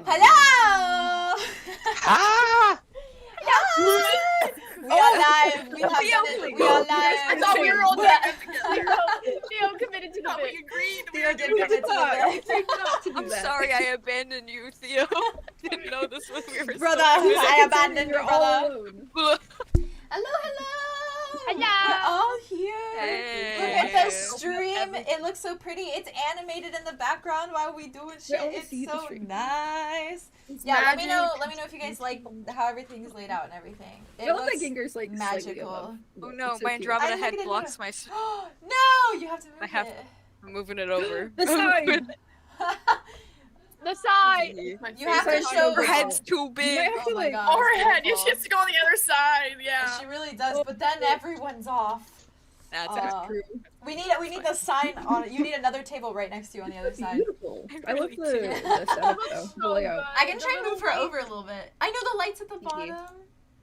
Hello! Ah! We are live. We are live. I thought we were all dead. Theo committed to the bit. We agreed. Theo did commit to the bit. I'm sorry I abandoned you, Theo. Didn't know this was we were Brother, so I abandoned your brother. Hello, Hello. Hello. We're all here. Hey. Look at the stream. It looks so pretty. It's animated in the background while we doing shit. It's so nice. Yeah, let me know if you guys like how everything is laid out and everything. It looks like Inger's like magical. Oh no, so my cute. Andromeda I'm head looking at blocks it. my. No, you have to move it. I'm moving it over. The sign. The side. You have to show Her head's too big. have to, like, God, Or it's head. beautiful. She has to go on the other side. Yeah. She really does, but then everyone's off. That's true. We need the sign on it. You need another table right next to you on the other side. Beautiful. I love really the setup though. The layout. I can try and move her over a little bit. I know the lights at the bottom.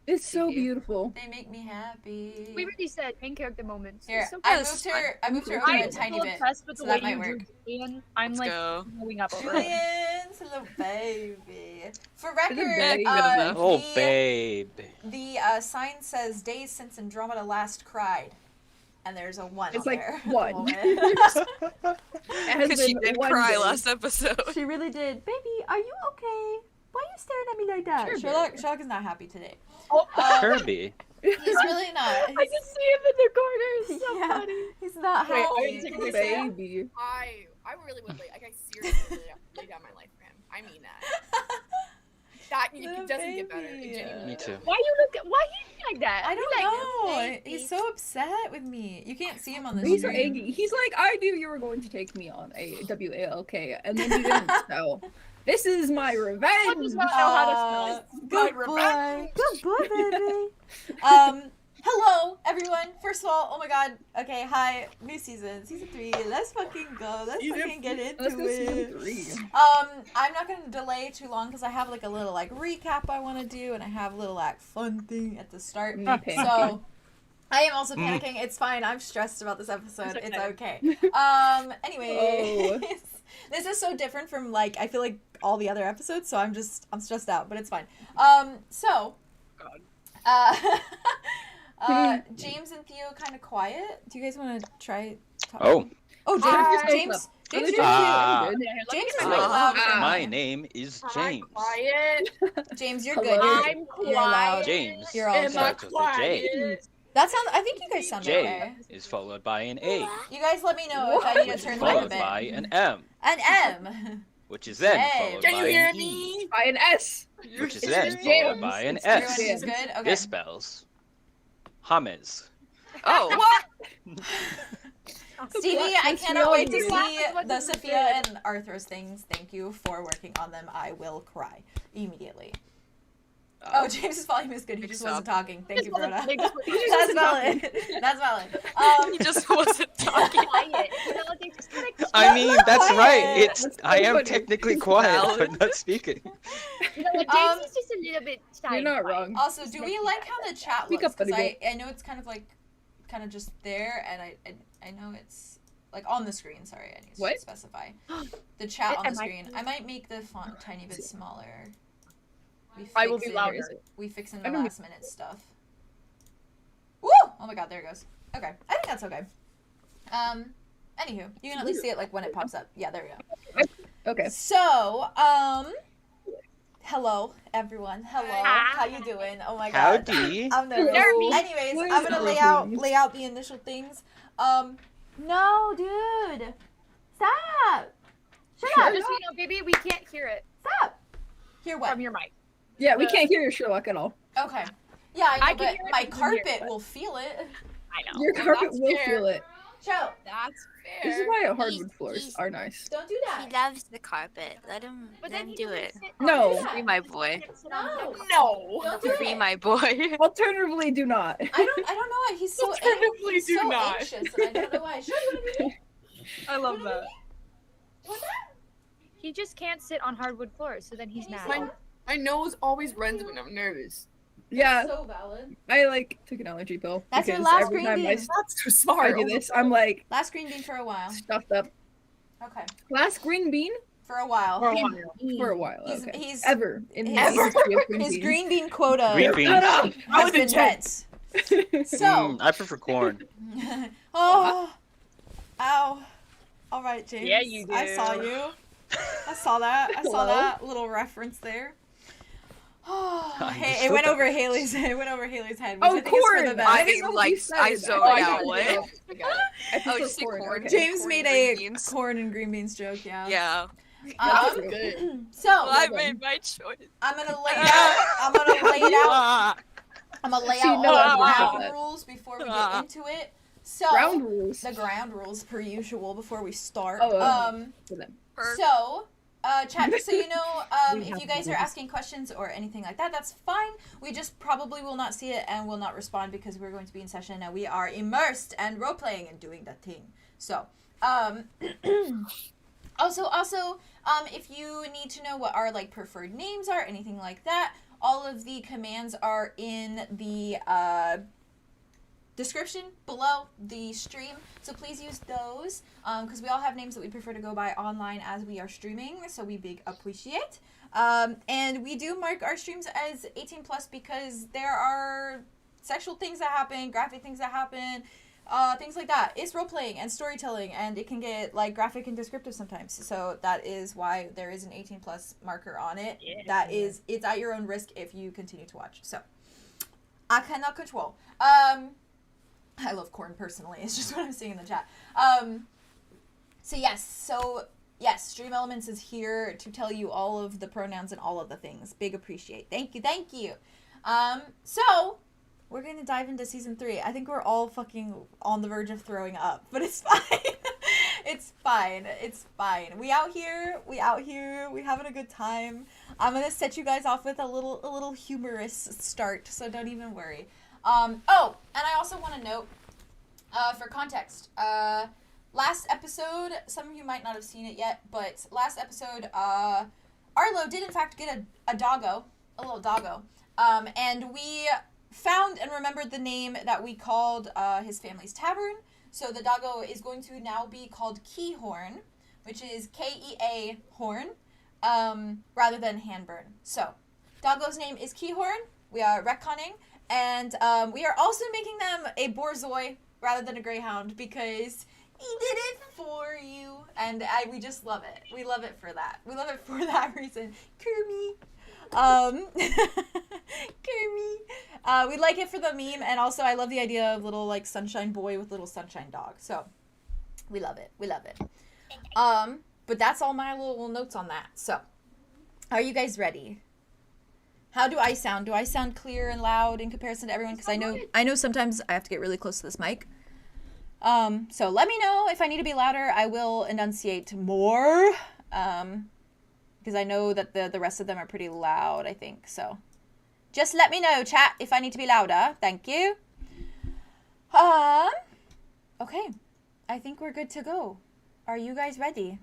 It's so beautiful. They make me happy. We already said main character moments. Here, So I good. moved her over I'm a tiny so bit. impressed with the so way that you might work. drew Julian. I'm Let's like go. going up over it. Julian's a little baby. For a record, baby. Oh, babe. the sign says days since Andromeda last cried. And there's a 1 It's on like there. 1. Because she did cry last episode. She really did. Baby, are you okay? Why are you staring at me like that? Sure, Sherlock is not happy today. Oh, Kirby. He's really not. I can see him in the corner. It's so Yeah. funny. He's not Wait, happy. I'm a baby. I really would I seriously lay down my life for him. I mean that. That doesn't get better. baby. It genuinely Me too. Why you like that? I You don't like know. this? He's so upset with me. You can't see him on the He's so stream. angry. He's like, I knew you were going to take me on a WALK, and then you didn't. So this is my I revenge. just not know how to spell it. Good boy. Good boy, baby. Hello, everyone. First of all, oh my god. Okay, hi. New season 3. Let's fucking go. Let's fucking get into Let's go it. season 3. I'm not gonna delay too long because I have like a little like recap I want to do, and I have a little like fun thing at the start. Okay. So I am also panicking. It's fine. I'm stressed about this episode. It's okay. Anyways, this is so different from like I feel like all the other episodes, so I'm stressed out, but it's fine. James and Theo kind of quiet. Do you guys want to try? Oh. Oh, James. James is really loud. My name is James. quiet. James, you're Hello. good. I'm You're loud. quiet. James You're all starts with a J. That sounds. I think you guys sound J okay. is followed by an A, You guys let me know if I need to turn the mic a followed bit. by an M, An M. which is then J. followed Can by you hear an E, me? By an S. which is It's then just followed James. by an Everyone S. is good. Okay. This spells James. Oh. Stevie, I Blacksmith cannot wait to Blacksmith see What the is it? Sophia and Arthros things. Thank you for working on them. I will cry immediately. Oh, James's volume is good. He They just just wasn't talking. Thank you, Broda. They just That's valid. That's valid. He just wasn't talking. quiet. You know, they just kind of I mean, that's right. Quiet. I am That's technically funny. quiet, Valid. but not speaking. You know what, James is just a little bit shy. You're not wrong. Also, do we like how the chat Speak looks? up, buddy Because I know it's kind of just there, and I know it's like on the screen. Sorry, I need to What? specify the chat on the Am I- screen. I might make the font a tiny bit smaller. I will be fixing- louder. We fixing I the don't- last minute stuff. Woo! Oh my god, there it goes. Okay, I think that's okay. Anywho, you can at least see it like when it pops up. Yeah, there we go. Okay. So, hello everyone. Hello. How you doing? Oh my god. Howdy. I'm nervous. Nervy. Anyways, Where's I'm gonna the lay out resumes? the initial things. No, dude. Stop. Shut up. Just so you know, baby, we can't hear it Stop. Hear what? from your mic. Yeah, we can't hear your Sherlock at all. Okay. Yeah, I know, I can but hear it, my you can hear it, carpet but- will feel it. I know. Your Well, carpet that's will fair. feel it. Joe, That's fair. This is why hardwood He's- floors he's- are nice. don't do He that. loves the carpet. Let him he do doesn't it. sit No. on it. Free my boy. No. No. Don't do Free it. my boy. Alternatively, do not. I don't know why he's so, Alternatively, he's do so not. anxious, and I don't know why. Show you I love that. What's that? He just can't sit on hardwood floors, so then he's Can you mad. say My, my nose always runs when I'm nervous. Yeah, So valid. I like took an allergy pill. That's your because last every green time bean. That's too I smart. do this, I'm like Last green bean for a while. stuffed up. Okay. Last green bean For a while. For a for a while. He's, Okay. he's Ever in his- the history of green his beans. green bean quota Green bean. Shut up! has been met. So, I prefer corn. oh, ow. All right, James. Yeah, you I do. saw you. I saw that. I saw Hello? that little reference there. Oh, I hey, it went over Haley's. It went over Haley's head. Which Oh, I think is for corn! the best. I didn't know Like, you said I it. zoned Oh, I out, got it. what? I Oh, prefer you said corn. corn. Okay. James Corn made and a green beans. corn and green beans joke. Yeah. Yeah. That's Um, good. so Well, I made my choice. I'm gonna lay it out. I'm gonna lay it out. Ah. I'm gonna lay See, out no, all I the wouldn't have ground that. rules before we get Ah. into it. So Ground rules the ground rules per usual before we start. Oh, for them. So, chat, just so you know, We if have you guys are rules. asking questions or anything like that, that's fine. We just probably will not see it and will not respond because we're going to be in session and we are immersed and role-playing and doing that thing. So, also, if you need to know what our, like, preferred names are, anything like that, all of the commands are in the, description below the stream, so please use those because we all have names that we prefer to go by online as we are streaming, so we big appreciate. And we do mark our streams as 18 plus because there are sexual things that happen, graphic things that happen, things like that. It's role playing and storytelling, and it can get like graphic and descriptive sometimes, so that is why there is an 18 plus marker on it. Yeah. That is, it's at your own risk if you continue to watch, so I cannot control. I love corn personally. It's just what I'm seeing in the chat. So yes, Stream Elements is here to tell you all of the pronouns and all of the things. Big appreciate. Thank you. So we're gonna dive into season 3. I think we're all fucking on the verge of throwing up, but it's fine. It's fine. We out here. We having a good time. I'm gonna set you guys off with a little humorous start, so don't even worry. Oh, and I also want to note, for context, last episode, some of you might not have seen it yet, but last episode, Arlow did in fact get a little doggo, and we found and remembered the name that we called his family's tavern, so the doggo is going to now be called Keahorn, which is K-E-A-Horn, rather than Handburn. So, doggo's name is Keahorn, we are retconning. And we are also making them a 𝙍𝙖 rather than a greyhound because he did it for you. And we just love it. We love it for that. We love it for that reason. Kermie. Kermie. We like it for the meme, and also I love the idea of little like sunshine boy with little sunshine dog. So we love it. But that's all my little notes on that. So are you guys ready? How do I sound? Do I sound clear and loud in comparison to everyone? Because I know sometimes I have to get really close to this mic. So let me know if I need to be louder. I will enunciate more. Because I know that the rest of them are pretty loud, I think. So Just let me know, chat, if I need to be louder. Thank you. Okay. I think we're good to go. Are you guys ready?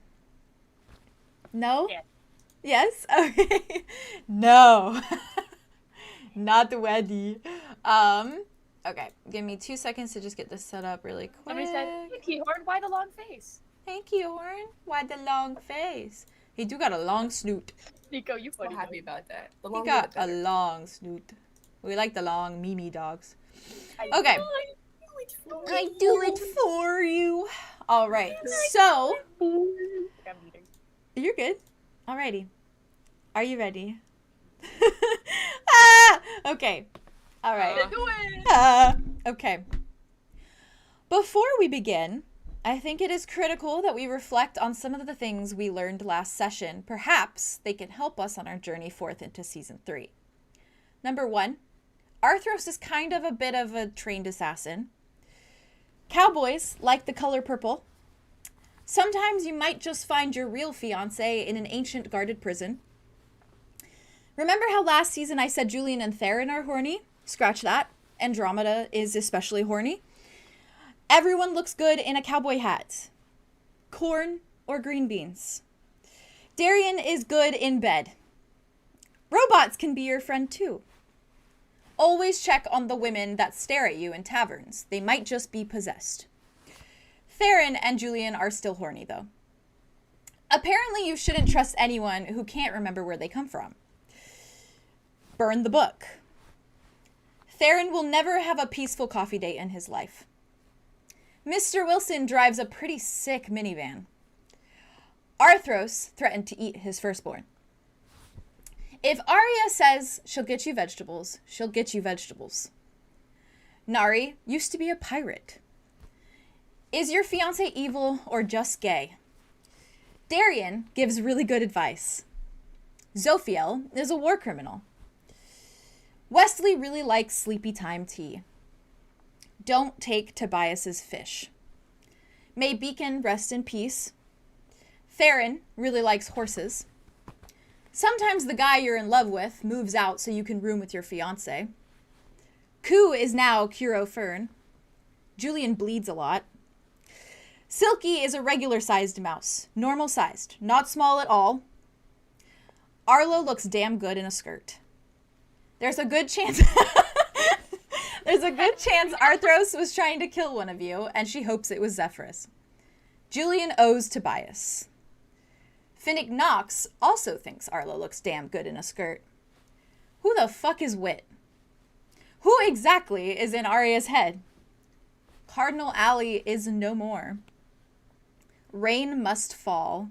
No? Yeah. Yes? Okay. No. Not ready. Okay. Give me 2 seconds to just get this set up really quick. Somebody said, hey, Keahorn, why the long face? Hey, Keahorn. Why the long face? He do got a long snoot. Nico, you So funny. happy about that. The He longer got the a better. long snoot. We like the long Mimi dogs. I Okay. I do it for you. All right. So, I'm eating. you're good. Alrighty. Are you ready? Okay. All right. Do it! Okay. Before we begin, I think it is critical that we reflect on some of the things we learned last session. Perhaps they can help us on our journey forth into Season 3. Number 1, Arthros is kind of a bit of a trained assassin. Cowboys like the color purple. Sometimes you might just find your real fiancé in an ancient guarded prison. Remember how last season I said Julien and 𝙬𝙗 are horny? Scratch that. Andromeda is especially horny. Everyone looks good in a cowboy hat. Corn or green beans. Darian is good in bed. Robots can be your friend too. Always check on the women that stare at you in taverns. They might just be possessed. 𝙬𝙗 and Julien are still horny though. Apparently you shouldn't trust anyone who can't remember where they come from. Burn the book. 𝙬𝙗 will never have a peaceful coffee date in his life. Mr. Wilson drives a pretty sick minivan. Arthros threatened to eat his firstborn. If Aria says she'll get you vegetables, she'll get you vegetables. Nari used to be a pirate. Is your fiancé evil or just gay? Darian gives really good advice. Zophiel is a war criminal. Wesley really likes sleepy time tea. Don't take Tobias's fish. May Beacon rest in peace. 𝙬𝙗 really likes horses. Sometimes the guy you're in love with moves out so you can room with your fiancé. 𝐿 is now Curo Fern. Julien bleeds a lot. Silky is a regular-sized mouse. Normal-sized. Not small at all. Arlo looks damn good in a skirt. There's a good chance... There's a good chance Arthros was trying to kill one of you, and she hopes it was Zephyrus. Julien owes Tobias. Finnick Knox also thinks Arlo looks damn good in a skirt. Who the fuck is Wit? Who exactly is in Aria's head? Cardinal Alley is no more. Rain must fall.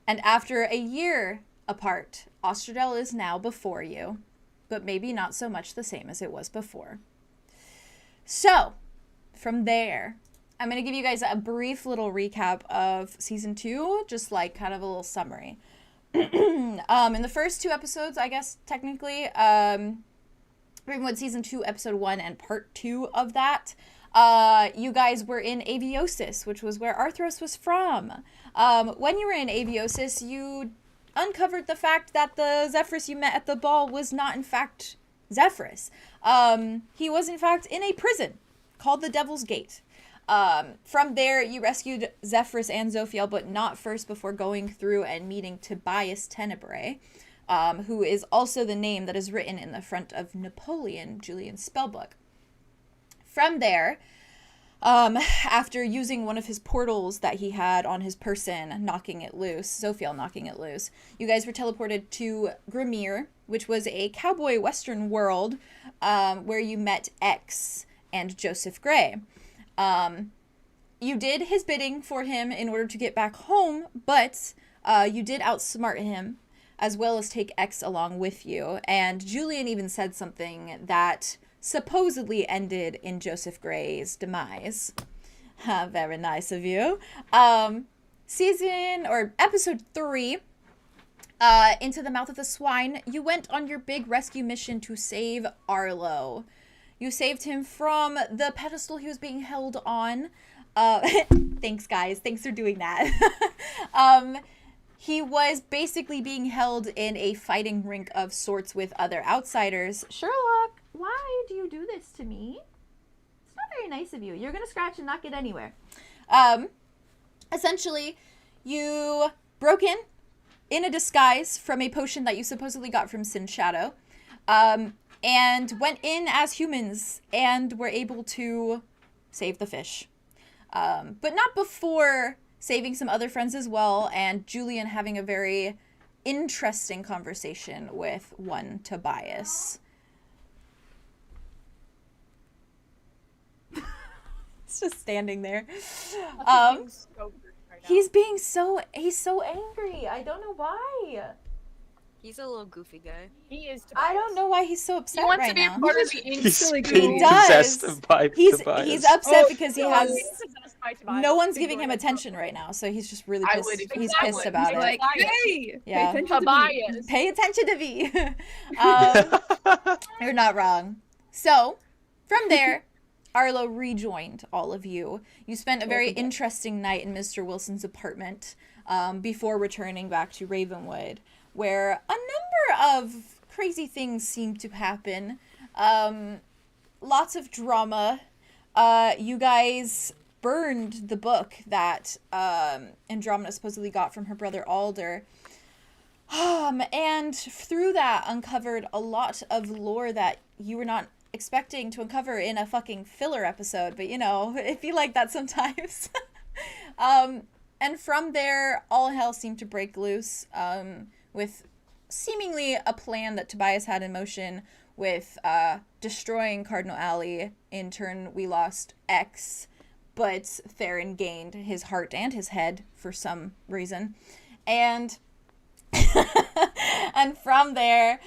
And after a year apart, Ostrodell is now before you, but maybe not so much the same as it was before. So, from there, I'm going to give you guys a brief little recap of Season 2, just like kind of a little summary. In the first 2 episodes, I guess, technically, RAVENWOOD Season 2, Episode 1, and Part 2 of that, you guys were in Aviosis, which was where Arthros was from. When you were in Aviosis, you uncovered the fact that the Zephyrus you met at the ball was not, in fact, Zephyrus. He was, in fact, in a prison called the Devil's Gate. From there, you rescued Zephyrus and Zophiel, but not first before going through and meeting Tobias Tenebrae, who is also the name that is written in the front of Napoleon, Julien's spellbook. From there, after using one of his portals that he had on his person, knocking it loose, Zophiel knocking it loose, you guys were teleported to Grimir, which was a cowboy western world, where you met X and Joseph Gray. You did his bidding for him in order to get back home, but you did outsmart him, as well as take X along with you, and Julien even said something that supposedly ended in Joseph Gray's demise. Very nice of you. Episode 3, Into the Mouth of the Swine, you went on your big rescue mission to save Arlo. You saved him from the pedestal he was being held on. Thanks, guys. Thanks for doing that. he was basically being held in a fighting rink of sorts with other outsiders. Sherlock, why do you do this to me? It's not very nice of you. You're gonna scratch and not get anywhere. Essentially, you broke in a disguise from a potion that you supposedly got from Sin Shadow, and went in as humans and were able to save the fish. But not before saving some other friends as well, and Julien having a very interesting conversation with one Tobias. It's just standing there. He's so angry. I don't know why. He's a little goofy guy. He is. I don't know why he's so upset He wants right to be now. a part of the He does. Possessed by He's Tobias. upset because he has no no one's giving him attention right now, so he's just really pissed. He's pissed about it. Like, hey, Yeah. pay attention to me. Tobias. Pay attention to me. You're not wrong. So, from there, Arlo rejoined all of you. You spent a very interesting night in Mr. Wilson's apartment before returning back to Ravenwood, where a number of crazy things seemed to happen. Lots of drama. You guys burned the book that Andromeda supposedly got from her brother Alder. And through that uncovered a lot of lore that you were not expecting to uncover in a fucking filler episode, but you know, it'd be like that sometimes. And from there, all hell seemed to break loose, with seemingly a plan that Tobias had in motion with destroying Cardinal Alley. In turn, we lost X, but Theron gained his heart and his head for some reason. And and from there,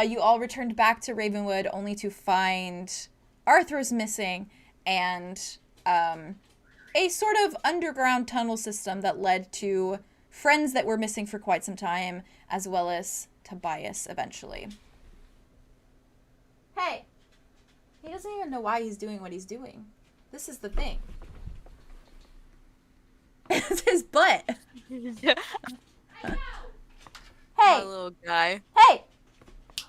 you all returned back to Ravenwood only to find Arthros missing and a sort of underground tunnel system that led to friends that were missing for quite some time, as well as Tobias eventually. Hey, he doesn't even know why he's doing what he's doing. This is the thing. It's his butt. My Hey, little guy. hey,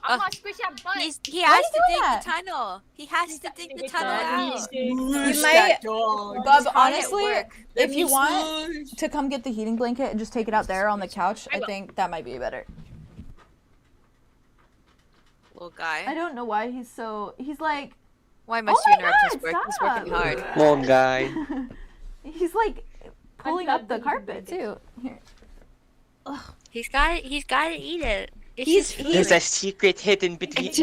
I'm not squish that butt. He Why has are to you doing dig that? the tunnel. He has to dig the tunnel out. you might, Bub, honestly, work. if you want to come get the heating blanket and just take it out there on the couch, I think that might be better. Little I guy. don't know why he's like, Why must Oh you my interrupt his God, work? He's working stop. hard. Long guy. he's like pulling up the carpet too. Here. He's got to eat it. It's He's- his food. There's a secret hidden beneath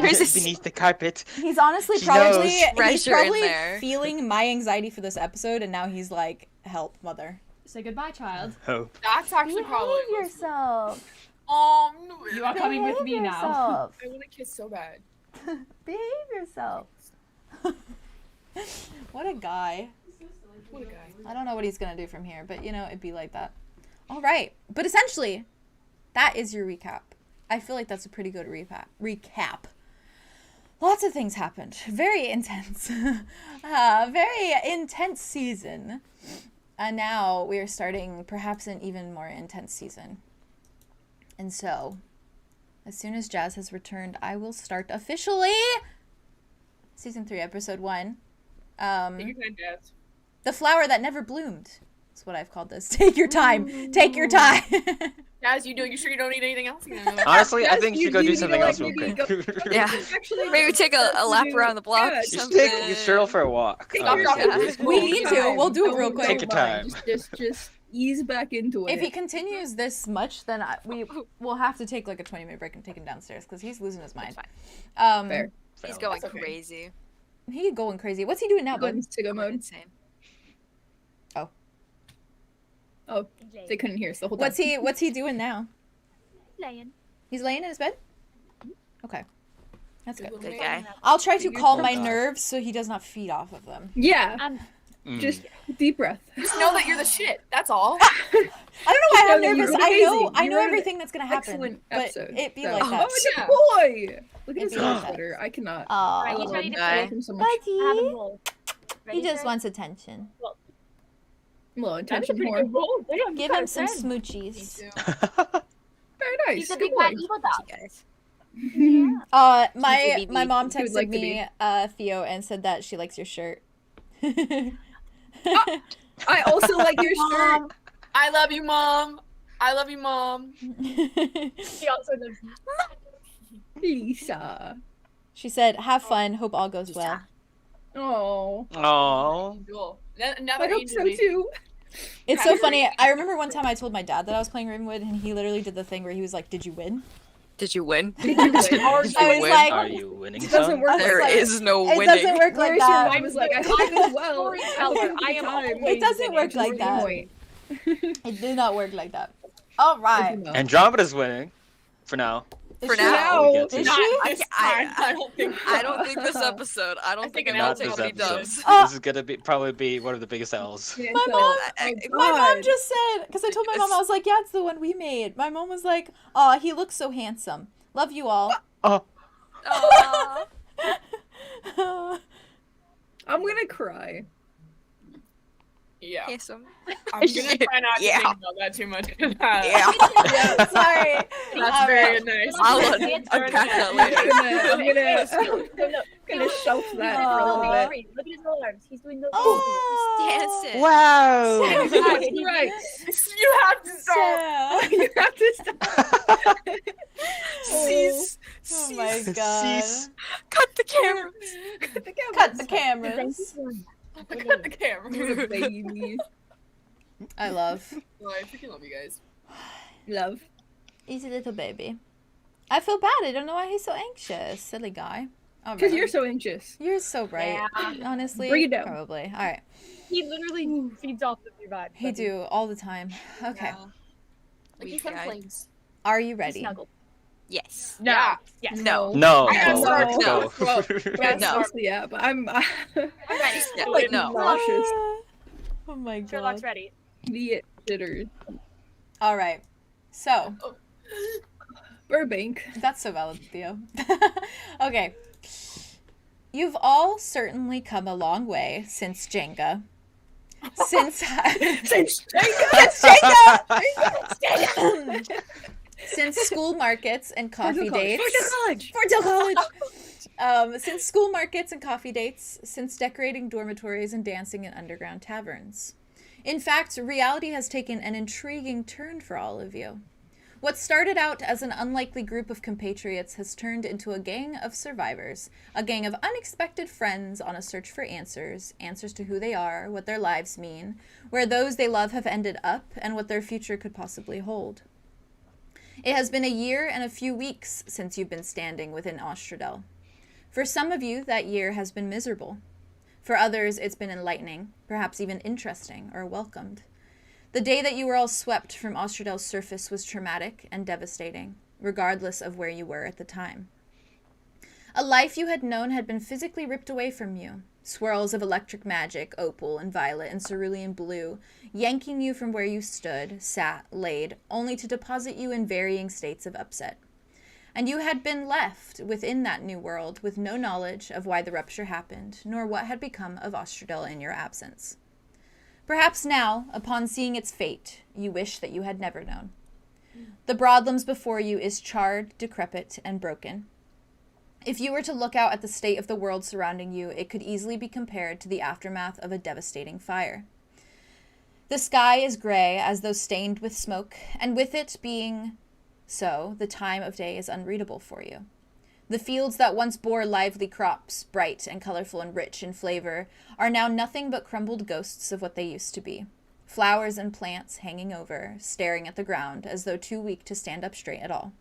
the carpet. He's honestly He probably knows. Treasure in there. feeling my anxiety for this episode, and now he's like, "Help, mother." Say goodbye, child. Oh. That's actually probably. yourself. You are coming with me now. I want to kiss so bad. Behave yourself. What a guy. What a guy. I don't know what he's gonna do from here, but you know, it'd be like that. All right, but essentially, that is your recap. I feel like that's a pretty good recap. Lots of things happened. Very intense. Very intense season. And now we are starting perhaps an even more intense season. And so, as soon as Jazz has returned, I will start officially Season 3, Episode 1. Take your time, Jazz. The Flower That Never Bloomed. That's what I've called this. Take your time. Take your time. Jazz, you sure you don't need anything else? Honestly, I Yes, think you you should go do need something to, else like, real maybe quick. go- Yeah. Actually, Maybe take a lap around the block or Yeah, Just something. take Cheryl for a walk. honestly. We need to. We'll do it real quick. Take your time. Just ease back into it. If he continues this much, then we'll have to take like a 20-minute break and take him downstairs because he's losing his mind. Fine. Fair. He's going That's okay. crazy. He's going crazy. What's he doing now, Going bud? sicko Going mode. insane. Oh, they couldn't hear us the whole time. What's he doing now? Laying. He's laying in his bed? Okay. That's good. Good guy. I'll try to Fingers calm my crossed. nerves so he does not feed off of them. Yeah, Mm. just deep breath. Just know that you're the shit. That's all. I don't know why I'm know that you're nervous. amazing. I know You're an everything that's gonna happen. Excellent But episode. it'd be So- like that. Oh, Yeah. good boy! Look at It'd his be like that. sweater. I cannot. Aw. He's ready to guy. I love him so much. have a Buddy. roll. He just wants attention. Low That was a attention pretty whore. good roll. Damn, Give you got him a some friend. Me smoochies. too. Very nice. He's a Good big boy. fat evil dog. guys. My BB. my mom He would texted like to me Theo and said that she likes your shirt. I also like your shirt. Mom, I love you, Mom. I love you, Mom. She also does. Lisa. She said, "Have fun. Hope all goes well." Oh. Oh. Cool. I Another hope angel so baby. too. It's so funny. I remember one time I told my dad that I was playing Ravenwood, and he literally did the thing where he was like, "Did you win?" Did you win? Did you win? I was like, Are you winning It doesn't some? work There like is no "It winning. doesn't work like Where's your that." mom was like, I hope it goes well. Storyteller. I am always It doesn't work winning. like that. Point. It did not work like that. All right. Andromeda's winning. For now. Is For she- now. We'll get to Is it. she? I don't think. I don't think this episode. I don't think think I'll Not take this any episode. dubs. This is gonna probably be one of the biggest L's. Yeah, My so- mom- oh, My mom God. just said, because I told my mom, I was like, "Yeah, it's the one we made." My mom was like, "Aw, he looks so handsome. Love you all." Oh. Aw. I'm gonna cry. Yeah. Handsome. I'm gonna try not to Yeah. think about that too much. Yeah. Yeah, sorry. That's very nice. I'll It's unpack that I'm later. gonna shelf that Aw. for a little bit. Look at his arms. He's doing the. Oh, Dancing. Wow. Right. You have to stop. Sarah. You have to stop. Cease. Oh my Cease. god. Cease. Cut the camera. Cut the cameras. Cut the camera. Little baby. I love. Well, I freaking love you guys. Love. He's a little baby. I feel bad. I don't know why he's so anxious. Silly guy. All Because right. you're so anxious. You're so right. Yeah. Honestly. Bring it down. Probably. All right. He literally feeds off of your vibe. He do all the time. Okay. Yeah. Like he guy. complains. Are you ready? Snuggle. Yes. No. Yeah. Yes. No. No. I Go, got let's go. Yeah, No. honestly, yeah, but I'm I'm ready. Yeah, like no. nauseous. Oh my god. Sherlock's ready. The jitters. All right. So, Burbank. that's so valid, Theo. Okay. You've all certainly come a long way since Jenga. Since since school markets and coffee dates. Fordell College. Since school markets and coffee dates, since decorating dormitories and dancing in underground taverns. In fact, reality has taken an intriguing turn for all of you. What started out as an unlikely group of compatriots has turned into a gang of survivors, a gang of unexpected friends on a search for answers to who they are, what their lives mean, where those they love have ended up, and what their future could possibly hold. It has been a year and a few weeks since you've been standing within Ostrodell. For some of you, that year has been miserable. For others, it's been enlightening, perhaps even interesting or welcomed. The day that you were all swept from Ostrodell's surface was traumatic and devastating, regardless of where you were at the time. A life you had known had been physically ripped away from you, swirls of electric magic, opal and violet and cerulean blue, yanking you from where you stood, sat, laid, only to deposit you in varying states of upset. And you had been left within that new world with no knowledge of why the rupture happened, nor what had become of Ostrodell in your absence. Perhaps now, upon seeing its fate, you wish that you had never known. The Broadlams before you is charred, decrepit, and broken. If you were to look out at the state of the world surrounding you, it could easily be compared to the aftermath of a devastating fire. The sky is gray, as though stained with smoke, and with it being so, the time of day is unreadable for you. The fields that once bore lively crops, bright and colorful and rich in flavor, are now nothing but crumbled ghosts of what they used to be. Flowers and plants hanging over, staring at the ground as though too weak to stand up straight at all.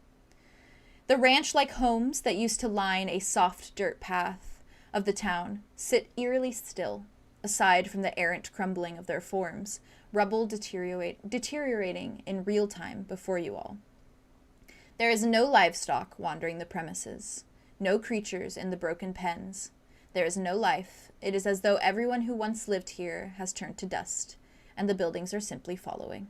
The ranch-like homes that used to line a soft dirt path of the town sit eerily still, aside from the errant crumbling of their forms, rubble deteriorating in real time before you all. There is no livestock wandering the premises, no creatures in the broken pens. There is no life. It is as though everyone who once lived here has turned to dust, and the buildings are simply following.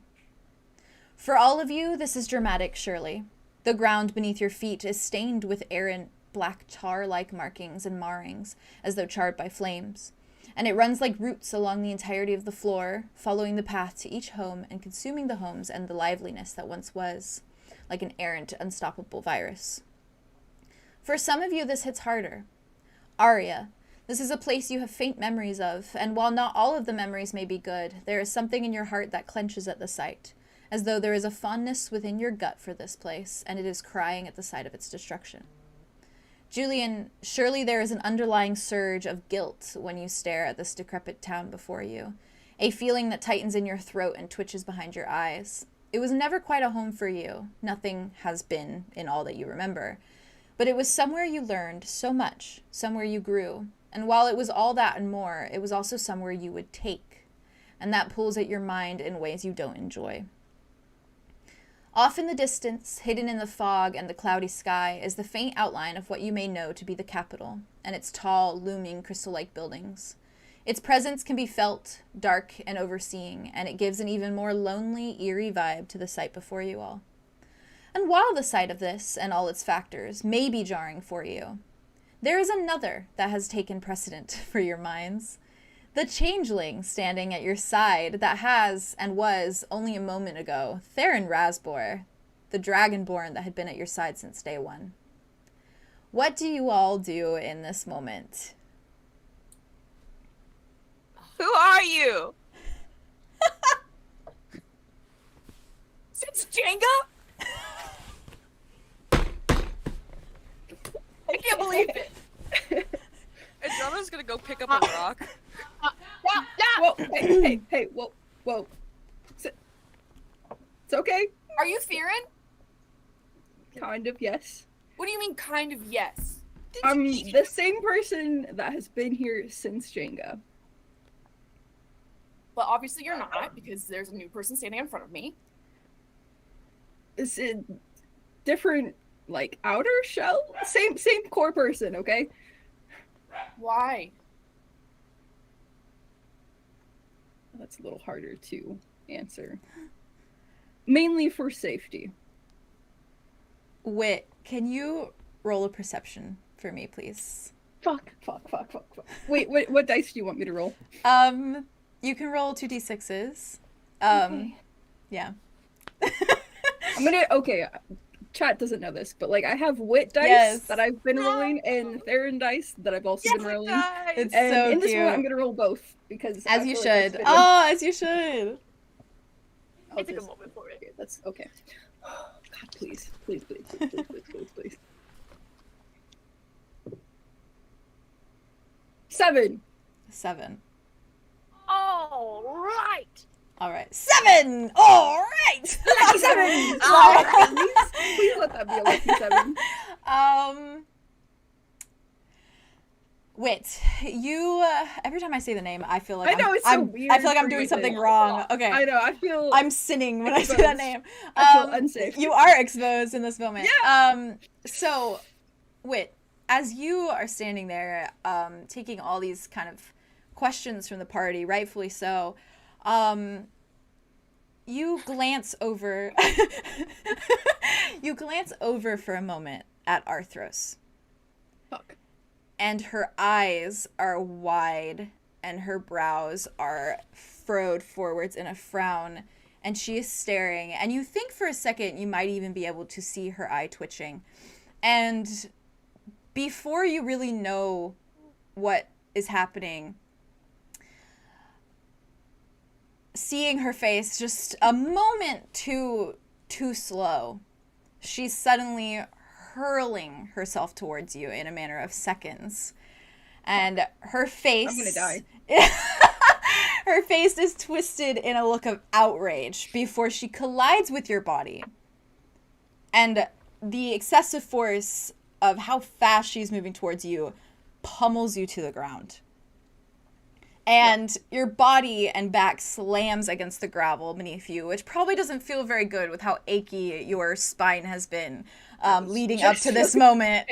For all of you, this is dramatic, surely. The ground beneath your feet is stained with errant black tar-like markings and marrings, as though charred by flames. and it runs like roots along the entirety of the floor, following the path to each home and consuming the homes and the liveliness that once was, like an errant, unstoppable virus. For some of you, this hits harder. Aria, this is a place you have faint memories of, and while not all of the memories may be good, there is something in your heart that clenches at the sight, as though there is a fondness within your gut for this place, and it is crying at the sight of its destruction. Julien, surely there is an underlying surge of guilt when you stare at this decrepit town before you, a feeling that tightens in your throat and twitches behind your eyes. It was never quite a home for you. Nothing has been in all that you remember. But it was somewhere you learned so much, somewhere you grew. And while it was all that and more, it was also somewhere you would take. And that pulls at your mind in ways you don't enjoy. Off in the distance, hidden in the fog and the cloudy sky, is the faint outline of what you may know to be the capital, and its tall, looming, crystal-like buildings. Its presence can be felt, dark and overseeing, and it gives an even more lonely, eerie vibe to the sight before you all. And while the sight of this, and all its factors, may be jarring for you, there is another that has taken precedent for your minds. The changeling standing at your side that has, and was, only a moment ago, 𝙬𝙬𝙗𝙬𝙗, the dragonborn that had been at your side since day one. What do you all do in this moment? Who are you? Since Jenga? I can't believe it. And Jonah's gonna go pick up a rock. Whoa, hey, whoa. It's okay. Are you fearing? Kind of, yes. What do you mean, kind of yes? I'm the same person that has been here since Jenga. But obviously you're not, because there's a new person standing in front of me. It's a different, like, outer shell? Same core person, okay? Why? That's a little harder to answer. Mainly for safety. Wit, can you roll a perception for me, please? Fuck. Wait, what dice do you want me to roll? You can roll 2d6s. Okay. Yeah. Okay, chat doesn't know this, but, like, I have wit dice that I've been rolling, and Theron dice that I've also been rolling. It's And so in this cute. one, I'm gonna roll both, because As I you feel like should. that's Oh, as you should. I'll It's a good just- moment for it. Okay, that's okay. God, please. 7. 7. All right. All right. 7! All right! Lucky 7! Please let that be a lucky 7. Wit, you, every time I say the name, I feel like I know, it's so weird I feel like I'm for doing you to- something wrong. Okay. I know, I feel... I'm sinning when I say that name. I feel unsafe. You are exposed in this moment. Yeah. So, Wit, as you are standing there, taking all these kind of questions from the party, rightfully so, you glance over, for a moment at Arthros. Fuck. And her eyes are wide and her brows are furrowed forwards in a frown, and she is staring, and you think for a second you might even be able to see her eye twitching. And before you really know what is happening, seeing her face just a moment too slow, she's suddenly hurling herself towards you in a matter of seconds. And her face... I'm gonna die. Her face is twisted in a look of outrage before she collides with your body. And the excessive force of how fast she's moving towards you pummels you to the ground. And your body and back slams against the gravel beneath you, which probably doesn't feel very good with how achy your spine has been leading up to this moment.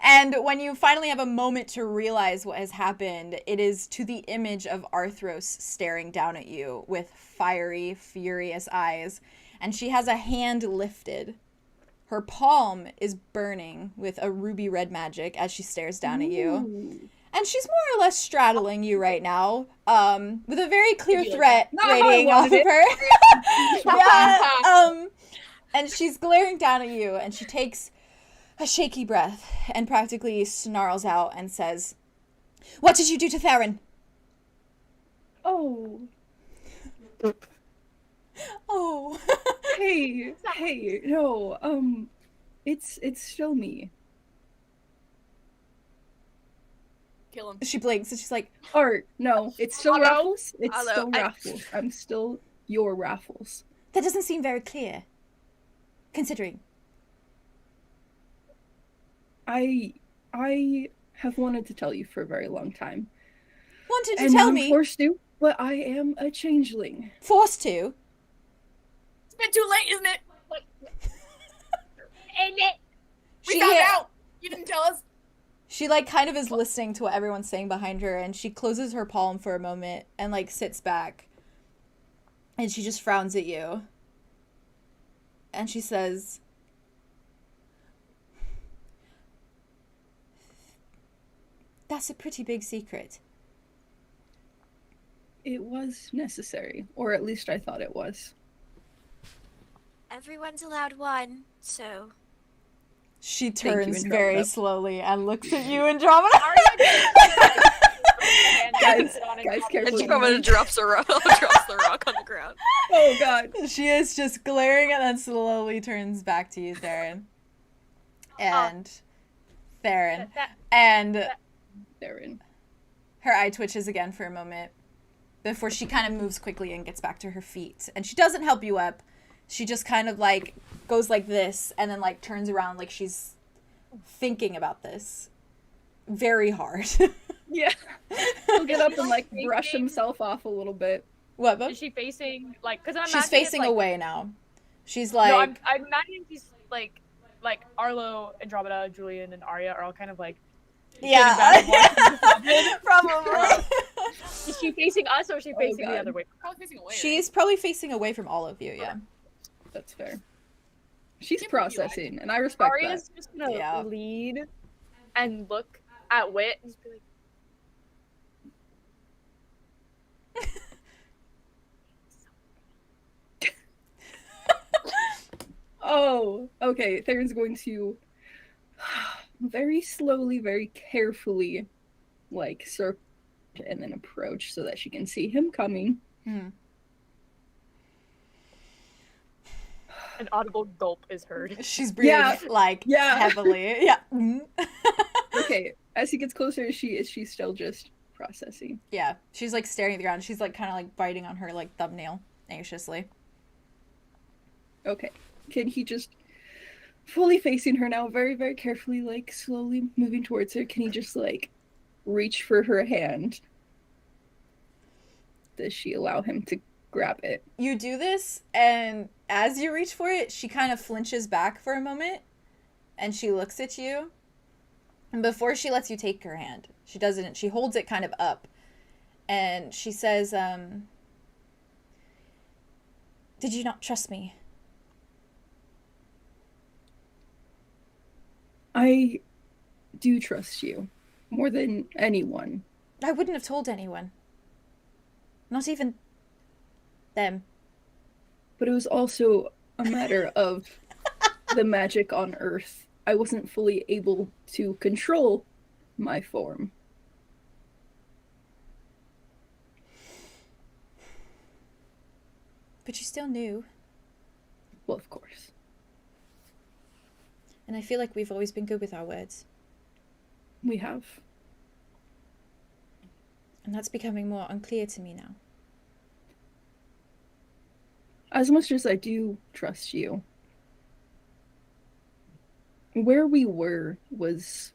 And when you finally have a moment to realize what has happened, it is to the image of Arthros staring down at you with fiery, furious eyes. And she has a hand lifted. Her palm is burning with a ruby red magic as she stares down at you. And she's more or less straddling you right now, with a very clear threat Not how I radiating off wanted of it. her. Yeah, and she's glaring down at you, and she takes a shaky breath and practically snarls out and says, "What did you do to Theron?" Oh. Oh. Hey, no, it's still me. Kill him. She blinks and she's like, Art, no, it's still Hello? Raffles. It's Hello, still Raffles. I'm still your Raffles. "That doesn't seem very clear. Considering." I have wanted to tell you for a very long time. Wanted to And tell I'm me. forced to, but I am a changeling. Forced to. It's been too late, isn't it? And it. We She found hit- out. You didn't tell us. She, like, kind of is listening to what everyone's saying behind her, and she closes her palm for a moment and, like, sits back. And she just frowns at you. And she says, "That's a pretty big secret." It was necessary, or at least I thought it was. Everyone's allowed one, so She Thank you, turns very Andromeda. slowly and looks at you, Andromeda. Guys, careful. Andromeda drops the rock on the ground. Oh god. She is just glaring and then slowly turns back to you, Theron. And Theron. And Theron. her eye twitches again for a moment before she kind of moves quickly and gets back to her feet. And she doesn't help you up. She just kind of, like, goes like this and then, like, turns around like she's thinking about this very hard. Yeah. He'll get up and, like, brush himself off a little bit. What, Bub? Is she facing like? Because I'm She's facing away now. She's like... No, I'm imagining she's like Arlo, Andromeda, Julien, and Aria are all kind of like. Yeah. Probably. Is she facing us or is she facing the God. other way? Probably facing away. She's probably facing away from all of you, yeah. That's fair. She's Can't believe you processing, and I respect Aria's just gonna Yeah. lead and look at Wit and just be like, that. Oh, okay. Theron's going to very slowly, very carefully, like, circle and then approach so that she can see him coming. Hmm. an audible gulp is heard. She's breathing, heavily. Yeah. Mhm. Okay, as he gets closer, she's still just processing. Yeah. She's, like, staring at the ground. She's, like, kind of, like, biting on her, like, thumbnail anxiously. Okay. Can he just fully facing her now, very, very carefully, like, slowly moving towards her, can he just, like, reach for her hand? Does she allow him to grab it? You do this, and as you reach for it, she kind of flinches back for a moment, and she looks at you. And before she lets you take her hand, she doesn't. She holds it kind of up, and she says, "Did you not trust me?" I do trust you more than anyone. I wouldn't have told anyone. Not even them. But it was also a matter of the magic on Earth. I wasn't fully able to control my form. But you still knew. Well, of course. And I feel like we've always been good with our words. We have. And that's becoming more unclear to me now. As much as I do trust you, where we were was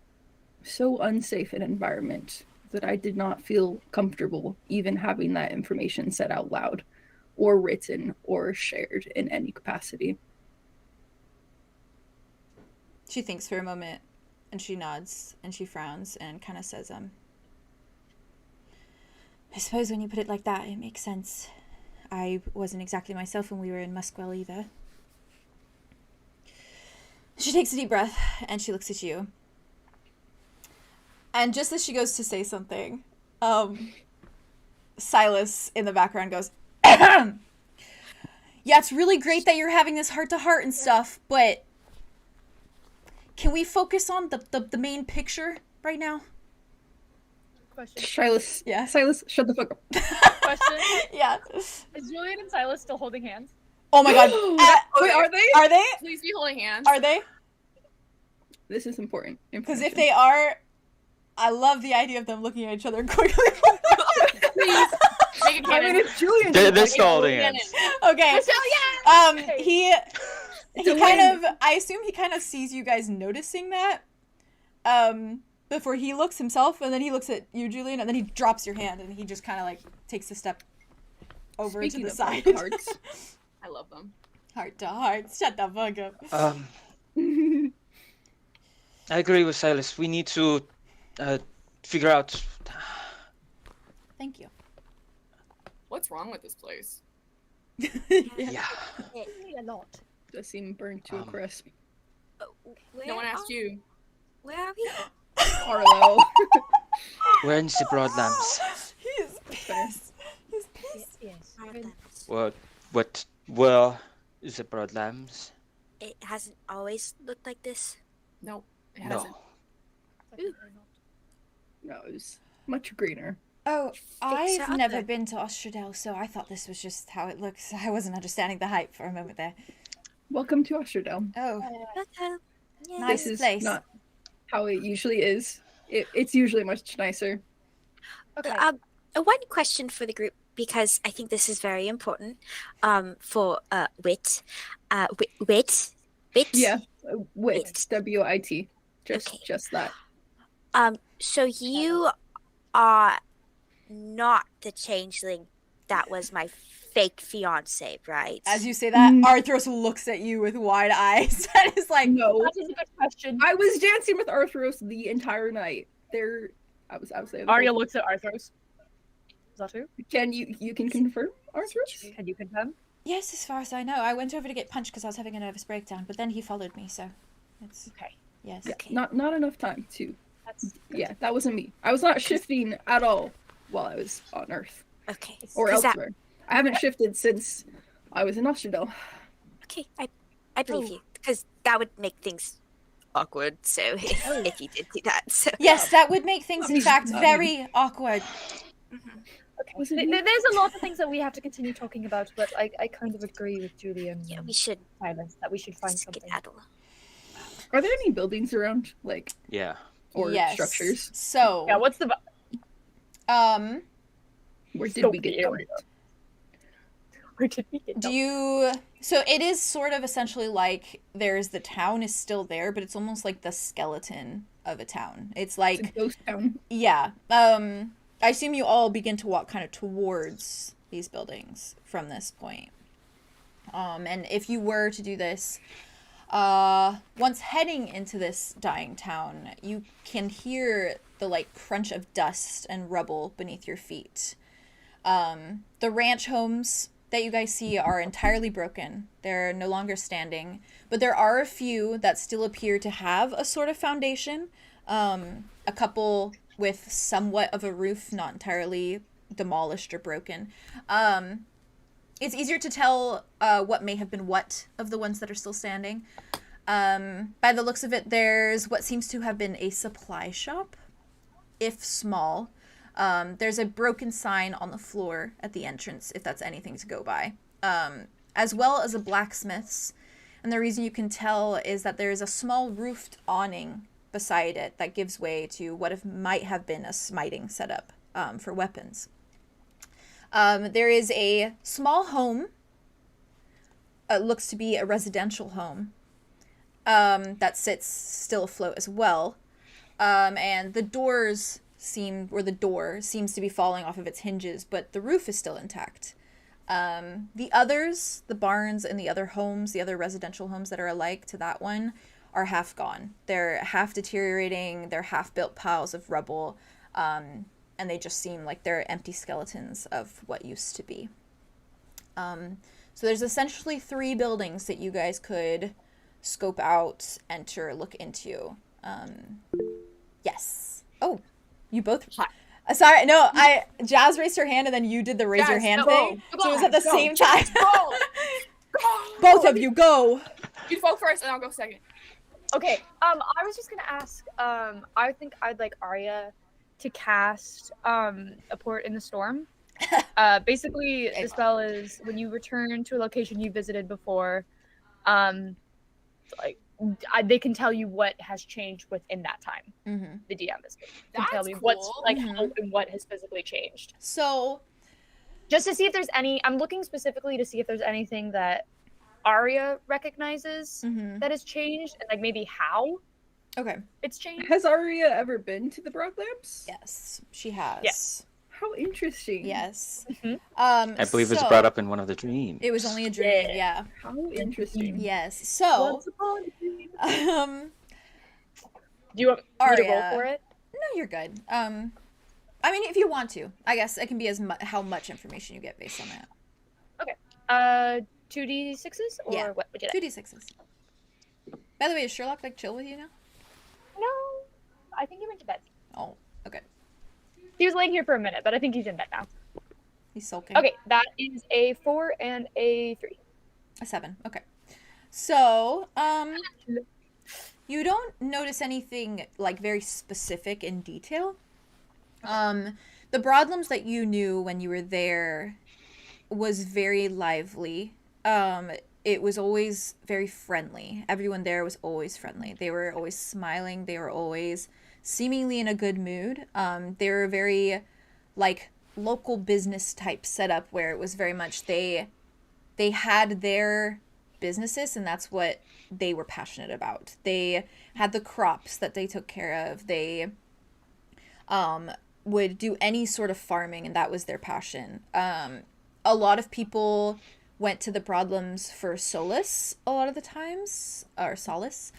so unsafe an environment that I did not feel comfortable even having that information said out loud, or written, or shared in any capacity. She thinks for a moment, and she nods, and she frowns, and kind of says, I suppose when you put it like that, it makes sense. I wasn't exactly myself when we were in Muskwell either. She takes a deep breath, and she looks at you. And just as she goes to say something, Silas in the background goes, yeah, it's really great that you're having this heart-to-heart and stuff, but can we focus on the main picture right now? Question. Silas. Yeah. Silas, shut the fuck up. Question. Yeah. Is Julien and Silas still holding hands? Oh my god. Wait, are they? Are they? Please be holding hands. Are they? This is important. Because if they are, I love the idea of them looking at each other quickly. Please. Make it I mean, canon. it's Julien. They're still holding hands. Okay. He a kind of, I assume he kind of sees you guys noticing that, before he looks himself, and then he looks at you, Julien, and then he drops your hand, and he just kind of like takes a step over Speaking to the of side. hearts. I love them. Heart to heart. Shut the fuck up. I agree with Silas. We need to figure out. Thank you. What's wrong with this place? Yeah. A lot. Does seem burned to a crisp. No one asked you. Where are we? Arlow. We're in the Broadlams. He's pissed. He's pissed. Yes. Where is the Broadlams? It hasn't always looked like this. Nope. It No. hasn't. No, it was much greener. Oh, it I've up never there. been to Ostrodell, so I thought this was just how it looks. I wasn't understanding the hype for a moment there. Welcome to Ostrodell. Oh, Yeah. nice This is place. not how it usually is. It's usually much nicer. Okay. One question for the group, because I think this is very important. For wit. Wit. Yeah, wit. W-I-T. Okay. Just that. So you are not the changeling that was my fake fiance, right? As you say that, Arthros looks at you with wide eyes and is like, No, That is a good question. I was dancing with Arthros the entire night. I was there. Aria looks at Arthros. Is that true? Can you can confirm, Arthros? Can you confirm? yes, as far as I know. I went over to get punched because I was having a nervous breakdown, but then he followed me, so it's, Okay. yes. Yeah, Okay. not enough time to. That's Yeah, that wasn't me. I was not shifting at all while I was on Earth Okay. or 'Cause that- elsewhere. I haven't shifted since I was in Ostrodell. Okay, I believe you, because that would make things awkward. So if you did do that, so Yes, that would make things, in fact, Not very awkward. okay. Was it me? There's a lot of things that we have to continue talking about, but I kind of agree with Julien yeah, and we should Silas that we should find something. skedaddle. Are there any buildings around, like, Yeah. or Yes. structures? So, Yeah, what's the Where did scope we of the get area? Where did we get? do you, so it is sort of essentially like there's the town is still there, but it's almost like the skeleton of a town. It's like, It's a ghost town. yeah. I assume you all begin to walk kind of towards these buildings from this point. And if you were to do this, once heading into this dying town, you can hear the like crunch of dust and rubble beneath your feet. The ranch homes that you guys see are entirely broken. They're no longer standing, but there are a few that still appear to have a sort of foundation. A couple with somewhat of a roof, not entirely demolished or broken. It's easier to tell what may have been what of the ones that are still standing. By the looks of it, there's what seems to have been a supply shop, if small. There's a broken sign on the floor at the entrance, if that's anything to go by, as well as a blacksmith's. And the reason you can tell is that there's a small roofed awning beside it that gives way to what might have been a smiting setup for weapons. There is a small home. It looks to be a residential home that sits still afloat as well. And the door seems to be falling off of its hinges, but the roof is still intact. The others, the barns and the other homes, the other residential homes that are alike to that one, are half gone. They're half deteriorating, they're half-built piles of rubble, and they just seem like they're empty skeletons of what used to be. So there's essentially 3 buildings that you guys could scope out, enter, look into. Yes. Oh, you both. Hi. Sorry, no. Jazz raised her hand, and then you did the raise your hand thing. So it was at the same time. Go. Both of you go. You vote first, and I'll go second. Okay. I was just gonna ask. I think I'd like Aria to cast a port in the storm. Basically, the spell is when you return to a location you visited before. They can tell you what has changed within that time. Mm-hmm. The DM That's tell me cool. what's like how and what has physically changed. So, just to see if there's any. I'm looking specifically to see if there's anything that Aria recognizes that has changed, and like maybe how okay. it's changed. Has Aria ever been to the Broadlams? Yes, she has. Yes. How interesting. Yes. I believe it's brought up in one of the dreams. It was only a dream. Yeah. How interesting. Yes. So, Once upon a dream. um, Do you want me to roll Aria. for it? no, you're good. I mean, if you want to, I guess it can be how much information you get based on that. 2d6s or Yeah. what would you like? 2d6s. By the way, is Sherlock like chill with you now? No, I think he went to bed. Oh, okay. He was laying here for a minute, but I think he's in bed now. He's sulking. Okay, that is a 4 and a 3. A 7. Okay. So, you don't notice anything like very specific in detail. The Broadlams that you knew when you were there was very lively. It was always very friendly. Everyone there was always friendly. They were always smiling. They were always seemingly in a good mood. They were very like local business type setup where it was very much they had their businesses and that's what they were passionate about. They had the crops that they took care of. They would do any sort of farming and that was their passion. A lot of people went to the Broadlams for solace a lot of the times, or solace.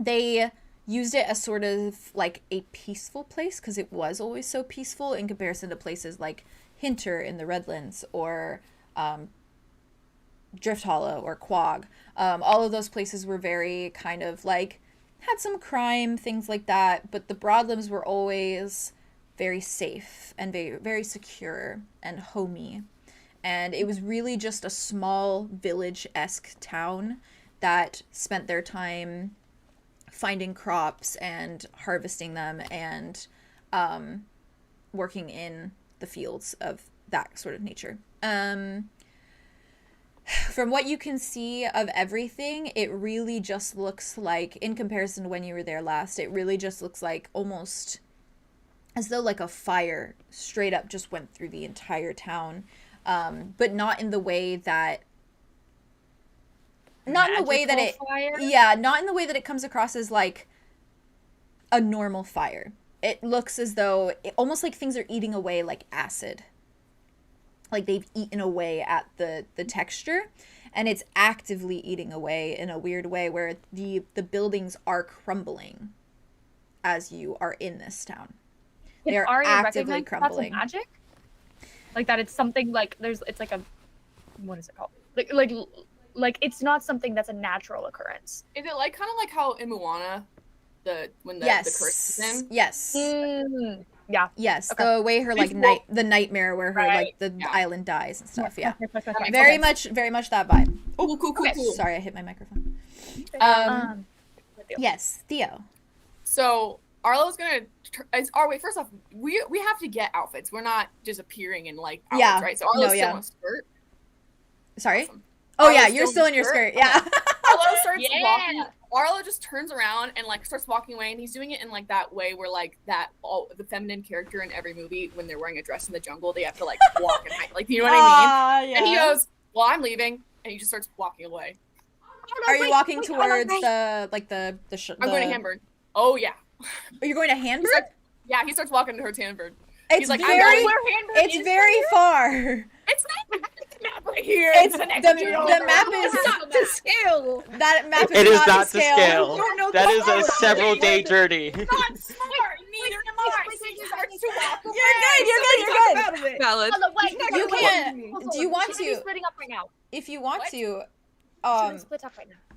They used it as sort of like a peaceful place because it was always so peaceful in comparison to places like Hinter in the Redlands or Drift Hollow or Quag. All of those places were very kind of like, had some crime, things like that, but the Broadlams were always very safe and very, very secure and homey. And it was really just a small village-esque town that spent their time finding crops and harvesting them and working in the fields of that sort of nature. From what you can see of everything, it really just looks like, in comparison to when you were there last, it really just looks like almost as though like a fire straight up just went through the entire town. But not in the way that not in the way that it fire? yeah, not in the way that it comes across as like a normal fire. It looks as though almost like things are eating away like acid. Like they've eaten away at the texture and it's actively eating away in a weird way where the buildings are crumbling as you are in this town. They are actively crumbling. That's magic? Like that it's something like it's like a, what is it called? Like it's not something that's a natural occurrence. Is it like kind of like how in Moana, when the curse is in? Yes. Yeah. Yes. Okay. The way her like the nightmare where her like the island dies and stuff. Yeah. Very much that vibe. Oh, cool. Sorry, I hit my microphone. Yes, Theo. So Arlo's gonna. Wait, first off, we have to get outfits. We're not just appearing in like outfits, right? So Arlo's still in a skirt. Sorry. Awesome. Oh Arlo's yeah, you're still in your skirt. Yeah. Arlo starts walking. Arlo just turns around and like starts walking away, and he's doing it in like that way where like the feminine character in every movie when they're wearing a dress in the jungle, they have to like walk and hide. Like you know what I mean? Yeah. And he goes, "Well, I'm leaving," and he just starts walking away. Are you walking towards the I'm going to Handburn. Oh yeah. Are you going to Handburn? Yeah, he starts walking towards Handburn. It's like, very, it's very far. It's not the map right here. It's the map is Not to scale. that map is It is not not to to scale. scale. Don't know That the is a scale. several-day journey. Not smart. Neither am I. So he starts to walk away. You're good. Valid. You can't. Do you want Should we be to? splitting up right now? If you want What? to, Should we split up right now?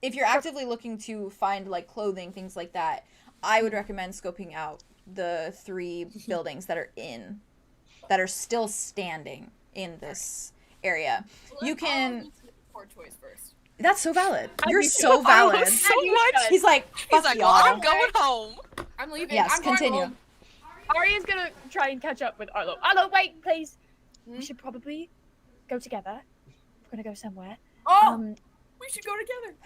if you're actively looking to find like clothing, things like that, I would recommend scoping out the 3 buildings that are still standing in this area. You can. Poor choice first. That's so valid. You're so valid. So much. He's like, fuck He's like, y'all. well, I'm going home. I'm leaving. Yes, I'm going continue. home. Aria's gonna try and catch up with Arlo. Arlo, wait, please. Hmm? We should probably go together. We're gonna go somewhere. Oh, we should go together.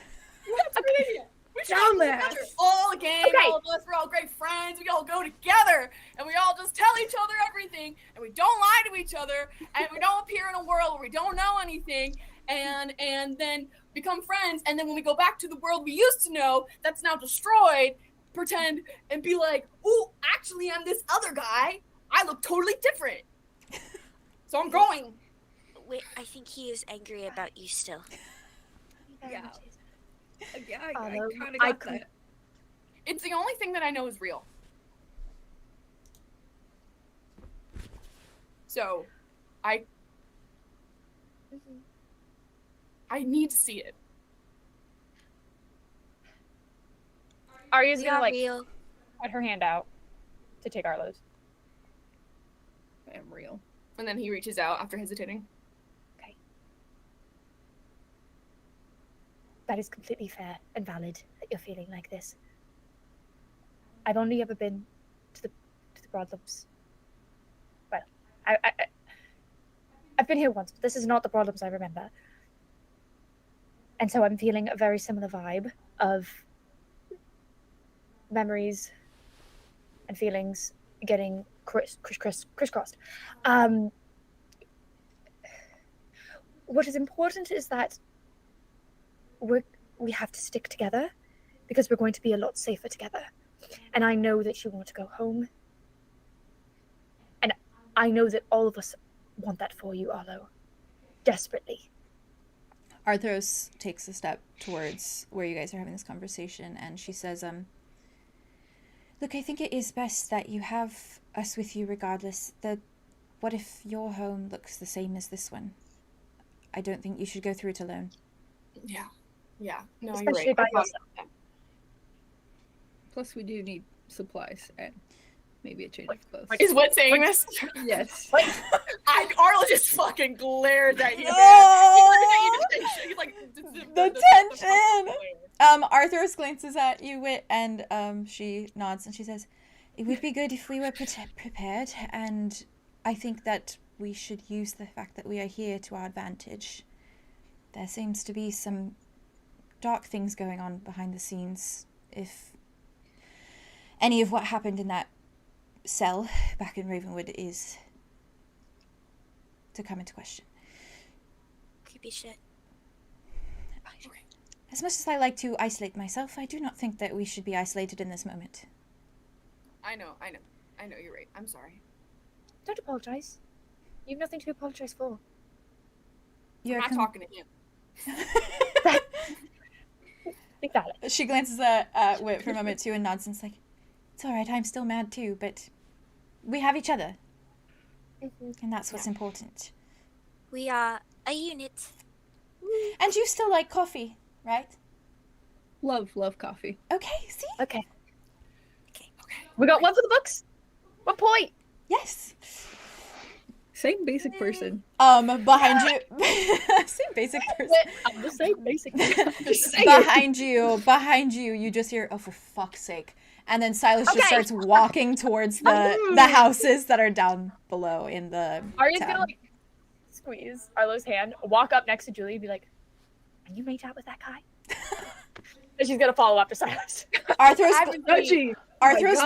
That's a great idea. We should go together. All gang, all of us, we're all great friends. We all go together, and we all just tell each other everything, and we don't lie to each other, and we don't appear in a world where we don't know anything, and then become friends. And then when we go back to the world we used to know, that's now destroyed, pretend and be like, "Ooh, actually, I'm this other guy. I look totally different." So I'm going. Wait, I think he is angry about you still. Yeah. Yeah, I Although kind of I got that. It's the only thing that I know is real. So, I need to see it. Aria's We gonna are like real. put her hand out to take Arlo's. I am real. And then he reaches out after hesitating. That is completely fair and valid that you're feeling like this. I've only ever been to the Broadlams. Well, I've been here once, but this is not the Broadlams I remember. And so I'm feeling a very similar vibe of memories and feelings getting crisscrossed. What is important is that we have to stick together because we're going to be a lot safer together. And I know that you want to go home. And I know that all of us want that for you, Arlo. Desperately. Arthros takes a step towards where you guys are having this conversation, and she says, look, I think it is best that you have us with you regardless. What if your home looks the same as this one? I don't think you should go through it alone. Yeah. No, Especially you're by right. yourself. Plus, we do need supplies and maybe a change of clothes. Is what saying this? Yes. Arlo just fucking glared at you, man. No! He's like, The tension! Arthros glances at you, Wit, and she nods and she says, it would be good if we were prepared, and I think that we should use the fact that we are here to our advantage. There seems to be some dark things going on behind the scenes. If any of what happened in that cell back in RAVENWOOD is to come into question. Creepy shit. As much as I like to isolate myself, I do not think that we should be isolated in this moment. I know, you're right. I'm sorry. Don't apologize. You have nothing to apologize for. I'm not talking to him. Think valid. She glances at Wit for a moment too and nods and is like, it's alright, I'm still mad too, but we have each other. And that's what's important. We are a unit. And you still like coffee, right? Love coffee. Okay, see? Okay. We got one for the books. 1 point. Yes. Same basic person. Behind you. Same basic person. I'm the same basic. Behind you, you just hear, oh, for fuck's sake. And then Silas just starts walking towards the houses that are down below in the Aria's town. gonna like squeeze Arlo's hand, walk up next to Julie, and be like, "Are you made out with that guy?" And she's gonna follow after Silas. Arthros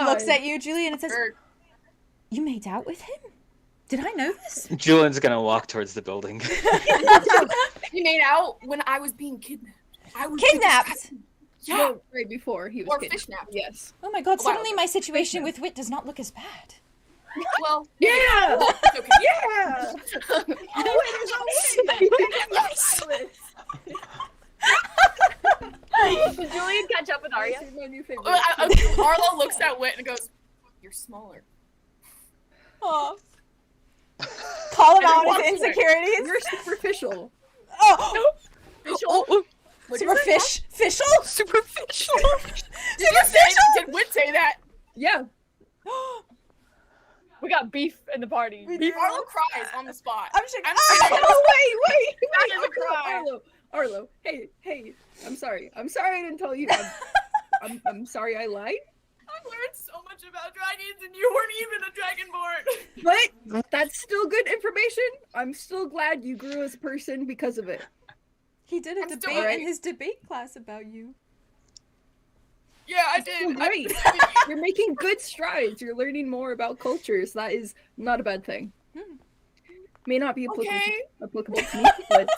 looks at you, Julie, and it says, "You made out with him? Did I know this?" Julian's gonna walk towards the building. He made out when I was being kidnapped. Kidnapped? Yeah. No, right before he was Or kidnapped. fishnapped. Yes. Oh my god, suddenly my situation with Wit does not look as bad. Well, yeah! It's okay. Yeah! Did Julian catch up with Aria? My new favorite. Arlo looks at Wit and goes, "You're smaller." Aw. Call him out his insecurities. You're superficial. Oh! Superficial? Super fish Superficial? Superficial. Did Wit say that? Yeah. We got beef in the party. We Beef. do. Arlo cries on the spot. I'm shaking. I'm Oh, wait. That is a cry. Arlo. Hey. I'm sorry. I didn't tell you. I'm sorry I lied. I've learned so much about dragons, and you weren't even a dragonborn. But that's still good information. I'm still glad you grew as a person because of it. He did a I'm still debate right. in his debate class about you. Yeah, I Still did. great. You're making good strides. You're learning more about cultures. That is not a bad thing. May not be applicable to me, but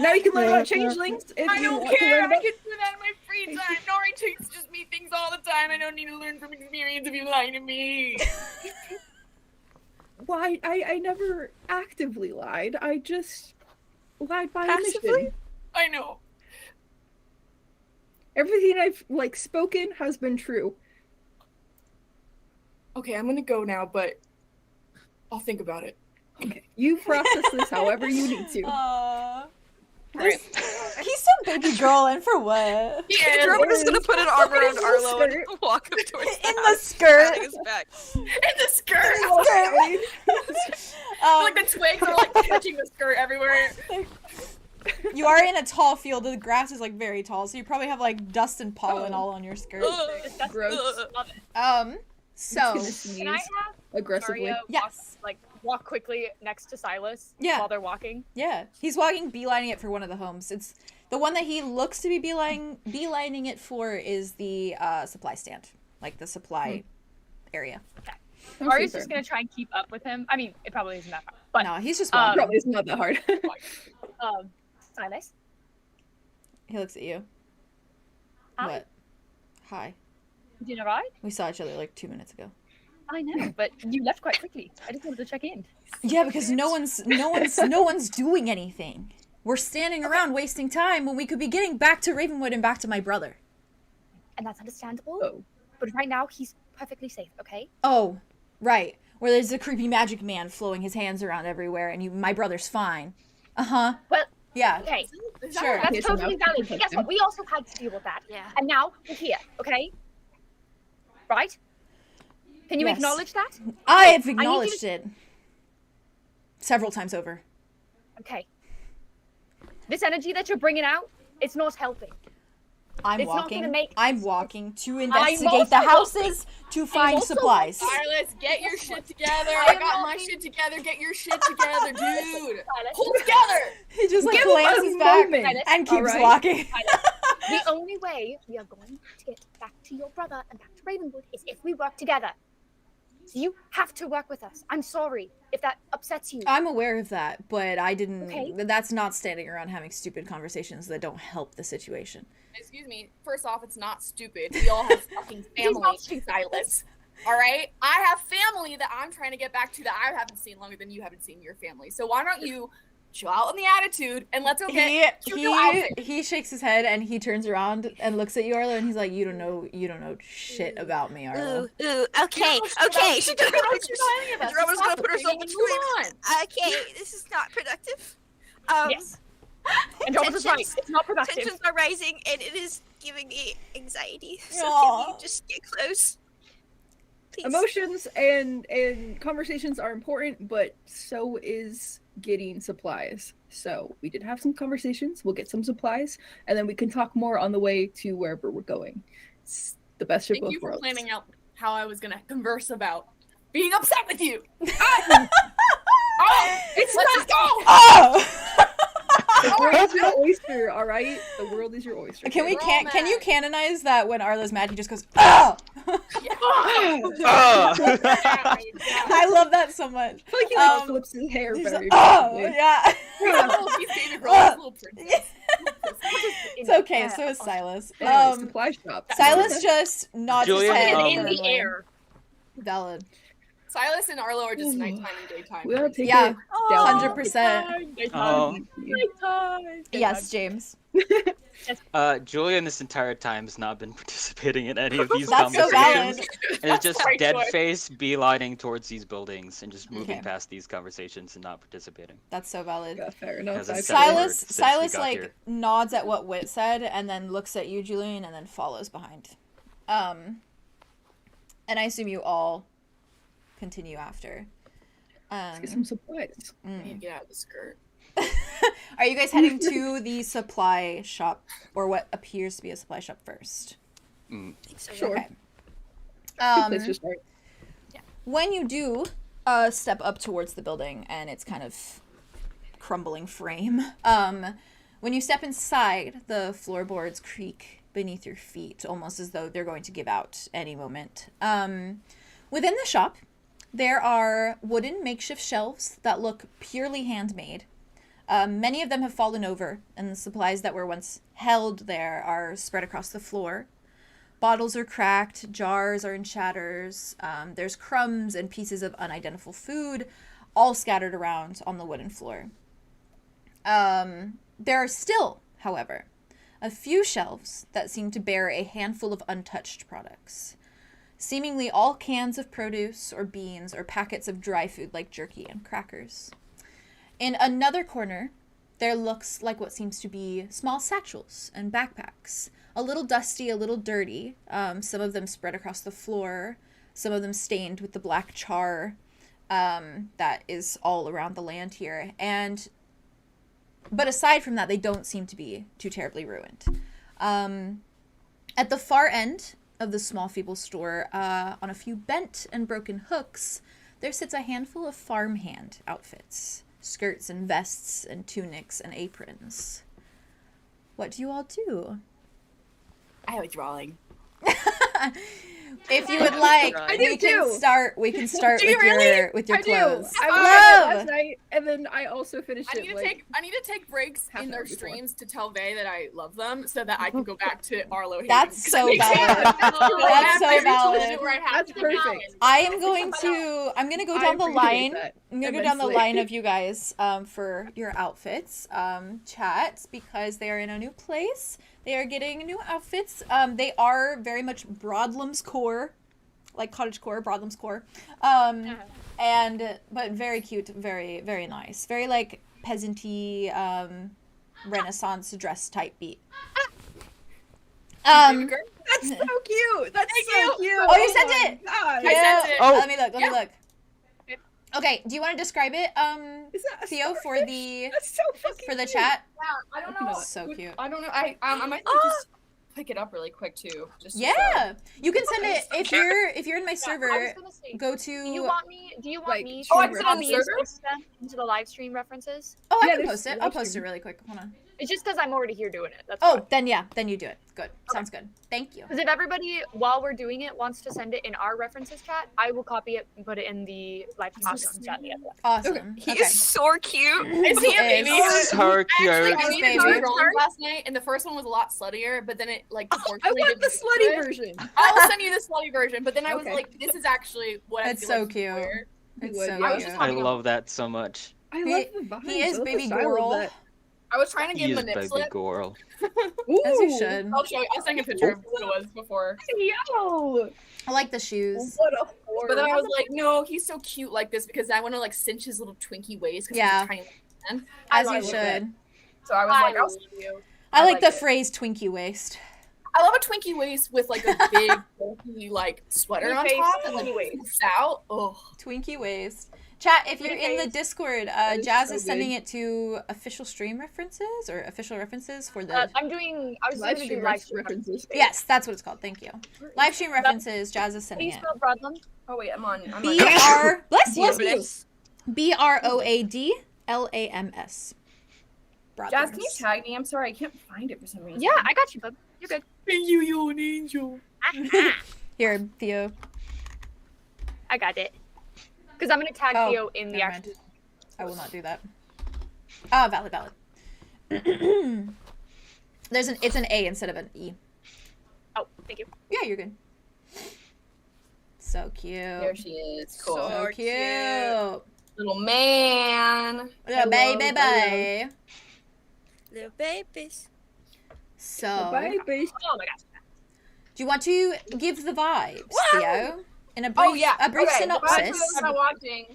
now you can learn about changelings. If I you don't want to care. learn I about... can do that in my free time. Nori teaches me things all the time. I don't need to learn from experience if you lie to me. Why? I never actively lied. I just lied by Passively? omission. I know. Everything I've spoken has been true. Okay, I'm gonna go now, but I'll think about it. Okay. You process this however you need to. Aww. Right. He's so baby girl, and for what? Yeah, Drummond is gonna put an arm What around is Arlo and skirt? walk him towards In the house, skirt. patting his back. in the skirt. Um, Like the twigs are like touching the skirt everywhere. you are in a tall field. The grass is like very tall, so you probably have like dust and pollen all on your skirt. Ugh. Gross. Love it. So Gonna Can I sneeze have aggressively. Aria yes, walk quickly next to Silas Yeah. while they're walking? yeah, he's walking, beelining it for one of the homes. It's the one that he looks to be beelining it for is the supply stand, like the supply area. Okay, Aria's fair. just gonna try and keep up with him. I mean, it probably isn't that hard. But No, he's just walking. Probably it's not that hard. Silas, He looks at you. Hi. What? Hi. you doing alright? We saw each other like 2 minutes ago. I know, but you left quite quickly. I just wanted to check in. Yeah, because no one's doing anything. We're standing around wasting time when we could be getting back to Ravenwood and back to my brother. And that's understandable. Oh. But right now, he's perfectly safe, okay? Oh, right. Where there's a creepy magic man flowing his hands around everywhere, and my brother's fine. Uh-huh. Well, Yeah. okay. Sure. That's Yes, totally enough to valid. protect Guess him. what? We also had to deal with that. Yeah. And now we're here, okay? Right? Can you Yes. acknowledge that? I have you acknowledged to- it. Several times over. Okay. This energy that you're bringing out, it's not helping. I'm It's not walking. gonna make- I'm walking to I'm investigate the also houses to find also supplies. Silas, get your shit together. I I am got not my being- shit together. Get your shit together, dude. Silas, Pull together. He just like Give him plants a his back moment. and keeps Alright. walking. the only way we are going to get back to your brother and back to Ravenwood is if we work together. So you have to work with us. I'm sorry if that upsets you. I'm aware of that, but I didn't. Okay. That's not standing around having stupid conversations that don't help the situation. Excuse me. First off, it's not stupid. We all have fucking He's not family, stupid. Silas. All right? I have family that I'm trying to get back to that I haven't seen longer than you haven't seen your family. So why don't you chill out on the attitude and let's go get your new outfit. He shakes his head and he turns around and looks at you, Arlo, and he's like, "You don't know shit about me, Arlo." Ooh, okay, okay. You don't know any of us. Drummond's gonna put herself Move between. on. Okay, this is not productive. Yes. And Jonas is right. tensions- It's not productive. Tensions are rising, and it is giving me anxiety. So Aw. can you just get close? Please. Emotions and conversations are important, but so is getting supplies. So we did have some conversations. We'll get some supplies, and then we can talk more on the way to wherever we're going. It's the best of Thank both you for worlds. planning out how I was gonna converse about being upset with you. It's Let's not. just go. Oh! The world is your oyster, all right? The world is your oyster. Can we We're all can you mad. canonize that when Arlo's mad he just goes, "Oh!" I love that so much. I feel like he like Um, flips his hair He's very like, "Oh!" aggressively. Yeah. He's baby girl, he's little princess. It's okay. So is Silas. Anyway, supply shop. Silas just nods his Julien, head. Um, in the affirmatively. air. Valid. Silas and Arlo are just nighttime and daytime. We gotta take Yeah. it down. 100%. Oh. Yes, James. Julien this entire time has not been participating in any of these That's so conversations. valid. And it's just Right dead choice. face beelining towards these buildings and just moving Okay. past these conversations and not participating. That's so valid. Yeah, fair enough. As a I- Silas- since we Silas got like here. nods at what Wit said and then looks at you, Julien, and then follows behind. And I assume you all continue after. Let's get some supplies. I need to get out of the skirt. Are you guys heading to the supply shop, or what appears to be a supply shop first? Sure. Okay. Good place to start. When you do step up towards the building and its kind of crumbling frame, when you step inside, the floorboards creak beneath your feet, almost as though they're going to give out any moment. Within the shop, there are wooden makeshift shelves that look purely handmade. Many of them have fallen over, and the supplies that were once held there are spread across the floor. Bottles are cracked, jars are in shatters, there's crumbs and pieces of unidentifiable food, all scattered around on the wooden floor. There are still, however, a few shelves that seem to bear a handful of untouched products. Seemingly all cans of produce or beans or packets of dry food like jerky and crackers. In another corner, there looks like what seems to be small satchels and backpacks. A little dusty, a little dirty. Some of them spread across the floor. Some of them stained with the black char that is all around the land here. But aside from that, they don't seem to be too terribly ruined. At the far end of the small feeble store, on a few bent and broken hooks, there sits a handful of farmhand outfits. Skirts and vests and tunics and aprons. What do you all do? I have a drawing. If you would like, I we can start with Do your you really? with your I clothes. do. I Love. read it last night, and then I also finished I it. need to like, take breaks half in an their hour before. streams to tell Vay that I love them, so that I can go back to Arlo. Haven. That's so Because I valid. can't. That's so I reached valid. the point where I have That's to perfect. I'm gonna go I down the appreciate line. that I'm gonna go down the immensely. line of you guys for your outfits. Chat, because they are in a new place. They are getting new outfits. They are very much Broadlams core, like cottagecore, Broadlams core. But very cute, very, very nice. Very like peasanty, Renaissance dress type beat. That's so cute. That's so cute. Oh, you sent my it! God. Yeah. sent it. Oh. Let me look. Okay, do you want to describe it, Is that a Theo, for starfish? the That's so fucking for the cute. chat? Yeah, I don't know. So cute. I don't know. I might just pick it up really quick too. Just to show. Yeah, you can send it Okay. if you're in my server. Go Do you to. want me? Do you want Like, me to oh, I can copy and server? paste them into the live stream references? Oh, I Yeah, can there's post it. live I'll post it stream. really quick. Hold on. It's just because I'm already here doing it. That's Oh, then you do it. Good. Sounds good. Thank you. Because if everybody, while we're doing it, wants to send it in our references chat, I will copy it and put it in the live stream chat. Awesome. He Okay. is so cute. Is he a baby? So cute. I Yes, needed baby. two drawings last night, and the first one was a lot sluttier, but then it like. I unfortunately want the didn't slutty fit. version. I'll send you the slutty version, but then I was Okay. like, this is actually what I It's feel so like cute. wear. It's would, so yeah. I was cute. just I love that so much. I He- love the vibe. He is I love the baby style of girl. that. I was trying to He give is him a nip baby slip. girl. As you Ooh. should. I'll show you. I'll send you a picture of who it was before. Yo, I like the shoes. what a whore. But then I was like, no, he's so cute like this because I want to like cinch his little twinky waist because Yeah. he's a tiny man. As I you love should. that. So I was like, I'll send you. I like like the it. phrase Twinkie waist. I love a twinky waist with like a big bulky like sweater on Twinkie top and waist, like twinkie poofs out. Oh, Twinkie waist. Chat, if you're in the Twinkie. Discord, is Jazz so is sending good. it to official stream references or official references for the. I'm doing. I was Live going to stream do live stream references. Yes, that's what it's called. Thank you. Live stream references. Jazz is How do sending you it. spell Broadlam? oh wait, I'm on. BR. Bless you. Bless. BROADLAMS. Jazz, can you tag me? I'm sorry, I can't find it for some reason. Yeah, I got you, bub. You're good. Thank you, you're an angel. Here, Theo. I got it. Because I'm going to tag Oh, Theo in the never actual. mind. I will not do that. Ah, valid. It's an A instead of an E. Oh, thank you. Yeah, you're good. So cute. There she is. Cool. So cute. Little man. Little baby boy. Little babies. So, Baby. Oh my gosh. do you want to give the vibes, Theo? In a brief, Oh yeah. a brief okay, the vibes synopsis. that I'm watching.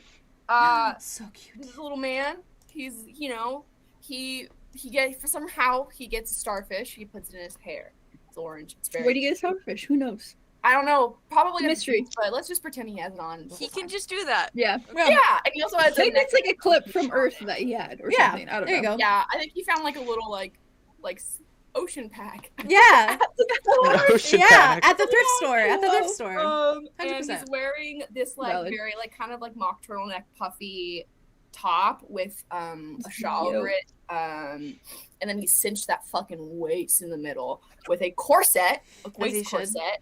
So cute. This little man. He's he gets he gets a starfish. He puts it in his hair. It's orange. It's very. Where do you get a starfish? Who knows? I don't know. Probably Mystery. but let's just pretend he has it on. the He whole can time. just do that. Yeah. Yeah, and he also has. Maybe it's like a clip from Earth that he had or Yeah, something. I don't there you know. go. Yeah, I think he found like a little like ocean pack. Yeah. An ocean Yeah, pack. at the thrift store. At the thrift store. And he's 100%. wearing this like Valid. very like kind of like mock turtleneck puffy top with a shawl over it. And then he cinched that fucking waist in the middle with a corset, a he waist should. corset,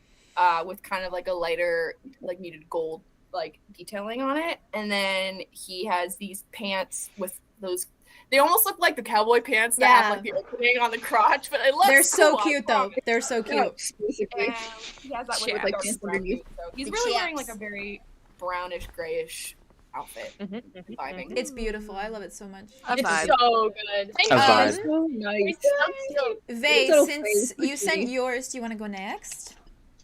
with kind of like a lighter, like muted gold like detailing on it. And then he has these pants with those. They almost look like the cowboy pants that have like the opening on the crotch, but it looks They're so cool, I cute though. promise. They're so cute. Basically. And he has that Chaps. like Like dark brown underneath. suit, so he's The really wearing chaps. like a very brownish, grayish outfit. Vibing. It's beautiful. I love it so much. A It's vibe. so good. A vibe. So nice. Vay, Little since face, you look sent pretty. yours, do you want to go next?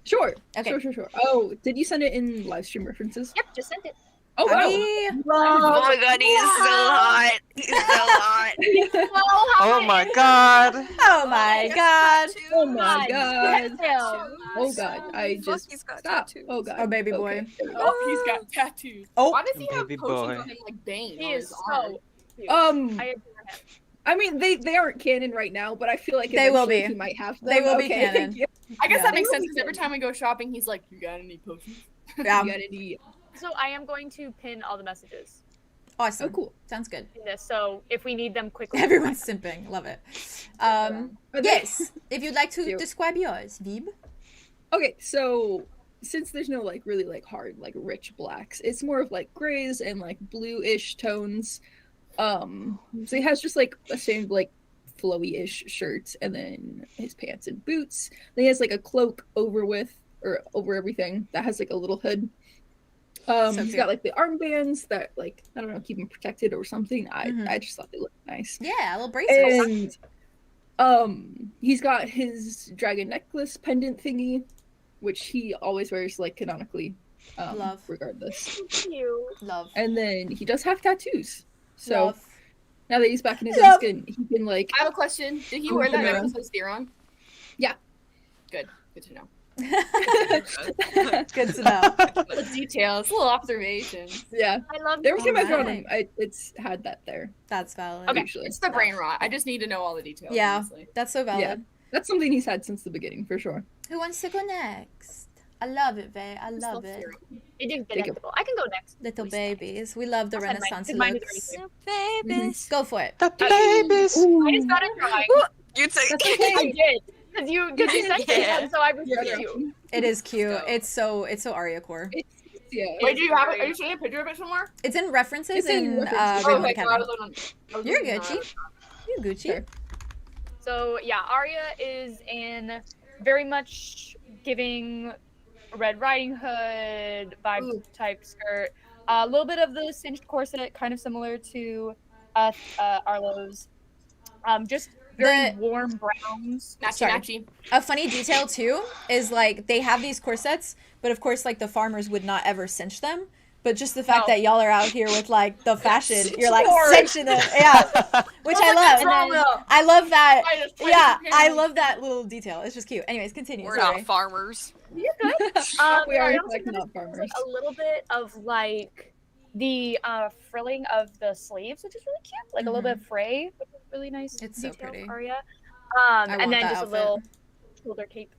Sure. Okay. Sure. Oh, did you send it in live stream references? Yep, just sent it. Oh wow. Oh my god, he's so hot. He's so hot. Oh my god. Oh my god. Oh my god. Hell. Oh god. I Fuck, just he's got stop. tattoos. Oh god. Oh, baby boy. Okay. Oh, he's got tattoos. Oh. Why does he have Baby potions boy. on him like Bane He on is his arm? so cute. I I adore him. mean they aren't canon right now, but I feel like They will eventually be. he might have them. They will be Okay. canon. Yeah. I guess Yeah. that makes They sense will because be every time we go shopping, he's like, "You got any potions?" Yeah. You got any- So I am going to pin all the messages Awesome. Oh cool. Sounds good. in this. So if we need them quickly, Everyone's simping. Love it. Are they- Yes. If you'd like to Cute. describe yours, Veeb. Okay, so since there's no like really like hard like rich blacks, it's more of like grays and like bluish tones. So he has just like a standard like flowy-ish shirt and then his pants and boots. Then he has like a cloak over everything that has like a little hood. He's cute. got like the armbands that like I don't know keep him protected or something. Mhm. I just thought they looked nice. Yeah, little bracelets. And he's got his dragon necklace pendant thingy, which he always wears like canonically. Love. Regardless. cute. Love. And then he does have tattoos. So Love. now that he's back in his own Love. skin, he can like I have a question. Did he Oh, wear that yeah. necklace with spear on? Yeah. Good. Good to know. Good to know. Little details, little observations. yeah. I love Every time I've drawn Alright. him, it's had that there. That's valid. Okay. Usually. It's the brain rot. I just need to know all the details. Yeah. Honestly. That's so valid. Yeah. That's something he's had since the beginning for sure. Who wants to go next? I love it, Vay. I Just love it. serum. It is Take delectable. I can go next. Little babies. We love the I'll send mine. Renaissance Mine is looks. already Babies. Go for it. The babies. I just got a drawing. You take That's okay. I did. Because you sent me Yeah. one, so I Yeah, received no. you. It is cute. go. It's so Aria core. Yeah. Wait, do you have it? Are you seeing a picture of it somewhere? It's in references It's in in references. Ravenwood okay, cool. I Academy. was looking- You're looking Gucci. You Gucci. Sure. So yeah, Aria is in very much giving Red Riding Hood vibe Ooh. type skirt. A little bit of the cinched corset, kind of similar to Arlow's. Just very The- warm browns. Matchy, Sorry. matchy. A funny detail too is like they have these corsets, but of course like the farmers would not ever cinch them. But just the fact No. that y'all are out here with like the fashion, you're like Sorry. cinching it, yeah, which I love. And then I love that. Yeah, I love that little detail. It's just cute. Anyways, continue. We're Sorry. not farmers. You're good. We are I in also fact noticed not farmers. like a little bit of like the frilling of the sleeves, which is really cute. Like a little bit of fray, which is really nice. It's so detail pretty. for Aria. want And then that just outfit. a little shoulder cape.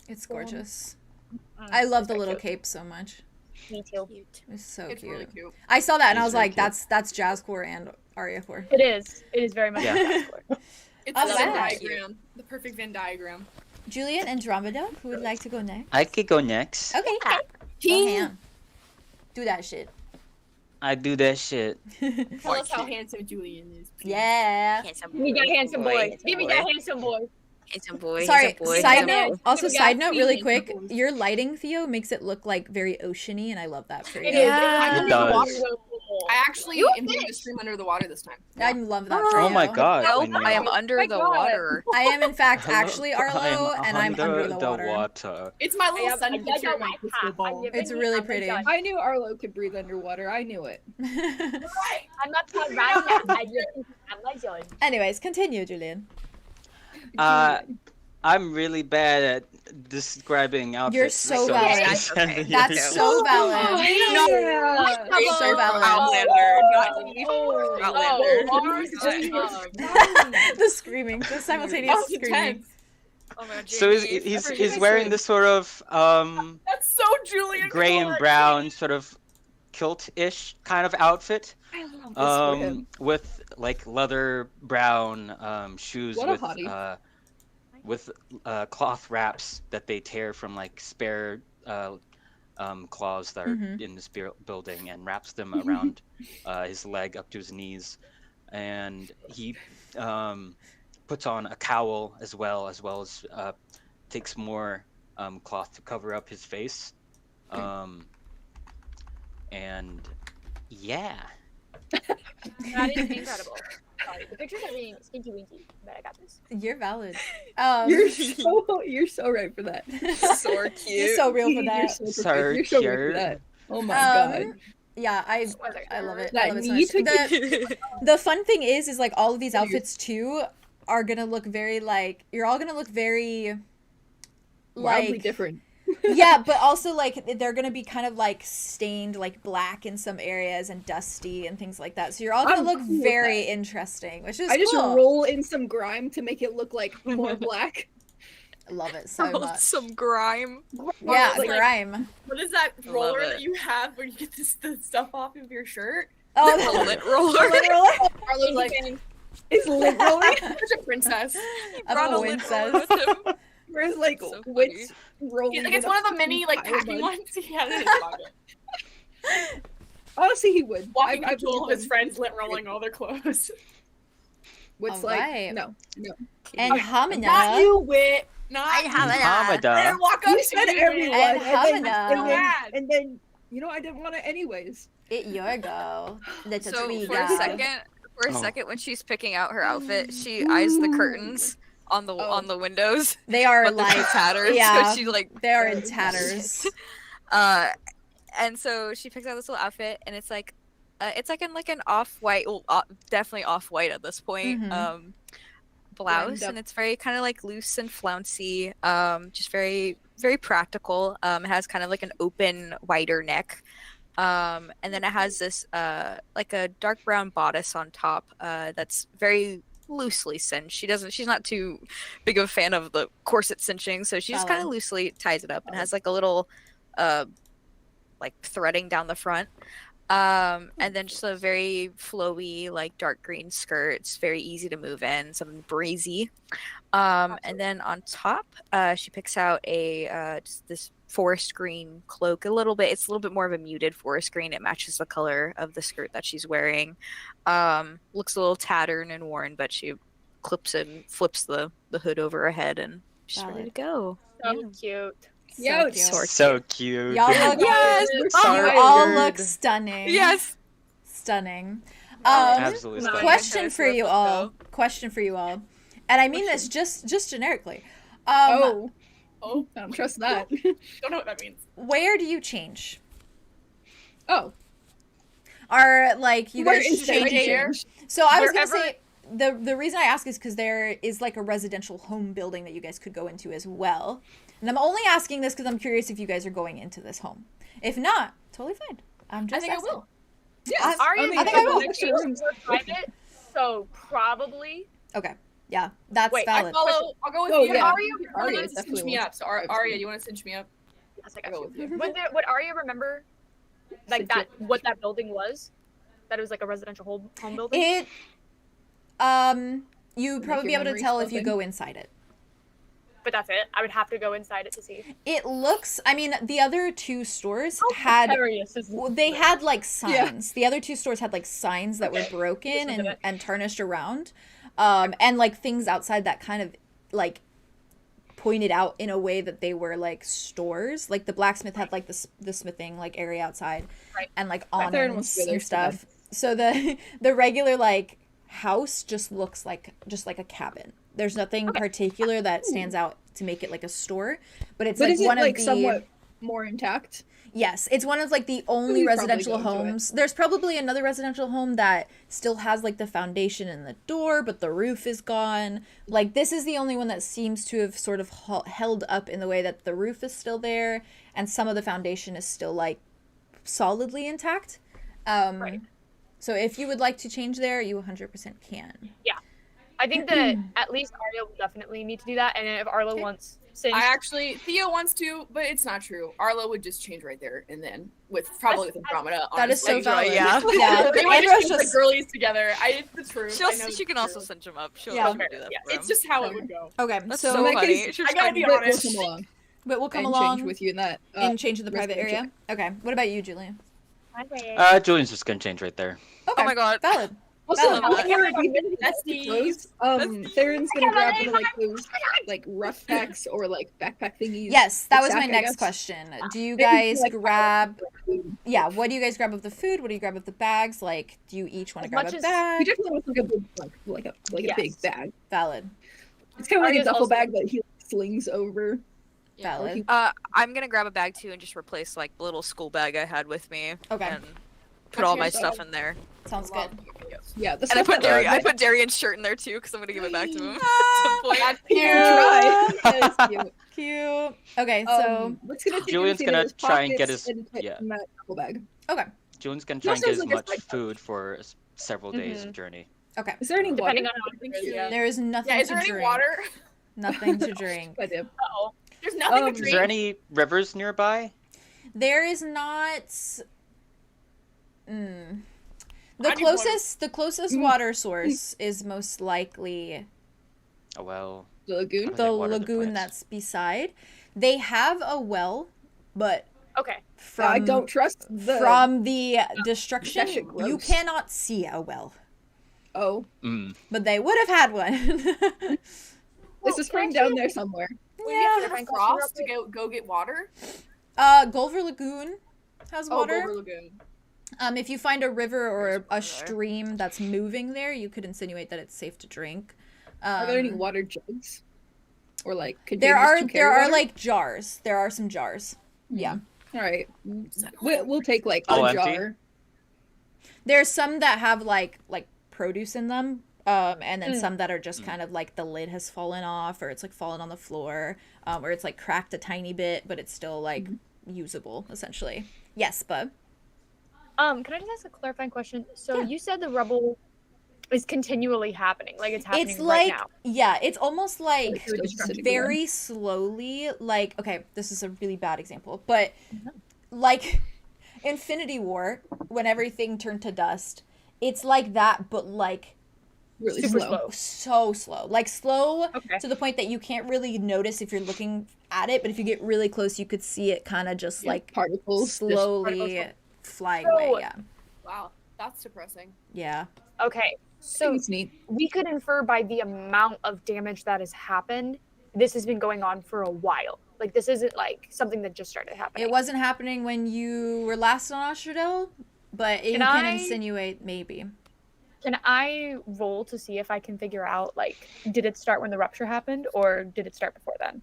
It's gorgeous. Mm, I love the very little cute. cape so much. Me too. It's so It's cute. really cute. I saw that and I It's was very like, cute. that's jazz core and Aria core. It is. It is very much Yeah. a passport. It's I the love Venn that. diagram. The perfect Venn diagram. Julian and Andromeda, who would like to go next? I could go next. Okay. Go ham. Do that shit. I do that shit. Tell us how handsome Julien is. please. Yeah. Handsome Give me that boy. handsome boy. Give me that handsome boy. He's a boy. Sorry, He's a boy. side he's a note. boy. Also, Yeah, side note, really feeling quick. people's- Your lighting, Theo, makes it look like very oceany, and I love that for you. It is. Yeah. I'm It under does. the water. I actually am doing the stream under the water this time. I love that for Oh you. my god. Oh, when I you- am under the water. I am in fact Hello, actually Arlo, and I'm under the water. It's my little I sun am picture under in my my crystal hat. ball. It's really pretty. I knew Arlo could breathe underwater. I knew it. I'm not piranha. I live in Amazon. Anyways, continue, Julien. I'm really bad at describing outfits. You're so valid. That's okay. That's so valid. Yeah. So valid. Outlander, not me. Oh, Outlander. The screaming, the simultaneous That's screaming. intense. Oh my god, So Jamie, he's wearing this sort of That's so Julian. gray and brown sort of kilt-ish kind of outfit. I love this for him. With like leather brown shoes What a hottie. with cloth wraps that they tear from like spare claws that are in this building, and wraps them around his leg up to his knees, and he puts on a cowl as well as takes more cloth to cover up his face, and yeah. That is incredible. Sorry, the pictures are being stinky winky, but I got this. You're valid. You're so right for that. so cute. You're so real for You're that. so So perfect. You're so right for cute. that. Oh my god. Yeah, I One second. love it. That I love it so knee much. took The fun thing is like all of these outfits too are gonna look very like you're all gonna look very Wildly like different. yeah, but also like they're gonna be kind of like stained like black in some areas and dusty and things like that. So you're all gonna I'm look cool with very that. interesting, which is I just cool. roll in some grime to make it look like more black. Love it so much. Some grime. Yeah, Like- grime. What is that Love roller it. that you have where you get the stuff off of your shirt? Oh, A the lint roller. lint roller Arlo's like It's lint rolling. such a princess. of Brought a a lint roller princess. with him. Whereas like So funny. witch rolling. Like it's in one a of the many like pile of packing mud. ones he had in his pocket. Honestly, he would. Walking I up to all of believe his him. friends, lint rolling all their clothes. Wit's Alright. like no. And Not Hamina. you, Wit. Not I you. have it. I Hamada. didn't walk up You to said you. everyone, And and Hamina. then, and then you know I didn't want it anyways. 𝐿𝐻𝐢𝐻𝐸𝐿𝐻𝐸𝐿. That's a So tree for a guy. second, when she's picking out her outfit, she eyes the curtains on the windows. They are But they're in like tatters. yeah. So she like they are in tatters. and so she picks out this little outfit, and it's like in like an off-white, well, definitely off-white at this point, Mhm. blouse, Lined up. and it's very kind of like loose and flouncy, just very very practical. It has kind of like an open, wider neck, and then it has this like a dark brown bodice on top that's very loosely cinched. She's not too big of a fan of the corset cinching, so she just kind of Valid. loosely ties it up and has like a little like threading down the front, and then just a very flowy like dark green skirt. It's very easy to move in, something breezy, and then on top she picks out a just this forest green cloak. It's a little bit more of a muted forest green. It matches the color of the skirt that she's wearing. Looks a little tattered and worn, but she clips and flips the hood over her head, and she's ready to go. So cute. Yo, cute. So cute. Y'all look Yes! you tired. all look stunning. Yes. Stunning. Absolutely stunning. Question for Okay, you let's all. go. Question for you all. And I mean this just generically. Oh, Oh, I don't trust that. don't know what that means. Where do you change? Oh, Are like you we're guys insane changing? change. So I was gonna Wherever- say the reason I ask is because there is like a residential home building that you guys could go into as well. And I'm only asking this because I'm curious if you guys are going into this home. If not, totally fine. I'm just I think asking. I will. Yes, Arya, mean, I think I will. extra rooms. We're private, so probably. Okay. Yeah, that's Wait, valid. I'll go with Oh, you. yeah. Arya, Arya cinch definitely me wants up. So Arya, you want to cinch me up? Yes, I I'll got go you. with you. Would Arya remember, like that, what that building was? That it was like a residential home building. It you'd probably be your able to memories tell if you open. go inside it. But that's it. I would have to go inside it to see. It looks, I mean, the other two stores How had precarious is well, this they place? had like signs. The other two stores had like signs that were broken Listen to and, it. and tarnished around. And like things outside that kind of like pointed out in a way that they were like stores. Like the blacksmith had like the smithing like area outside, and like awnings and stuff. So the regular like house just looks like a cabin. There's nothing particular that stands out to make it like a store, but it's like one of the somewhat more intact. Yes, it's one of like the only residential homes. There's probably another residential home that still has like the foundation and the door, but the roof is gone. Like this is the only one that seems to have sort of held up in the way that the roof is still there and some of the foundation is still like solidly intact. So if you would like to change there, you 100% can. Yeah. I think that at least Aria will definitely need to do that, and then if Arlo wants Theo wants to, but it's not true. Arlo would just change right there and then with Andromeda. That is so valid. Yeah. They might just change the girlies together. It's the truth. She can also cinch them up. She'll do that. Yeah, it's just how it would go. Okay, that's so funny. I gotta be honest. But we'll come along change with you in that. And change in the private area. Okay. What about you, Julien? Julian's just gonna change right there. Okay. Oh my god. Valid. Also, Theron's gonna grab one of like those like rough packs or like backpack thingies. Yes, that was my next question. Do you guys grab? Yeah, what do you guys grab of the food? What do you grab of the bags? Like, do you each want to grab a bag? We definitely want like a big a big bag. Valid. It's kind of like a duffel bag that he slings over. Valid. I'm gonna grab a bag too and just replace like the little school bag I had with me. Okay. And put all my stuff in there. Sounds good. Yeah, and I put Darian's shirt in there too because I'm gonna give it back to him. That's cute. Cute. Okay, so Julian's gonna try and get his bag. Okay. Julian's gonna try and get as much food for several days of journey. Okay. Is there any water? Depending on how there is nothing. Is there any water? Nothing to drink. Uh-oh. There's nothing to drink. Is there any rivers nearby? There is not. The closest water source is most likely a well. The lagoon. The lagoon that's beside. They have a well, but I don't trust from the destruction. You cannot see a well. Oh. But they would have had one. There's a spring down there somewhere. We have to find cross to go get water. Golver Lagoon has water. Golver Lagoon. If you find a river or a stream that's moving there, you could insinuate that it's safe to drink. Are there any water jugs? Or like containers there are like jars. There are some jars. Yeah. All right. We'll take like a jar. There's some that have like produce in them. And then some that are just kind of like the lid has fallen off or it's like fallen on the floor, or it's like cracked a tiny bit, but it's still like usable essentially. Yes, bub. Can I just ask a clarifying question? So you said the rubble is continually happening, like it's happening right now. Yeah, it's almost like very slowly. Like, okay, this is a really bad example, but like Infinity War, when everything turned to dust, it's like that, but like really slow. So slow. Like slow to the point that you can't really notice if you're looking at it, but if you get really close, you could see it kind of just like particles slowly flying away. Yeah. Wow, that's depressing. Yeah. Okay, so we could infer by the amount of damage that has happened, this has been going on for a while. Like this isn't like something that just started happening. It wasn't happening when you were last on Ostrodell, but you can insinuate maybe. Can I roll to see if I can figure out, like, did it start when the rupture happened, or did it start before then?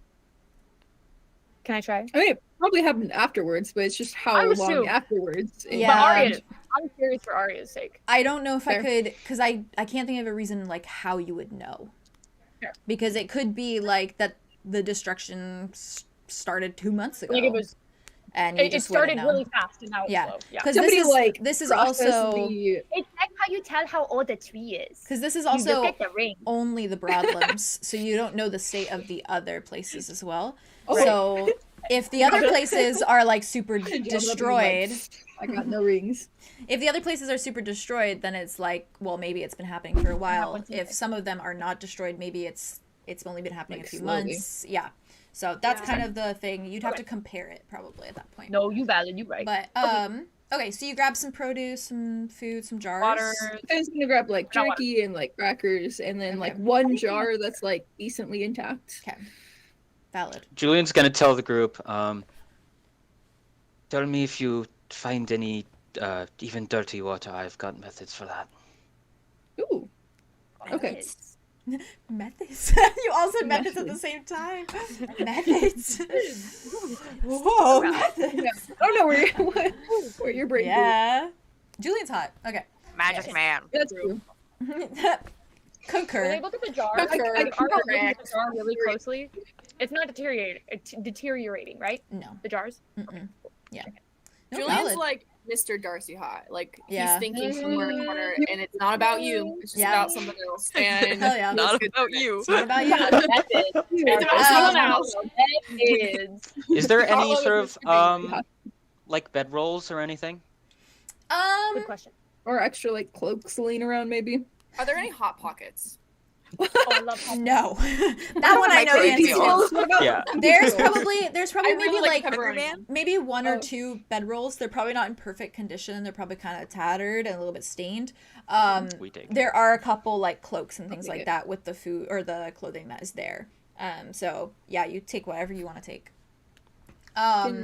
Can I try? I mean, it probably happened afterwards, but it's just how long afterwards. Yeah. But Aria, I'm curious for Aria's sake. I don't know if I could, because I can't think of a reason, like, how you would know. Sure. Because it could be, like, that the destruction started 2 months ago. Like it was... And it started really fast and now it's slow. Yeah. Because this is also... It's like how you tell how old a tree is. Because this is also only the Broadlams, so you don't know the state of the other places as well. Oh. So if the other places are like super destroyed... I got no rings. If the other places are super destroyed, then it's like, well, maybe it's been happening for a while. If some of them are not destroyed, maybe it's only been happening a few months. Yeah. So that's kind of the thing. You'd have to compare it probably at that point. No, you valid. You right. But okay, so you grab some produce, some food, some jars. Water. I was gonna grab like jerky and like crackers, and then like one jar that's like decently intact. Okay. Valid. Julian's gonna tell the group, tell me if you find any even dirty water. I've got methods for that. Ooh. Okay. Methods. You all said methods at the same time. Methods. Whoa, methods. Yeah. I don't know where your brain. Yeah. Julian's hot. Okay. Magic man. That's true. Concur. When I look at the jar, Concur. like, are looking at Correct. the jar really closely. It's not deteriorating, right? No. The jars. Yeah. No, Julian's valid. like Mr. Darcy Hot. Like Yeah. he's thinking somewhere in the corner, and it's not about you. It's just Yeah. about someone else. And Hell yeah. Not about you. It's not about you. it's about someone else. Is there any Arlo sort is of like bedrolls or anything? Good question. Or extra like cloaks laying around, maybe. Are there any hot pockets? Oh, I love hot No. That one I know the answer to. Yeah. There's probably I maybe really like pepperoni. maybe one or two bedrolls. They're probably not in perfect condition. They're probably kind of tattered and a little bit stained. We take. There are a couple like cloaks and things take like it. that with the food or the clothing that is there. So yeah, you take whatever you want to take.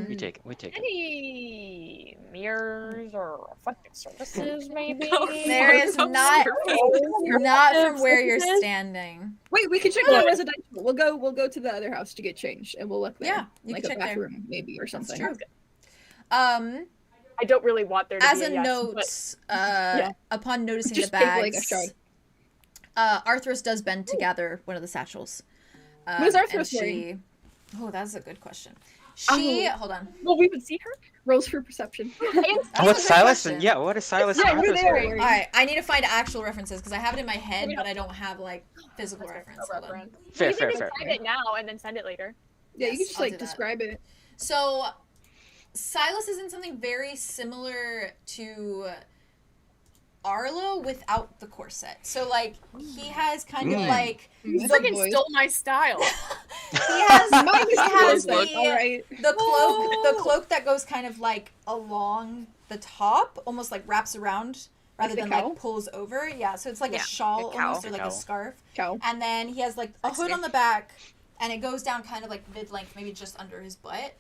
We take it. We take it. Any mirrors or reflective surfaces, maybe? There is not from where you're standing. Wait, we can check the residential. We'll go to the other house to get changed, and we'll look there. Yeah, you like can a check there. bathroom maybe or something. True. I don't really want there to As be a yes, note, upon noticing Just the take, like, a bags, shot. Arthros does bend to gather one of the satchels. What is and Arthros wearing? Oh, that's a good question. Hold on. Well, we would see her. Rolls for perception. What's Silas? question. Yeah, what is Silas and Yeah, what are Arthros they wearing? wearing? All right, I need to find actual references because I have it in my head, but I don't have like physical reference. Hold on. Fair, We fair, can fair. describe it now and then send it later. Yeah, you Yes, can just I'll like do that. describe it. So, Silas is in something very similar to Arlo without the corset. So, like, he has kind of like You That's freaking boys. stole my style. he has All right. the cloak that goes kind of like along the top, almost like wraps around rather Like the than cowl? like pulls over. Yeah, so it's like Yeah, a shawl a cowl. almost or like Cowl. a scarf. Cow. And then he has like a hood see. on the back, and it goes down kind of like mid-length, maybe just under his butt,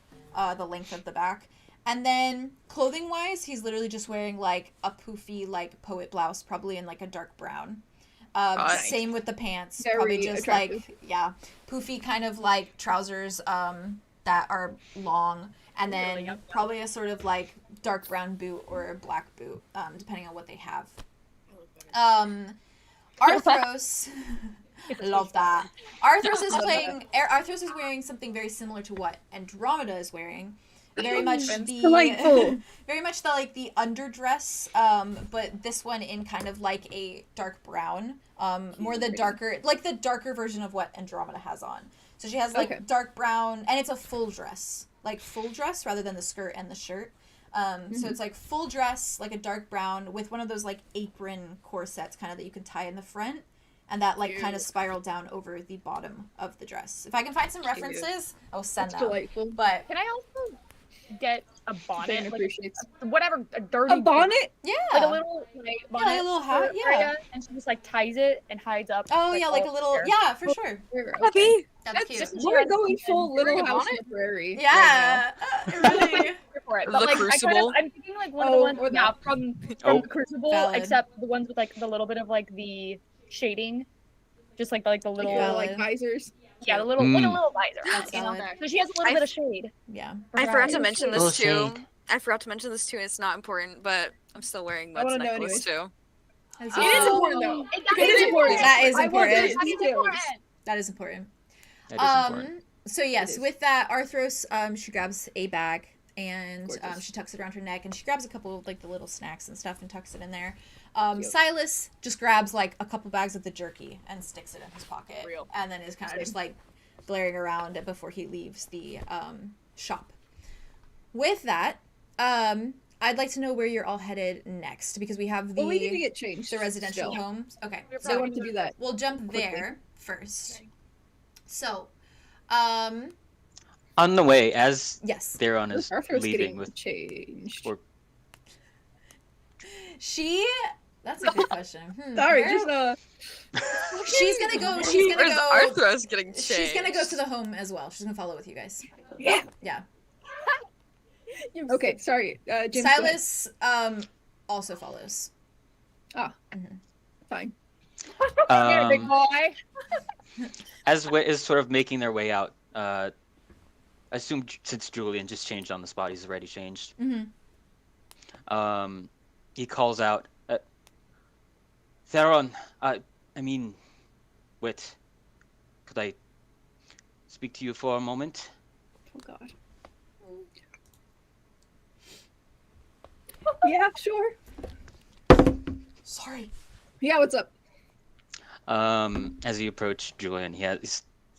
the length of the back. And then clothing-wise, he's literally just wearing like a poofy like poet blouse, probably in like a dark brown. Nice. Same with the pants, Very probably just attractive. like poofy kind of like trousers that are long, and then probably a sort of like dark brown boot or a black boot, depending on what they have. Arthros, love that. Arthros is wearing something very similar to what Andromeda is wearing. Very much Delightful. very much the like the underdress, but this one in kind of like a dark brown, more the darker version of what Andromeda has on. So she has like dark brown, and it's a full dress rather than the skirt and the shirt. So it's like full dress, like a dark brown with one of those like apron corsets kind of that you can tie in the front, and that like kind of spiral down over the bottom of the dress. If I can find some references, I'll send That's them. delightful. But Can I also get a Dan bonnet? Like, appreciates. whatever, a dirty A bonnet? yeah, like a little like bonnet, like a little hat, for yeah. Aria, and she just like ties it and hides up. oh yeah, like a all little her hair. yeah, for sure. Puppy. That's cute. just- We're going full Wearing Little a House on bonnet? the Prairie. Yeah, really. Here for it. The But like Crucible? I'm thinking like one of the ones or yeah, that. from Oh. the Crucible, Valid. except the ones with like the little bit of like the shading, just like the little Like, Valid. like visors. yeah, the little like a little visor. That's you know? valid. So she has a little I- bit of shade. Yeah. I forgot to Right. mention Little this too. shade. I forgot to mention this too. It's not important, but I'm still wearing I Mud's wanna know necklace too. It is important though. It is important. That is I want important. those details. That is important. That is important. So yes, is. with that, Arthros, she grabs a bag and Gorgeous. she tucks it around her neck, and she grabs a couple of like the little snacks and stuff and tucks it in there. Cute. Silas just grabs like a couple bags of the jerky and sticks it in his pocket, Real. and then is kind of just like blaring around it before he leaves the shop. With that, I'd like to know where you're all headed next, because we have the Well, we need to get changed. the residential still. homes. Okay, So I want to do that. we'll jump quickly. there first. So, On the way, as yes, they're on his Arthur's leaving getting with changed. or- she That's a good question. Sorry, where- just She's gonna go. Where's Arthros getting changed? She's gonna go to the home as well. She's gonna follow with you guys. Yeah. Yeah. Okay, sorry. James, Silas also follows. fine. Yeah, big boy. As Wit is sort of making their way out, I assume since Julien just changed on the spot, he's already changed. He calls out, Theron, I mean, Wit, could I speak to you for a moment? Oh God. Yeah, sure. Sorry. Yeah, what's up? As you approach Julien, he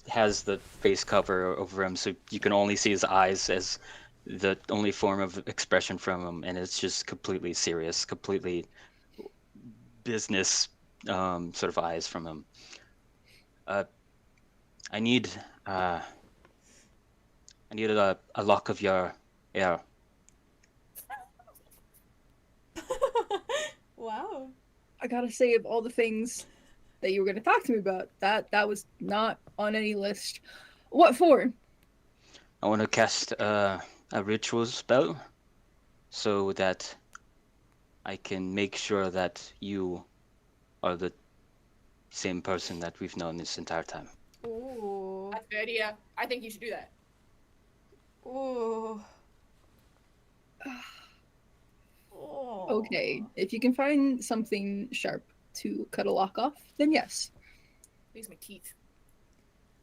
has the face cover over him, so you can only see his eyes as the only form of expression from him, and it's just completely serious, completely business sort of eyes from him. I need a lock of your hair. Wow. I gotta say, of all the things that you were gonna talk to me about, that was not on any list. What for? I want to cast a ritual spell so that I can make sure that you are the same person that we've known this entire time. Ooh. That's a good idea. I think you should do that. Ooh. Okay, if you can find something sharp to cut a lock off, then yes. These are my teeth.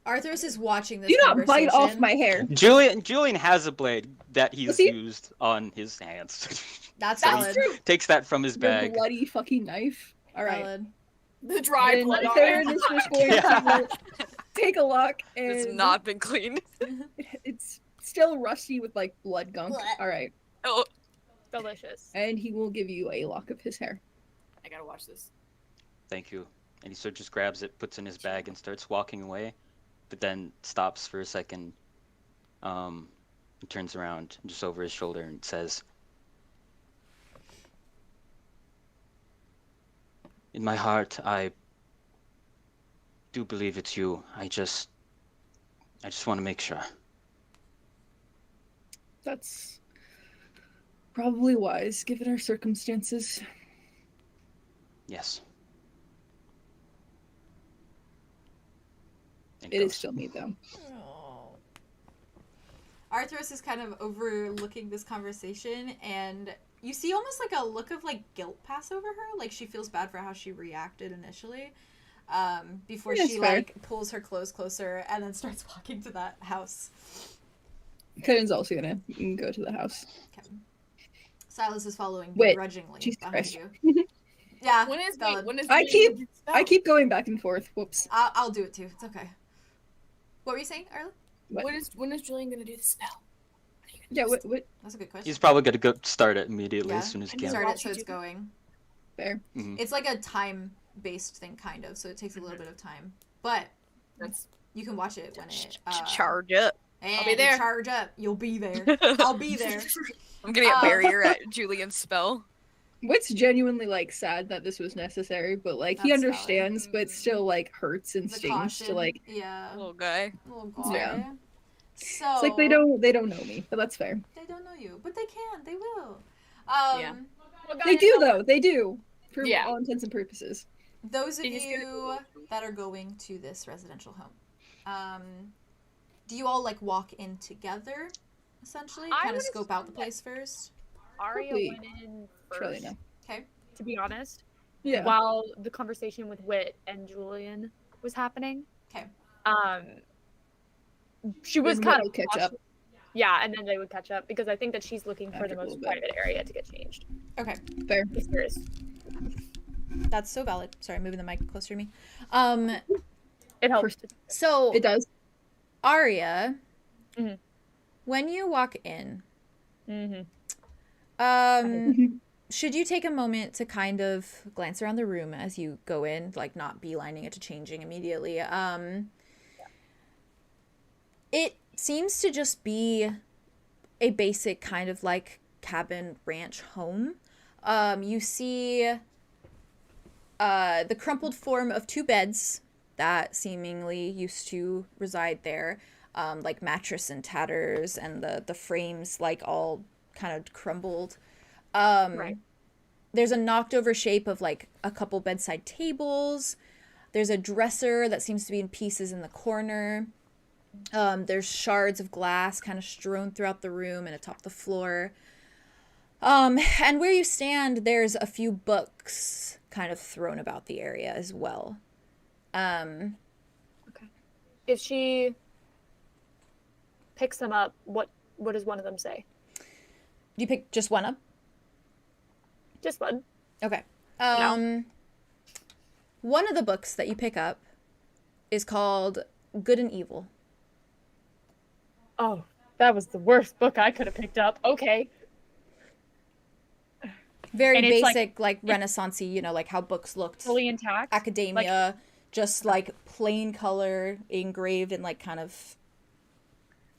Arthros is watching this Do not conversation. bite off my hair. Julien has a blade that he's See? used on his hands. That's So valid. he takes that from his Your bag. bloody fucking knife. All right. Valid. The dry Then blood on Theron it. is just going to take a lock, and It's not been cleaned. it's still rusty with like blood gunk. Blech. All right, Oh, Delicious. and he will give you a lock of his hair. I gotta watch this. Thank you. And he sort of just grabs it, puts it in his bag, and starts walking away, but then stops for a second, and turns around just over his shoulder and says, "In my heart, I do believe it's you. I just want to make sure." That's probably wise, given our circumstances. Yes. And It is goes. still me, though. Oh. Arthros is kind of overlooking this conversation, and you see almost like a look of like guilt pass over her. Like she feels bad for how she reacted initially, before Yeah, she it's fair. like pulls her clothes closer and then starts walking to that house. Kaden's also gonna go to the house. Okay. Silas is following Wait, begrudgingly Jesus behind Christ. you. Yeah, When is valid. I keep going back and forth. Whoops. I'll do it too. It's okay. What were you saying, Arlo? When is Julien gonna do the spell? Yeah, what? That's a good question. He's probably gonna go start it immediately Yeah, as soon as he and can. Start it Watch so you it's do- going. Fair. It's like a time-based thing, kind of, so it takes a little bit of time. But That's you can watch it when it charge up. and be there. Charge up. You'll be there. I'll be there. I'm getting a Um, barrier at Julian's spell. What's genuinely like sad that this was necessary, but like he That's valid. understands, but still like hurts and The stings to caution. like. Yeah. Little guy. Little guy. Yeah. So It's like they don't know me, but that's fair. They don't know you, but they can. They will. Yeah. They do though. They do, for Yeah. all intents and purposes. Those of They just get you that are going to this residential home, do you all like walk in together, essentially? I Kind of would scope out the assume place first. Aria Probably- went in Surely first, no. Okay. to be honest, Yeah. while the conversation with Wit and Julien was happening. 'Kay. She was Then kind Wit of will catch up. Yeah, and then they would catch up because I think that she's looking for After the a most little bit. private area to get changed. Okay. Fair. Be serious. That's so valid. Sorry, moving the mic closer to me. It helps. So It does. Aria, Mhm. when you walk in, Mm-hmm. should you take a moment to kind of glance around the room as you go in, like not beelining it to changing immediately? It seems to just be a basic kind of like cabin ranch home. You see the crumpled form of 2 beds that seemingly used to reside there, like mattress in tatters, and the frames like all kind of crumbled. Right. There's a knocked over shape of like a couple bedside tables. There's a dresser that seems to be in pieces in the corner. There's shards of glass kind of strewn throughout the room and atop the floor. And where you stand, there's a few books kind of thrown about the area as well. Okay. If she picks them up, what does one of them say? Do you pick just one up? Just one. Okay. No. One of the books that you pick up is called Good and Evil. Oh, that was the worst book I could have picked up. Okay. Very And it's basic, like Renaissance-y, you know, like how books looked. Fully intact. Academia, just like plain color, engraved in like kind of,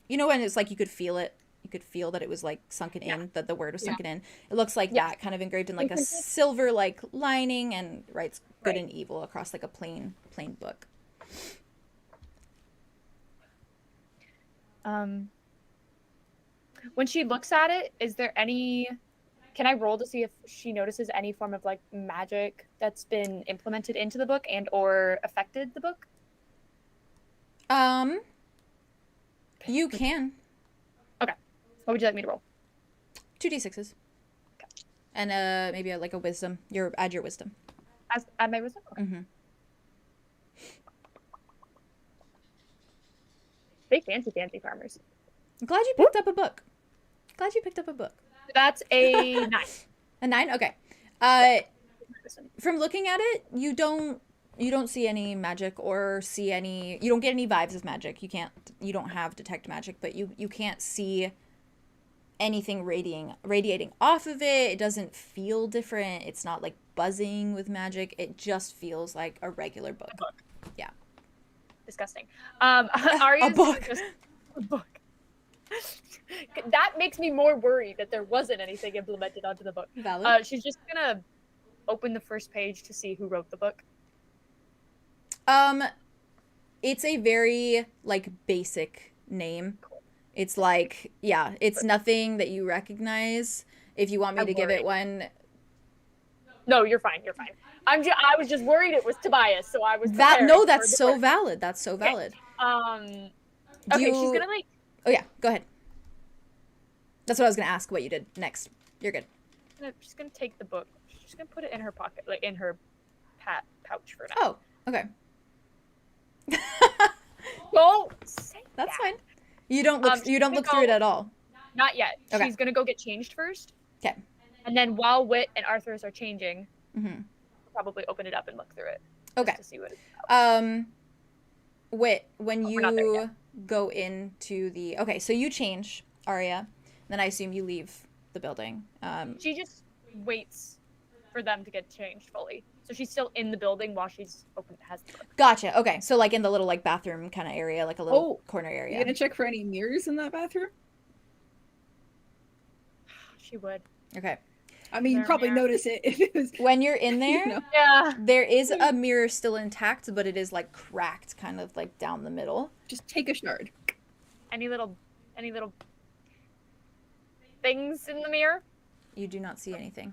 you know, when it's like you could feel it. You could feel that it was like sunken in, that the word was sunken in. It looks like that, kind of engraved in like a silver like lining, and writes good and evil across like a plain book. When she looks at it, is there any... Can I roll to see if she notices any form of like magic that's been implemented into the book and or affected the book? You can. Okay. What would you like me to roll? 2d6s. Okay. And maybe like a wisdom. Add your wisdom. Add my wisdom? Okay. Mm-hmm. Big fancy farmers. I'm glad you picked up a book. That's a 9. A 9? Okay. From looking at it, you don't see any magic or see any... You don't get any vibes of magic. You don't have detect magic, but you can't see anything radiating off of it. It doesn't feel different. It's not like buzzing with magic. It just feels like a regular book. Yeah. Disgusting. Aria's a book. Just a book. That makes me more worried that there wasn't anything implemented onto the book. Valid. She's just gonna open the first page to see who wrote the book. It's a very like basic name. It's like, yeah, it's nothing that you recognize. If you want me to give it one. No, you're fine. I was just worried it was Tobias, so I was that. No, that's so valid. That's so valid. Okay, she's gonna like. Oh yeah, go ahead. That's what I was gonna ask. What you did next? You're good. She's gonna take the book. She's gonna put it in her pocket, like in her pouch for now. Oh, okay. Don't say That's that. fine. You don't look. You don't look through it at all. Not yet. Okay. She's gonna go get changed first. Okay. And then while Wit and Arthros are changing, Mm-hmm. probably open it up and look through it. Okay. Just to see what it's about. Wit, when we're not there you yet. go into the... Okay, so you change, Aria. Then I assume you leave the building. She just waits for them to get changed fully. So she's still in the building while she's has the book. Gotcha. Okay, so like in the little like bathroom kind of area, like a little corner area. You gonna check for any mirrors in that bathroom? She would. Okay. I mean, you'd probably notice it if it was... When you're in there, You know. Yeah. there is a mirror still intact, but it is like cracked kind of like down the middle. Just take a shard. Any little things in the mirror? You do not see anything.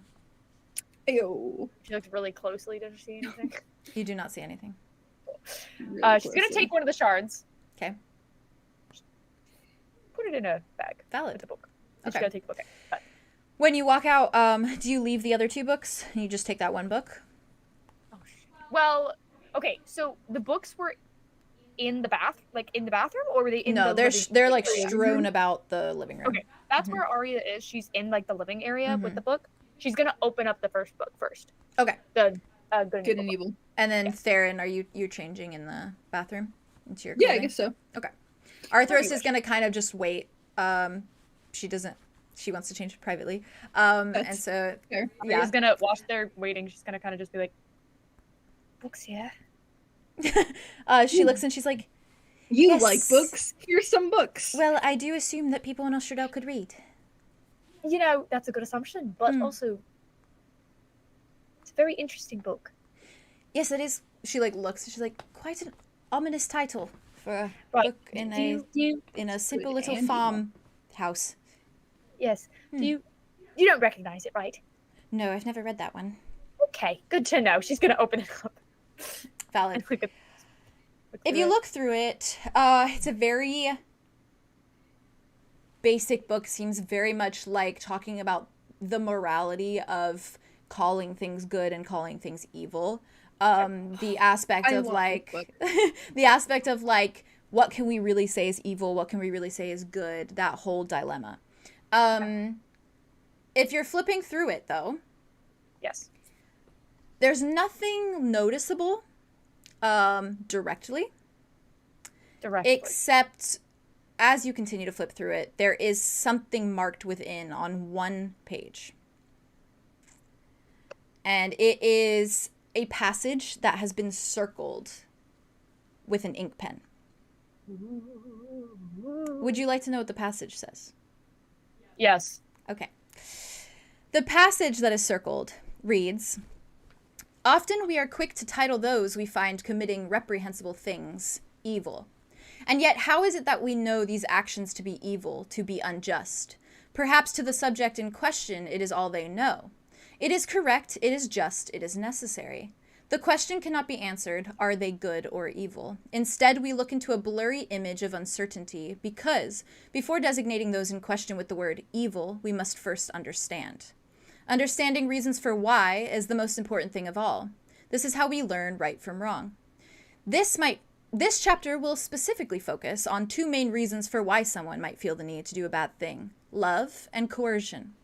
Ayo. She looked really closely. Does she see anything? You do not see anything. Really She's gonna closely. take one of the shards. Okay. Put it in a bag. With Valid. the book. Okay. She's gonna take the book. Okay. But When you walk out, do you leave the other 2 books? And you just take that one book? well, okay. So the books were in the bathroom, or were they in No, the they're living like area? strewn about the living room. Okay, that's Mhm. where Aria is. She's in like the living area with Mhm. the book. She's gonna open up the first book first. Okay. The Good and evil. And then Yes. Theron, are you changing in the bathroom into your Yeah, I clothing? guess so. Arthros is gonna kind of just wait. She wants to change privately. And That's so fair. yeah. Aria's gonna whilst they're waiting. She's gonna kind of just be like, "Books, yeah." She looks and she's like, You Yes. like books? Here's some books. well, I do assume that people in Ostrodell could read. You know, that's a good assumption, but Hmm. also it's a very interesting book. Yes, it is. She like looks. She's like, quite an ominous title for a book in a simple little farm house. Yes. You don't recognize it, right? No, I've never read that one. Okay, good to know. She's gonna open it up. Valid. Look If you look through it, it's a very basic book. Seems very much like talking about the morality of calling things good and calling things evil. The aspect of like the aspect of like, what can we really say is evil, what can we really say is good, that whole dilemma. If you're flipping through it though, yes, there's nothing noticeable directly, except as you continue to flip through it, there is something marked within on one page. And it is a passage that has been circled with an ink pen. Would you like to know what the passage says? Yes. Okay. The passage that is circled reads, "Often we are quick to title those we find committing reprehensible things evil. And yet how is it that we know these actions to be evil, to be unjust? Perhaps to the subject in question it is all they know. It is correct, it is just, it is necessary. The question cannot be answered, are they good or evil? Instead, we look into a blurry image of uncertainty because, before designating those in question with the word evil, we must first understand. Understanding reasons for why is the most important thing of all. This is how we learn right from wrong. This chapter will specifically focus on two main reasons for why someone might feel the need to do a bad thing: love and coercion.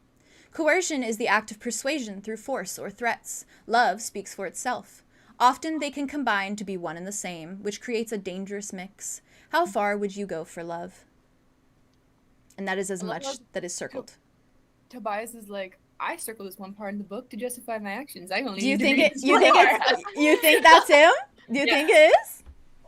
Coercion is the act of persuasion through force or threats. Love speaks for itself. Often they can combine to be one and the same, which creates a dangerous mix. How far would you go for love?" And that is as much that is circled. Tobias is like, I circled this one part in the book to justify my actions. I only you think that's him? Do you think it is?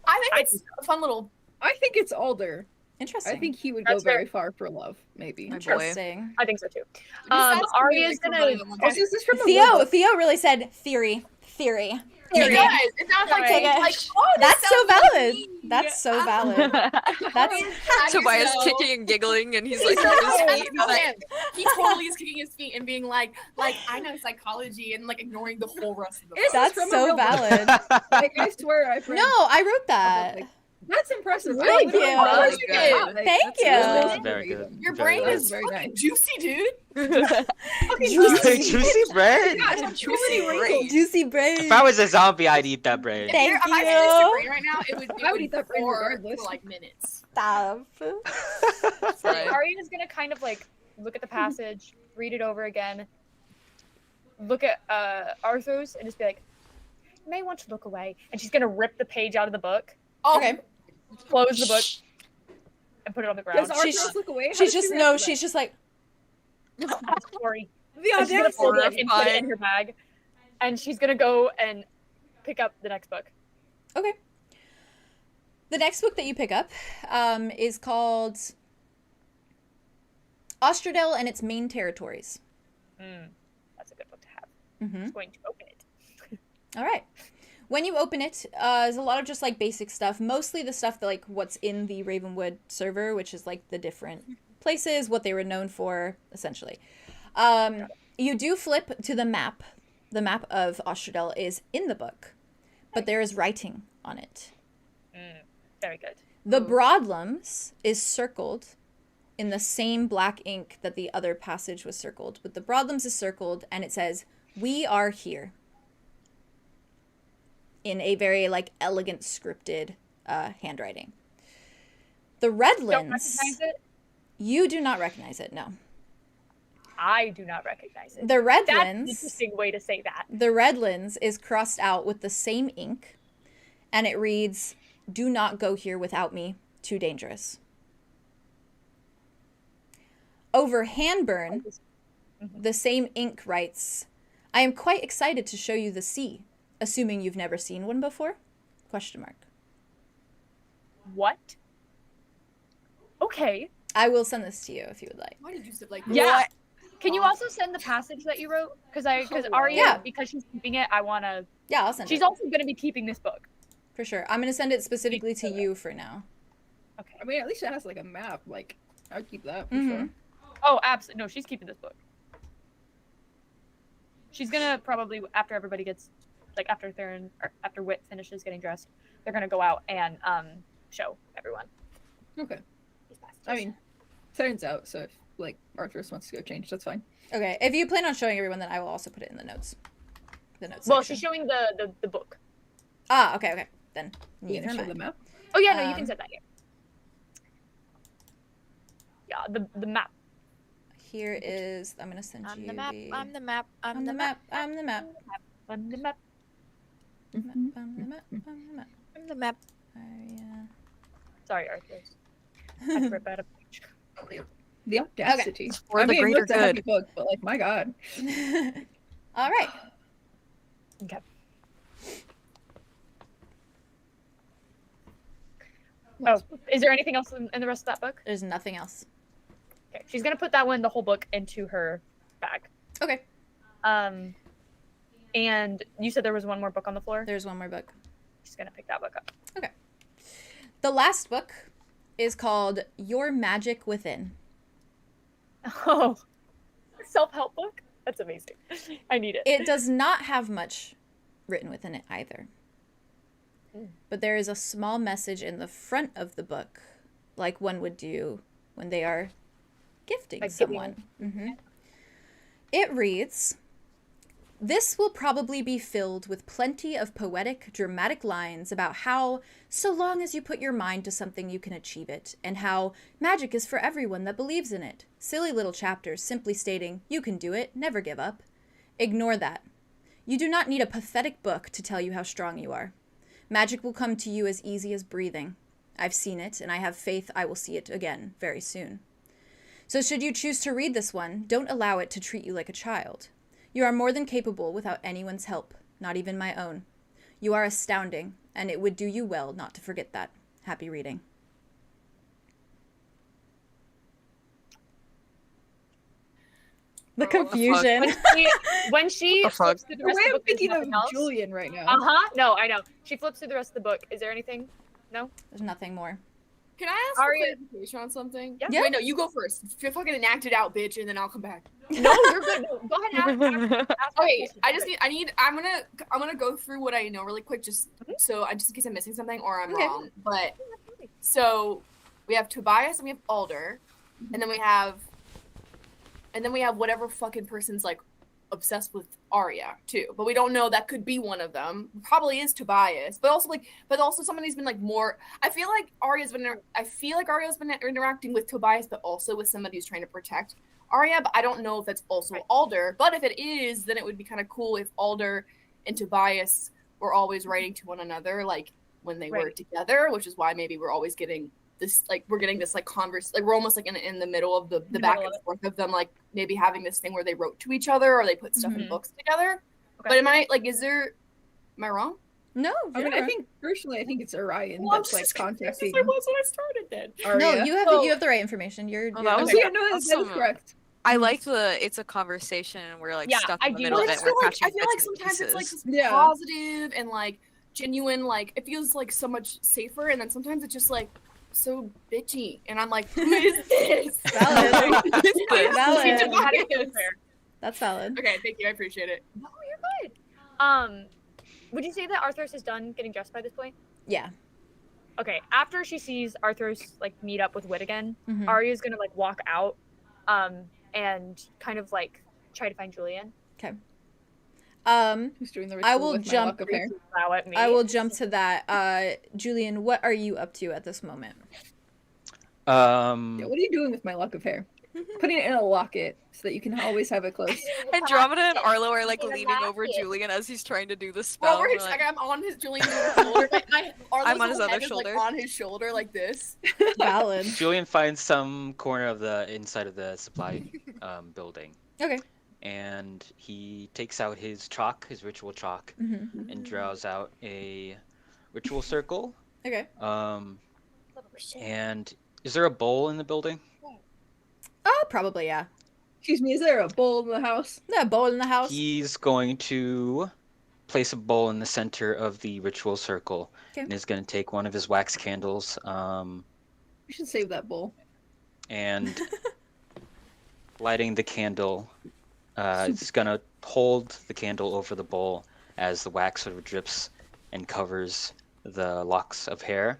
I think it's a fun little... I think it's Alder. Interesting. I think he would go very far for love, maybe. Interesting. I think so too. Aria's gonna... Is this from Theo really said theory. It does. It sounds like that's so valid. That's so valid. That's Tobias kicking and giggling, and he's like, he totally is kicking his feet and being like I know psychology, and like ignoring the whole rest of the book. That's so valid. Like, I swear I've read... No, I wrote that. That's impressive. Thank you. Thank you. That's very good. Your brain is very nice. Juicy, dude. Juicy brain. Juicy brain. If I was a zombie, I'd eat that brain. Thank you. If I had a brain right now, it would eat that brain for like minutes. Stop. So Aria's gonna kind of like look at the passage, read it over again, look at Arthros, and just be like, "You may want to look away." And she's gonna rip the page out of the book. Oh. Okay. Close the book and put it on the ground. Look away? She's just like, sorry. The she's gonna fold it and put it in her bag, and she's gonna go and pick up the next book. Okay. The next book that you pick up is called Ostrodell and its Main Territories. That's a good book to have. Mm-hmm. I'm going to open it. All right. When you open it, there's a lot of just like basic stuff, mostly the stuff that like what's in the RAVENWOOD server, which is like the different places, what they were known for, essentially. You do flip to the map. The map of Ostrodell is in the book, but there is writing on it. Very good. The Broadlams is circled in the same black ink that the other passage was circled, but the Broadlams is circled and it says, "We are here," in a very like elegant scripted handwriting. The Redlands, you do not recognize it. No, I do not recognize it. The Redlands, that's an interesting way to say that. The Redlands is crossed out with the same ink, and it reads, "Do not go here without me. Too dangerous." Over Handburn, the same ink writes, "I am quite excited to show you the sea. Assuming you've never seen one before? Question mark. What? Okay. I will send this to you if you would like. Why did you say like Yeah. What? Can you also send the passage that you wrote? Because Aria, because she's keeping it, I want to Yeah, I'll send it. She's also going to be keeping this book. For sure. I'm going to send it specifically to you for now. Okay. I mean, at least it has like a map. Like, I'd keep that for Mhm. sure. Oh, absolutely. No, she's keeping this book. She's going to probably, after everybody gets, like, after Theron, or after Wit finishes getting dressed, they're going to go out and show everyone. Okay. I mean, turns out, so if, like, Arthros wants to go change, that's fine. Okay, if you plan on showing everyone, then I will also put it in the notes. The notes Well, section. she's showing the book. Ah, okay. Then You neither gonna show mind. the map? Oh, yeah, no, you can Um, set that here. Yeah, the map. Here is, I'm going to send I'm you the map. the... I'm the map. I'm the map. I'm the map. On the map. I'm the map. I'm the map. I'm the map. Aria. Sorry, Arthros. I rip out a page. The audacity. For I the mean, greater it's a heavy good. book, but like, my god. All right. Okay. Oh, is there anything else in the rest of that book? There's nothing else. Okay, she's gonna put that one, the whole book, into her bag. Okay. And you said there was one more book on the floor? There's one more book. She's gonna pick that book up. Okay. The last book is called Your Magic Within. Oh, self-help book? That's amazing. I need it. It does not have much written within it either. But there is a small message in the front of the book, like one would do when they are gifting Like someone. It reads, "This will probably be filled with plenty of poetic, dramatic lines about how, so long as you put your mind to something, you can achieve it, and how magic is for everyone that believes in it. Silly little chapters simply stating, you can do it, never give up. Ignore that. You do not need a pathetic book to tell you how strong you are. Magic will come to you as easy as breathing. I've seen it, and I have faith I will see it again very soon. So should you choose to read this one, don't allow it to treat you like a child. You are more than capable without anyone's help, not even my own. You are astounding, and it would do you well not to forget that. Happy reading." The confusion. When she The fuck? flips through the The rest way of the I'm book, there's thinking of nothing else. Julien right now. No, I know. She flips through the rest of the book. Is there anything? No? There's nothing more. Can I ask Aria- for clarification on something? Yeah. Wait, no, you go first. Fucking enact it out, bitch, and then I'll come back. No, you're good. No, go ahead and ask Okay, question. I'm gonna go through what I know really quick, just so just in case I'm missing something or I'm Okay. wrong. But so we have Tobias and we have Alder, and then we have whatever fucking person's like obsessed with Aria too. But we don't know, that could be one of them. Probably is Tobias, but also somebody's been like more. I feel like Aria's been interacting with Tobias, but also with somebody who's trying to protect Aria. But I don't know if that's also Alder. But if it is, then it would be kind of cool if Alder and Tobias were always writing to one another, like when they were together, which is why maybe we're always getting this, like we're getting this like converse, like we're almost like in the middle of the back and forth of them, like maybe having this thing where they wrote to each other or they put stuff in books together. But am I wrong? No, I mean, I think personally, I think it's Orion that's like contacting. I was when I started then. No, Aria. you have the right information. You're Oh, that was Okay, yeah, no, that is awesome. correct. I like it's a conversation and we're like Yeah, stuck I in the do middle of like it. But We're I catching feel like bits and sometimes it's like pieces. just Yeah. positive and like genuine, like it feels like so much safer, and then sometimes it's just like so bitchy, and I'm like, who is this? Valid. Valid. Tobias. That's valid. Okay, thank you, I appreciate it. No, you're good. Would you say that Arthros is done getting dressed by this point? Yeah. Okay, after she sees Arthros like meet up with Wit again, Mhm. Aria's gonna like walk out, and kind of like try to find Julien. Who's doing the I ritual will with my jump- lock of hair? Wow at me. I will jump to that. Julien, what are you up to at this moment? Yeah, what are you doing with my lock of hair? Putting it in a locket so that you can always have it close. Andromeda and Arlo are like In a leaning over basket. Julien as he's trying to do the spell. Over We're his, like, I'm on his Julian's shoulder. I'm on his other head is, shoulder. Like, on his shoulder like this. Valid. Julian finds some corner of the inside of the supply building, Okay. and he takes out his chalk, his ritual chalk, Mm-hmm. and draws out a ritual circle. Okay. And is there a bowl in the building? Oh, probably, yeah. Excuse me, is there a bowl in the house? Yeah, bowl in the house. He's going to place a bowl in the center of the ritual circle, Okay. and is going to take one of his wax candles. We should save that bowl. And lighting the candle, it's going to hold the candle over the bowl as the wax sort of drips and covers the locks of hair.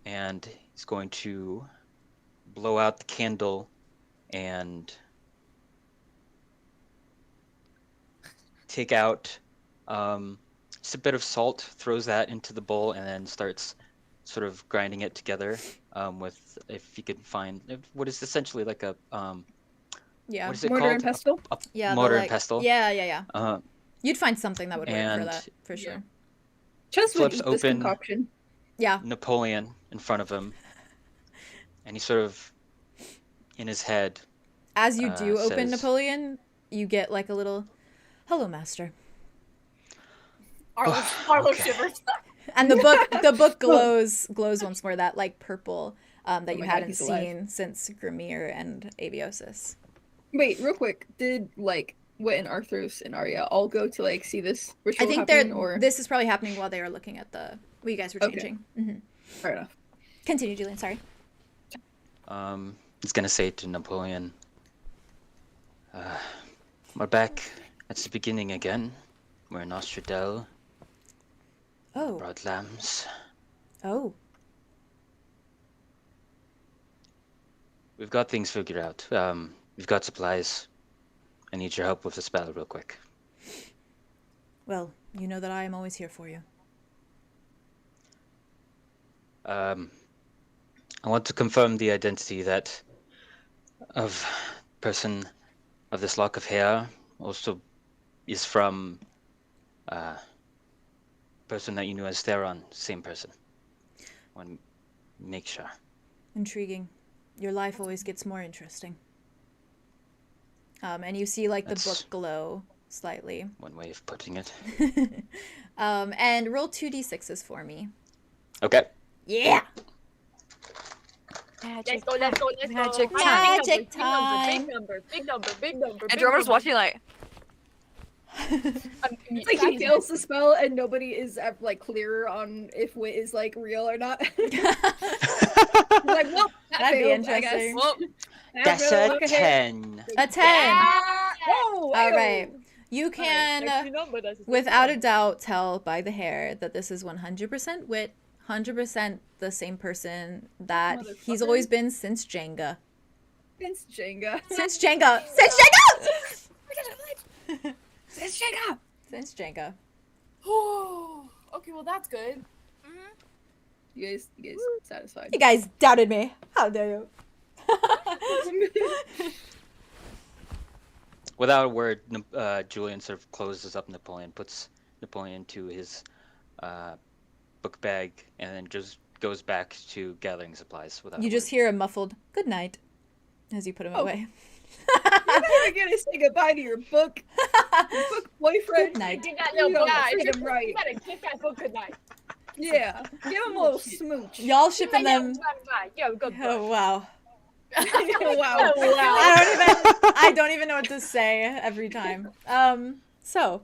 And he's going to blow out the candle and take out just a bit of salt, throws that into the bowl, and then starts sort of grinding it together with, if you could find, what is essentially like a, Yeah. what is it Mortar called? and pestle? Yeah. Mortar the, and pestle. Yeah. You'd find something that would work for and that, for sure. Chess would flips eat this open concoction. Yeah. Napoleon in front of him, and he sort of, in his head, As you do open says- Napoleon, you get like a little, hello, master. Arlo Okay. shivers. And the book glows once more, that like purple that you my God, hadn't he's alive. seen since Grimir and Aviosis. Wait, real quick. Did like Wit and Arthros and Aria all go to like see this I ritual think happening, or this is probably happening while they are looking at the what you guys were Okay. changing. Hmm. fair enough. Continue, Julien. Sorry. he's gonna say to Napoleon, we're back at the beginning again. We're in Ostrodell, Oh. Broadlams. Oh. We've got things figured out. We've got supplies. I need your help with the spell real quick. Well, you know that I am always here for you. I want to confirm the identity of person of this lock of hair also is from person that you knew as Theron, same person. I want to make sure. Intriguing. Your life always gets more interesting. And you see like the That's- book glow slightly. One way of putting it. And roll 2d6s for me. Okay. Yeah. Let's go, let's go, let's Magic go. Magic Big time. number, big number, big number. And Drogon's watching like, It's like he fails the spell and nobody is like clearer on if Wit is like real or not. He's like, well, that That'd be failed, I guess. interesting. well, That's really a look ahead. 10. A 10. Whoa! All right. You can, Sexy number, that's a sexy without a number. doubt, tell by the hair that this is 100% Wit, 100% the same person that he's Motherfucker. always been since Jenga. It's Jenga. Since Jenga! Since Jenga! It's Jenga! Since Jenga. Okay, well that's good. You guys satisfied? You guys doubted me. How dare you? Without a word, Julien sort of closes up Napoleon, puts Napoleon to his book bag, and then just goes back to gathering supplies. Without You a just word. hear a muffled good night as you put him Oh. away. You're gonna say goodbye to your book boyfriend. Good night. Give that little You book. gotta Yeah, treat him right. You gotta kiss that book goodnight. Yeah, give him a little smooch. Y'all shipping them. Yo, good Oh wow. Wow. I don't even know what to say every time. So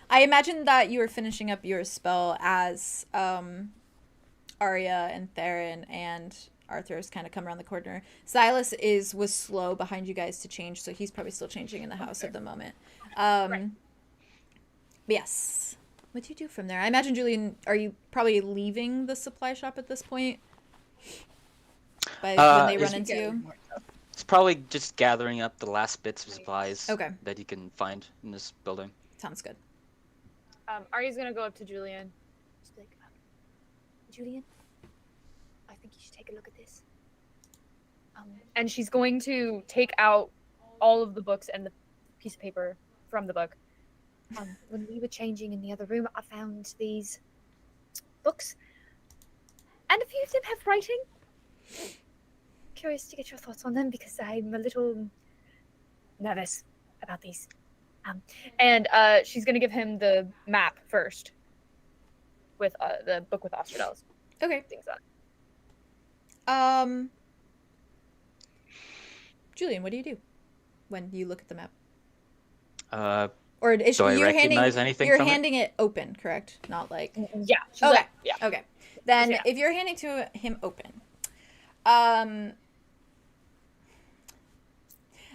I imagine that you were finishing up your spell as Aria and Theron and Arthros kind of come around the corner. Silas was slow behind you guys to change, so he's probably still changing in the house at the moment. But yes. What do you do from there? I imagine, Julien, are you probably leaving the supply shop at this point? By when they run into you? It's probably just gathering up the last bits of supplies Okay. that he can find in this building. Sounds good. Aria's gonna go up to Julien. Just be like, Julien, I think you should take a look at this. And she's going to take out all of the books and the piece of paper from the book. When we were changing in the other room, I found these books, and a few of them have writing. Curious to get your thoughts on them because I'm a little nervous about these. And she's gonna give him the map first, with the book with Ostrodells. Okay. Things on. Julien, what do you do when you look at the map? Or is Do I you're handing recognize anything you're from it? handing it open, correct? Not like Yeah. She's okay. like, yeah. Okay. Then Yeah. if you're handing to him open,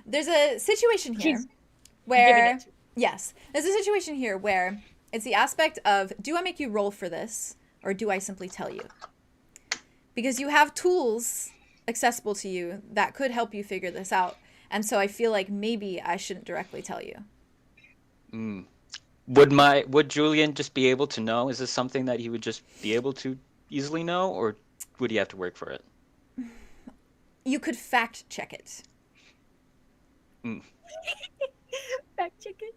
there's a situation here She's where giving yes, there's a situation here where it's the aspect of, do I make you roll for this or do I simply tell you? Because you have tools accessible to you that could help you figure this out. And so I feel like maybe I shouldn't directly tell you. Would Julien just be able to know? Is this something that he would just be able to easily know, or would he have to work for it? You could fact check it. Fact check it.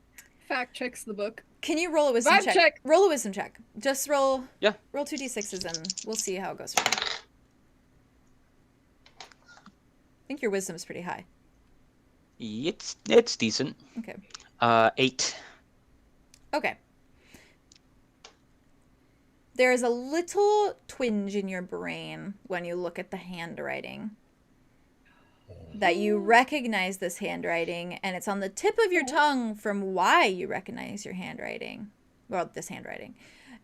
Fact checks the book. Can you roll a wisdom Vibe check? check. Roll a wisdom check. Just roll. Yeah. Roll 2d6s and we'll see how it goes for you. I think your wisdom's pretty high. It's decent. Okay. 8. Okay. There is a little twinge in your brain when you look at the handwriting. That you recognize this handwriting, and it's on the tip of your tongue from why you recognize your handwriting. Well, this handwriting.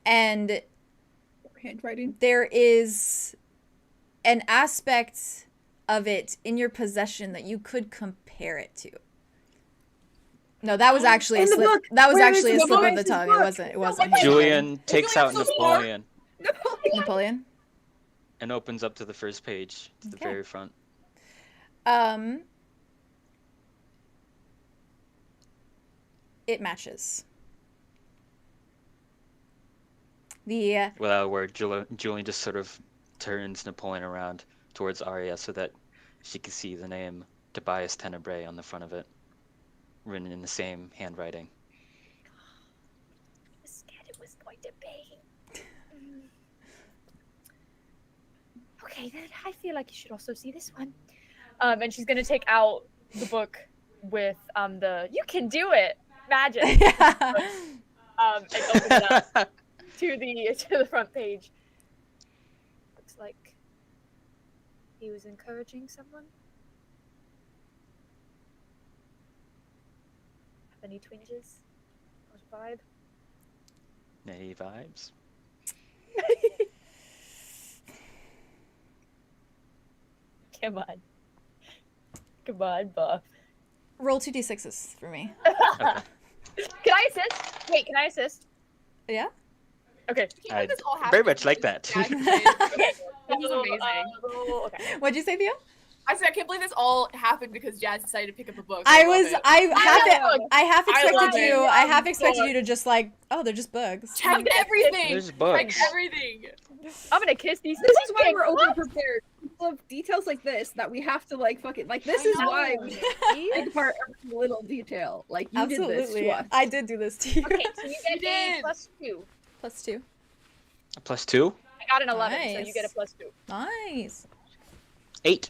And Handwriting. there is an aspect of it in your possession that you could compare it to. No, that was actually a In the slip. book. That was Where actually a is the slip book? of the tongue. Book. It wasn't. It wasn't. handwriting. Julien takes out Julien's so smart. Napoleon Napoleon. and opens up to the first page, to the Okay. very front. It matches. The Without a word, Julien just sort of turns Napoleon around towards Aria so that she can see the name Tobias Tenebrae on the front of it, written in the same handwriting. I was scared it was going to be. Okay, then I feel like you should also see this one. And she's gonna take out the book with the "You can do it" magic. And open it up to the front page. Looks like he was encouraging someone. Have any twinges? What vibe? Nay vibes. Come on. Come on, Buff. roll 2d6s for me. Okay. Can I assist? Wait, can I assist? Yeah. Okay. I This all very happened much like because that. Jazz decided- This is amazing. Okay. What'd you say, Theo? I said I can't believe this all happened because Jazz decided to pick up a book. I love was. it. I half I expected love you. it. I half expected you to just like, oh, they're just bugs. Check everything. There's Check books. everything. I'm gonna kiss these. This is why we're over prepared. We have details like this that we have to like fucking like. This is why we take apart every little detail. Like you did this Absolutely. to us. I did do this to you. Okay, so you get a did. +2. +2. +2? I got an 11, so Nice. you get a +2. Nice. 8.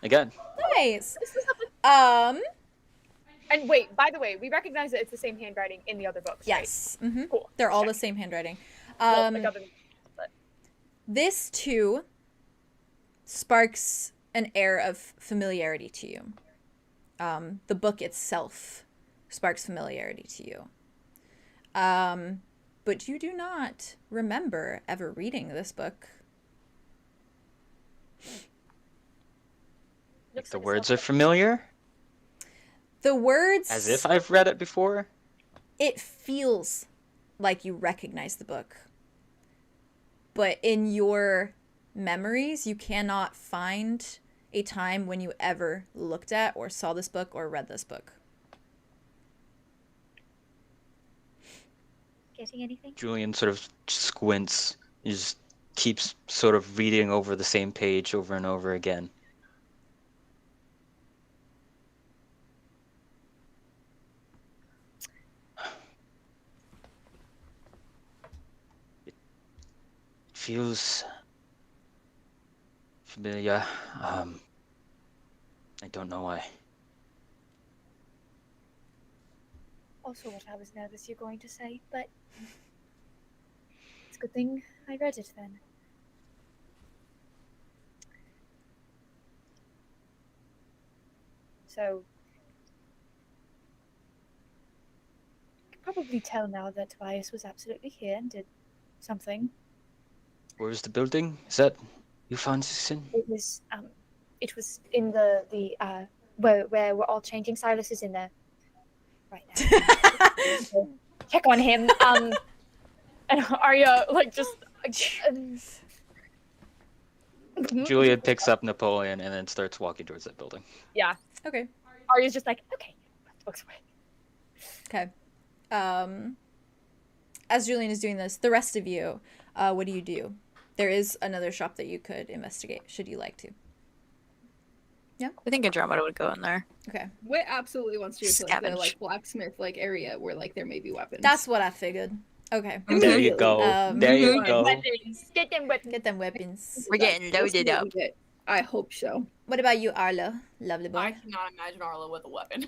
Again. Nice. This is And wait, by the way, we recognize that it's the same handwriting in the other books. Yes. Mm-hmm. Cool. They're all the Check. same handwriting. Well, like other- This too sparks an air of familiarity to you. The book itself sparks familiarity to you. But you do not remember ever reading this book. looks The like a words are familiar, The words, as if I've read it before. it feels like you recognize the book. But in your memories, you cannot find a time when you ever looked at or saw this book or read this book. Getting anything? Julien sort of squints. He just keeps sort of reading over the same page over and over again. It feels familiar. I don't know why. Also what I was nervous you're going to say, but it's a good thing I read it then. So, probably tell now that Tobias was absolutely here and did something. Where's the building? Is that you found this in? It was in the where we're all changing. Silas is in there right now. Check on him. And Arya just Julien picks up Napoleon and then starts walking towards that building. Yeah. Okay. Arya's just like, okay, put the books away. Okay. As Julien is doing this, the rest of you, what do? There is another shop that you could investigate, should you like to. Yeah? I think Andromeda would go in there. Okay. Wit absolutely wants to go to the Scavenge. blacksmith area where there may be weapons. That's what I figured. Okay. There you go. There you go. Weapons. Get them weapons. Get them weapons. We're getting loaded up. I hope so. What about you, Arlo? Lovely boy. I cannot imagine Arlo with a weapon.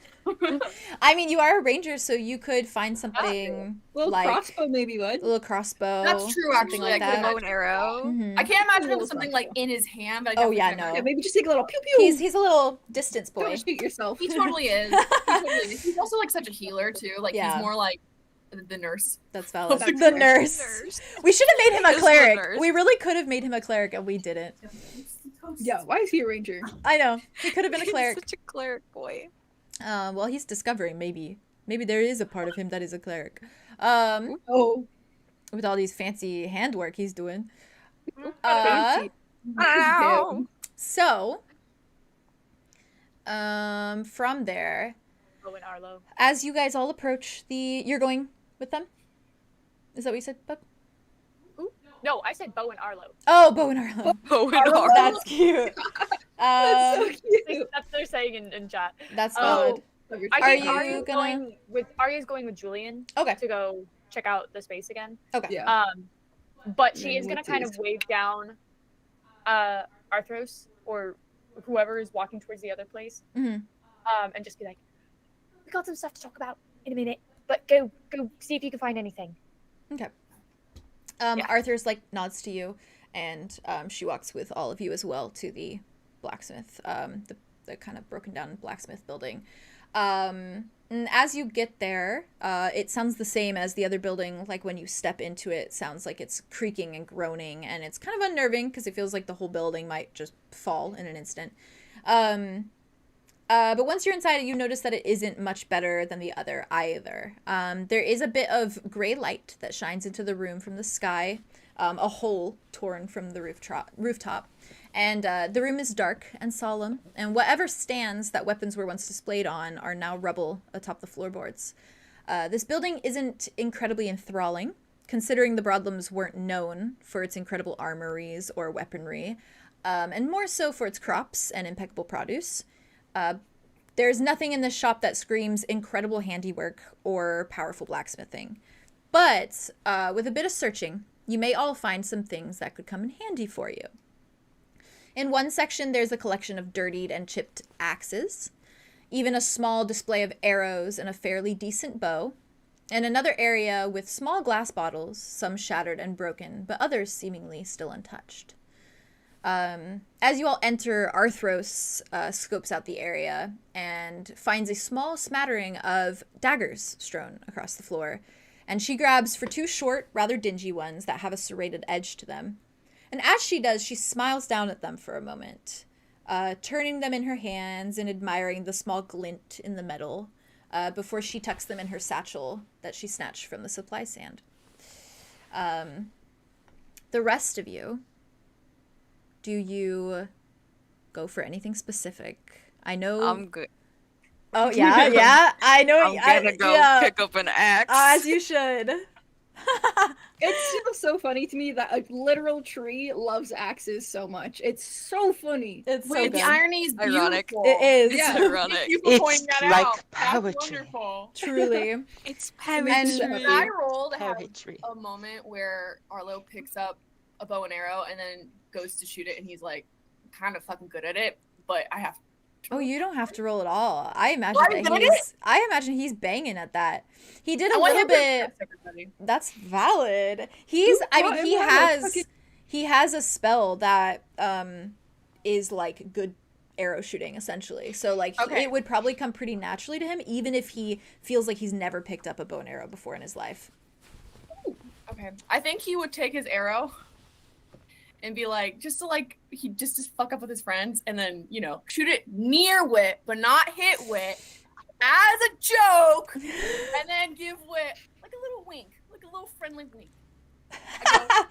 I mean, you are a ranger, so you could find something Little like crossbow maybe would. a little crossbow. That's true, something actually. like I could that. Bow and arrow. Mhm. I can't imagine him Little with something crossbow. in his hand, but I Oh, definitely yeah, can't no. Yeah, imagine- maybe just take a little pew pew. He's a little distance boy. Don't shoot yourself. He totally is. He totally is. He's also such a healer too. Yeah. He's more like the nurse. That's valid. That's The true. nurse. We should have made him He a is the cleric. nurse. We really could have made him a cleric, and we didn't. Yeah, why is he a ranger? I know. He could have been a He's cleric. such a cleric boy. Well, he's discovering, maybe. Maybe there is a part of him that is a cleric. Oh. With all these fancy handwork he's doing. Fancy. Ow. So, from there, Oh, and Arlo. as you guys all approach you're going with them? Is that what you said, Bub? No, I said Bo and Arlo. Oh, Bo and Arlo. Bow and arrow. That's cute. That's so cute. That's what they're saying in chat. That's Oh. valid. I Are think you Arya's gonna- Arya's going with Julien Okay. to go check out the space again. Okay. Yeah. But she Then is gonna what kind is- of wave down Arthros or whoever is walking towards the other place. Mhm. And just be like, we got some stuff to talk about in a minute, but go see if you can find anything. Okay. Yeah. Arthur's nods to you, and she walks with all of you as well to the blacksmith, the kind of broken down blacksmith building. And as you get there, it sounds the same as the other building. Like when you step into it, sounds like it's creaking and groaning, and it's kind of unnerving because it feels like the whole building might just fall in an instant. But once you're inside, you notice that it isn't much better than the other either. There is a bit of gray light that shines into the room from the sky, a hole torn from the rooftop. And the room is dark and solemn, and whatever stands that weapons were once displayed on are now rubble atop the floorboards. This building isn't incredibly enthralling, considering the Broadlams weren't known for its incredible armories or weaponry, and more so for its crops and impeccable produce. There's nothing in this shop that screams incredible handiwork or powerful blacksmithing. But with a bit of searching, you may all find some things that could come in handy for you. In one section, there's a collection of dirtied and chipped axes, even a small display of arrows and a fairly decent bow, and another area with small glass bottles, some shattered and broken, but others seemingly still untouched. As you all enter, Arthros scopes out the area and finds a small smattering of daggers strewn across the floor, and she grabs for two short, rather dingy ones that have a serrated edge to them. And as she does, she smiles down at them for a moment, turning them in her hands and admiring the small glint in the metal, before she tucks them in her satchel that she snatched from the supply stand. The rest of you, do you go for anything specific? I know. I'm good. Oh yeah, yeah. I know. I'm gonna go yeah. pick up an axe. As you should. It's just so funny to me that a literal tree loves axes so much. It's so funny. It's so Wait, good. the irony is Ironic. beautiful. It is. It's Yeah. ironic. Thank you for It's pointing that like out. poetry. That's wonderful. Truly. It's And poetry. I rolled have Poetry. a moment where Arlo picks up a bow and arrow and then goes to shoot it, and he's like, kind of fucking good at it, but I have. Oh, you don't have to roll at all. I imagine Why that did he's banging at that. He did a I want little him to bit. test everybody. That's valid. He has a spell that is like good arrow shooting, essentially. So like Okay. it would probably come pretty naturally to him, even if he feels like he's never picked up a bow and arrow before in his life. Okay. I think he would take his arrow and be like, just to fuck up with his friends, and then, you know, shoot it near Wit, but not hit Wit, as a joke, and then give Wit like a little wink, like a little friendly wink. I go,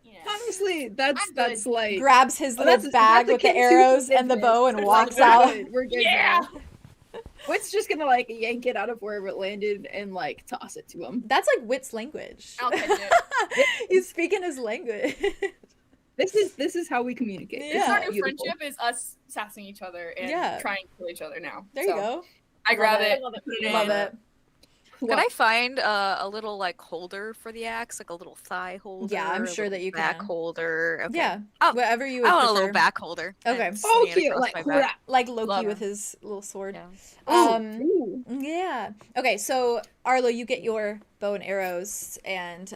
yeah. Honestly, that's like Grabs his little bag with the akin to arrows and the business. bow and It's walks like, out. We're good Yeah. now. Wit's just gonna like yank it out of wherever it landed and like toss it to him. That's like Wit's language. I'll catch it. He's speaking his language. This is how we communicate. Yeah. This is Our new beautiful. friendship is us sassing each other and Yeah. trying to kill each other now. There So, you go. I grab Love it, it. put it Love in. it. Could I find a little like holder for the axe, like a little thigh holder? Yeah, I'm a sure little that you back can. holder. Okay. Yeah. Oh, Whatever you would I want a prefer. little back holder. Okay. and Oh, swing it cute! across Like my crap. back. Like Loki Love with him. his little sword. Yeah. Ooh. Yeah. Okay, so Arlo, you get your bow and arrows, and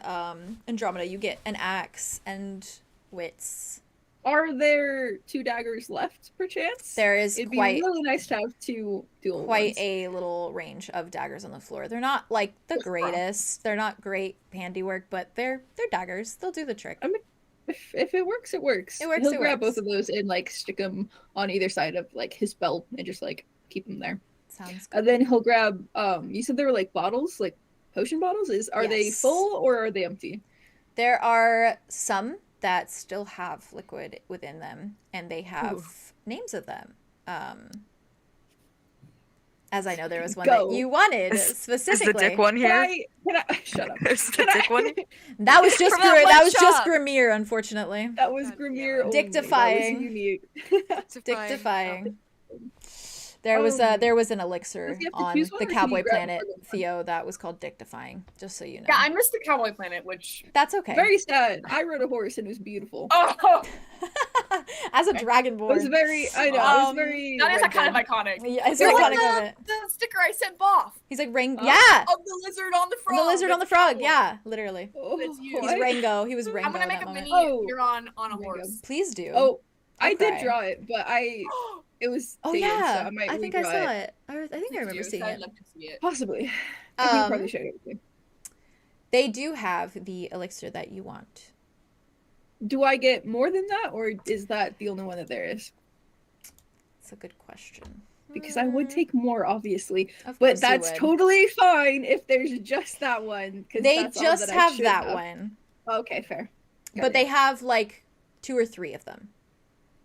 Andromeda, you get an axe and wits. Are there 2 daggers left, perchance? There is It'd be quite really nice to have 2 dual quite ones. a little range of daggers on the floor. They're not like the greatest. They're not great handiwork, but they're daggers. They'll do the trick. I mean, if it works, it works. It works, He'll it grab works. both of those and like stick them on either side of like his belt and just like keep them there. Sounds good. And then he'll grab. You said there were like bottles, like potion bottles. Are they Yes. full or are they empty? There are some that still have liquid within them, and they have names of them. As I know, there was one Go. that you wanted Is specifically. the dick one here? Can I shut up? Is the dick one? That was just From that one that was just shot. Grimir, unfortunately. That was God Grimir. damn only. Dick-defying. That was unique. Dick-defying. There was an elixir Does he have to on choose one, the or can he Cowboy grab Planet, more than one? Theo, that was called Dick-defying, just so you know. Yeah, I missed the Cowboy Planet, which. That's okay. Very sad. I rode a horse and it was beautiful. Oh, As a dragonborn. It was very. I know. It was very. that is a kind of random. iconic. Yeah, it's You're an like iconic moment. the sticker I sent off He's like, Rang. Oh. Yeah! of the lizard on the frog. The lizard on the That's frog, cool. yeah, literally. Oh, That's you. He's what? Rango. He was Rango I'm gonna in make that a moment. mini Oh. Huron on a There you horse. Please do. Oh, I did Okay. draw it, but it was. Oh, taken, yeah. So I might think I redraw saw it. it. I think I remember seeing I'd it. love to see it. Possibly. I think you Um, probably showed it with me. They do have the elixir that you want. Do I get more than that, or is that the only one that there is? It's a good question. Because I would take more, obviously, Of but course you that's would. totally fine if there's just that one. 'Cause They that's all just that I have should that have. one, Okay, fair. Got but it. they have like 2 or 3 of them.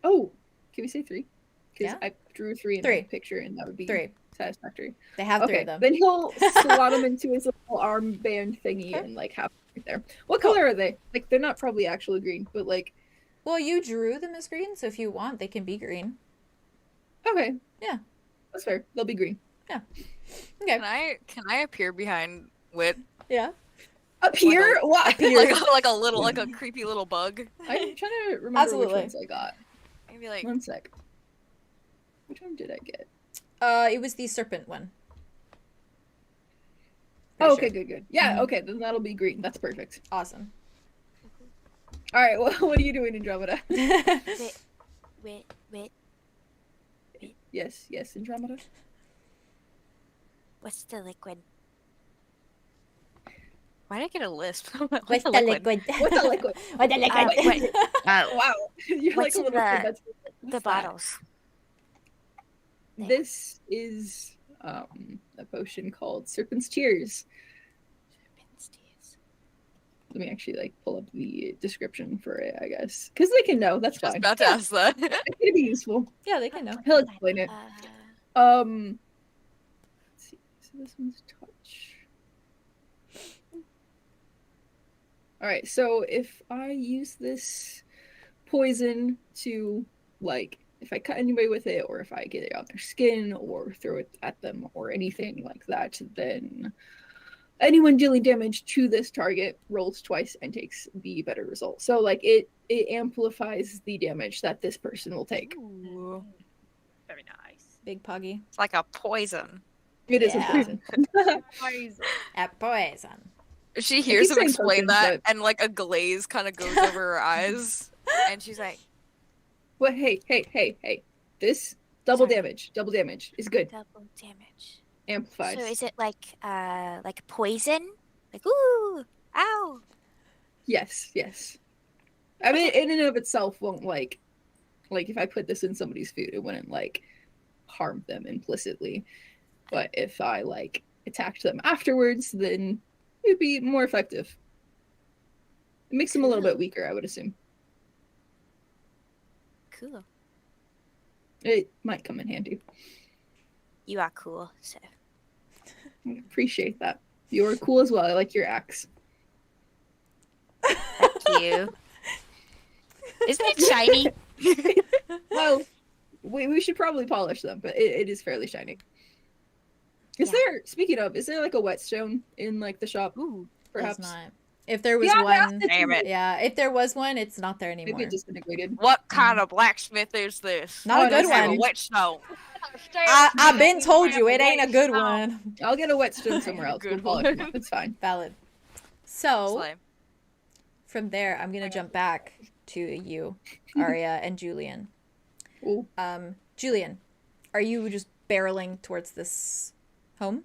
Oh, can we say 3? Because Yeah. I drew 3 in 3. the picture, and that would be 3. satisfactory. They have 3 Okay, of them. then he'll slot them into his little armband thingy Okay. and like have it right there. What color are they? Like they're not probably actually green, but like Well, you drew them as green, so if you want, they can be green. okay, Yeah. that's fair. They'll be green. Okay. Can I appear behind Wit? Yeah. Up here, what? Like a little, like a creepy little bug. I'm trying to remember Absolutely. which ones I got. Maybe like One sec. Which one did I get? It was the serpent one. Oh, Pretty okay, sure. good. Yeah, Mhm. okay, then that'll be green. That's perfect. Awesome. All right, well, what are you doing, Andromeda? Wait. Yes, Andromeda. What's the liquid? why did I get a lisp? What's the liquid? What's the liquid? What's the liquid? Wait, Wow, you're What's like a in little kid. the- That's the that? bottles. This is a potion called Serpent's Tears. Let me actually like pull up the description for it, I guess, because they can know. That's I was fine. about to ask that. It's gonna be useful. Yeah, they can know. He'll explain it. Let's see. So this one's touch. All right. So if I use this poison to like, if I cut anybody with it, or if I get it on their skin, or throw it at them, or anything like that, then anyone dealing damage to this target rolls twice and takes the better result. So like it amplifies the damage that this person will take. Ooh, Very nice. Big puggy. it's like a poison. It is a Yeah. poison. At poison. She hears keep him saying explain poison, that, and like a glaze kind of goes over her eyes, and she's like, What? Hey. This double damage is good. Double damage. Amplifies. So is it like poison? Like ooh, ow. Yes. I mean, in and of itself won't like if I put this in somebody's food, it wouldn't like harm them implicitly. But if I like attacked them afterwards, then it'd be more effective. It makes them a little bit weaker, I would assume. Cool. It might come in handy. You are cool, so. I appreciate that. You're cool as well. I like your axe. Thank you. Isn't it shiny? Well, we should probably polish them, but it is fairly shiny. Is there like a whetstone in like the shop? Ooh, perhaps not. If there was one, Damn it. yeah, if there was one, it's not there anymore. Maybe it disintegrated. What kind of blacksmith is this? Not a good Doesn't have one. a whetstone. I been told you it ain't a good one. I'll get a whetstone somewhere else. We'll Good polish one. them up. It's fine. Valid. So Slay. from there, I'm gonna jump back to you, Aria, and Julien. Ooh. Julien, are you just barreling towards this home?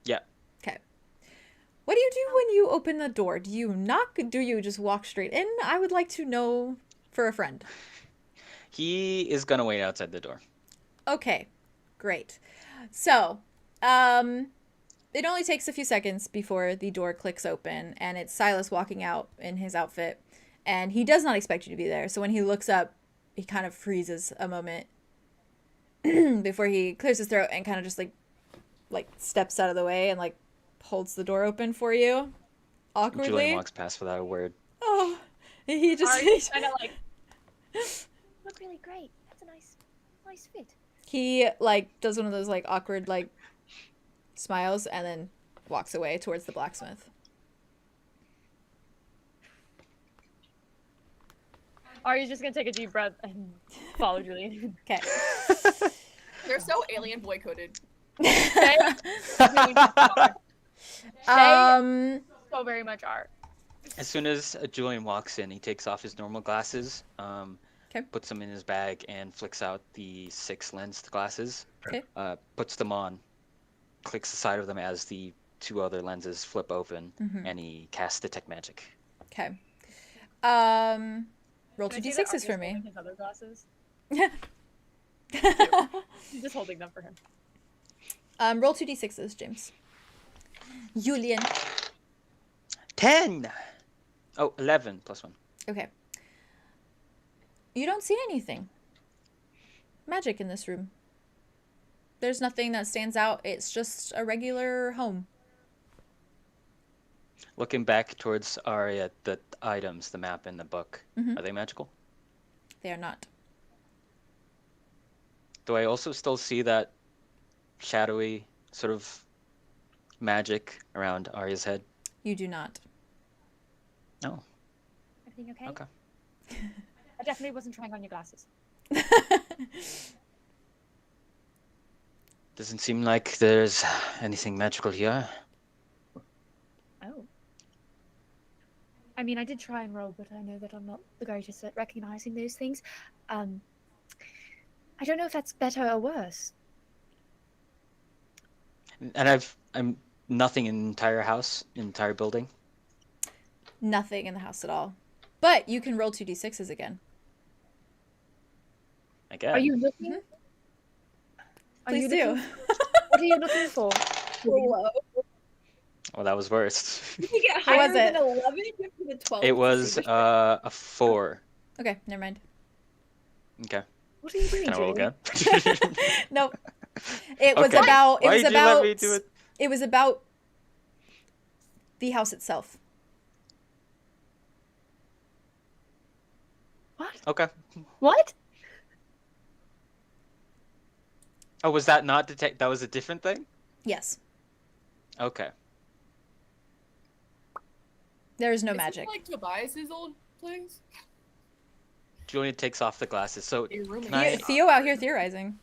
Yeah. Okay. What do you do when you open the door? Do you knock? Do you just walk straight in? I would like to know for a friend. He is gonna wait outside the door. Okay, great. So, it only takes a few seconds before the door clicks open, and it's Silas walking out in his outfit, and he does not expect you to be there. So when he looks up, he kind of freezes a moment before he clears his throat and kind of just like steps out of the way and like holds the door open for you awkwardly. Julien walks past without a word. Oh, he just Ari's kind of like, look really great. That's a nice fit. he like does one of those like awkward like smiles and then walks away towards the blacksmith. Ari's just gonna take a deep breath and follow Julien. Okay. They're so alien boycotted. So very much are. As soon as Julien walks in, he takes off his normal glasses, puts them in his bag, and flicks out the 6 lensed glasses. Okay. Puts them on, clicks the side of them as the 2 other lenses flip open, and he casts Detect Magic. Okay. Roll 2d6s for me. His other glasses. Yeah. He's just holding them for him. Roll 2d6s, James. Julien. 10! Oh, 11 plus 1. Okay. You don't see anything magic in this room. There's nothing that stands out. It's just a regular home. Looking back towards Aria, the items, the map, and the book, are they magical? They are not. Do I also still see that shadowy sort of magic around Aria's head? You do not. No. Everything okay? Okay. I definitely wasn't trying on your glasses. Doesn't seem like there's anything magical here. Oh. I mean, I did try and roll, but I know that I'm not the greatest at recognizing those things. I don't know if that's better or worse. And I'm nothing in the entire house, entire building. Nothing in the house at all. But you can roll 2d6s again. I guess. Are you looking? Please do. What are you looking for? Hello. Well, that was worse. Did you get What higher was than it? 11? You have to get 12. It was a 4. Okay, never mind. Okay. What are you doing, Can I roll Julie? again? Nope. It was Okay. about. It Why was did you about. let me do it? It was about the house itself. What? Okay. What? Oh, was that not detect? That was a different thing? Yes. Okay. There is no Is this magic. like Tobias's old place? Julien takes off the glasses. So, Your roommate. can I, Theo out here theorizing.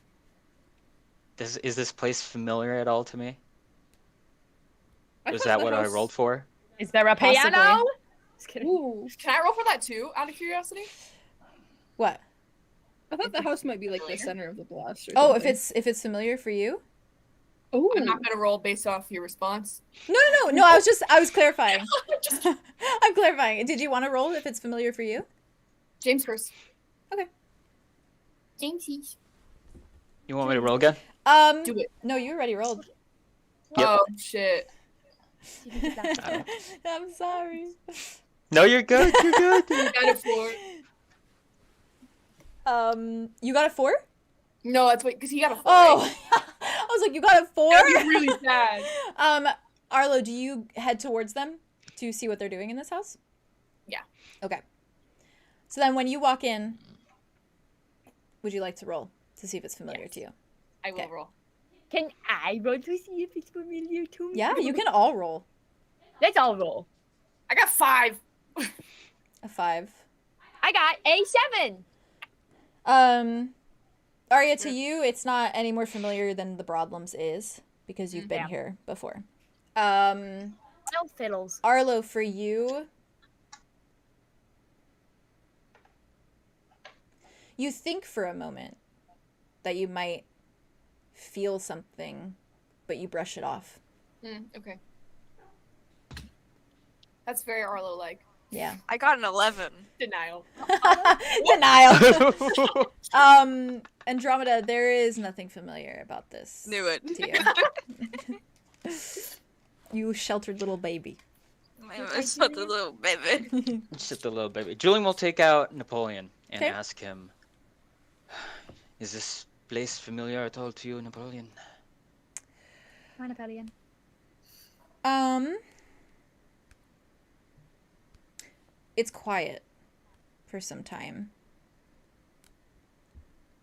is this place familiar at all to me? I Is thought that the what I house- rolled for? Is there a Possibly. piano? Just kidding. Ooh. Can I roll for that too, out of curiosity? What? I thought the house might be like the center of the blast. Or Oh, something. if it's familiar for you? Oh, I'm not gonna roll based off your response. No. I was clarifying. I'm clarifying. Did you want to roll if it's familiar for you? James first. Okay. James. You want me to roll again? Do it. No, you already rolled. Yep. Oh shit. I'm sorry. No, you're good. You're good. I got a 4. You got a 4? No, that's because he got a 4. Oh, Right? I was like, you got a 4? That'd be really sad. Arlo, do you head towards them to see what they're doing in this house? Yeah. Okay. So then when you walk in, would you like to roll to see if it's familiar to you? I will Okay. roll. Can I roll to see if it's familiar to me? Yeah, you can all roll. Let's all roll. I got 5. A 5. I got a 7. Aria, to you, it's not any more familiar than the Broadlams is because you've been Yeah. here before. Well, fiddles. Arlo, for you, you think for a moment that you might feel something, but you brush it off. Okay. That's very Arlo-like. Yeah. I got an 11. Denial. Denial. Andromeda, there is nothing familiar about this. Knew it. To you. You sheltered little baby. It's not the little baby. Just the little baby. Julien will take out Napoleon and Okay. ask him, "Is this place familiar at all to you, Napoleon?" Hi, Napoleon. It's quiet for some time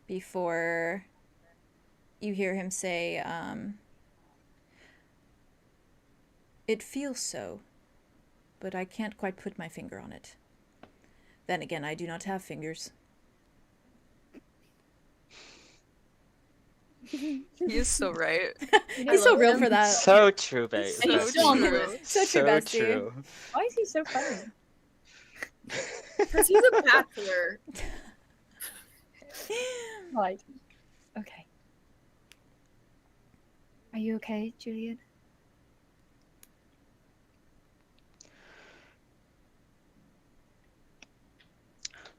before you hear him say, "It feels so, but I can't quite put my finger on it. Then again, I do not have fingers." He is so right. He's so real for that. So true, babe. And he's still on the roof. So true, bestie. true. Why is he so funny? Because he's a bachelor. Right. Okay. Are you okay, Julien?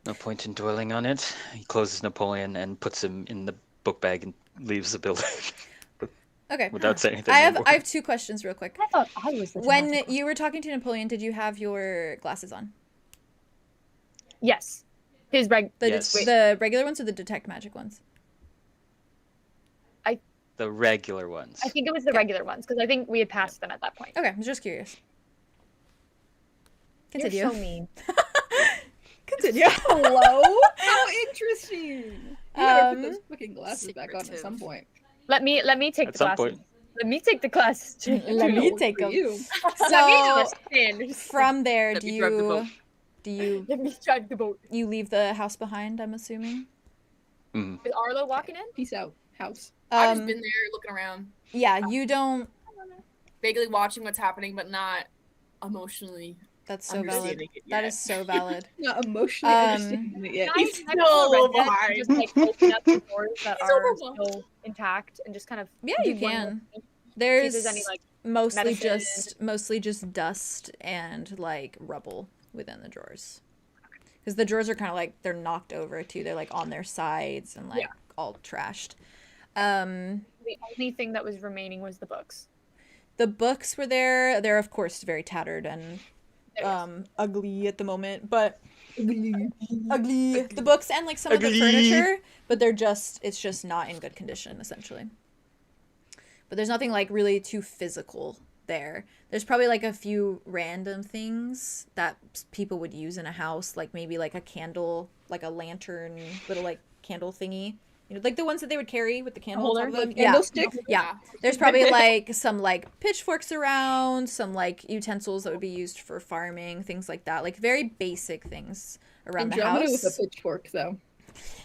No point in dwelling on it. He closes Napoleon and puts him in the book bag and leaves the building Okay. without saying anything. I have more. 2 questions real quick. I thought I was the When dramatic one. you were talking to Napoleon, did you have your glasses on? Yes. His Yes. The regular ones or the detect magic ones? The regular ones. I think it was the regular ones because I think we had passed them at that point. Okay, I'm just curious. Continue. You're so mean. Continue. hello. How interesting. You better put those fucking glasses back on at Secretive. some point. Let me take At the some classes. point. Let me take the classes. Let me Work take for them. you. Let me So listen. from there, Let do me drive the boat. you Let me drive the boat. you leave the house behind? I'm assuming. Mhm. Is Arlo walking in? Peace out, house. I've just been there looking around, Yeah, you don't. vaguely watching what's happening, but not emotionally That's so valid. understanding it That yet. is so valid. Not emotionally understanding it yet. Can I He's can I still pull a red alive. dead and just like open up the doors that He's are overwhelmed. still intact and just kind of Yeah, do you one can. more thing? See if There's there's any like mostly just dust and like rubble within the drawers. Because the drawers are kind of like they're knocked over too. They're like on their sides and like all trashed. the only thing that was remaining was the books. The books were there. They're of course very tattered and There ugly at the moment, but Ugly. ugly. The books and like some of the Ugly. furniture, but it's just not in good condition essentially. But there's nothing like really too physical there. There's probably like a few random things that people would use in a house, like maybe like a candle, like a lantern, little like candle thingy. You know, like the ones that they would carry with the candle on top of them. Yeah. Candlestick. Yeah. There's probably like some like pitchforks around, some like utensils that would be used for farming, things like that. Like very basic things around the Andromeda house. with a pitchfork, though.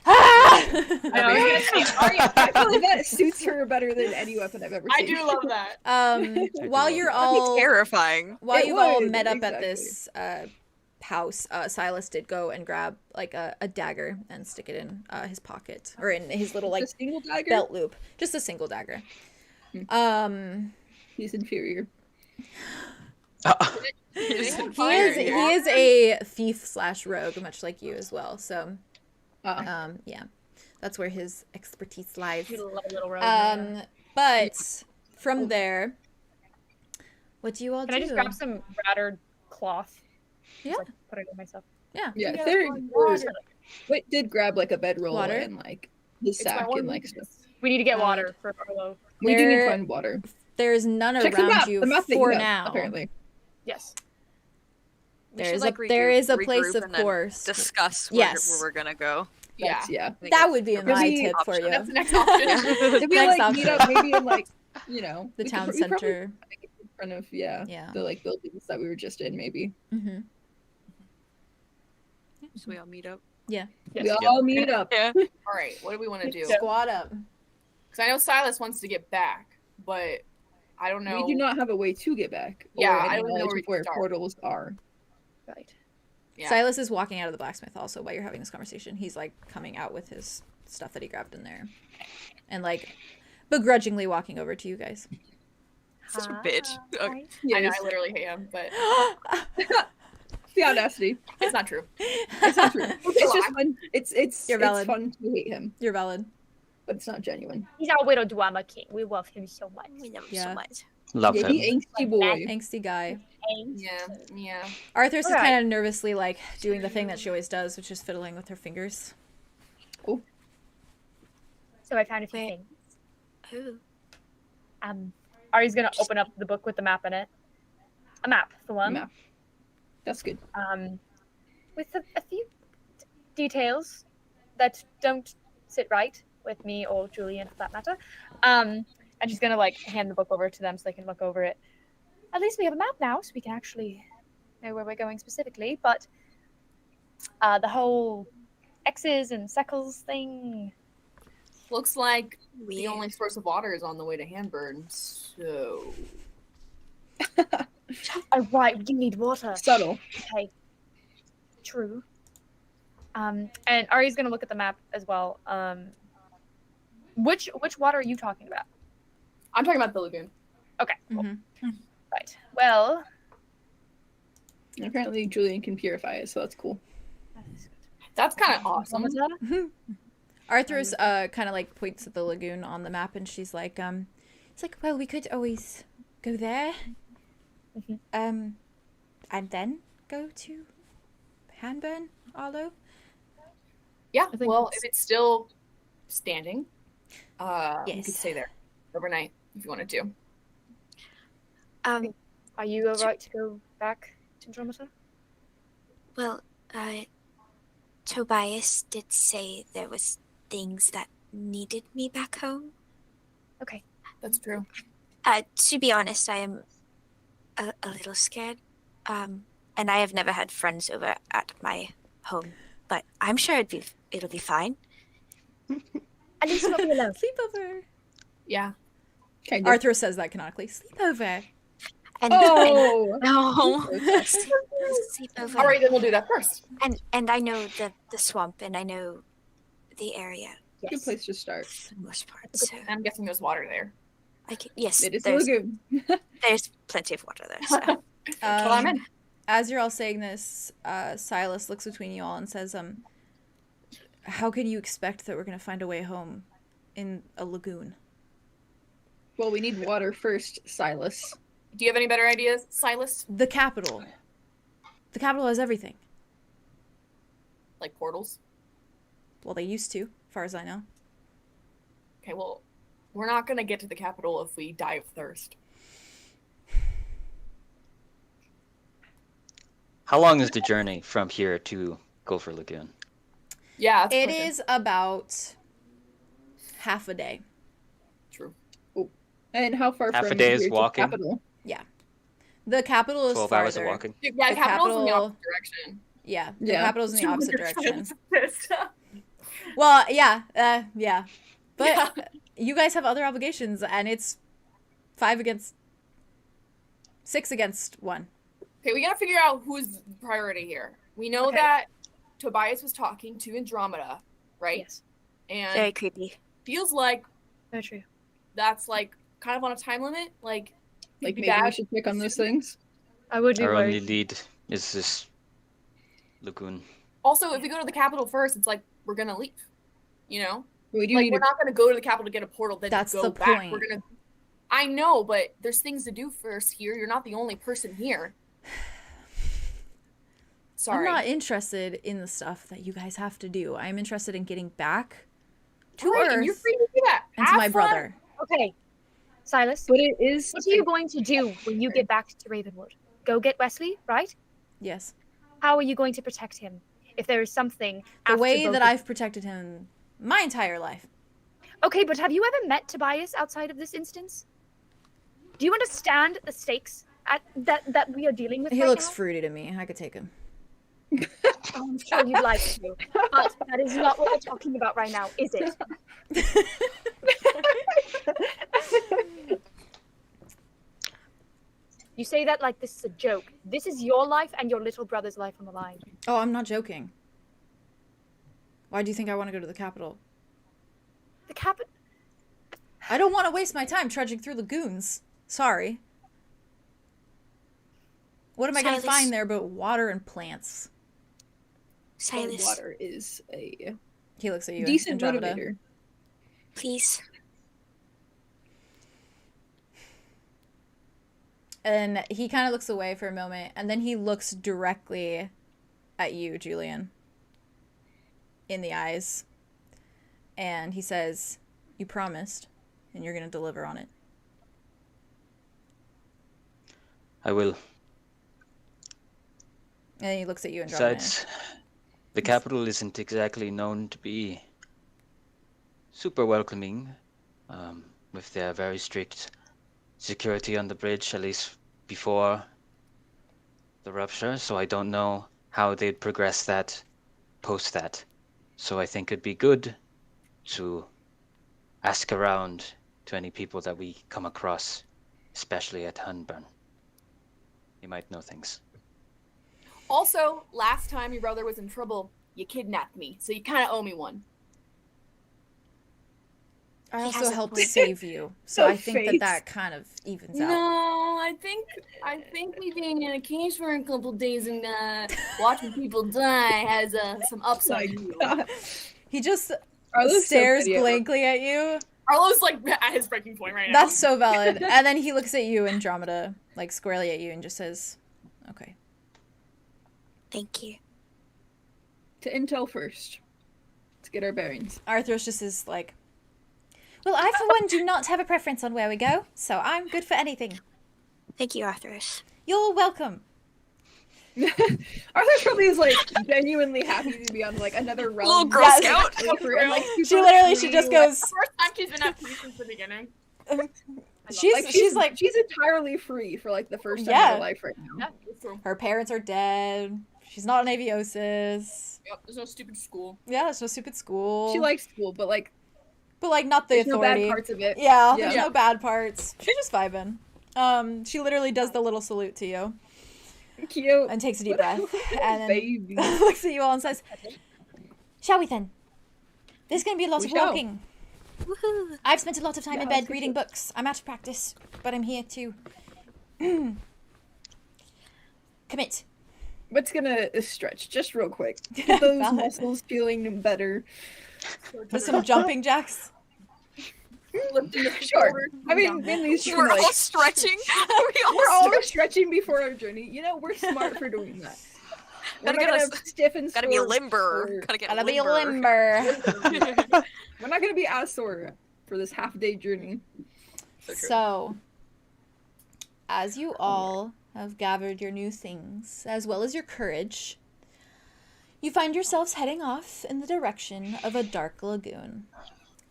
Ah! I was gonna say, Aria, I feel like that suits her better than any weapon I've ever I seen. do love that. While love you're that. That'd be all terrifying. while It you've all would, met up at exactly. this house, Silas did go and grab like a dagger and stick it in his pocket or in his little like A single dagger? belt loop. Just a single dagger. He's inferior. He is a thief/rogue, much like you as well. So, yeah, that's where his expertise lies. But from there, what do you all do? Can I just grab some battered cloth? Yeah. Just, like, put it in myself. Yeah. Yeah, Water. Wait, did grab like a bedroll Water? and like his sack and like stuff. We need to get water for Arlo. We do need to find water. There's none Check the around map. you The map that for you have, now. apparently. Yes. We should, There is a regroup place, of and then course. discuss Yes. where we're gonna go. Yeah. Yeah. I think That it's would be the my best tip for option. you. That's the next option. Did we Next like meet option. up maybe in like, you know, The we town could- we probably center. make it in front of Yeah. the like buildings that we were just in maybe. Mm-hmm. So we all meet up. Yes. We all meet up. Yeah. All right, what do we want to do? Squad up. Because I know Silas wants to get back, but I don't know. We do not have a way to get back. Yeah, or I any don't know knowledge where of to where start. portals are. Right. Yeah. Silas is walking out of the blacksmith also while you're having this conversation. He's like coming out with his stuff that he grabbed in there. And like begrudgingly walking over to you guys. Such a bitch. Okay. I know, I literally hate him, but The audacity. it's not true. It's not true. It's just fun. It's You're valid. fun to hate him, You're valid. but it's not genuine. He's our widow Dwemer king. We love him so much. We love him Yeah. so much. Love Yeah, him. he angsty boy. Angsty guy. Yeah. Arthros is Alright. kind of nervously like doing the thing that she always does, which is fiddling with her fingers. So I found a few Wait. things. Ooh. Ari's gonna open up the book with the map in it. A map, for one. Map. That's good. With a few details that don't sit right with me or Julien, for that matter. And she's gonna like hand the book over to them so they can look over it. At least we have a map now, so we can actually know where we're going specifically. But the whole X's and Seckles thing. Looks like the Weird. only source of water is on the way to Handburn, so... Oh right, you need water. Subtle. Okay. True. And Ari's gonna look at the map as well. Which water are you talking about? I'm talking about the lagoon. Okay. Cool. Mm-hmm. Right. Well, Apparently, Julien can purify it, so that's cool. That's kind of awesome. Arthros kind of like points at the lagoon on the map, and she's like, it's like, well, we could always go there, and then go to Handburn, Arlo. Yeah, I think well, it's- if it's still standing, you Yes. could stay there overnight if you wanted to. Are you alright to go back to Andromeda? Well, Tobias did say there was things that needed me back home. Okay. That's true. To be honest, I am a little scared. And I have never had friends over at my home, but I'm sure it'll be fine. At least not be alone. Sleepover. Yeah. Kind of. Arthros says that canonically. Sleepover. And Oh! no, sleepover. All right, then we'll do that first. And I know the swamp, and I know the area Good place to start. for the most part. So I'm guessing there's water there. I can, yes, It is a there's lagoon. there's plenty of water there. So. Well, I'm in. As you're all saying this, Silas looks between you all and says, how can you expect that we're going to find a way home in a lagoon? Well, we need water first, Silas. Do you have any better ideas, Silas? The capital. The capital has everything. Like portals? Well, they used to, as far as I know. Okay, well, we're not gonna get to the capital if we die of thirst. How long is the journey from here to Golver Lagoon? Yeah, that's It quicker. is about half a day. True. And how far Half a from day here is to walking? capital? The capital is 12 farther. hours of walking? Yeah, The the capital's in the capital- opposite direction. Yeah, the Yeah. capital's in the opposite direction. 200%. Well, yeah, yeah. But Yeah. you guys have other obligations, and it's 6 against 1. Okay, we gotta figure out who's the priority here. We know that Tobias was talking to Andromeda, right? Yes. And Very creepy. feels like Very true. that's like kind of on a time limit. Like Like, be maybe we bad. should check on those things. I would be Our worried. only lead is this lagoon. Also, if we go to the capital first, it's like we're gonna leave. You know, We do like need we're not gonna go to the capital to get a portal, then That's go the back. point. We're gonna. I know, but there's things to do first here. You're not the only person here. Sorry. I'm not interested in the stuff that you guys have to do. I'm interested in getting back to Alright, Earth and you're free to do that. and to Have my fun. brother. Okay, Silas, But it is. what are you going to do when you get back to Ravenwood? Go get Wesley, right? Yes. How are you going to protect him if there is something The after way both that of- I've protected him my entire life. Okay, but have you ever met Tobias outside of this instance? Do you understand the stakes that we are dealing with He right looks now? fruity to me. I could take him. Oh, I'm sure you'd like to, but that is not what we're talking about right now, is it? You say that like this is a joke. This is your life and your little brother's life on the line. Oh, I'm not joking. Why do you think I want to go to the capital? The cap. I don't want to waste my time trudging through lagoons. Sorry. What am I going to Silas. find there but water and plants? Silas, Water is a He looks at you. decent Andromeda. motivator. please. And he kind of looks away for a moment, and then he looks directly at you, Julien, in the eyes. And he says, "You promised, and you're going to deliver on it." I will. And then he looks at you, Andromeda. Besides, the capital isn't exactly known to be super welcoming, with their very strict security on the bridge, at least before the rupture, so I don't know how they'd progress that post that. So I think it'd be good to ask around to any people that we come across, especially at Handburn. You might know things. Also, last time your brother was in trouble, you kidnapped me, so you kind of owe me one. I He also has a helped point. save you, so The I think face. that kind of evens out. No, I think me being in a cage for a couple days and watching people die has some upside. to it. He just Arlo's so stares petty. blankly at you. Arlo's like at his breaking point right now. That's so valid. And then he looks at you, Andromeda, like squarely at you, and just says, "Okay." Thank you. To intel first. Let's get our bearings. Arthros just is like, "Well, I for one do not have a preference on where we go, so I'm good for anything. Thank you, Arthros. You're welcome." Arthur probably is like genuinely happy to be on like another realm. Little Girl Yes. Scout. And, like, She super literally, she free, just like- goes, First time she's been at peace since the beginning. she's like, she's entirely free for like the first time in Yeah. her life right now. Yeah, it's true. her parents are dead. She's not an aviosis. Yep, there's no stupid school. Yeah, there's no stupid school. She likes school, but like but like not the there's no bad authority. parts of it. Yeah, Yeah. there's no bad parts. She's just vibing. She literally does the little salute to you Cute. and takes a deep breath and then Baby. looks at you all and says, "Shall we then? There's going to be a lot We of shall. walking. Woohoo! I've spent a lot of time Yeah, in let's bed go reading for it. books. I'm out of practice, but I'm here to commit." What's gonna stretch just real quick? Get those Valid. muscles feeling better. With some jumping jacks. Lifting the Sure. shoulders, I mean, mainly it's We're like, all stretching. we're all stretching before our journey. You know, we're smart for doing that. We're Gotta not get gonna us- stiff and Gotta be sore limber. for- Gotta get Gotta be limber. limber. We're not gonna be as sore for this half-day journey. So, as you all have gathered your new things, as well as your courage, you find yourselves heading off in the direction of a dark lagoon.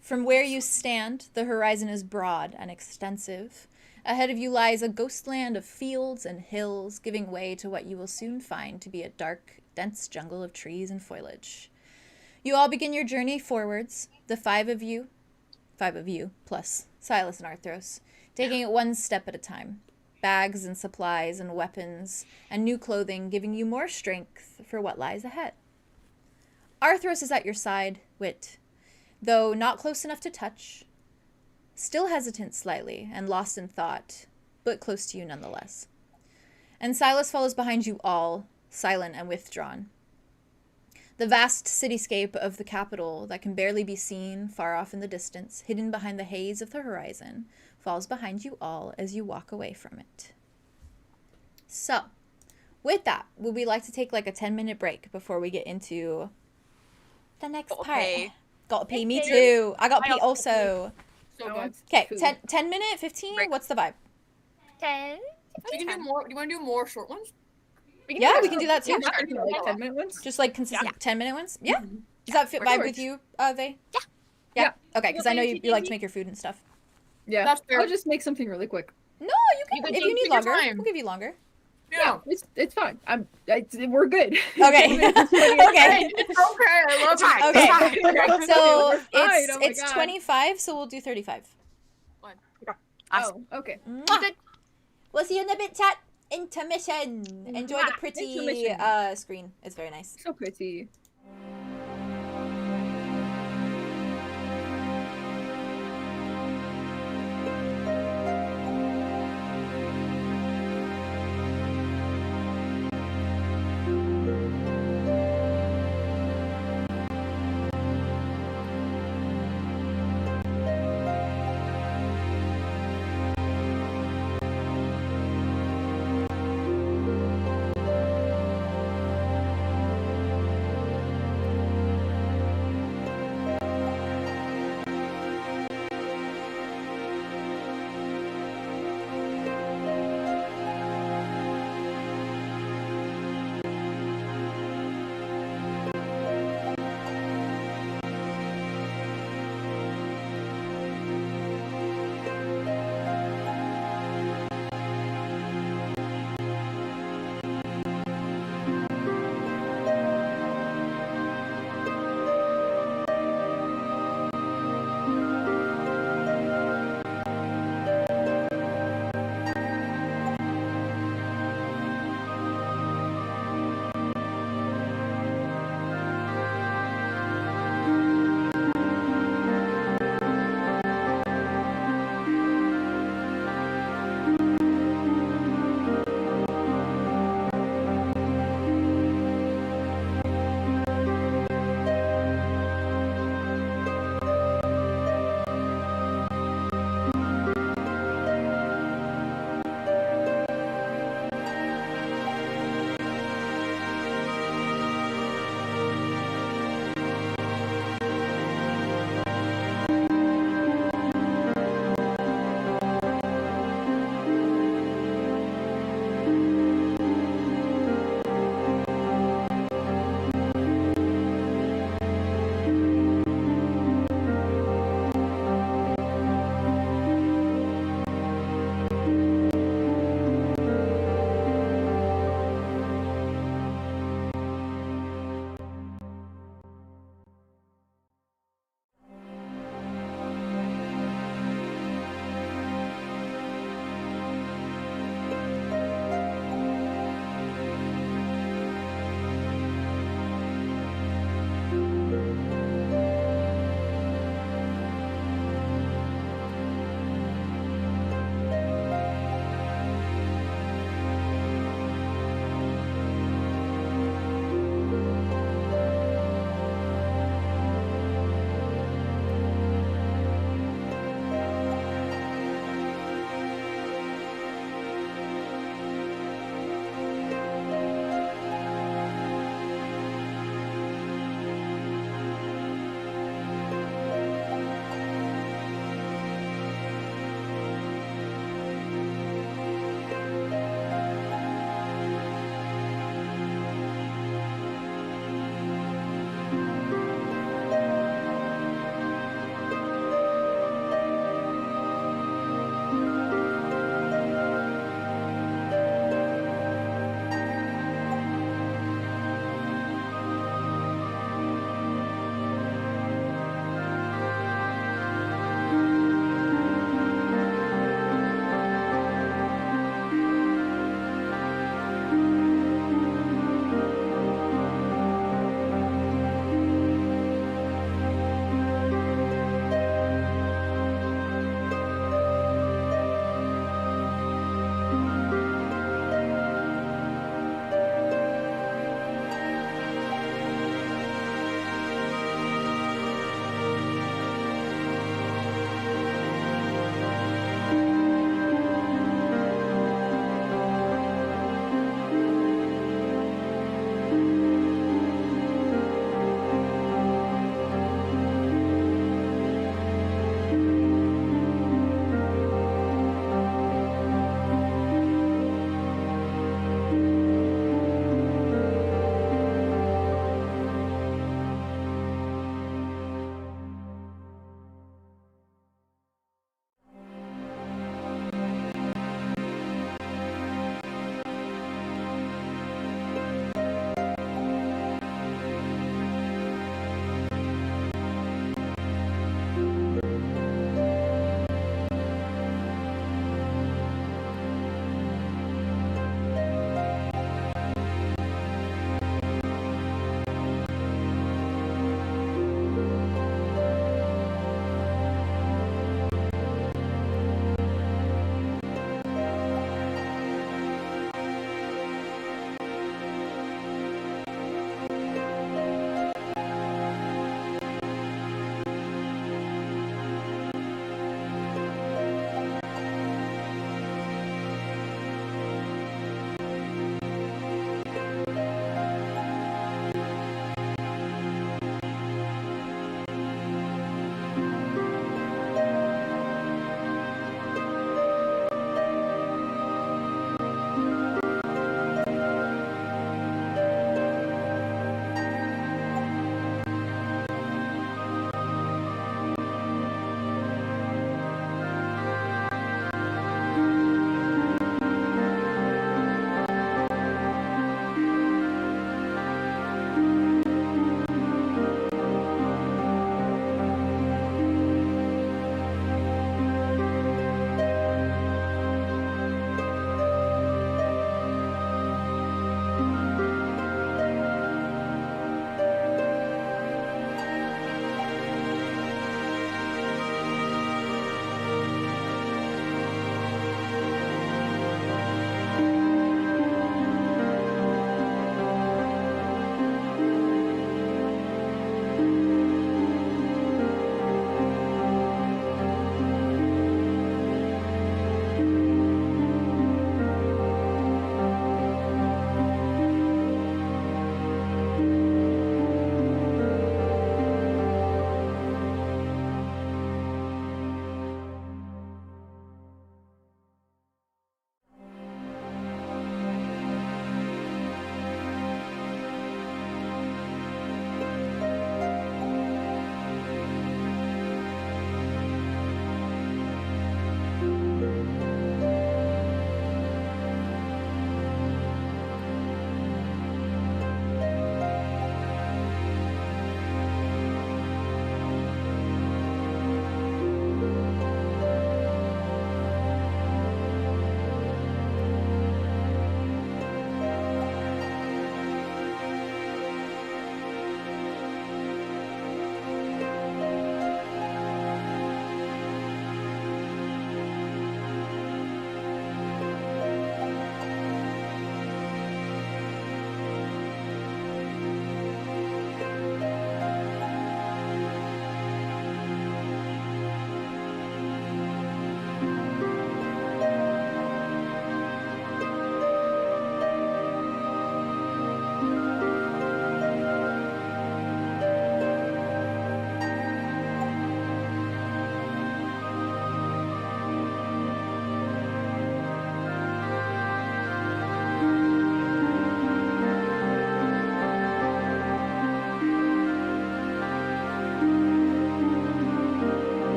From where you stand, the horizon is broad and extensive. Ahead of you lies a ghost land of fields and hills, giving way to what you will soon find to be a dark, dense jungle of trees and foliage. You all begin your journey forwards, the five of you plus Silas and Arthros, taking it one step at a time. bags and supplies and weapons and new clothing, giving you more strength for what lies ahead. Arthros is at your side, Wit, though not close enough to touch, still hesitant slightly and lost in thought, but close to you nonetheless. And Silas follows behind you all, silent and withdrawn. The vast cityscape of the capital that can barely be seen far off in the distance, hidden behind the haze of the horizon, falls behind you all as you walk away from it. So, with that, would we like to take like a 10-minute break before we get into the next part? Pay. Gotta pay me too. I got pee also. So good. Okay, 10 minute, 15? Break. What's the vibe? 10. We can do more. Do you want to do more short ones? Yeah, we can do that too. Like 10-minute ones? Just like consistent 10-minute ones? Yeah. Mm-hmm. Does that fit vibe works. with you, Vey? Yeah. Yeah. Okay, because I know you like to make your food and stuff. Yeah. That's fair. I'll just make something really quick. No, you can. If you need take your longer, time. we'll give you longer. Yeah. It's fine. We're good. Okay. Okay. It's okay. I love it. Okay. So We're fine, it's oh my it's God. 25, so we'll do 35. Awesome. Oh, okay. Mwah. We'll see you in a bit, chat. Intermission. Enjoy the Mwah. pretty Intermission. screen. It's very nice. So pretty.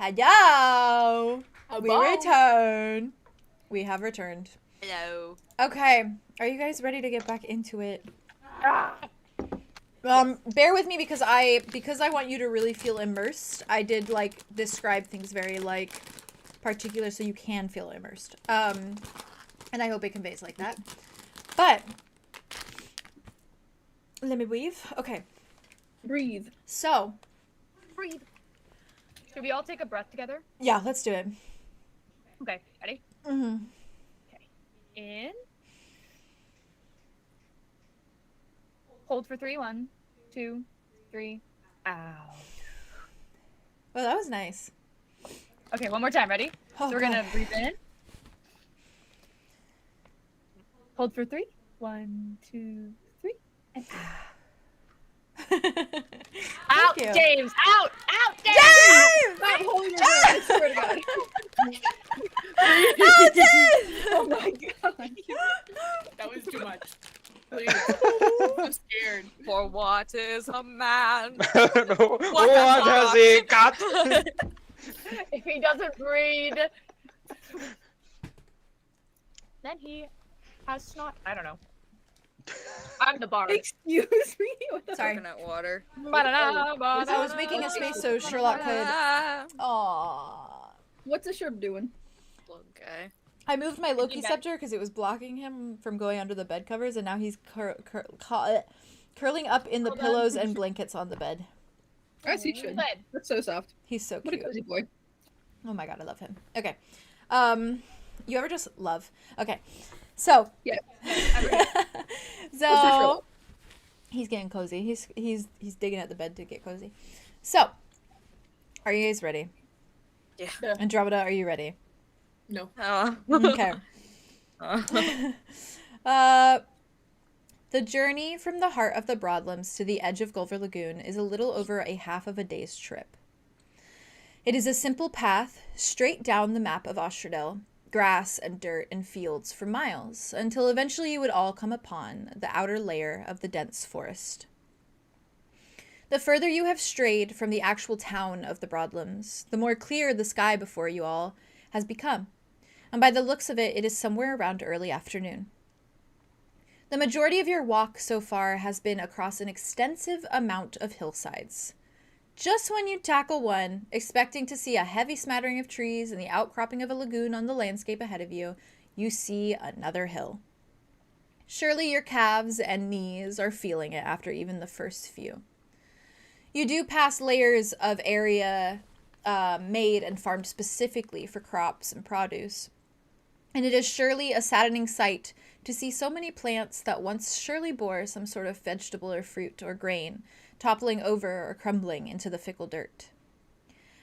Hello. We Hello. return. We have returned. Hello. Okay, are you guys ready to get back into it? Bear with me because I want you to really feel immersed. I did like describe things very like particular so you can feel immersed. And I hope it conveys like that. But let me breathe. Okay. Breathe. So, Breathe. Should we all take a breath together? yeah, let's do it. Okay, ready? Mm-hmm. In. Hold for 3. 1, 2, 3. Out. Well, that was nice. Okay, one more time. Ready? Oh, So we're God. gonna breathe in. Hold for 3. 1, 2, 3. And out, you. James! Out! Out, James! James! I'm holding your breath, I swear to God. Oh my God. That was too much. Please. I'm scared. For what is a man? What has he got? If he doesn't breathe, then he has snot. I don't know. I'm the bard. Excuse me. What the- Sorry. Coconut water. I was making a space so Sherlock could. Aww. What's the shrimp doing? Okay. I moved my Loki Being scepter because it was blocking him from going under the bed covers, and now he's curling up in the Hold on. pillows and blankets on the bed. As he should. Good. That's so soft. He's so What a cute. cozy boy. Oh my god, I love him. Okay. You ever just love? Okay. So. Yeah. So he's getting cozy. He's digging at the bed to get cozy. So, are you guys ready? Yeah. Andromeda, are you ready? No. Oh. Okay. The journey from the heart of the Broadlams to the edge of Golver Lagoon is a little over a half of a day's trip. It is a simple path straight down the map of Ostrodell, grass and dirt and fields for miles, until eventually you would all come upon the outer layer of the dense forest. The further you have strayed from the actual town of the Broadlams, the more clear the sky before you all has become, and by the looks of it, it is somewhere around early afternoon. The majority of your walk so far has been across an extensive amount of hillsides. Just when you tackle one, expecting to see a heavy smattering of trees and the outcropping of a lagoon on the landscape ahead of you, you see another hill. Surely your calves and knees are feeling it after even the first few. You do pass layers of area made and farmed specifically for crops and produce. And it is surely a saddening sight to see so many plants that once surely bore some sort of vegetable or fruit or grain toppling over or crumbling into the fickle dirt.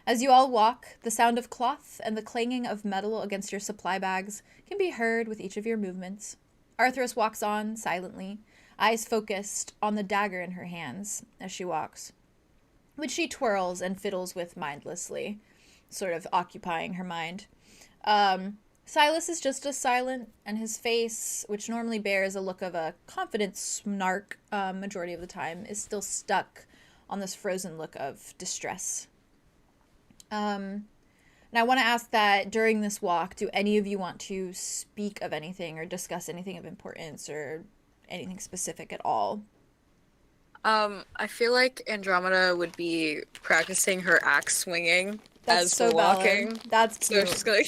As you all walk, the sound of cloth and the clanging of metal against your supply bags can be heard with each of your movements. Arthros walks on silently, eyes focused on the dagger in her hands as she walks, which she twirls and fiddles with mindlessly, sort of occupying her mind. Silas is just as silent, and his face, which normally bears a look of a confident snark majority of the time, is still stuck on this frozen look of distress. And I want to ask that during this walk, do any of you want to speak of anything or discuss anything of importance or anything specific at all? I feel like Andromeda would be practicing her axe swinging That's as so we're walking. valid. That's So cute. she's gonna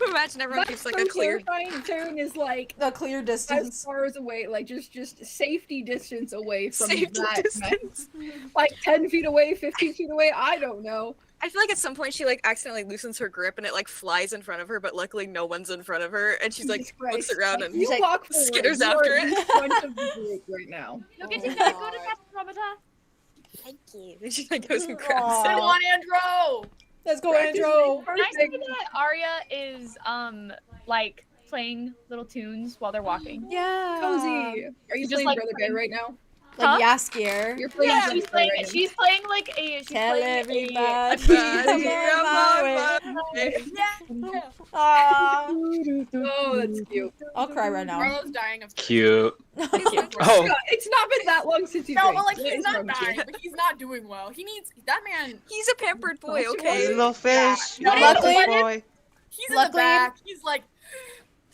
imagine everyone keeps like a clear. terrifying. Taryn is like The clear as distance. far as away, like just safety distance away from Safety that. distance. Like 10 feet away, 15 feet away. I don't know. I feel like at some point she like accidentally loosens her grip and it like flies in front of her, but luckily no one's in front of her, and she's like Jesus Christ. looks around Like, and you like, walk forward, skitters you are after in it. front of the group right now. Look at you, Oh, go to God. that Andromeda. thank you. And she like goes and grabs Aw. Come it. on, Andro! Let's go, Practice Andrew. makes Can I say perfect. that Aria is like playing little tunes while they're walking? Yeah. Cozy. Are you Just, playing like, Brother Guy right now? Like Huh? Yaskier. You're playing Yeah, Brother she's Guy playing. right now. She's playing like a. She's Tell playing everybody a I'm on my way. Oh, that's cute. I'll cry right now. Arlo's dying of Cute. Oh, It's not been that long since you no, drank. but like What he's is not wrong with you? dying, but he's not doing well. He needs that man. He's a pampered boy, He's okay? a little fish. Yeah. Luckily- boy. He's in Luckily- the back. He's like.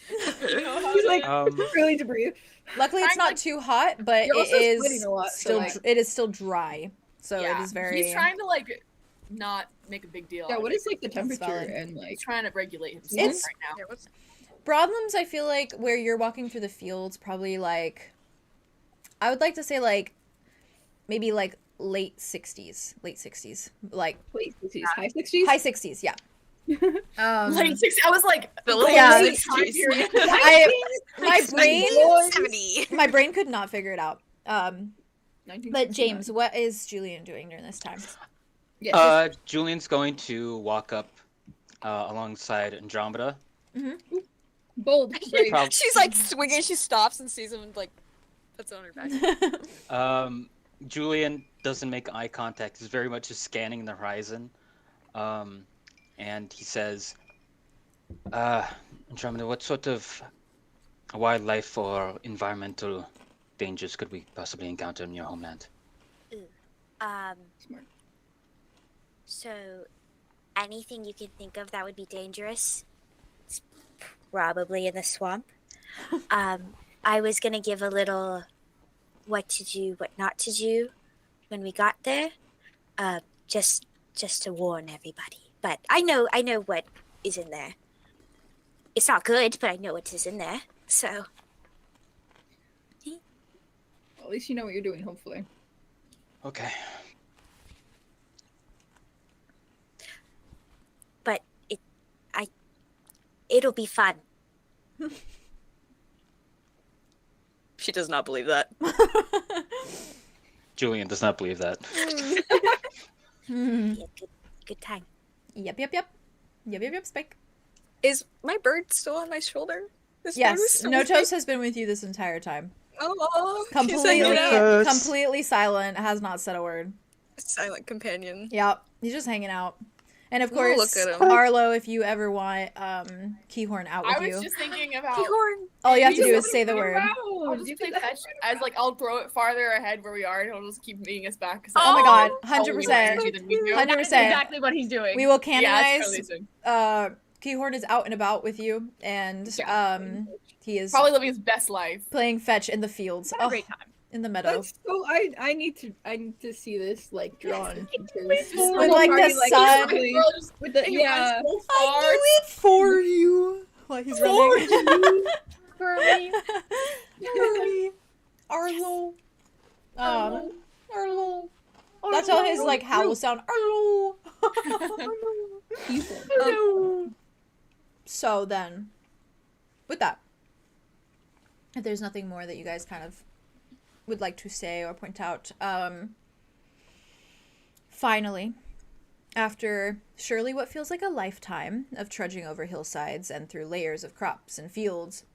He's like Um, really to breathe. Luckily, it's not too hot, but You're it also sweating is a lot, so, still like- it is still dry. So yeah, it is very. He's trying to like not make a big deal. Yeah, out what of is like the It's temperature valid. and it. like He's trying to regulate himself It's- right now. Yeah, what's- Broadlams, I feel like where you're walking through the fields, probably like, I would like to say like, maybe like late 60s, like late 60s, high 60s? high 60s, yeah. Late 60s. I was like, Yeah, late time period. My brain could not figure it out. But 1969. James, what is Julien doing during this time? Yes, Julian's going to walk up alongside Andromeda. bold, brave. She's like swinging, she stops and sees him and like puts it on her back. Julien doesn't make eye contact. He's very much just scanning the horizon. And he says, Andromeda, what sort of wildlife or environmental dangers could we possibly encounter in your homeland? Smart. So anything you can think of that would be dangerous, it's probably in the swamp. I was gonna give a little what to do, what not to do when we got there, just to warn everybody. But I know what is in there. It's not good, but I know what is in there. So At least you know what you're doing, hopefully. Okay. but it'll be fun. She does not believe that. Julien does not believe that. Be a good time. Yep, Spike. Is my bird still on my shoulder? This bird is Yes, still with me? Notos has been with you this entire time. Oh, she's hanging out. Notos. Completely silent, has not said a word. Silent companion. Yep, he's just hanging out. And of Ooh, course, look at him. Arlo, if you ever want Keahorn out with I was you, just thinking about. Keahorn. all you have to do is say the word. I'll just play fetch as like I'll throw it farther ahead where we are, and he'll just keep beating us back. Oh my god, Probably more energy 100%. than we do. 100%. That's exactly what he's doing. We will Yeah, that's canonize totally soon. Keahorn is out and about with you, and he is Probably living his best life. playing fetch in the fields. Had a Oh, great time. in the meadow. That's so I need to see this like drawn. With like the sun. With the yeah. I do it for you. While he's running. For me. Arlo. Arlo. That's how his like howl sound. Arlo. So then, with that, if there's nothing more that you guys kind of would like to say or point out, finally, after surely what feels like a lifetime of trudging over hillsides and through layers of crops and fields,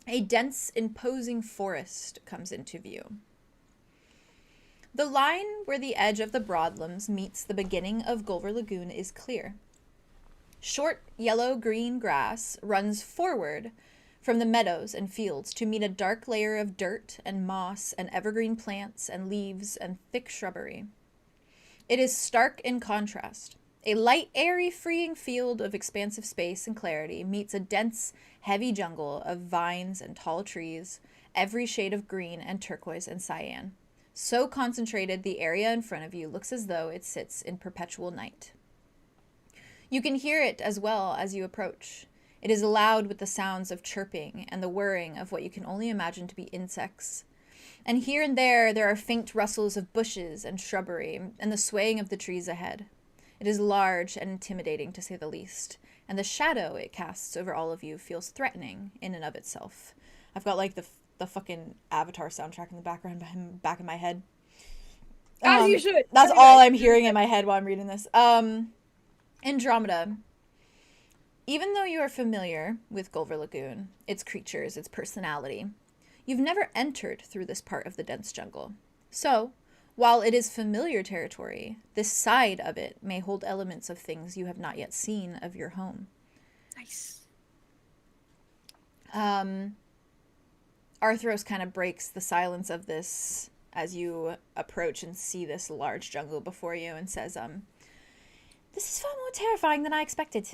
a dense, imposing forest comes into view. The line where the edge of the Broadlams meets the beginning of Golver Lagoon is clear. Short, yellow-green grass runs forward from the meadows and fields to meet a dark layer of dirt and moss and evergreen plants and leaves and thick shrubbery. It is stark in contrast. A light, airy, freeing field of expansive space and clarity meets a dense, heavy jungle of vines and tall trees, every shade of green and turquoise and cyan. So concentrated, the area in front of you looks as though it sits in perpetual night. You can hear it as well as you approach. It is loud with the sounds of chirping and the whirring of what you can only imagine to be insects. And here and there are faint rustles of bushes and shrubbery and the swaying of the trees ahead. It is large and intimidating, to say the least, and the shadow it casts over all of you feels threatening in and of itself. I've got like the fucking Avatar soundtrack in the background back in my head. As you should. That's all I'm hearing in my head while I'm reading this. Andromeda. Even though you are familiar with Golver Lagoon, its creatures, its personality, you've never entered through this part of the dense jungle. So, While it is familiar territory, this side of it may hold elements of things you have not yet seen of your home. Nice. Arthros kind of breaks the silence of this as you approach and see this large jungle before you and says, this is far more terrifying than I expected.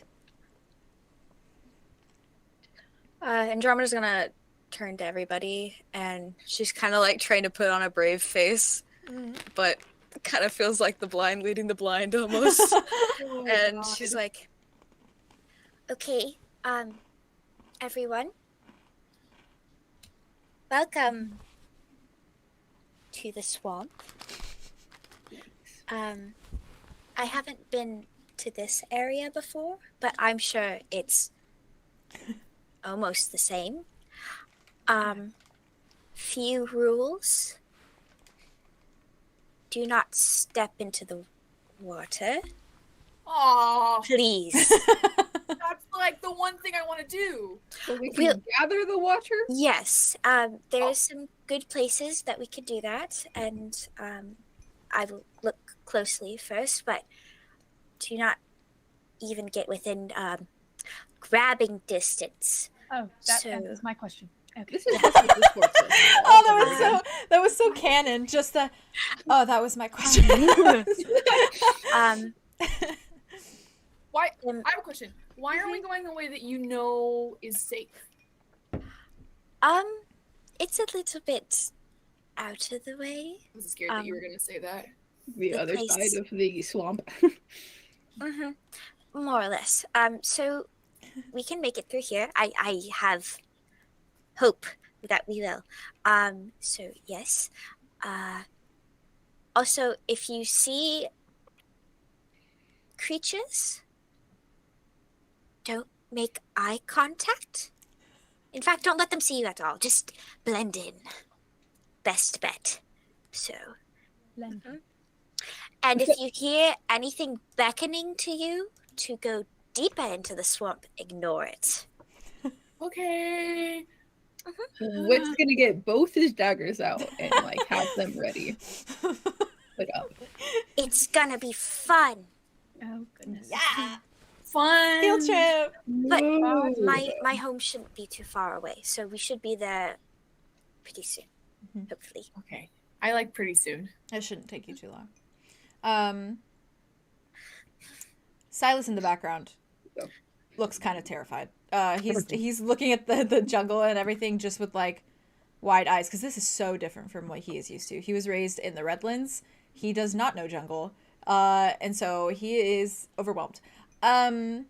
Andromeda's gonna turn to everybody, and she's kind of like trying to put on a brave face, but kind of feels like the blind leading the blind almost. And she's like, Okay, everyone. Welcome to the swamp. I haven't been to this area before, but I'm sure it's almost the same. Few rules. Do not step into the water. Aww, Please. that's like the one thing I want to do. So we can gather the water? Yes, there's some good places that we could do that, and I will look closely first, but do not even get within grabbing distance. Oh, that So- answers my question. Okay. This is just what this court says. Oh, that was so canon. Just the, oh, that was my question. Why? I have a question. Why are we going the way that you know is safe? It's a little bit out of the way. I was scared that you were going to say that. The The other place- side of the swamp. More or less. So we can make it through here. I have hope that we will. So yes. Also, if you see creatures, don't make eye contact. In fact, don't let them see you at all. Just blend in. Best bet. So. And if you hear anything beckoning to you to go deeper into the swamp, ignore it. Okay. Wit's gonna get both his daggers out and like have them ready. Put up. It's gonna be fun. Oh goodness. Yeah. Fun. Field trip. But Whoa. my home shouldn't be too far away, so we should be there pretty soon. Hopefully. Okay. I like pretty soon. It shouldn't take you too long. Silas in the background looks kind of terrified. He's looking at the jungle and everything just with like wide eyes, because this is so different from what he is used to. He was raised in the Redlands. He does not know jungle, and so he is overwhelmed. I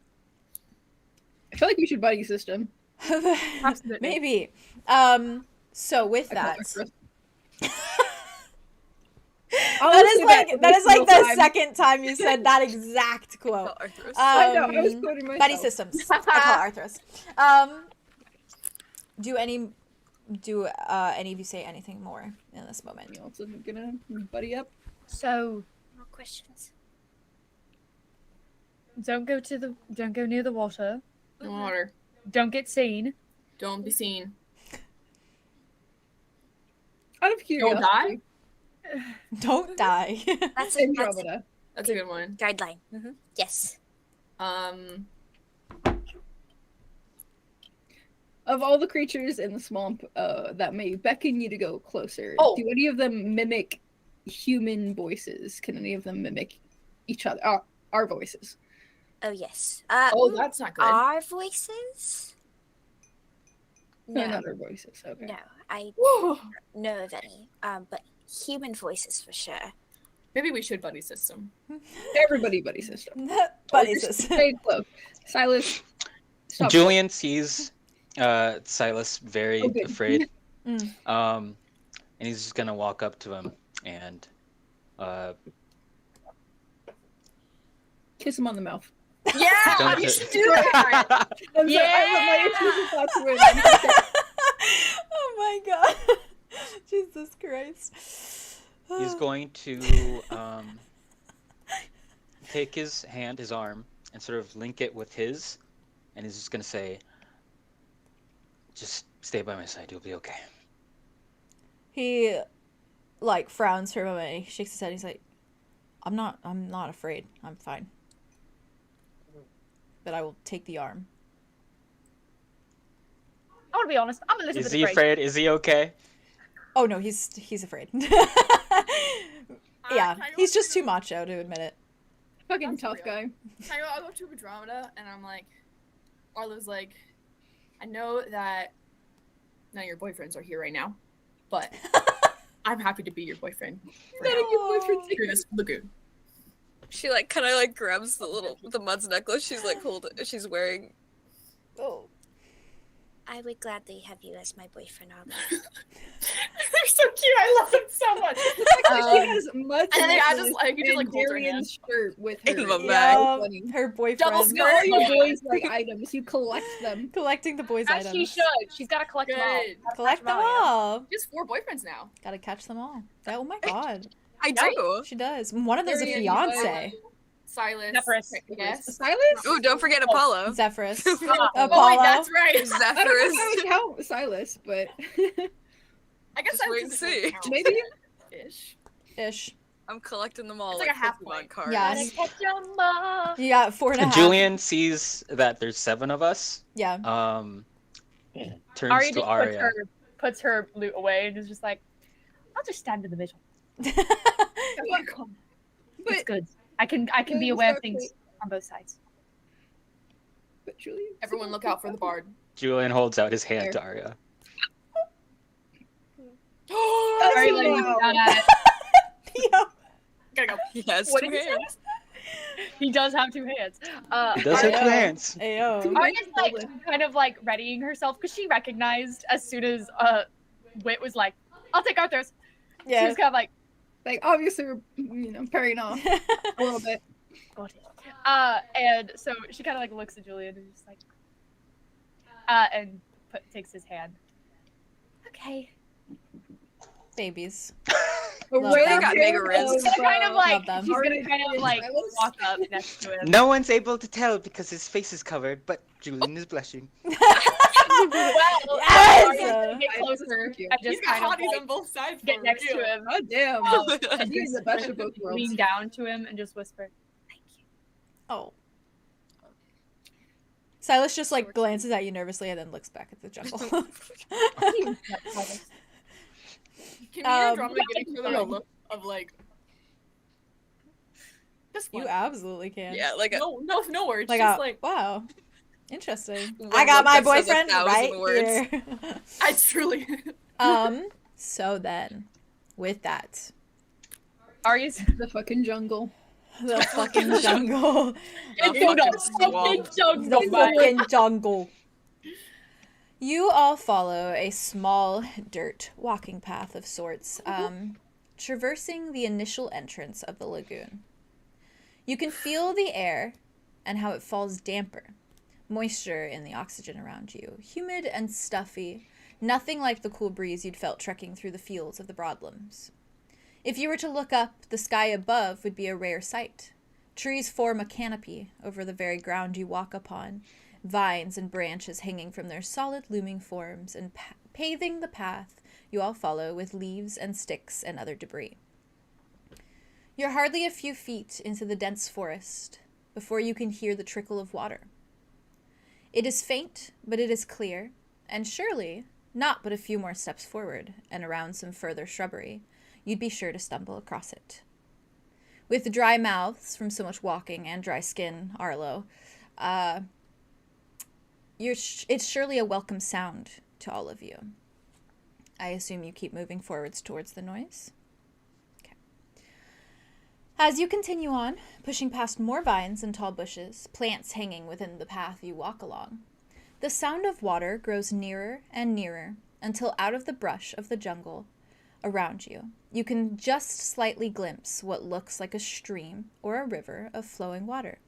feel like we should buddy system. Maybe. So with that. That is like the second time you said that exact quote. I know, I was quoting myself. Buddy systems. I call it Arthros. Do any of you say anything more in this moment? You also gonna buddy up? So More questions? don't go near the water. No water. Don't get seen. Don't be seen. Out of curiosity. die? Don't die. That's a Andromeda. That's a good one. guideline. Yes. Of all the creatures in the swamp that may beckon you to go closer, do any of them mimic human voices? Can any of them mimic each other? Our voices? Oh yes. That's not good. Our voices? No, No, not our voices. Okay. no. I Woo. don't know of any. But human voices for sure. Maybe we should buddy system. Everybody buddy system. Buddy Just system. stay close. Silas, stop. Julien sees Silas very Okay. afraid. And he's just gonna walk up to him and Kiss him on the mouth. Yeah, Don't you do- should do that. I'm sorry, I let my intrusive thoughts win. Oh my god. Jesus Christ. he's going to take his arm, and sort of link it with his, and he's just gonna say, "Just stay by my side. You'll be okay." He like frowns for a moment. He shakes his head. He's like, I'm not afraid. I'm fine. But I will take the arm. I want to be honest. I'm a little Is bit he afraid? Is he okay? Oh no, he's afraid. Yeah, he's just too macho to admit it. Fucking tough guy. I go to Andromeda and I'm like, Arlo's like, I know that none of your boyfriends are here right now, but I'm happy to be your boyfriend. None of your boyfriends Through this lagoon. She like kind of like grabs the Mud's necklace. She's like she's wearing. Oh. I would gladly have you as my boyfriend, Arlo. They're so cute. I love them so much. She has mud and then I just like hold her hand. Darian's shirt with her. In the bag. Yeah, her boyfriend. Double skirt. All your boys like items. You collect them. Collecting the boys' As items. she should. She's got to collect them all. Good. Gotta Collect catch them all. She has 4 boyfriends now. Gotta catch them all. Oh my god. I do. She does. One of them's a Darian, fiance. Silas. Zephyrus. Yes. Silas? Oh, don't forget Apollo. Zephyrus. Oh Apollo. wait, that's right. I don't know Zephyrus. how I would count Silas, but I guess Just wait and doesn't see. count. maybe. Ish. Ish. I'm collecting them all It's like a half Pokemon point. cards. Yeah. Gotta catch 'em all. You got 4.5. Julian sees that there's 7 of us. Yeah. Turns Aria to just Aria. puts her loot away and is just like, I'll just stand in the middle. It's good. I can be aware of things on both sides. But Julian. Everyone look out for the bard. Julian holds out his hand to Aria. Aria like, Wow. looks down at it. Yeah. Gotta go. He has What 2 did he say? hands. He does have 2 hands. He does have 2 hands. Ayo. Aria's like kind of like readying herself because she recognized as soon as Wit was like, I'll take Arthros. She Yeah. was kind of like, Like obviously we're parrying off a little bit. got it. And so she kind of like looks at Julian and just like, and takes his hand. Okay. Babies. But They got mega wrists. He's gonna kind of like, them. he's gonna kind of like Silas? walk up next to him. No one's able to tell because his face is covered, but Julian is blushing. Well, Yes! Aria's gonna get closer and He's just got kind of hotties like on both sides. get for next real. to him. God damn. And He's the best of both worlds. lean down to him and just whisper, "Thank you." Oh. Silas just like glances at you nervously and then looks back at the jungle. Can me and Andromeda get each other a um, look of like just You like, absolutely can. Yeah, like a no words. Like, just like wow. Interesting. One I got look my that says boyfriend 1,000 right words. here. I truly So then, with that, Aria's The fucking jungle. the fucking jungle. The fucking swamp. The fucking jungle. You all follow a small dirt walking path of sorts, traversing the initial entrance of the lagoon. You can feel the air and how it falls damper. Moisture in the oxygen around you, humid and stuffy, nothing like the cool breeze you'd felt trekking through the fields of the Broadlams. If you were to look up, the sky above would be a rare sight. Trees form a canopy over the very ground you walk upon, vines and branches hanging from their solid looming forms and paving the path you all follow with leaves and sticks and other debris. You're hardly a few feet into the dense forest before you can hear the trickle of water. It is faint, but it is clear, and surely, not but a few more steps forward and around some further shrubbery, you'd be sure to stumble across it. With dry mouths from so much walking and dry skin, Arlo, it's surely a welcome sound to all of you. I assume you keep moving forwards towards the noise? Okay. As you continue on, pushing past more vines and tall bushes, plants hanging within the path you walk along, the sound of water grows nearer and nearer until out of the brush of the jungle around you, you can just slightly glimpse what looks like a stream or a river of flowing water.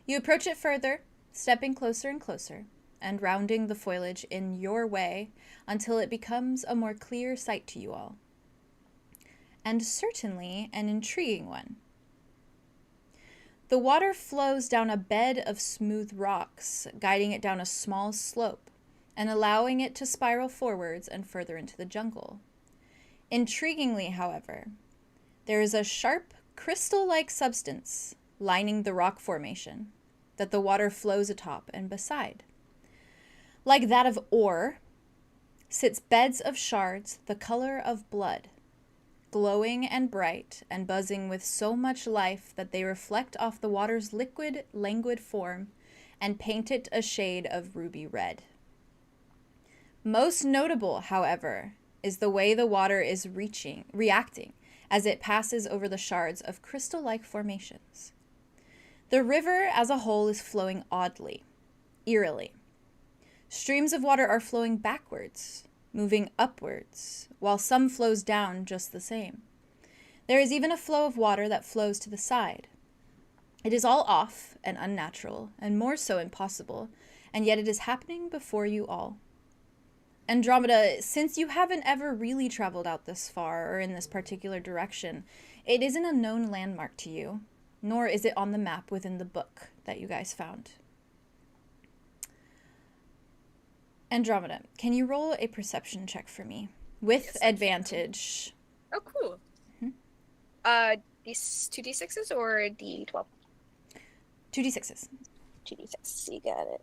You approach it further, stepping closer and closer, and rounding the foliage in your way until it becomes a more clear sight to you all. And certainly an intriguing one. The water flows down a bed of smooth rocks, guiding it down a small slope, and allowing it to spiral forwards and further into the jungle. Intriguingly, however, there is a sharp, crystal-like substance lining the rock formation that the water flows atop and beside. Like that of ore, sits beds of shards the color of blood, glowing and bright and buzzing with so much life that they reflect off the water's liquid, languid form and paint it a shade of ruby red. Most notable, however, is the way the water is reacting as it passes over the shards of crystal-like formations. The river as a whole is flowing oddly, eerily. Streams of water are flowing backwards, moving upwards, while some flows down just the same. There is even a flow of water that flows to the side. It is all off and unnatural, and more so impossible, and yet it is happening before you all. Andromeda, since you haven't ever really traveled out this far or in this particular direction, it isn't a known landmark to you, nor is it on the map within the book that you guys found. Andromeda, can you roll a perception check for me? With advantage. Oh, cool. These 2d6s or d12? 2d6s. 2d6. You got it.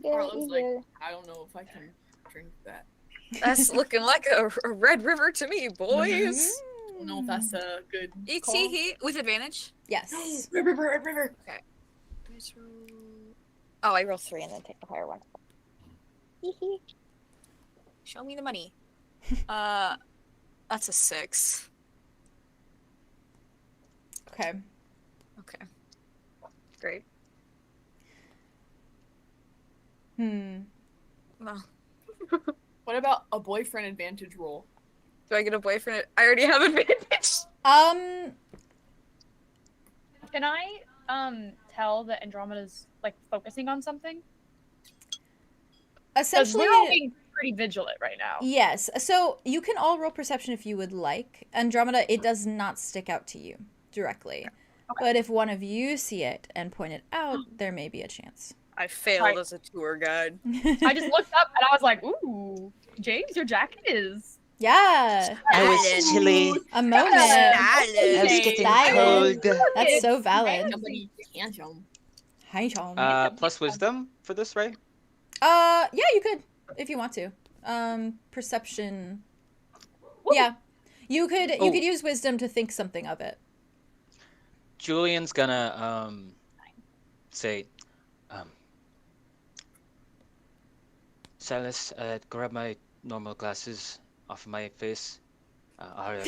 Arlo's like, I don't know if I can drink that. That's looking like a red river to me, boys. I don't know if that's a good call. ET with advantage? Yes. River. Okay. Oh, I roll 3 and then take the higher one. Show me the money. That's a 6. Okay. Okay. Great. Well. What about a boyfriend advantage roll? Do I get a boyfriend? I already have advantage. Can I tell that Andromeda's like focusing on something? Because Essentially, we're all being pretty vigilant right now. yes. So you can all roll perception if you would like. Andromeda, it does not stick out to you directly. Okay. But if one of you see it and point it out, there may be a chance. I failed as a tour guide. I just looked up and I was like, ooh, James, your jacket is. Yeah. I was chilly. A moment. I was getting cold. That's so valid. Somebody tantrum. Hi, Sean. Plus wisdom for this, right? Yeah, you could, if you want to. Perception. Yeah. You could use wisdom to think something of it. Julian's gonna say, Silas, grab my normal glasses off of my face. I'll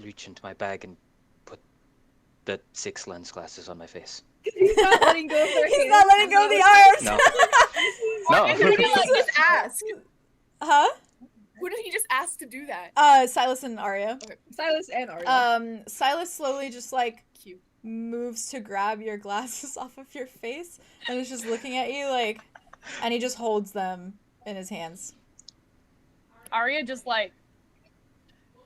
reach into my bag and put the 6 lens glasses on my face. He's not letting go of their He's hands. not letting go of the arms. No. Who did he just ask? Huh? Who did he just ask to do that? Silas and Aria. Silas and Aria. Silas slowly just like Cute. moves to grab your glasses off of your face and is just looking at you like, and he just holds them in his hands. Aria just like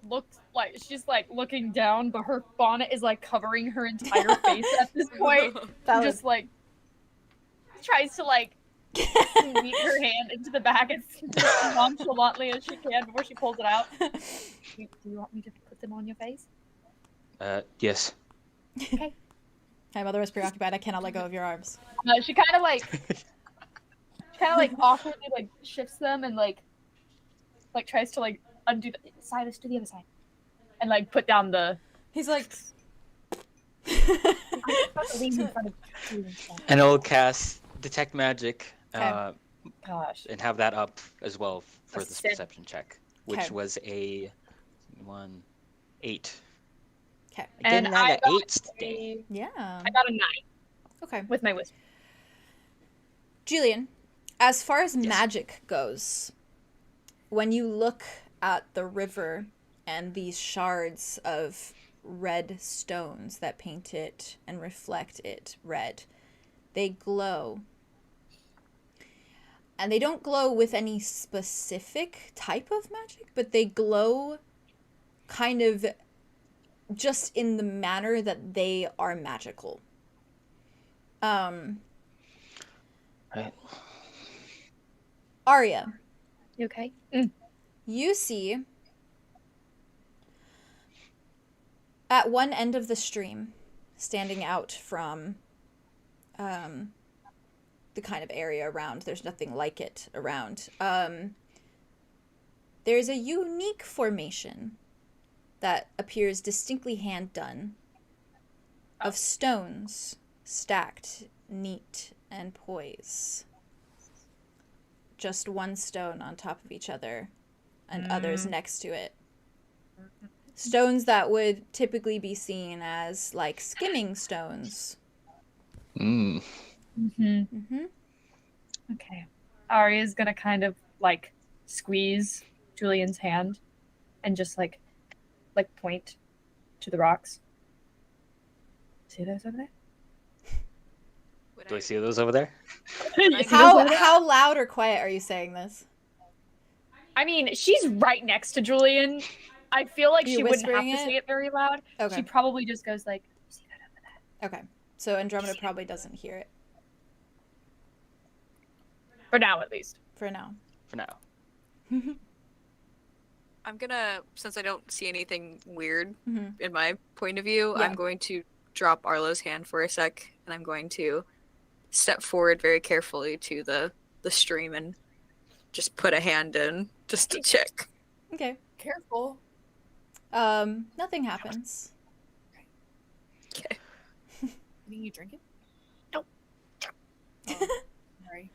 looked like she's like looking down, but her bonnet is like covering her entire face at this point. Valid. Just like tries to like sneak her hand into the bag as nonchalantly as she can before she pulls it out. Do you want me to put them on your face? Yes. Okay. I'm otherwise preoccupied. I cannot let go of your arms. She kind of like awkwardly like shifts them and like tries to like undo the Silas to the other side and like put down the. He's like. And I'll cast Detect Magic. Gosh. And have that up as well for this Perception. perception check, which was a 8. Okay. Again, And I I got got 8 today. Yeah. I got a 9 Okay. with my wisdom. Julian, as far as magic goes, when you look at the river and these shards of red stones that paint it and reflect it red, they glow. And they don't glow with any specific type of magic, but they glow kind of just in the manner that they are magical. Right. Aria, You okay? you see At one end of the stream, standing out from the kind of area around, there's nothing like it around, there's a unique formation that appears distinctly hand-done of stones stacked neat and poise. Just one stone on top of each other and others next to it. Stones that would typically be seen as like skimming stones. Okay. Aria's gonna kind of like squeeze Julian's hand and just like point to the rocks. See those over there? Do I see those over there? How loud or quiet are you saying this? I mean, she's right next to Julian. I feel like You she wouldn't have whispering to it? say it very loud. Okay. She probably just goes like, "See that over there?" Okay. So Andromeda probably doesn't hear it For now, at least. for now. For now. I'm gonna, since I don't see anything weird Mhm. in my point of view, Yeah. I'm going to drop Arlo's hand for a sec, and I'm going to step forward very carefully to the stream and just put a hand in just to check. Okay. Careful. Nothing happens. Okay. Can you drink it? Nope. Sorry.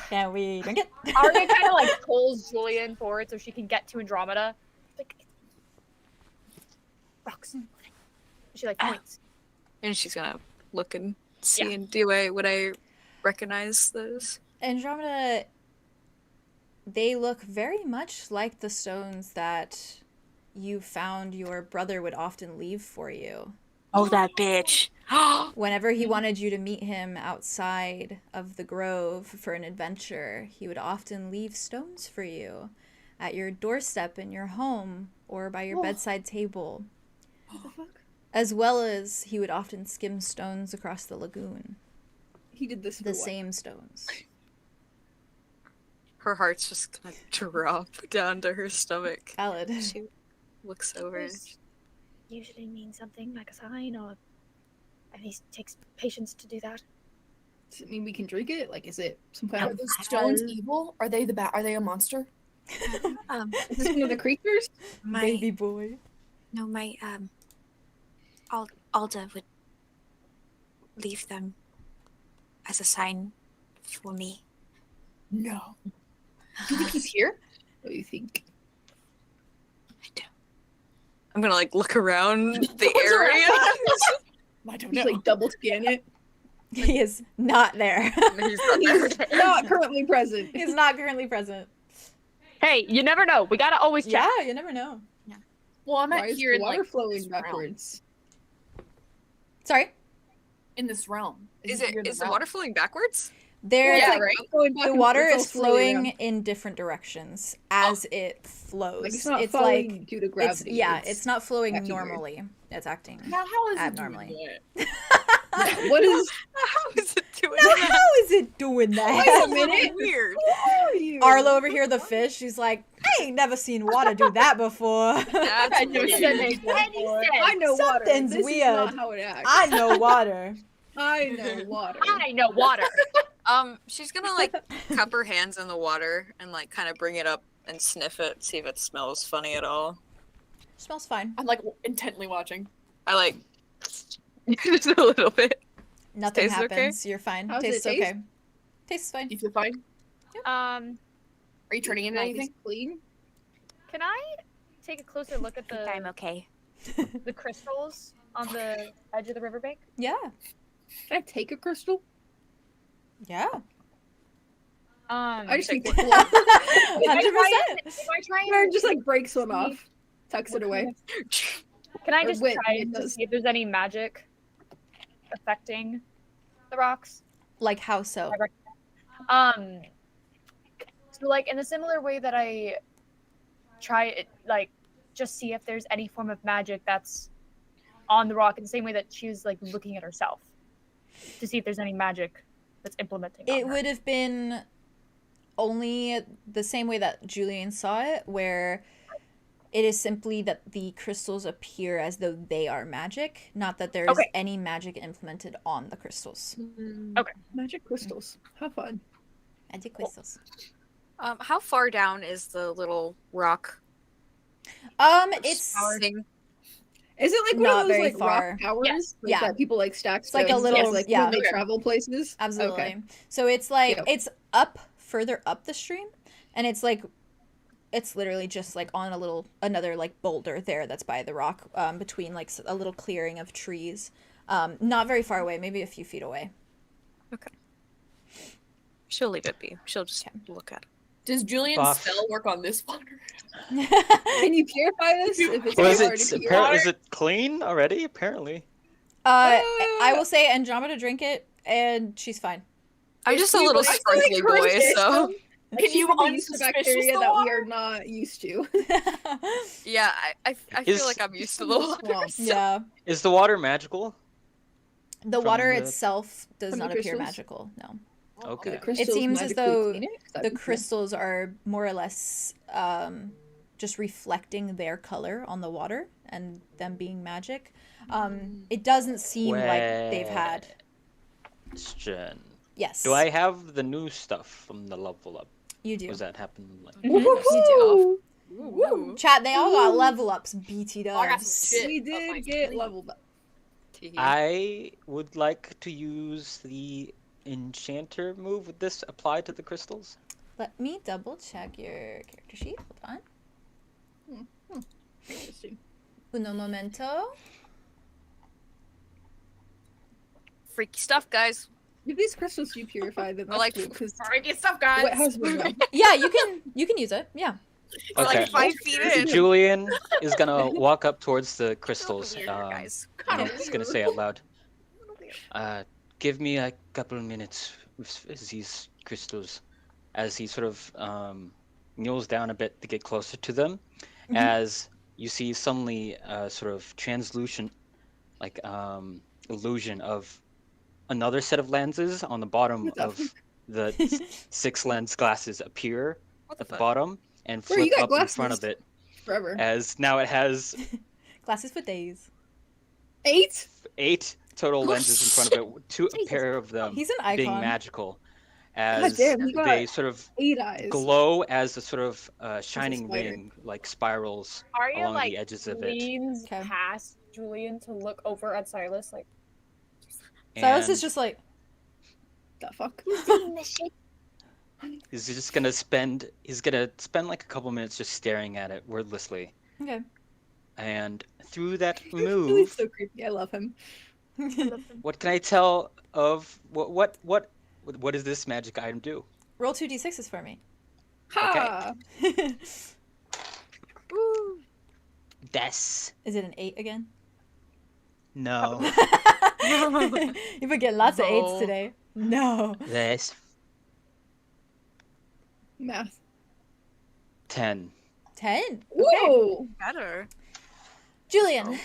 Can we drink it? Aria kind of like pulls Julian forward so she can get to Andromeda. Like, rocks. She like points. And she's gonna look and see, and would I recognize those? Andromeda, they look very much like the stones that you found your brother would often leave for you. Oh, that bitch. Whenever he wanted you to meet him outside of the grove for an adventure, he would often leave stones for you at your doorstep in your home or by your bedside table. What the fuck? As well as he would often skim stones across the lagoon. He did this for The what? same stones. Her heart's just gonna drop down to her stomach. Valid. She looks over. This usually means something like a sign, or at least takes patience to do that. Does it mean we can drink it? Like, is it some kind Are of those stones evil? Are they Are they a monster? Is this one of the creatures? My Baby boy. no, my Alda would leave them as a sign for me. No. Do you think he's here? What do you think? I don't. I'm gonna like look around the area. I don't Just know. like double scan it. He is not there. He's not there. He's not currently present. He's not currently present. Hey, you never know. We gotta always check. Yeah, you never know. Well, I'm Why at is here the in water like flowing this realm. backwards? Sorry? In this realm. Is here it? Is the realm? water flowing backwards? There's Yeah, like, right? Going back the and water forth, is it's all slowly flowing around. in different directions as it flows. Like, it's not it's falling like due to gravity. it's not flowing acting weird. normally. It's acting. Now, how is Abnormally. it doing What is? How is it doing Now, that? how is it doing Why that? is it looking weird? Who are you? Arlo over here, the fish, she's like, I ain't never seen water do that before. That's I never weird. said anything. I know water. Something's This weird. is not how it acts. I know water. I know water. I know water. She's gonna like cup her hands in the water and like kind of bring it up and sniff it, see if it smells funny at all. Smells fine. I'm like intently watching. I like just a little bit. Nothing Tastes okay? happens. You're fine. How's it Tastes taste? okay. Tastes fine. You feel fine? Are you turning into Like, anything? it's clean. Can I take a closer look at I'm okay. the crystals on the edge of the riverbank? Yeah. Can I take a crystal? Yeah. I just take the If floor. I 100%. if I try Or and just like breaks one off, tucks it away. Can I or just wit, try it to does. see if there's any magic affecting the rocks? Like how so? So like in a similar way that I try it, like just see if there's any form of magic that's on the rock in the same way that she was like looking at herself to see if there's any magic that's implementing on It her. would have been only the same way that Julien saw it, where It is simply that the crystals appear as though they are magic, not that there is any magic implemented on the crystals. Okay. Magic crystals. Have fun. Magic crystals. How far down is the little rock? It's thing? Is it like not one of those very like far. rock towers? Yes. Like, that people like stack It's like a stones little- like yeah. when they travel places. Absolutely. Okay. So it's like, Yep. it's up, further up the stream, and it's like, it's literally just like on another like boulder there that's by the rock, between like a little clearing of trees. Not very far away, maybe a few feet away. Okay. She'll leave it be. She'll just look at it. Does Julian's Buff. spell work on this water? Can you purify this? If it's Was already it pure? is it clean already? Apparently. I will say Andromeda drink it, and she's fine. I'm just a little I feel sparkly like boy, Curtis, so Can you use the unsuspicious bacteria the that we water? are not used to? yeah, I Is- feel like I'm used to the water. Swamp. so- Yeah. Is the water magical? The From water the- itself does From the not appear crystals? magical, no. Okay. The crystals seems as magically though clean it? 'Cause that'd The be cool. crystals are more or less just reflecting their color on the water and them being magic. It doesn't seem like they've had. Question. Yes. Do I have the new stuff from the level up? You do. Was that happen? Like... You do. Ooh. Chat, they all got level ups, BT I got dubs. some shit. We up my did get sleeve. leveled up. I would like to use the enchanter move. Would this apply to the crystals? Let me double check your character sheet. Hold on. Interesting. Uno momento. Freaky stuff, guys. If these crystals you purify, then that's like- good, 'cause Sorry, get stuff, guys. what has been done? Yeah, you can use it. Yeah. We're Okay. like 5 feet in. Julian is gonna walk up towards the crystals. Weird, guys. And he's gonna say out loud, "Give me a couple of minutes with these crystals." As he sort of kneels down a bit to get closer to them, as you see suddenly sort of translucent, like illusion of another set of lenses on the bottom of the 6 lens glasses appear What at the fuck? bottom and Bro, you flip got up in front glasses. of it, Forever. as now it has Glasses for days. 8? 8 total lenses in front of it, a pair of them He's an being icon. magical, as damn, he got they sort of 8 eyes. glow as a sort of shining spider. ring like spirals Arya along like the edges of it. leans Okay. past Julian to look over at Silas, like Silas is And just like, The fuck? he's just gonna spend like a couple minutes just staring at it wordlessly, okay. and through that He's move, so creepy. I love him. what can I tell of what does this magic item do? Roll 2d6s for me. Ha! Woo. Des. Is it an 8 again? No. You've been getting lots of 8s No. today. No. Des. Math. 10. 10. Whoa! Better. Julian,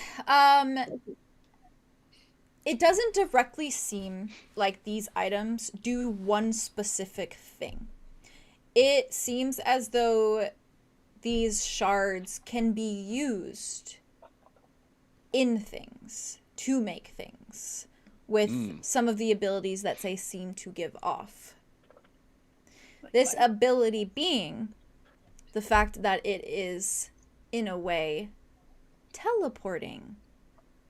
it doesn't directly seem like these items do one specific thing. It seems as though these shards can be used in things, to make things, with some of the abilities that they seem to give off. This ability being the fact that it is, in a way, teleporting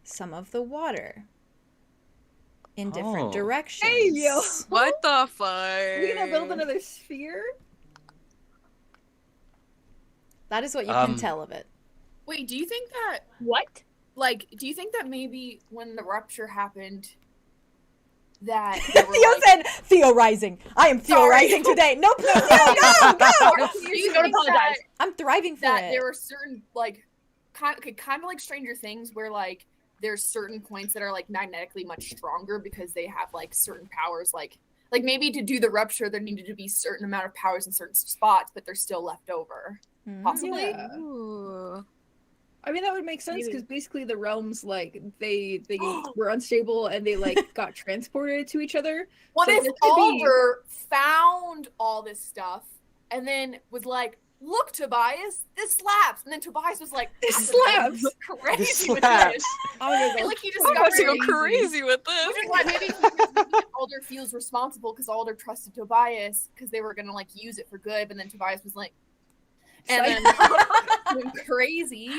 some of the water in different Oh. directions. Hey, yo! What the Are fuck? we gonna build another sphere? That is what you can tell of it. Wait, do you think that what? do you think that maybe when the rupture happened that there were, Theo like, said, Theo rising. I am Theo Sorry. rising today. No, please, Theo, go! do you Don't think apologize. I'm thriving for that it. there were certain like kind of like Stranger Things where like there's certain points that are like magnetically much stronger because they have like certain powers like maybe to do the rupture there needed to be certain amount of powers in certain spots but they're still left over possibly. Yeah. Ooh. I mean, that would make sense because basically the realms, like, they were unstable and they, like, got transported to each other. What So if there could be- Alder found all this stuff and then was like, look, Tobias, this slaps. And then Tobias was like, This slaps. crazy This with slaps. this. I'm And, like, he I'm about to discovered go crazy with this. which is why maybe Alder feels responsible because Alder trusted Tobias because they were gonna like use it for good, but then Tobias was like, and then went crazy.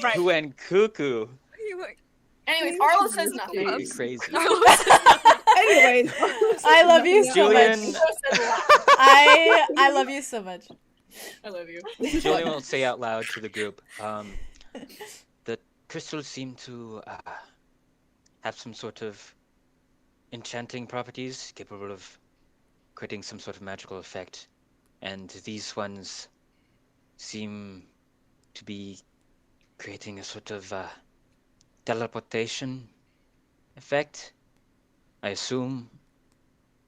Right. Who and cuckoo. Anyways, Arlo says nothing. Pretty crazy. Anyways, I love you so Julian. much. I love you so much. I love you. Julian will say out loud to the group, the crystals seem to have some sort of enchanting properties, capable of creating some sort of magical effect. And these ones seem to be creating a sort of teleportation effect, I assume,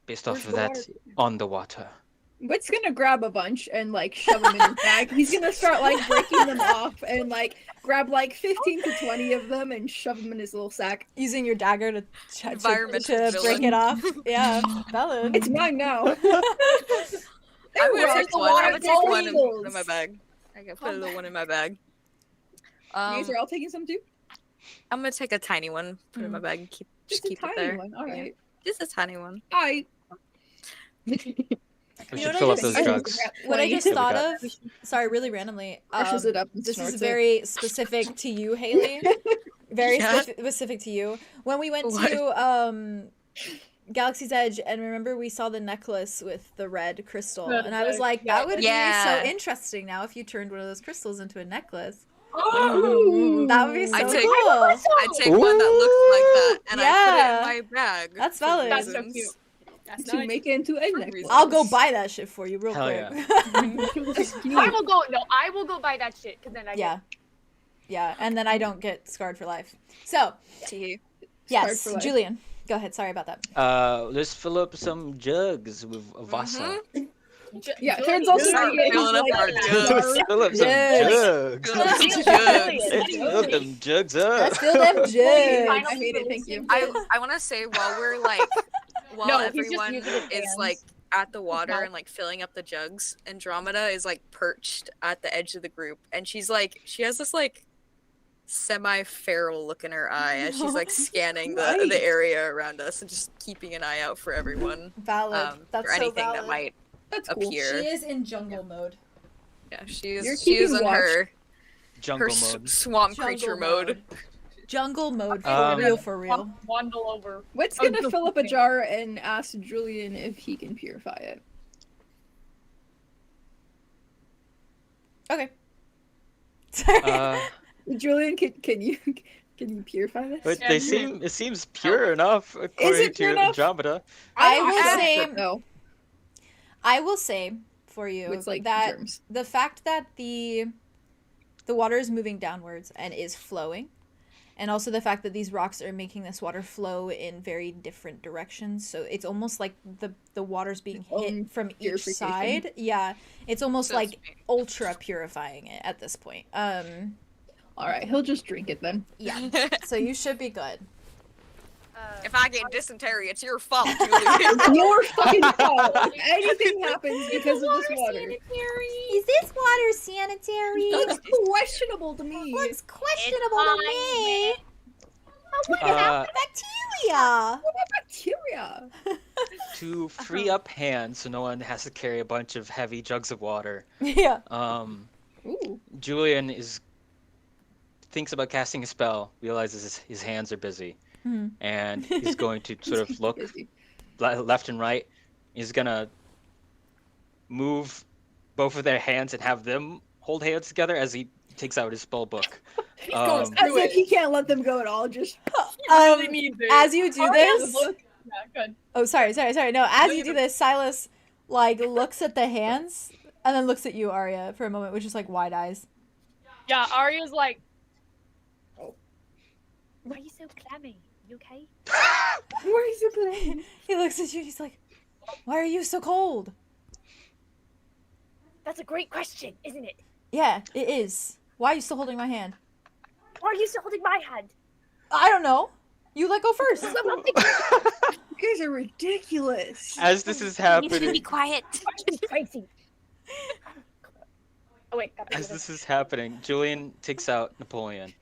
based off of that on the water. Whit's gonna grab a bunch and like shove them in his bag. He's gonna start like breaking them off and like grab like 15 to 20 of them and shove them in his little sack. Using your dagger to Environmental break villain. it off. Yeah, valid. It's mine now. I'm gonna Right, take the one. I'm water gonna take one and put it in goes. my bag. I gotta put a little one in my bag. You guys are all taking some too? I'm gonna take a tiny one, put it in my bag, and just Just a keep it tiny there. one. All right. Just a tiny one. I. We You should know fill up what I those just- drugs. What I just That we thought got. of, sorry, really randomly. Brushes it up and This snorts is it. very specific to you, Haley. Very Yeah. specific to you. When we went What? to Galaxy's Edge, and remember we saw the necklace with the red crystal, and I was like, that would Yeah. be so interesting now if you turned one of those crystals into a necklace. Ooh. That would be so I take- cool. I take one that looks like that and I put it Yeah. in my bag. That's for valid. That's so reasons. cute. That's To not make it into a necklace. I'll go buy that shit for you real Hell quick. I will go. No, I will go buy that shit because then I Yeah. Yeah, and then I don't get scarred for life. So, To you. yes, for life. Julian, go ahead. Sorry about that. Let's fill up some jugs with Vasa. Yeah, turns also Start filling up our Let's jugs. fill up some Yes. jugs. Fill up some Jugs. jugs. Let's fill up them jugs Let's up. fill them I jugs. hate it, thank you. I want to say while we're like, while No, he's just everyone using his is hands. like at the water mouth. and like filling up the jugs, Andromeda is like perched at the edge of the group, and she's like, she has this like semi-feral look in her eye as she's like scanning Right. the area around us and just keeping an eye out for everyone, Valid. That's for so anything valid. that might That's cool. appear. She is in jungle mode. Yeah, You're she's keeping in watch. her Jungle her mode. swamp Jungle creature mode. Jungle mode, for Um, real, for real. Waddle over. Wit's Oh, gonna no, fill up a okay. jar and ask Julian if he can purify it. Okay. Sorry. Julian, can you purify this? But Yeah, they yeah. seem it seems pure enough according it to pure enough? Andromeda. I don't will know. say, No, I will say for you it's like that germs. the fact that the water is moving downwards and is flowing, and also the fact that these rocks are making this water flow in very different directions, so it's almost like the water's being hit from each purification. side. Yeah, it's almost So like it's- ultra purifying it at this point. All right, he'll just drink it then. Yeah. So you should be good. If I get dysentery, it's your fault, Julian. Your fucking fault. If anything happens because of this water, Is this water sanitary? looks questionable to me. Looks questionable to me. Uh, Bacteria. What about bacteria? to free up hands so no one has to carry a bunch of heavy jugs of water. Yeah. Ooh. Julian thinks about casting a spell, realizes his hands are busy, Mhm. and he's going to sort of look Busy. left and right. He's gonna move both of their hands and have them hold hands together as he takes out his spell book. As if he can't let them go at all. Just really needs it. As you do this, Yeah, good. oh sorry. No, as you do this, Silas like looks at the hands and then looks at you, Aria, for a moment, which is like wide eyes. Yeah, Arya's like, Why are you so clammy? You okay? where is it playing? He looks at you. He's like, "Why are you so cold?" That's a great question, isn't it? Yeah, it is. Why are you still holding my hand? Why are you still holding my hand? I don't know. You let go first. You guys are ridiculous. As this is You need to be happening, quiet. It's crazy. Oh wait. As this is happening, Julien takes out Napoleon,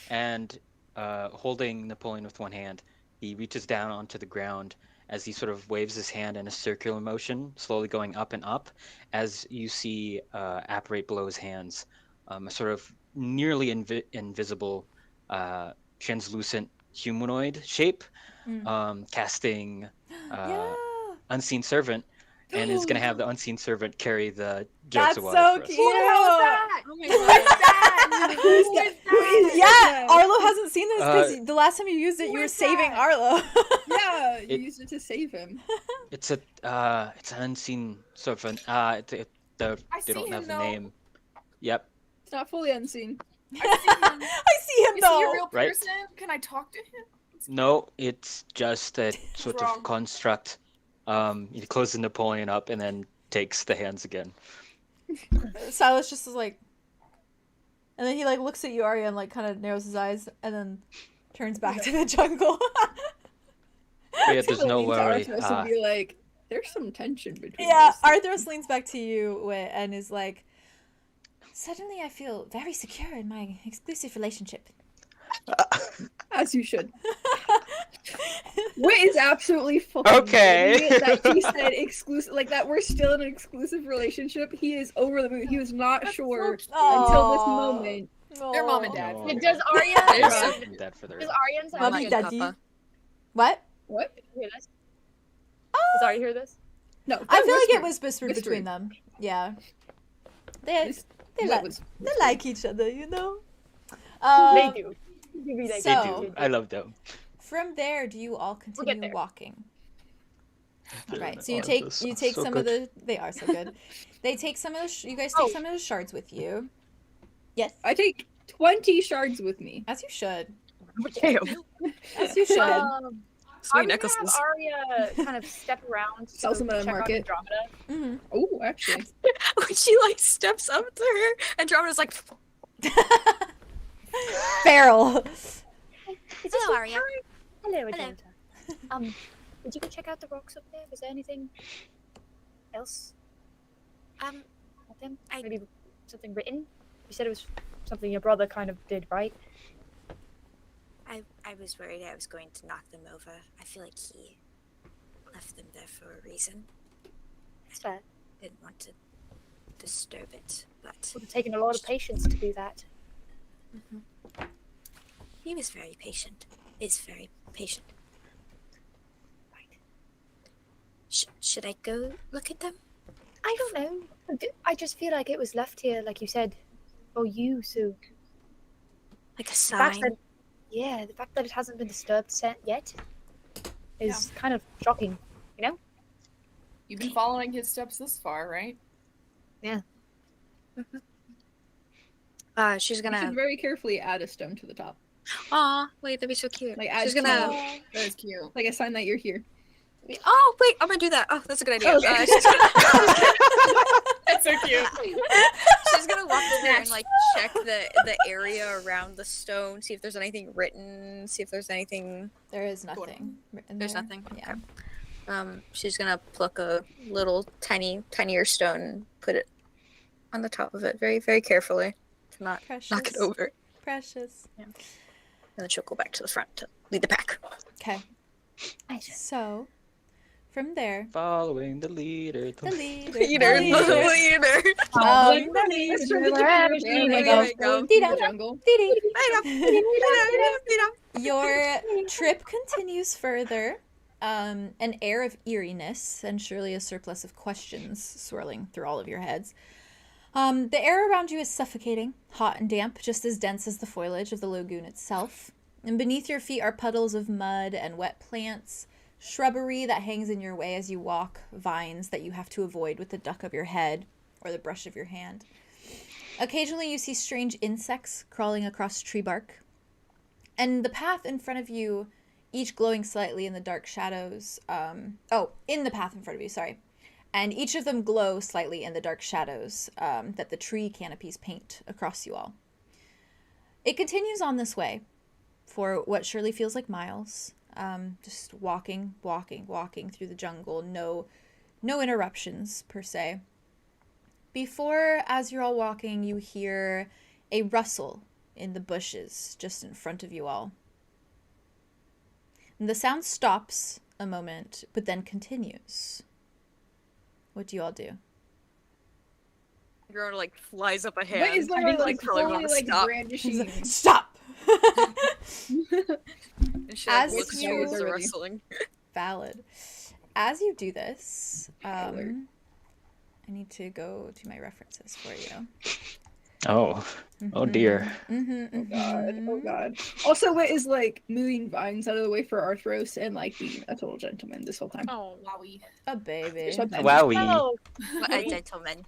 and holding Napoleon with one hand, he reaches down onto the ground as he sort of waves his hand in a circular motion, slowly going up and up, as you see apparate below his hands a sort of nearly invisible translucent humanoid shape, casting Unseen Servant, and is going to have the Unseen Servant carry the jugs of water for us. Cute. Who the hell is that? Oh my Who god. is that? Who is that? Yeah, Arlo hasn't seen this because the last time you used it, you were saving Arlo. Yeah, you used it to save him. It's an unseen servant. They don't have a name. Yep. It's not fully unseen. I see him. I see him Is though. he a real Right. person? Can I talk to him? No, it's just a sort wrong? of construct. He closes Napoleon up and then takes the hands again. Silas just is like, and then he like looks at you, Aria, and like kind of narrows his eyes, and then turns back to the jungle. But yeah, there's no worry. Arthros would be like, there's some tension between Yeah, us. Arthros leans back to you and is like, suddenly I feel very secure in my exclusive relationship. As you should. Wit is absolutely fucking Okay. ready that he said exclusive, like that we're still in an exclusive relationship. He is over the moon. He was not sure until this moment. Their mom and dad. No. Does Aria? They're Yeah. so dead for the Does rest. Aria sound Love like you, Good Daddy. papa. What? What? hear this? Does Aria hear this? No, I feel like it whispered. was whispered Whispered. between them. Yeah. They This- they, Wit li- was- they like each other, you know? They do. Maybe they They So- do. I love them. From there, do you all continue there. walking? They're Right. the So you Arthros. take So some good. of the. They are so good. They take some of the. You guys take some of the shards with you. Yes, I take 20 shards with me. as you should. Damn. As you should. I'm Sweet gonna have necklaces. Aria kind of step around Sell to some at a check on market. Andromeda. hmm Oh, actually. When she like steps up to her, and Andromeda's like, Feral. Is Hello, Aria. Hello, Andromeda. Did you go check out the rocks up there? Was there anything else Um, with them? I- Maybe something written? You said it was something your brother kind of did, right? I was worried I was going to knock them over. I feel like he left them there for a reason. That's fair. Didn't want to disturb it, but Would have taken a lot of patience to do that. he was very patient. Is very patient. Right. Should I go look at them? I don't know. I just feel like it was left here, like you said, for you, so Like a the fact sign? that, the fact that it hasn't been disturbed yet is kind of shocking. You've been following his steps this far, right? she's You gonna. should very carefully add a stone to the top. Aw, wait, that'd be so cute. Like, add She's gonna. to- That is cute. like a sign that you're here. Oh wait, I'm gonna do that. Oh, that's a good idea. Okay. She's gonna. That's so cute. She's gonna walk over and like check the area around the stone, see if there's anything written, see if there's anything. There is nothing. written There's there. nothing. Yeah. Okay. She's gonna pluck a little tinier stone and put it on the top of it, very, very carefully, to not Precious. knock it over. Precious. And then she'll go back to the front to lead the pack. Okay. So, from there, Following the leader. the leader. Leader, the the leader. leader. There we go. Dee-dum. Jungle. Dee-dee. Your trip continues further. An air of eeriness and surely a surplus of questions swirling through all of your heads. The air around you is suffocating, hot and damp, just as dense as the foliage of the lagoon itself. And beneath your feet are puddles of mud and wet plants, shrubbery that hangs in your way as you walk, vines that you have to avoid with the duck of your head or the brush of your hand. Occasionally you see strange insects crawling across tree bark. And the path in front of you, each glowing slightly in the dark shadows, in the path in front of you, sorry. And each of them glow slightly in the dark shadows that the tree canopies paint across you all. It continues on this way for what surely feels like miles. Just walking through the jungle. No interruptions, per se. before, as you're all walking, you hear a rustle in the bushes just in front of you all. And the sound stops a moment, but then continues. What do you all do? Girl like flies up a hand. Wait, is there like probably fully wanna like stop. brandishing? Stop! And she As looks you- towards the rustling. Valid. As you do this, I need to go to my references for you. Oh. Oh dear. Oh god. Also, what is like moving vines out of the way for Arthros and like being a total gentleman this whole time? Oh, wowie. A baby. Wowie. Oh, What a gentleman.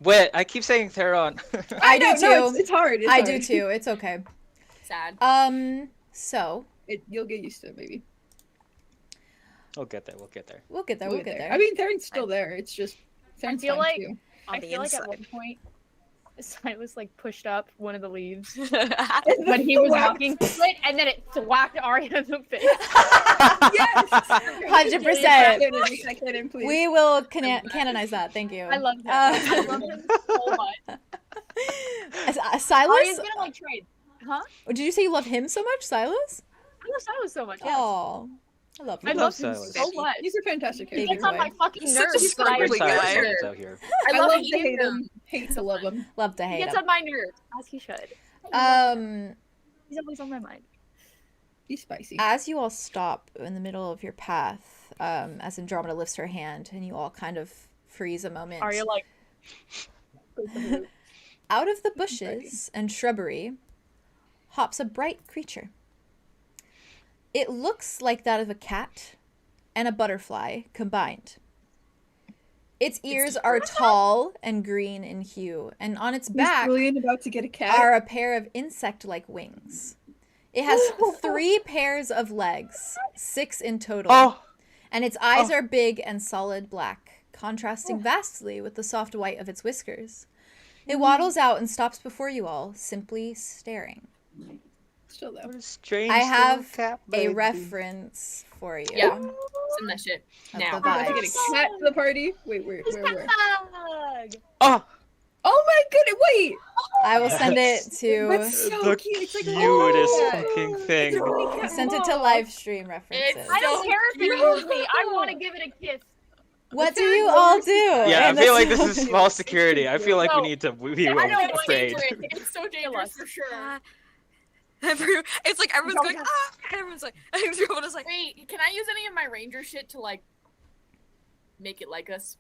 Wait, I keep saying Theron. I do know, too. no, it's hard. It's I hard. do too. It's okay. Sad. So You'll get used to it, maybe. We'll get there. We'll get there. we'll get there. We'll get there. I mean, Theron's still there. It's just. I Theron's feel fine, like too. I feel like at one point, Silas like pushed up one of the leaves And when he was whack. walking through it, and then it whacked Aria in the face. Yes! 100%. We will canonize that. Thank you. I love him. I love him so much. Silas? Aria's gonna like trade, huh? Did you say you love him so much, Silas? I love Silas so much. Yes. Oh, I love I him. love him Silas. so much. He's a fantastic He character. gets on my fucking He's such a nerves, but I squiggly guy. Silence out here. I love love to hating hate him. Hate to love him. Love to he hate gets him. on my nerves, as he should. He's always on my mind. He's spicy. As you all stop in the middle of your path, as Andromeda lifts her hand, and you all kind of freeze a moment. Aria like Out of the bushes and shrubbery hops a bright creature. It looks like that of a cat and a butterfly combined. Its ears are tall and green in hue, and on its back Julien about to get a cat. are a pair of insect-like wings. It has 3 pairs of legs, 6 in total, Oh. and its eyes are big and solid black, contrasting vastly with the soft white of its whiskers. It waddles out and stops before you all, simply staring. Still though. What a strange I little have cat a baby. reference for you. Yeah. Send that shit. of Now. the About to get vibes. a cat to the party. Wait, where? hug. Oh, Oh my goodness! Wait. I will send it to. That's so the cute. It's like cutest oh, fucking it's thing. a really I cat. sent it to live stream references. It's I don't So care if it moves me. I want to give it a kiss. What do you all do? Yeah, I in feel like this- this is small security. I feel like we No. need to be I know it's afraid. dangerous. It's so dangerous for sure. It's like everyone's going, ah! And everyone's like, everyone's like, Wait, can I use any of my ranger shit to like make it like us?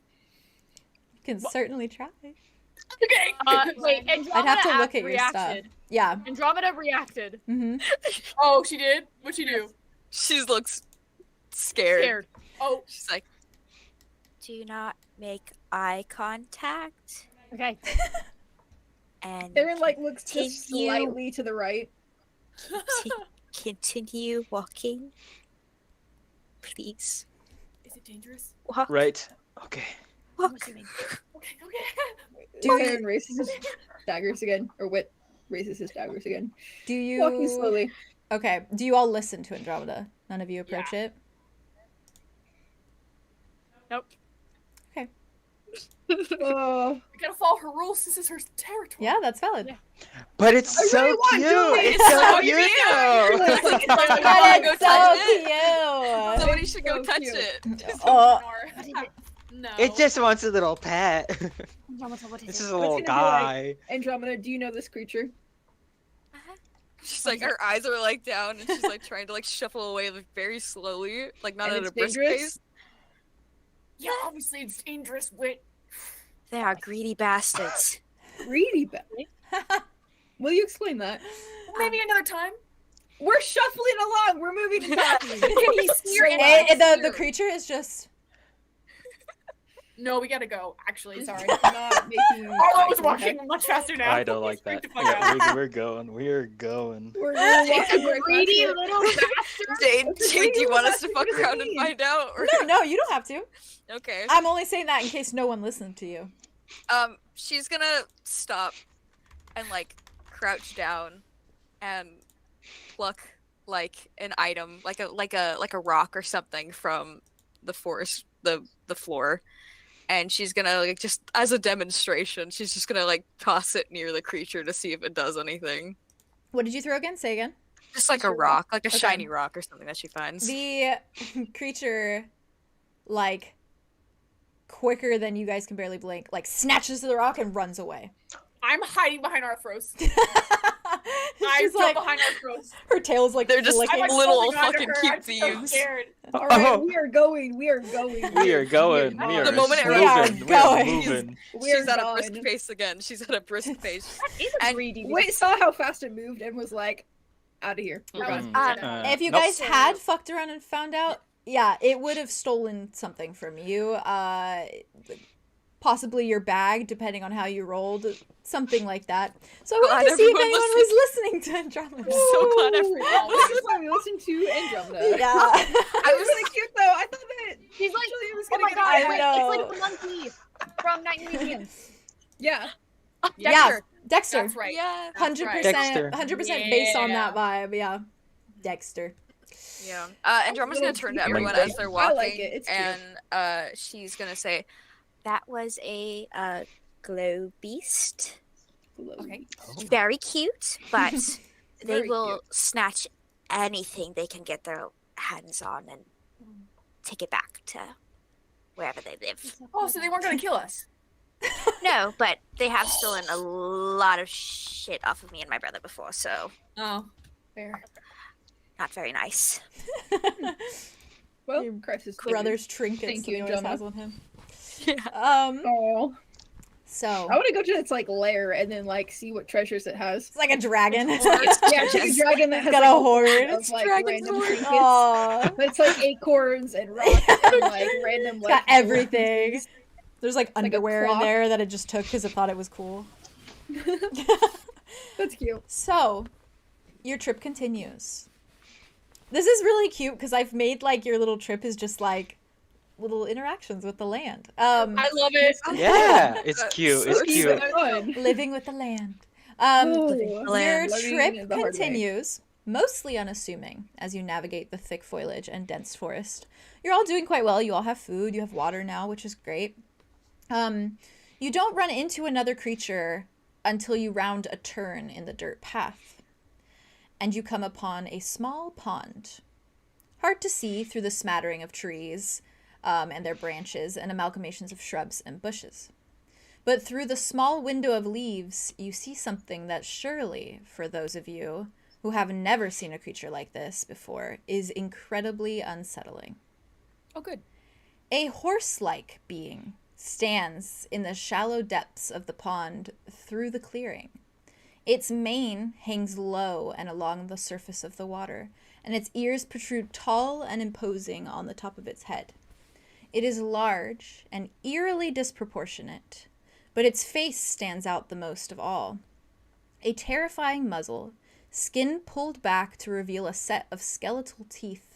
You can certainly try. Okay. Wait, Andromeda I'd have to look at your reacted. stuff. Yeah. Andromeda reacted. Mm-hmm. Oh, she did. What'd she do? she looks scared. Scared. Oh, She's like, Do not make eye contact. Okay. And Theron like looks just Continue. slightly to the right. continue walking. Please. is it dangerous? Walk. Right. Okay. Walk. Okay, okay. Theron raises his daggers again, or Wit raises his daggers again. Do you? Walking slowly. Okay. Do you all listen to Andromeda? None of you approach it. Nope. Oh, We gotta follow her rules. This is her territory. Yeah, that's valid. Yeah. But it's I so really want cute. to. It's so so cute. cute. But go it's touch so it. cute. Somebody should go so touch cute. it. Oh, No. It just wants a little pet. Andromeda, what This is is it? a What's little gonna be guy. Andromeda, do you know this creature? She's like, her eyes are like down, and she's like trying to like shuffle away like very slowly, like not And at a it's brisk dangerous? pace. Yeah, obviously it's dangerous. Wait. They are greedy bastards. Greedy bat. Will you explain that? Maybe another time. We're shuffling along. We're moving fast. Can he steer in the creature is just. No, we gotta go. Actually, sorry. Not making. Arlo was walking much faster now. I don't like that. Freaked the fuck out. Yeah, we're going. We're going. We're walking very Greedy fast. little bastard. Jade, do you want us to What fuck does it around and mean? find out? Or... No, you don't have to. Okay. I'm only saying that in case no one listened to you. She's gonna stop and like crouch down and pluck like an item, like a rock or something from the forest, the floor, and she's gonna like just as a demonstration, she's just gonna like toss it near the creature to see if it does anything. What did you throw again? Say again. Just like a rock, like a shiny rock or something that she finds. The creature, like, quicker than you guys can barely blink, like snatches the rock and runs away. I'm hiding behind Arthros. She's like behind Arthros. her tail's like they're just flicking. I'm, like, little holding on to fucking her. cute I'm so thieves. scared. All right, we are going. We are going. We are going. We are The moment it moving. arrives- We are going. moving. She's at a gone. brisk pace again. She's at a brisk pace. He's a greedy. Wait, saw how fast it moved and was like, out of here. We're Mm-mm. gone. If you Nope. guys had fucked around and found out, yeah, it would have stolen something from you. Possibly your bag, depending on how you rolled, something like that. So I wanted to see if anyone was listening to Andromeda. I'm so glad everyone This is why we listen to Andromeda. Yeah. I was like cute though. I thought that He's like, Julia was oh gonna my get god, I wait, know. it's like the monkey from Night in the Museum. Yeah. Yeah, Dexter. That's right. Yeah. 100%, Dexter. 100% based on that vibe. Yeah, Dexter. Yeah. Andromeda's gonna turn to I everyone like as they're I walking, like it. It's cute. and she's gonna say, That was a glow beast. Okay. Very cute, but they Very will cute. snatch anything they can get their hands on and take it back to wherever they live. Oh, so they weren't gonna kill us. No, but they have stolen a lot of shit off of me and my brother before, so Oh, fair. not very nice. Well, Your crisis. Brother's trinkets Thank that you, he always Andromeda. has with him. yeah. Oh, So I want to go to its like lair and then like see what treasures it has. it's like a dragon. Yeah, it's like a dragon that has Got like, a horde. of like Dragon's random horde. trinkets. Aww. It's like acorns and rocks and like random. It's like, got everything. There's like a underwear in clock. there that it just took because it thought it was cool. That's cute. So, your trip continues. This is really cute because I've made like your little trip is just like little interactions with the land. I love it. Yeah, it's That's cute. so It's Cute. cute. Fun. Living with the land. Ooh. Your Living trip the hard way. continues, mostly unassuming, as you navigate the thick foliage and dense forest. You're all doing quite well. You all have food. You have water now, which is great. You don't run into another creature until you round a turn in the dirt path, and you come upon a small pond. Hard to see through the smattering of trees and their branches and amalgamations of shrubs and bushes. But through the small window of leaves, you see something that surely, for those of you who have never seen a creature like this before, is incredibly unsettling. Oh, good. A horse-like being stands in the shallow depths of the pond through the clearing. Its mane hangs low and along the surface of the water, and its ears protrude tall and imposing on the top of its head. It is large and eerily disproportionate, but its face stands out the most of all. A terrifying muzzle, skin pulled back to reveal a set of skeletal teeth.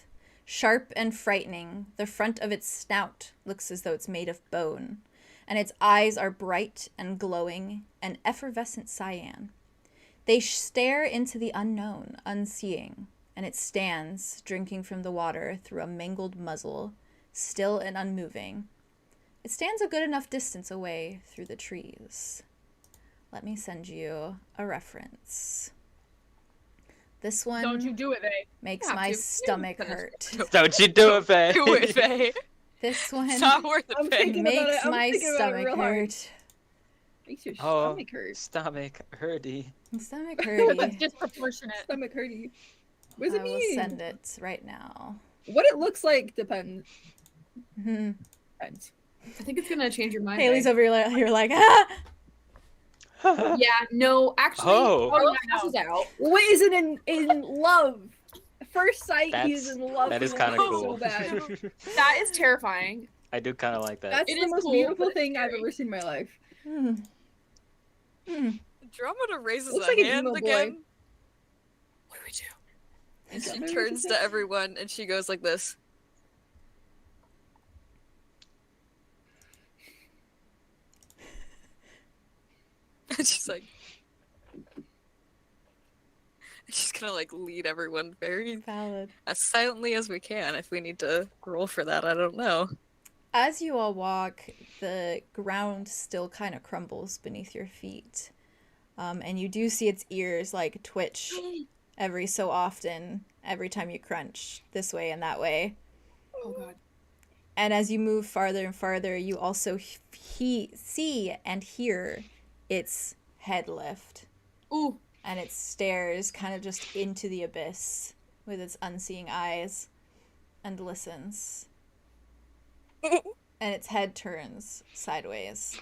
Sharp and frightening, the front of its snout looks as though it's made of bone, and its eyes are bright and glowing, an effervescent cyan. They stare into the unknown, unseeing, and it stands, drinking from the water through a mangled muzzle, still and unmoving. It stands a good enough distance away through the trees. Let me send you a reference. This one Don't you do it, Faye. makes have my to. stomach hurt. Don't you do it, Faye. Do it, Faye. This one It's not worth I'm it, Faye. thinking about it. makes I'm my thinking about it stomach real hard. hurt. Makes your Oh, stomach hurt. stomach hurty. Stomach That's hurty. disproportionate. Stomach hurty. What does I it will mean? send it right now. What it looks like depends. Mhm. Depends. I think it's gonna change your mind. Haley's Faye. over here like, ah! Yeah, no, actually, Oh. Arlo passes out. What is it in love? First sight, he's in love. That is with kind of her cool. So bad. That is terrifying. I do kind of like that. That's It the is most cool, beautiful but it's thing I've scary. ever seen in my life. Hmm. Hmm. Andromeda raises Looks a like a hand emo boy. again, What do we do? and she Andromeda turns raises to a- everyone, and she goes like this. And she's like, she's gonna like lead everyone very Valid. as silently as we can. If we need to roll for that, I don't know. as you all walk, the ground still kind of crumbles beneath your feet. And you do see its ears like twitch every so often, every time you crunch this way and that way. Oh god. And as you move farther and farther, you also see and hear its head lift. Ooh. And it stares kind of just into the abyss with its unseeing eyes and listens. And its head turns sideways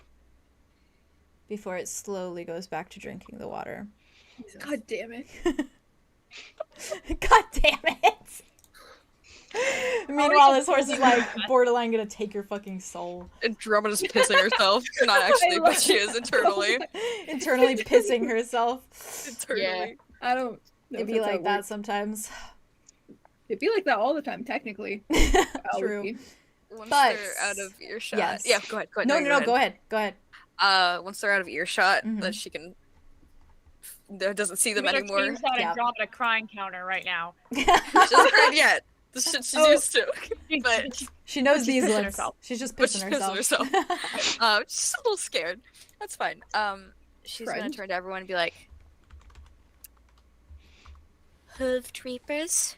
before it slowly goes back to drinking the water. God damn it. God damn it! Meanwhile, this horse is like borderline gonna take your fucking soul. Andromeda's pissing herself. Not actually, but she is internally. Internally pissing herself. Internally. Yeah. I don't know. It'd be like that sometimes. It'd be like that all the time, technically. True. Once But- they're out of earshot. Yes. Yeah, go ahead. No, go ahead. Go ahead. Once they're out of earshot, Mhm. then she can. Doesn't see them Better anymore. change that Yeah. and drop it a crying counter right now. She doesn't read yet. The shit she's used to. But She knows these pissing ones. herself. She's just But pissing she's pissing herself. she's a little scared. That's fine. She's gonna Friend? turn to everyone and be like, Hooved Reapers?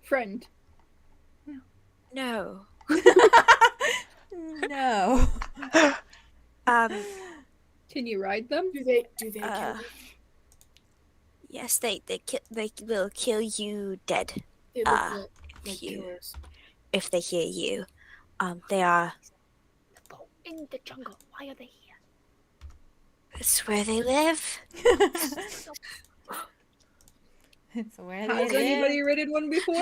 Friend. No. No. Can you ride them? Do they kill Uh, you? yes, they will kill you dead They look like you. killers. if they hear you. They are. In the jungle. Why are they here? It's where they live. It's where Has they anybody ridden one before?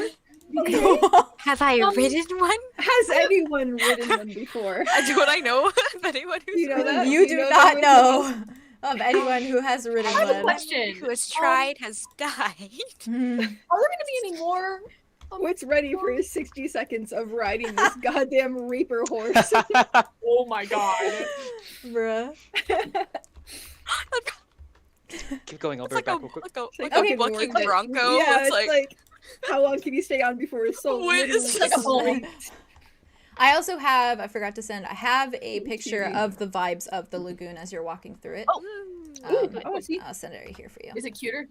live. Have I ridden one? Has anyone ridden one before? "Do I know of anyone who's You know that? You do know not that know of anyone who has ridden I have a one. question. Who has tried has died. Hmm. Are there gonna be any more? What's ready for his 60 seconds of riding this goddamn Reaper horse? Oh my god. Bruh. Keep going. I'll It's be like right a, back real quick. like a, It's like fucking a bucking worth it. bronco. Yeah, It's like, how long can you stay on before his soul Wait, literally it's like just a like- I also have, I forgot to send, I have a picture cute. of the vibes of the lagoon as you're walking through it. Oh. Oh, I see. I'll send it right here for you. Is it cuter?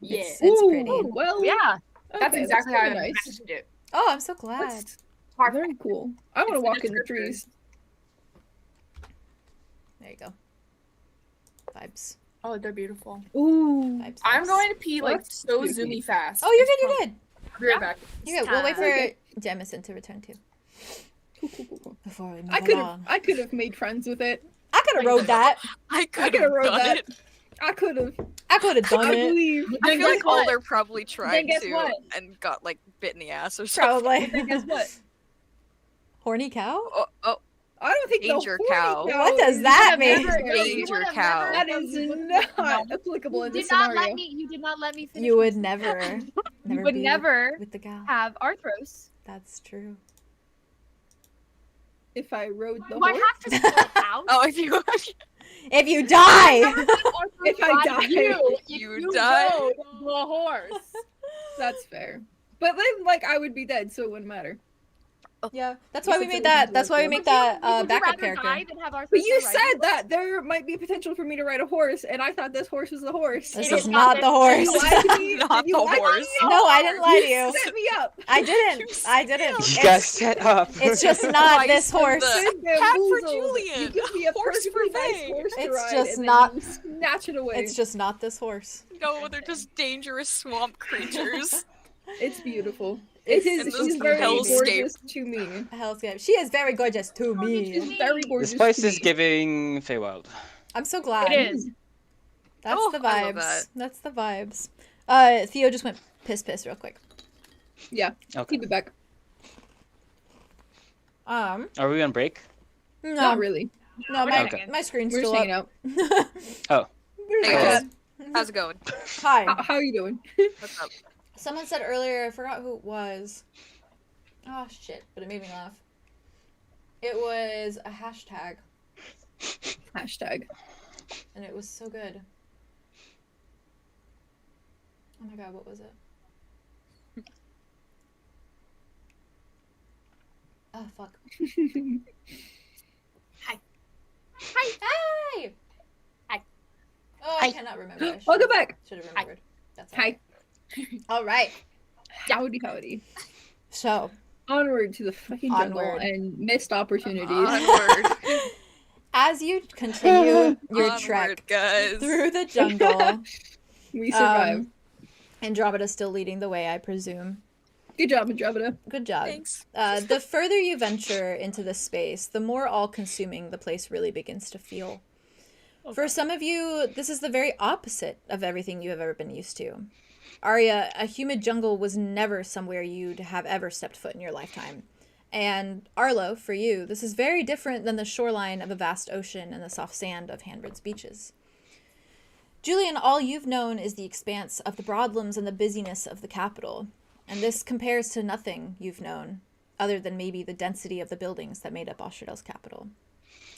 Yeah. It's pretty. Well, Yeah. That's okay, exactly how I kinda imagined it. Oh, I'm so glad. That's very cool. I want to It's walk in the descriptive. trees. There you go. Vibes. Oh, they're beautiful. Ooh. Vibes. I'm vibes. going to pee like That's so cute. zoomy fast. Oh, you're good, you're good. I'll be right back. You're good. We'll wait for Okay. Jamison to return too. Cool. Before we move I could have. along. I could have made friends with it. I could have rode that. I I could could have have rode done that. it. I could have. I could have done I it. believe. I Then feel like guess what? Alder probably tried guess to what? and got like bit in the ass or something. Probably. Then guess what? Horny cow? Oh, I don't think Danger the cow. horny What does is- that You mean? would have never- Danger you would have cow. never- That is not applicable in You this did not scenario. let me. You did not let me finish. You would my never. sentence. You never would be never with the gal. have Arthros. That's true. If I rode the Do I horse, have to spell it out? oh, if you If you die! If I die, you die. rode the horse. that's fair. But then, like, I would be dead, so it wouldn't matter. Yeah, that's why we Yes, made it's that. a That's why we would make Would that you backup rather character. die than have Arthros But you ride said it? that there might be potential for me to ride a horse, and I thought this horse was the horse. This It is is not not the this- You horse. lied to me. Not You the lied to horse. me. No, I didn't lie to You you. set me up. I didn't. I didn't. You got It's, set up. it's just not this Twice with horse. the- Been Cat for bamboozled. Julian. You give me a Horse for perfectly nice Faye. horse to It's ride, just and not- then you snatch it away. It's just not this horse. No, they're just dangerous swamp creatures. It's beautiful. It's- It is. it's She's some very hellscape. gorgeous to me. Hell's yeah. She is very gorgeous to me. She's very gorgeous. This place to is me. giving Feywild. I'm so glad. It is. That's Oh, the I love vibes. that. That's the vibes. Theo just went piss real quick. Yeah. Okay. Keep it back. Are we on break? No, Not really. no, We're my, hanging. my screen's We're still just hanging up. out. Hey guys, how's it going? Hi. How are you doing? What's up? Someone said earlier, I forgot who it was. Oh shit, but it made me laugh. It was a hashtag, Hashtag. and it was so good. Oh my god, what was it? Oh, fuck. Hi. Hi! Hi. Oh, I cannot remember. Welcome back. Should have remembered. That's Hi. All right. Howdy. So, Onward to the fucking jungle Onward. and missed opportunities. Onward. as you continue your Onward, trek guys. through the jungle, We survived. Andromeda still leading the way, I presume. Good job, Andromeda. Good job. Thanks. The further you venture into this space, the more all-consuming the place really begins to feel. For some of you, this is the very opposite of everything you have ever been used to. Aria, a humid jungle was never somewhere you'd have ever stepped foot in your lifetime. And Arlow, for you, this is very different than the shoreline of a vast ocean and the soft sand of Handwriting's beaches. Julien, all you've known is the expanse of the Broadlams and the busyness of the capital. And this compares to nothing you've known, other than maybe the density of the buildings that made up Ostrodell's capital,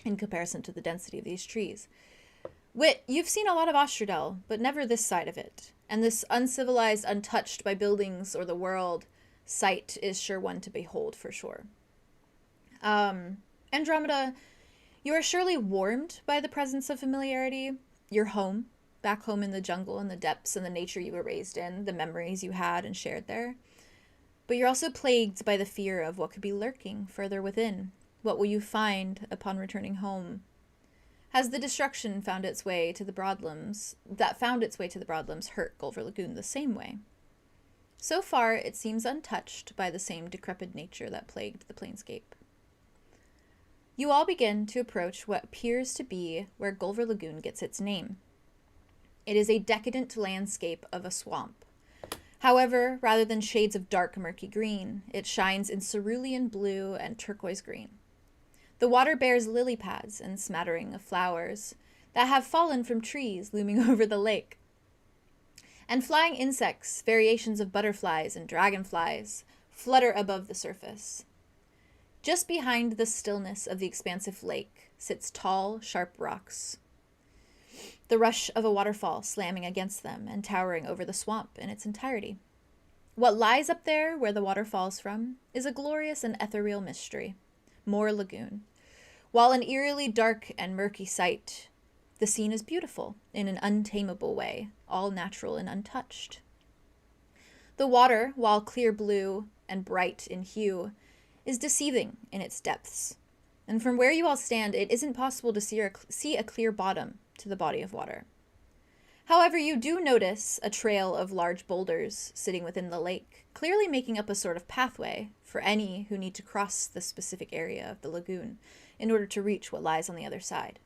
in comparison to the density of these trees. Wit, you've seen a lot of Ostrodell, but never this side of it. And this uncivilized, untouched by buildings or the world sight is sure one to behold for sure. Andromeda, you are surely warmed by the presence of familiarity. Your home, back home in the jungle and the depths and the nature you were raised in, the memories you had and shared there. But you're also plagued by the fear of what could be lurking further within. What will you find upon returning home? Has the destruction found its way to the Broadlams, hurt Golver Lagoon the same way? So far, it seems untouched by the same decrepit nature that plagued the planescape. You all begin to approach what appears to be where Golver Lagoon gets its name. It is a decadent landscape of a swamp. However, rather than shades of dark murky green, it shines in cerulean blue and turquoise green. The water bears lily pads and smattering of flowers that have fallen from trees looming over the lake. And flying insects, variations of butterflies and dragonflies, flutter above the surface. Just behind the stillness of the expansive lake sits tall, sharp rocks. The rush of a waterfall slamming against them and towering over the swamp in its entirety. What lies up there where the water falls from is a glorious and ethereal mystery, More Lagoon. While an eerily dark and murky sight, the scene is beautiful in an untamable way, all natural and untouched. The water, while clear blue and bright in hue, is deceiving in its depths. And from where you all stand, it isn't possible to see a clear bottom to the body of water. However, you do notice a trail of large boulders sitting within the lake, clearly making up a sort of pathway for any who need to cross the specific area of the lagoon in order to reach what lies on the other side.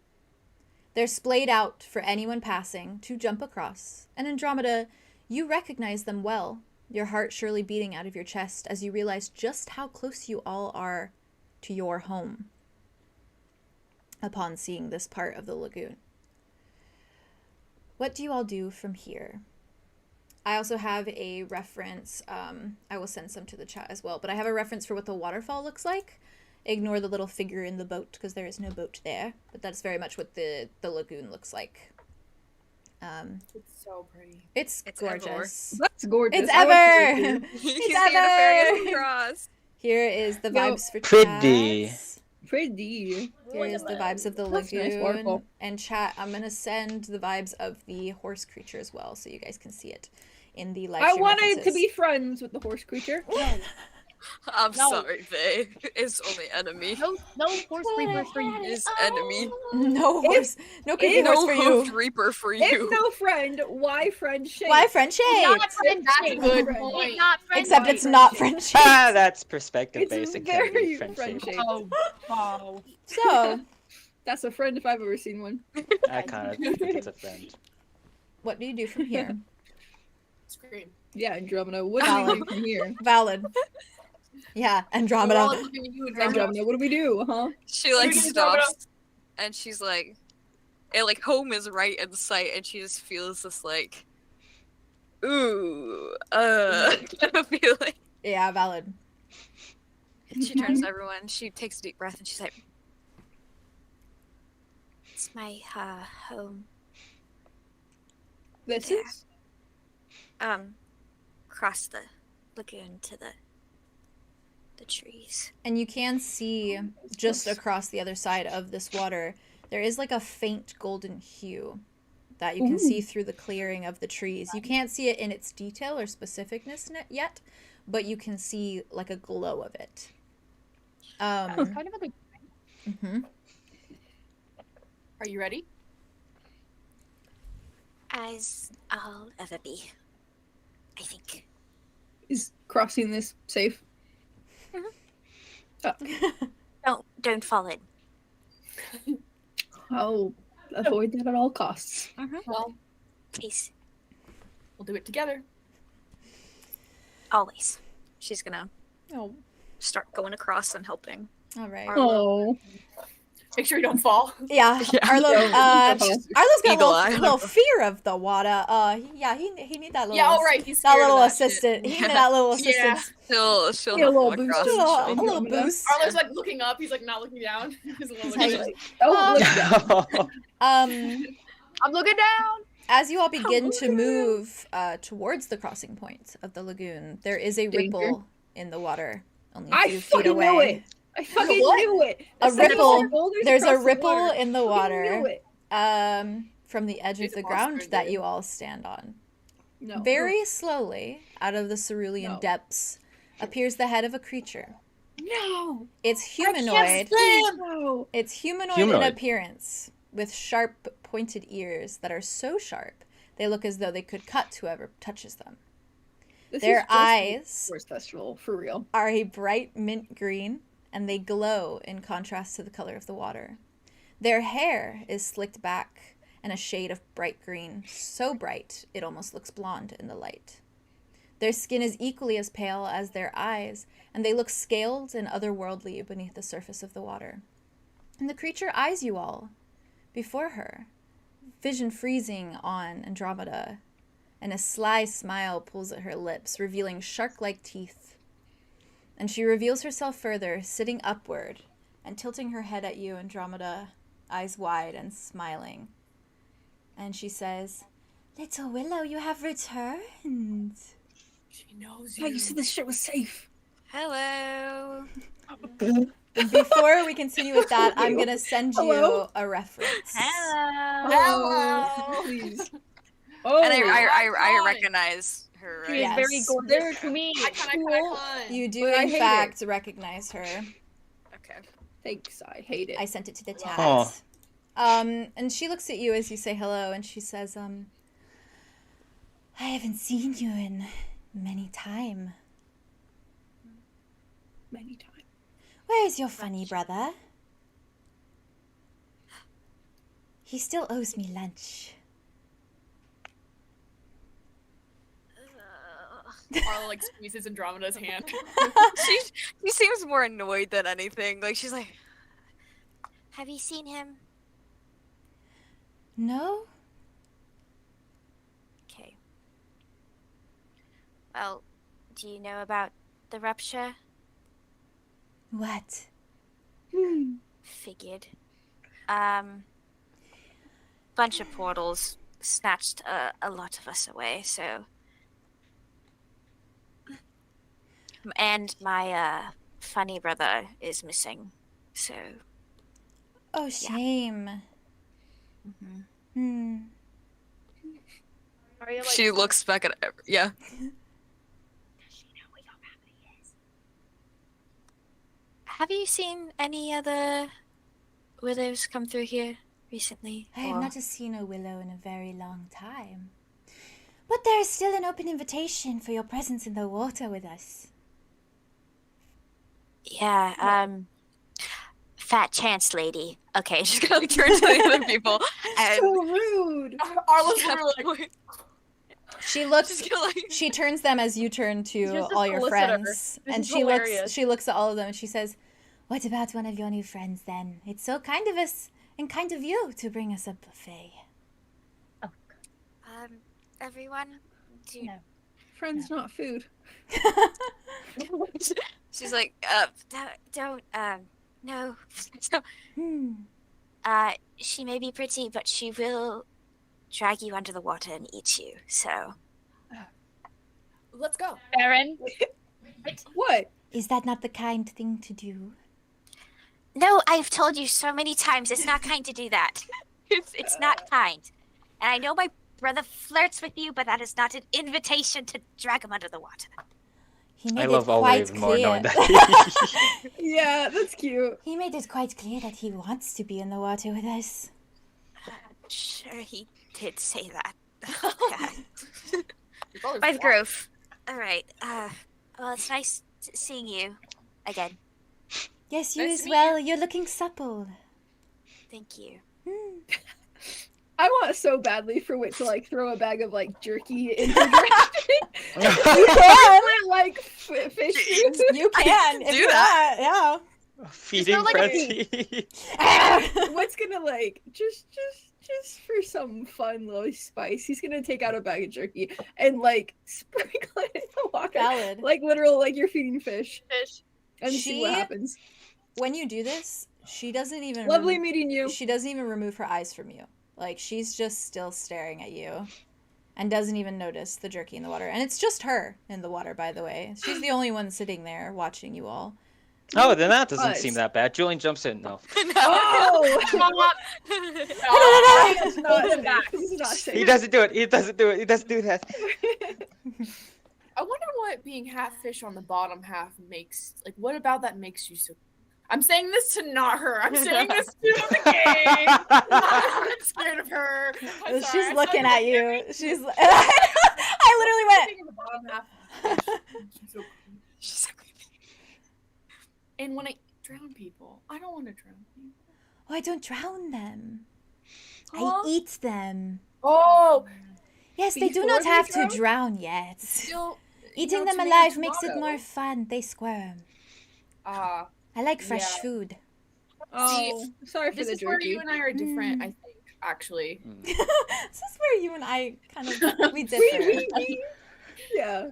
They're splayed out for anyone passing to jump across, and Andromeda, you recognize them well, your heart surely beating out of your chest as you realize just how close you all are to your home upon seeing this part of the lagoon. What do you all do from here? I also have a reference, I will send some to the chat as well, but I have a reference for what the waterfall looks like. Ignore the little figure in the boat, because there is no boat there, but that's very much what the lagoon looks like. It's so pretty. It's gorgeous. That's gorgeous. It's I ever! like it too. He's ever! the across. Here is the vibes for Pretty. chat. Pretty. Here is the vibes of the That's nice, lagoon. waterfall. And chat, I'm going to send the vibes of the horse creature as well, so you guys can see it in the live I stream wanted to references. be friends with the horse creature. I'm No. sorry, Faye. It's only enemy. No horse reapers for you. It's enemy. No horse. No creepy No horse for Hooved you. Reaper for If you. no friend, why friendship? Why friendship? Not friendship. That's a good It's point. not friendship. Except it's not friendship. Ah, that's perspective It's basic very friendship. friendship. Oh. So, That's a friend if I've ever seen one. I kind of think it's a friend. what do you do from here? Scream. Yeah, Andromeda. What do we do from here? Valid. Yeah, We're all Andromeda. looking at you, Andromeda. Andromeda, what do we do, huh? She like What are you talking stops and she's like, and like home is right in sight, and she just feels this like, ooh, kind of feeling. Yeah, valid. And she turns to everyone. She takes a deep breath and she's like, It's my home. This Yeah. is? Cross the lagoon to the the trees. And you can see just across the other side of this water, there is like a faint golden hue that you can see through the clearing of the trees. You can't see it in its detail or specificness yet, but you can see like a glow of it. It's kind of a good Are you ready? As I'll ever be, I think. Is crossing this safe? Don't fall in. I'll avoid that at all costs. Well, Please. we'll do it together. Always. She's gonna Oh, start going across and helping. all right. Oh. Make sure you don't fall. Yeah, Yeah. Arlow, Arlow's got Eagle a eye. little fear of the water. Yeah, he need that little Yeah, all right. He's that scared little of that shit. assistant. He needed that little assistance. She'll Yeah, a little help boost. across. A Just- little boost. Arlo's like looking up. He's like not looking down. He's a little Like- looking Oh, look. I'm looking down. As you all begin to move towards the crossing point of the lagoon, there is a Danger. ripple in the water, only a I few feet fucking away. knew it. I fucking What? knew it. A set of ripple. boulders There's a across the ripple water. in the Fucking water. knew it. From the edge He's of a the ground monster, that dude. you all stand on. No. Very slowly, out of the cerulean No. depths, appears the head of a creature. No. It's humanoid. No. It's humanoid, Humanoid. in appearance, with sharp, pointed ears that are so sharp they look as though they could cut whoever touches them. This Their is just a eyes Forest Festival, for real. are a bright mint green, and they glow in contrast to the color of the water. Their hair is slicked back and a shade of bright green, so bright it almost looks blonde in the light. Their skin is equally as pale as their eyes, and they look scaled and otherworldly beneath the surface of the water. And the creature eyes you all before her, vision freezing on Andromeda, and a sly smile pulls at her lips, revealing shark-like teeth. And she reveals herself further, sitting upward and tilting her head at you, Andromeda, eyes wide and smiling. And she says, "Little Willow, you have returned." She knows Yeah, you said this shit was safe. Hello. Before we continue with that, I'm going to send you Hello? a reference. Hello. Hello. Please. Oh. And I Icon. recognize her, She right? is Yes. very gorgeous to me. Icon. You do, But I in hate fact, recognize her. Okay. Thanks, I hate it. I sent it to the tabs. Aw. And she looks at you as you say hello, and she says, I haven't seen you in many time. Many times. Where is your funny brother? He still owes me lunch. Arlo like squeezes Andromeda's hand. She seems more annoyed than anything. Like she's like, Have you seen him? No? Okay. Well, do you know about the rupture? What? Figured. Bunch of portals snatched a lot of us away, so. And my funny brother is missing, so. Oh, shame. Hmm. Are you like she looks back at yeah. Have you seen any other willows come through here recently? I have or- not seen a willow in a very long time. But there is still an open invitation for your presence in the water with us. Yeah, fat chance lady. Okay, she's gonna like turn to the other people and So rude. Arlo's literally like, She looks. she's gonna, like, She turns them as you turn to just a all your solicitor. friends, This and is she hilarious. looks at all of them, and she says, "What about one of your new friends then? It's so kind of us and kind of you to bring us a buffet." Everyone, do No. Friends, not food. she's like, don't no. Hmm. She may be pretty, but she will drag you under the water and eat you. So let's go. Aaron? What? Is that not the kind thing to do? No, I've told you so many times it's not kind to do that. It's not kind. And I know my brother flirts with you, but that is not an invitation to drag him under the water. He made I love it all quite even more clear. knowing that. Yeah, that's cute. He made it quite clear that he wants to be in the water with us. Sure, he did say that. Your brother's By the wild. Grove. All right. Well, it's nice seeing you again. Yes, you Nice to as meet well. You're looking supple. Thank you. I want so badly for Wit to like throw a bag of like jerky in her direction. You can like fish food. You can if do you that. want. Yeah. Feeding like frenzy. What's gonna like just for some fun little spice, he's gonna take out a bag of jerky and like sprinkle it in the water. Valid. Like literal, like you're feeding fish. And see She- what happens. When you do this, she doesn't even Lovely meeting you. She doesn't even remove her eyes from you. Like, she's just still staring at you and doesn't even notice the jerky in the water. And it's just her in the water, by the way. She's the only one sitting there watching you all. Oh, then that doesn't Us. seem that bad. Julien jumps in. No. Oh! Oh, That's not, he's not He safe. doesn't do it. He doesn't do it. He doesn't do that. I wonder what being half fish on the bottom half makes. Like, what about that makes you so? I'm saying this to not her. I'm saying this to the game. I'm scared of her. I'm sorry, She's I looking said at you. She's. I literally went. Being the bottom half fish makes you so creepy. She's so creepy. And when I drown people, I don't want to drown people. Oh, I don't drown them. Huh? I eat them. Oh, Yes, they do Before not they have drown? to drown yet. still Eating them tomato, alive makes it tomato. more fun. They squirm. Ah, I like fresh Yeah. food. Oh, sorry for this the is where jerky. you and I are different. I think actually. This is where you and I kind of we differ. Yeah.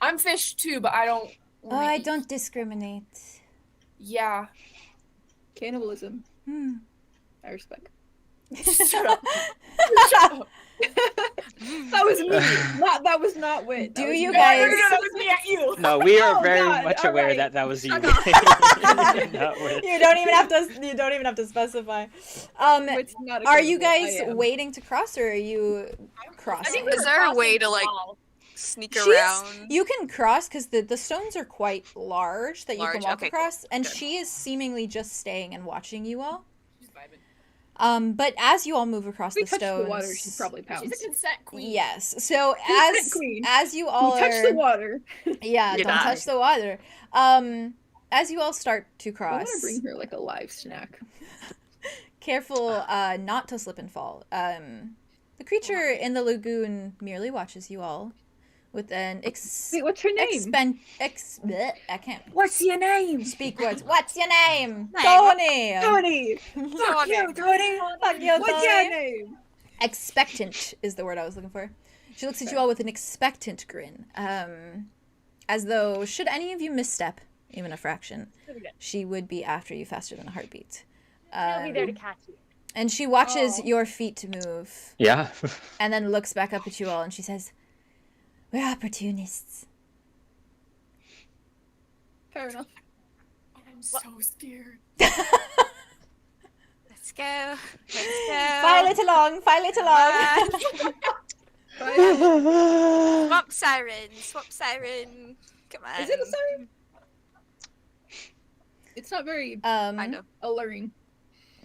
I'm fish too, but I don't. Oh, wanna I eat. don't discriminate. Yeah. Cannibalism. Hmm. I respect. Shut up. That was me. That was not Wit. That Do was you me. guys- No, that was me at you. No, we are Oh, very God, much all aware right. that was you. Shut Not Wit. You don't even have to specify. Wit's not a Are you cannibal. guys I am. waiting to cross, or are you I crossing? think we Is were there a way crossing to, like, wall. Sneak She's- around. You can cross because the stones are quite large that you can Large, walk okay, cool. across, and Good. she is seemingly just staying and watching you all. She's vibing. But as you all move across If we the touch stones, the water, she probably She's pounds. a consent queen. yes. So Consent queen. as you all You touch are, the water. yeah, You don't die. touch the water. As you all start to I want cross, to bring her like a live snack. careful not to slip and fall. The creature in the lagoon merely watches you all with an Wait, what's her name? I can't What's your name? speak words. What's your name? Name. Tony. Tony. Fuck you, Tony. Fuck you, What's Tony. your name? Expectant is the word I was looking for. She looks at you all with an expectant grin, as though should any of you misstep even a fraction, she would be after you faster than a heartbeat. He'll be there to catch you. And she watches Oh. your feet to move, Yeah. and then looks back up at you all, and she says, "We're opportunists." Fair enough. I'm so scared. Let's go. Let's go. File it along. File it along. Swamp siren. Swamp siren. Come on. Is it a siren? It's not very Kind of. alluring.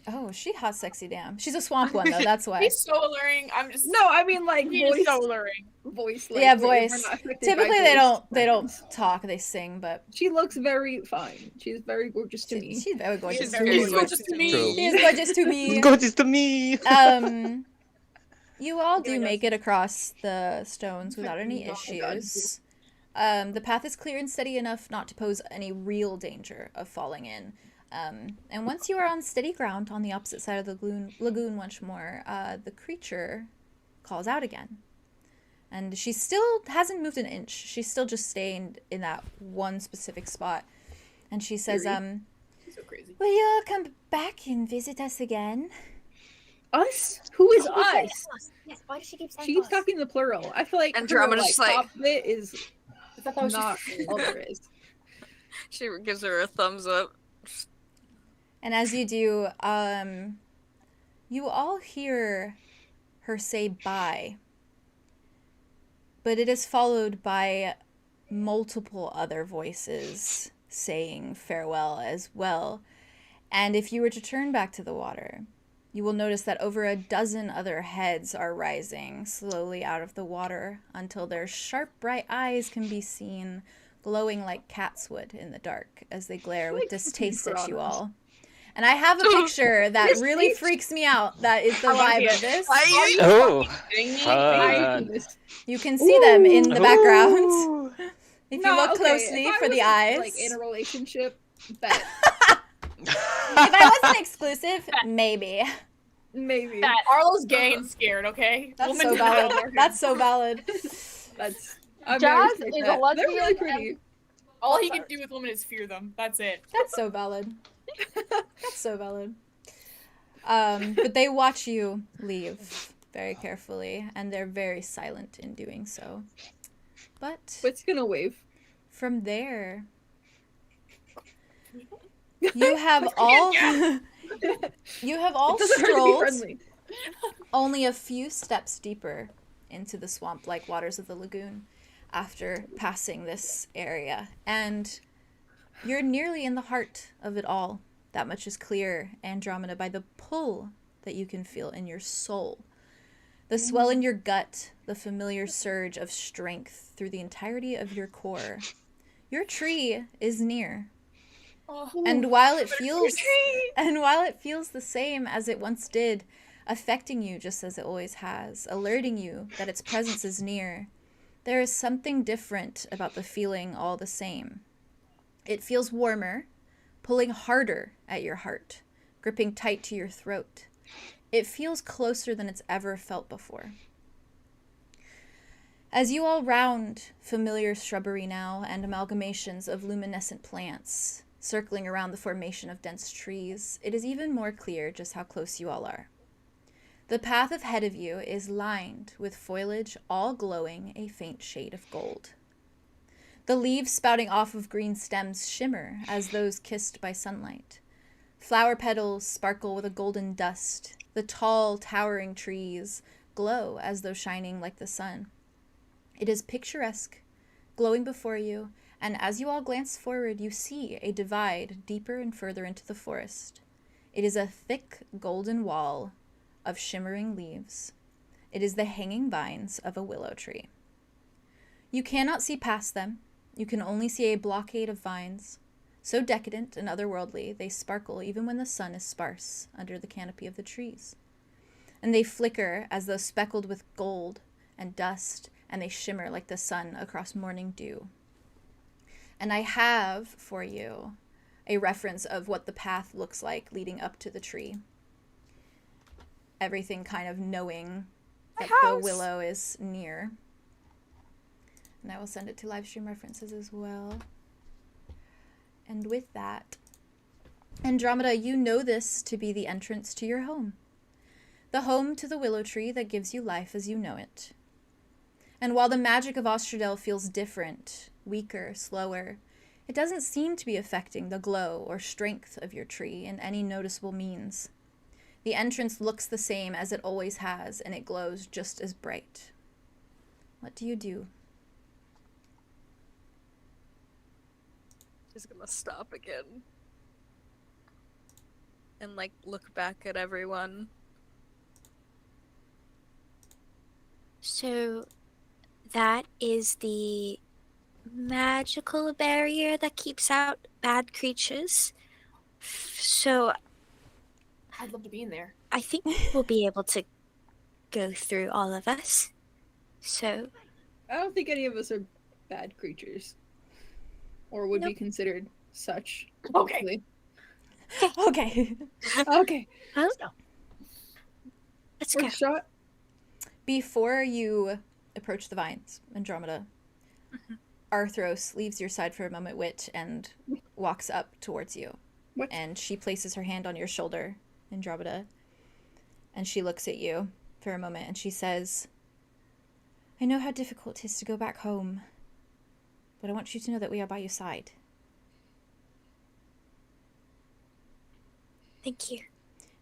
Oh, she hot, sexy, damn. She's a swamp one though. That's why. He's so alluring. I'm just. No, I mean like He's voice. so alluring. Voice. Yeah, we're voice. not affected by Typically, voice they don't patterns. talk. They sing, but She looks very fine. She's very gorgeous to me. she's very gorgeous. She's to very me. He's gorgeous to me. True. She is gorgeous to me. Gorgeous to me. You all do Giving us- make it across the stones without any Oh my God. issues. The path is clear and steady enough not to pose any real danger of falling in. And once you are on steady ground on the opposite side of the lagoon once more, the creature calls out again. And she still hasn't moved an inch. She's still just staying in that one specific spot. And she says, Eerie. He's so crazy. Will you all come back and visit us again? Us? Who is Why us? Yes, why does she keep saying She keeps us? talking in the plural. I feel like And her, Andromeda's just like- top bit is I thought that was not just. all there is. She gives her a thumbs up. And as you do, you all hear her say bye. But it is followed by multiple other voices saying farewell as well. And if you were to turn back to the water, you will notice that over a dozen other heads are rising slowly out of the water until their sharp, bright eyes can be seen glowing like cat's wood in the dark as they glare with distaste at you all. And I have a picture that really freaks me out. That is the vibe of this. Oh, You can see them in the background. If you look closely if I for the was, eyes. like in a relationship, bet. If I wasn't exclusive, maybe. Maybe. Arlo's gay and scared, okay? That's Woman's so valid. That's so valid. I'm Jazz very is that. a lesbian. They're really pretty. All he can do with women is fear them. That's it. That's so valid. That's so valid. But they watch you leave very carefully, and they're very silent in doing so. But What's gonna wave? from there, you have all strolled only a few steps deeper into the swamp-like waters of the lagoon after passing this area, and you're nearly in the heart of it all. That much is clear, Andromeda, by the pull that you can feel in your soul. The swell in your gut, the familiar surge of strength through the entirety of your core. Your tree is near. And while it feels the same as it once did, affecting you just as it always has, alerting you that its presence is near, there is something different about the feeling all the same. It feels warmer, pulling harder at your heart, gripping tight to your throat. It feels closer than it's ever felt before. As you all round familiar shrubbery now and amalgamations of luminescent plants circling around the formation of dense trees, it is even more clear just how close you all are. The path ahead of you is lined with foliage all glowing a faint shade of gold. The leaves spouting off of green stems shimmer as those kissed by sunlight. Flower petals sparkle with a golden dust. The tall, towering trees glow as though shining like the sun. It is picturesque, glowing before you, and as you all glance forward, you see a divide deeper and further into the forest. It is a thick, golden wall of shimmering leaves. It is the hanging vines of a willow tree. You cannot see past them. You can only see a blockade of vines. So decadent and otherworldly, they sparkle even when the sun is sparse under the canopy of the trees. And they flicker as though speckled with gold and dust, and they shimmer like the sun across morning dew. And I have for you a reference of what the path looks like leading up to the tree. Everything kind of knowing that the willow is near. And I will send it to live stream references as well. And with that, Andromeda, you know this to be the entrance to your home. The home to the willow tree that gives you life as you know it. And while the magic of Ostrodell feels different, weaker, slower, it doesn't seem to be affecting the glow or strength of your tree in any noticeable means. The entrance looks the same as it always has, and it glows just as bright. What do you do? She's gonna stop again. And, like, look back at everyone. So, that is the magical barrier that keeps out bad creatures. So, I'd love to be in there. I think we'll be able to go through all of us. So, I don't think any of us are bad creatures. Or would be considered such. Okay. Okay. Okay. well, let's go. First shot. Before you approach the vines, Andromeda, Mm-hmm. Arthros leaves your side for a moment, wit, and walks up towards you. What? And she places her hand on your shoulder, Andromeda, and she looks at you for a moment, and she says, I know how difficult it is to go back home, but I want you to know that we are by your side. Thank you.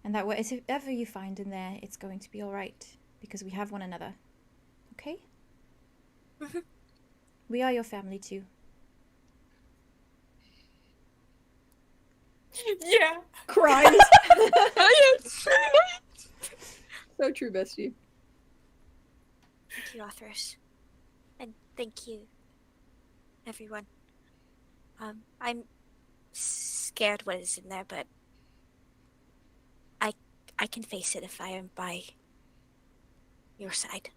And that whatever you find in there, it's going to be all right, because we have one another. Okay? Mhm. We are your family too. Yeah. Cries. So true, bestie. Thank you, Arthros. And thank you, everyone. I'm scared what is in there, but I can face it if I am by your side.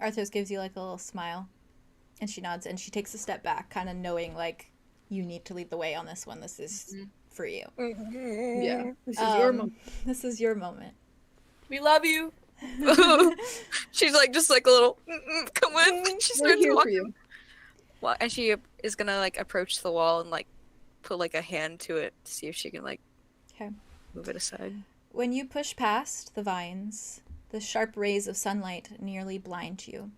Arthros gives you like a little smile, and she nods, and she takes a step back, kind of knowing like you need to lead the way on this one. This is for you. Yeah, this is your moment. This is your moment. We love you. She's like just like a little come in. She We're starts here for walking. you. Well, and she is gonna like approach the wall and like put like a hand to it to see if she can like move it aside. When you push past the vines, the sharp rays of sunlight nearly blind you.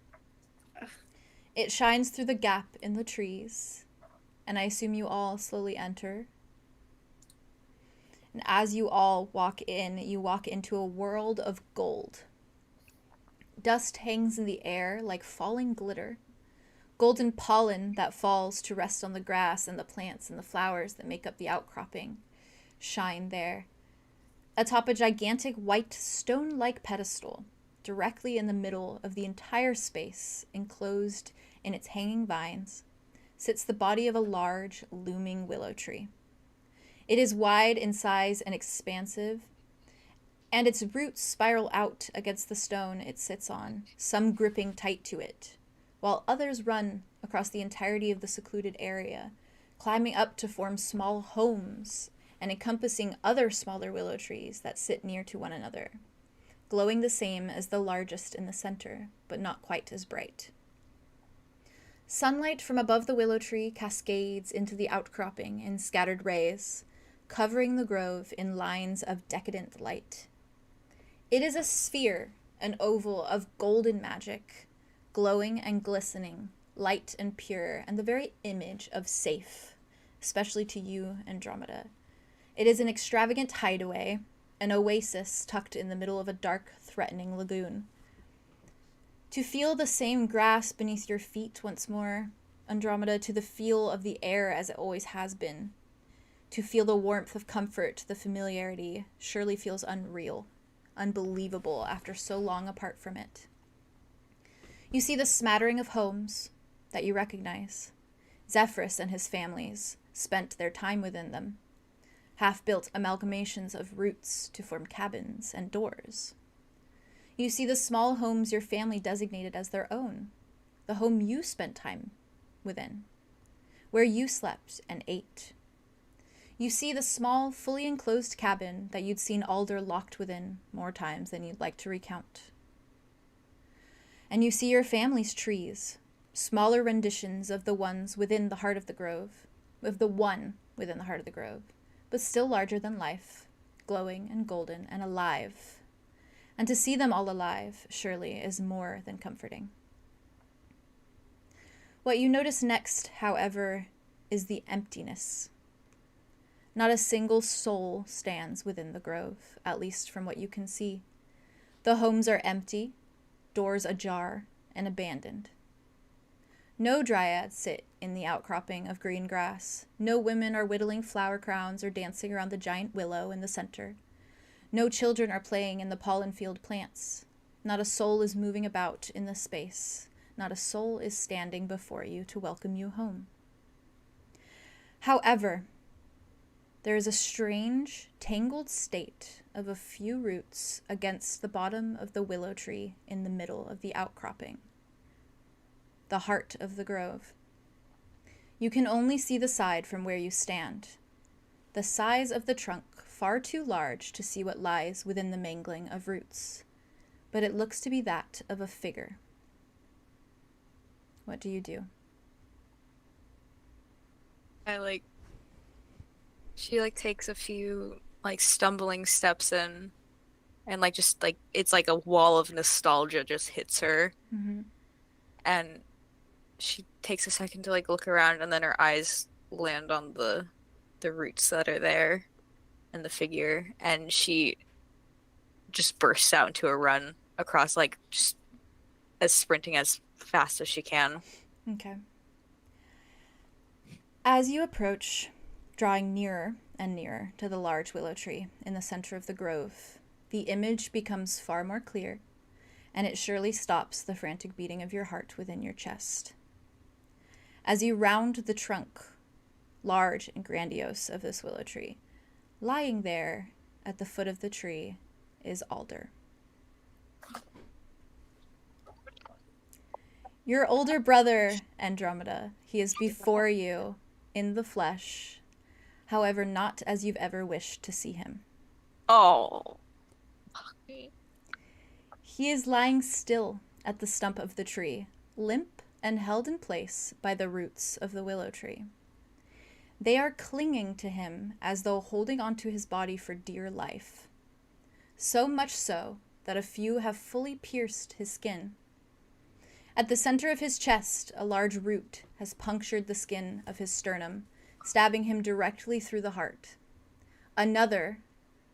It shines through the gap in the trees, and I assume you all slowly enter. And as you all walk in, you walk into a world of gold. Dust hangs in the air like falling glitter. Golden pollen that falls to rest on the grass and the plants and the flowers that make up the outcropping shine there. Atop a gigantic white stone-like pedestal, directly in the middle of the entire space, enclosed in its hanging vines, sits the body of a large, looming willow tree. It is wide in size and expansive, and its roots spiral out against the stone it sits on, some gripping tight to it, while others run across the entirety of the secluded area, climbing up to form small homes and encompassing other smaller willow trees that sit near to one another, glowing the same as the largest in the center, but not quite as bright. Sunlight from above the willow tree cascades into the outcropping in scattered rays, covering the grove in lines of decadent light. It is a sphere, an oval of golden magic, glowing and glistening, light and pure, and the very image of safe, especially to you, Andromeda. It is an extravagant hideaway, an oasis tucked in the middle of a dark, threatening lagoon. To feel the same grass beneath your feet once more, Andromeda, to the feel of the air as it always has been, to feel the warmth of comfort, the familiarity, surely feels unreal, unbelievable after so long apart from it. You see the smattering of homes that you recognize. Zephyrus and his families spent their time within them, half-built amalgamations of roots to form cabins and doors. You see the small homes your family designated as their own, the home you spent time within, where you slept and ate. You see the small, fully enclosed cabin that you'd seen Alder locked within more times than you'd like to recount. And you see your family's trees, smaller renditions of the ones within the heart of the grove, of the one within the heart of the grove, but still larger than life, glowing and golden and alive. And to see them all alive, surely, is more than comforting. What you notice next, however, is the emptiness. Not a single soul stands within the grove, at least from what you can see. The homes are empty, doors ajar, and abandoned. No dryads sit in the outcropping of green grass. No women are whittling flower crowns or dancing around the giant willow in the center. No children are playing in the pollen-filled plants. Not a soul is moving about in the space. Not a soul is standing before you to welcome you home. However, there is a strange, tangled state of a few roots against the bottom of the willow tree in the middle of the outcropping, the heart of the grove. You can only see the side from where you stand, the size of the trunk far too large to see what lies within the mangling of roots, but it looks to be that of a figure. What do you do? She takes a few stumbling steps in, and it's like a wall of nostalgia just hits her. Mm-hmm. And she takes a second to look around, and then her eyes land on the roots that are there. and the figure, and she just bursts out into a run across, like, just as sprinting as fast as she can. Okay. As you approach, drawing nearer and nearer to the large willow tree in the center of the grove, the image becomes far more clear, and it surely stops the frantic beating of your heart within your chest. As you round the trunk, large and grandiose, of this willow tree, lying there at the foot of the tree is Alder. Your older brother, Andromeda. He is before you in the flesh, however not as you've ever wished to see him. Oh. He is lying still at the stump of the tree, limp and held in place by the roots of the willow tree. They are clinging to him as though holding onto his body for dear life. So much so that a few have fully pierced his skin. At the center of his chest, a large root has punctured the skin of his sternum, stabbing him directly through the heart. Another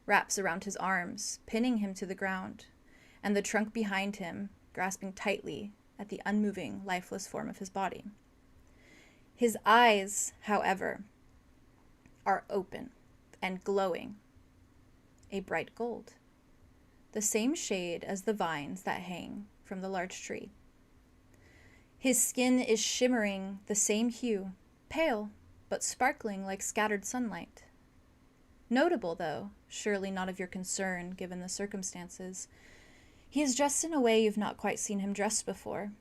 wraps around his arms, pinning him to the ground, and the trunk behind him, grasping tightly at the unmoving, lifeless form of his body. His eyes, however, are open and glowing, a bright gold, the same shade as the vines that hang from the large tree. His skin is shimmering the same hue, pale, but sparkling like scattered sunlight. Notable, though, surely not of your concern, given the circumstances, he is dressed in a way you've not quite seen him dressed before.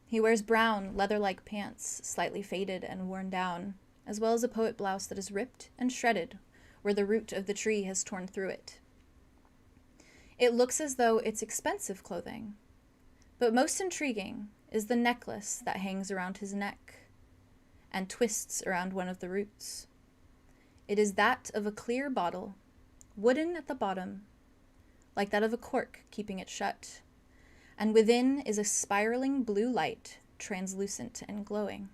He wears brown, leather-like pants, slightly faded and worn down, as well as a poet blouse that is ripped and shredded where the root of the tree has torn through it. It looks as though it's expensive clothing, but most intriguing is the necklace that hangs around his neck and twists around one of the roots. It is that of a clear bottle, wooden at the bottom, like that of a cork keeping it shut, and within is a spiraling blue light, translucent and glowing.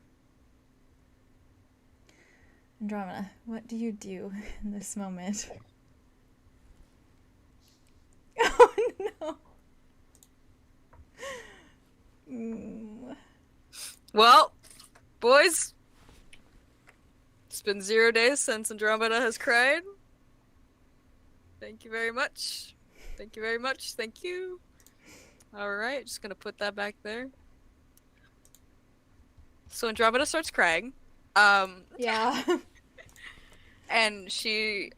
Andromeda, what do you do in this moment? Oh no. Well, boys, it's been 0 days since Andromeda has cried. Thank you very much. Thank you very much. Thank you. Alright, just gonna put that back there. So Andromeda starts crying. Yeah. And she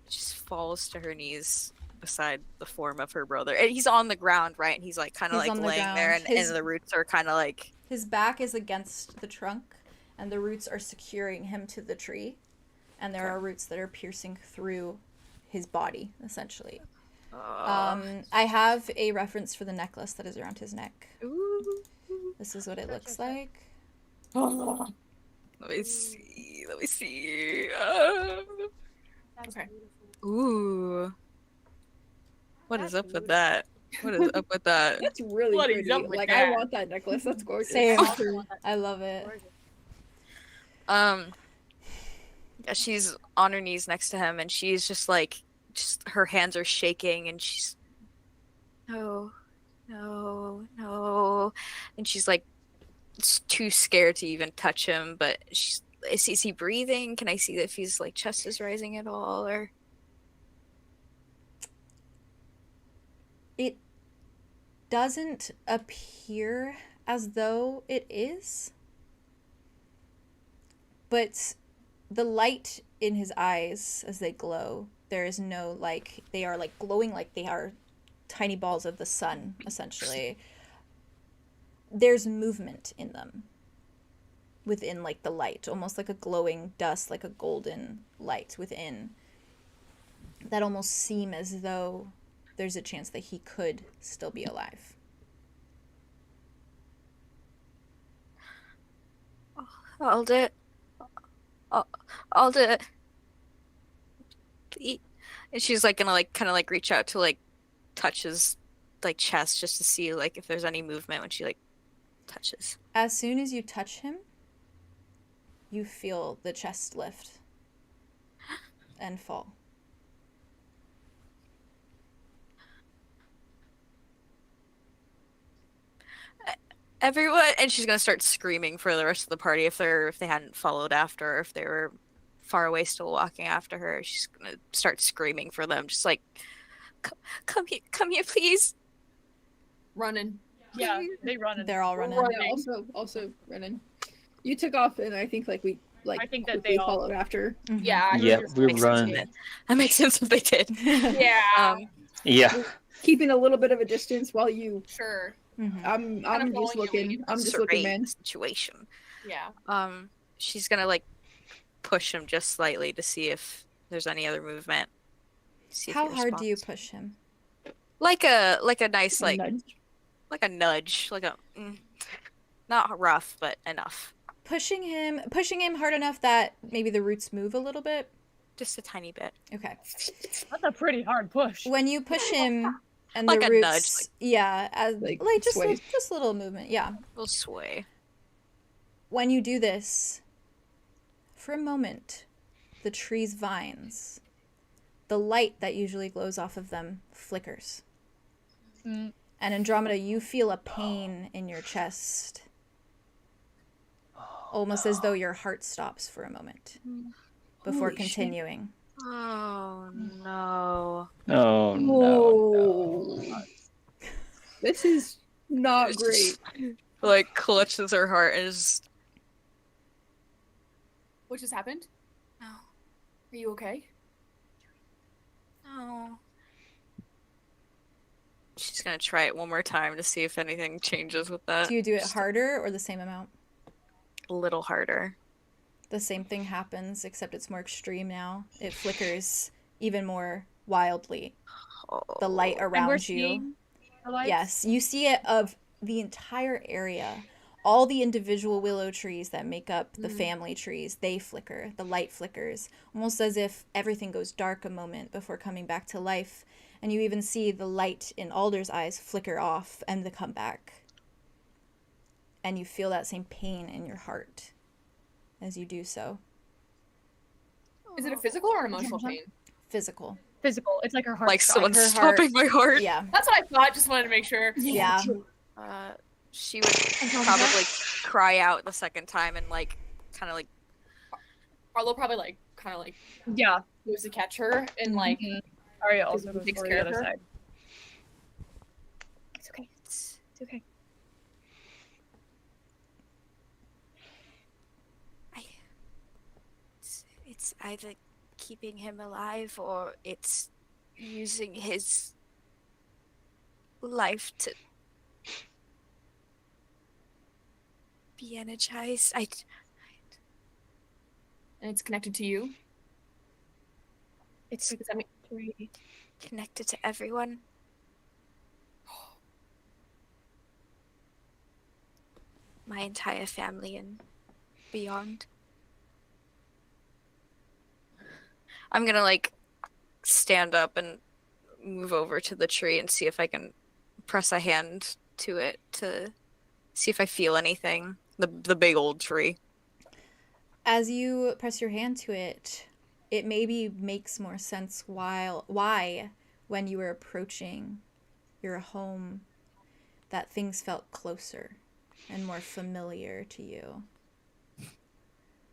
just falls to her knees beside the form of her brother. And he's on the ground, right? And he's like kind of like laying there, and the roots are kind of like... His back is against the trunk, and the roots are securing him to the tree. And there are roots that are piercing through his body, essentially. I have a reference for the necklace that is around his neck. Ooh. This is what it looks like. Let me see. Let me see. Okay. Ooh. What is up with that? What is up with that? That's really What is pretty. up with Like, that? I want that necklace. That's gorgeous. Same. I love it. Yeah, she's on her knees next to him, and she's just like, her hands are shaking, and she's, no, and she's like, too scared to even touch him. But is he breathing? Can I see if his like chest is rising at all, or? It doesn't appear as though it is, but the light in his eyes as they glow, there is no, like, they are like glowing like they are tiny balls of the sun, essentially. There's movement in them within, like, the light, almost like a glowing dust, like a golden light within, that almost seem as though there's a chance that he could still be alive. I'll do it. I'll do it. And she's like gonna like kind of like reach out to like touch his like chest just to see like if there's any movement when she like touches. As soon as you touch him, you feel the chest lift and fall. everyone, and she's gonna start screaming for the rest of the party if they hadn't followed after, or if they were far away still walking after her. She's gonna start screaming for them, just like, come here, please. Running. Yeah, they run. They're all running. Yeah, also running. You took off, and I think I think that they followed after. Mhm. Yeah. Yeah, we Makes sense run. if it- That makes sense if they did. Yeah. Yeah. Keeping a little bit of a distance while you. Sure. Mhm. I'm following just your looking. lead. I'm just Survey looking, man. the situation. Yeah. She's gonna like push him just slightly to see if there's any other movement. See if How he hard do you responds. push him? Like a nice like Nudge. like a nudge, like a not rough but enough. Pushing him hard enough that maybe the roots move a little bit. Just a tiny bit. Okay. That's a pretty hard push. When you push him and Like the a roots, nudge, like- yeah, Like just sway. just a little movement, yeah. We'll sway. When you do this, for a moment, the tree's vines, the light that usually glows off of them, flickers. Mm. And Andromeda, you feel a pain in your chest, almost as though your heart stops for a moment before Holy shit. continuing. Oh no. Oh no. Whoa. This is not great. Like clutches her heart and is What just happened? no. Are you okay? No. She's gonna try it one more time to see if anything changes with that. Do you do it Just harder or the same amount? a little harder. The same thing happens, except it's more extreme now. It flickers even more wildly. The light Oh. And we're around you. seeing the lights? Yes, you see it of the entire area. All the individual willow trees that make up the family trees, they flicker. The light flickers, almost as if everything goes dark a moment before coming back to life. And you even see the light in Alder's eyes flicker off and then come back. And you feel that same pain in your heart as you do so. Is it a physical or an emotional pain? Physical. Physical. It's like her heart. Like stopped. someone's Her heart- stopping my heart. Yeah. That's what I thought. Just wanted to make sure. Yeah. She would probably cry out the second time and like kind of like Arlo probably like kind of like Yeah. goes to catch her and like Aria also goes takes for care the of other her. side. It's okay. It's okay. It's either keeping him alive or it's using his life to be energized. and it's connected to you. It's Does that mean connected to everyone. My entire family and beyond. I'm gonna like stand up and move over to the tree and see if I can press a hand to it to see if I feel anything. The big old tree. As you press your hand to it, it maybe makes more sense why, when you were approaching your home, that things felt closer and more familiar to you.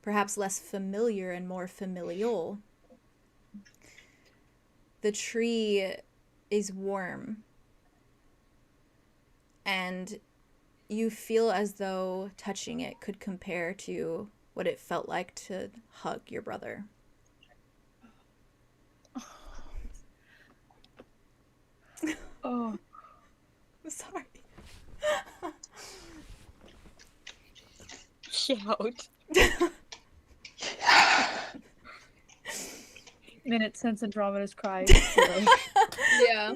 Perhaps less familiar and more familial. The tree is warm, and you feel as though touching it could compare to what it felt like to hug your brother. Oh. I'm sorry. Shout. Minute since Andromeda's cried. Yeah.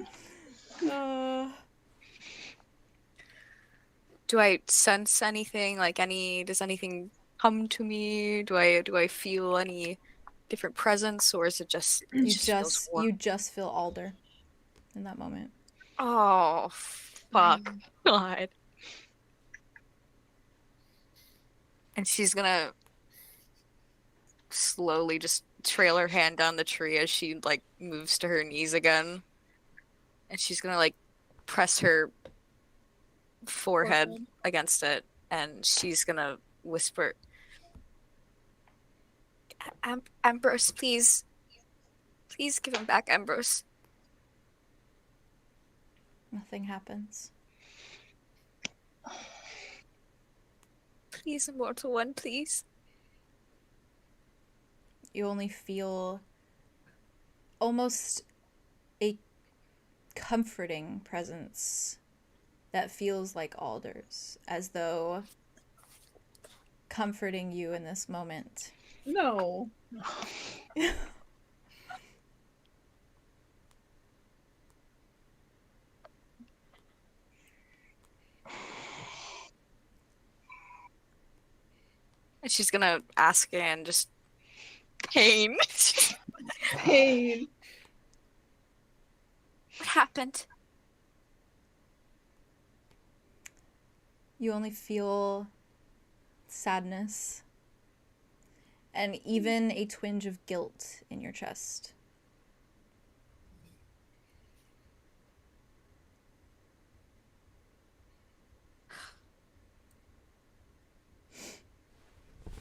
Do I sense anything? Like does anything come to me? Do I feel any different presence, or is it just feels warm? You just feel Alder in that moment. Oh fuck God. And she's gonna slowly just trail her hand down the tree as she like moves to her knees again. And she's gonna like press her forehead against it, and she's gonna whisper, Ambrose, please give him back, Ambrose. Nothing happens. Please, immortal one, please. You only feel almost a comforting presence that feels like Alder's, as though comforting you in this moment. No. And she's gonna ask again, just pain. Pain. What happened? You only feel sadness and even a twinge of guilt in your chest.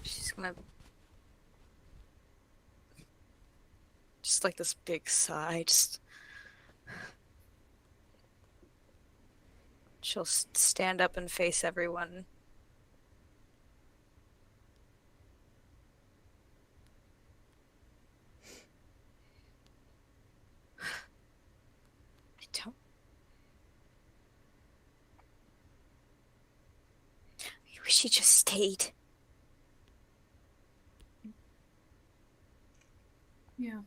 She's gonna just like this big sigh, she'll stand up and face everyone. I wish he just stayed. Yeah.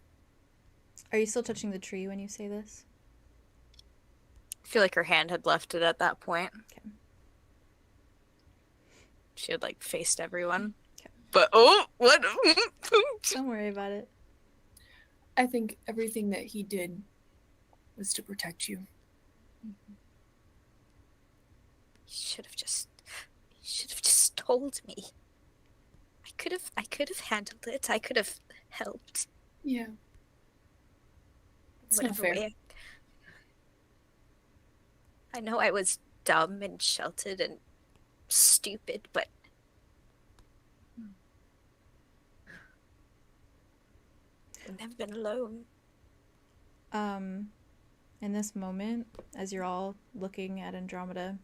Are you still touching the tree when you say this? I feel like her hand had left it at that point. Okay. She had like faced everyone. Okay. But oh, what? Don't worry about it. I think everything that he did was to protect you. He should have just told me. I could have handled it. I could have helped. Yeah. It's not Whatever fair. way. I know I was dumb and sheltered and stupid, but I've never been alone. In this moment, as you're all looking at Andromeda,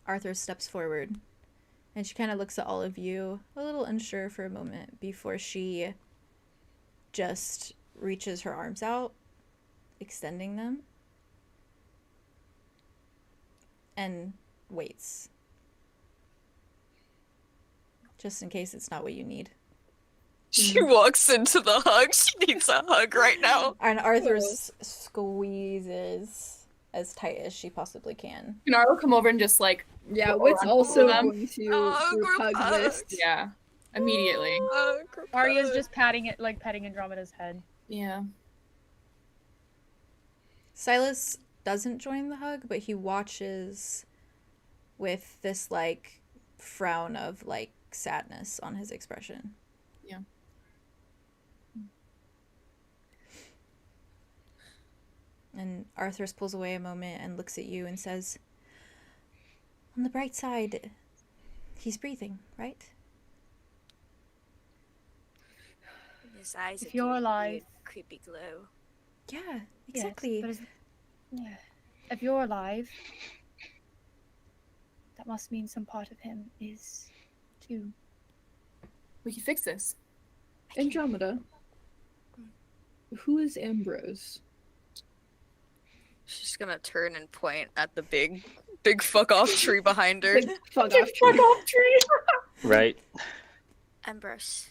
Arthur steps forward, and she kind of looks at all of you, a little unsure for a moment, before she just reaches her arms out, extending them, and waits. Just in case it's not what you need. She walks into the hug. She needs a hug right now. And Arthur squeezes as tight as she possibly can. Can Arlo come over and just like... Yeah, go Wit's around also them? going to group hug this. Yeah. Immediately. Aria's just petting Andromeda's head. Yeah. Silas doesn't join the hug, but he watches with this like frown of like sadness on his expression. Yeah. And Arthurs pulls away a moment and looks at you and says, on the bright side, he's breathing, right? His eyes If are you're giving me a alive. creepy glow. Yeah, exactly. Yes, yeah. If you're alive, that must mean some part of him is too. We can fix this. Andromeda. Who is Ambrose? She's gonna turn and point at the big fuck off tree behind her. Big fuck off tree. Right. Ambrose.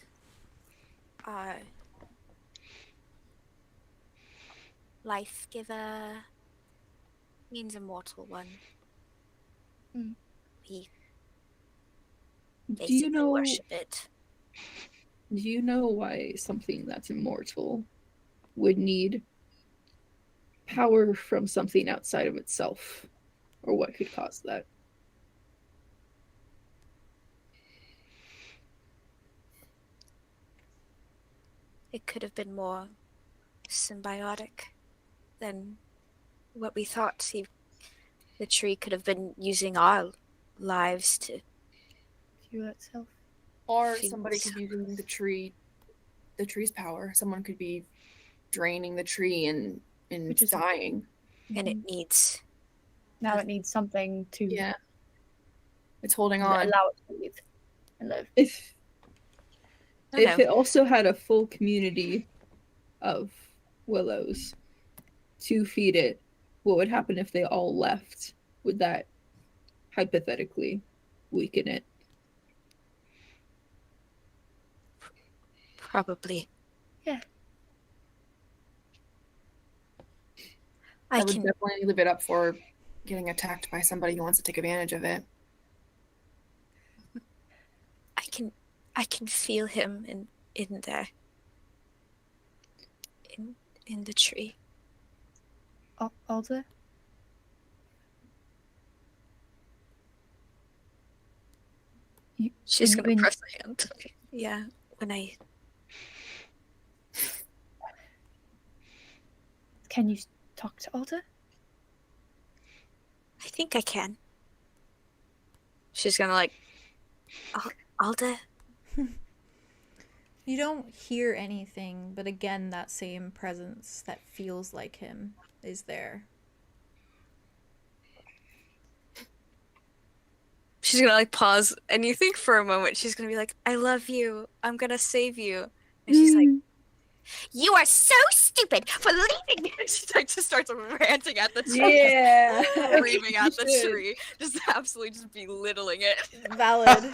Life giver means immortal one. Mm. We Do basically you know? worship it. Do you know why something that's immortal would need power from something outside of itself, or what could cause that? It could have been more symbiotic than what we thought. See, the tree could have been using our lives to Fuel itself. Or Feels- somebody could be using the tree's power. Someone could be draining the tree and Which is- dying. and it needs Now it needs something to Yeah. It's holding on. allow it to breathe and live. If I don't know. it also had a full community of willows to feed it, what would happen if they all left? Would that hypothetically weaken it? probably. Yeah. I would can definitely leave it up for getting attacked by somebody who wants to take advantage of it. I can feel him in there. In the tree. Alder? She's when- gonna when- press a hand. Yeah, when I Can you talk to Alder? think I can. She's gonna like Alder. You don't hear anything, but again, that same presence that feels like him is there. She's gonna like pause, and you think for a moment she's gonna be like, "I love you. I'm gonna save you," and she's like, You are so stupid for leaving me. she like just starts ranting at the tree, Yeah. screaming at the Should. tree, just absolutely just belittling it. Valid.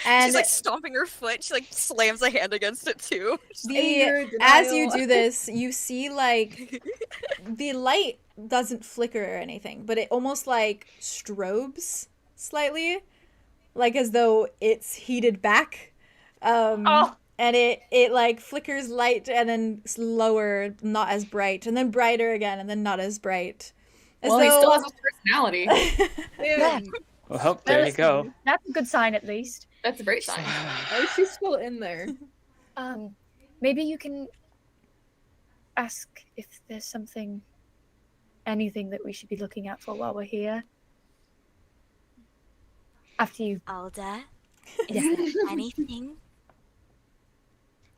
And She's like stomping her foot. She like slams a hand against it too. as you do this, you see like the light doesn't flicker or anything, but it almost like strobes slightly, like as though it's heated back. And it like flickers light and then lower, not as bright, and then brighter again, and then not as bright. As Well, he though... still has his personality. Yeah. Well, there you go. That's a good sign, at least. That's a great sign. Why is she still in there? Maybe you can ask if there's anything that we should be looking out for while we're here. After you. Alder, is there anything?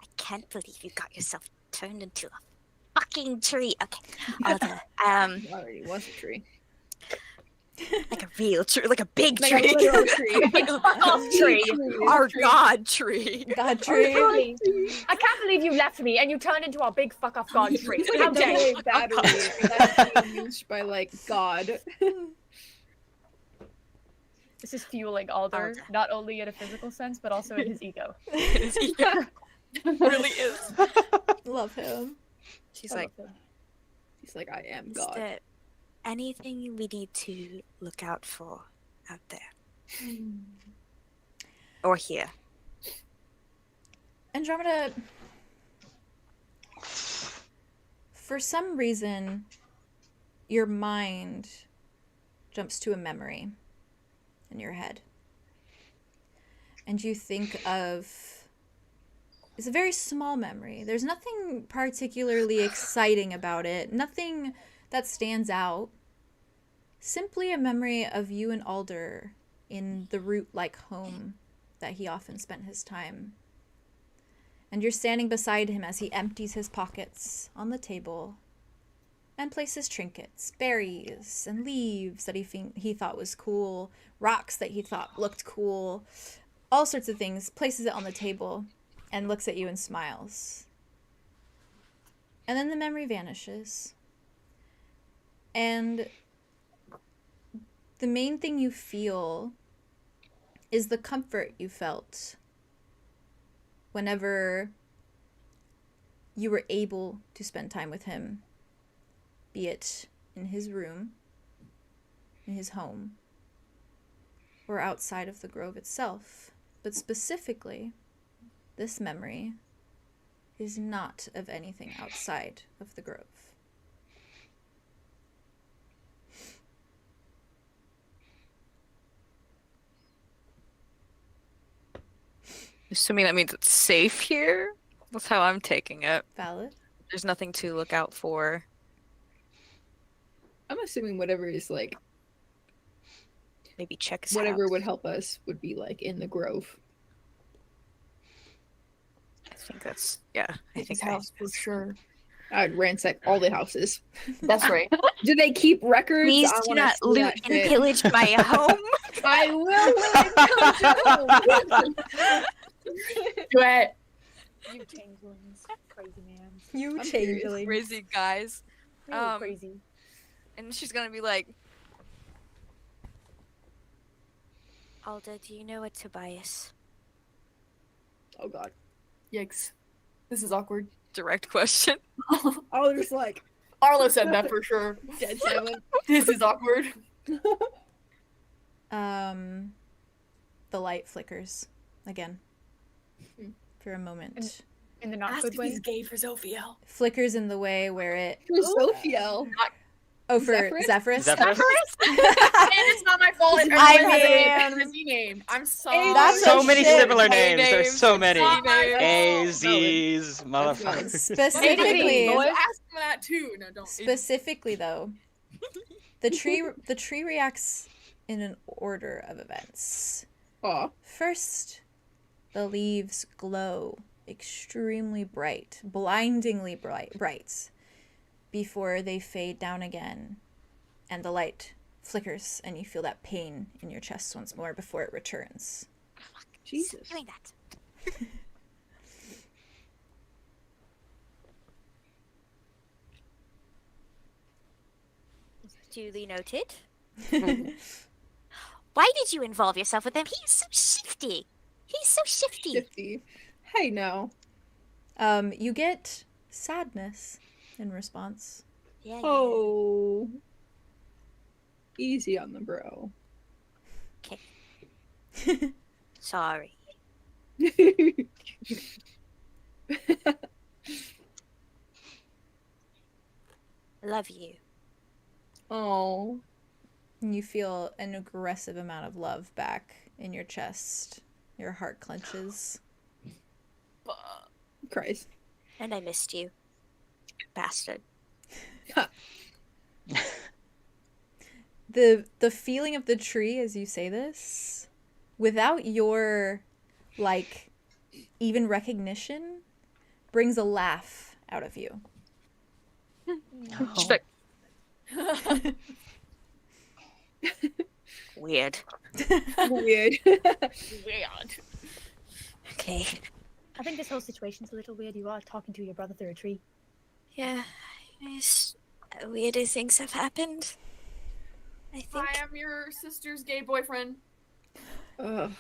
I can't believe you got yourself turned into a fucking tree. Okay, Alder, It already was a tree. like a real tree, like a big Like tree. a literal tree. Like a fuck-off tree. Our god tree. God tree. Truly, I can't believe you left me and you turned into our big fuck off god tree. How dare you? AA battery that's being used by like God. This is fueling Alder, Alder. not only in a physical sense, but also in his ego. Yeah, really is. Love him. She's I like, love him. He's like, I am is God. there anything we need to look out for out there? Or here? Andromeda, for some reason, your mind jumps to a memory in your head. And you think of... It's a very small memory. There's nothing particularly exciting about it. Nothing that stands out. Simply a memory of you and Alder in the root-like home that he often spent his time. And you're standing beside him as he empties his pockets on the table and places trinkets, berries and leaves that he thought was cool, rocks that he thought looked cool, all sorts of things, places it on the table and looks at you and smiles. And then the memory vanishes. And the main thing you feel is the comfort you felt whenever you were able to spend time with him, be it in his room, in his home, or outside of the grove itself. But specifically, this memory is not of anything outside of the grove. assuming that means it's safe here. That's how I'm taking it. Valid? There's nothing to look out for. I'm assuming whatever is like maybe check us Whatever out. would help us would be like in the grove. I think that's I think His house for sure. I'd ransack all the houses. That's right. Do they keep records? Please I do wanna not see loot that and shit. pillage my home. I will when Do it. You changelings. Crazy man. You I'm changeling. Crazy guys. Real crazy. And she's gonna be like, Alda, do you know a Tobias? Oh god. Yikes. This is awkward. direct question. I was just like, Arlo said that for sure. dead silent. This is awkward. The light flickers again for a moment. In the not Ask good if way. he's gay for Zophiel. Flickers in the way where it. For Zophiel. Oh, for Zephyrus? Zephyrus. And it's not my fault. Everyone I has mean- a Z name. I'm sorry. That's So a many shit. similar Hey, names. There's names. so many. Not my A, fault. Z's, motherfuckers. Hey, Specifically, boys, ask him that too. No, don't. specifically though, the tree reacts in an order of events. Aw. First, the leaves glow extremely bright, blindingly bright, before they fade down again, and the light flickers, and you feel that pain in your chest once more before it returns. Jesus. Doing that. Duly noted. Why did you involve yourself with him? He's so shifty. He's so shifty. 50. Hey, no. You get sadness in response. Yeah, yeah. Oh. Easy on the bro. Sorry. Love you. Oh. And you feel an aggressive amount of love back in your chest. Your heart clenches. Christ. And I missed you. Bastard. The feeling of the tree as you say this, without your, like, even recognition, brings a laugh out of you. She's like, Weird. Weird. Weird. Okay. I think this whole situation's a little weird. You are talking to your brother through a tree. Yeah. Weirder things have happened. I think. I am your sister's gay boyfriend. Ugh.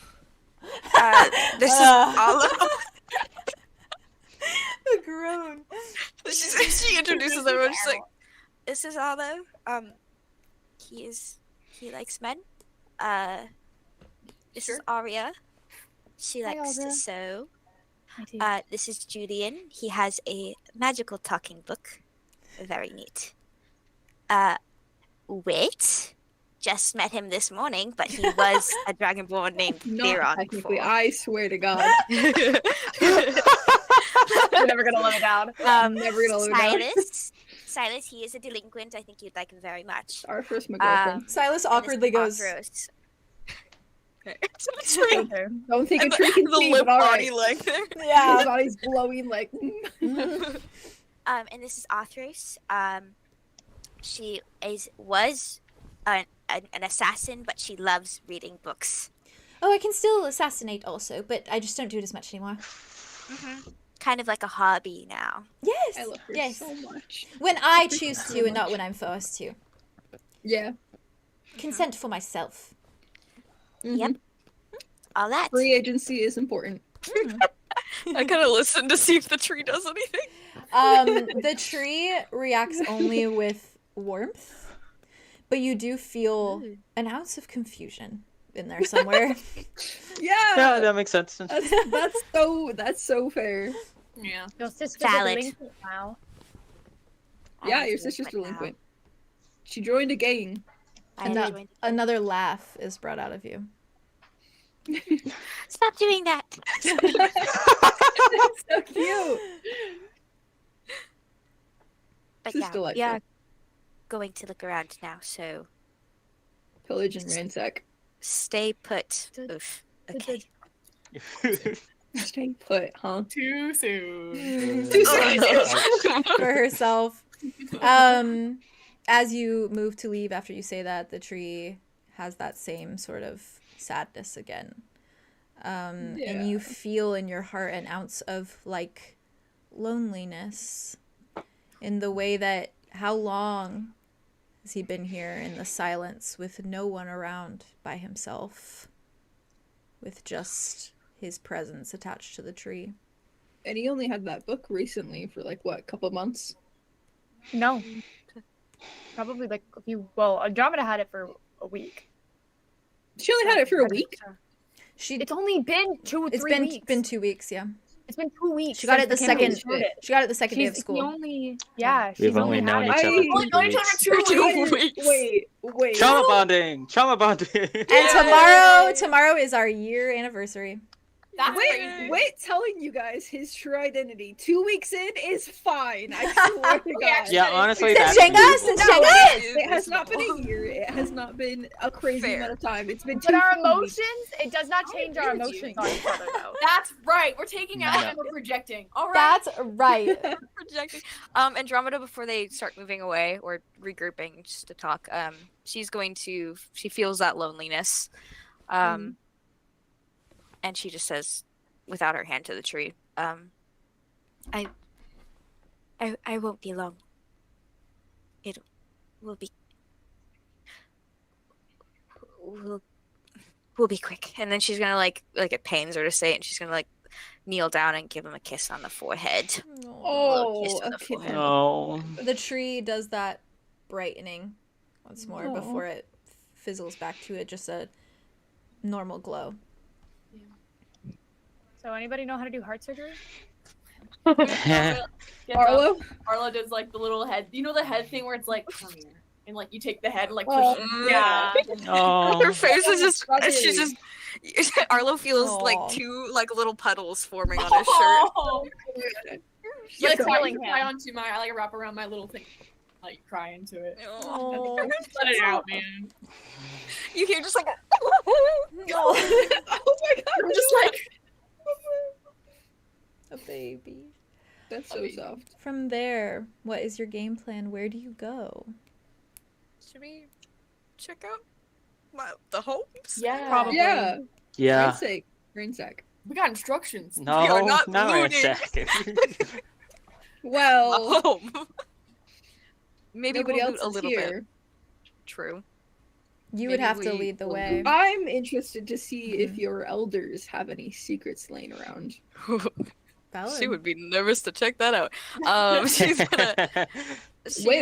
this is Arlow. The groan. She introduces everyone. She's like, "This is Arlow. He likes men. This is Aria. She Hi, likes to Alda. sew. I do. This is Julien. He has a magical talking book. Very neat. Wait. Just met him this morning, but he was a dragonborn named Not Theron technically. before. I swear to God. You're never gonna let it down. Never gonna live down. Silas, he is a delinquent. I think you'd like him very much. Arthros, my girlfriend. Silas And this awkwardly is goes, Arthros. Don't think a And tree can the see, lip but body alright. like there. yeah. His body's glowing like. And this is Arthros. She was an assassin, but she loves reading books. Oh, I can still assassinate also, but I just don't do it as much anymore. Kind of like a hobby now. Yes. I love her yes. so much. When I choose to and not when I'm forced to. Yeah. Consent for myself. Yep. All that. Free agency is important. I kind of listen to see if the tree does anything. The tree reacts only with warmth, but you do feel an ounce of confusion in there somewhere. Yeah. Yeah, that makes sense. That's so fair. Yeah. Your sister's Valid. a delinquent now. Yeah, your Honestly, sister's right now. delinquent. She joined a gang. I And enjoyed it. another laugh is brought out of you. Stop doing that. So cute. But This is yeah, delightful. we are going to look around now, so Pillage and ransack. Stay put. Oof. Okay. Stay put, huh? Too soon. For herself. As you move to leave after you say that, the tree has that same sort of sadness again. And you feel in your heart an ounce of, like, loneliness in the way that how long has he been here in the silence with no one around by himself, with just his presence attached to the tree. And he only had that book recently for like what, a couple months? No. Probably like a few. Well, Andromeda had it for a week. She only had it for a week? It's only been 3 weeks. It's been 2 weeks, yeah. It's been 2 weeks. She got it the since the second. campaign started. She got it the second day of school. We've only known each other for 2 weeks. Wait. Trauma bonding. And tomorrow is our year anniversary. That's crazy. Wait, telling you guys his true identity 2 weeks in is fine. I swear to God. Yeah, honestly, Since that's Shenga? It has not been a year. It has not been a crazy amount of time. It's been 2 But our full emotions, weeks. it does not change our emotions on each other, though. That's right. We're taking out and we're projecting. All right. That's right. Projecting. Andromeda, before they start moving away or regrouping just to talk, she feels that loneliness. And she just says, without her hand to the tree, I won't be long. It will be we'll be quick. And then she's gonna like it pains her to say it, and she's gonna like kneel down and give him a kiss on the forehead. The tree does that brightening once more before it fizzles back to just a normal glow. So anybody know how to do heart surgery? Arlow? Arlow does like the little head. You know the head thing where it's like, come here. And like you take the head and like push it. Yeah. Her face is just she's just Arlow feels like two like little puddles forming on his shirt. Like cry onto my, I like wrap around my little thing. Like cry into it. Let it out, man. You hear just like oh my God. I'm just like a baby. That's so soft. From there, what is your game plan? Where do you go? Should we check out the homes? Yeah. Probably. Yeah. Rainsack. We got instructions. No, we are not Rainsack. Well, maybe nobody we'll else loot a is little here. bit. True. You would have to lead the way. I'm interested to see if your elders have any secrets laying around. She would be nervous to check that out. She's gonna.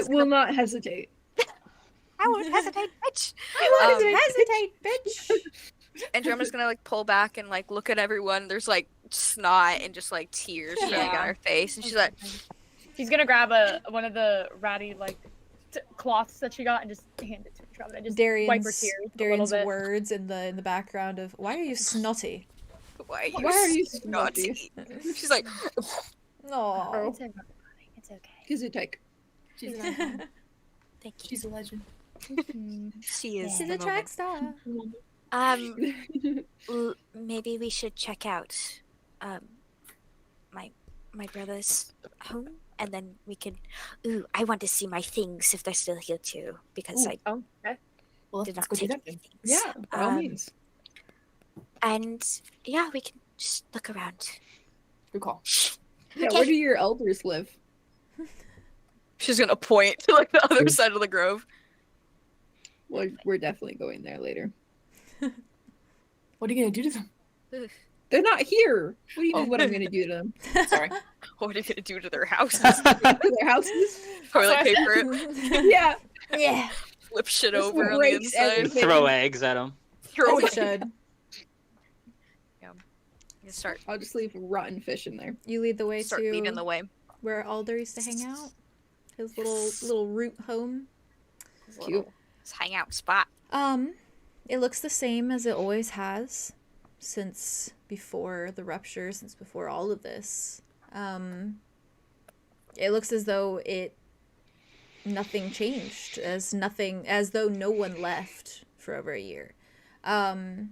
Will not hesitate. I won't hesitate, bitch. I won't hesitate, bitch. Andromeda's gonna like pull back and like look at everyone. There's like snot and just like tears running on her face, and she's like, she's gonna grab one of the ratty like cloths that she got and just hand it to Andromeda and just wipe her tears. Darian's words in the background of "Why are you snotty? Why are you snotty?" She's like, "No, it's okay. She's a tyke. She's a legend. Thank you. She's a legend. She is. She's a track star." Maybe we should check out my brother's home, and then we can. Ooh, I want to see my things if they're still here too, because I did not take any things. Yeah, by all means. And yeah, we can just look around. Good call. Yeah, where do your elders live? She's gonna point to like the other side of the grove. Well, we're definitely going there later. What are you gonna do to them? They're not here. What do you mean? What I'm gonna do to them? Sorry. What are you gonna do to their houses? Their houses? Toilet paper it. Yeah. Yeah. Flip shit Just over on the breaks inside. everything. Throw eggs at them. Throw You should. You start. I'll just leave rotten fish in there. You lead the way Start to leading the way. where Alder used to hang out. His little root home. Cute. It's hangout spot. It looks the same as it always has since before the rupture, since before all of this. It looks as though nothing changed, as though no one left for over a year. I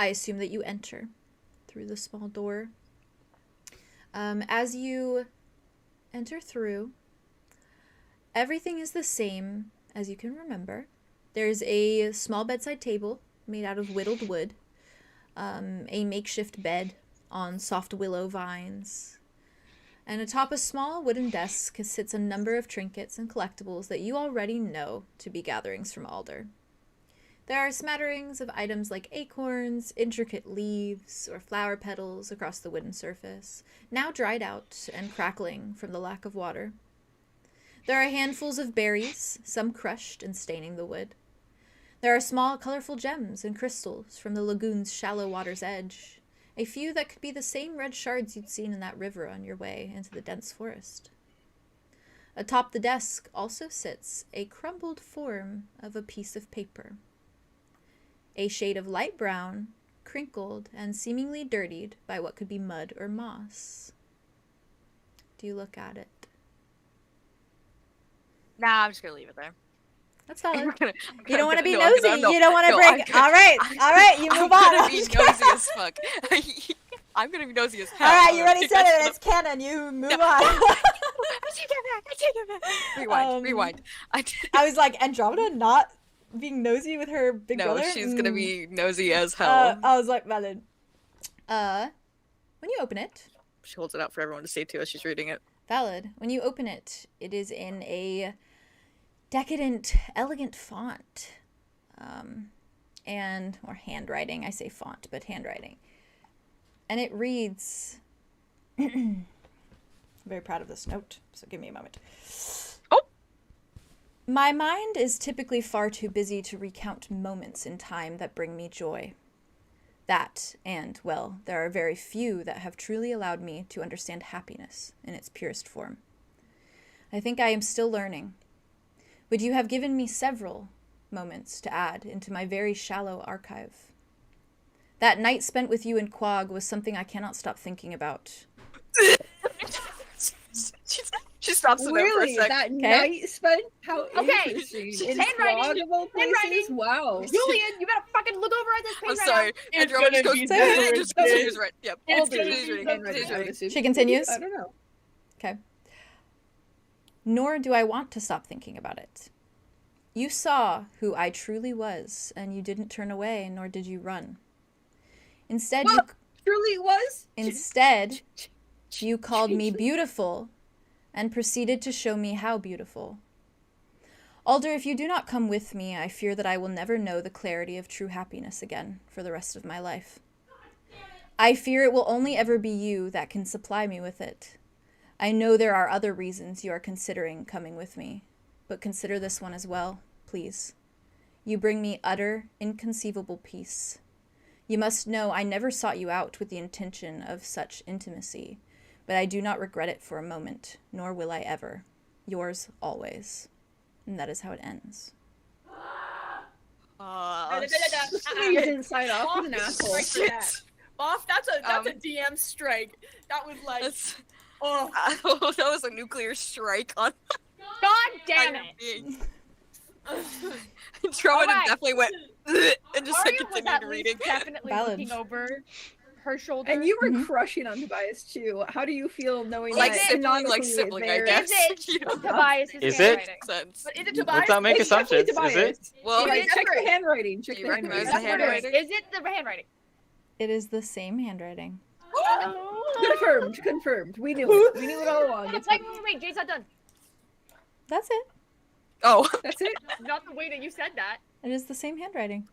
assume that you enter through the small door. As you enter through, everything is the same as you can remember. There's a small bedside table made out of whittled wood, a makeshift bed on soft willow vines, and atop a small wooden desk sits a number of trinkets and collectibles that you already know to be gatherings from Alder. There are smatterings of items like acorns, intricate leaves, or flower petals across the wooden surface, now dried out and crackling from the lack of water. There are handfuls of berries, some crushed and staining the wood. There are small, colorful gems and crystals from the lagoon's shallow water's edge, a few that could be the same red shards you'd seen in that river on your way into the dense forest. Atop the desk also sits a crumbled form of a piece of paper. A shade of light brown, crinkled, and seemingly dirtied by what could be mud or moss. Do you look at it? Nah, I'm just gonna leave it there. That's valid. You You don't want to be nosy. You don't want to break. All right, you move on. I'm gonna be nosy as fuck. I'm gonna be nosy as hell. All right, you already said it. It's canon. You move on. I take it back. Rewind. I was like, Andromeda not being nosy with her big brother? No, she's gonna be nosy as hell. I was like, valid. When you open it... She holds it out for everyone to see too as she's reading it. Valid. When you open it, it is in a decadent, elegant font. Or handwriting. I say font, but handwriting. And it reads... I'm very proud of this note, so give me a moment. My mind is typically far too busy to recount moments in time that bring me joy. That, and, well, there are very few that have truly allowed me to understand happiness in its purest form. I think I am still learning. Would you have given me several moments to add into my very shallow archive? That night spent with you in Quag was something I cannot stop thinking about. She stops it there for a sec. That night spent? How interesting. In Handwriting. Quag of all places? Wow. Julian, you better fucking look over at this page I'm sorry. Andromeda just continues right. Yep. She continues? I don't know. Okay. Nor do I want to stop thinking about it. You saw who I truly was, and you didn't turn away, nor did you run. Instead, you truly was? Instead, you called me beautiful, and proceeded to show me how beautiful. Alder, if you do not come with me, I fear that I will never know the clarity of true happiness again for the rest of my life. I fear it will only ever be you that can supply me with it. I know there are other reasons you are considering coming with me, but consider this one as well, please. You bring me utter, inconceivable peace. You must know I never sought you out with the intention of such intimacy, but I do not regret it for a moment, nor will I ever. Yours always. And that is how it ends. You didn't sign off with an asshole. Off, that's a DM strike. That was like... that was a nuclear strike on... God damn it! Andromeda definitely went and just Aria continued reading. Definitely looking over her shoulder. And you were crushing on Tobias too. How do you feel knowing like that? sibling, I guess. Is it Tobias? Is it? But is it Tobias? Let's not make assumptions. Is it? Well, check the handwriting. Check the handwriting. Is it the handwriting? It is the same handwriting. Confirmed. We knew it. We knew it all along. It's like, wait, Jay's not done. That's it. Oh. That's it? Not the way that you said that. It is the same handwriting.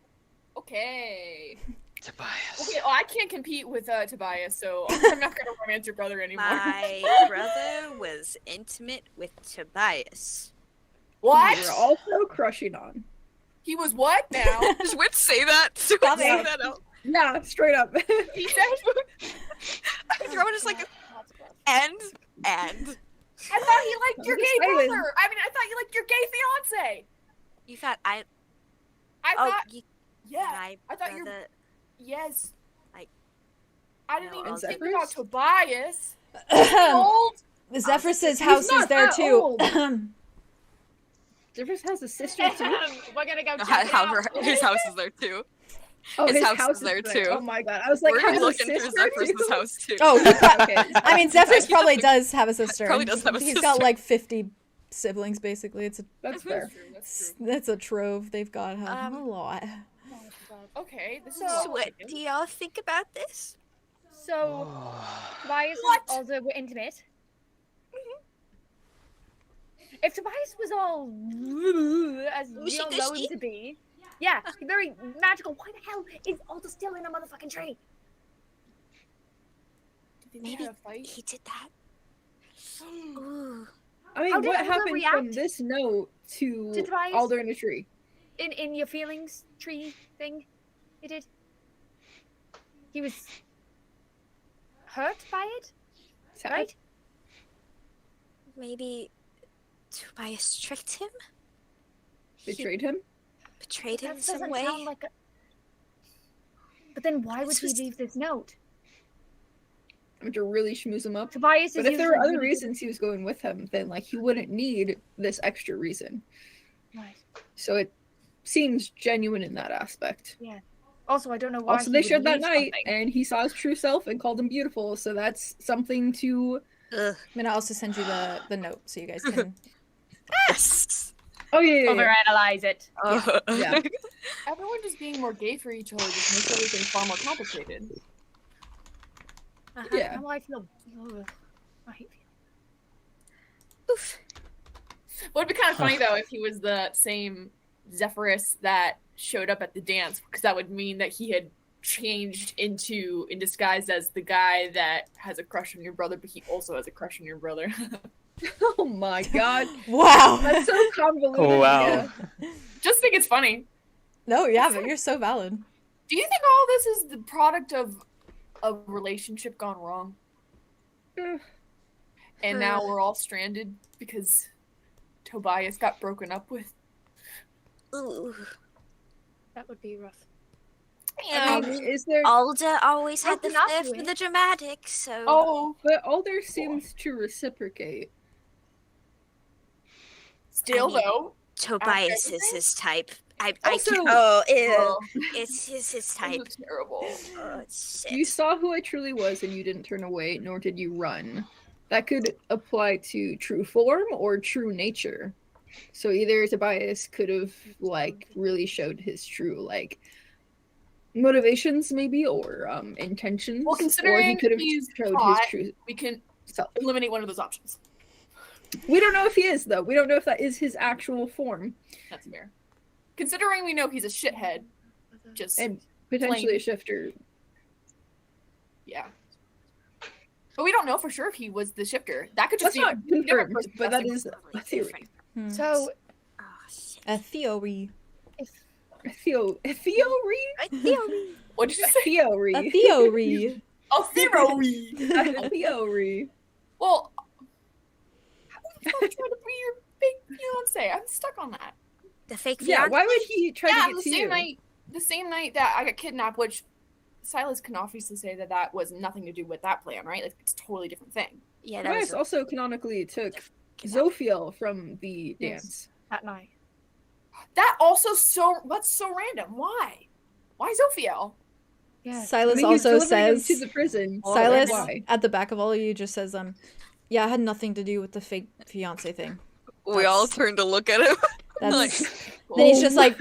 Okay. Tobias. Okay, I can't compete with Tobias, so I'm not gonna romance your brother anymore. My brother was intimate with Tobias. What? You were also crushing on. He was what now? Does Wit say that? Say that out. Yeah, straight up. He said. Andromeda's like, and. I thought he liked your gay brother. I mean, I thought you liked your gay fiance. You thought I thought. Yeah. I thought you. Yes. Like. I didn't even think Zephyrus? about Tobias. The Zephyrus House is there too. Zephyrus has a sister too? We're gonna go check it out. His house is there too. Oh, his house is there too. Oh my god. I was like, We're has a looking through sister Zephyrus' too? house too. Oh, Okay. I mean, Zephyrus probably does have a sister. Probably does have a He's sister. got like 50 siblings, basically. That's fair. That's a trove. They've got a lot. Okay, this is So what do y'all think about this? So, Tobias What? and Alder were intimate. If Tobias was all as we all know him to be, yeah, very magical. Why the hell is Alder still in a motherfucking tree? Maybe he did that. Ooh. I mean, How did what Alder happened from react this note to Tobias? Alder in a tree? In your feelings tree thing, he did. He was hurt by it, Sad. right? Maybe Tobias tricked him? Betrayed him? Betrayed him That in some doesn't way? sound like a... But then why would This he was- leave this note? I'm to really schmooze him up. Tobias is But if there were usually other really- reasons he was going with him, then like he wouldn't need this extra reason. Right. So it seems genuine in that aspect. Also, I don't know why. Also, he they would shared that leave night, something. and he saw his true self and called him beautiful. So that's something to. Ugh. I'm gonna also send you the note so you guys can. Yes. Oh yeah. Overanalyze it. Yeah. Everyone just being more gay for each other just makes everything far more complicated. Yeah. Now I feel. Ugh. I hate Oof. Would be kind of funny though if he was the same Zephyrus that showed up at the dance, because that would mean that he had changed in disguise as the guy that has a crush on your brother, but he also has a crush on your brother. Oh my god. Wow. That's so convoluted. Oh, wow. Yeah. Just think it's funny. No, yeah, but you're so valid. Do you think all this is the product of a relationship gone wrong? Ugh. And now we're all stranded because Tobias got broken up with? Ooh. that would be rough. I mean, is there? Alda always had the Broken up flair for with. the dramatic, so... Oh, But Alder seems to reciprocate. still I mean, though. Tobias After is his type. I Also- can't... Oh, ew. Oh, It's his this type. is terrible. Oh, it's You shit. saw who I truly was, and you didn't turn away, nor did you run. That could apply to true form or true nature. So either Tobias could have like really showed his true like motivations, maybe, or intentions. Well, or he considering could have he's showed hot, his true We can self. eliminate one of those options. We don't know if he is though. We don't know if that is his actual form, That's fair. Considering we know he's a shithead, just and potentially Plain. a shifter. yeah. But we don't know for sure if he was the shifter. That could just That's be not a different confirmed, person but that dressing is differently. a theory. Hmm. So, Oh, shit. A theory. Theory? What did you say? Theory. A theory. Oh, theory. A theory. Well, how would you try to be your big fiance? I'm stuck on that. The fake Yeah, fiance? why would he try Yeah, to get the to same you? night. The same night that I got kidnapped, which Silas can obviously say that was nothing to do with that plan, right? Like it's a totally different thing. Yeah, that Tobias was also canonically took Kidnap. Zophiel from the Yes. dance. at night. That also that's so random. Why? Why Zophiel? Yeah. Silas I mean, he was also delivering him says, to the prison. so Silas why? at the back of all of you just says, yeah, it had nothing to do with the fake fiance thing. We all That's- turn to look at him. That's Like, then he's just like,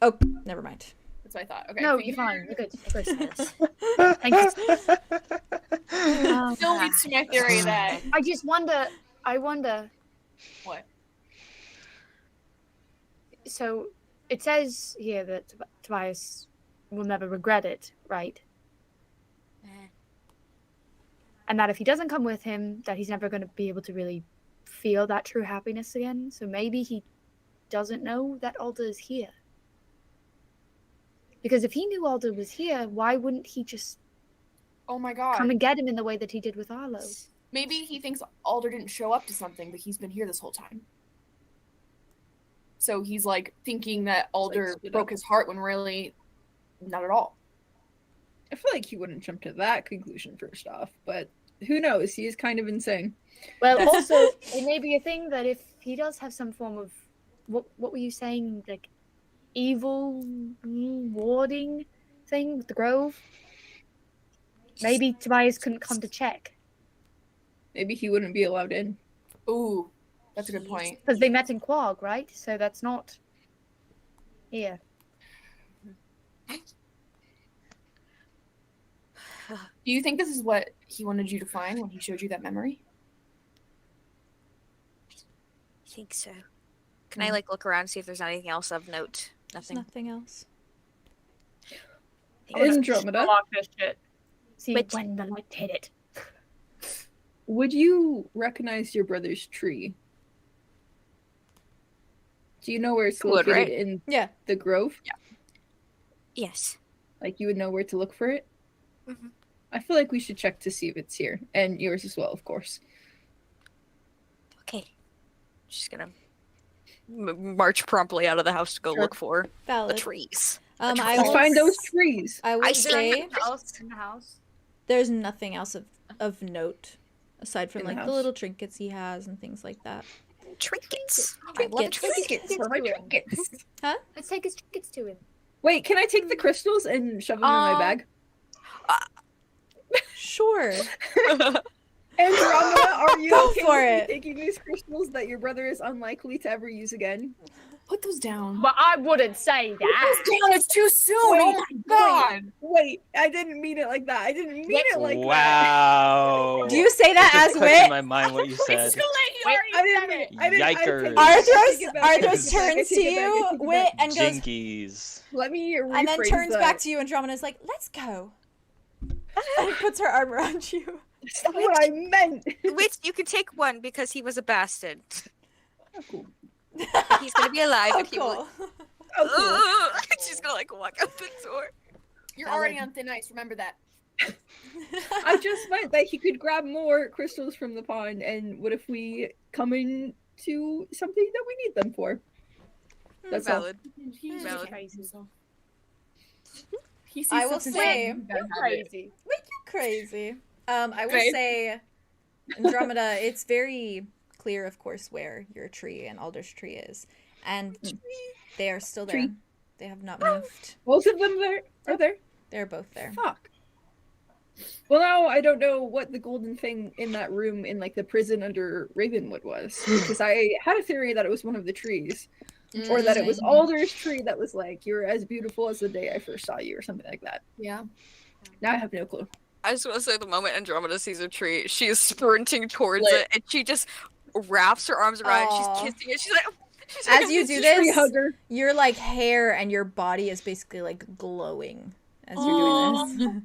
oh, never mind. That's what I thought. Okay. No, so you're fine. You're good. You're good. Yes. Thank you. Still leads to my theory that I just wonder. I wonder. what? So it says here that Tobias will never regret it, right? And that if he doesn't come with him, that he's never going to be able to really feel that true happiness again. So maybe he doesn't know that Alda is here. Because if he knew Alda was here, why wouldn't he just Oh my god. come and get him in the way that he did with Arlow? Maybe he thinks Alder didn't show up to something, but he's been here this whole time. So he's like thinking that Alder split broke up. his heart when really not at all. I feel like he wouldn't jump to that conclusion first off, but who knows? He is kind of insane. Well, also, it may be a thing that if he does have some form of what were you saying? Like, evil warding thing with the grove? Maybe Tobias couldn't come to check. Maybe he wouldn't be allowed in. Ooh, that's a good point. Because they met in Quag, right? So that's not here. Do you think this is what he wanted you to find when he showed you that memory? I think so. Can I like look around and see if there's anything else of note? There's Nothing. nothing else. Andromeda, Lock this shit. See Wait. when the light hit it. would you recognize your brother's tree? Do you know where it's Would, located right? in Yeah. the grove? Yes. Like, you would know where to look for it? Mhm. I feel like we should check to see if it's here. And yours as well, of course. Okay. Just gonna march promptly out of the house to go Sure. look for the Valid. trees. I Let's will find those trees. I I would see. say In the house. there's nothing else of note aside from In the like the house. little trinkets he has and things like that. Trinkets. I love Trinkets. trinkets. For my trinkets. Let's take his trinkets to him. Wait, can I take the crystals and shove them in my bag? Sure. Andromeda, are you Go okay for with me it. taking these crystals that your brother is unlikely to ever use again? Put those down. But I wouldn't say Put that. those down. It's too soon. Oh my god. Wait, I didn't mean it like that. I didn't mean it like that. Wow. Do you say that It just as clicked in wit? my mind what you said. I didn't mean it. I take Yikers. it back, I take Arthros it back, I take Arthros it back, I turns take to it back, I you, take it Wit, back. and goes Jinkies. Let me rephrase and then turns that. back to you and Andromeda's like, let's go. And puts her arm around you. That's not what I meant. Which you can take one because he was a bastard. Oh, cool. He's gonna be alive. Oh, and he will- cool. Oh, cool. She's gonna like walk out the door. You're already on thin ice. Remember that. I just meant that he could grab more crystals from the pond, and what if we come into something that we need them for? That's all. Valid. He's Valid. crazy. He sees I will something say- you gotta have it. Crazy. Crazy. I will Okay. say, Andromeda, it's very clear, of course, where your tree and Alder's tree is. And they are still there. Tree. They have not moved. Both of them are there? They're both there. Fuck. Well, now I don't know what the golden thing in that room in like the prison under Ravenwood was, because I had a theory that it was one of the trees, or that it was Alder's tree that was like, "You're as beautiful as the day I first saw you," or something like that. Yeah. Now I have no clue. I just want to say the moment Andromeda sees a tree, she is sprinting towards Lit. it, and she just wraps her arms around it. Aw. She's kissing it. She's like, As you do Tree this, hugger. your like hair and your body is basically like glowing as you're doing this.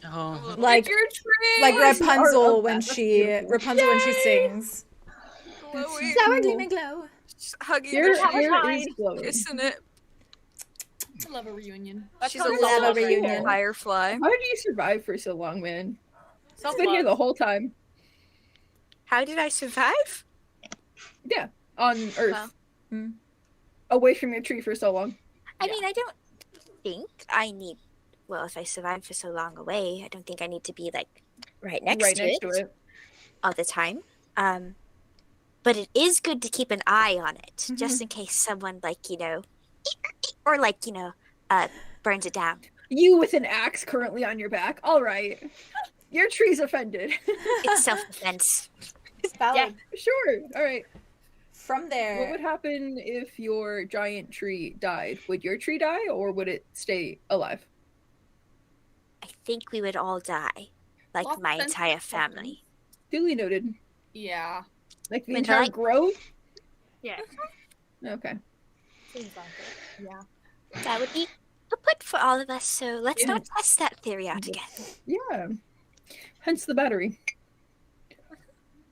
Oh. like your tree. like Where's the art Rapunzel of when that? That's she beautiful. when she sings. glowing. Sour demon glow. She's hugging Your the hair tree, is glowing. kissing it. I love a reunion. She's a called little love reunion. firefly. How did you survive for so long, man? It's been here Self-love. the whole time. How did I survive? Yeah, on Earth. Wow. Hmm. Away from your tree for so long. I mean, I don't think I need. Well, if I survive for so long away, I don't think I need to be like right next to it all the time. But it is good to keep an eye on it, just in case someone or burns it down. You with an axe currently on your back. All right. Your tree's offended. It's self-defense. Valid. Sure. All right. From What there, would happen if your giant tree died? Would your tree die, or would it stay alive? I think we would all die, like Lots of my sense entire of family. Duly noted. Yeah. Like the But entire like- grove? Yeah. Okay. Seems like it. Yeah. That would be kaput for all of us. So let's Yeah. not test that theory out again. Yeah. Hence the battery.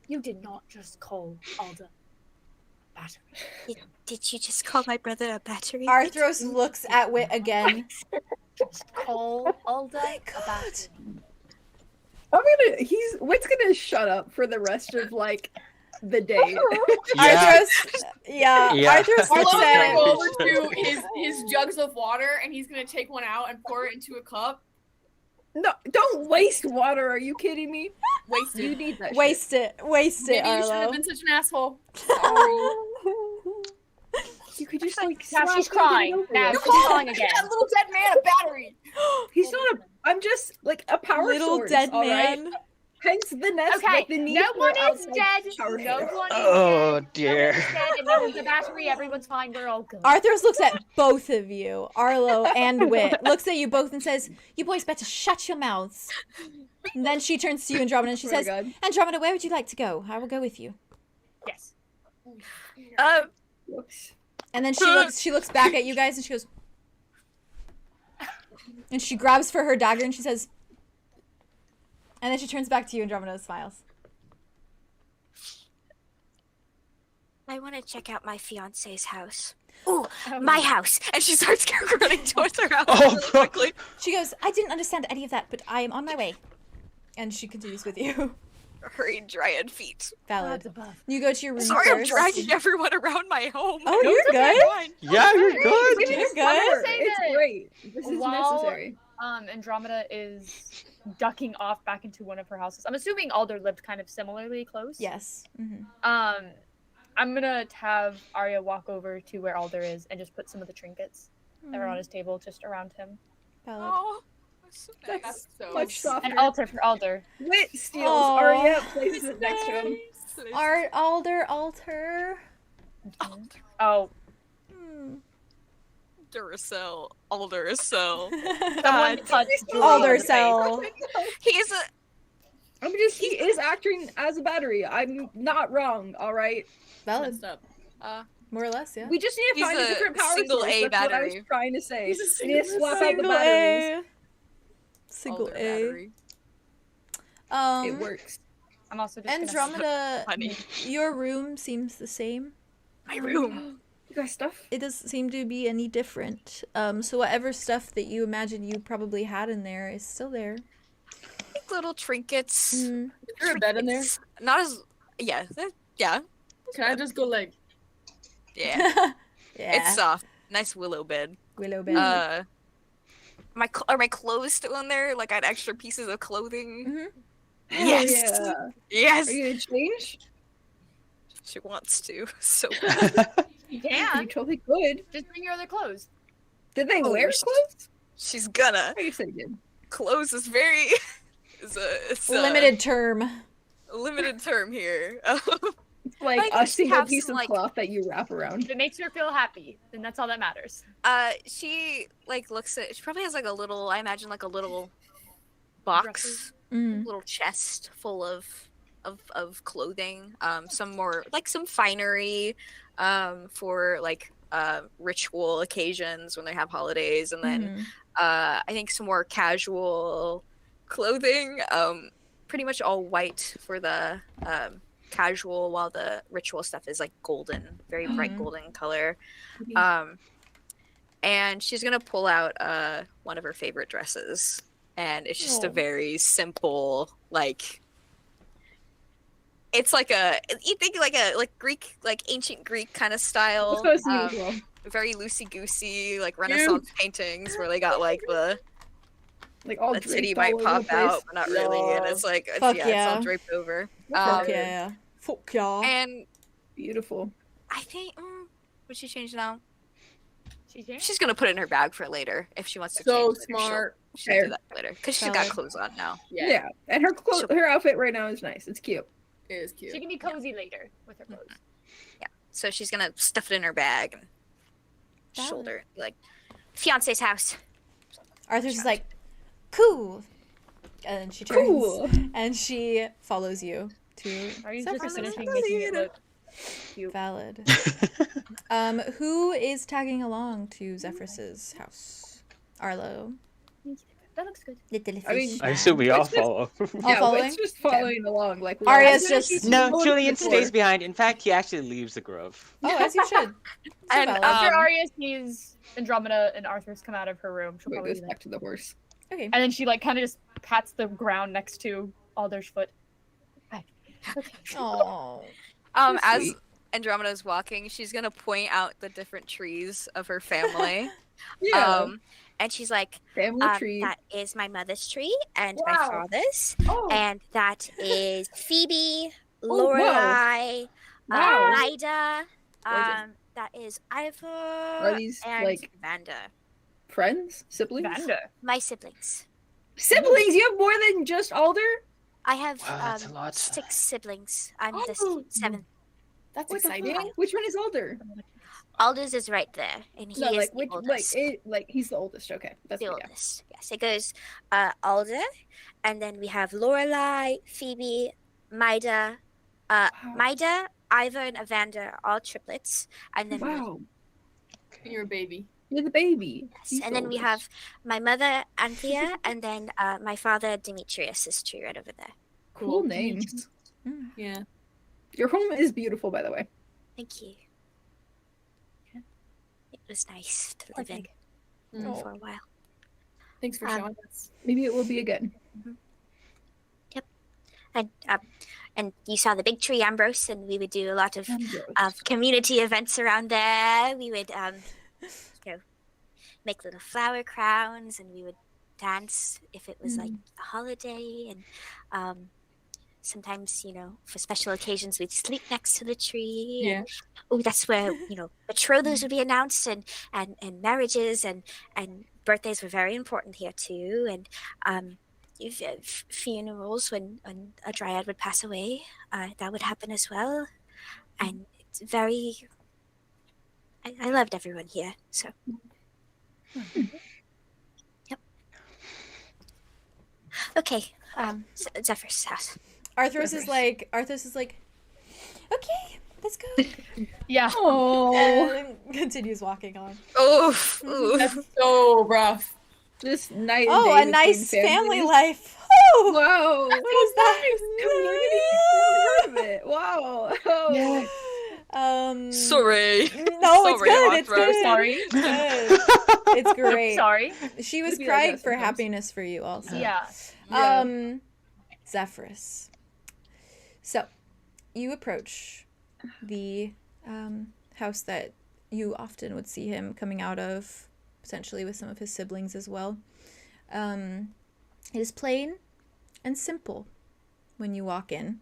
You did not just call Alder a battery. Did you just call my brother a battery? Arthros looks at Wit again. Just call Alder a battery. Wit's gonna shut up for the rest of like the day. Yeah. Arthros, yeah. Yeah. Arthros looks Arlo's gonna at. go over to his jugs of water and he's gonna take one out and pour it into a cup. No, don't waste water. Are you kidding me? You Wasted. need that. Waste it, Maybe you should have Arlo. been such an asshole. Sorry. You could just like. Now slap she's him and get it crying. over Now with. she's crying again. That little dead man a battery. He's not a. I'm just like a power Little source. dead all right? man. Hence the nest. Okay, Like the need no for one is outside dead. power No source. one is Oh, dead. dear. No one's dead, and no one's a battery. Everyone's fine. We're all good. Arthros looks at both of you, Arlo and Wit, looks at you both and says, "You boys better shut your mouths." And then she turns to you, Andromeda, and she Oh my says, God. "Andromeda, where would you like to go? I will go with you." Yes. Whoops. And then she looks back at you guys and she goes, and she grabs for her dagger and she says, and then she turns back to you, Andromeda, and smiles. I want to check out my fiance's house. Ooh, my house. And she starts running towards her house Oh, really quickly. She goes, "I didn't understand any of that, but I am on my way." And she continues with you. Hurry, dryad feet. Valid. You go to your room Sorry, I'm first. dragging everyone around my home. Oh, you're good. Yeah, you're good. You're It's good. say It's that great. This is while- necessary. Andromeda is ducking off back into one of her houses. I'm assuming Alder lived kind of similarly close. Yes. Mm-hmm. I'm gonna have Aria walk over to where Alder is and just put some of the trinkets that are on his table just around him. Valid. Oh, That's so much softer. An altar for Alder. Wit steals Aw. Aria, places it next to him. Alder. Oh, Duracell, Alderacell. someone touched Alder Alder's cell. He's a He is acting as a battery. I'm not wrong, alright? Valid. Messed up. More or less, yeah. We just need to He's find a a different power single source. A That's what I was battery. trying to say. He's a We need to single swap out the Single batteries. A. Single Alder A. battery. It works. I'm also just Andromeda, Honey. your room seems the same. My room. You got stuff? It doesn't seem to be any different. So whatever stuff that you imagine you probably had in there is still there. Like little trinkets. Mm. Is there a bed in there? Not as yeah. Yeah. Can I just go like? Yeah. Yeah. It's soft. Nice willow bed. Willow bed. Are my clothes still in there? Like I had extra pieces of clothing. Mhm. Yes. Yeah. Yes. Are you gonna change? She wants to. So You You can. totally could. Just bring your other clothes. Did they Oh, wear you're- clothes? she's gonna. I guess they did. Clothes is very it's a Limited term. limited term here. It's like think a she single has piece some, of like- cloth that you wrap around. If it makes her feel happy, then that's all that matters. She like looks at. She probably has like a little. I imagine like a little box, Dresses. Mm. little chest full of clothing. Some more like some finery, for like ritual occasions when they have holidays, and then Mhm. I think some more casual clothing. Pretty much all white for the casual, while the ritual stuff is like golden, very bright Mhm. golden color. Mhm. And she's gonna pull out one of her favorite dresses, and it's just a Oh. very simple, like it's like you think like Greek, like ancient Greek kind of Let's style. go see as well. Very loosey goosey, like Renaissance paintings where they got like the Like all the titty draped all might over pop the place. out, but not really, and it's like Fuck it's yeah. all draped over. Fuck yeah. Fuck yeah. And Beautiful. I think would she change now? She's here. She's gonna put it in her bag for later if she wants to. So change later, smart. She'll Fair. do that later because she's got Valid. clothes on now. Yeah. And her her outfit right now is nice. It's cute. It is cute. She can be cozy later with her clothes. So she's gonna stuff it in her bag and Valid. shoulder like Fiance's house. Arthur's just like, cool. And then she turns Cool. and she follows you to Are you Zephyrus just House. finishing making it look cute? Valid. Who is tagging along to Zephyrus's house? Arlo. That looks good. Little I mean, fish I assume we all Let's just- follow. All following? It's just following along. Like Aria's we're just- keep No, going Julien before. stays behind. In fact, he actually leaves the grove. Oh, as you should. So And, valid. After Um, Arya sees Andromeda and Arthros come out of her room, she'll Wait, probably goes be like, back to the horse. Okay. and then she like kind of just pats the ground next to Alder's foot. Hi. Okay. Oh. as sweet. Andromeda's walking, she's gonna point out the different trees of her family. Yeah. And she's like, Family tree. That is my mother's tree and my Wow. father's. Oh. And that is Phoebe, Oh, wow. Lorelai, Wow. Lyda. Gorgeous. That is Are Ivor these and like Vanda. friends, siblings? Vanda. My siblings. Siblings? You have more than just Alder? I have Wow, that's a lot. 6 siblings. I'm the Oh. 7th. That's What the exciting. fuck? Which one is Alder? Aldous is right there, and he No, is like the which oldest. he's the oldest. Okay, that's The what, yeah. oldest. Yes, it goes Alder, and then we have Lorelai, Phoebe, Maida, Maida, Ivor, and Evander, all triplets, and then Wow, You're a baby. you're the baby. yes, and then we have my mother Anthea, and then my father Demetrius is true right over there. Cool names. Yeah. Your home is beautiful, by the way. Thank you. It was nice to live in for a while. Thanks for showing us. Maybe it will be again. And you saw the big tree, Ambrose, and we would do a lot of community events around there. We would, make little flower crowns, and we would dance if it was like a holiday. And sometimes, for special occasions, we'd sleep next to the tree. Yeah. And, that's where betrothals would be announced, and marriages and birthdays were very important here too. And funerals when a dryad would pass away, that would happen as well. And it's very I loved everyone here, so yep. Okay, Zephyrus House. Arthros is like, okay, let's go. Yeah. Oh, And continues walking on. Oof. That's so rough. just night and Oh, day a nice between family families. life. Oh, Wow, what is that? community. Never heard of it. Wow. Oh. Sorry. No, it's Sorry, good. It's Arthros. good. Sorry. It's good. It's great. Sorry. She was Maybe like crying that for sometimes. happiness for you also. Yeah. Zephyrus. So, you approach the house that you often would see him coming out of, potentially with some of his siblings as well. It is plain and simple when you walk in.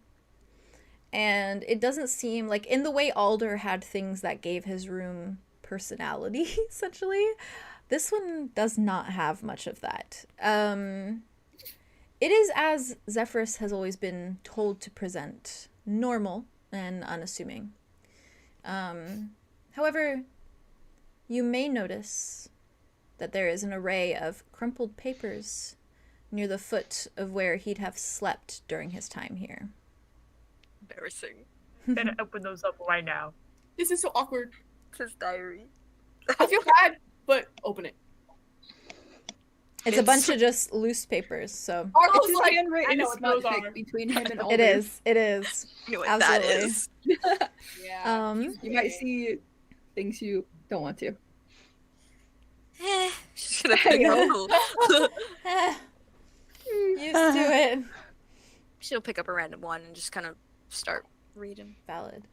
And it doesn't seem like, in the way Alder had things that gave his room personality, essentially, this one does not have much of that. It is as Zephyrus has always been told to present, normal and unassuming. However, you may notice that there is an array of crumpled papers near the foot of where he'd have slept during his time here. Embarrassing. Better open those up right now. This is so awkward. It's his diary. I feel bad, but open it. It's a bunch of just loose papers, so... Arlo's It's like, just handwritten I know what smut those pic are. between him and Alder. It is. It is. You know what Absolutely. that is. Yeah. You might see things you don't want to. She's gonna pick up. Used to it. She'll pick up a random one and just kind of start reading. Valid.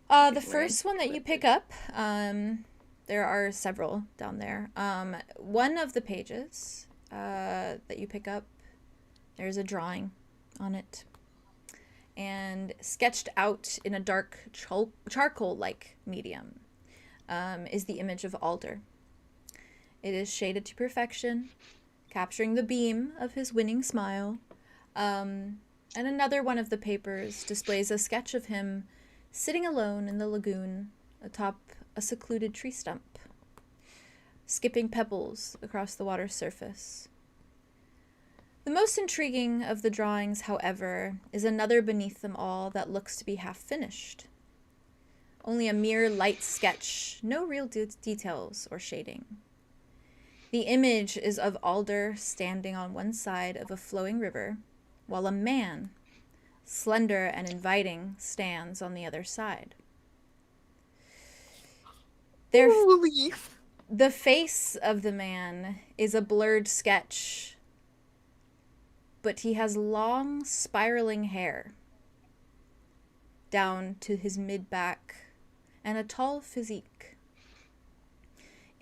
The first one that you pick up, there are several down there. One of the pages that you pick up, there's a drawing on it. And sketched out in a dark charcoal-like medium is the image of Alder. It is shaded to perfection, capturing the beam of his winning smile. And another one of the papers displays a sketch of him sitting alone in the lagoon atop a secluded tree stump, skipping pebbles across the water's surface. The most intriguing of the drawings, however, is another beneath them all that looks to be half finished. Only a mere light sketch, no real details or shading. The image is of Alder standing on one side of a flowing river, while a man, slender and inviting, stands on the other side. The face of the man is a blurred sketch, but he has long, spiraling hair down to his mid-back and a tall physique.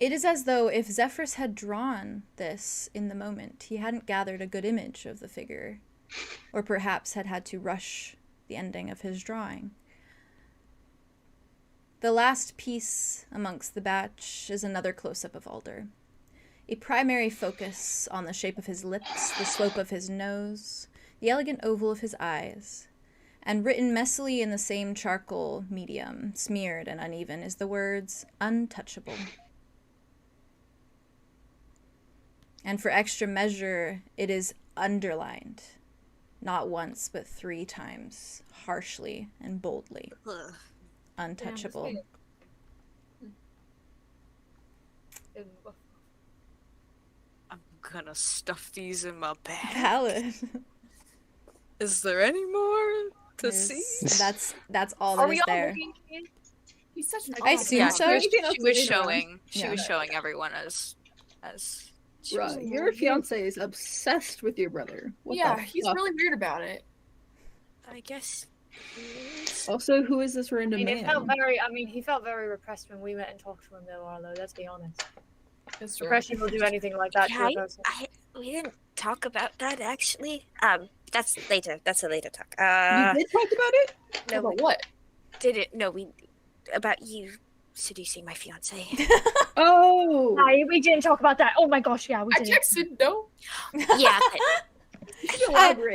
It is as though if Zephyrus had drawn this in the moment, he hadn't gathered a good image of the figure, or perhaps had to rush the ending of his drawing. The last piece amongst the batch is another close-up of Alder. A primary focus on the shape of his lips, the slope of his nose, the elegant oval of his eyes, and written messily in the same charcoal medium, smeared and uneven, is the words, untouchable. And for extra measure, it is underlined, not once, but 3 times, harshly and boldly. Ugh. Untouchable. I'm gonna stuff these in my bag. Valid. Is there any more to see? That's all Are that we is all there. looking here? He's such an I assume Yeah, so. she was showing. She Yeah. was showing everyone as. She was- Right, your fiance is obsessed with your brother. What yeah, the he's fuck? really weird about it. I guess. Also, who is this I random mean, it felt man? very. I mean, he felt very repressed when we went and talked to him, though, Arlo. Let's be honest. That's true. Repression will do anything like that to a Yeah, person. we didn't talk about that actually. That's later. That's a later talk. You did talk about it? No, About what? did it? No, we about you seducing my fiance. Oh! We didn't talk about that. Oh my gosh, yeah, we I did. texted though. Yeah,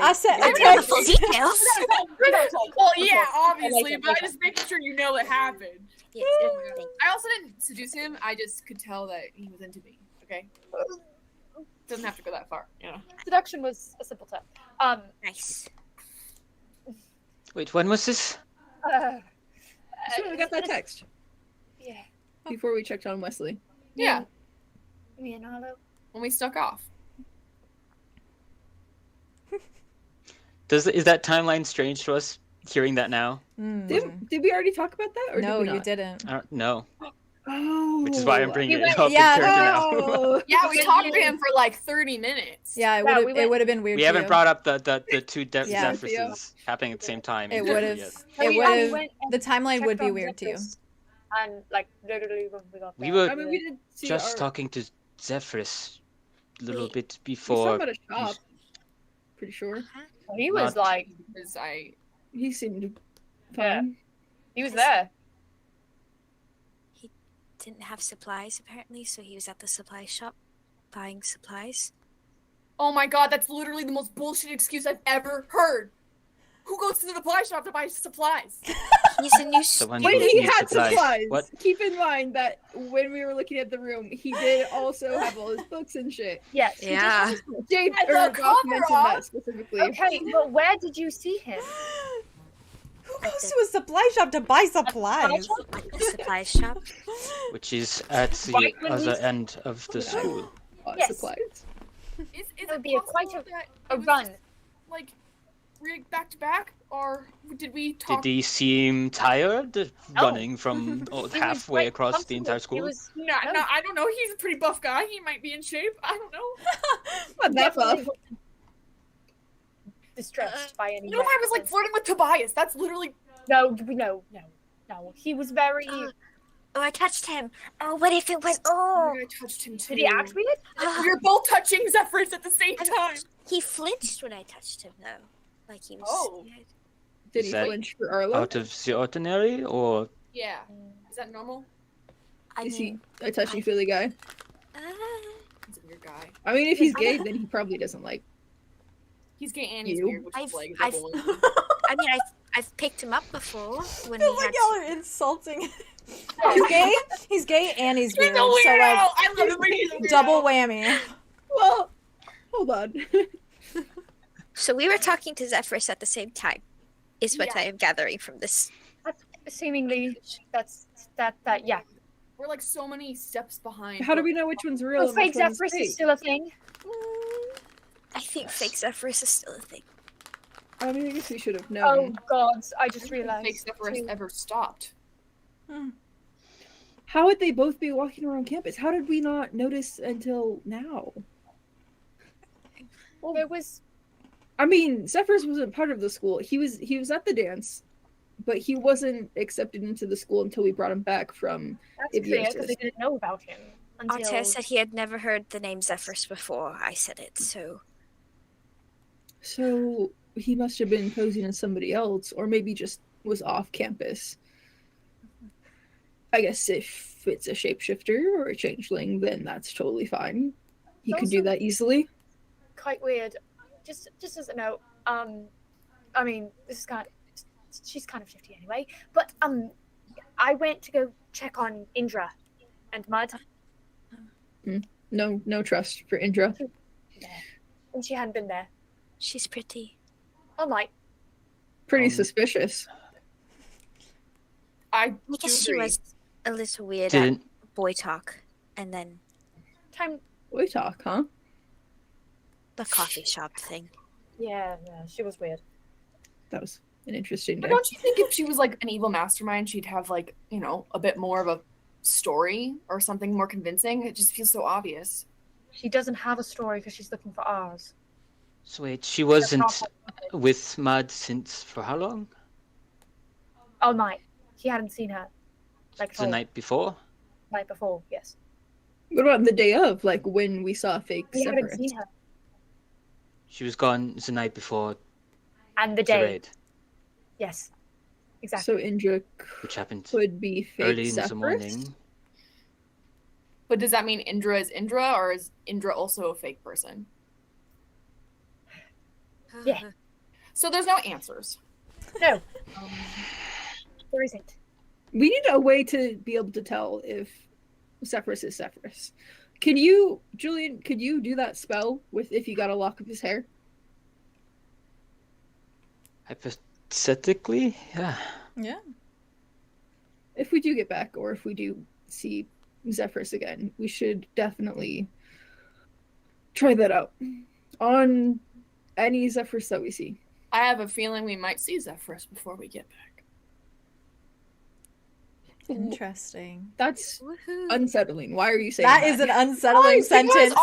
I said I I don't know the full text. details. Well, yeah, obviously, but I just making sure you know what happened. Yes, thank I also didn't seduce him. I just could tell that he was into me. Okay. Doesn't have to go that far, you know. Seduction was a simple tip. Nice. Wait, when was this? So we got that text Yeah. before we checked on Wesley. Yeah, Me and Arlo. when we stuck off. Is that timeline strange to us hearing that now? Did we already talk about that? Or No, did we you not? didn't. I don't know. Oh. Which is why I'm bringing You it went- up Yeah, in character now. Oh. Yeah, we talked to him for like 30 minutes. Yeah, it Yeah, would we it went- would have been weird. We to haven't you. brought up the two Yeah. Zephyruses happening at the same time. It in would the have. yet. We It would have. went and The timeline would checked be on weird to you. Zephyrus, and like literally when we got We there, were I mean, we did see just our... talking to Zephyrus a little Wait. bit We saw before. him at a shop. Pretty sure. he was Not- like, Because I He seemed Yeah. fine. he was there. Didn't have supplies apparently, so he was at the supply shop buying supplies. Oh my god, that's literally the most bullshit excuse I've ever heard. Who goes to the supply shop to buy supplies? He's a new Someone When who he needs had supplies, What? keep in mind that when we were looking at the room, he did also have all his books and shit. Yes. Yeah. Jade As a or Goff cover mentioned up. that specifically. Okay, but where did you see him? Who goes to a supply shop to buy supplies? at the supply shop. Which is at the Right when we- other end of the school. Yes. Supplies. Is It it would be possible quite that a it was run. just, like back to back, or did we talk? Did he seem tired No. running from He was halfway quite across the comfortable. entire He school? was No, I don't know. He's a pretty buff guy. He might be in shape. I don't know. Not that buff. definitely distressed by any. You know, I was like flirting with Tobias. That's literally. no. He was very. Oh, I touched him. Oh, what if it was? Oh, I touched him too. Did he act weird? We were both touching Zephyrus at the same time. he flinched when I touched him, though. Like he was. Oh. scared. Did Is he that flinch for Arlo? Out of the ordinary, or Yeah. Is that normal? I Is mean, he a touchy-feely guy? He's a weird guy. I mean, if he's gay, then he probably doesn't like. He's gay and he's You? weird, which is I've- like I've- double. I mean, I've picked him up before when I feel he like had. y'all are insulting. He's gay. He's gay and he's He's weird. a So weirdo. like I love him, but he's a weirdo. double whammy. Well, hold on. So we were talking to Zephyrus at the same time, is what Yeah. I am gathering from this. Seemingly, that. Yeah. We're like so many steps behind. How do we know which one's real? Oh, and which fake one's Zephyrus fake? is still a thing. I think fake Zephyrus is still a thing. I mean, I guess we should have Oh known. God! I just fake realized. Zephyrus ever stopped? How would they both be walking around campus? How did we not notice until now? Well, there was. I mean, Zephyrus wasn't part of the school. He was at the dance, but he wasn't accepted into the school until we brought him back from. That's clear Idiosis. because they didn't know about him until. Arthros said he had never heard the name Zephyrus before I said it, so So he must have been posing as somebody else, or maybe just was off campus. I guess if it's a shapeshifter or a changeling, then that's totally fine. He could do that easily. Quite weird. Just as a note, I mean, this is she's kind of shifty anyway, but I went to go check on Indra and Mud. No trust for Indra. Yeah. And she hadn't been there. She's pretty. Oh my. Pretty suspicious. I guess she was a little weird at boy talk, and then boy talk, huh? The coffee shop thing. Yeah, she was weird. That was an interesting day. But don't you think if she was like an evil mastermind, she'd have like, you know, a bit more of a story or something more convincing? It just feels so obvious. She doesn't have a story because she's looking for ours. So wait, she wasn't with Mud since for how long? All night. He hadn't seen her. Like The night before? Night before, yes. What about the day of, like when we saw fake We Zephyrus? haven't seen her. She was gone the night before. And the day. raid, Yes. Exactly. So Indra which happened could be fake early in Zephyrus? the morning. But does that mean Indra is Indra, or is Indra also a fake person? Yeah. So there's no answers. No. There isn't. We need a way to be able to tell if Zephyrus is Zephyrus. Can you, Julien, could you do that spell with if you got a lock of his hair? Hypothetically, yeah. Yeah. If we do get back, or if we do see Zephyrus again, we should definitely try that out on any Zephyrus that we see. I have a feeling we might see Zephyrus before we get back. Interesting. That's unsettling. Why are you saying that? That is an unsettling sentence.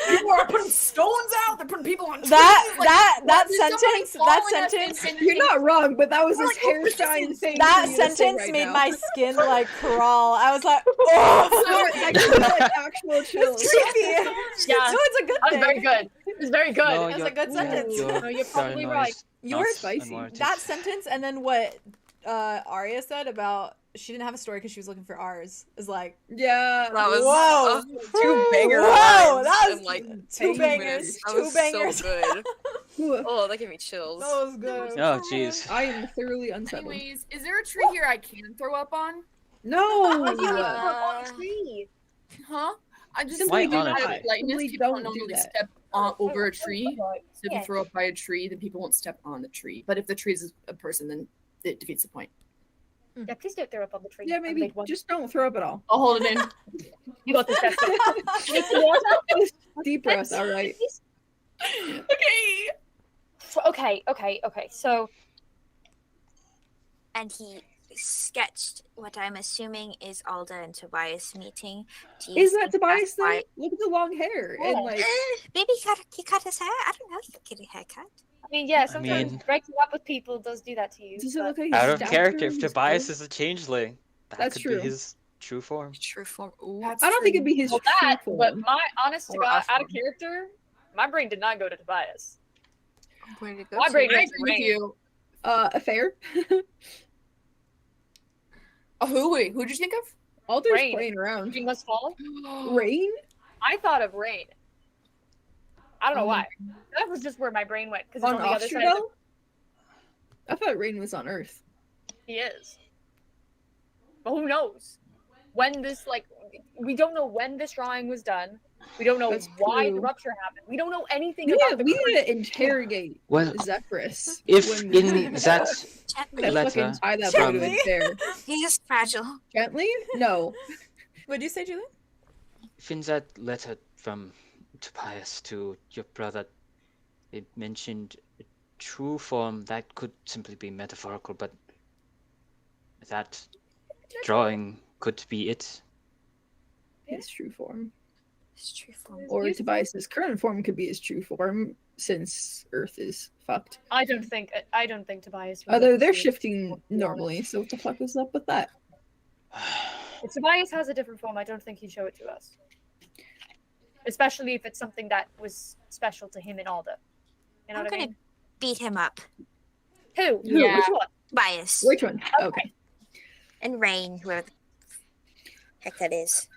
People are putting stones out. They're putting people on trees. That sentence. You're not wrong, but that was this hairstyling thing. That sentence made my skin like crawl. I was like, oh, like actual chills. It's creepy. Yeah, no, it's a good thing. That was very good. It was very good. No, That's a good sentence. You're probably right. You're spicy. That sentence, and then what Aria said about she didn't have a story because she was looking for ours is like, yeah, that was whoa, 2 banger whoa, lines that was in, like 2 bangers, that 2 was bangers. So good. Oh, that gave me chills. That was good. Oh, jeez. I am thoroughly unsettled. Anyways, is there a tree here I can throw up on? No. Huh? I just Simply do on a that tree. lightness. Simply People don't don't do normally that. step over a tree. So if you throw up by a tree, then people won't step on the tree. But if the tree is a person, then it defeats the point. Yeah, please don't throw up on the tree. Yeah, maybe just don't throw up at all. I'll hold it in. You got this. Deep breath. All right. Okay. So. And he sketched what I'm assuming is Alda and Tobias meeting. Is that Tobias though? Look at the long hair and like. Maybe he cut his hair. I don't know. He could get a haircut. I mean, yeah. Sometimes breaking up with people does do that to you. Does it look like Out of character, if Tobias is a changeling, that could true. be his true form. True form. Ooh. I don't think it'd be his true form. But my honest to Or God, a out of form. character, my brain did not go to Tobias. Where did it go? My brain I went agree with to you. A fair. Who'd you think of? Alder's Rain. playing around. You must fall. Rain? I thought of Rain. I don't know why. That was just where my brain went because it's On on the other side. Of Ostrodell? I thought Rain was on Earth. He is. But who knows? When this, we don't know when this drawing was done. We don't know That's why true. the rupture happened. We don't know anything Yeah, about the we need to interrogate Well, Zephyrus. if when we in that Gently. that fucking letter tie that from- bow to its hair. He is fragile. Gently? No. What'd you say, Julie? if in that letter from Tobias to your brother, it mentioned a true form, that could simply be metaphorical, but that drawing could be it. His true form. His true form. Or Tobias's current form could be his true form, since Earth is fucked. I don't think Tobias. would Although let they're us see shifting it. normally, so what the fuck is up with that? If Tobias has a different form, I don't think he'd show it to us. Especially if it's something that was special to him and Alda. You know I'm what I gonna mean? beat him up. Who? Yeah. Which one? Bias. Which one? Okay. And Rain, whoever heck that is.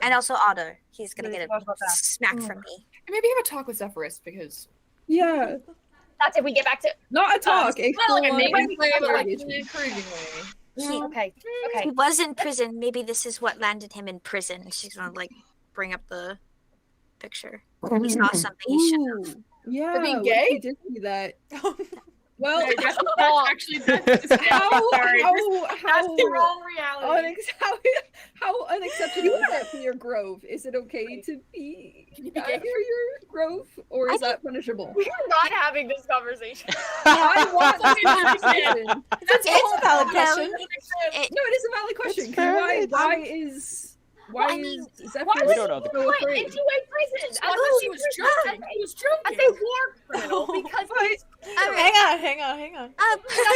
And also Otto. He's gonna Really get talk about a that. smack from me. And maybe have a talk with Zephyrus because Yeah, That's if we get back to. not a talk. A not like a full-on negative way, but like in an interrogation. encouraging way. He, Okay. he was in prison. Maybe this is what landed him in prison. She's gonna like bring up the picture. He saw something he shouldn't have. Ooh, yeah, For being what if gay? he did see that. Well, Okay, that's actually that's sorry. how the wrong reality. how unacceptable is that for your grove? Is it okay to be Can you gay be for gay? your grove, or is that punishable? We are not having this conversation. I want That's to understand. It's a valid No, question. No, it is a valid question. It's 'Cause fair, why it's- why I mean, is Zephyrus We don't know the so Went afraid? into a prison. I thought he was joking. He was As a joking. war criminal because he's Hang on.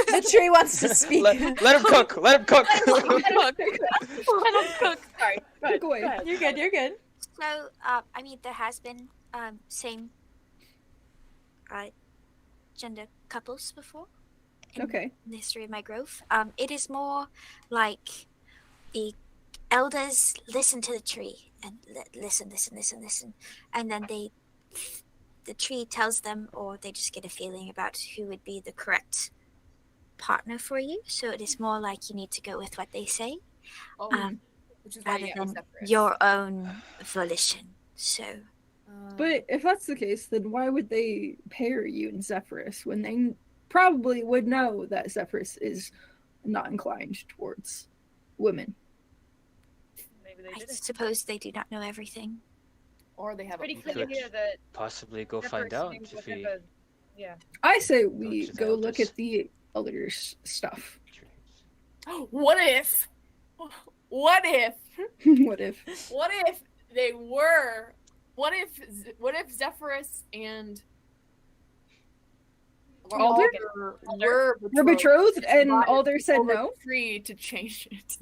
The tree wants to speak. Let him cook. Let him cook. sorry. Look away. You're good. So, I mean, there has been same gender couples before. Okay. In the history of my grove. It is more like the elders listen to the tree and listen, and then the tree tells them, or they just get a feeling about who would be the correct partner for you. So it is more like you need to go with what they say, Which is why rather yeah, than Zephyrus. your own volition. So But if that's the case, then why would they pair you and Zephyrus when they probably would know that Zephyrus is not inclined towards women? maybe they I didn't. suppose they do not know everything. Or they have Pretty a clear Good. here that Possibly go Zephyrus find out knew if he. whatever- Yeah. I say we Coaches go look elders. at the elders stuff. What if? What if? What if? What if they were? What if Zephyrus and Alder? were We're betrothed and but Alder said Alder no? free to change it?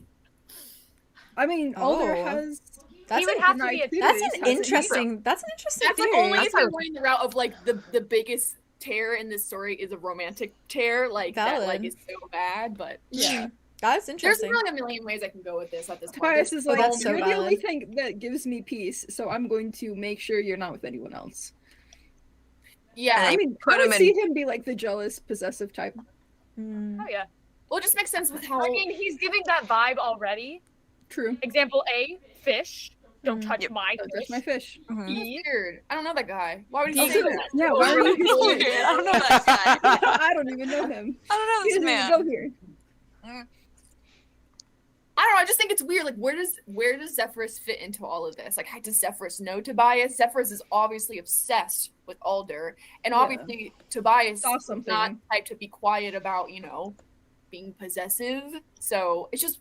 I mean, Alder Oh. has... That's He would an, have to be a- that's theories, an hasn't he? interesting. That's an interesting That's like theory. only if you're going the route of like the biggest tear in this story is a romantic tear, like that like Valid. is so bad. But Yeah. That's there's interesting. really a million ways I can go with this at this point. Tobias There's is like, that's so you're the only valid. thing that gives me peace, so I'm going to make sure you're not with anyone else. yeah, I mean, put I would him in- see him be like the jealous, possessive type. Hmm. Oh yeah. well, it just makes sense with how. I mean, he's giving that vibe already. True. Example A: fish. Don't touch Yep. my Don't fish. touch my fish. Mhm. He's weird. I don't know that guy. Why would he Also, say that? yeah, why are you Weird. I don't know that guy. I don't even know him. I don't know He this doesn't man. even go here. I don't know. I just think it's weird. Like, where does Zephyrus fit into all of this? Like, does Zephyrus know Tobias? Zephyrus is obviously obsessed with Alder, and Yeah. obviously Tobias Saw is something. not the type to be quiet about, being possessive. So it's just.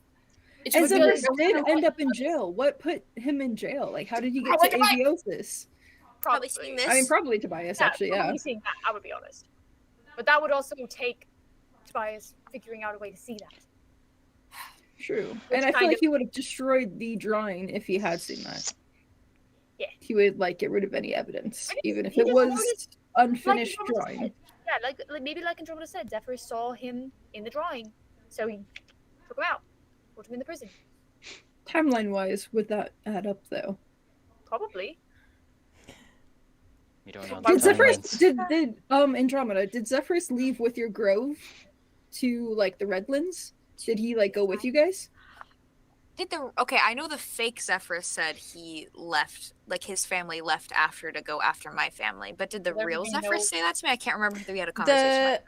And would be like- Zephyrus did end up in jail. What put him in jail? Like, how did he get Probably to Tobias. aviosis? Probably seeing this. I mean, probably Tobias, actually, yeah. Probably seeing that. I would be honest. But that would also take Tobias figuring out a way to see that. True. Which And I feel kind like of- he would have destroyed the drawing if he had seen that. Yeah. He would, like, get rid of any evidence, I just- even if he it just was noticed- unfinished Andromeda drawing. said. Yeah, like maybe like Andromeda said, Zephyrus saw him in the drawing, so he took him out, put him in the prison. Timeline-wise, would that add up, though? Probably. You don't know Did the Did Zephyrus, timelines. did Andromeda, did Zephyrus leave with your grove to, like, the Redlands? Did he, like, go with you guys? Okay, I know the fake Zephyrus said he left, like his family left after to go after my family, but did the There real be Zephyrus no- say that to me? I can't remember if we had a conversation.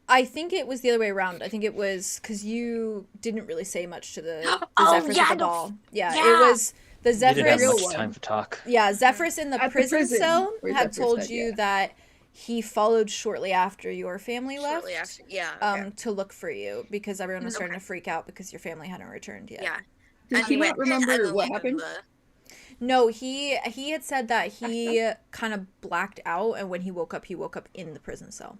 I think it was the other way around. I think it was because you didn't really say much to the Oh, Zephyrus yeah, at the no, ball. Yeah, yeah. it was the You didn't have Zephyrus. much time to talk. Yeah, Zephyrus in the At the prison prison, cell where had Zephyrus told said, you yeah. that he followed shortly after your family left. Shortly after, yeah. Okay. To look for you because everyone was starting Okay. to freak out because your family hadn't returned yet. yeah. Does he Anyway, not remember and what the- happened? No, he had said that he kind of blacked out, and when he woke up in the prison cell.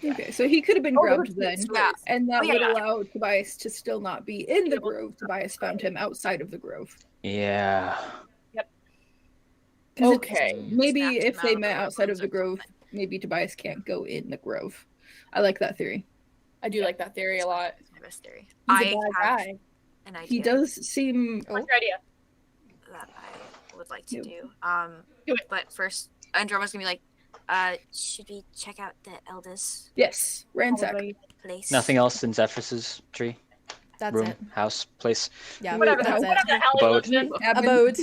Okay, so he could have been Oh, grubbed there's then. Yeah. And that Oh, yeah, would yeah. allow Tobias to still not be in the grove. Tobias found him outside of the grove. Yeah. 'Cause Okay. Maybe Snapped if him they out of met the outside of ruins the or grove, something. maybe Tobias can't go in the grove. I like that theory. I do like that theory a lot. That's my best theory. He's a I bad have guy. an idea. He does seem. What's your idea? That I would like to Yep. do. Do it. But first, Androma's gonna be like, should we check out the eldest Yes, ransack. Probably. place? Nothing else in Zephyrus's tree? That's Room, it. house, place? Yeah, Whatever, that's whatever the it. hell he Abode. lives in. Abode.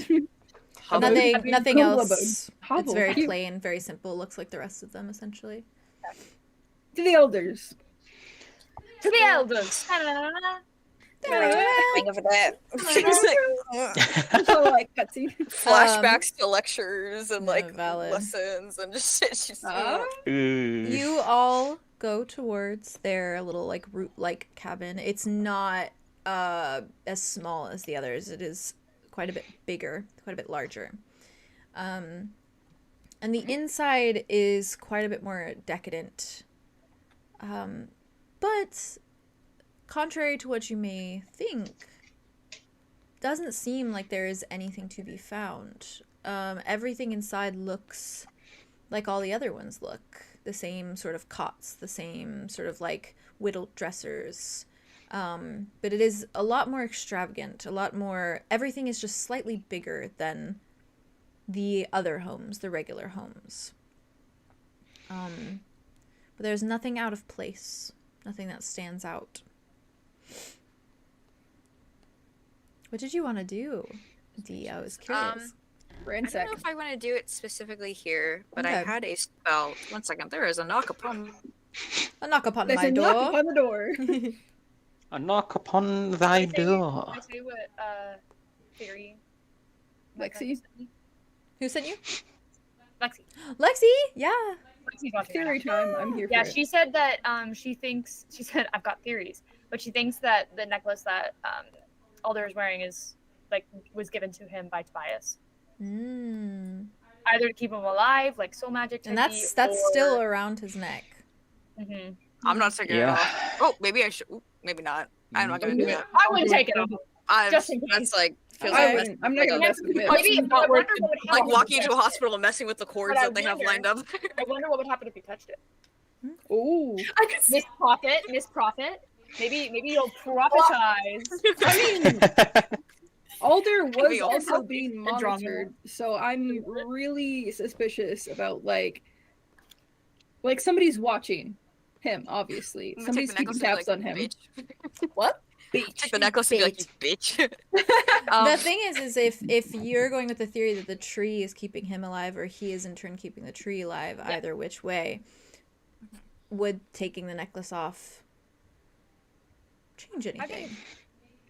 Abode. Nothing Cool else. abode. It's Hovel. very Cute. plain, very simple. Looks like the rest of them, essentially. To the elders. To the elders. Think of that. It's all like cutscene. Flashbacks to lectures and no, like valid. lessons and just shit she's Ooh. You all go towards their little like root-like cabin. It's not as small as the others. It is quite a bit bigger, quite a bit larger. And the inside is quite a bit more decadent. But contrary to what you may think, doesn't seem like there is anything to be found. Everything inside looks like all the other ones look. The same sort of cots, the same sort of like whittled dressers. But it is a lot more extravagant, a lot more... Everything is just slightly bigger than the other homes, the regular homes. But there's nothing out of place. Nothing that stands out. What did you want to do, Dee? I was curious. I don't Ransack. know if I want to do it specifically here, but I Okay. had a spell. 1 second, there is a knock upon. A knock upon There's my a door. knock upon the door. A knock upon thy door. Can I say what theory? Lexi. Who sent you? Lexi. Lexi? Yeah. Lexi's watching right now. Theory time. I'm here Yeah, for it. she said that she said I've got theories, but she thinks that the necklace that Alder is wearing is like was given to him by Tobias, Mm. either to keep him alive, like soul magic. And that's still around his neck. Mm-hmm. I'm not taking Yeah. it off. Oh, maybe I should. Ooh, maybe not. I'm not gonna do it. I wouldn't take it off. Just in case. that's like feels I like, wouldn't. I'm not gonna mess with it. Maybe I wonder what would like happen walking if into a you touched hospital and messing with the cords But I that they have wonder- lined up. it. I wonder what would happen if you touched it. Ooh. I could see. Miss Prophet. Maybe you'll prophesize. I mean, Alder was be also also being the drama. monitored, so I'm really suspicious about like somebody's watching him. Obviously, I'm gonna take somebody's the keeping necklace and tabs be on like, him. "Bitch." What? Take the necklace and be like, you bitch. The thing is if you're going with the theory that the tree is keeping him alive, or he is in turn keeping the tree alive, either which way, would taking the necklace off change anything?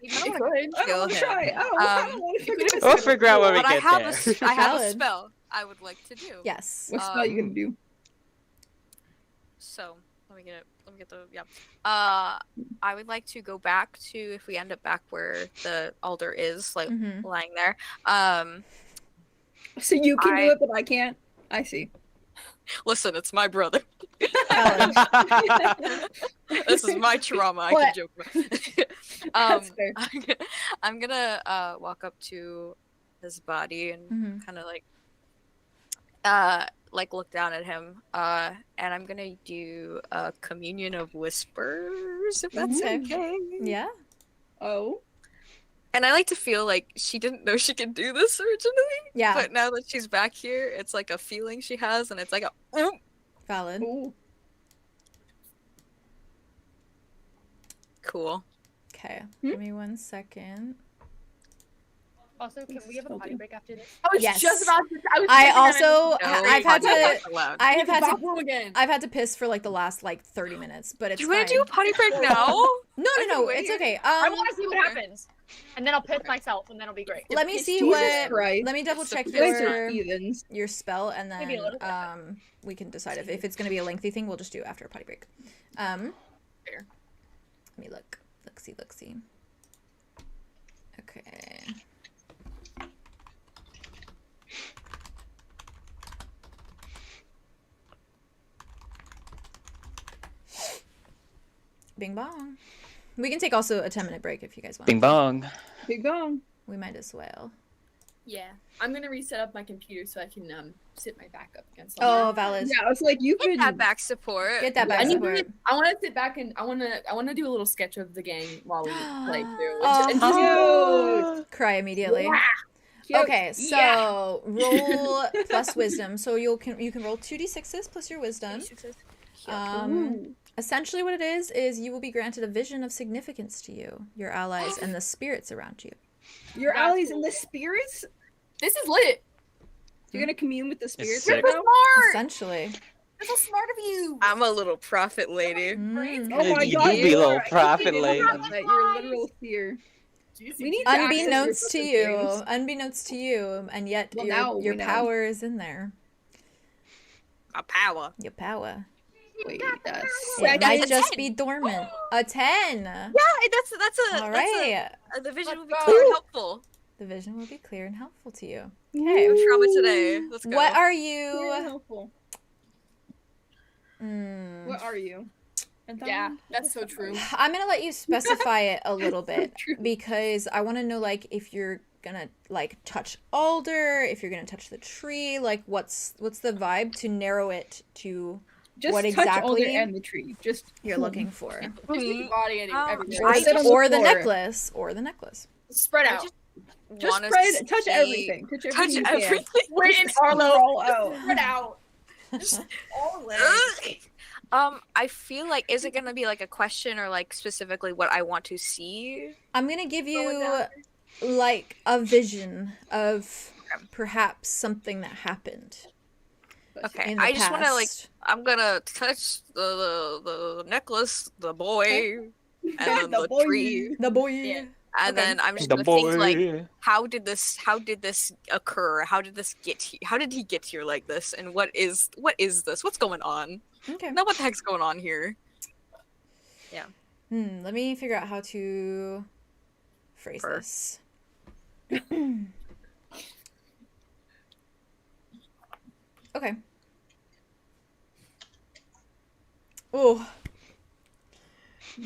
I don't want to I kill don't want to him. try. I don't want to figure this We'll out. figure out when we But I get have there. I have a Valid. spell I would like to do. Yes. What spell you gonna do? So let me get the yeah. I would like to go back to, if we end up back where the alder is, like Mhm. lying there. So you can do I- it, but I can't. I see. Listen, it's my brother. Valid. This is my trauma. I What? can joke about. That's fair. I'm gonna walk up to his body and Mhm. kind of like look down at him, and I'm gonna do a communion of whispers, if that's Okay. okay. Yeah. Oh. And I like to feel like she didn't know she could do this originally, Yeah. but now that she's back here, it's like a feeling she has, and it's like a "Ooh." Valid. Ooh. Cool. Okay. Give me 1 second. Also, can we have a potty break after this? I was Yes. just about to. I was I thinking also No, I've had potty to break's allowed. I have had to bathroom again. I've had to piss for like the last like 30 minutes, but it's Do you want fine. to do a potty break now? No, I can no, wait. it's okay. I want to see what okay. happens, and then I'll piss myself, and then it'll be great. Let me see Jesus what. Christ. Let me double check You guys are your heathens. spell, and Maybe a little then bit. we can decide if it's going to be a lengthy thing. We'll just do it after a potty break. Fair. Let me look. Look see. Okay. Bing bong. We can take also a 10-minute break if you guys want. Bing bong. Big bong. We might as well. Yeah, I'm gonna reset up my computer so I can sit my back up against. Oh, valid. Yeah, I was like, you Get could that back support. Get that back support. I want to sit back and I want to do a little sketch of the gang while we play through. Oh, cry immediately. Cute. Okay, so roll plus wisdom. So you can roll 2d6s plus your wisdom. Essentially what it is you will be granted a vision of significance to you, your allies, and the spirits around you. Your allies and the spirits? This is lit. You're gonna commune with the spirits sick. right now? Smart. Essentially. That's so smart of you. I'm a little prophet lady. Oh my You god, do be a little are. I prophet can't lady. believe that. You're a literal seer. We need to Unbeknownst access to your you, things. unbeknownst to you, and yet Well, now your we know. power is in there. A power. Your power. Wait, It might just be dormant. A 10. Yeah, that's a. All right. The vision will be clear and helpful. The vision will be clear and helpful to you. No Okay. trauma today. Let's go. What are Very you? helpful. What are you? Yeah, that's so true. I'm gonna let you specify it a little bit True. because I want to know like if you're gonna like touch alder, if you're gonna touch the tree, like what's the vibe to narrow it to Just what touch exactly Alder and the tree. Just you're looking for, Just the body everywhere. or, sit on the or the floor. necklace, or the necklace. Spread out. Just Wanna spread, touch see- everything. Touch Touch everything. you can. everything. Wait, in All Arlo. out. Spread out. Just all in. I feel like, is it gonna be like a question or like specifically what I want to see? I'm gonna give you like a vision of perhaps something that happened. Okay, in the I just want to like. past. I'm gonna touch the necklace, the boy, and then The the boy. tree, The boy. Yeah. and then I'm just The gonna think like, boy. how did this occur? How did this get here? How did he get here like this? And what is this? What's going on? Okay. Now what the heck's going on here? Let me figure out how to phrase Purr. this. Okay. Oh.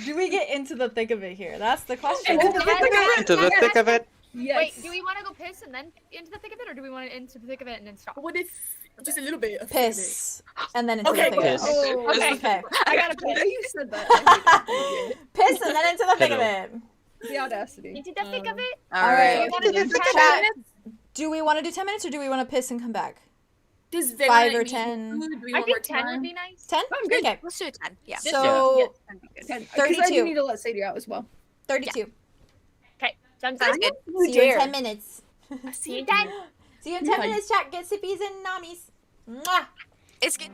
Do we get into the thick of it here? That's the question. Into the thick of it. Into the thick of it. Yes. Wait, do we want to go piss and then into the thick of it, or do we want to into the thick of it and then stop? What if just a little bit of Piss. And then into Okay, the thick piss. of it. Oh, Okay. Okay. I gotta put you said that. Piss and then into the thick of it. The audacity. Into the thick of it. All right. right. Chat. Do we want to do 10 minutes or do we want to piss and come back? Does 5 or mean 10? food? Do we I want more think 10 time? would be nice. 10? I'm good. Okay. Let's do 10. Yeah. So, Because I 32. do need to let Sadie out as well. 32. Okay, sounds Sounds good. good. See you in 10 minutes. See you in 10. See you in 10 minutes, chat. Get sippies and namis. Mwah. It's good.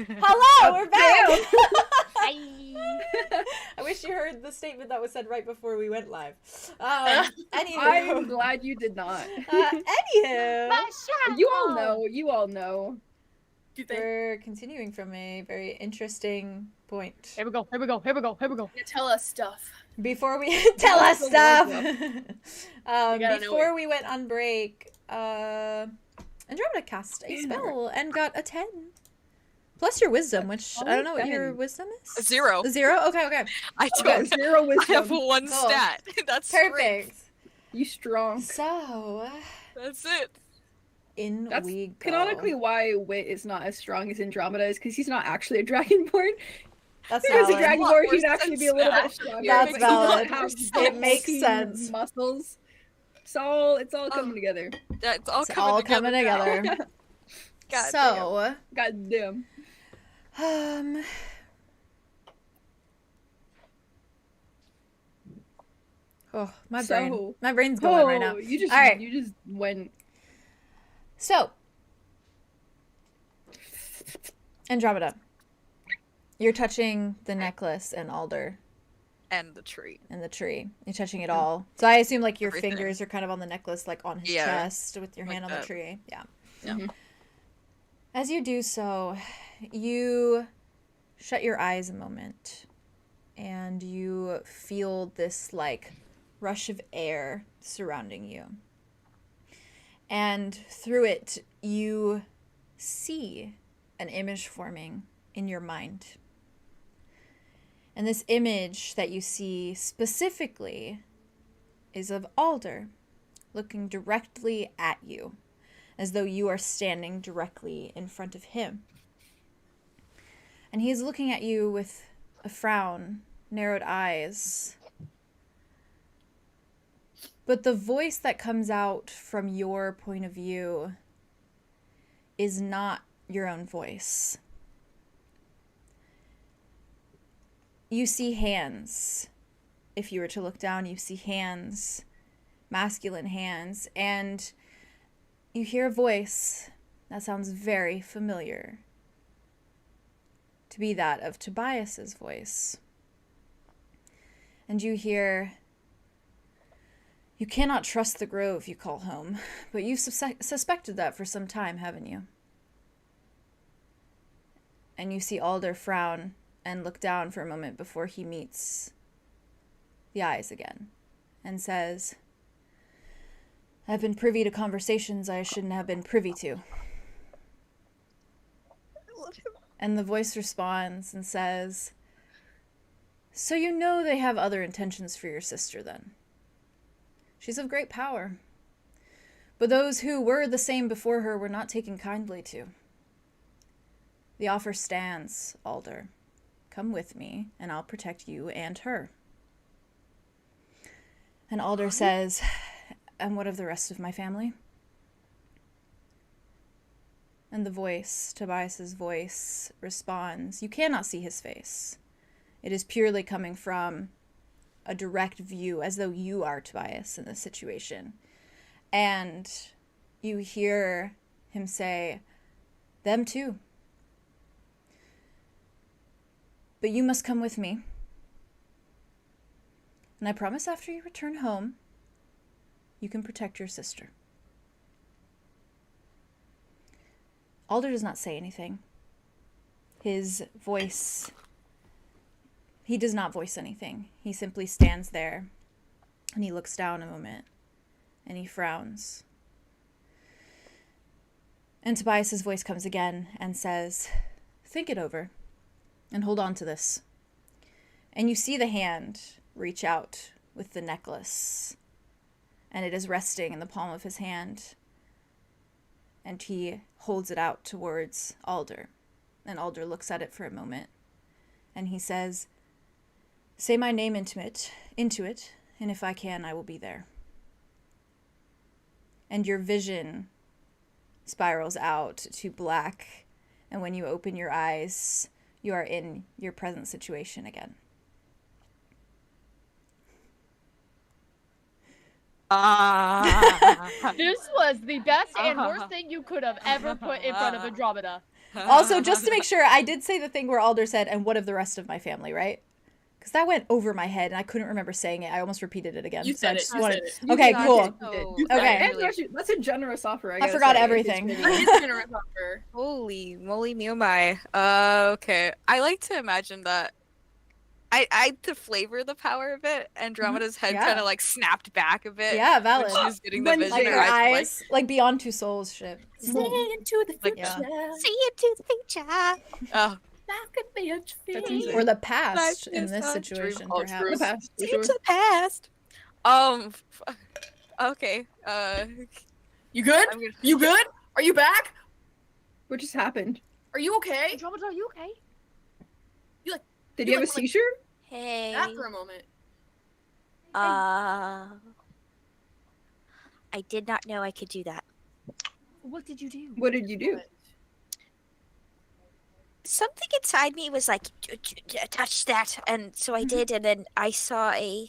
Hello, we're back. Hi. I wish you heard the statement that was said right before we went live. Anywho, I'm glad you did not. Anywho, You all know. we're continuing from a very interesting point. Here we go. Yeah, tell us stuff. Before we tell us stuff, know before we went on break, Andromeda cast a spell and got a 10. Plus your wisdom, which I don't know what your wisdom is. 0. 0? Okay. I Got don't. 0 I wisdom. have 1 Cool. stat. That's Perfect. Strength. You strong. So, That's it. in That's we go. canonically why Wit is not as strong as Andromeda is because he's not actually a dragonborn. That's If he was a valid. dragonborn, More he'd actually be a little bit sense stronger. That's but he doesn't valid. have It makes bulky sense. Muscles. It's all coming together. It's all It's coming all together. coming now. together. God So, God damn. Oh, my So- brain's going right now. You just All right. you just went. So, Andromeda, you're touching the necklace and Alder And the tree. and the tree. You're touching it all. So I assume like your Everything. fingers are kind of on the necklace, like on his Yeah. chest with your Like hand on that. the tree. Yeah. Yeah. Mhm. As you do so, you shut your eyes a moment and you feel this like rush of air surrounding you. And through it, you see an image forming in your mind. And this image that you see specifically is of Alder looking directly at you, as though you are standing directly in front of him. And he is looking at you with a frown, narrowed eyes. But the voice that comes out from your point of view is not your own voice. You see hands. If you were to look down, you see hands, masculine hands, and you hear a voice that sounds very familiar to be that of Tobias's voice. And you hear, "You cannot trust the grove you call home, but you've suspected that for some time, haven't you?" And you see Alder frown and look down for a moment before he meets the eyes again and says, "I've been privy to conversations I shouldn't have been privy to." And the voice responds and says, "So you know they have other intentions for your sister then. She's of great power, but those who were the same before her were not taken kindly to. The offer stands, Alder. Come with me, and I'll protect you and her." And Alder says, "And what of the rest of my family?" And the voice, Tobias's voice, responds, "You cannot see his face. It is purely coming from a direct view, as though you are Tobias in this situation." And you hear him say, "Them too. But you must come with me. And I promise after you return home, you can protect your sister." Alder does not say anything. His voice, he does not voice anything. He simply stands there and he looks down a moment and he frowns. And Tobias's voice comes again and says, "Think it over and hold on to this." And you see the hand reach out with the necklace, and it is resting in the palm of his hand, and he holds it out towards Alder, and Alder looks at it for a moment, and he says, "Say my name into it, and if I can, I will be there." And your vision spirals out to black, and when you open your eyes, you are in your present situation again. This was the best and worst thing you could have ever put in front of Andromeda. Also, just to make sure, I did say the thing where Alder said, and what of the rest of my family, right? Because that went over my head, and I couldn't remember saying it. I almost repeated it again. You said it. Okay, cool. Okay. That's a generous offer. I forgot everything. That is a generous offer. Holy moly, me oh my. Okay. I like to imagine that. To flavor the power of it, Andromeda's head kind of like snapped back a bit. Yeah, valid. She was getting the vision. Like her eyes, like Beyond Two Souls shit. See into the future. See into the future. Oh. That could be a dream. Or the past in this situation, perhaps. The past, See into the past. Okay. You good? You good? Are you back? What just happened? Are you okay? Andromeda, are you okay? Did you have a seizure? Hey. After a moment. I did not know I could do that. What did you do? What did you do? Something inside me was like, touch that, and so I did, and then I saw I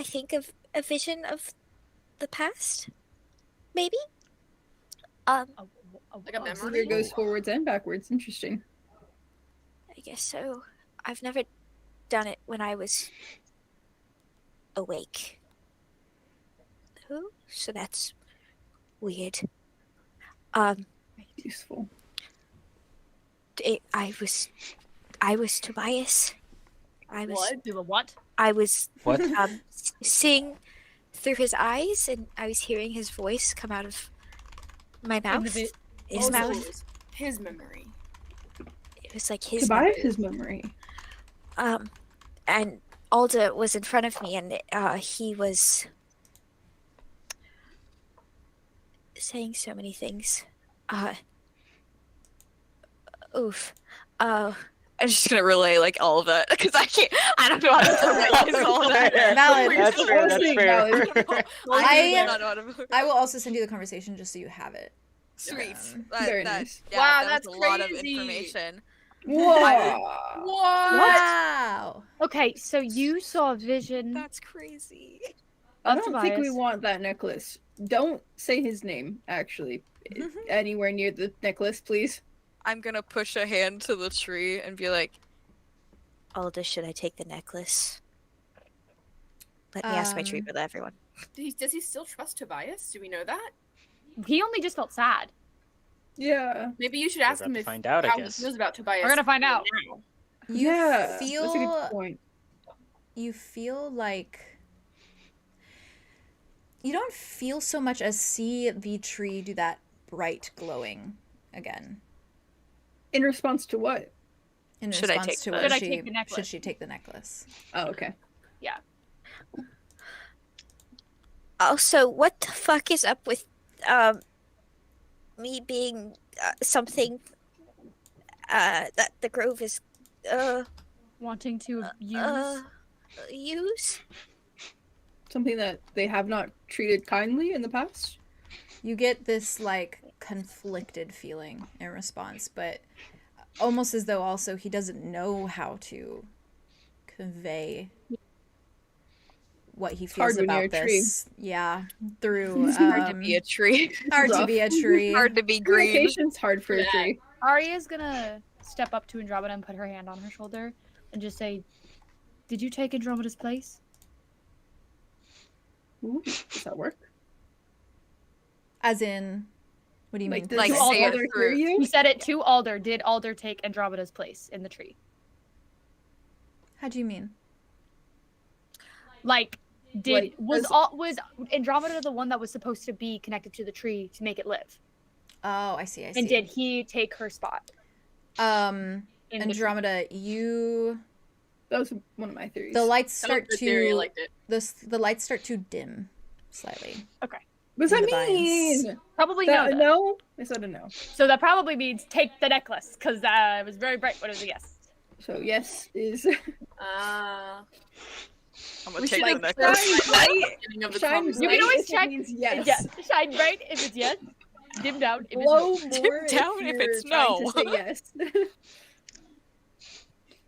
think of a vision of the past, maybe. Like a memory. So it goes forwards and backwards. Interesting. I guess so. I've never done it when I was awake. Oh, so that's weird. Useful. I was Tobias. What? I was What? seeing through his eyes, and I was hearing his voice come out of my mouth. His mouth. His memory. It was like his Tobias' memory. And Alda was in front of me, and he was saying so many things. I'm just gonna relay like all of that because I don't know how to summarize all of that. Valid. That's fair. That's fair. I will also send you the conversation just so you have it. Sweet. Very nice. Yeah, Wow, that's that's a lot of crazy. information. Whoa. Wow. Okay, so you saw a vision That's crazy. I of don't think we Tobias. want that necklace. Don't say his name, actually. Anywhere near the necklace, please. I'm gonna push a hand to the tree and be like, Alda, should I take the necklace? Let me ask my tree with everyone. Does he still trust Tobias? Do we know that? He only just felt sad. Yeah. Maybe you should ask about him to if find out, I how he guess. feels about Tobias. We're gonna find out. now. You That's a feel good point. you feel like you don't feel so much as see the tree do that bright glowing again. In response to what? In Should I response take to the- what Should I she take the necklace? should she take the necklace? Oh, okay. Also, what the fuck is up with me being something that the Grove is Wanting to use. use? Something that they have not treated kindly in the past? You get this like conflicted feeling in response, but almost as though also he doesn't know how to convey what he feels hard when you're about a tree. this. Yeah, through it's hard to be a tree. hard to rough. be a tree. Hard to be green. Communication's hard for a tree. Aria's gonna step up to Andromeda and put her hand on her shoulder and just say, "Did you take Andromeda's place?" Ooh, does that work? As in, what do you mean? Does Like, the say it Alder hear through. you? He said it to Alder. Did Alder take Andromeda's place in the tree? How do you mean? Like, Like, was Andromeda the one that was supposed to be connected to the tree to make it live? Oh, I see. I see. And did he take her spot? In the tree? Andromeda, you That was one of my theories. the lights That was start the theory, I to liked it. the lights start to dim slightly. Okay. What does in that the vines. mean? Probably That, no. then. no? I said a no. So that probably means take the necklace, because it was very bright when it was a yes. So yes is I'm gonna We take should, the like, necklace. shine bright. Beginning of the Shine conversation. You can always bright if it check. means yes. Yes. Shine bright if it's yes. Dim down if Glow it's no. more down if you're it's trying no. to say yes.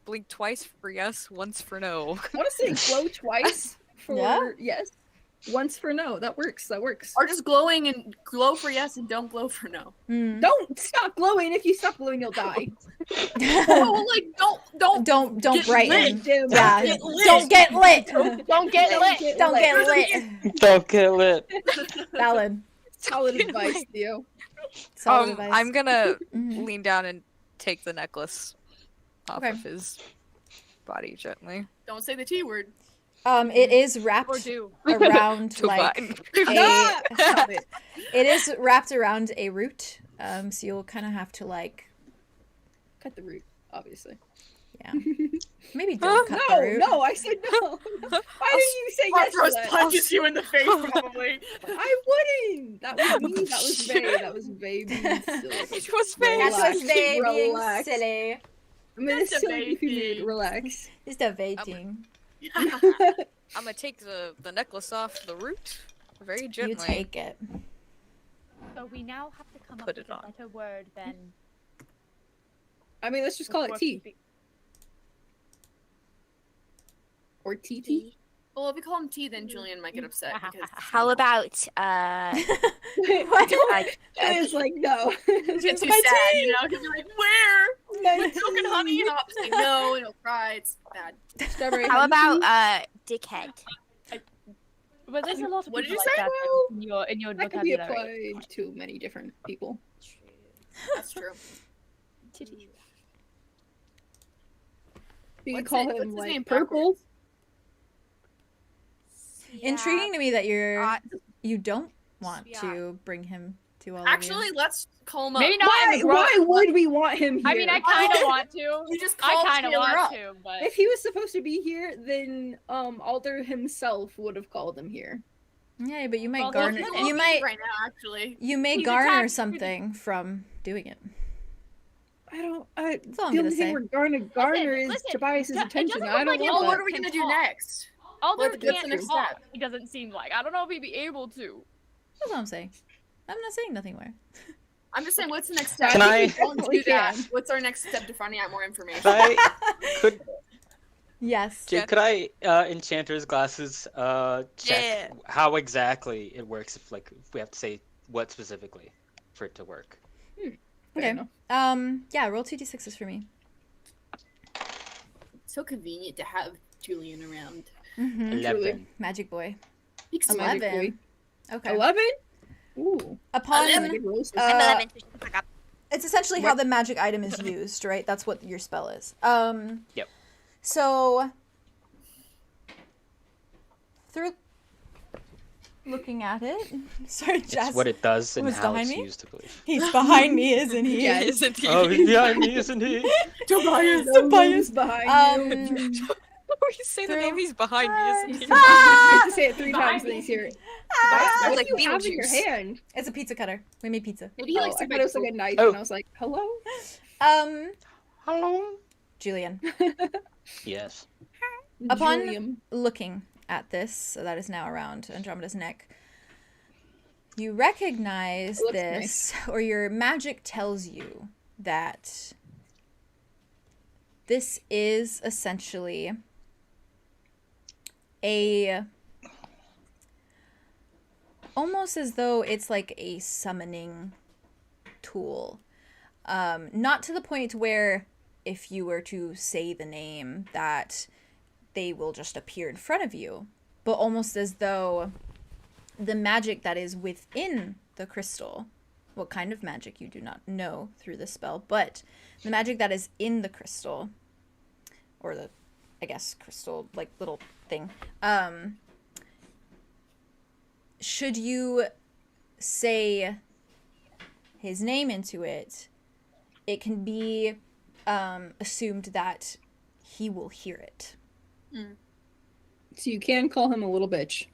Blink twice for yes, once for no. I want to say glow twice for Yeah? yes. Once for no. That works. That works. Or just glowing and glow for yes and don't glow for no. Don't stop glowing. If you stop glowing, you'll die. Oh, like don't Don't brighten. Lit. Yeah. Get lit. Don't get lit. Don't get lit. Don't get lit. Don't get lit. Valid. Solid advice, Theo. Solid advice. I'm gonna lean down and take the necklace off Okay. of his body gently. Don't say the T word. It is wrapped Or do. around like Ah! Stop it. it is wrapped around a root. So you'll kind of have to like, Cut the root, obviously. yeah, maybe don't cut the No, root. no, I said no. Why didn't you say yes to Arthros that? punches you in the face, probably. I wouldn't. That was me. That was Vay. That was Vay being silly. It was Vay. That was Vay being Relax. silly. I'm gonna That's a silly Vay if you thing. mood. Relax. Just a waiting. I'm gonna take the necklace off the root very gently. You take it. So we now have to come Put up it with on. a better word than. I mean, let's just call it T. Or TT. Well, if we call him T, then Julien might get upset. Because How about What? It's like, no. he'll get too sad, you know? He'll be like, where? With milk and honey? And I'll have to say no, and he'll cry. It's bad. Strawberry how honey. about dickhead? But there's a lot of What did people you like say? that in your That could be vocabulary. applied to many different people. That's true. You could What's call it- what's him his like name purple. Intriguing to me that Uh, you don't want Yeah. to bring him to all Actually, let's call him up. Maybe not in Why? his Why would we want him here? I mean, I kind of want to. You just I called kind of Taylor want up. to, but If he was supposed to be here, then Alder himself would have called him here. of you. Yeah, but you might Well, garner. He's You looking might. right now, actually. You may He's garner attacked. something from doing it. I don't. That's all I'm The gonna only thing say. we're going to garner is listen, Tobias's it doesn't attention. look I don't like want Oh, that. what are we gonna do next? Alder What's the can't next talk. step? It doesn't seem like. I don't know if he'd be able to. That's all I'm saying. I'm not saying nothing more. I'm just saying, what's the next step? Can I- If we don't do that, Can. what's our next step to finding out more information? Yes. Could I enchanter's glasses check Yeah. how exactly it works if we have to say what specifically for it to work? Fair Okay. enough. Yeah. Roll 2d6s for me. So convenient to have Julien around. Mm-hmm. 11. Magic boy. He's A magic 11. boy. Okay. 11? Ooh. Upon That's a good roll. I'm Uh, 11. Shut the fuck up. it's essentially how the magic item is used, right? That's what your spell is. Yep. So through looking at it, sorry, Jess. It's what it does and was how behind it's me? used, I believe. He's behind me, isn't he? Yeah, Isn't he? Oh, he's behind me, isn't he? Tobias. Tobias behind you. You say the name, he's behind me, isn't he? You have to say it 3 times, then he's here. I was What like, do you have in your Beetlejuice. hand? It's a pizza cutter. We made pizza. Maybe he Oh, likes I to thought it was like a knife, Oh. and I was like, hello? Hello, Julian. Yes. Upon- Julian. Looking at this, so that is now around Andromeda's neck, you recognize It looks this, or your magic tells you that this is essentially almost as though it's like a summoning tool. Not to the point where if you were to say the name that they will just appear in front of you, but almost as though the magic that is within the crystal, what kind of magic you do not know through the spell, but the magic that is in the crystal, or the, I guess, crystal, like, little thing, should you say his name into it, it can be assumed that he will hear it. So you can call him a little bitch.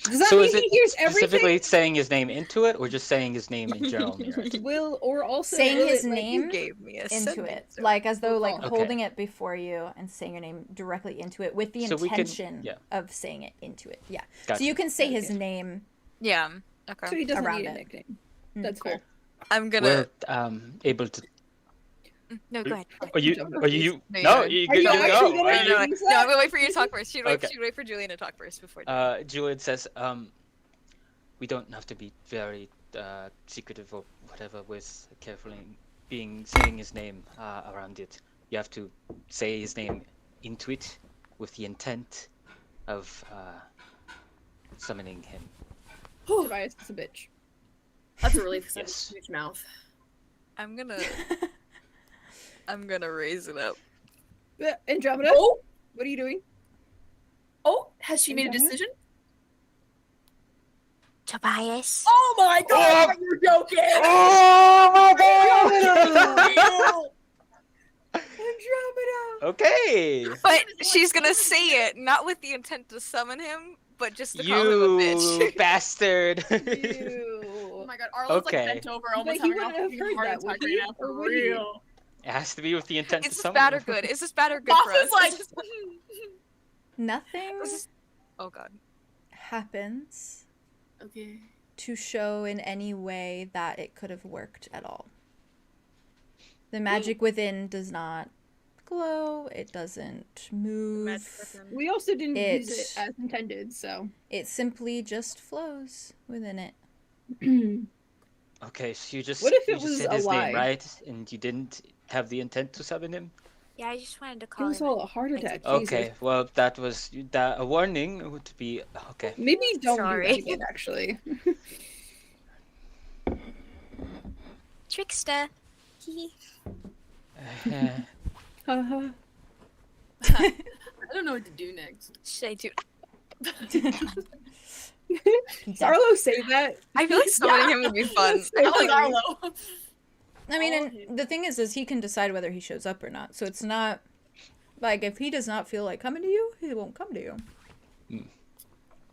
Does that So mean is he it hears specifically everything? saying his name into it, or just saying his name in general near it? Will, or also Saying will his it, like, name You gave me a into sentence. it, like as though like Okay. holding it before you and saying your name directly into it with the So we could- intention yeah. of saying it into it. Yeah. Gotcha. So you can say his Okay. name. Yeah. So Okay. he doesn't Around need a it. nickname. Mm, That's cool. fair. I'm gonna. We're able to No, go ahead. Are you? No, You Are you go. actually gonna No, use I'm that? gonna wait for you to talk first. She'd Okay. wait for Julien to talk first before. Julien says, we don't have to be very secretive or whatever with carefully saying his name around it. You have to say his name into it with the intent of summoning him. Tobias is a bitch. That's a relief. Yes. Huge mouth. I'm gonna raise it up. Andromeda, Oh, what are you doing? has she made a decision? Tobias. Oh my god, you're joking! Oh Andromeda! Okay. But she's gonna say it not with the intent to summon him, but just to call him a You bitch. bastard. Oh Ew. my god, Arlo's Okay. like bent over, almost But he having a wouldn't have fucking heard heart that, would attack he? right now, Or for would he? real. It has to be with the intent Is to this summon. bad or good? Is this bad or good for us? Boss is like, Nothing Oh god. happens okay. to show in any way that it could have worked at all. The magic within does not glow, it doesn't move. We also didn't use It- it as intended, so. It simply just flows within it. Okay, so you just What if you it just was said a his lie? name, right? And you didn't have the intent to summon him? Yeah, I just wanted to It call was him. all a heart attack. Okay, Jesus. well that was a warning would be okay. Maybe don't Sorry. do that again, actually. Trickster. Hee. Haha. I don't know what to do next. Should I do? Arlo say that? I feel like summoning him would be fun. That's so I feel like Arlo. I mean, and the thing is he can decide whether he shows up or not. So it's not like if he does not feel like coming to you, he won't come to you.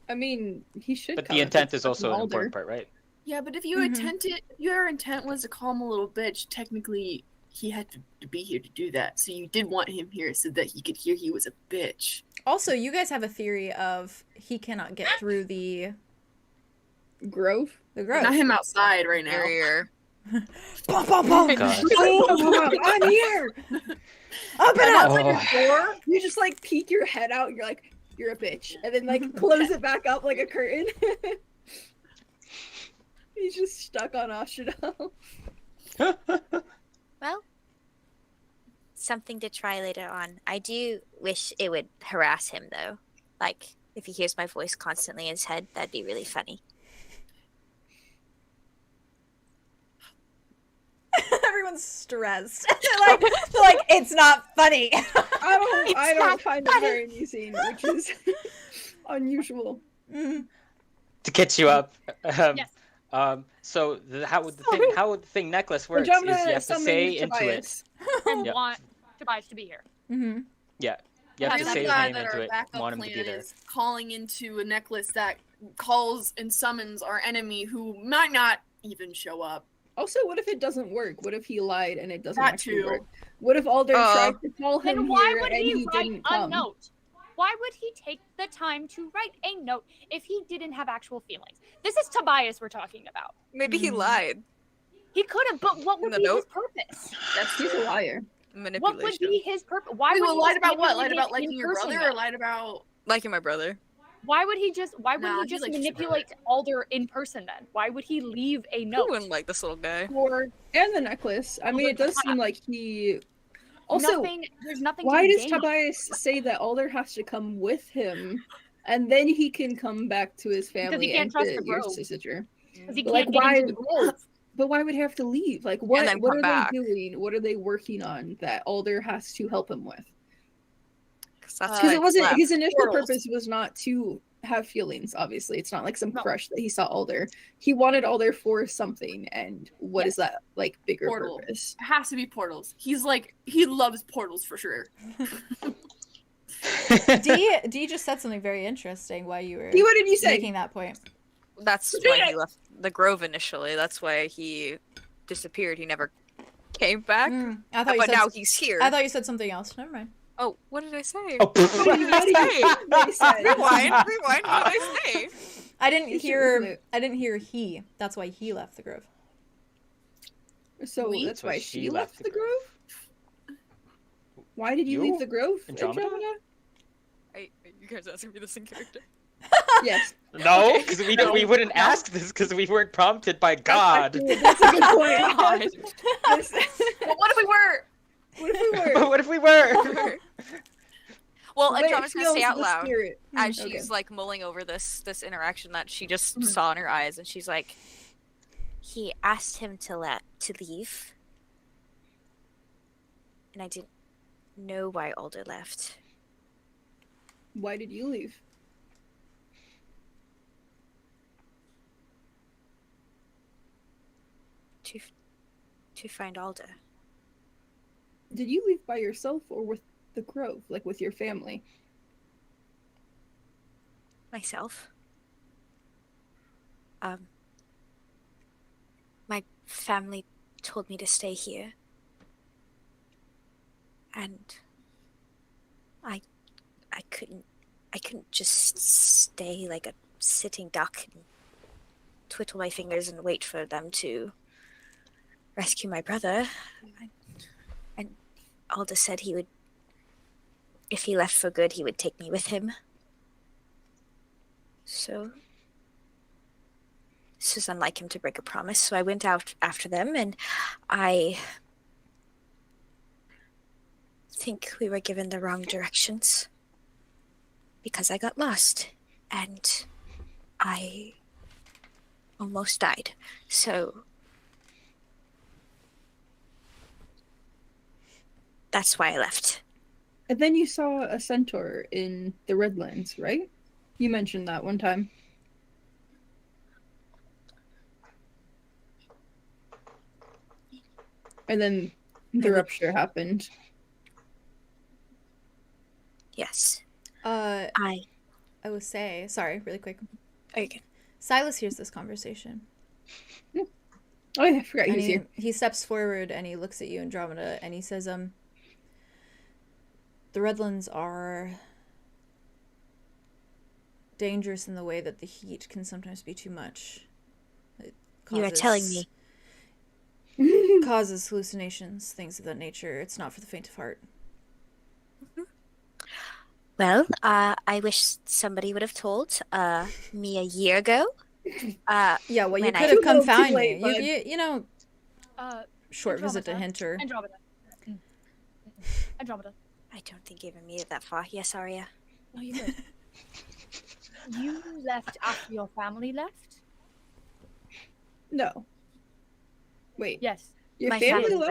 I mean, he should. But come the if intent it's is also an fucking important Alder. part, right? Yeah, but if you Mhm. your intent was to call him a little bitch, technically he had to be here to do that. So you did want him here so that he could hear he was a bitch. Also, you guys have a theory of he cannot get through the Grove. grove. Not him outside right now. barrier. Bum, bum, bum. God. I'm here. Open And up! outside your door, you just like peek your head out. And you're like, you're a bitch, and then like close it back up like a curtain. He's just stuck on Ostrodell. Well, something to try later on. I do wish it would harass him, though. Like, if he hears my voice constantly in his head, that'd be really funny. Everyone's stressed. they're like, it's not funny. I don't find it very amusing, which is unusual. Mm. To catch you up. Yes. So how would the thing necklace works is you have to say into it. And Yep. want Tobias to be here. Mm-hmm. Yeah. You have I'm to really say his glad name that into our it. backup Want him to be plan there. is calling into a necklace that calls and summons our enemy who might not even show up. Also, what if it doesn't work? What if he lied and it doesn't That actually too. work? What if Alder tried to call him Then why here would and he he write didn't a come? note? Why would he take the time to write a note if he didn't have actual feelings? This is Tobias we're talking about. Maybe he lied. He could have, but what would the be his note? purpose? He's a liar. What would Manipulation. be his purpose? Why Wait, would well, he lied just about what? Lied manipulate about in liking your person, brother, or though? lied about? Liking my brother. Why would he just Nah, he just likes his manipulate Alder in person then? Why would he leave a Who note? wouldn't like this little guy? Or And the necklace. I mean, it does seem like he. Also, there's nothing why to be does gained. Tobias say that Alder has to come with him, and then he can come back to his family can't and trust to the your grove. sister? Because he Like, can't get why- into the grove. But why would he have to leave? Like, what? then What come are back. they doing? What are they working on that Alder has to help him with? Because that's Because why it wasn't left. his initial Portals. purpose was not to have feelings. Obviously, it's not like some crush that he saw Alder. He wanted Alder for something, and what is that like bigger Portal. purpose? It has to be portals. He's like, he loves portals for sure. D just said something very interesting while you were D, what did you say? making that point. That's why he left the grove initially. That's why he disappeared. He never came back. I thought you But said now he's here. I thought you said something else. Never mind. Oh, what did I say? Oh, What did you say? Rewind. Rewind. What did I say? I didn't You should hear. flip. I didn't hear he. That's why he left the grove. So We? that's So why she she left left the grove. Why did you leave the grove, Andromeda? Are you guys asking me this in character? Yes. No, because we wouldn't ask this because we weren't prompted by God. That's a good point. God. Well, what if we were? What if we were? But what if we were? Well, Wait, Andromeda's gonna say feels out the loud spirit. as Okay. she's like mulling over this interaction that she just saw in her eyes, and she's like, He asked him to leave, and I didn't know why Alder left. Why did you leave? To find Alder. Did you leave by yourself or with the grove, like with your family? Myself. My family told me to stay here. And I couldn't just stay like a sitting duck and twiddle my fingers and wait for them to rescue my brother. And Alder said he would, if he left for good, he would take me with him. So this was unlike him to break a promise, so I went out after them, and I think we were given the wrong directions because I got lost, and I almost died. So that's why I left. And then you saw a centaur in the Redlands, right? You mentioned that one time. And then the rupture happened. Yes. I will say, sorry, really quick. Okay. Silas hears this conversation. Oh, yeah, I forgot he And was here. he steps forward and he looks at you, Andromeda, and he says, the Redlands are dangerous in the way that the heat can sometimes be too much. You are telling me. Causes hallucinations, things of that nature. It's not for the faint of heart. Well, I wish somebody would have told me a year ago. Yeah, well, you when could I- have come Too find late, me. bud. You know, short visit to Andromeda. Hinter. Andromeda. Andromeda. I don't think you even made it that far. Yes, Aria. No, you did. You left after your family left? No. Wait. Yes. Your My family family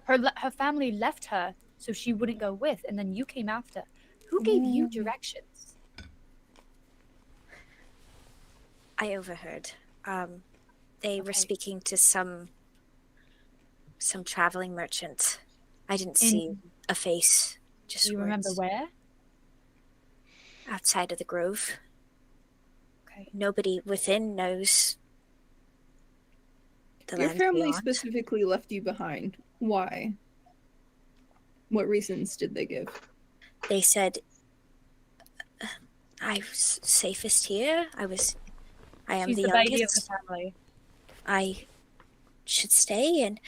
left? Her family left her so she wouldn't go with, and then you came after. Who gave you directions? I overheard. They were Okay. speaking to some traveling merchant. I didn't see a face. Just Do you remember words. where? Outside of the grove. Okay. Nobody within knows the Your land family beyond. specifically left you behind. Why? What reasons did they give? They said I was safest here. I am She's the the baby of the youngest. family. I should stay, and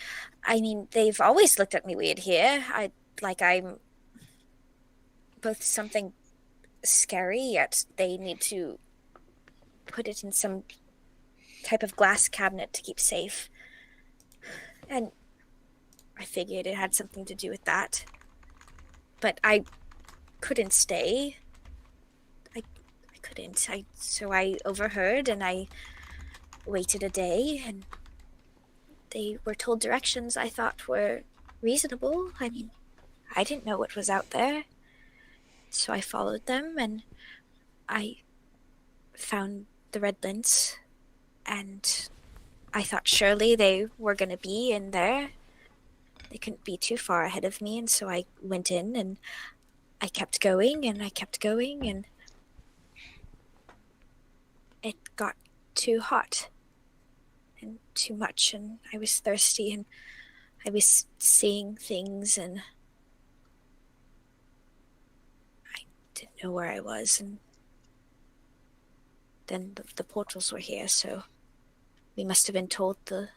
I mean, they've always looked at me weird here. I'm both something scary, yet they need to put it in some type of glass cabinet to keep safe. And I figured it had something to do with that. But I couldn't stay. I couldn't. So I overheard, and I waited a day, and they were told directions I thought were reasonable. I mean, I didn't know what was out there. So I followed them, and I found the Redlands, and I thought surely they were going to be in there. They couldn't be too far ahead of me, and so I went in, and I kept going, and I kept going, and it got too hot and too much, and I was thirsty, and I was seeing things, and I didn't know where I was, and then the portals were here, so we must have been told the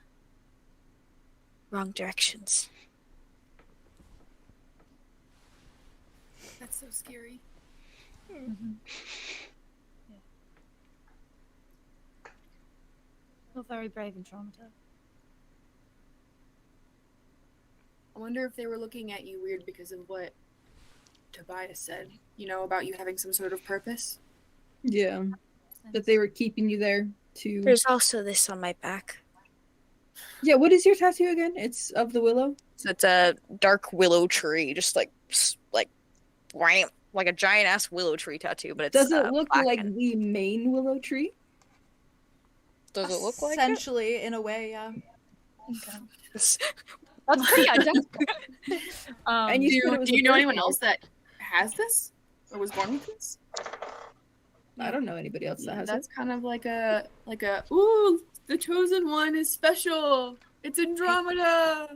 wrong directions. That's so scary. Mm-hmm. Yeah. Feel very brave and traumatized. I wonder if they were looking at you weird because of what Tobias said, about you having some sort of purpose. Yeah. That they were keeping you there to... There's also this on my back. Yeah, what is your tattoo again? It's of the willow? So it's a dark willow tree, just like wham, like a giant ass willow tree tattoo, but it's Does it look black like and... the main willow tree? Does it look like it? Essentially, in a way, yeah. Okay. That's pretty identical. And you said it was do you a know anyone birthday. else that has this or was born with this? I don't know anybody else that has That's it. kind of like a ooh, the chosen one is special. It's Andromeda.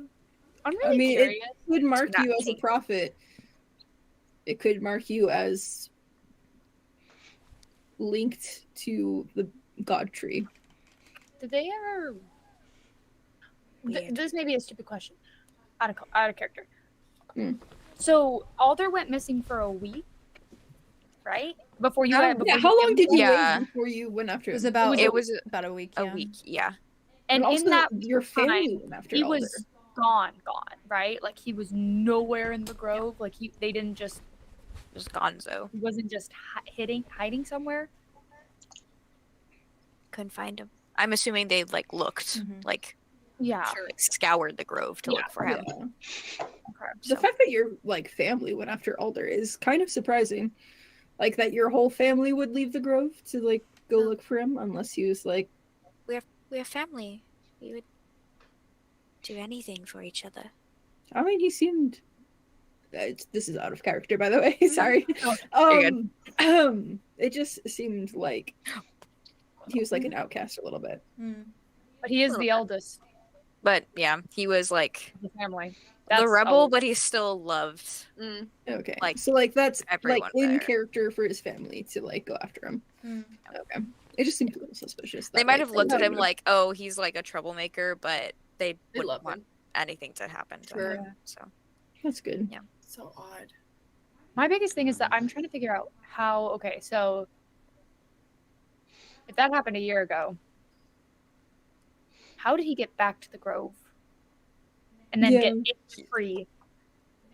I'm I really mean, curious. it could mark not you as a pink. prophet. It could mark you as linked to the god tree. Did they ever? Weird. This may be a stupid question, out of character. Hmm. So Alder went missing for a week, right? Before you went. Yeah, how long did you Yeah. wait before you went after It was him? about about a week. a Yeah. week, yeah. And also, in that your family time, went after he Alder. was gone, right? Like he was nowhere in the grove. Like they didn't just. Just gonzo. He wasn't just hiding somewhere. Couldn't find him. I'm assuming they looked, Mhm. Yeah. like scoured the grove to look for him. Yeah. Okay. The fact that your family went after Alder is kind of surprising. Like that your whole family would leave the grove to go look for him, unless he was We're family. We would do anything for each other. I mean, he seemed. This is out of character, by the way. Sorry. You're It just seemed like he was like an outcast a little bit. Mm. But he is the eldest But yeah, he was like of the family. the rebel, but he's still loved. Okay. Like, So that's everyone in there. character for his family to go after him. Mm. Okay. It just seemed a little suspicious. They that, might have looked at him would've- like, oh, he's like a troublemaker, but they They wouldn't love want him. anything to happen to Sure. him. So That's good. Yeah. So odd. My biggest thing is that I'm trying to figure out how. Okay, so if that happened a year ago, how did he get back to the grove and then Yeah. get in the tree,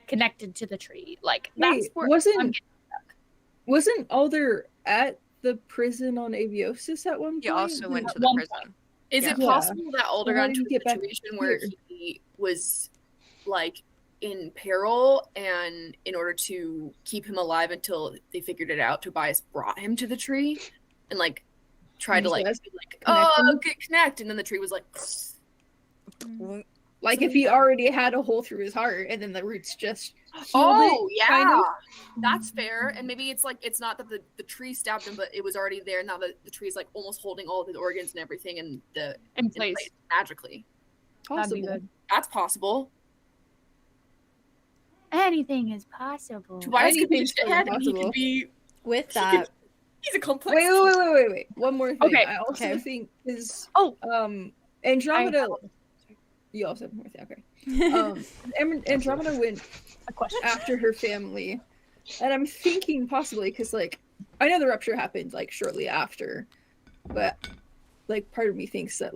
connected to the tree? Like that's Wait, where I'm wasn't getting Alder at the prison on Aviosis at one point? he also went at to the one prison. Is Yeah. it possible that Alder How got did into he a get back situation where here? he was in peril, and in order to keep him alive until they figured it out, Tobias brought him to the tree and tried to Yes. connect, and then the tree was like, Like if he already had a hole through his heart, and then the roots just healed oh it, yeah, kind of? that's fair. And maybe it's it's not that the tree stabbed him, but it was already there. Now that the tree is almost holding all of his organs and everything in place. magically. That'd be Possible. good. That's possible. Anything is possible. Tobias could be a Anything's shithead, and he possible. could be. With that, He's a complex. Wait. One more thing. Okay, I also okay. think is Oh. Andromeda. You also have more thing. Okay. Andromeda went A question. after her family, and I'm thinking possibly because I know the rupture happened shortly after, but part of me thinks that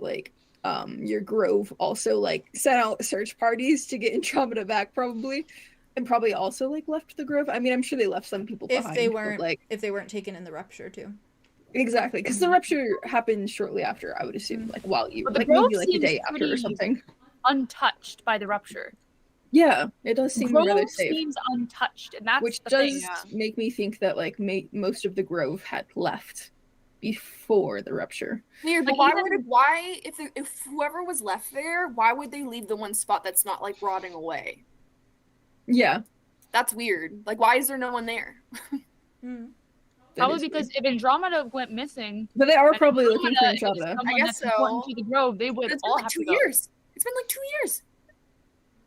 your grove also sent out search parties to get Andromeda back probably, and probably also left the grove. I mean, I'm sure they left some people if behind. they but, weren't if they weren't taken in the rupture too. exactly, because the rupture happened shortly after. I would assume while you But the maybe grove the seems day after or pretty- something. Untouched by the rupture. Yeah, it does seem Grove rather safe. seems untouched, and that's Which the does thing. make me think that most of the grove had left before the rupture. Weird, but if whoever was left there, why would they leave the one spot that's not rotting away? Yeah, That's weird. Why is there no one there? Mm. that Probably is because weird. if Andromeda went missing, But they are and probably looking for Andromeda is Andromeda. someone I guess that's so. important to the grove, they would It's all been have 2 to go. years. It's been 2 years.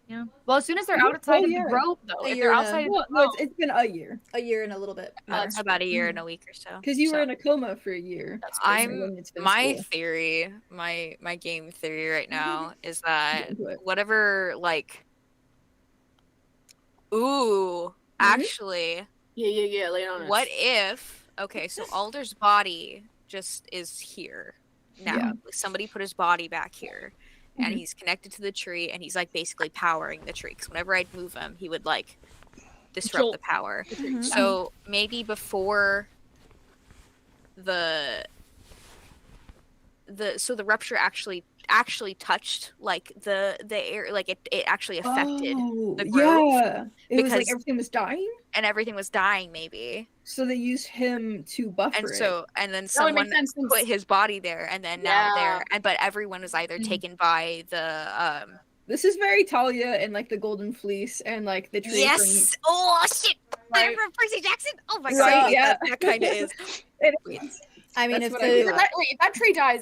Yeah. Well, as soon as they're Oh, outside of yeah. the grove, though, A if year they're and a- outside of Well, the no, grove, it's been a year A year and a little bit. more. About a year and a week or so. because you So were in a coma for a year. That's crazy. when it's been my school. theory, my game theory right now is that into it. whatever actually Yeah. Lay it on us. What if? Okay, so Alder's body just is here now. Yeah. Somebody put his body back here, and he's connected to the tree, and he's like basically powering the tree. Because whenever I'd move him, he would like disrupt the power. So maybe before the rupture actually touched like the air, like it actually affected the grove. Yeah, it was like because- everything was dying, and everything was dying maybe. so they used him to buffer And it. so and then That would make someone sense since- put his body there, and then now Yeah. but everyone was either taken by the This is very Talia and like the Golden Fleece and like the tree. yes. Oh shit! Right. From Percy Jackson. Oh my Right, god! yeah. That kind of is. I mean, That's if what I feel the like. If that tree dies,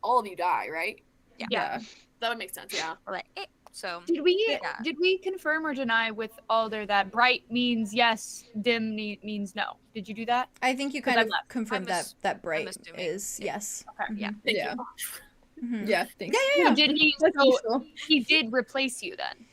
all of you die, right? Yeah. That would make sense. Yeah. Like, so Did we Yeah. confirm or deny with Alder that bright means yes, dim means no? Did you do that? I think you kind I'm of left. confirmed I'm that bright assuming. is yes. Okay. Yeah. Thank Yeah. you. Mhm. Yeah. Thanks. So did he? That's So useful. he did replace you then.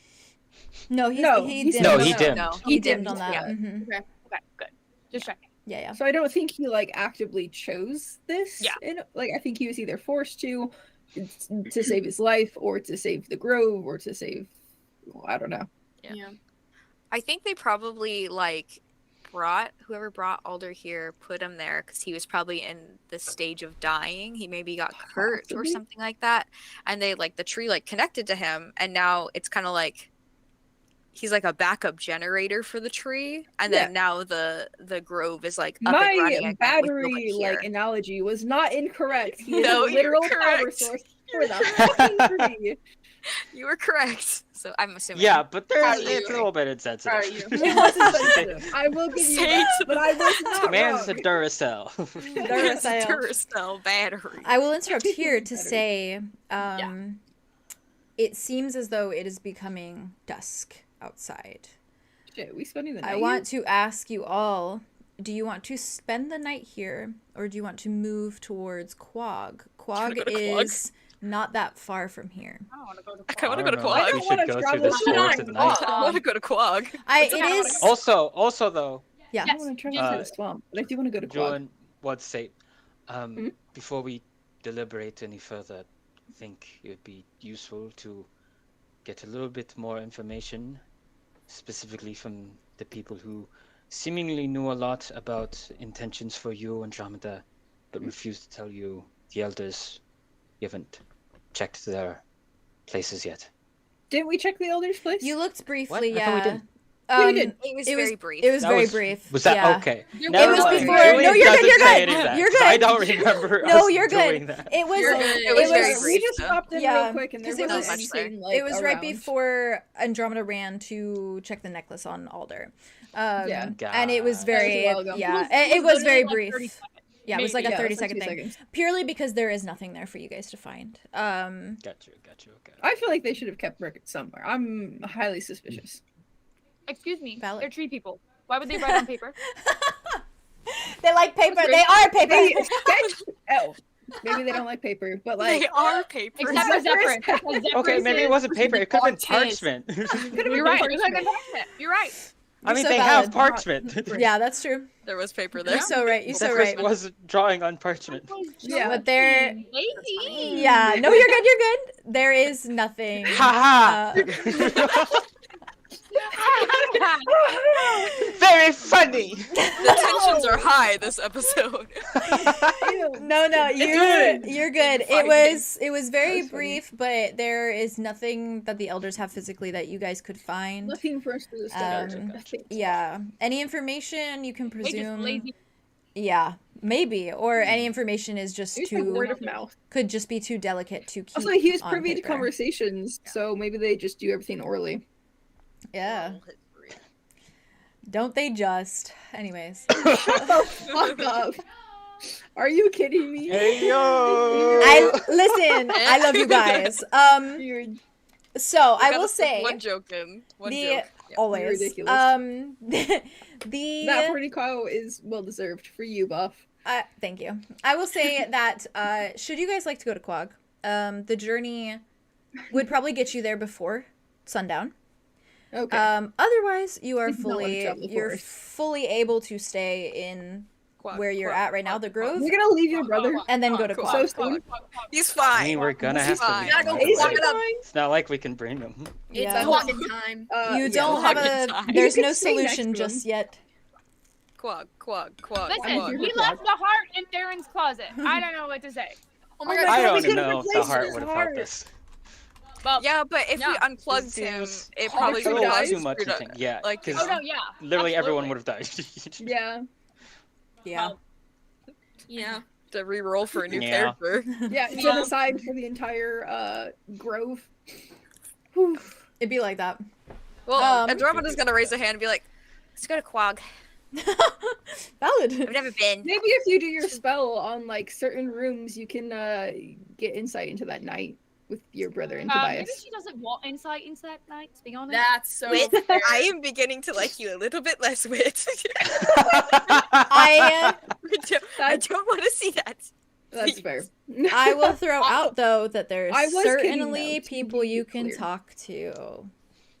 No, No, he he's dimmed. No, on he that. dimmed. No, He he dimmed dimmed. on that. Yeah. Mhm. Okay, good. Just checking. Yeah. So I don't think he like actively chose this. Yeah. Like I think he was either forced to save his life or to save the grove or to save. Well, I don't know. Yeah. I think they probably like whoever brought Alder here, put him there because he was probably in the stage of dying. He maybe got hurt or Possibly. something like that, and they like the tree like connected to him, and now it's kind of like he's like a backup generator for the tree, and then now the grove is like up and running My again with battery nobody like here. analogy was not incorrect. He is No, a you're literal power correct. source for the fucking tree. You were correct. So I'm assuming. Yeah, but Proud of it's a you. little bit insensitive. Proud of you. It was insensitive. I will give you Say that, to but I was not Man's a wrong. Duracell. It's a Duracell battery. I will interrupt here to Better. say, it seems as though it is becoming dusk outside. Shit, we spending the night I want to ask you all, do you want to spend the night here or do you want to move towards Quag? Quag go to Quag? is not that far from here. I want to go to. I kind of want to go to know. I Quag. don't We wanna should go through travel the to forest the at swamp. night. I want to go to Quag. It is Also though, yeah. I don't want to travel to the swamp, but I do want to go to Quag. Julian would say, before we deliberate any further, I think it would be useful to get a little bit more information, specifically from the people who seemingly knew a lot about intentions for you, Andromeda, but refused to tell you the elders. You haven't checked their places yet. Didn't we check the Elder's place? You looked briefly, What? I thought we yeah. didn't. we did. It was It was very brief. It was That very was- brief. Was that yeah. okay? It Never was mind. before- Julian no, you're good, doesn't you're say good. any of that, You're 'cause I good. don't remember No, us you're doing good. that. It was You're good. It was very we brief, just though. stopped in Yeah, real quick and there 'cause it wasn't was- anything like it was right around. before Andromeda ran to check the necklace on Alder. Yeah. And it was God. very, That was a while ago. yeah, it was very brief. 30 seconds. Yeah, it was like Maybe. a Yeah, it was 30-second like 2 thing. seconds. Purely because there is nothing there for you guys to find. Got you. Okay. I feel like they should have kept records somewhere. I'm highly suspicious. Excuse me. Valid. They're tree people. Why would they write on paper? They like paper. They are paper. Oh, maybe they don't like paper, but like They are paper. Except for Zephyrus. because Okay, Zephyrus maybe it is- wasn't paper. It could have been artist. parchment. You're right. It was like a parchment. You're right. I mean, so they valid. have parchment. Yeah, that's true. There was paper there. You're so right. You're so Zephyrus right. was drawing on parchment. Yeah. But there, Lady. yeah. No, you're good. You're good. There is nothing. Ha ha! Very funny. The tensions are high this episode. No, you're good. It was very That's funny. brief, but there is nothing that the elders have physically that you guys could find. nothing for us to discuss. Gotcha. Yeah. Any information you can They just presume. lazy. Yeah, maybe. Or any information is just There's like word too of mouth. could just be too delicate to keep. Also, he was on privy to paper. conversations, so maybe they just do everything orally. Yeah. Don't they just? Anyways. Shut the fuck up. Are you kidding me? Hey yo! I love you guys. You're So I We will gotta slip say one joke in. One the joke. always ridiculous. the that 40 cow is well deserved for you, Buff. thank you. I will say that should you guys like to go to Quag, the journey would probably get you there before sundown. Okay. Otherwise, you are I do not wanna travel the you're forest. fully able to stay in where you're at right now, the grove, You're gonna leave your brother and then go to Quag. so Quag. soon? He's I fine. mean, we're gonna have to fine. leave him Gotta go either walk way. it up. It's not like we can bring him. It's Yeah. walking time. You Yeah. don't have Quag a. time. There's You no can stay next solution to him. just yet. Quag. Listen, Quag. he left the heart in Darren's closet. I don't know what to say. Oh my Oh god, my I God, we don't could've know if the replaced heart his would have heart. helped us. Well, Yeah, but if we Yeah. unplugged him, Seems it probably a would little have too much. screwed up. Yeah, Like, because oh no, yeah. literally everyone absolutely. would have died. Yeah. Yeah. yeah. To re-roll for a new Yeah. character. Yeah, genocide for the entire grove. Whew. It'd be like that. Well, Andromeda's gonna raise a hand and be like, Let's go to Quag. Valid. I've never been. Maybe if you do your spell on like certain rooms, you can get insight into that night with your brother and Maybe Tobias. she doesn't want insight into that night, to be honest. That's so Wit. fair. I am beginning to like you a little bit less, Wit. I I don't want to see that. That's fair. I will throw out though that there's I was kidding, certainly though, to people be you can clear. talk to.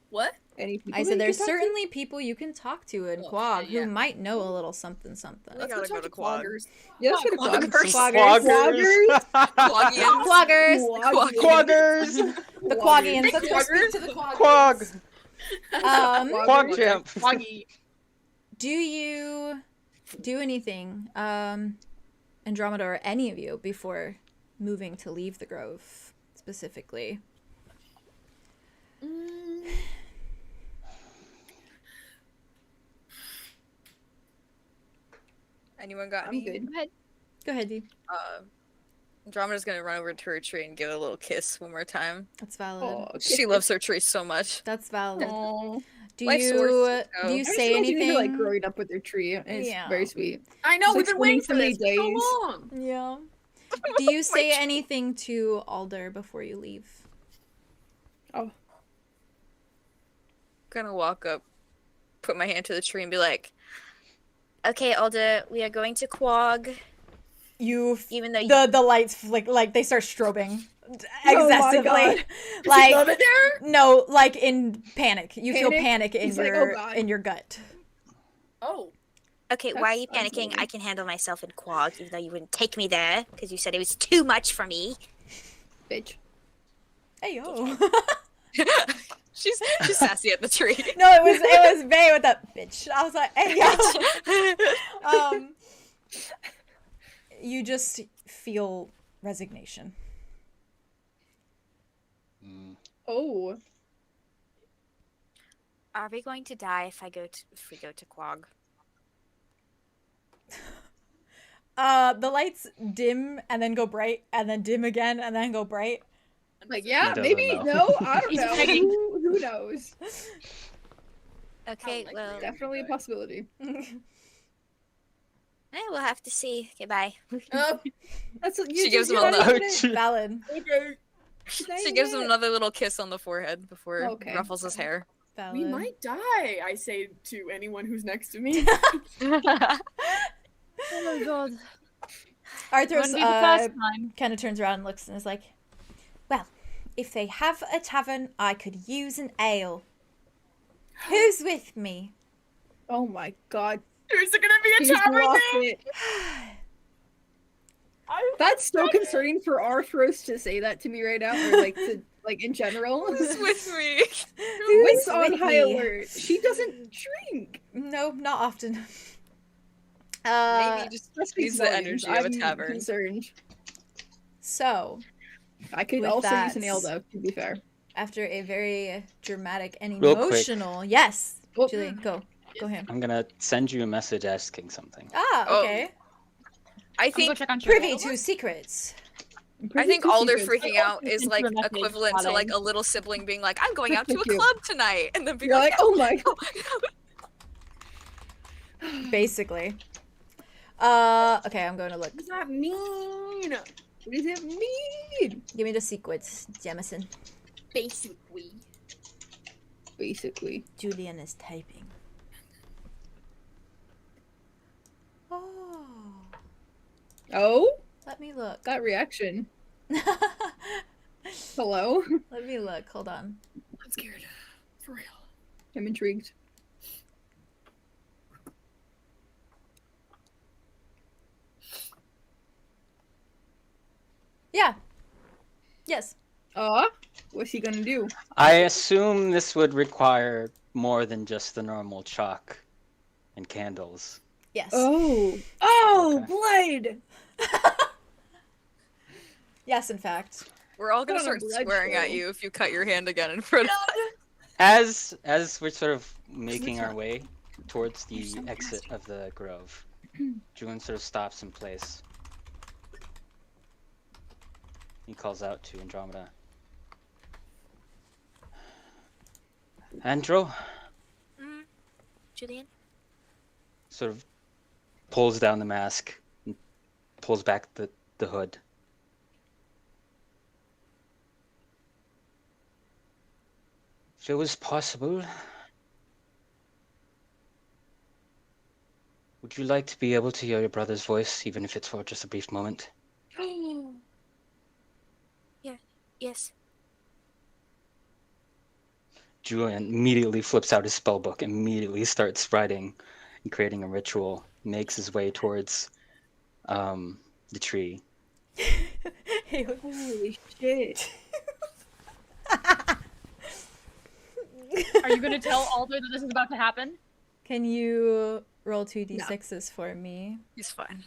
What? Any people I that said you there's can talk to? certainly people you can talk to in Oh, Quag shit, yeah. who might know a little something something. We Let's gotta go go talk to to Quag. Quaggers. Yeah, let's go to Quag. Quaggers. Quaggians. Quaggers! Quaggers! The Quaggians. Let's go Quaggers. speak to the Quaggians. Quag! Quag champ! Quaggy. Do you do anything, Andromeda or any of you, before moving to leave the grove, specifically? Anyone got I'm any? good. Go ahead, Dee. Andromeda's gonna run over to her tree and give it a little kiss one more time. That's valid. Oh, She loves her tree so much. That's valid. Aw. Do Life's you worth it, do you though. say I just imagine anything? her, like growing up with their tree. And it's Yeah. very sweet. I know, It's we've like been waiting for 20 this for so days. long. Yeah. Do you say anything to Alder before you leave? Gonna walk up, put my hand to the tree and be like, Okay, Alda, we are going to Quag. You Even though the lights flick, like they start strobing Oh my excessively. God. Like Love it there? no, like in panic. You feel Panic? panic in He's like, your "Oh, God." in your gut. Oh. Okay, why are you That's panicking? unbelievable. I can handle myself in Quag, even though you wouldn't take me there because you said it was too much for me. Bitch. Hey yo. she's sassy at the tree. No, it was Bay with that bitch. I was like, hey yo. You just feel resignation. Oh. Are we going to die if we go to Quag? The lights dim and then go bright and then dim again and then go bright. Like, yeah, doesn't maybe. know. No, I don't He's know. begging. Who knows? Okay, likely well, Definitely a possibility. we'll have to see. Okay, bye. That's what She gives him you're a not look. even in- Valid. Okay. She gives him another little kiss on the forehead before Okay. ruffles his hair. Valid. We might die, I say to anyone who's next to me. Oh my god. Arthros Wouldn't be the first time. kind of turns around and looks and is like, well, if they have a tavern, I could use an ale. Who's with me? Oh my god. There's gonna be a He's tavern lost there. it. That's so concerning for Arthros to say that to me right now, or like to like in general. Who's with me? Wit's on with high me? alert. She doesn't drink. No, not often. Maybe just That speaks needs the volumes. energy of a I'm tavern. concerned. So, I could With also that- use an ale though, to be fair. after a very dramatic and Real quick. emotional, yes, Oh. Julien, go him. I'm gonna send you a message asking something. Ah, Oh. okay. I I'm gonna think check on Privy Trevor. to secrets. I think Alder secrets. freaking out is Send like you a message, equivalent to like darling. a little sibling being like, I'm going out to a Thank you. club tonight, and then being You're like, like, oh my god. Basically. Okay, I'm going to look. What does that mean? What does it mean? Give me the secrets, Jamison. Basically. Basically. Julien is typing. Oh. Oh, Let me look. that reaction. Let Hello. me look. Hold on. I'm scared. For real. I'm intrigued. Yeah. Yes. What's he gonna do? I assume this would require more than just the normal chalk and candles. Yes. Oh, Okay. blood! Yes, in fact. We're all gonna What a start blood swearing at show. you if you cut your hand again in front of As we're sort of making our way towards the exit of the grove, Julien sort of stops in place. He calls out to Andromeda. Andro? Julien? Sort of pulls down the mask and pulls back the hood. If it was possible, would you like to be able to hear your brother's voice, even if it's for just a brief moment? Yeah, yes. Julien immediately flips out his spellbook, immediately starts writing and creating a ritual, makes his way towards the tree. Holy shit. Are you gonna tell Alder that this is about to happen? Can you roll 2d6s for me? He's fine.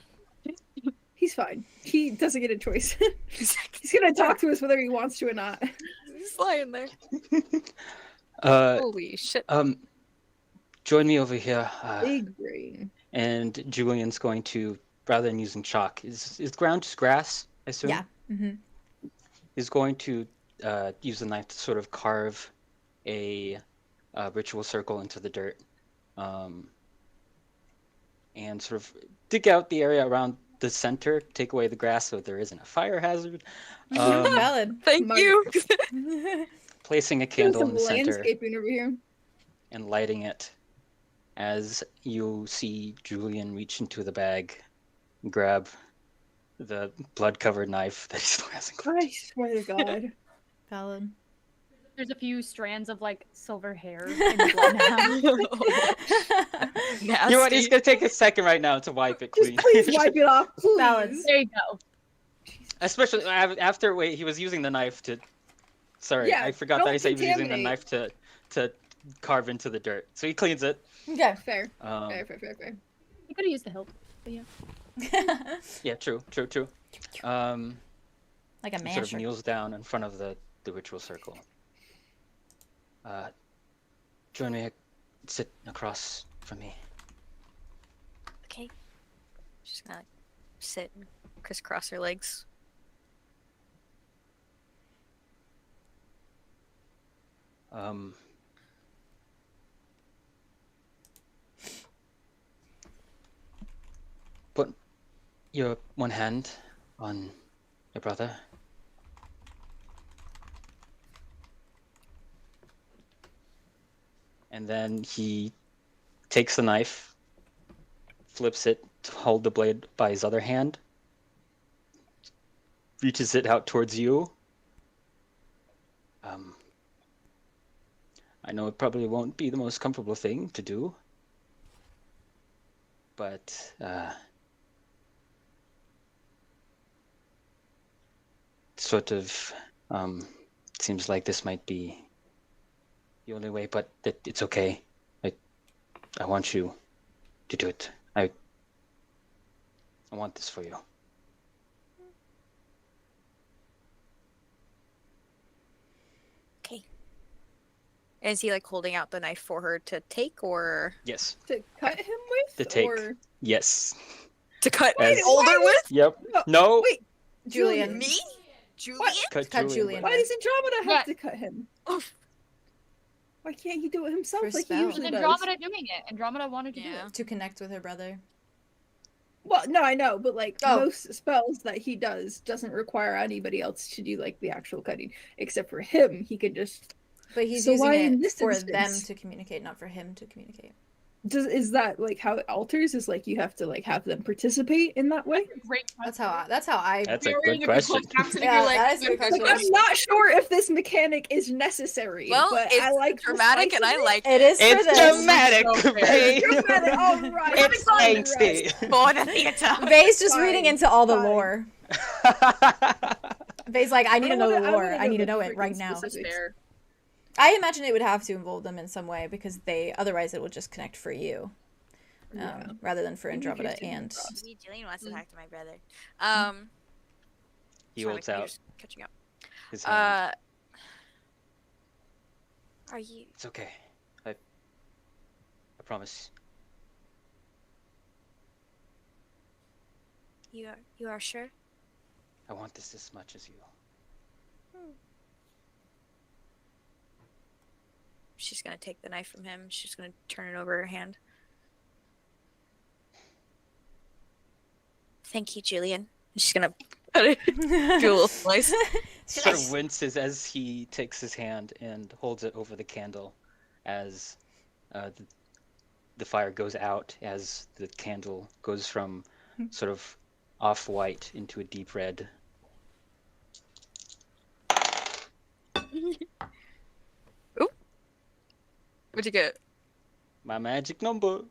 He's fine. He doesn't get a choice. He's gonna talk to us whether he wants to or not. He's lying there. Holy shit. Join me over here. Big brain. And Julian's going to, rather than using chalk, is ground just grass, I assume? Yeah. Mm-hmm. Is going to use the knife to sort of carve a ritual circle into the dirt. And sort of dig out the area around the center, take away the grass so there isn't a fire hazard. Valid. Thank you. Placing a candle in the center Landscaping over here. and lighting it as you see Julien reach into the bag and grab the blood-covered knife that he still hasn't I closed. swear to God. Valid. There's a few strands of like silver hair in the blood now. You know what? He's gonna take a second right now to wipe it clean. Just please wipe it off, please. Valid. There you go. Especially after he was using the knife to. Sorry, Yeah, I forgot that I don't said he was using the contaminate. knife to carve into the dirt. So he cleans it. Okay. Fair. Um, Fair. You could have used the hilt. But yeah. Yeah, true. Like a He sort of masher. kneels down in front of the ritual circle. Join me. Sit across from me. Okay. Just gonna sit and crisscross her legs. Put your one hand on your brother. And then he takes the knife, flips it to hold the blade by his other hand, reaches it out towards you. I know it probably won't be the most comfortable thing to do, but sort of seems like this might be the only way, but it's okay. I want you to do it. I want this for you. Okay. Is he like holding out the knife for her to take, or Yes. To cut him with? To take. Or... Yes. to cut As- Older with? Yep. No, No. Wait, Julian. Me? Julian? What? Cut Cut Julien. Julien. Why does Andromeda have Yeah. to cut him? Oh. Why can't he do it himself For like he spell. usually does? Andromeda doing it. Andromeda wanted to do Yeah. it. To connect with her brother. Well, no, I know, but like Oh. most spells that he does doesn't require anybody else to do like the actual cutting, except for him. He could just. But he's So using why in it this for them instance? to communicate, not for him to communicate. Is that like how it alters? Is like you have to like have them participate in that way? Great. That's how I. That's a good question. Yeah, that is a good question. I'm not sure if this mechanic is necessary. Well, but it's I like dramatic, and I like it. Is for this. Dramatic. It's dramatic. All right. It's angsty. Born in theater. 𝐵𝑎's just reading into all the lore. 𝐵𝑎's like, I need to know the lore. I need to know it right now. I imagine it would have to involve them in some way because otherwise it would just connect for you, rather than for Andromeda and. Julien wants to talk to my brother. He holds out. Catching up. His hand. Are you? It's okay. I promise. You are sure? I want this as much as you. She's gonna take the knife from him. She's gonna turn it over her hand. Thank you, Julien. She's gonna put it jewel slice. Sort of winces as he takes his hand and holds it over the candle as the fire goes out, as the candle goes from sort of off-white into a deep red. Ooh. What'd you get? My magic number.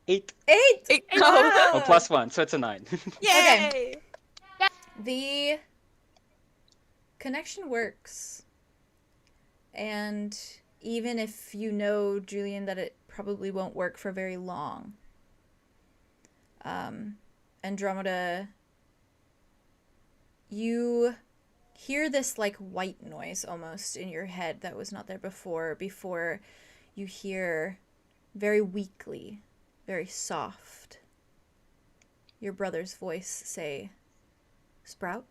8. 8! Oh. Oh, +1, so it's a 9. Yay! The connection works. And even if you know, Julien, that it probably won't work for very long, Andromeda, you hear this like white noise almost in your head that was not there before you hear very weakly, very soft, your brother's voice say, "Sprout?"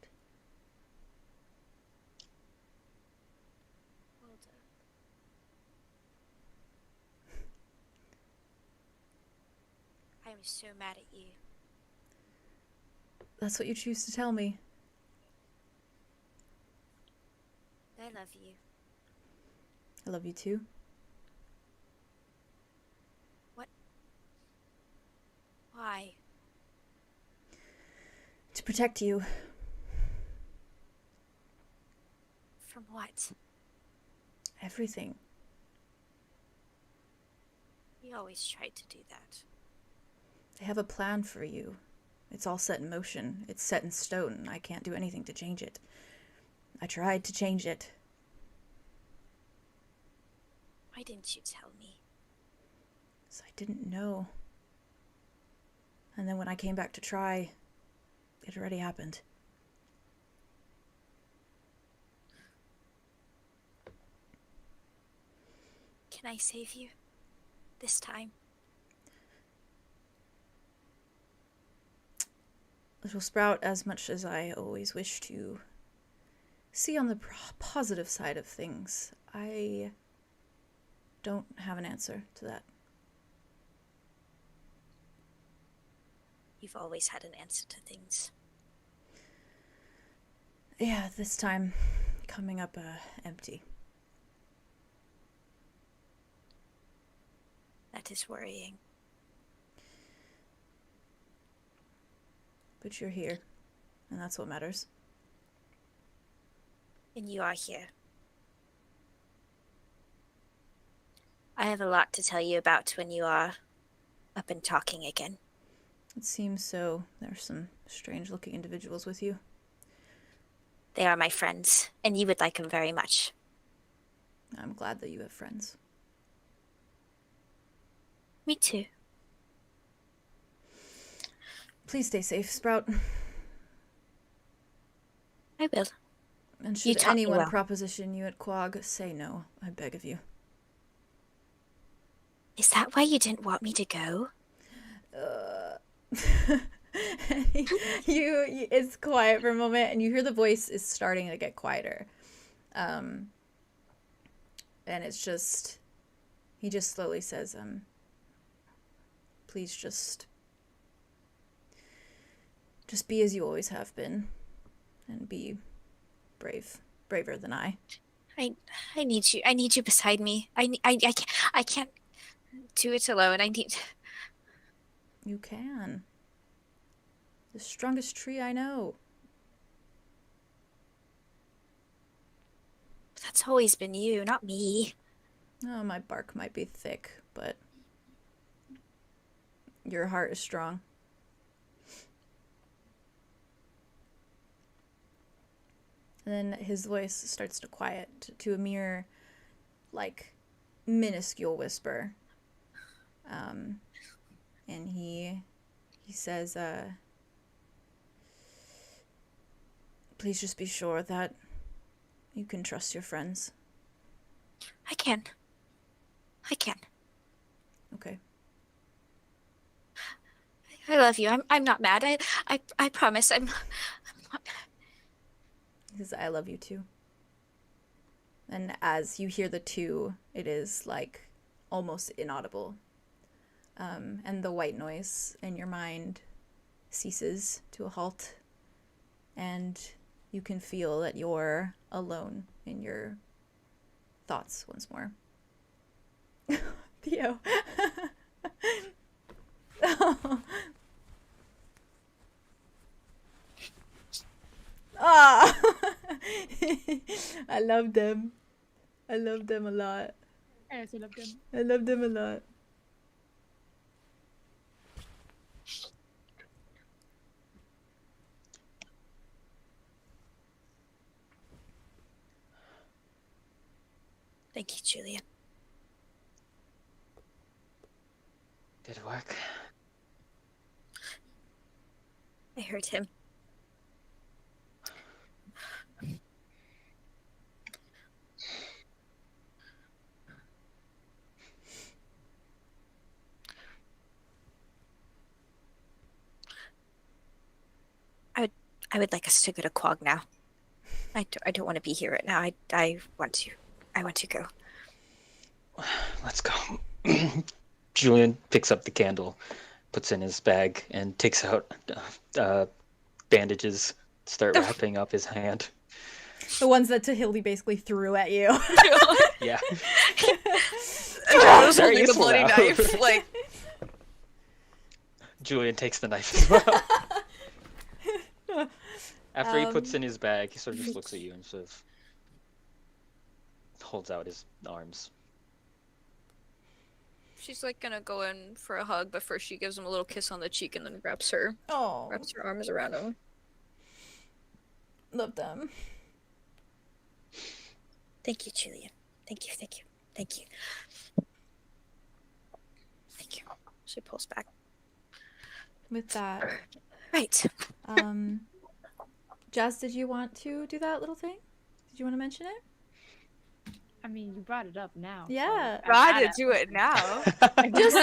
I am so mad at you. That's what you choose to tell me. I love you. I love you too. What? Why? To protect you. From what? Everything. You always tried to do that. I have a plan for you. It's all set in motion. It's set in stone. I can't do anything to change it. I tried to change it. Why didn't you tell me? So I didn't know. And then when I came back to try, it already happened. Can I save you? This time? Little Sprout, as much as I always wish to see on the positive side of things, I don't have an answer to that. You've always had an answer to things. Yeah, this time coming up empty. That is worrying. But you're here, and that's what matters. And you are here. I have a lot to tell you about when you are up and talking again. It seems so. There are some strange-looking individuals with you. They are my friends, and you would like them very much. I'm glad that you have friends. Me too. Please stay safe, Sprout. I will. And You should taught me anyone well. proposition you at 𝙍𝙗, say no, I beg of you. Is that why you didn't want me to go? It's quiet for a moment, and you hear the voice is starting to get quieter. And it's just, he just slowly says, please just be as you always have been, and be braver than I. I need you. I need you beside me. I can't. 𝙍𝙖𝙫𝙬𝙘𝙢, and I need. You can. The strongest tree I know. That's always been you, not me. Oh, my bark might be thick, but your heart is strong. And then his voice starts to quiet to a mere, like, minuscule whisper. And he says, please just be sure that you can trust your friends. I can. Okay. I love you. I'm not mad. I promise. I'm not. He says, I love you too. And as you hear the two, it is like almost inaudible. And the white noise in your mind ceases to a halt. And you can feel that you're alone in your thoughts once more. Theo. Oh. Ah. I love them. I love them a lot. I also love them. I love them a lot. Thank you, Julien. Did it work? I heard him. I would like us to go to Quag now. I don't want to be here right now. I want to go. Let's go. Julien picks up the candle, puts in his bag, and takes out bandages, start wrapping up his hand. The ones that Tahildi basically threw at you. Yeah. I was holding the bloody knife, like. Julien takes the knife as well. After he puts in his bag, he sort of just looks at you and sort of holds out his arms. She's like gonna go in for a hug, but first she gives him a little kiss on the cheek and then wraps her arms around him. Love them. Thank you, Julien. Thank you. She pulls back. With that, Right. Jazz, did you want to do that little thing? Did you want to mention it? I mean, you brought it up now. Yeah. Try to do it now. just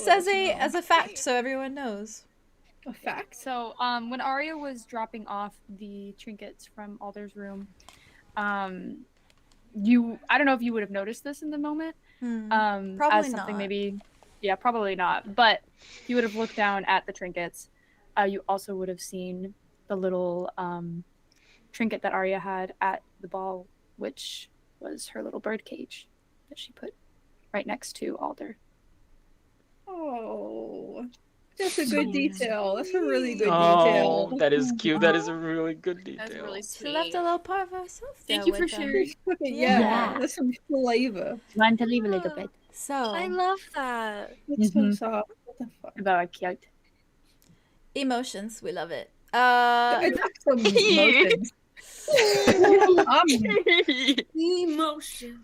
as a fact, so everyone knows. A fact. So, when Aria was dropping off the trinkets from Alder's room, I don't know if you would have noticed this in the moment. Probably as something not. Maybe, yeah, probably not. But you would have looked down at the trinkets. You also would have seen the little trinket that Aria had at the ball, which was her little bird cage that she put right next to Alder. Oh, that's a good detail. That's a really good Oh, detail. that is cute. That is a really good detail. That's really She sweet. left a little part of herself there. Thank you for with them. sharing. Yeah, Yeah. that's some flavor. Want to leave a little bit So, I love that. It's so soft. What the fuck? about cute. emotions, we love it. I took some emotions. Emotions.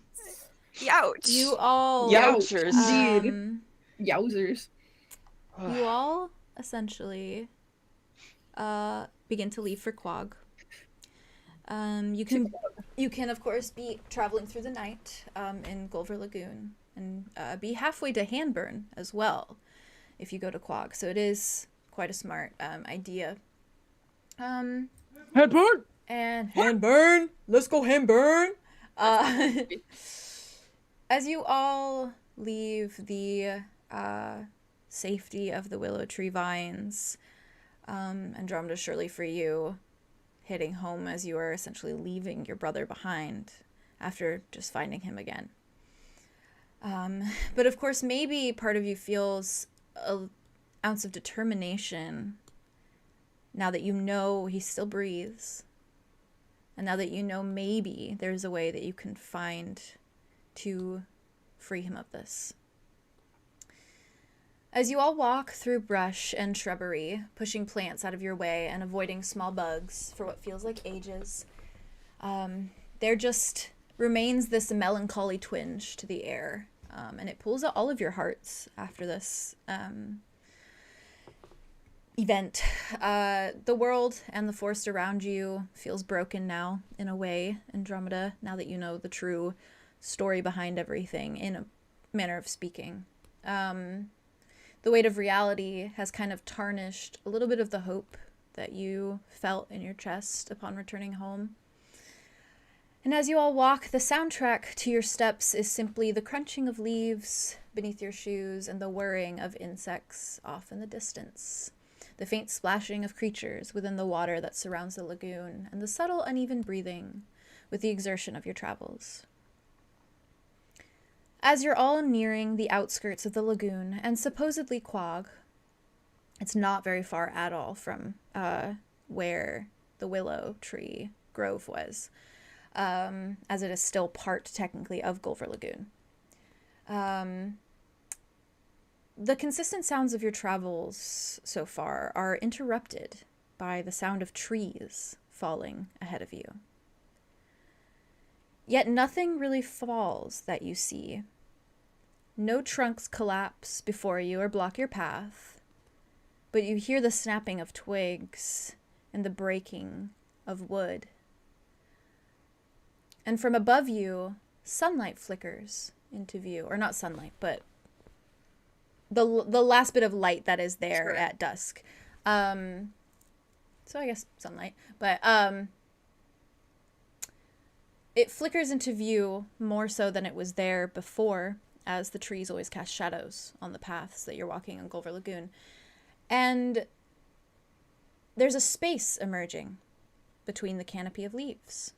Youch. You all, Youchers. Yowzers. you all essentially begin to leave for Quag. You can of course be traveling through the night in Golver Lagoon and be halfway to Handburn as well if you go to Quag. So it is quite a smart idea. Handburn. And Handburn. Let's go Handburn. As you all leave the safety of the willow tree vines, Andromeda surely for you, hitting home as you are essentially leaving your brother behind after just finding him again. But of course, maybe part of you feels an ounce of determination now that you know he still breathes. And now that you know maybe there's a way that you can find to free him of this. As you all walk through brush and shrubbery, pushing plants out of your way and avoiding small bugs for what feels like ages, there just remains this melancholy twinge to the air, and it pulls at all of your hearts after this event. The world and the forest around you feels broken now, in a way, Andromeda, now that you know the true story behind everything, in a manner of speaking. The weight of reality has kind of tarnished a little bit of the hope that you felt in your chest upon returning home. And as you all walk, the soundtrack to your steps is simply the crunching of leaves beneath your shoes and the whirring of insects off in the distance, the faint splashing of creatures within the water that surrounds the lagoon, and the subtle uneven breathing with the exertion of your travels. As you're all nearing the outskirts of the lagoon and supposedly 𝙍𝙗, it's not very far at all from where the willow tree grove was, as it is still part, technically, of Golver Lagoon. The consistent sounds of your travels so far are interrupted by the sound of trees falling ahead of you. Yet nothing really falls that you see. No trunks collapse before you or block your path, but you hear the snapping of twigs and the breaking of wood. And from above you, sunlight flickers into view. Or not sunlight, but the last bit of light that is there at dusk. So I guess sunlight. But it flickers into view more so than it was there before, as the trees always cast shadows on the paths that you're walking on Golver Lagoon. And there's a space emerging between the canopy of leaves,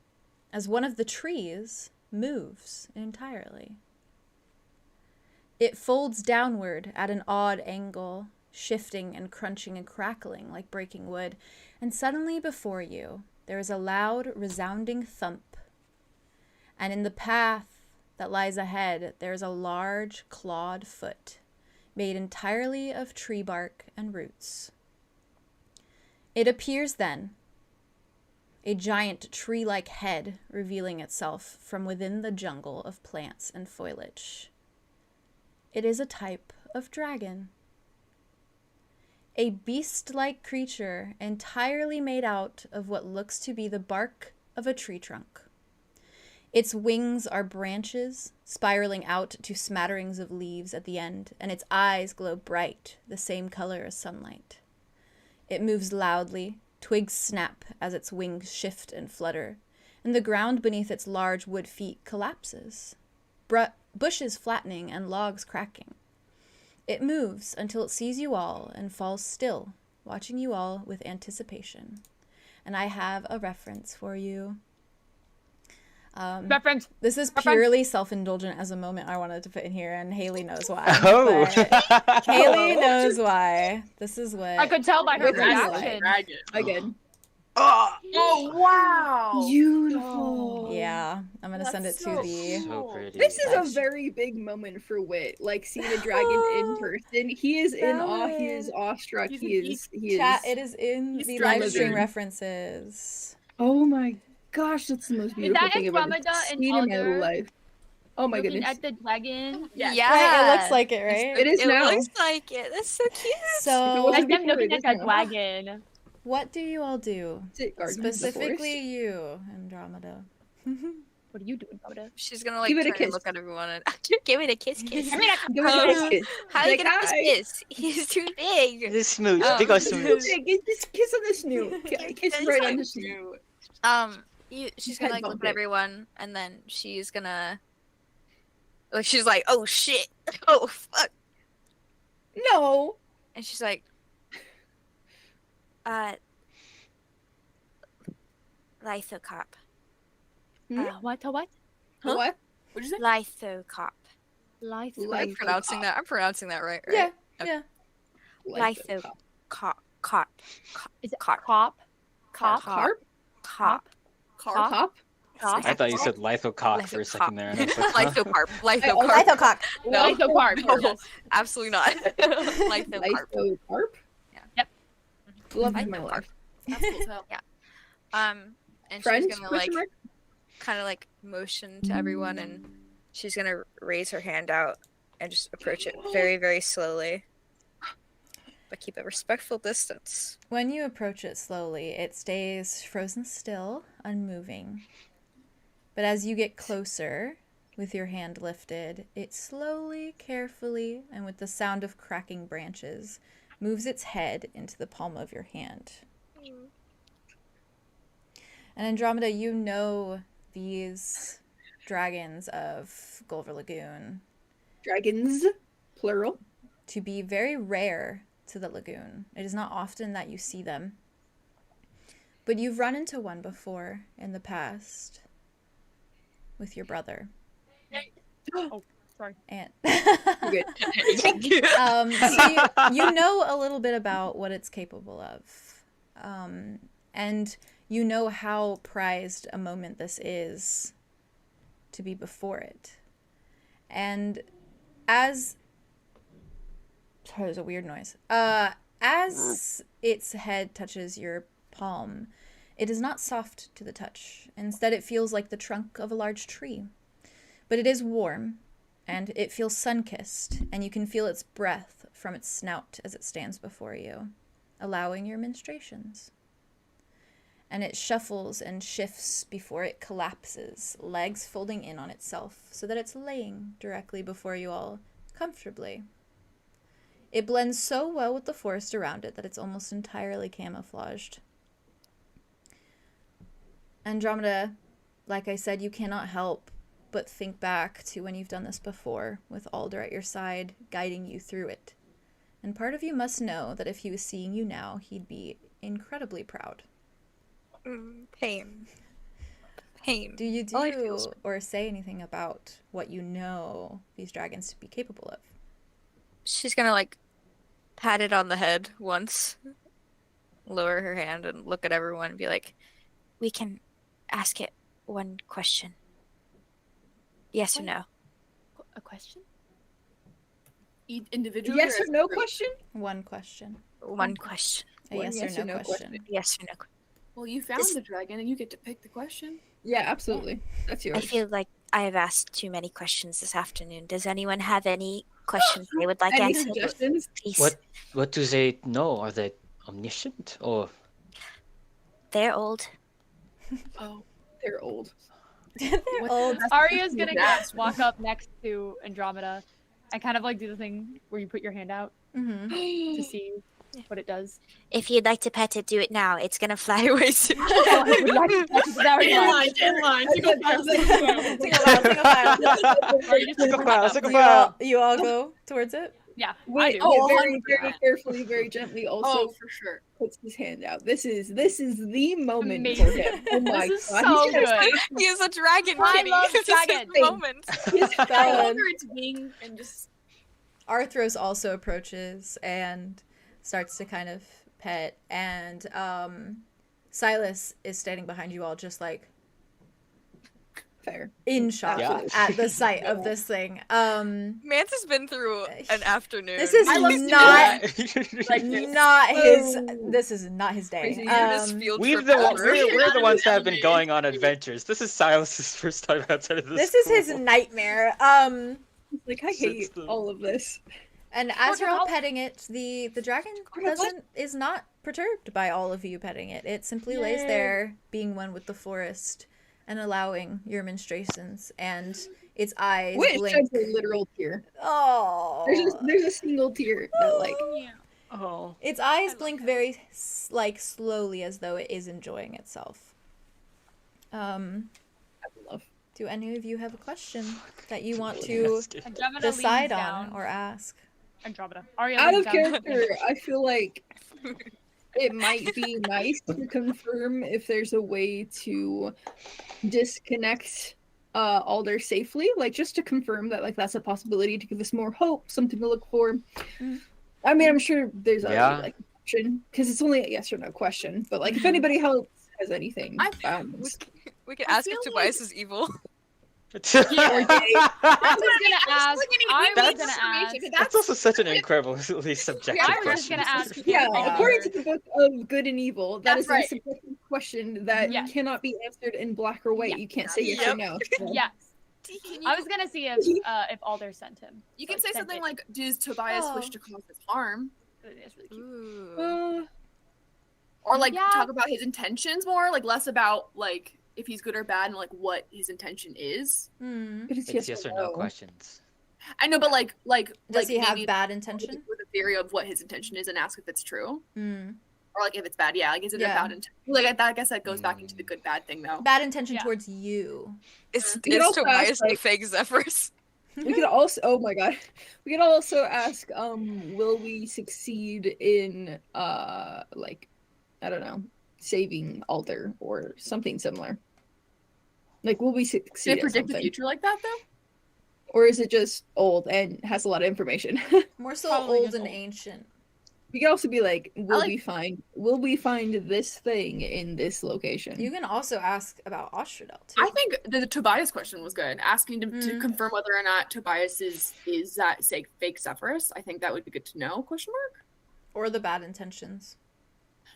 as one of the trees moves entirely. It folds downward at an odd angle, shifting and crunching and crackling like breaking wood, and suddenly before you, there is a loud, resounding thump. And in the path that lies ahead, there is a large clawed foot, made entirely of tree bark and roots. It appears then, a giant tree-like head revealing itself from within the jungle of plants and foliage. It is a type of dragon. A beast-like creature entirely made out of what looks to be the bark of a tree trunk. Its wings are branches, spiraling out to smatterings of leaves at the end, and its eyes glow bright, the same color as sunlight. It moves loudly, twigs snap as its wings shift and flutter, and the ground beneath its large wood feet collapses, bushes flattening and logs cracking. It moves until it sees you all and falls still, watching you all with anticipation. And I have a reference for you. Reference. This is purely self-indulgent as a moment I wanted to put in here, and Haley knows why. Oh! Haley knows why. This is what I could tell by her reaction. Dragon. Again. Oh wow! Beautiful. Yeah, I'm gonna send it to the. So pretty. This is a very big moment for Wit. Like seeing a dragon in person. He is in awe. He is awestruck. He is. Chat. It is in the live stream references. Oh my gosh, that's the most beautiful that thing I've ever Andromeda and seen in my Alder life. Oh my looking goodness. at the dragon? Yeah. Right, it looks like it, right? It is now. It looks like it. That's so cute. So, wasn't Like them before, looking it at is that now. dragon. what do you all do? Sit guard in the Specifically, forest. you, Andromeda. What are you doing, Andromeda? She's gonna like Give it a turn and kiss. look at everyone and give it a kiss. Give it a kiss. How are you Like, gonna hi. kiss? He's too big. This smooch, Oh. big ol' smooch. Yeah, just kiss on the snoot. Kiss right on the snoot. She's Head gonna like look bump at it. everyone and then she's gonna like she's like, oh shit, oh fuck, No. and she's like, Lithocop. Hmm? What? What? Huh? What? What'd you say? Lithocop. I'm pronouncing that right? Yeah, Okay. yeah. Litho cop. Is it Carp. cop? Carp? Cop. Cop? I thought you said lithocock for a second there. And I was like, huh? Lithocarp. Lithocock. No. Lithocarp. No, Yes. absolutely not. Lithocarp. Lithocarp? Yeah. Yep. Love of my life. That's cool as hell. And Friend? she's gonna like kind of like motion to everyone, and she's gonna raise her hand out and just approach it very, very slowly, but keep a respectful distance. When you approach it slowly, it stays frozen still, unmoving. But as you get closer, with your hand lifted, it slowly, carefully, and with the sound of cracking branches, moves its head into the palm of your hand. And Andromeda, you know these dragons of Golver Lagoon Dragons, plural. to be very rare to the lagoon. It is not often that you see them. But you've run into one before in the past with your brother. Oh, sorry. And Good. so you know a little bit about what it's capable of. And you know how prized a moment this is to be before it. And as... Sorry, there's a weird noise. As its head touches your palm, it is not soft to the touch. Instead, it feels like the trunk of a large tree. But it is warm, and it feels sun-kissed, and you can feel its breath from its snout as it stands before you, allowing your menstruations. And it shuffles and shifts before it collapses, legs folding in on itself, so that it's laying directly before you all, comfortably. It blends so well with the forest around it that it's almost entirely camouflaged. Andromeda, like I said, you cannot help but think back to when you've done this before, with Alder at your side, guiding you through it. And part of you must know that if he was seeing you now, he'd be incredibly proud. Pain. Do you All I feel do or say anything about what you know these dragons to be capable of? She's gonna like pat it on the head once, lower her hand and look at everyone and be like, We can ask it one question. Yes or no? A question? Individually? Yes or or as no a group? question? One question. One question. A One yes or no question. Yes or no? Well, you found the dragon and you get to pick the question. Yeah, absolutely. That's I yours. feel like I have asked too many questions this afternoon. Does anyone have any questions they would like Any answered? suggestions? Please. What do they know? Are they omniscient or? They're old. Oh. They're old. They're old. Aria's gonna That's walk up next to Andromeda and kind of like do the thing where you put your hand out Mm-hmm. to see what it does. If you'd like to pet it, do it now. It's gonna fly away soon. Oh, I would like to touch it very much. In line. Single file. Single file. You all go towards it? Yeah, I Wait, do. Oh, very, 100%. very carefully, very gently also Oh, for sure. puts his hand out. This is the moment Amazing. for him. Oh my This is god. so He's gonna good. he is a dragon I kitty. love This is his dragons. moment. He's I going. wonder its wing and just. Arthros also approaches and starts to kind of pet, and Silas is standing behind you all just like Fair. in shock Yeah. at the sight of this thing. Mance's been through an afternoon. This is I love to do not Like this. not his Oh. this is not his day. Crazy. This field We're trip the ever. ones that have been going on adventures. This is Silas's first time outside of This this. is his nightmare. Like, I hate Since the- all of this. And as you're all petting it, the dragon is not perturbed by all of you petting it. It simply lays there, being one with the forest, and allowing your menstruations. And its eyes Wait, blink. sheds a literal tear. Oh, There's a single tear that like Oh. its eyes blink very slowly, as though it is enjoying itself. I love. Do any of you have a question that you want to Andromeda decide leans on down. or ask? Andromeda. Aria Out leans of down. character, I feel like it might be nice to confirm if there's a way to disconnect Alder safely, like just to confirm that like that's a possibility, to give us more hope, something to look for. I mean, I'm sure there's already like a question, because it's only a yes or no question, but like if anybody else has anything, we can ask if Tobias is evil. I was gonna ask. That's also such an incredibly subjective question. I was gonna ask. According to the book of Good and Evil, That's a subjective question that cannot be answered in black or white. You can't say yes or no. So. Yes. I was gonna see if Alder sent him. You can say something like, "Does Tobias wish to cause us harm?" That's really cute. Or like talk about his intentions more, like less about like if he's good or bad and like what his intention is. It's yes or no questions. I know, but like does he have bad intention? With a theory of what his intention is and ask if it's true. Or like if it's bad, like is it a bad intention? Like I guess that goes back into the good bad thing though. Bad intention towards you. Is Tobias the fake Zephyrus? We could also, oh my god, we could also ask, will we succeed in like, I don't know, saving Alder or something similar? Like, will we succeed? Did it predict the future like that though? Or is it just old and has a lot of information? More so old and ancient. We could also be like, will we find this thing in this location? You can also ask about Ostrodell too. I think the Tobias question was good. Asking to confirm whether or not Tobias is that fake Zephyrus. I think that would be good to know. Question mark. Or the bad intentions.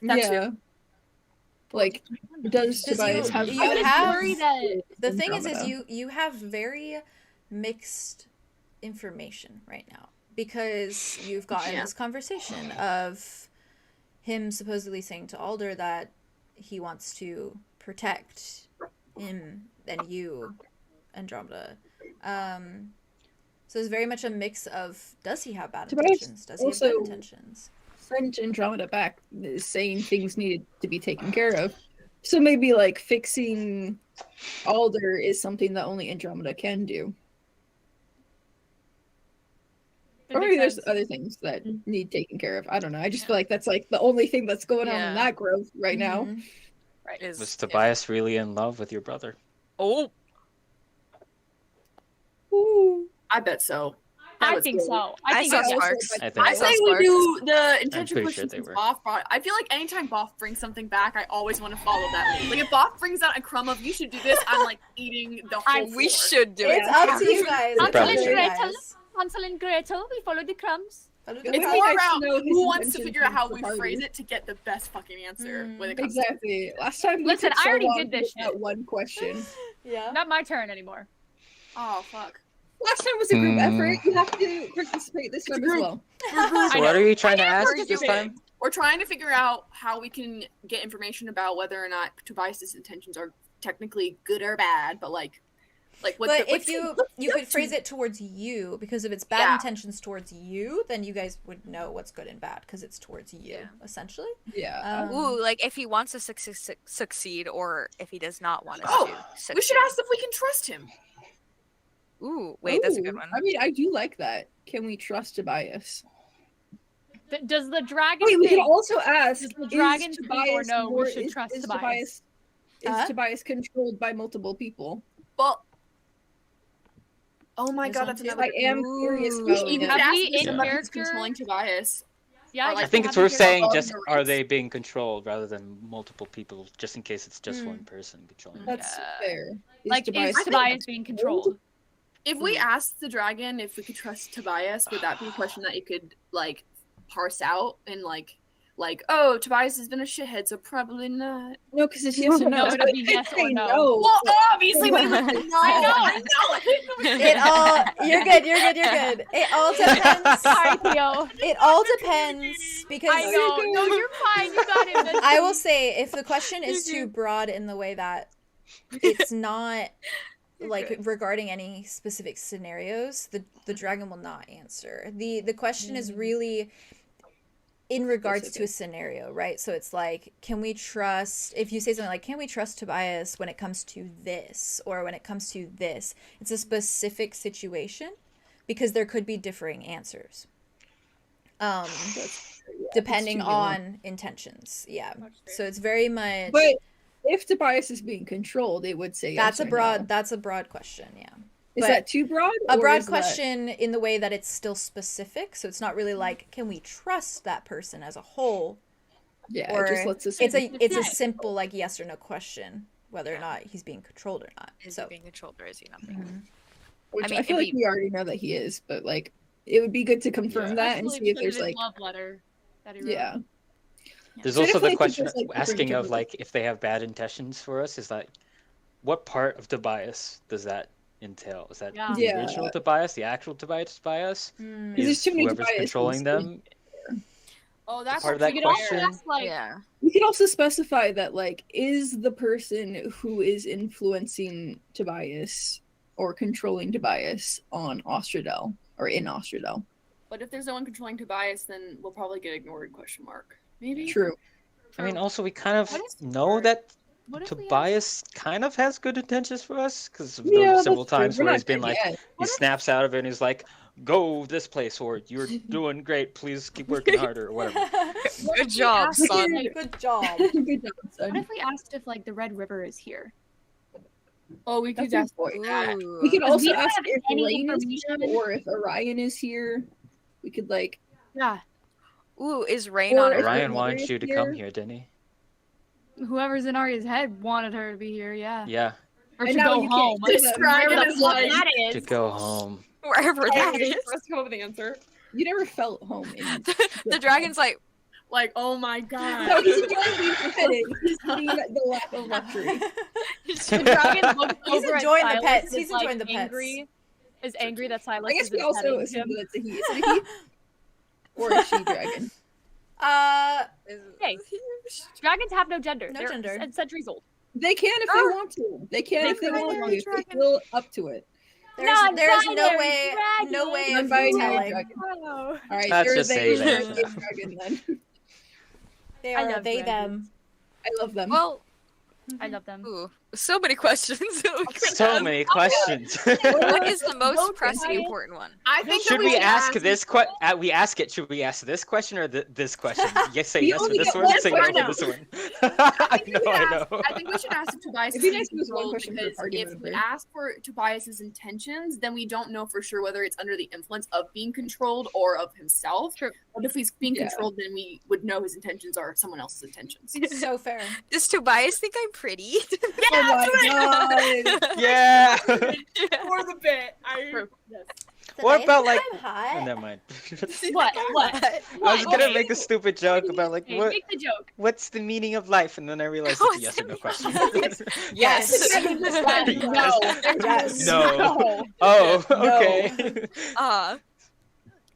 Too. Like, does Tobias have? The thing is you have very mixed information right now. Because you've gotten this conversation of him supposedly saying to Alder that he wants to protect him and you, Andromeda. So it's very much a mix of, does he have bad intentions? Does he have good intentions? Sent Andromeda back saying things needed to be taken care of. So maybe like fixing Alder is something that only Andromeda can do. Or maybe there's other things that need taken care of. I don't know. I just feel like that's like the only thing that's going on in that grove right now. Right. Was Tobias really in love with your brother? Oh. Ooh. I bet so. I think so. I saw sparks. I say we do the intention questions with Boff. I feel like anytime Boff brings something back, I always want to follow that lead. Like if Boff brings out a crumb of you should do this, I'm like eating the whole We should do it. It's up to you guys. Hansel and Gretel, we follow the crumbs. It's more about who wants to figure out how we phrase it to get the best fucking answer when it comes exactly. Last time Listen, I already did this shit. That one question. Not my turn anymore. Oh fuck. Last time was a group effort. You have to participate this time as well. So what are you trying to ask this time? We're trying to figure out how we can get information about whether or not Tobias' intentions are technically good or bad, but like what. But if you could phrase it towards you, because if it's bad intentions towards you, then you guys would know what's good and bad because it's towards you, essentially. Yeah. Ooh, like if he wants to succeed, or if he does not want us to succeed. We should ask if we can trust him. Ooh, wait, that's a good one. I mean, I do like that. Can we trust Tobias? Does the dragon? Wait, we can also ask. Does the dragon think or no? We should trust Tobias. Is Tobias controlled by multiple people? Well. Oh my god, that's another. I am curious about even in character controlling Tobias. Yeah, I think it's worth saying just are they being controlled rather than multiple people, just in case it's just one person controlling. That's fair. Is Tobias being controlled? If we asked the dragon if we could trust Tobias, would that be a question that you could like parse out and like, oh, Tobias has been a shithead, so probably not. No, because it's yes or no. No, it'll be yes or no. Well, obviously we would know. I know. It all. You're good. It all depends. Sorry, Theo. It all depends because I know. No, you're fine. You got it. I will say if the question is too broad in the way that it's not like regarding any specific scenarios, the dragon will not answer. The question is really in regards to a scenario, right? So it's like, can we trust, if you say something like, can we trust Tobias when it comes to this, or when it comes to this, it's a specific situation because there could be differing answers. Depending on intentions. Yeah. So it's very much if Tobias is being controlled, it would say yes That's a or broad. no. That's a broad question. Yeah. Is But that too broad? A or broad is that- question in the way that it's still specific, so it's not really like, can we trust that person as a whole? Yeah, Or it just lets us. it's a simple like yes or no question, whether or not he's being controlled or not. Is So he being controlled or is he not being? Which I mean, I feel if like he- we already know that he is, but like it would be good to confirm that and Especially see if because there's of his like love letter that he wrote. yeah. There's So also definitely the question there's, like, asking different of like if they have bad intentions for us. Is that what part of Tobias does that entail? Is that Yeah. the Yeah. original Tobias, the actual Tobias? There's Is too many whoever's Tobiases. controlling them Oh, that's part of that You could also question? ask, like, Yeah. We could also specify that like is the person who is influencing Tobias or controlling Tobias on Ostrodell or in Ostrodell. But if there's no one controlling Tobias, then we'll probably get ignored? Question mark. Maybe. True. I mean, also we kind of What is know hard? that what if we ask- Tobias kind of has good intentions for us because Yeah, several that's true. times We're where not he's been there like, yet. he snaps out of it and he's like, "Go this place," or "You're doing great. Please keep working harder," or whatever. what Good if we job, asked, son. like, good job. Good job, what son. if we asked if like the Red River is here? Oh, we could That's ask a good point. that. Ooh. We could Because also we don't ask have if any Rain is here information. or if Orion is here. We could like Yeah, Ooh, is Rain Or on if Earth? Ryan Earth wanted is you to here. come here, didn't he? whoever's in Arya's head wanted her to be here. Yeah, Yeah, or And to now go you can't home. say that. Describe Wherever it the as fuck like- that to is. go home. Wherever that is. Let's come up with the answer. you never felt home in The dragon's like, Like, oh my No, god. he's enjoying being permitted. He's being the lack of luxury. The dragon looks He's over at enjoying the Silas pets. and He's is, like, enjoying the pets. angry, is angry that Silas I guess we isn't also petting assume him. that it's a he. Is it a he? Or a she dragon? Hey, dragons have no gender. No They're gender. Centuries old. They can if they want to. They can if they want to. Non-binary If they dragon. feel up to it. There's no Non-binary way, no dragon. way of Non-binary telling. dragon. Oh. All right, That's they're just they saying they're that. they dragon then. They I are love they dragons. them. I love them. well, I love them. ooh, so many questions. that we could So ask. many questions. What is the most Don't pressing try it. important one? I think Should that we should ask this question? We ask it. Should we ask this question or this question? Yes, say We yes for only this get one. one Say no question. for this one. I know. I think we should ask if Tobias It'd is be being nice if it was one controlled, question per because party if we member. ask for Tobias's intentions, then we don't know for sure whether it's under the influence of being controlled or of himself. True. But if he's being Yeah. controlled, then we would know his intentions are someone else's intentions. So fair. Does Tobias think I'm pretty? Oh my god. Yeah. For the bit, yes. What about like? I'm hot. Oh, never mind. What? I was gonna Okay. make a stupid joke about like Okay, what. make the joke. What's the meaning of life? And then I realized Oh, it's a yes or no question. Yes. Yes. Yes. No. Oh, No. okay.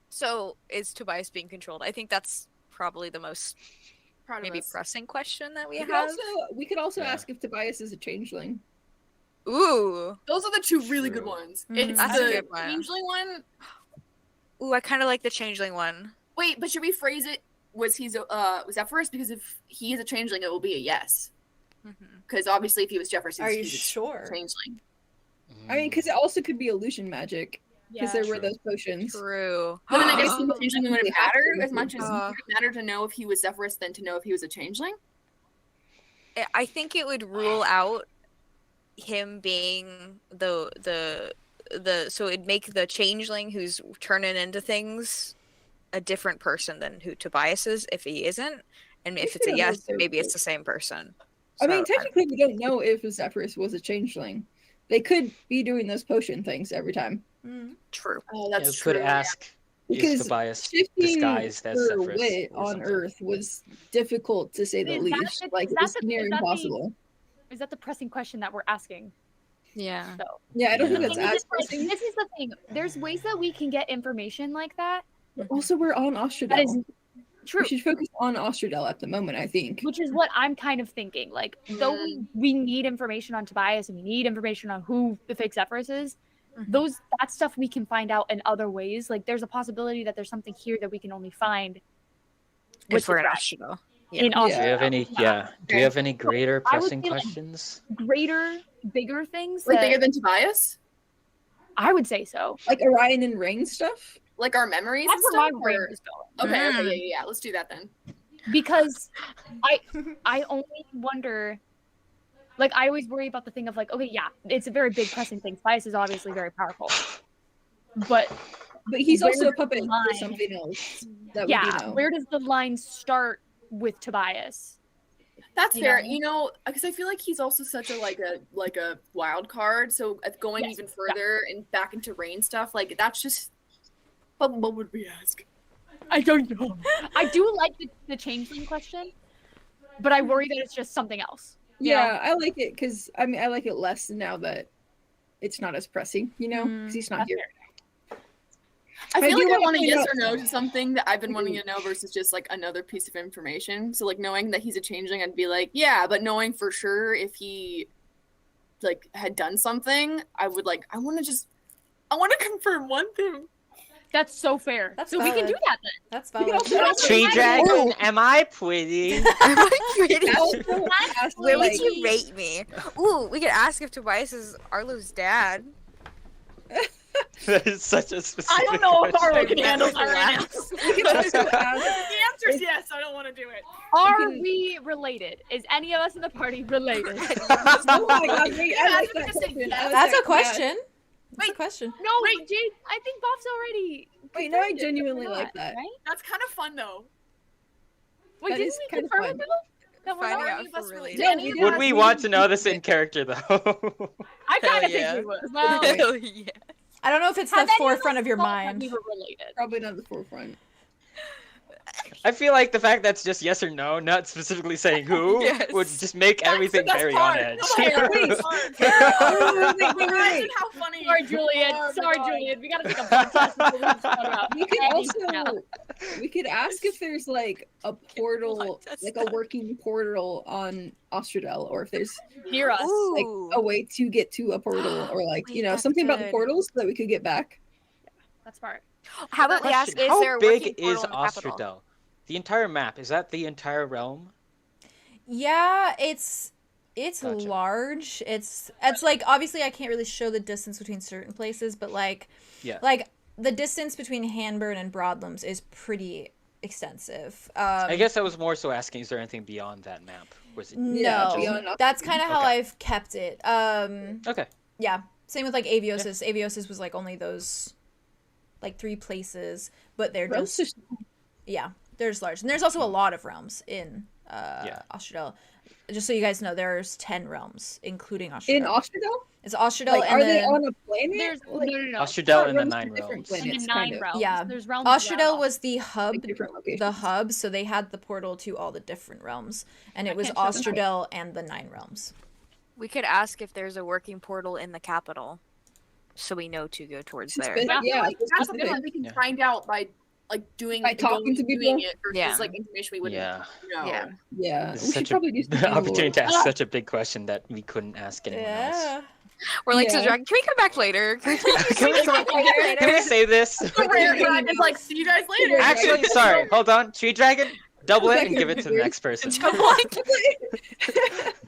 So is Tobias being controlled? I think that's probably the most Proud of maybe us. pressing question that we We have. could also Yeah. ask if Tobias is a changeling. Ooh, Those are the two really good True. ones. Mhm. It's That's a the good one. changeling one. ooh, I kind of like the changeling one. Wait, but should we phrase it? Was Zephyrus? Because if he is a changeling, it will be a yes. Because obviously, if he was Zephyrus, Are you he's a sure? changeling. I mean, because it also could be illusion magic. Because there were True. those potions. True. But then I guess the changeling wouldn't Yeah. matter as much as Uh. it would matter to know if he was Zephyrus than to know if he was a changeling. I think it would rule out him being the so it'd make the changeling who's turning into things a different person than who Tobias is if he isn't, and if it's a don't know yes, if they're maybe it's the same person. I mean, So, technically, we don't know if Zephyrus was a changeling. They could be doing those potion things every time. Mm. true. Oh, Yeah, that's we true. could ask Because is Tobias Shifting disguised as her Zephyrus wit or on something. Earth was difficult to say the Is that least. the- Like, is it that was the- near is that the- impossible. Is that the pressing question that we're asking? Yeah. So Yeah, I don't Yeah. think that's thing is, as it's like, pressing. this is the thing. There's ways that we can get information like that. Also, we're on That Ostrodell. is true. We should focus on Ostrodell at the moment, I think. Which is what I'm kind of thinking. Like, though we need information on Tobias and we need information on who the fake Zephyrus is, that stuff we can find out in other ways. Like, there's a possibility that there's something here that we can only find If we're in the Ostrodell. in Do Austria. you have any? Yeah. Do you have any greater I would pressing say, like, questions? greater, bigger things. Like that- bigger than Tobias? I would say so. Like Orion and Rain stuff? Like our memories That's and where stuff? my brain or- is going. Okay, yeah. Let's do that then. Because I only wonder Like, I always worry about the thing of like, okay, yeah, it's a very big pressing thing. Tobias is obviously very powerful, but he's also where a puppet does the for line- something else that we yeah, do know. where does the line start with Tobias? That's You fair. know? You know, because I feel like he's also such a like a wild card. So going Yes, even further and back into rain stuff, like that's just. What would we ask? I don't know. I do like the changeling question, but I worry that it's just something else. Yeah, I like it because I mean I like it less now that it's not as pressing, you know, because he's not That's here. I feel do like I wanna want a point yes out- or no to something that I've been wanting to know versus just like another piece of information. So like knowing that he's a changeling, I'd be like, yeah, but knowing for sure if he like had done something, I would like I want to confirm one thing. That's so fair. That's so we can do valid. that then. That's We can valid. also Tree ask- dragon, am I pretty? Am I pretty? also ask, Where would like, you rate me? Ooh, we could ask if Tobias is Arlo's dad. That is such a specific I don't know if question. Arlo can handle that right now. we can also ask The answer is yes. I don't want to do it. Are can- we related? Is any of us in the party related? Oh my god, wait, I like that Just say question. yes. I like That's that. a question. That's a Wait. question. No, Jade, I think Bob's already. Wait, no, I confirmed it, genuinely but we're like not, that. Right? That's kind of fun though. Wait, That didn't is we kind of confirm it fun. though? That we're Finding not? out Any if of us we're really- related. No, any we of Would us- we want to know this in character though? I kind of yeah. think we would. Well, Good hell yeah. I don't know if it's Have the any forefront of your thought that mind. we were related. Probably not the forefront. I feel like the fact that's just yes or no, not specifically saying who, Yes. would just make That's the everything best very part. on edge. No, wait, Wait. Imagine how funny. Sorry, Julian. Oh my Sorry, God. Julian. We gotta take a podcast. before we shut up. We could Anything else. also we could ask if there's like a portal, What? That's like a not- working portal on Ostrodell, or if there's Near us. like Ooh. a way to get to a portal, or like Wait, that's something about the good. portals so that we could get back. That's smart. How about we ask, Question, is there how a big working is portal in the capital? Ostrodell? The entire map, is that the entire realm? Yeah, it's Gotcha. large. It's like obviously I can't really show the distance between certain places, but like the distance between Handburn and Broadlams is pretty extensive. I guess I was more so asking, is there anything beyond that map? Was it? No, beyond that's kind of how Okay. I've kept it. Okay. Yeah, same with like 𝐼𝐻𝑖𝑜sis. 𝐼𝐻𝑖𝑜sis was like only those like 3 places, but they're Realms just they're just large, and there's also a lot of realms in Ostrodell. Just so you guys know, there's 10 realms, including Ostrodell. In Ostrodell? It's Ostrodell, Like, and are they then on a planet? There's Like, no. Ostrodell and the realms are 9 different realms. And planets, the kind 9 of. realms. Yeah. There's realms. Ostrodell was the hub, Like different locations. the hub, so they had the portal to all the different realms, and it was can't show them. Ostrodell and the 9 realms. We could ask if there's a working portal in the capital, so we know to go towards there. But, Yeah. yeah, Like, that's specific. something we can Yeah. find out by like doing By talking to doing people? it versus Yeah. like information we wouldn't Yeah. know. Yeah. Yeah, This we is should such probably do a something. opportunity to ask Ah. such a big question that we couldn't ask anyone else. Yeah. We're like, Yeah. to Dragon, can we come back later? Can we Can we say this? The rare dragon's like, see you guys later. Actually, sorry, hold on. Tree dragon, double it and give it to the next person.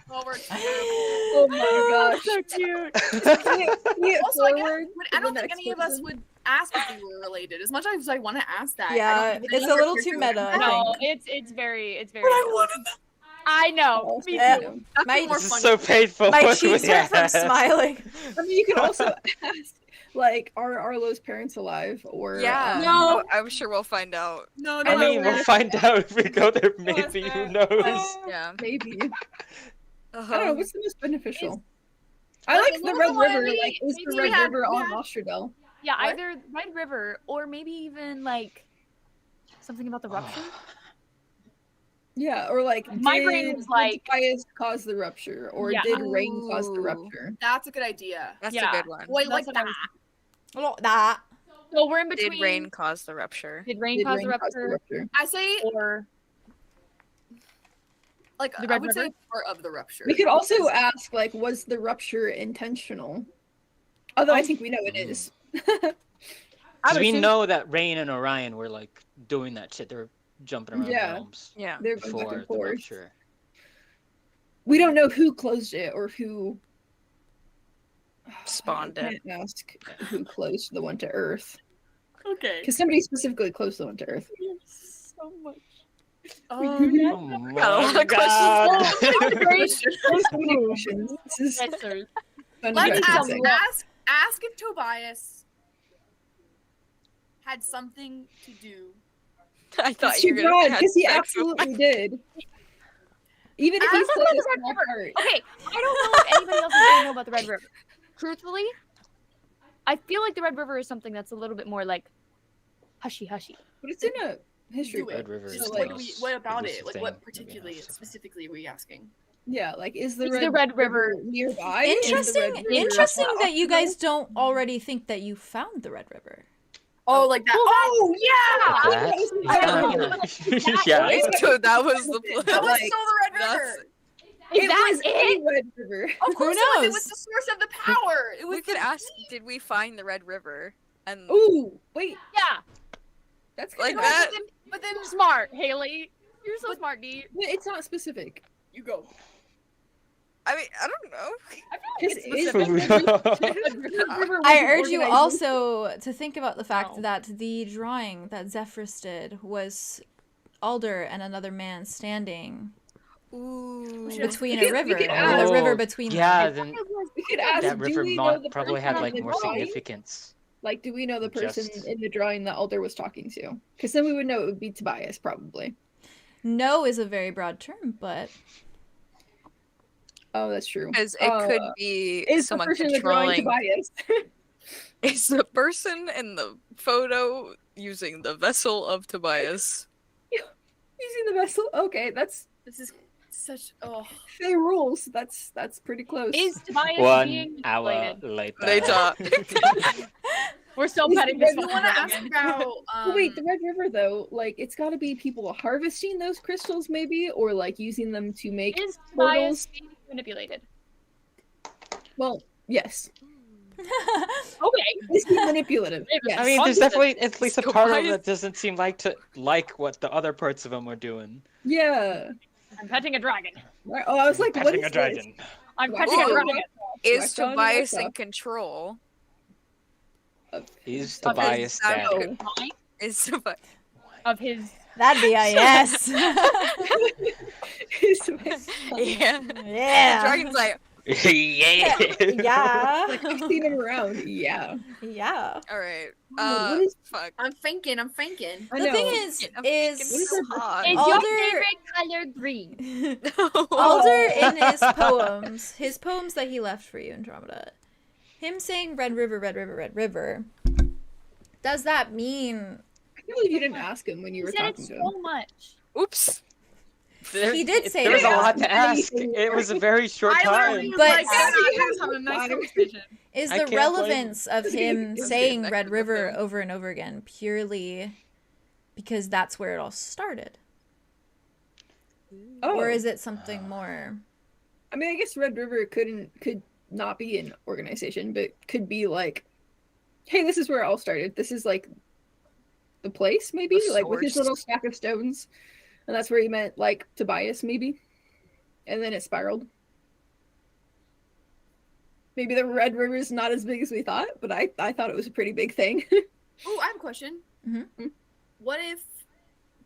Well, we're Oh my gosh. so cute. also, I, guess, Forward I to don't the think next any of us person. would ask if we were related. As much as I want to ask that. I Yeah, don't think it's a any little other too character meta, would I No, think. it's very. But I wanted that. I know. Me Yeah. too. That's My- more This fun. is so painful. My What do we cheeks hurt from ask? smiling. I mean, you can also ask, like, are Arlo's parents alive? Or Yeah. No. I'm sure we'll find out. No, I mean, we'll find out if we go there. Maybe, fair. who knows? Yeah. maybe. I don't know. Uh-huh. What's the most beneficial? I like the Little Red one, River. maybe- Like, is the maybe Red we River on had- Ostrodell? Yeah, What? either Red River or maybe even like something about the rupture. Yeah, or like, My did brain was like- Tobias cause the rupture, or Yeah. did rain cause the Ooh. rupture? That's a good idea. That's Yeah. a good one. Wait, like That's what I that. was- Well, that. So we're in between. Did rain cause the rupture? Did rain Did cause rain the cause the rupture? rupture? I say, Or like, The I Red would say River? part of the rupture. We could also ask, like, was the rupture intentional? Although I think we know it is. Because we know that Rain and Orion were like doing that shit. They were jumping around Yeah. realms Yeah. They're going back before and the forth. rupture. We don't know who closed it or who Spawned I it. can't ask who closed the one to Earth. Okay. Because somebody specifically closed the one to Earth. so much. Oh a lot my of god. Let's ask if Tobias had something to do. I thought It's you too were gonna bad, have because he sex with absolutely did. Even if he Ask said about this the Red small River. part. Okay, I don't know if anybody else is going to know about the Red River. Truthfully, I feel like the Red River is something that's a little bit more like hushy-hushy. But it's in a history Do book. it. Red River is Just the what, most what about it? elusive Like thing what that we particularly, have so far. specifically, are we asking? Yeah, like is the Is Red, the Red River nearby? Is the Interesting. Red River Interesting across that you the guys don't already think that you found the Red River. Oh, like that. Oh, yeah! Yeah. So that was the plan. That was Like, so the Red River. Is It that was it? a Red River. Of course it was. It was knows? the source of the power. It was We could ask, did we find the Red River? And Ooh, wait, Yeah. that's like kinda- that. But then Smart, Haley. You're so smart, D. But it's not specific. you go. I mean, I don't know. I feel like Because it's I urge you also to think about the fact No. that the drawing that Zephyrus did was Alder and another man standing Ooh. between We a could- we river, could or ask- the river Oh, between yeah, them. then We could ask, that do river we know the probably person had on like the more drawing? significance. Like, do we know the person Just- in the drawing that Alder was talking to? Because then we would know it would be Tobias, probably. No is a very broad term, but Oh, that's true. Because it could be Is the someone person in the drawing controlling. Tobias? Is the person in the photo using the vessel of Tobias? Using the vessel? Okay, that's This is such. Oh. fair rules. That's pretty close. Is Tobias 1 being hour manipulated? later. Later. We're still Is petting the this Red You one. want to ask about? Oh, wait, the Red River though, like it's got to be people harvesting those crystals, maybe, or like using them to make Is portals. Tobias being manipulated? Well, yes. Okay. Is he manipulative? Yes. I mean, there's definitely at least a part of it Tobias- that doesn't seem like what the other parts of him were doing. Yeah. I'm petting a dragon. Right. Oh, I was like, what Petting is a dragon. I'm Ooh. petting a dragon. Is Wax on, Tobias wax in off. control? Is Of his Tobias dead? shadow. Is Tobias... Of his. that'd be a yes. Is Tobias- Yeah. Yeah. Dragon's like, Yeah. Yeah. Like I've seen him around. Yeah. Yeah. all right. Oh, what is- Fuck. I'm thinking. I The know. thing is I'm thinking is so hard. Is Alder- your favorite color green? Alder in his poems that he left for you, Andromeda, him saying Red River, Red River, Red River, does that mean I can't believe you didn't ask him when you He were said talking it to him. so much. Oops. He did say There was a that. lot to ask. It was a very short I time. literally was But- like, Yeah, "Yeah, he I has was having a nice fun." conversation. is I the can't relevance of It's him good. saying It's Red good. River over and over again purely because that's where it all started? Oh. Or is it something more? I mean, I guess Red River could not be an organization, but could be like, hey, this is where it all started. This is like the place, maybe, The like with his source. little stack of stones, and that's where he met like Tobias, maybe, and then it spiraled. Maybe the Red River is not as big as we thought, but I thought it was a pretty big thing. Oh, I have a question. Mhm. What if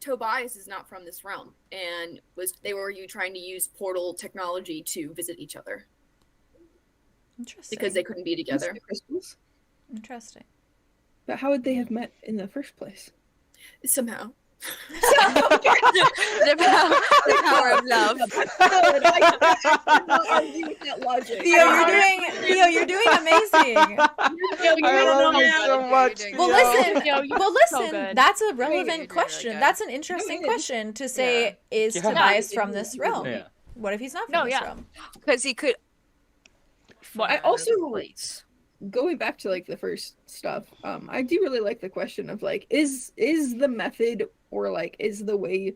Tobias is not from this realm and they were you trying to use portal technology to visit each other Interesting. because they couldn't be together? The crystals. Interesting. But how would they have met in the first place? Somehow. The power of love. I cannot argue with that logic. Theo, you're doing amazing. I love you so much. Well, Theo. listen. Yo, you're Well, so listen. good. That's a you're relevant really question. good. That's an interesting No, it is. question to say. Is Yeah. Tobias from this realm? Yeah. What if he's not from No, this yeah. realm? Because he could. What? I also Place. going back to like the first stuff, I do really like the question of like, is the method or like is the way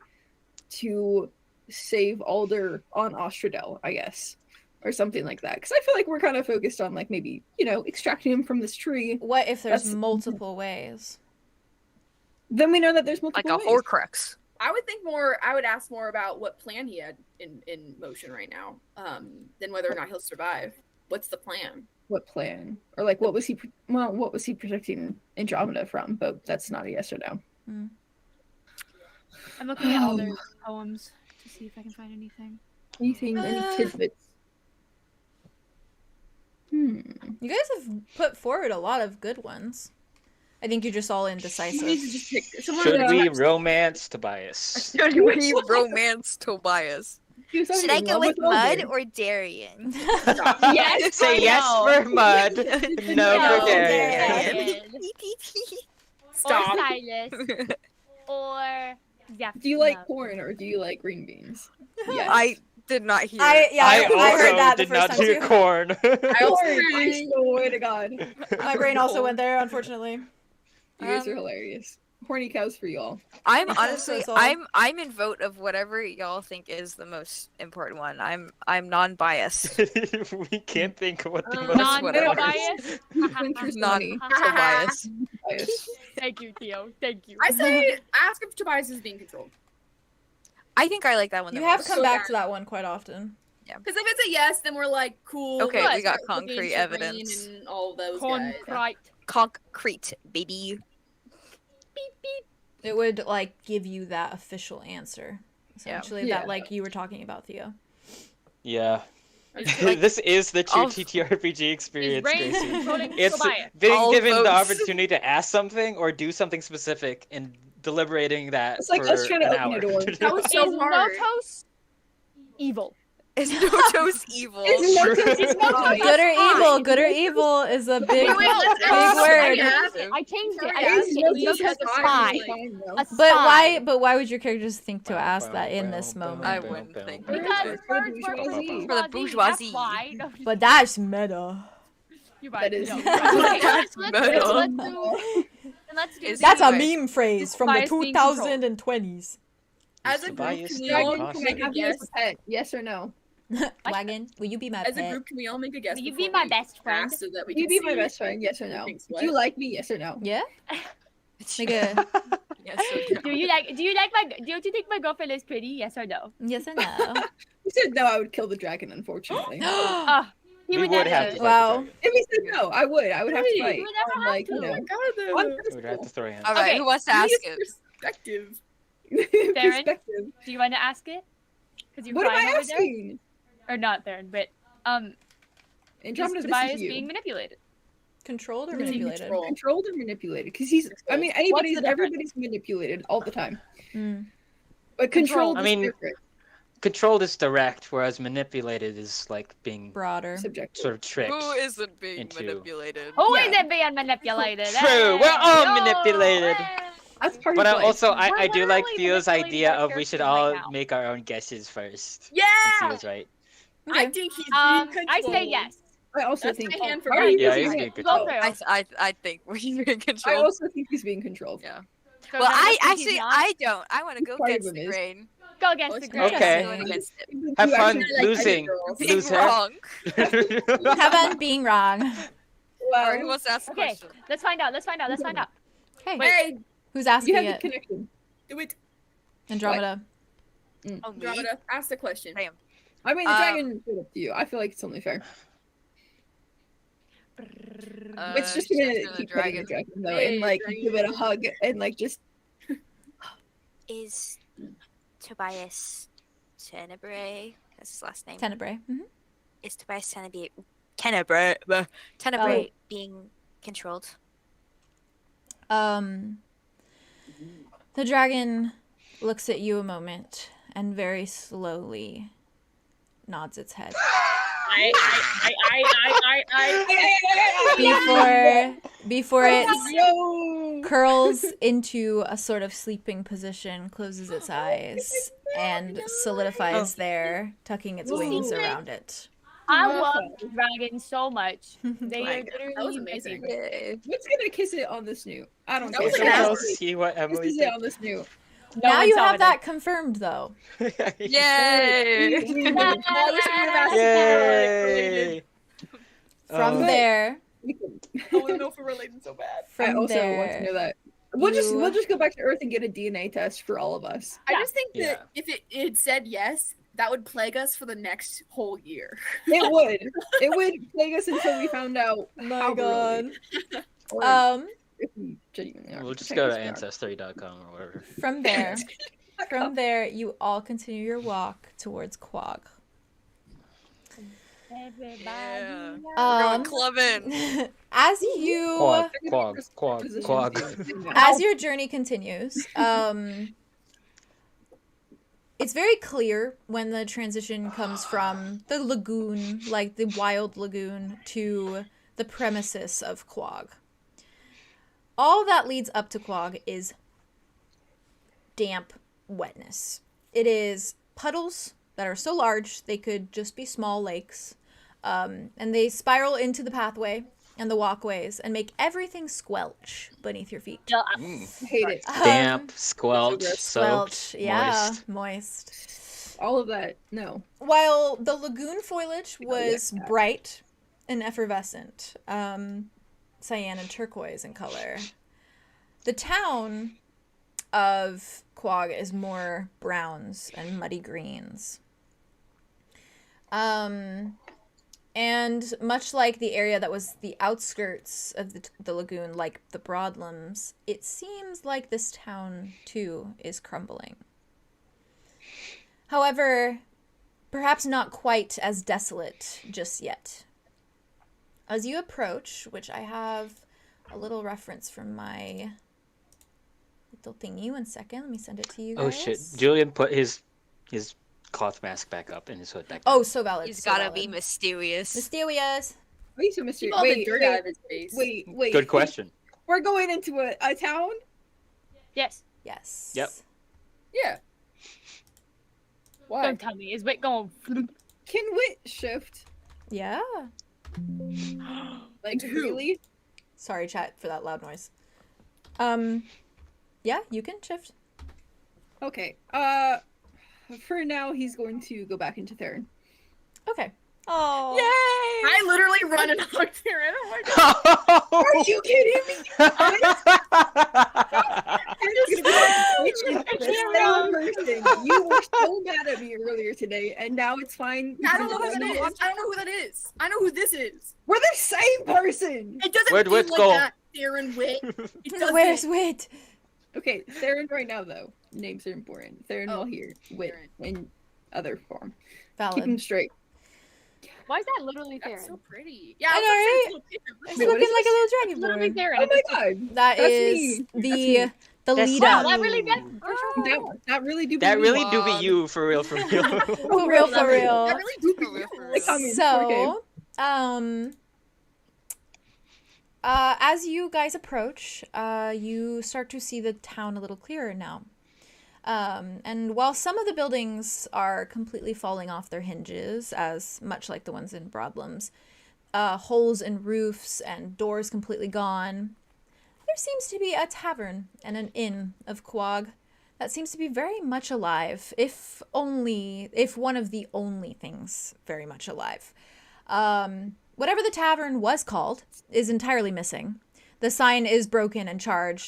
to save Alder on Ostrodell, I guess, or something like that? Because I feel like we're kind of focused on like maybe extracting him from this tree. What if there's That's- multiple ways? Then we know that there's Like multiple a ways. Horcrux. I would ask more about what plan he had in motion right now, than whether or not he'll survive. What's the plan? What plan, or like what was he protecting Andromeda from? But that's not a yes or no. I'm looking at all their poems to see if I can find anything. Anything, any tidbits? You guys have put forward a lot of good ones. I think you're just all indecisive. You need to just pick someone. Should we romance Tobias? Should we romance Tobias? Should I go with Mud or Darian? Yes. Say yes for Mud, no for Darian. Stop. Or Silas. Or Zephyrus. Do you like corn or do you like green beans? Yes. I did not hear. I heard that also the did first not time hear too. corn. I swear to God. My brain also went there, unfortunately. You guys are hilarious. Horny cows for y'all. I'm Yes, honestly, that's all. I'm in vote of whatever y'all think is the most important one. I'm non-biased. We can't think of what the most whatever. Non-biased. Winter's money. Non-Tobias. Bias. Thank you, Theo. Thank you. I say ask if Tobias is being controlled. I think I like that one the You have most. come back to that one quite often. Because if it's a yes, then we're like, cool. Okay, let's we got start looking concrete into evidence. Green and all those guys. Concrete. Concrete, baby. It would like give you that official answer, essentially, Yeah. that like you were talking about, Theo. Yeah. Like, This is the true all- TTRPG experience, Rain Gracie. controlling It's Tobias. being All given the votes. opportunity to ask something or do something specific and deliberating that It's like for us trying to an open hour. a door. That was so Is hard. Notos evil? Is Notos evil? Good or evil? Good or evil is a big, Wait, let's big ask word. Tobias. I changed it. Sorry, I guys. changed No, it. you Notos has a fine. spy. A But spy. why would your characters think to ask that in this moment? I wouldn't think. Because birds were For the for bourgeoisie. That's why. No, But that's meta. you're right. That is- No. That's Let's do Is That's a Anyway. meme phrase from the Tobias being controlled. 2020s. As a group, Tobias can we being all cautious? make a Have you as guess? a pet? Yes or no? Wagon, will you be my As a pet? group, can we all make a guess? Will you before be my we best friend? ask so that we You can be my see best friend? Yes or who no? thinks Do what? you like me? Yes or no? Yeah? Make a Yes, so Do you like my? Don't you think my girlfriend is pretty? Yes or no? yes or no? He said no. I would kill the dragon. Unfortunately. He We would never have do to it. Wow. If he said no, I would. I would have to Wait, fight. you would never I'm have like, to. you Oh my know, god, though. on We would have to throw hands. All right, Okay. who wants to ask it? Perspective. Darren? perspective. Do you want to ask it? Because you're What am I crying over there, asking? or not, Darren? But Andromeda, is this Tobias is you. being manipulated? Controlled or Is he manipulated? controlled? Controlled or manipulated? Because he's. I mean, What's the difference? everybody's manipulated all the time. Mm. But controlled I is mean, different. Controlled is direct, whereas manipulated is like being Broader. Subjective. sort of tricked. Who isn't being into- manipulated? Who Yeah. isn't being manipulated? True, we're all manipulated. That's part But of I life. also We're I do like literally Theo's manipulating idea our of we should characters all right now. make our own guesses first. Yeah! And Theo's right. I think he's being I controlled. say yes. I also That's think. my hand for Are right. you Yeah, being he's being controlled? Go controlled. through. I think we're in I control. also think he's being controlled. Yeah. So Well, now I that he's actually not, I don't. I want to go Part of against him the is. grain. go against the grain. Okay. Going against it. Have You fun actually like losing. girls. Being Loser. wrong. Have fun being wrong. Or who Well, wants to ask the Okay, question? let's find out. Let's find out. Hey, Hey, who's you asking have the it? connection. do it. Andromeda. Oh, me? Andromeda, ask the question. Bam. I mean, the dragon put up to you. I feel like it's only fair. It's just shout gonna to the keep petting the dragon. dragon though, Hey, and like dragon. give it a hug and like just. Is Tobias Tenebrae? That's his last name. Tenebrae. Mm-hmm. Is Tobias Tenebrae being controlled? The dragon looks at you a moment and very slowly nods its head. Before it Yo! curls into a sort of sleeping position, closes its eyes, and solidifies there, tucking its wings around it. I love dragons so much. They my are God, literally that was my amazing. favorite. What's gonna kiss it on the snoot? I don't That care. was So an we'll ass. see what Emily Kisses it on the snoot. No Now one you saw have it. that confirmed, though. Yay! I wish we would have asked Yay! From Oh. there, I want to know if we're related so bad. I from also want to know there, that. We'll you- just go back to Earth and get a DNA test for all of us. I just think that Yeah. if it said yes, that would plague us for the next whole year. It would. It would plague us until we found out my how god. Or if we genuinely are We'll just go to protagonists. ancestry.com or whatever. From there, From there, you all continue your walk towards Quag. Yeah. We're going clubbing. As you Quag. as your journey continues, it's very clear when the transition comes from the lagoon, like the wild lagoon, to the premises of Quag. All that leads up to Quag is damp wetness. It is puddles that are so large they could just be small lakes, and they spiral into the pathway and the walkways and make everything squelch beneath your feet. Hate it. Damp, squelch, soaked, Squelch, yeah, moist. Moist. All of that, no. While the lagoon foliage was bright and effervescent, cyan and turquoise in color, the town of Quag is more browns and muddy greens. And much like the area that was the outskirts of the lagoon, like the Broadlams, it seems like this town, too, is crumbling. However, perhaps not quite as desolate just yet. As you approach, which I have a little reference from my little thingy, 1 second, let me send it to you guys. Oh shit, Julien put his cloth mask back up and his hood back Oh, up. so valid. He's so gotta valid. be mysterious. Mysterious. Wait, so mysterious. All the Wait, dirt out of his face. wait. Good question. We're going into a town? Yes. Yes. Yep. Yeah. Why? Don't tell me. Is Wit going? Can Wit shift? Yeah. Like, who? really? Sorry, chat, for that loud noise. Yeah, you can shift. Okay. For now, he's going to go back into Theron. Okay. Oh. Yay! I literally run and hug Theron. Oh my god. Are you kidding me? You were so mad at me earlier today, and now it's fine. I don't know who that is. I don't know who that is. I know who this is. We're the same person. It doesn't Where'd feel Wit like go? that, Theron Wit. It doesn't. Where's Wit? Okay, Theron right now, though. Names are important. Theron Oh, will hear Wit in other form. Valid. Keep him straight. Why is that literally That's so Theron? pretty. Yeah, I know, right? It's It's Wait, what looking is like a little It's dragon literally bird. Theron. Oh my god. That That's is me. the That's lead Wow, up. that really That really do be That me. really do be you, for real, for real. For real, for That real. really do be For real, for you. real. Come in, So, as you guys approach, you start to see the town a little clearer now. And while some of the buildings are completely falling off their hinges, as much like the ones in Broadlams, holes in roofs and doors completely gone, there seems to be a tavern and an inn of Quag that seems to be very much alive, if one of the only things very much alive. Whatever the tavern was called is entirely missing. The sign is broken and charred,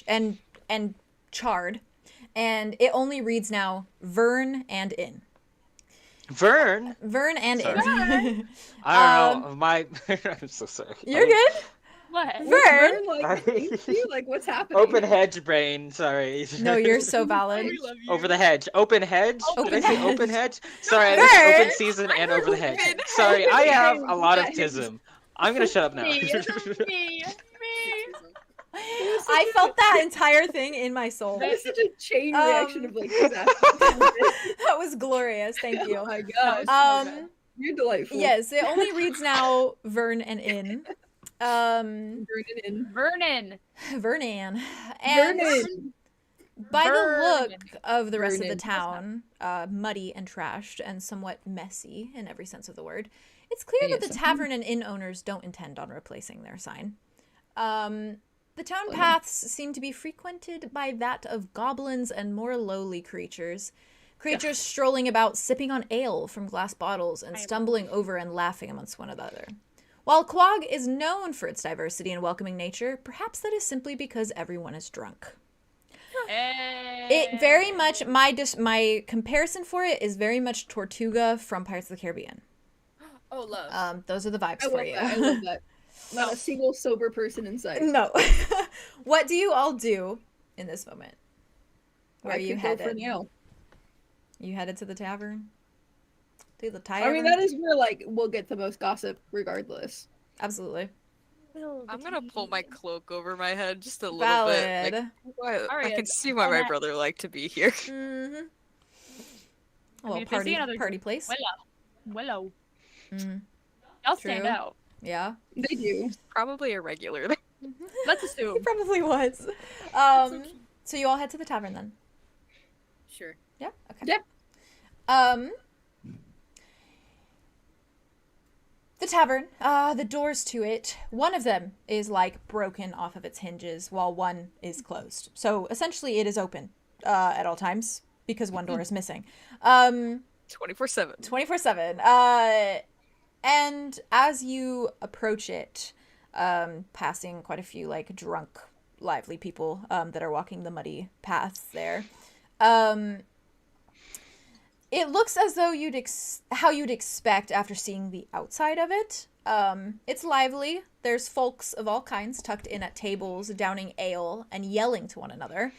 and it only reads now Vern and Inn. Vern? Vern and Sorry. Inn. I don't know. I'm so sorry. You're good? What? Vern? Like, what's happening? Open hedge brain, sorry. No, you're so valid. We love you. Over the hedge. Open hedge? Open Did I say hedge. open hedge? Sorry, I missed Vern? open season and over the hedge. Sorry, I have a lot of tism. I'm gonna shut up now. Me. I felt that entire thing in my soul. That was such a chain reaction of like disaster. That was glorious. Thank Oh you. my gosh. You're delightful. Yes, it only reads now Vern and Inn. Vernon. Vernan. And Vernon. by the Vernon. look of the rest of the Vernon. town, muddy and trashed and somewhat messy in every sense of the word, it's clear that the Yes. tavern and inn owners don't intend on replacing their sign. The town paths seem to be frequented by that of goblins and more lowly creatures. Creatures strolling about, sipping on ale from glass bottles and stumbling over and laughing amongst one another. While Quag is known for its diversity and welcoming nature, perhaps that is simply because everyone is drunk. It very much, my comparison for it is very much Tortuga from Pirates of the Caribbean. Oh, love. Those are the vibes I for love you. that. I love that. Not a single sober person in sight. No. What do you all do in this moment? Where I are you could go for headed? an ale. You headed to the tavern? To the I tavern? mean, that is where, like, we'll get the most gossip regardless. Absolutely. I'm gonna pull my cloak over my head just a little Valid. bit. Like, I Aria, can see why my brother liked to be here. Mm-hmm. I Well, mean, if I see another party place. Willow. Mm, Y'all stand True. out. yeah. They do. Probably a regular. Let's He assume. probably was. So you all head to the tavern then? Sure. Yeah? Okay. Yep. The tavern, the doors to it, one of them is like broken off of its hinges while one is closed. So essentially it is open at all times because one door is missing. 24/7. 24/7. And as you approach it, passing quite a few like drunk, lively people that are walking the muddy paths there, it looks as though how you'd expect after seeing the outside of it. It's lively. There's folks of all kinds tucked in at tables, downing ale and yelling to one another.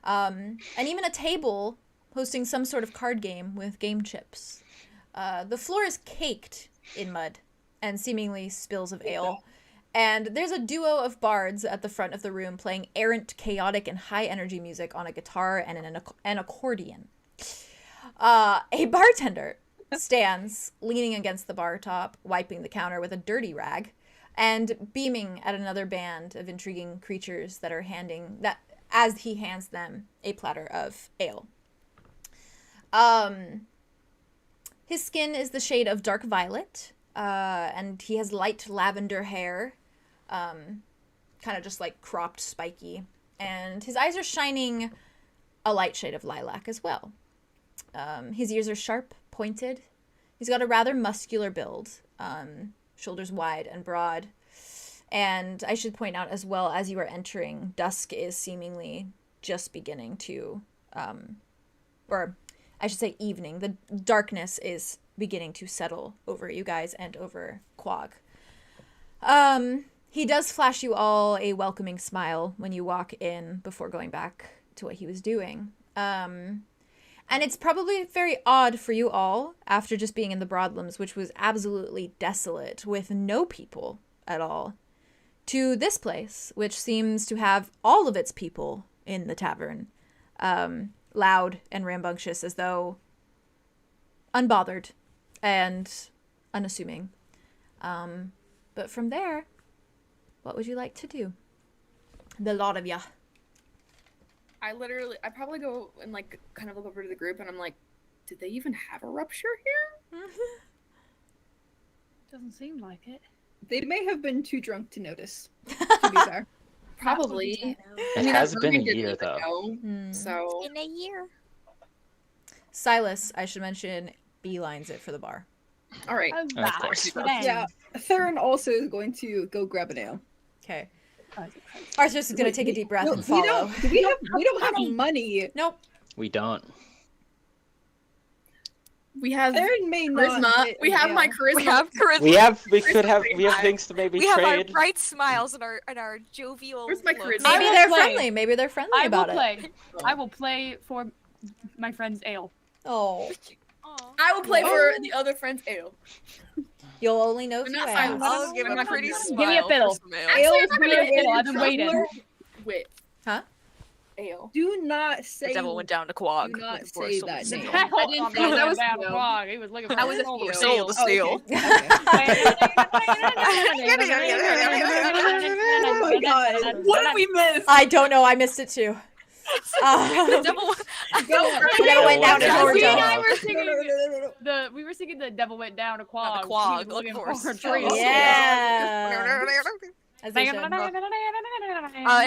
And even a table hosting some sort of card game with game chips. The floor is caked in mud and seemingly spills of ale. And there's a duo of bards at the front of the room playing errant, chaotic, and high-energy music on a guitar and an accordion. A bartender stands leaning against the bar top, wiping the counter with a dirty rag, and beaming at another band of intriguing creatures that are as he hands them a platter of ale. His skin is the shade of dark violet, and he has light lavender hair, kind of just like cropped, spiky, and his eyes are shining a light shade of lilac as well. His ears are sharp, pointed. He's got a rather muscular build, shoulders wide and broad. And I should point out as well, as you are entering, dusk is seemingly just beginning to, or I should say evening. The darkness is beginning to settle over you guys and over Quag. He does flash you all a welcoming smile when you walk in before going back to what he was doing. And it's probably very odd for you all, after just being in the Broadlams, which was absolutely desolate, with no people at all, to this place, which seems to have all of its people in the tavern, loud and rambunctious, as though unbothered and unassuming. But from there, what would you like to do? The lot of ya. I probably go and like kind of look over to the group and I'm like, did they even have a rupture here? Doesn't seem like it. They may have been too drunk to notice, to be fair. Probably. It has been a year though. So In a year. Silas, I should mention, beelines it for the bar. all right. Oh, Of course. Yeah, Theron also is going to go grab an ale. Okay. Arthros is going to take a deep breath and follow. We don't have money. Nope. We don't. We have Theron may not. charisma. get We an have ale. my charisma. We have charisma. We have things to maybe We have our trade. bright smiles and our jovial. Where's my looks. charisma? Maybe will they're play. friendly. Maybe they're friendly I will about play. it. I will play for my friend's ale. Oh. Aw. I will play for the other friend's ale. You'll only know if I'm you not ask. silent. I'll give I'm a not pretty gonna- smile. Give me a fiddle. for some ale. Actually, I'm not Give me gonna a fiddle. I've been waiting. Wit. Huh? Ale. Do not say. The devil went down to Quag. Do not looking for a say soul that to name. steal. I didn't say that was bad no. Quag. He was looking for That a was a soul few. to Soul to Oh, steal. Oh my god. What did we miss? I don't know. I missed it too. The devil. The devil went down to Yeah. We and I Georgia. were singing No. we were singing the devil went down to Quag. Quag, He was looking of for course. a tree. Yeah. As they should. And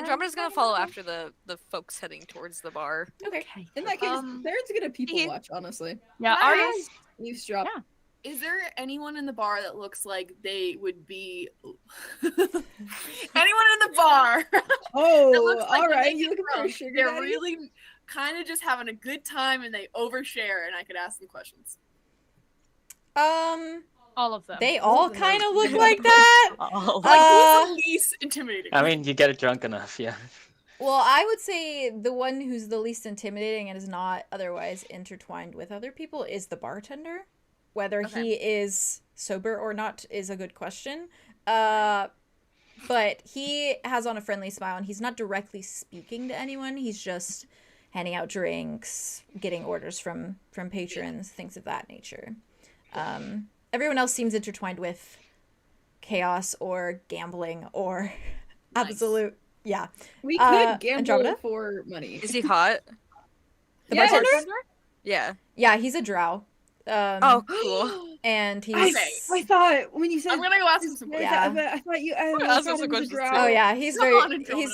I'm just gonna follow after the folks heading towards the bar. Okay. In that case, Theron's gonna people watch, honestly. Yeah, Nice. Aria's Eavesdrop. Yeah. Is there anyone in the bar that looks like they would be anyone in the bar? That Oh, looks like when alright. they You get looking for a drunk, sugar they're daddy? really kind of just having a good time and they overshare and I could ask them questions. all of them. They all kind of look like that. Oh. Like who's the least intimidating? I mean, you get it drunk enough, yeah. Well, I would say the one who's the least intimidating and is not otherwise intertwined with other people is the bartender. Whether he is sober or not is a good question. But he has on a friendly smile, and he's not directly speaking to anyone. He's just handing out drinks, getting orders from patrons, things of that nature. Everyone else seems intertwined with chaos or gambling or absolute... Yeah. We could gamble Andromeda? for money. Is he hot? The bartender? Yeah. Yeah, he's a drow. Oh, cool. And he's... I thought when you said... I'm gonna go ask him some questions. Yeah. I thought you... I ask him thought some he was a questions, drow. too. Oh yeah, he's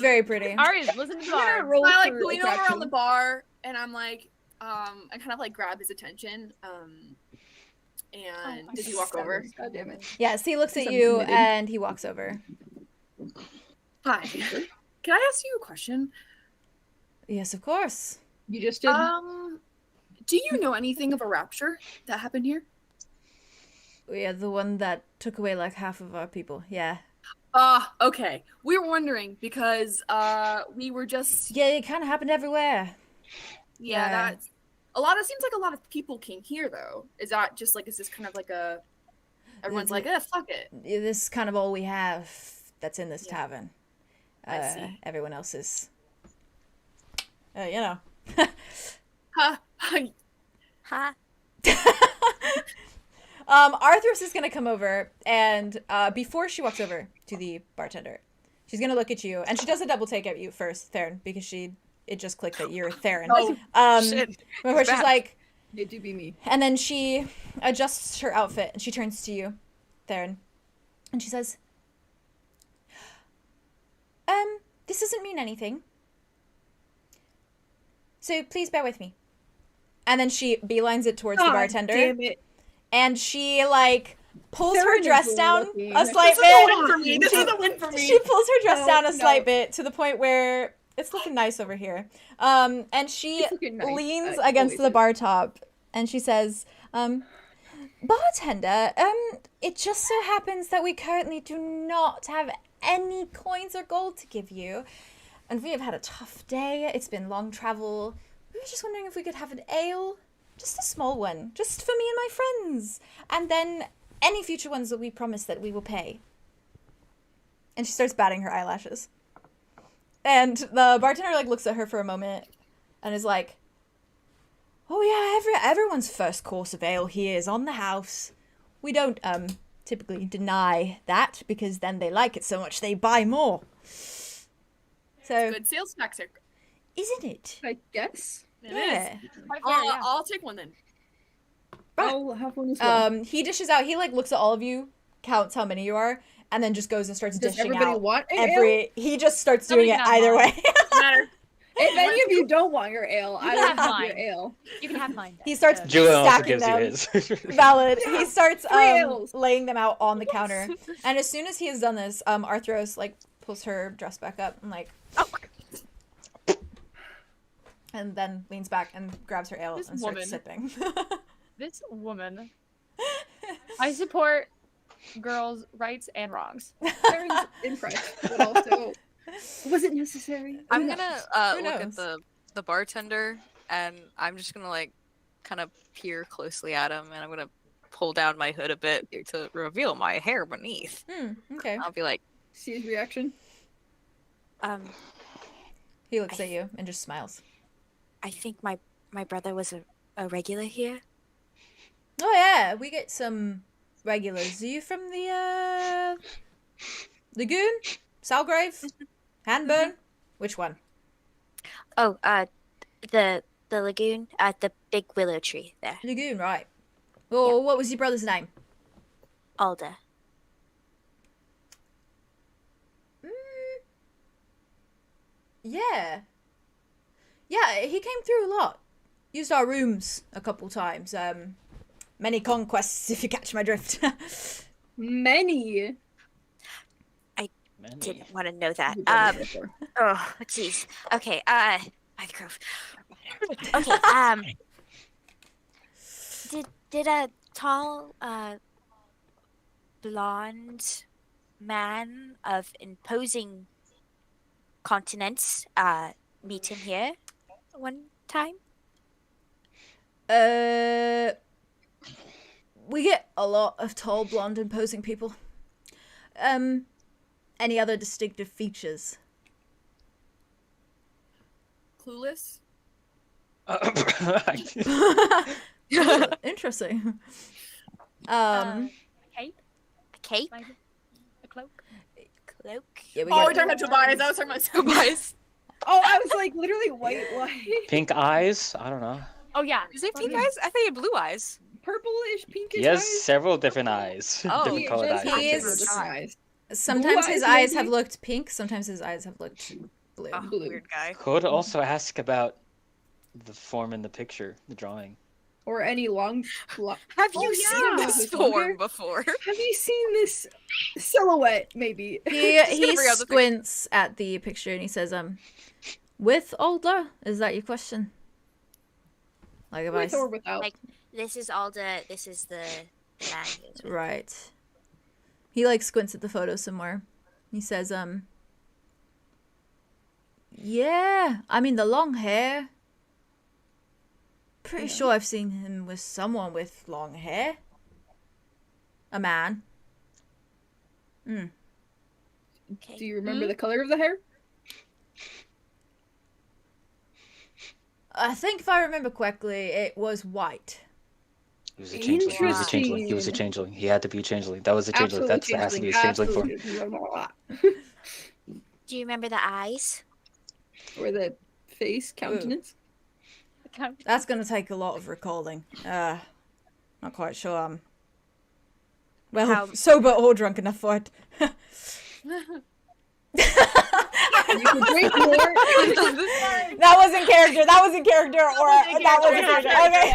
very pretty. Aria, listen to the bar. Roll I like for lean over on attraction. the bar and I'm like, I kind of like grab his attention. And does he walk over? God damn it. Yes, he looks at I'm you committed. and he walks over. Hi. Can I ask you a question? Yes, of course. You just did. Do you know anything of a rapture that happened here? Yeah, the one that took away like half of our people. Yeah. Okay. We were wondering because we were just Yeah, it kind of happened everywhere. yeah, that's a lot. It seems like a lot of people came here though. Is that just like is this kind of like a everyone's like, fuck it. Yeah, this is kind of all we have that's in this tavern. I see. Everyone else is, you know. Huh. Huh? Arthros is gonna come over, and before she walks over to the bartender, she's gonna look at you, and she does a double take at you first, Theron, because it just clicked that you're Theron. Shit. Before she's Back. like, It do be me. and then she adjusts her outfit, and she turns to you, Theron, and she says, this doesn't mean anything. So please bear with me. And then she beelines it towards the bartender. Damn it. And she, like, pulls her Theron is dress down looking. a slight This is a win bit. for me. This is a win for me. She pulls her dress No, down a no. slight bit to the point where it's looking nice over here. And she It's looking nice. leans I against always the do. bar top and she says, bartender, it just so happens that we currently do not have any coins or gold to give you. And we have had a tough day. It's been long travel. We were just wondering if we could have an ale. Just a small one. Just for me and my friends. And then any future ones that we promise that we will pay. And she starts batting her eyelashes. And the bartender, like, looks at her for a moment and is like, oh yeah, everyone's first course of ale here is on the house. We don't, typically deny that because then they like it so much they buy more. So, Good sales tactic. isn't it? I guess. It Yeah. is. Quite fair, yeah. I'll take one then. I'll have one as well. He dishes out, he, like, looks at all of you, counts how many you are, and then just goes and starts Does dishing everybody out want an ale? he just starts Somebody doing it can have either mine. way. Doesn't matter. If any of you don't want your ale, I can will have have mine. your ale. You can have mine. then. He starts Julien also stacking gives them. you his. Valid. He starts Three ales. laying them out on the counter. And as soon as he has done this, Arthros, like, pulls her dress back up and, like, and then leans back and grabs her ale This and woman. starts sipping. This woman. I support girls' rights and wrongs. Very impressed, but also, was it necessary? I'm No. gonna Who look knows? at the bartender, and I'm just gonna like kind of peer closely at him, and I'm gonna pull down my hood a bit to reveal my hair beneath. Okay. I'll be like, See his reaction? He looks at you and just smiles. I think my brother was a regular here. Oh yeah, we get some regulars. Are you from the Lagoon? Salgrave? Handburn? Which one? Oh, the lagoon at the big willow tree there. Lagoon, right. Well, what was your brother's name? Alder. Yeah. Yeah, he came through a lot. Used our rooms a couple times. Many conquests, if you catch my drift. Many. Didn't want to know that. You've done it before. Oh, jeez. Okay. By the grove. Okay. Did a tall, blonde man of imposing continents meet him here one time? We get a lot of tall, blonde, imposing people. Any other distinctive features? Clueless. Interesting. Cape? A cape? Maybe? A cloak? Cloak? Yeah, we Oh, we're get talking about Tobias. I was talking about Tobias. Oh, I was like literally white. Pink eyes? I don't know. Oh, yeah. Is it pink eyes? I thought he had blue eyes. Purplish, pinkish He has eyes. several different eyes. Oh. Different He colored does have eyes. He several is- different eyes. Sometimes Blue his eyes, eyes have maybe? looked pink, sometimes his eyes have looked blue. Oh, Blue. weird guy. Could also ask about the form in the picture, the drawing. Or any long. Have Oh, you yeah. seen this With long hair? form before? Have you seen this silhouette? Maybe. He every other squints at the picture and he says, with older? Is that your question? Like if With or without. Like, this is Alda, this is the man. he is with. Right. He like squints at the photo some more. He says, yeah, I mean the long hair. Pretty sure I've seen him with someone with long hair. A man. Okay. Do you remember the color of the hair? I think if I remember correctly, it was white. He was a changeling. He was a changeling. He was a changeling. He had to be a changeling. That was a changeling. That has to be a changeling form. Do you remember the eyes? Or the face, countenance? That's gonna take a lot of recalling. Not quite sure. Well, How- sober or drunk enough for it. You can drink more. That wasn't character. That was in character, or that was in character. Okay.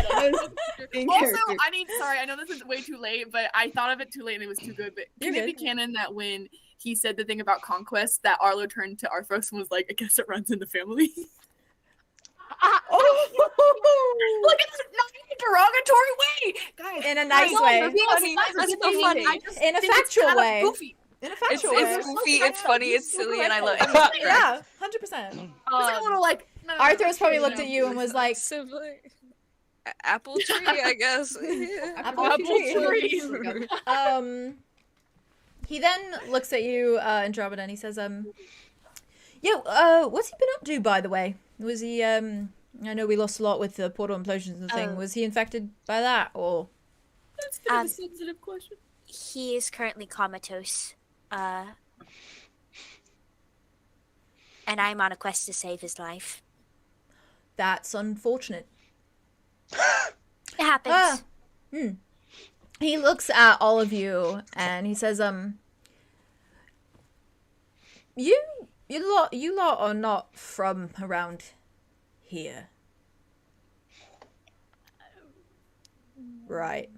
In Also, character. sorry, I know this is way too late, but I thought of it too late and it was too good. But can it be canon that when he said the thing about conquest, that Arlo turned to Arthros and was like, I guess it runs in the family? Look at this non-derogatory way! Guys, In a nice way. That's so funny. In a factual way. Goofy. In a factual It's way. goofy, it's funny, it's silly, and I love it. Yeah, 100%. It's like a little like... no, Arthros probably looked at you and was like, Sibling. Apple tree, I guess. Apple tree. He then looks at you, Andromeda, and he says, what's he been up to, by the way? Was he, I know we lost a lot with the portal implosions and thing. Was he infected by that, or? That's kind of a sensitive question. He is currently comatose. And I'm on a quest to save his life. That's unfortunate. It happens. He looks at all of you and he says, you lot are not from around here. Right.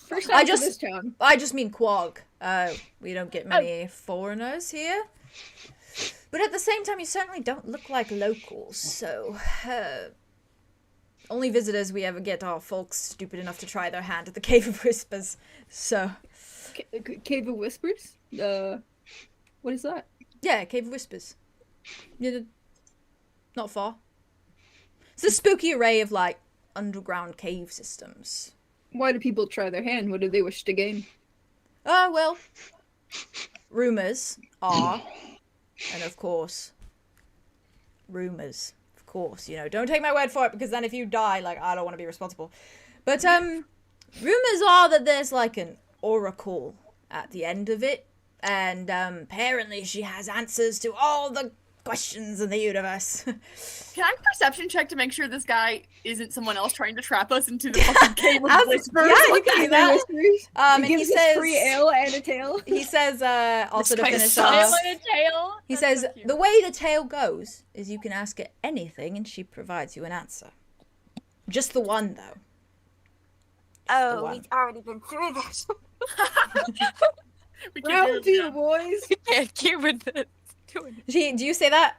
First I time to just- this town. I just mean Quag. We don't get many foreigners here. But at the same time, you certainly don't look like locals, so... only visitors we ever get are folks stupid enough to try their hand at the Cave of Whispers, so... Cave of Whispers? What is that? Yeah, Cave of Whispers. Not far. It's a spooky array of, like, underground cave systems. Why do people try their hand? What do they wish to gain? Well, rumors are, and of course, rumors, of course, don't take my word for it, because then if you die, like, I don't want to be responsible. But, rumors are that there's, like, an oracle at the end of it, and, apparently she has answers to all the questions in the universe. Can I perception check to make sure this guy isn't someone else trying to trap us into the fucking Cave of Whispers? Yeah, you can do that. Whispers? And he gives us says, free ale and a tail. he says, also to guy finish sucks. off, tail. he says, the way the tale goes is you can ask her anything and she provides you an answer. Just the one, though. Oh, one. we've already been through this. We can't do Round it two, again. boys. Can't keep with it. Do you say that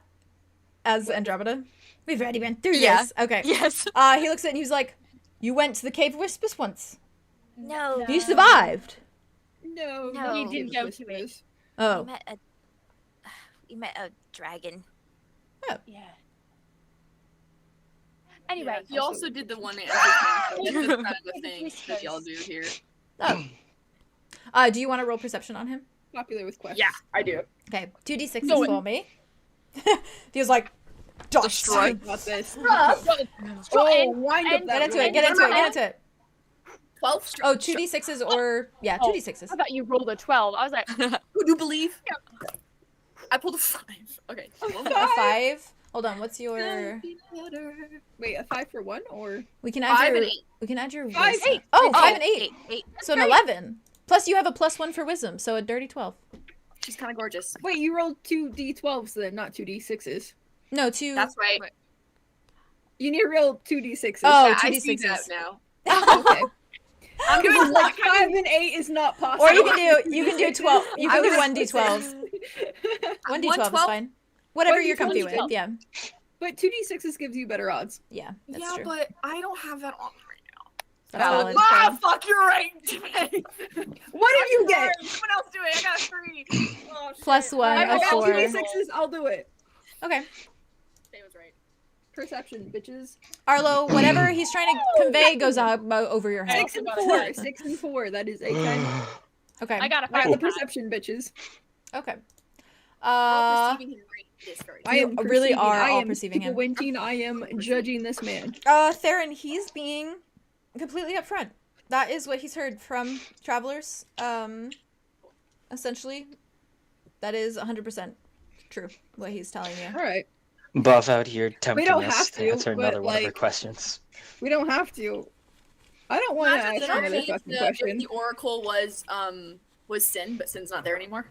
as Andromeda? We've already been through Yeah. this. Okay. Yes. He looks at it and he's like, you went to the Cave of Whispers once. No. You survived. No, No. He didn't go to it. We Oh. met a... You met a dragon. Yeah. Anyway, He also did the one answer thing, so that's kind of a thing that y'all do here. Do you want to roll perception on him? Popular with questions. Yeah, I do. Okay, 2d6 Go for me. He was like, destroy. Got this. and- wind up that Get into it. 12 Oh, 2d6s or, yeah, 2d6s. How about you rolled a 12? I was like, Would you believe? I pulled a 5. Okay. A 5. Hold on, what's your... Wait, a 5 for 1 or? We can add 5 your... and 8. We can add your 5, wisdom. 8. Oh, 5 and 8. 8. So an 11. Plus you have a +1 for wisdom, so a dirty 12. She's kind of gorgeous. Wait, you rolled 2 d12s then, not 2 d6s. No, 2... That's right. You need to roll 2 d6s. Oh, Yeah, 2 I see d6s. that now. Okay. I'm doing Like 5 and 8 is not possible. Or you can do 12. You can do I 1 was- d12s. 1 d12 is 1d12? fine. Whatever you're 1d12. comfy with. Yeah. But 2 d6s gives you better odds. Yeah, that's Yeah, true. but I don't have that on right now. That's Valid. valid. Fuck, you're right. What did you get? Someone else do it. I got a 3. Oh, shit. +1, I a got 2 4. d6s, I'll do it. Okay. They was right. Perception, bitches. Arlo, whatever he's trying to convey goes up over your head. 6 and 4. 6 and 4. That is a 10. Okay. I got a I 5. got the perception, bitches. Okay. We're all perceiving him right this very I am really perceiving- are I all am perceiving him. Winking, I am judging this man. Theron, he's being completely upfront. That is what he's heard from travelers. Essentially, that is 100% true, what he's telling you. Alright. Buff out here tempting don't us have to to, answer but, another one of her like- questions. We don't have to. I don't want to Imagine ask another if fucking if question. the Oracle was Sin, but Sin's not there anymore.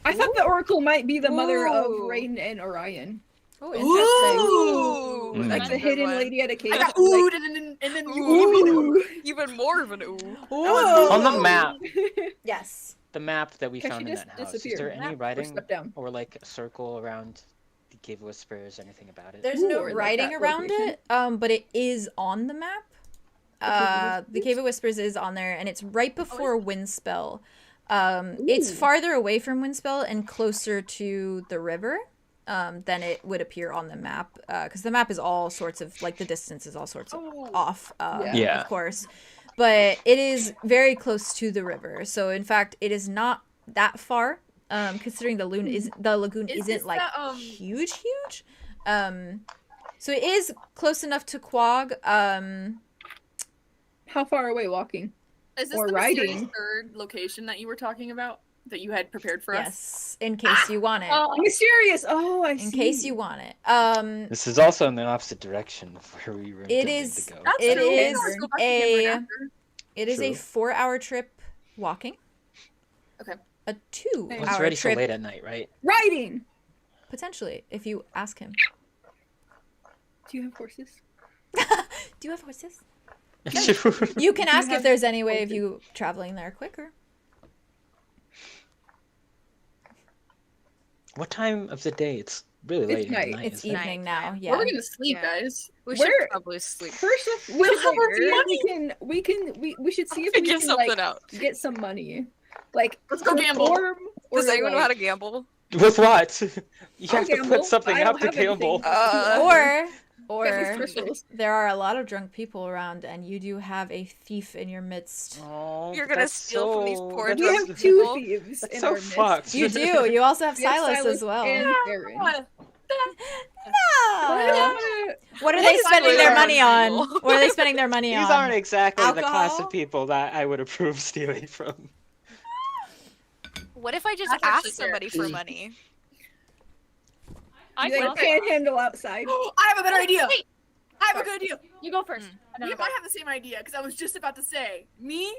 I thought the Oracle might be the mother of Ooh. Rain and Orion. Oh, interesting. Ooh, Like that's the a good hidden one. lady at a cave. I got like, oohed, and then you Even more of an ooh. On the map, Yes. the map that we Can found she in just that house, disappear? is there any Or writing step down. or like a circle around the Cave of Whispers, anything about it? There's Ooh, no or, like, writing that around location. it, but it is on the map. The Cave of Whispers is on there, and it's right before Windspell. It's Ooh. farther away from Windspell and closer to the river than it would appear on the map, because the map is all sorts of, like, the distance is all sorts of off, Yeah. of course. But it is very close to the river, so in fact, it is not that far, considering the lagoon Is isn't, this like, the, huge. So it is close enough to Quag. how far away walking? Is this Or the mysterious writing. third location that you were talking about? That you had prepared for us? Yes, in case you want it. Mysterious. Oh, I see. In case you want it. This is also in the opposite direction of where we were It intending is- to go. That's It true. is Let's go back to Handwriting after. It is a True. 4-hour trip walking. Okay. A 2-hour It's ready for trip late at night, right? Writing. potentially, if you ask him. Do you have horses? Do you have horses? You can ask if have there's any way of you traveling there quicker. What time of the day? It's really late. It's in the night. night, It's isn't it? evening now. Where Yeah. are we gonna sleep, Yeah. guys? We Where- should probably sleep. First off, We don't have our we should see if we Figure can something like out. get some money. Like Let's go gamble. perform, or, Does anyone know like, how to gamble? With what? You I'll have to gamble. put something I don't up to have anything. gamble. Or get these crystals. there are a lot of drunk people around, and you do have a thief in your midst. Oh, You're gonna that's steal from these poor that's- We drunk have people. 2 thieves That's in so our midst. fucked. You do. You also have We have Silas as well. and Aaron. No. What are they spending their money on? What are they spending their money These on? aren't exactly the class Alcohol? of people that I would approve stealing from. What if I just That's actually ask somebody fair. for money? I Do they can panhandle outside? I have a better idea. Wait. I have a good idea. You go first. Mm. And then We I'll go. might have the same idea because I was just about to say, me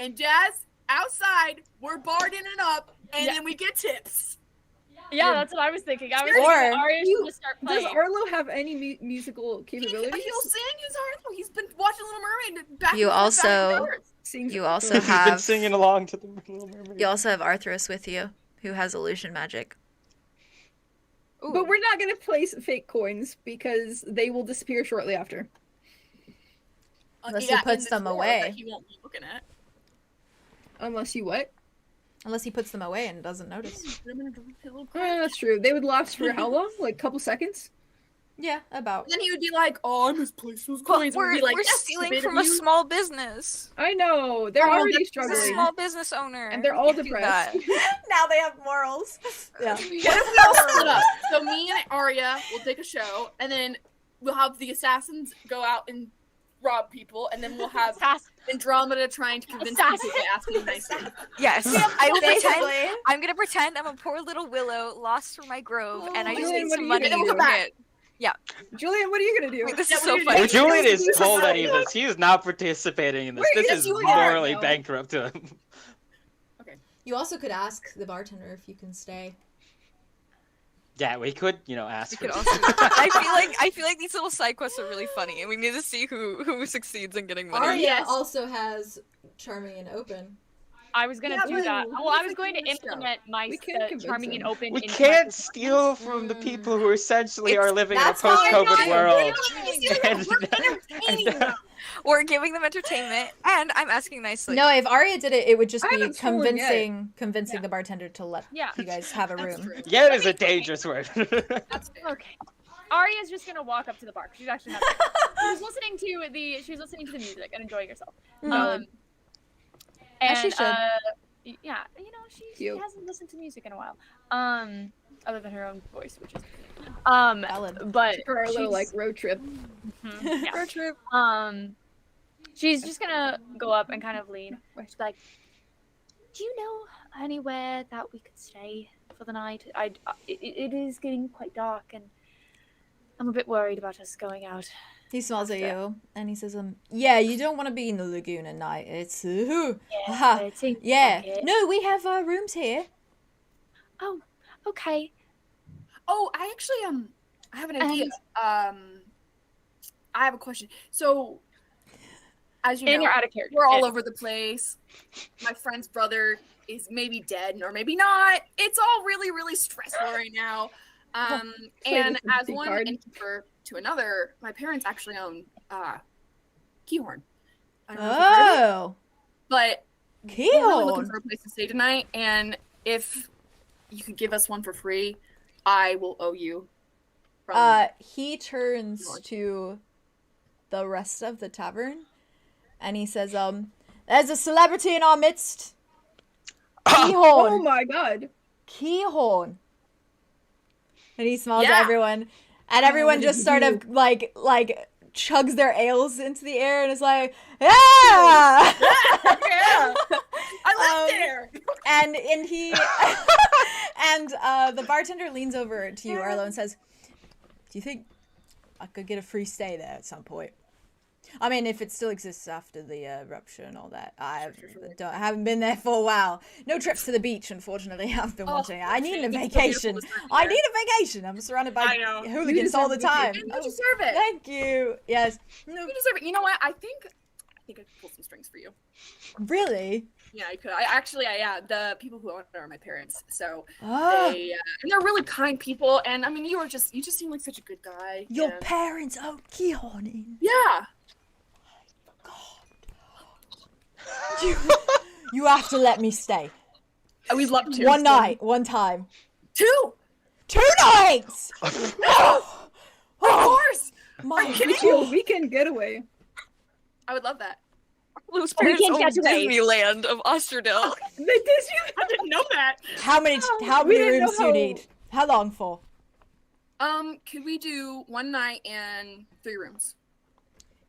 and Jazz outside, we're bargaining up, and Yeah. then we get tips. Yeah, that's what I was thinking. I was Or- thinking Aria should just start Does playing. Arlo have any musical He'll capabilities? sing. He's been watching Little Mermaid back. You and forth, back and also- forth. Sings You also He's been have singing along to the Little Mermaid. you also have Arthros with you, who has illusion magic. But we're not gonna place fake coins because they will disappear shortly after. Unless he in puts the them drawer away. that he won't be looking at. Unless you what? Unless he puts them away and doesn't notice. That's true. They would last for how long? Like a couple seconds? Yeah, about. And then he would be like, "Oh, I misplaced those But coins." we're stealing from a small business. I know. They're already He's a struggling. small business owner. And they're all You can't do depressed. that. Now they have morals. Yeah. What if we all split up? So me and Aria will take a show, and then we'll have the assassins go out and rob people, and then we'll have Andromeda trying to convince people by asking nicely. Yes, I will pretend. Basically. I'm gonna pretend I'm a poor little willow lost from my grove, and I just Julien, need what some are money you to gonna go do? get. Yeah, Julian, what are you gonna do? Wait, this Yeah, is what so are you funny. If Julien is He's told a any of this, he is not participating in this. Wait, This yes, is you are. morally No. bankrupt to him. You also could ask the bartender if you can stay. Yeah, we could, ask. We could for- also. I feel like these little side quests are really funny, and we need to see who succeeds in getting money. Arya also has charming and open. I was gonna Yeah, do but that. what Well, I if was we going to do a show? implement my We can't convince charming him. and open. We into my can't performance. steal from the people who essentially are living in a That's fine, post-COVID fine. world. Entertaining. We're giving them entertainment, and I'm asking nicely. No, if Arya did it, it would just I be haven't stolen yet. convincing the bartender to let Yeah. you guys have a That's room. true. Yeah, is a dangerous word. That's fair. Okay. Arya's just gonna walk up to the bar. She's actually not. She's listening to the music and enjoying herself. As she should. Yeah, she Cute. hasn't listened to music in a while. Other than her own voice, which is Valid. but For our little she's- road trip. yeah. Road trip. She's just gonna go up and kind of lean. Where she's like, "Do you know anywhere that we could stay for the night? It is getting quite dark, and I'm a bit worried about us going out." He smiles at you and he says, yeah, you don't want to be in the lagoon at night. It's, haha. it seems Yeah. like it. No, we have rooms here. Oh, okay. Oh, I actually I have an idea. I have a question. So, as you And know, you're out of character. we're all Yeah. over the place. My friend's brother is maybe dead or maybe not. It's all really, really stressful right now. And this as big one card. innkeeper to another, my parents actually own Keahorn. I don't know if you've heard of it, Oh. but we're really looking Keahorn. for a place to stay tonight. And if you could give us one for free, I will owe you. He turns to the rest of the tavern and he says, there's a celebrity in our midst. Oh Keahorn. my god. Keahorn. And he smiles Yeah. at everyone. And everyone what just did sort he of like chugs their ales into the air and is like, yeah. Yeah, I live there. And he and the bartender leans over to you, Arlo, and says, "Do you think I could get a free stay there at some point? I mean, if it still exists after the rupture and all that. I haven't been there for a while. No trips to the beach, unfortunately. I've been wanting. I need a it's so vacation. beautiful this time of I year. need a vacation. I'm surrounded by I know. hooligans all the deserve a time. vacation. You Oh, deserve it. thank you. Yes. No, You deserve it. You know what? I think I could pull some strings for you. really? Yeah, I could. Yeah. The people who own it are my parents, so Oh, and they're really kind people. And I mean, you just seem like such a good guy. your and- parents own Keahorn. Yeah. You have to let me stay. We'd love to. One night, one time. 2. 2 nights! Of Oh, course. my kidding Your God. weekend getaway. I would love that. Lou's We parents can't own get away. Disneyland of Ostrodell. I didn't know that. How many we didn't rooms do know you how- need? How long for? Could we do 1 night and 3 rooms?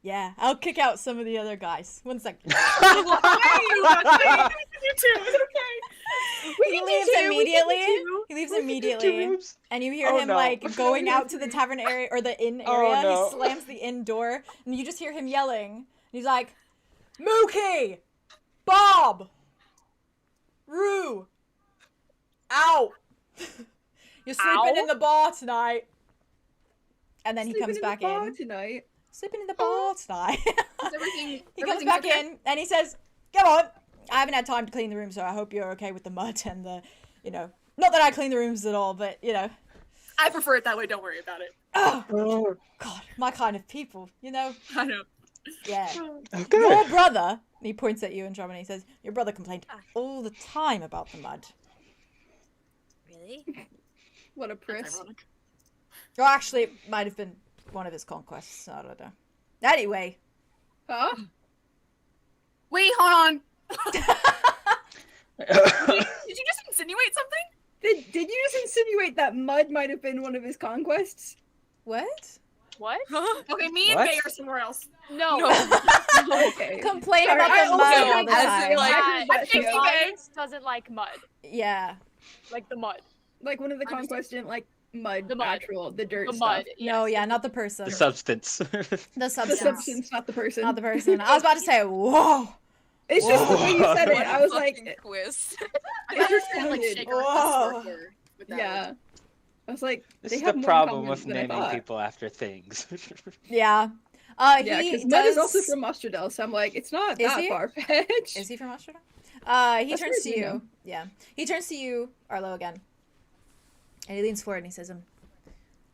Yeah, I'll kick out some of the other guys. 1 second. He leaves immediately. He leaves immediately. And you hear Oh, him no. like going out to the tavern area or the inn Oh, area. no. He slams the inn door and you just hear him yelling. He's like, Mookie! Bob! Rue! Out! You're sleeping in the bar tonight. And then he comes back in. Tonight. Sleeping in the bar tonight. Is everything? He comes everything's back okay? in and he says, come on. I haven't had time to clean the room, so I hope you're okay with the mud and the, not that I clean the rooms at all, but, I prefer it that way. Don't worry about it. oh, God, my kind of people, I know. Yeah. Okay. Your brother, he points at you in German, he says, your brother complained all the time about the mud. Really? What a That's priss. ironic. Or actually, it might have been one of his conquests. I don't know. Anyway. Huh? Wait, hold on. Did you just insinuate something? Did you just insinuate that mud might have been one of his conquests? What? What? Okay, me and What? Gay are somewhere else. No. Okay. Complain Sorry, about I the also mud think all the as time. in, like, Yeah, that the show. Alliance doesn't like mud. Yeah. Like the mud. Like one of the conquests didn't like mud, The mud. actual, the dirt The stuff. mud. No, yes. yeah, not the person. The substance. The The substance. substance, not the person. Not the person. I was about to say, whoa. It's just the way you said it. What I a was fucking like, quiz. I thought you were gonna like sounded- shake her Whoa. with that. yeah. I was like, This they is have the more problem in with common than I naming thought. people after things. Yeah. Yeah, He because does... mud is also from Ostrodell, so I'm like, it's not Is that he? far-fetched. Is he from Australia? He As far turns as to we you. know. Yeah. He turns to you, Arlo, again. And he leans forward and he says,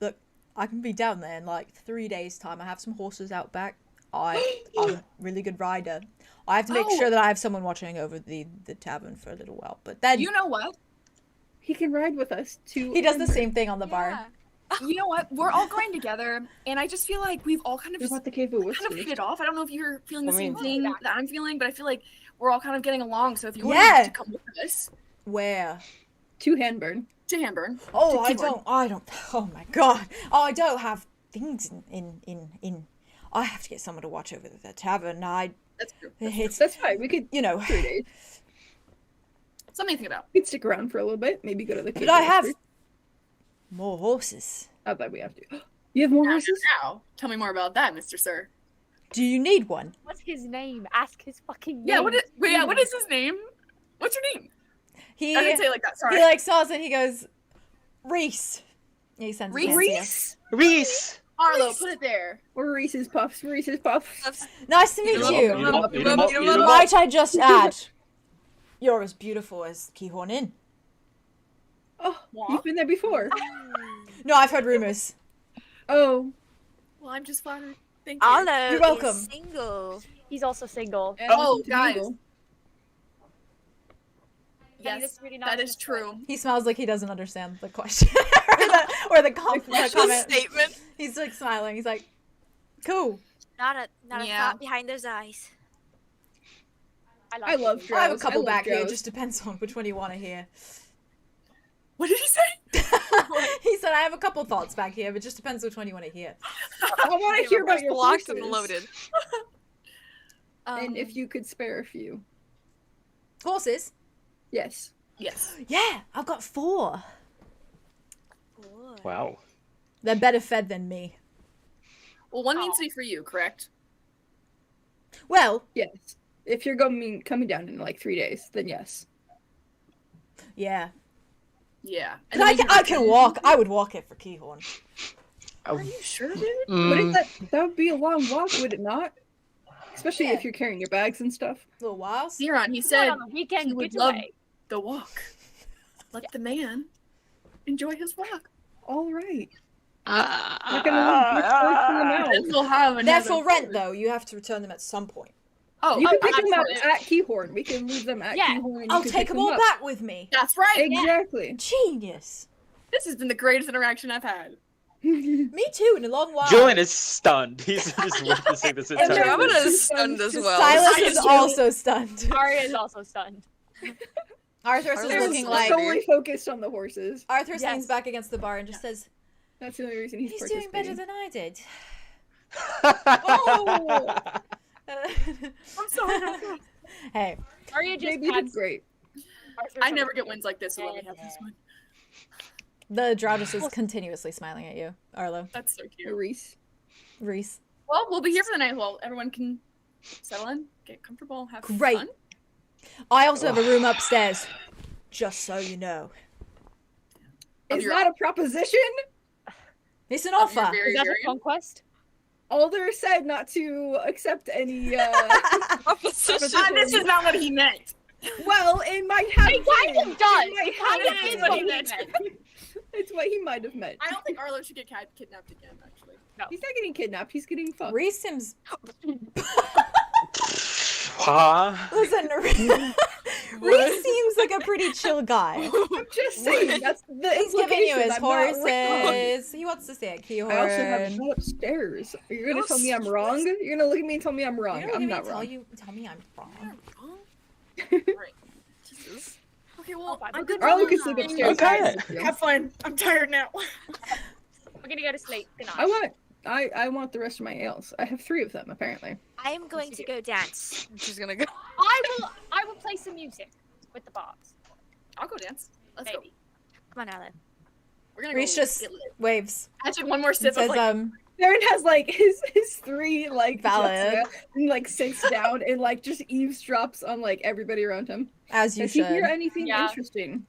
look, I can be down there in like 3 days' time. I have some horses out back. I'm a really good rider. I have to make sure that I have someone watching over the tavern for a little while. But then You know what? He can ride with us to. he does the Handwriting. same thing on the bar. You know what? We're all going together, and I just feel like we've all kind of What just about the cave of kind of whispers? hit it off. I don't know if you're feeling the I same mean- thing that I'm feeling, but I feel like we're all kind of getting along. So if you Yeah. want to come with us Where? To Handburn. to Handburn, Oh, to I Keahorn. don't. Oh my god. Oh, I don't have things in. I have to get someone to watch over the tavern. That's true. It's, That's fine. We could, you know. 3 days. Something to think about. We could stick around for a little bit. Maybe go to the cave. But I of have whispers. more horses. Not that we have to. You have more horses? Now, tell me more about that, Mr. Sir. Do you need one? What's his name? Ask his fucking name. Yeah. What is his name? What's your name? He I didn't say it like that. Sorry. he like saws it and he goes, Reese. Yeah, he sends it down to you. Reese? Reese! Arlo, put it there. Or Reese's Puffs. Reese's Puffs. Nice to meet Eat 'em up, you. eat 'em up, eat 'em up, eat 'em up. Might I just add, you're as beautiful as Keahorn Inn. Oh, you've been there before. No, I've heard rumors. Oh. Well, I'm just flattered. Thank you. Arlo You're welcome. is single. He's also single. And Oh, to guys. mingle. Penny, Yes, that's really not that his is true. He smells like he doesn't understand the question or the comment. Statement. He's like smiling. He's like, cool. Not a Yeah. thought behind those eyes. I love I have a drows. couple love back here. It drows. just depends on which one you want to hear. What did he say? He said, I have a couple thoughts back here, but it just depends which one you want to hear. I want to hear about your Blocked horses. and loaded. And if you could spare a few. Horses? Yes. Yes. Yeah, I've got 4. Wow. They're better fed than me. Well, one needs to be for you, correct? Well, Yes. If you're coming down in like 3 days, then yes. yeah. Yeah. And 'Cause then we I can walk. I would walk it for Keahorn. Are you sure, dude? Wouldn't that would be a long walk, would it not? Especially if you're carrying your bags and stuff. Little whiles. Zeron, he He said on the weekend he would love getaway. the walk. Let the man enjoy his walk. All right. Not gonna Then we'll have They're another for rent, though. You have to return them at some point. Oh, You can pick that's them up right. at Keahorn. We can leave them at Yeah. Keahorn. and you I'll can take pick them all up. back with me. That's right. Exactly. Genius. This has been the greatest interaction I've had. Me too, in a long while. Julien is stunned. He's just witnessing this entire Andromeda thing. is stunned as well. Silas I is am also stunned. Aria is also stunned. Arthros is Arthros looking is like... solely focused on the horses. Arthros Yes. leans back against the bar and just says, That's the only reason he's he's doing better participating. than I did. Oh! I'm sorry. Hey, Aria just Maybe you pats did great. Arthur I on never the get wins like this, so let me have this one. the drow just is continuously smiling at you, Arlo. That's so cute. Reese. Reese. Well, we'll be here for the night while everyone can settle in, get comfortable, have Great. fun. I also have a room upstairs, just so you know. Is your- that a proposition? It's an Of your offer. very Is that a very- conquest? Alder said not to accept any, Opposition. This is not what he meant. well, it might have It kind been. of does. It might It kind have of is been. what he meant. It's what he might have meant. I don't think Arlo should get kidnapped again, actually. He's not getting kidnapped. He's getting fucked. Reese seems. Huh? Listen, Reese seems like a pretty chill guy. I'm just saying. That's the He's giving you his implication. I'm not wrong. horses. He wants to stay at I also have Keahorn. shut upstairs. You're gonna tell me I'm wrong? You're gonna look at me and tell me I'm wrong. You're I'm gonna not wrong. tell me I'm wrong. Right. Jesus. Okay, well, I'm good. Arlo can sleep upstairs. Okay. Have fun. I'm tired now. We're gonna go to sleep. Good night. I want the rest of my ales. I have 3 of them apparently. I am going to go dance. She's gonna go. I will play some music with the barbs. I'll go dance. Let's go. Maybe. Come on, Arlo. We're gonna Reese go just get lit. waves. Imagine one more It sip says, of like. Darren has like his 3 like Valid. jets, and like sits down and like just eavesdrops on like everybody around him. As you Does he hear should. anything Yeah. interesting?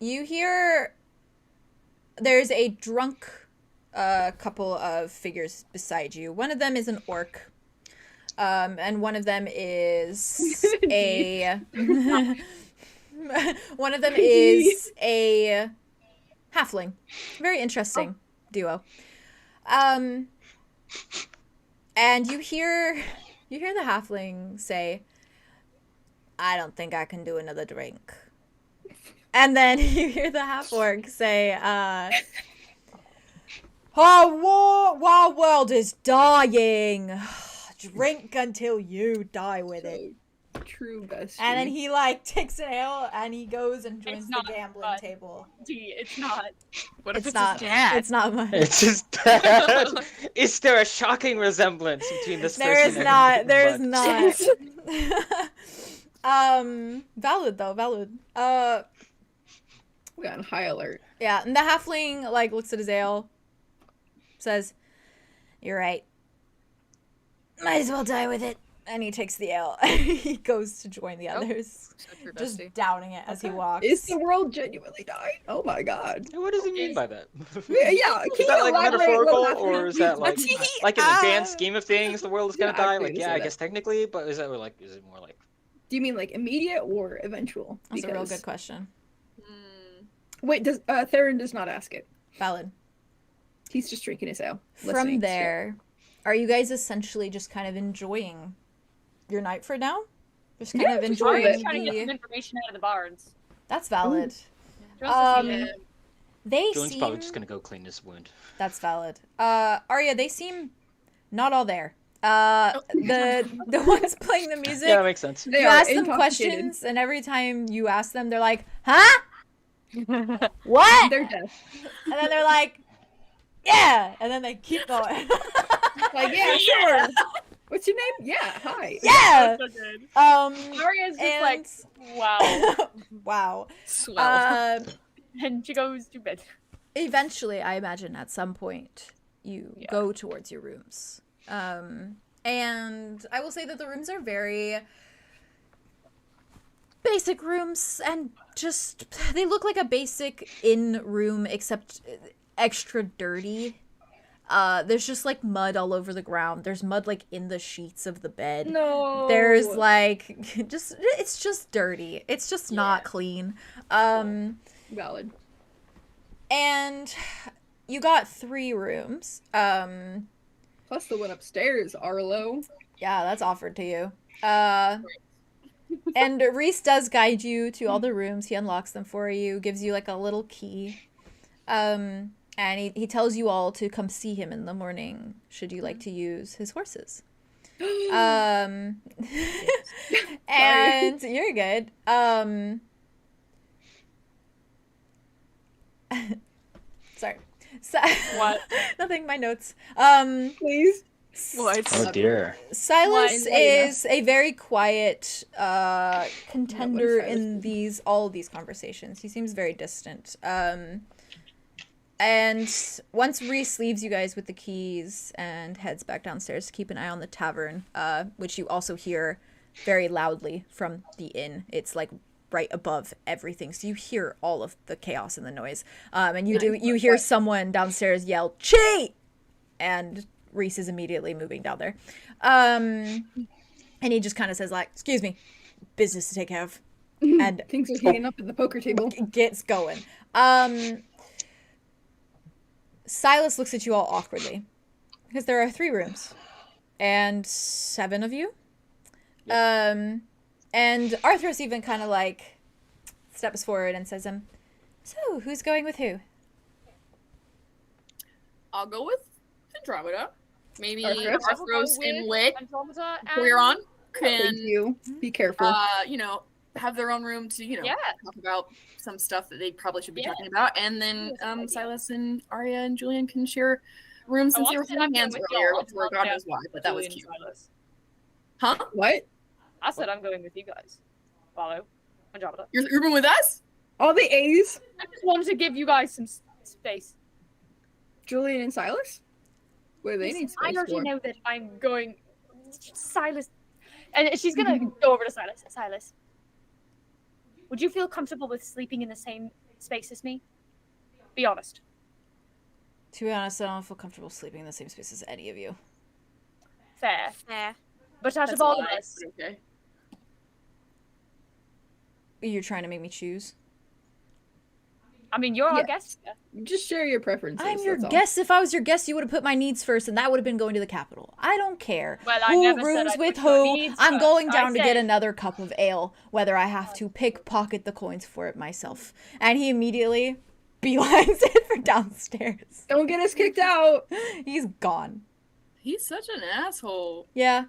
You hear there's a drunk couple of figures beside you. One of them is an orc. And one of them is a one of them is a halfling. Very interesting duo. And you hear the halfling say, "I don't think I can do another drink." And then you hear the half orc say, "Our world is dying. Drink until you die with it." True bestie. And then he like takes an ale and he goes and joins It's the not gambling fun. table. Gee, it's not. What if It's it's not. his dad? It's not much. It's just dad. Is there a shocking resemblance between this There person is and not. There is Bud? not. Valid though. Valid. We got on high alert. Yeah. And the halfling like looks at his ale, says, "You're right. Might as well die with it." And he takes the ale. He goes to join the others, So true, just bestie. downing it as he walks. Is the world genuinely dying? Oh my god. What does he mean by that? Yeah, Is can that you like elaborate metaphorical, what or is that like in the grand scheme of things, the world is gonna Yeah, I die? was Like, gonna yeah, say I that. guess technically, but is that like, is it more like? Do you mean like immediate or eventual? That's a real good question. Wait, does Theron does not ask it. Valid. He's just drinking his ale. From listening. there, are you guys essentially just kind of enjoying your night for now? Just kind of just enjoying a little Trying to get some the... information out of the bards. That's valid. She wants to see Um, the- They Julian's seem... probably just gonna go clean his wound. That's valid. Aria, they seem not all there. The ones playing the music, Yeah, that makes sense. They you are ask them intoxicated. questions, and every time you ask them, they're like, "Huh? What?" They're dead. And then they're like, "Yeah," and then they keep going. Like, yeah, sure. What's your name? Yeah, hi. Yeah. So good. And Aria's just like, wow. wow. Swell. And she goes to bed. Eventually, I imagine at some point you go towards your rooms. And I will say that the rooms are very basic rooms and just they look like a basic inn room except extra dirty. There's just like mud all over the ground. There's mud like in the sheets of the bed. No. There's like it's just dirty. It's just not clean. Valid. And you got 3 rooms. Plus the one upstairs, Arlo. Yeah, that's offered to you. And Reese does guide you to all the rooms. He unlocks them for you, gives you like a little key. And he tells you all to come see him in the morning should you like to use his horses. And you're good. Sorry. What? Nothing, my notes. Please. What? Oh dear. Silas Why is a very quiet contender Silas in all of these conversations. He seems very distant. And once Reese leaves you guys with the keys and heads back downstairs to keep an eye on the tavern, which you also hear very loudly from the inn. It's like right above everything, so you hear all of the chaos and the noise. And you hear someone downstairs yell, "Cheat!" And Reese is immediately moving down there. And he just kind of says like, "Excuse me, business to take care of." And Things are heating up at the poker table. gets going. Silas looks at you all awkwardly. Because there are 3 rooms. And 7 of you. And Arthros even kind of like steps forward and says, so, who's going with who? I'll go with Andromeda. Maybe Arthros? Arthros and Lit, Andromeda before you're on, Thank can, you. Be careful. you know, have their own room to, you know, Yeah. talk about some stuff that they probably should be talking about. And then Silas and Aria and Julien can share rooms since they were holding hands earlier before God knows why, but that was cute. Huh? What? I said I'm going with you guys. Follow. Andromeda. You're rooming with us? All the A's? I just wanted to give you guys some space. Julien and Silas? What do they need I space already for? know that I'm going. Silas. And she's gonna go over to Silas. Silas, would you feel comfortable with sleeping in the same space as me? Be honest. To be honest, I don't feel comfortable sleeping in the same space as any of you. Fair. Fair. But out That's of all a of lot, us, but okay. You're trying to make me choose. I mean, you're our Yeah. guest. Just share your preferences. I'm your that's all. guest. If I was your guest, you would have put my needs first, and that would have been going to the capital. I don't care Well, I who never said rooms I'd with put your who. needs I'm first. going I down to get said- another cup of ale, whether I have to pickpocket the coins for it myself. And he immediately beelines it for downstairs. Don't get us kicked out. He's gone. He's such an asshole. Yeah.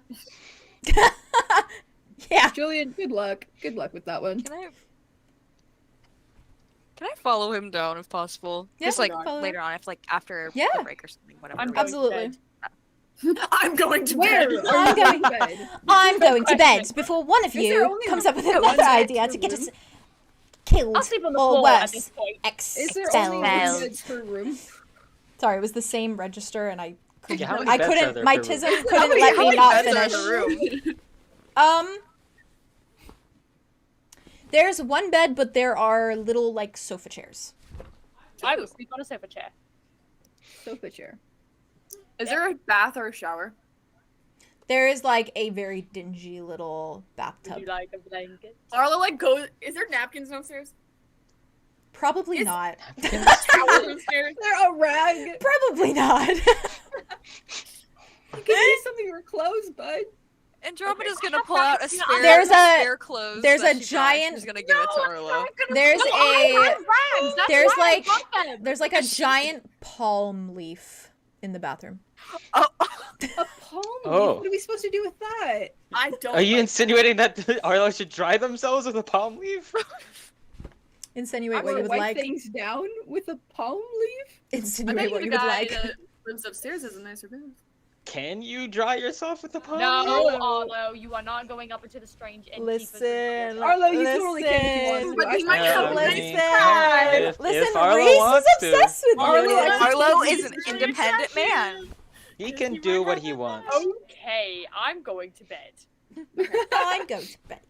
Yeah. Julien, good luck. Good luck with that one. Can I follow him down if possible? Yeah, Just like follow him. later on, if like after Yeah. the break or something, whatever. I'm we- going Absolutely. to bed. I'm going to Where bed. are you going to bed? I'm going to bed before one of Is there you only comes up with one another bed idea per to get room? us killed I'll sleep on the or floor at this worse. point. Is there only one Expelled. bed per room? Sorry, it was the same register, and I couldn't. Yeah, how many I beds are couldn't. there My per room? tism couldn't let me not finish. There's one bed, but there are little like sofa chairs. I will sleep on a sofa chair. Sofa chair. Is there a bath or a shower? There is like a very dingy little Would bathtub. you like a blanket? Arlo, like, goes. Is there napkins downstairs? Probably Is- not. Towels downstairs? They're a rag. Probably not. You can use some of your clothes, bud. Andromeda's gonna pull out a spare, There's a- spare clothes. there's that a she got. giant- She's gonna give it to Arlo. There's a there's like them. there's like a giant palm leaf in the bathroom. Oh, A palm Oh. leaf? What are we supposed to do with that? I don't. Are you like insinuating that Arlo should dry themselves with a palm leaf? Insinuate I'm what you gonna would wipe like. things down with a palm leaf? I Insinuate bet what the you would guy like. that lives upstairs is a nicer bed. Can you dry yourself with a palm No, leaf? Arlo, you are not going up into the strange innkeeper's Listen. room. Arlo, you totally can if you want to. But he might I have totally nice can. Listen. If Listen, Arlo Reese is wants to. obsessed with Arlo, you. Arlo is an independent man. He can do what he wants. Okay, I'm going to bed. I'm going to bed.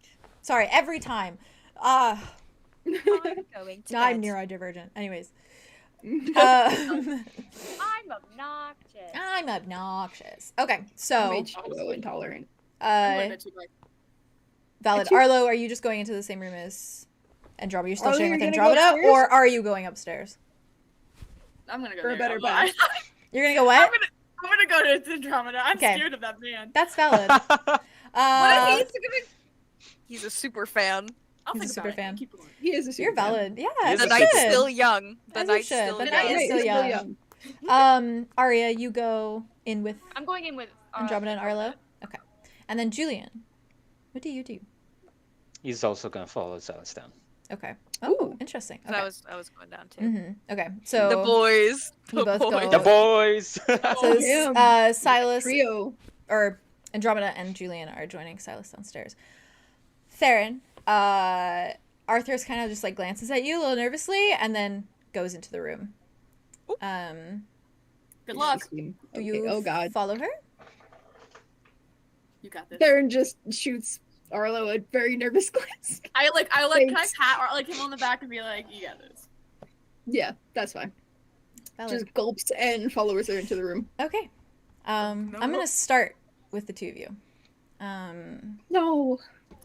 Sorry, every time. I'm going to I'm bed. neurodivergent. Anyways. I'm obnoxious. I'm obnoxious. Okay, I'm so H2O intolerant. I'm going uh, to bed too, like, valid. It's your- Arlo, are you just going into the same room as Andromeda? You're still Arlo, sharing with you're gonna go Andromeda, upstairs? or are you going upstairs? I'm gonna go For a there. better I'm bath. You're gonna go what? gonna go to Andromeda. I'm Okay. scared of that man. That's valid. What Uh, if he's He's a super fan. I'll He's a think super about fan. it. Keep going. He is a super you're fan. valid. Yeah, He is The as a you night's should. still young. The As you night's should. still The young. night is Right, still he's young. Aria, you go in with I'm going in with Andromeda and Arlo. Okay, and then Julien, what do you do? He's also gonna follow Silas down. Okay. Oh, interesting. Okay. I was going down too. Okay, so The boys. You The both go- boys. The boys! So Damn. Silas Trio. or Andromeda and Julien are joining Silas downstairs. Theron, Arthros kind of just like glances at you a little nervously and then goes into the room. Good luck. Do Okay, you oh god. follow her? You got this. Theron just shoots Arlo a very nervous glance. I like. Can I Thanks. pat him on the back and be like, "You got this." Yeah, that's fine. Valid. Just gulps and follows her into the room. Okay. I'm gonna start with the two of you. No.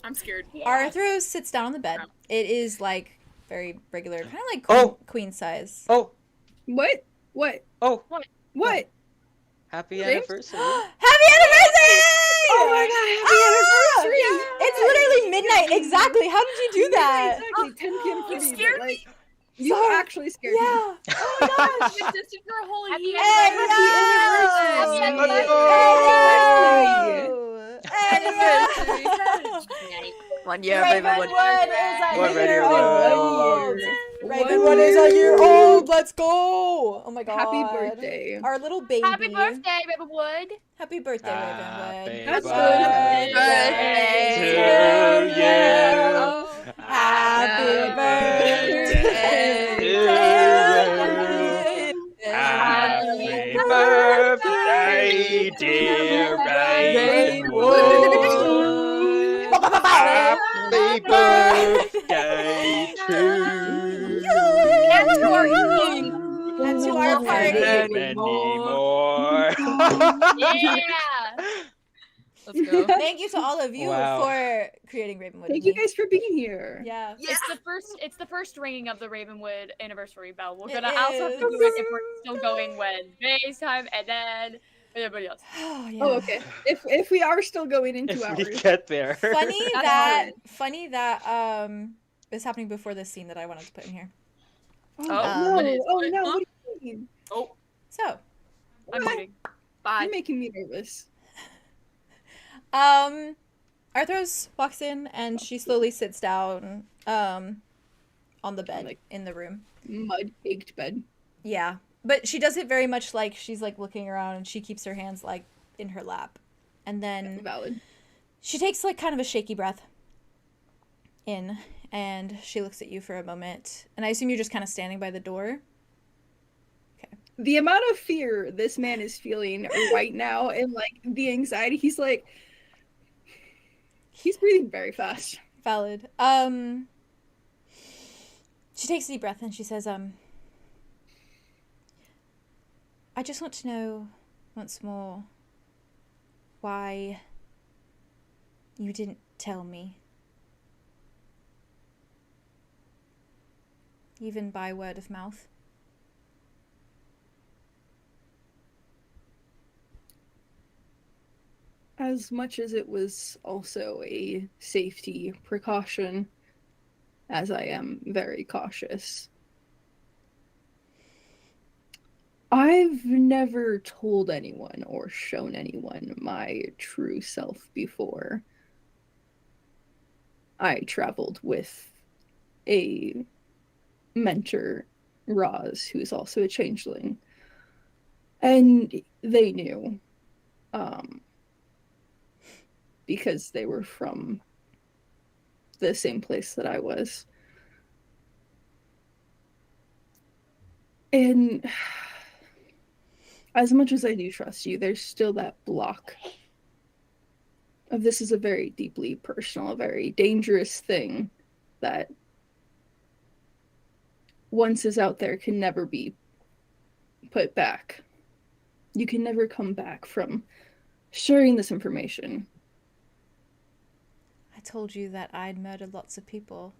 I'm scared. Arthros sits down on the bed. It is like very regular, kind of like Oh! queen size. Oh, What? What? Oh, What? happy James? anniversary! Happy anniversary! Oh my god, happy anniversary! It's literally midnight. Exactly. How did you do that? Exactly, 10 p.m. for You me, scared but, me. like, you Sorry. actually scared me. Yeah. Oh my gosh. We've existed for a whole year. Hey, Happy anniversary. anniversary! One year, Ravenwood. Ravenwood is a One year Ravenwood. old. Ravenwood is a year old. Let's go. Oh my god. Happy birthday. Our little baby. Happy birthday, Ravenwood. Happy birthday, Ravenwood. Happy Happy birthday birthday to you. Happy birthday to to you. Happy birthday, dear Ravenwood. Happy birthday to you. And to our party. And to our party. And many more. Yeah. Let's go. Thank you to all of you Wow. for creating Ravenwood. Thank you guys for being here. Yeah. It's the first ringing of the Ravenwood anniversary bell. We're It gonna also have to is. do it if we're still going when May's time and then everybody else. Oh, yeah. Oh, okay. If we are still going into If we hours. get there. Funny That's that is happening before this scene that I wanted to put in here. Oh, Oh, no. it is. Oh, no. What do you mean? Oh, So, I'm What? kidding. bye. You're making me nervous. Arthros walks in and she slowly sits down on the bed Like- in the room. Mud-caked bed. Yeah. But she does it very much like she's like looking around and she keeps her hands like in her lap. And then Valid. she takes like kind of a shaky breath in and she looks at you for a moment. And I assume you're just kind of standing by the door. The amount of fear this man is feeling right now and like the anxiety, he's breathing very fast. Valid. She takes a deep breath and she says, I just want to know once more why you didn't tell me. Even by word of mouth. As much as it was also a safety precaution, as I am very cautious. I've never told anyone or shown anyone my true self before. I traveled with a mentor, Roz, who is also a changeling. And they knew. Because they were from the same place that I was. And as much as I do trust you, there's still that block of this is a very deeply personal, a very dangerous thing that once is out there can never be put back. You can never come back from sharing this information. I told you that I'd murdered lots of people.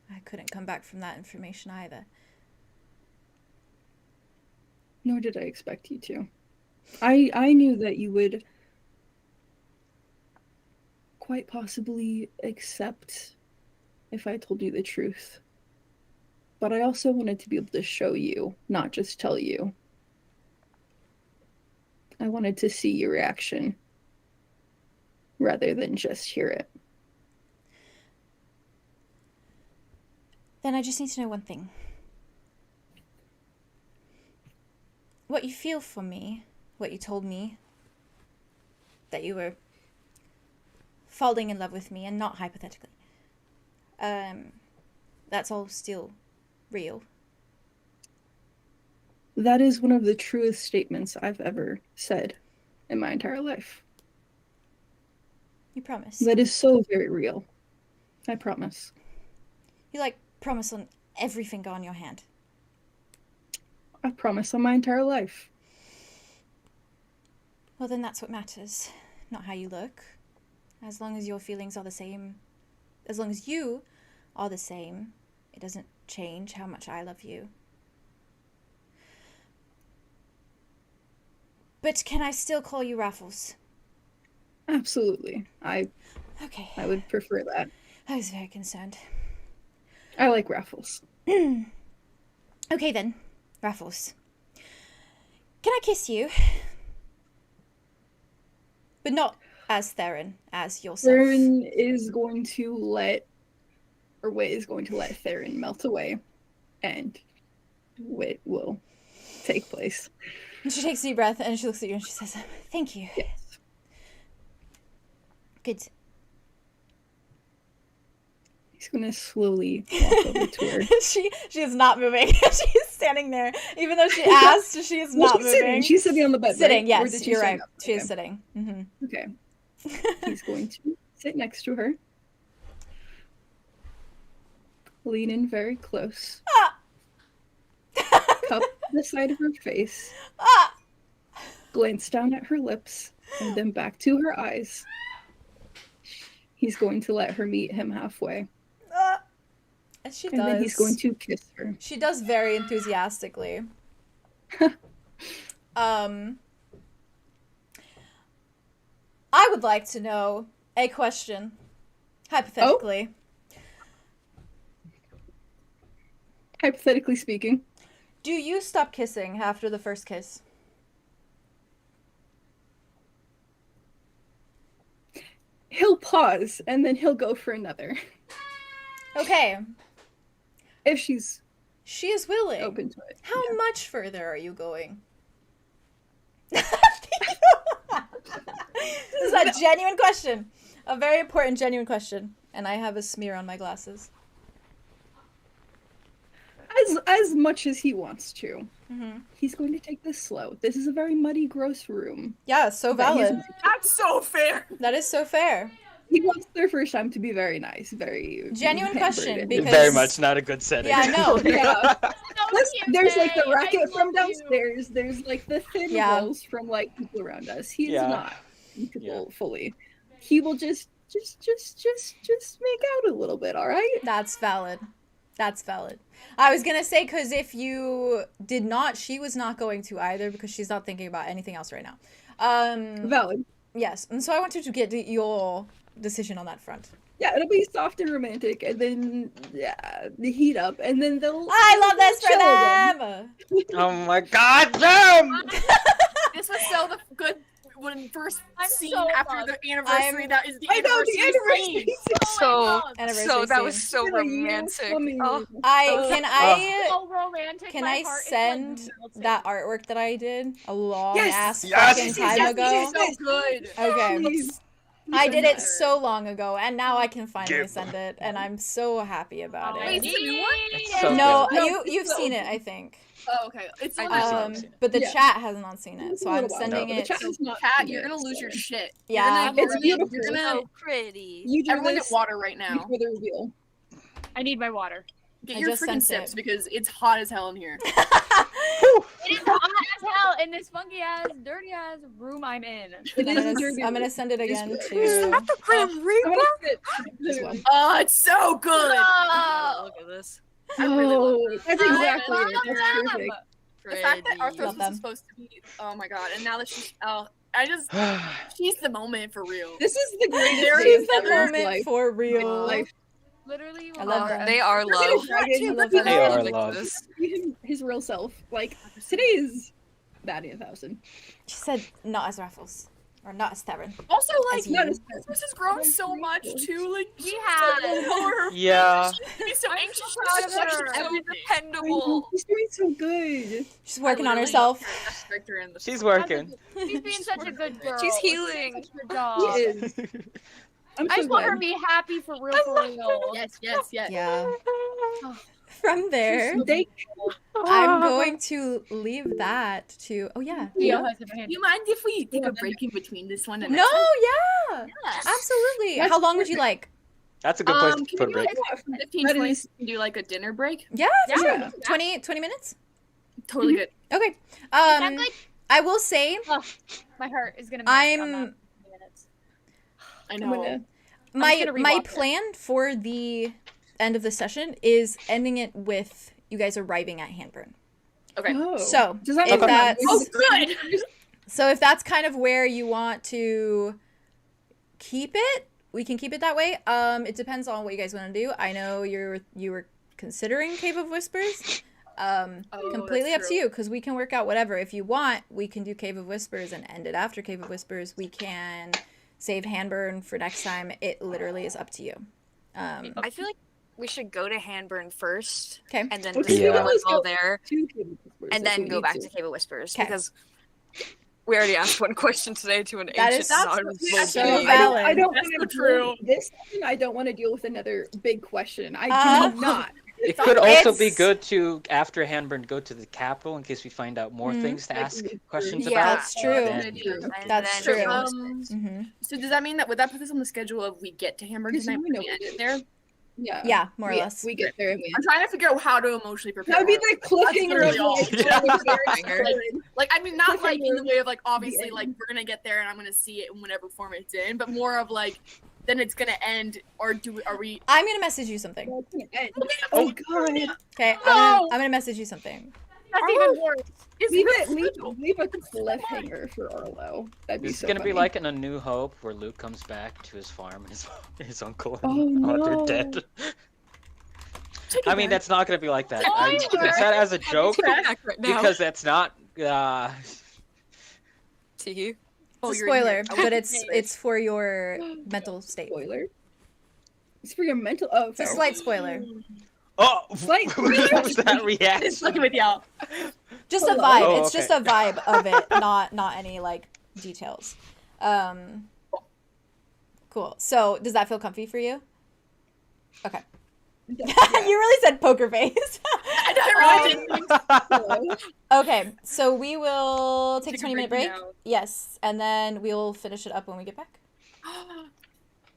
I couldn't come back from that information either. Nor did I expect you to. I knew that you would quite possibly accept if I told you the truth. But I also wanted to be able to show you, not just tell you. I wanted to see your reaction rather than just hear it. Then I just need to know one thing. What you feel for me, what you told me, that you were falling in love with me and not hypothetically. That's all still real. That is one of the truest statements I've ever said in my entire life. You promise? That is so very real. I promise. You promise on every finger on your hand. I promise on my entire life. Well, then that's what matters, not how you look. As long as your feelings are the same, as long as you are the same, it doesn't change how much I love you. But can I still call you Raffles? Absolutely. Okay. I would prefer that. I was very concerned. I like Raffles. Okay then, Raffles. Can I kiss you? But not as Theron, as yourself. Theron is going to let Theron melt away, and Wit will take place. And she takes a deep breath and she looks at you and she says, thank you. Yes. Good. He's gonna slowly walk over to her. She is not moving. She's standing there. Even though she asked, she is not moving. Sitting. She's sitting on the bed. Sitting, right? yes, you're right. She is Okay. sitting. Mm-hmm. Okay. He's going to sit next to her. Lean in very close. Cup the side of her face. Glance down at her lips, and then back to her eyes. He's going to let her meet him halfway. And she And does. then he's going to kiss her. She does very enthusiastically. I would like to know a question, hypothetically. Hypothetically speaking. Do you stop kissing after the first kiss? He'll pause, and then he'll go for another. Okay. If she's She is willing. open to it. How much further are you going? This is a genuine question. A very important, genuine question. And I have a smear on my glasses. As much as he wants to. Mm-hmm. He's going to take this slow. This is a very muddy, gross room. Yeah, so that he's- valid. That's so fair. That is so fair. He wants their first time to be very nice, very Genuine pampered question, and- because- Very much not a good setting. Yeah, I know. Yeah. Plus, there's like the Yay, I racket from love you. downstairs. There's like the thin Yeah. walls from like people around us. He's Yeah. not comfortable fully. He will just make out a little bit. All right. That's valid. That's valid. I was gonna say, because if you did not, she was not going to either, because she's not thinking about anything else right now. Valid. Yes, and so I wanted to get your decision on that front. Yeah, it'll be soft and romantic, and then the heat up, and then they'll. I love this for chill again. them! Oh my god, damn! This was so the good when first I'm scene so after bummed. the anniversary. That is the I know the anniversary anniversary. scene. So Anniversary that was scene. so romantic. Oh, So romantic. Can my I heart is, like, send melting. that artwork that I did a long Yes! ass Yes! fucking Yes, time ago? So good. Okay. Please. I did it better. so long ago, and now I can finally Give- send it, and I'm so happy about Oh, it. Wait, is it a new one? It's so No, good. you've so seen it, good. I think. Oh, okay. It's I the did one see that- it. But the Yeah. chat has not seen it, It's so a I'm little while sending now, but it. the chat is not Kat, seen you're it, gonna lose so- your shit. Yeah. You're It's gonna, beautiful. You're gonna, so pretty. You do everyone this get water right now. before the reveal. I need my water. Get I your just freaking sent sips it. because it's hot as hell in here. It is hot as hell in this funky ass, dirty ass room I'm in. It is a I'm dirty gonna room. send it again It's- to. the Grim I'm Reaper? gonna sit this one. Oh, it's so good. Oh, look at this. I really love Oh, that's exactly it. That's them. perfect. The fact that Pretty. Arthros Love them. was supposed to be, oh my god, and now that she's, she's the moment for real. This is the greatest There day is of the Theron's moment life. for real. Life. Literally, I love them. They are Look at his love. dragon. I love Look them. at They are him. Look at love. this. See him, his real self. Like, today is Batty 1000. She said, not as Raffles. Or not as Theron. Also, like, As you. Not as Arthros has grown so much too. Like, He she's has. so lower her Yeah. face. She's so I'm anxious. so proud of She's so her. So everything. dependable. He's doing so good. She's working on I literally herself. respect her in the She's working. She's being such a good girl. She's healing. Such a good He dog. is. I'm I so just want her to glad. be happy for real, for real. Yes, yes, yes. Yeah. From there, They, I'm going to leave that to. Oh, yeah. Theo Yeah. has a hand. Do you mind if we take a break in between this one and No, next one? yeah. Yes. Absolutely. That's How long would you like? That's a good place to Can put a we do break. like 15, That 20, is- do like a dinner break? Yeah, Yeah. sure. Yeah. 20 minutes? Totally good. Okay. That's like I will say my heart is gonna. melt on that I'm in minutes. I I'm know. gonna. my gonna my rewatch it. plan for the end of the session is ending it with you guys arriving at Handburn. Okay. Oh. So, Does that if mean that's- Oh, good. So if that's kind of where you want to keep it, we can keep it that way. It depends on what you guys want to do. I know you were considering Cave of Whispers. Completely up to you, because we can work out whatever. If you want, we can do Cave of Whispers and end it after Cave of Whispers. We can save Handburn for next time. It literally is up to you. I feel like we should go to Handburn first, okay, and then Okay, just let's go go there, to Cave of Whispers and if then we go need back to. to Cave of Whispers, Okay. because we already asked one question today to an That ancient is not so being. valid. I don't That's want so to true. This season, I don't want to deal with another big question. I do not. It could also be It's- good to, after Handburn, go to the capital in case we find out more Mhm. things to Like, ask yeah, questions Yeah, about. that's true. Then- And That's then true. Cave of Whispers. Mm-hmm. So does that mean that would that put this on the schedule of we get to Hamburg Because tonight? we know We we end did. it there. Yeah, more or we, less. we get there and we I'm trying to figure out how to emotionally prepare. that would be Arlo. the cliffhanger really of all. like, Like, I mean, not like in the Cliffhanger. way of like obviously end. like we're gonna get there and I'm gonna see it in whatever form it's in, but more of like then it's gonna end, or are we? I'm gonna message you something. oh god. Okay, No! I'm gonna message you something. That's even worse. Is Leave it leave a cliffhanger for Arlo. That'd be It's so gonna be funny. like in A New Hope, where Luke comes back to his farm and his uncle Oh, and aunt no. are dead. Take it I mean, back. that's not gonna be like that. Oh, I yeah. said as a joke Back right now. because that's not. Tee. Oh, It's a you're in spoiler, here. but it's for your mental state. Spoiler. It's for your mental. Oh, It's a fair. slight spoiler. Oh, Slight what was that Just reaction? looking with y'all. Just a Hello. vibe. Oh, It's just okay. a vibe of it, not any like details. Cool. So does that feel comfy for you? Okay. You really said poker face. I know, right? Okay, so we will take a Take a 20-minute break break. now. Yes, and then we'll finish it up when we get back.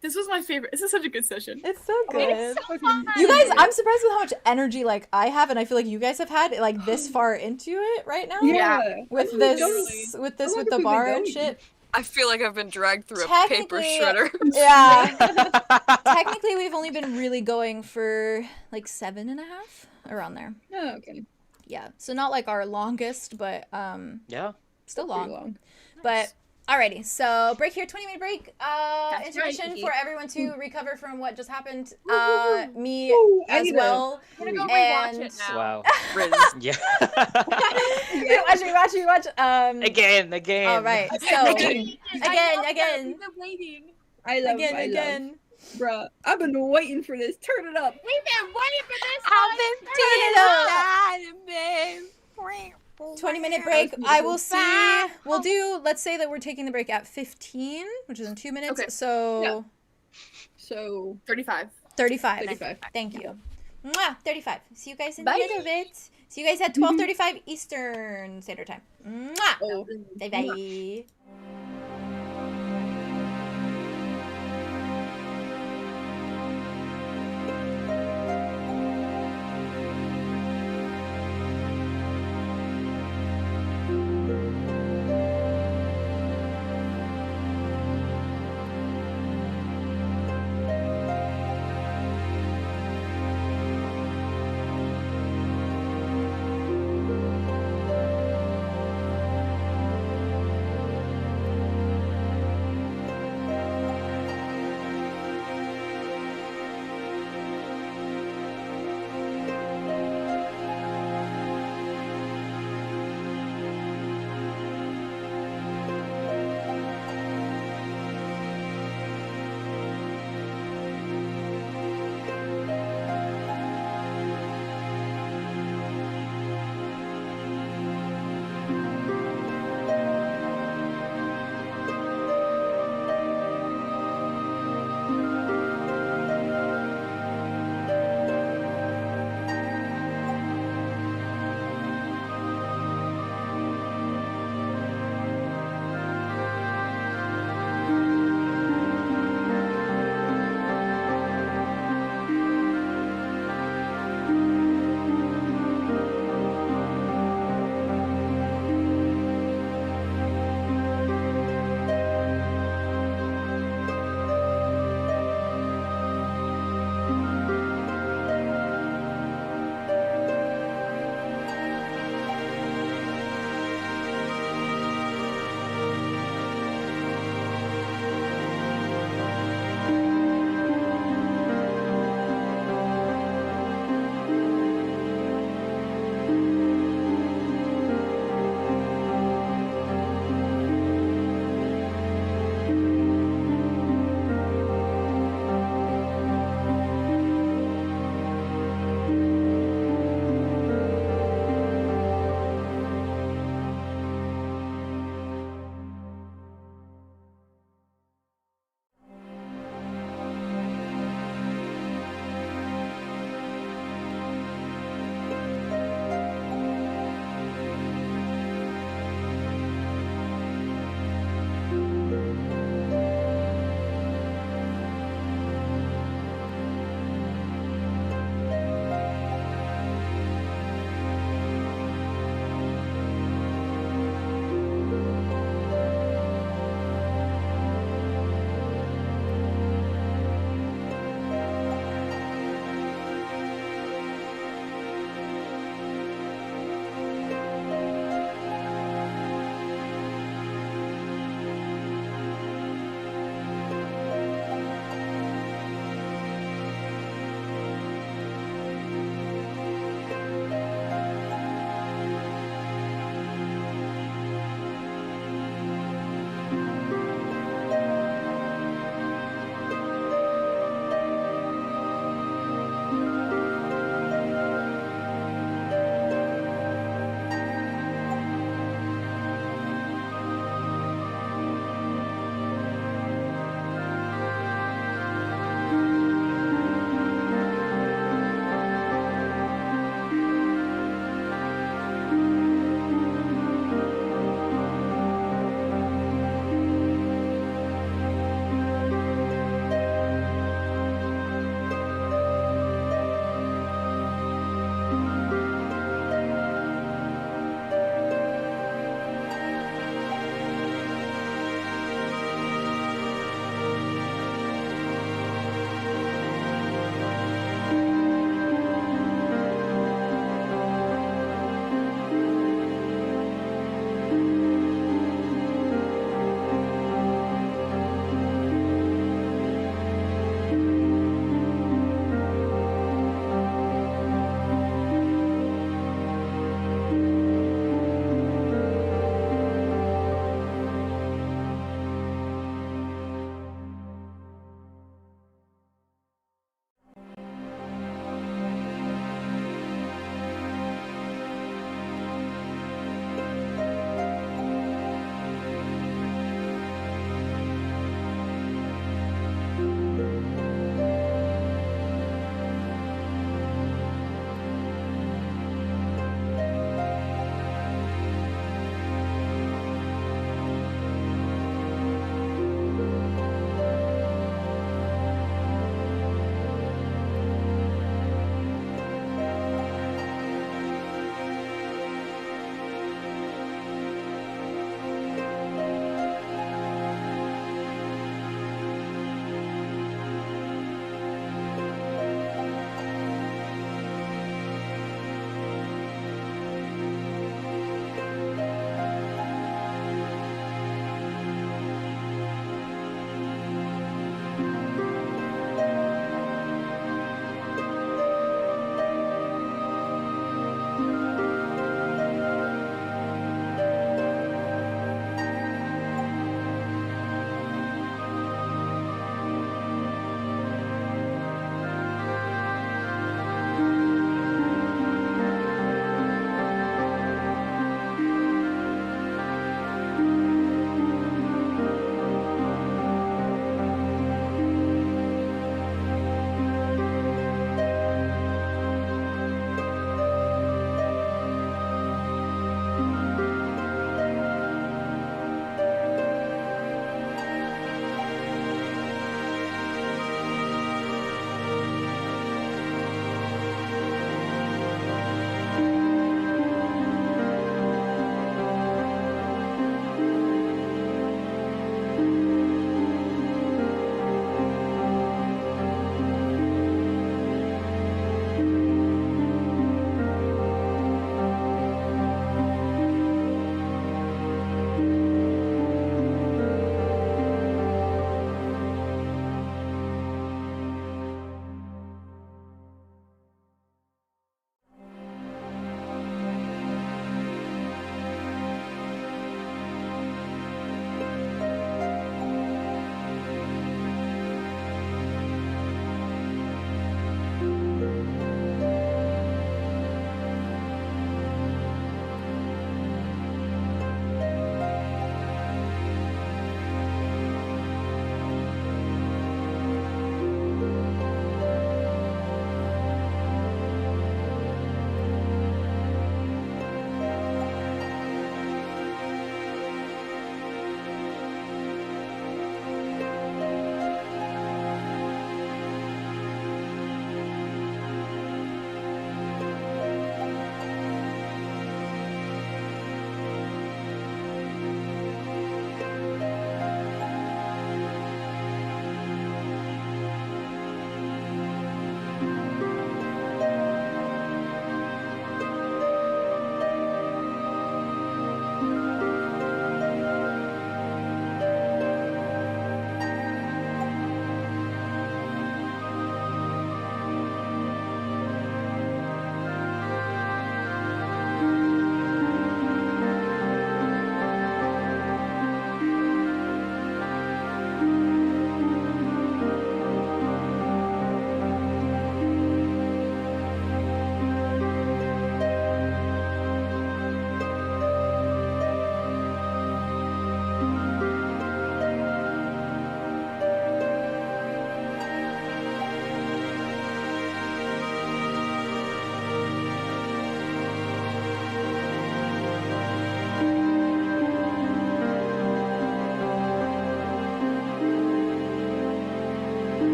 This was my favorite. This is such a good session. It's so good. It's so fun. You guys, I'm surprised with how much energy like I have, and I feel like you guys have had like this far into it right now. Yeah. With How this, long with have we the been bar and going? shit. I feel like I've been dragged through a paper Technically- shredder. Yeah. Technically, we've only been really going for like 7.5, around there. Oh, okay. Yeah. So not like our longest, but Yeah. still Pretty long. long. But alrighty, so break here, 20-minute break. That's Intermission right. for everyone to recover from what just happened. Me Woo, I as need well. I'm gonna go rewatch And- it now. Wow. Riz. Yeah. Rewatch. Again. All right. So Again. again. Waiting. I love. Again. Bruh, I've been waiting for this. Turn it up. We've been waiting for this. I've been Turn it up. 20-minute break. I will see. We'll do. Let's say that we're taking the break at 15, which is in 2 minutes. Okay. So Yeah. So 35. 35. 35. Thank you. Mwah, 35. See you guys in Bye. a little bit. See you guys at 12:35 Eastern Standard Time. Mwah. Oh. Bye bye.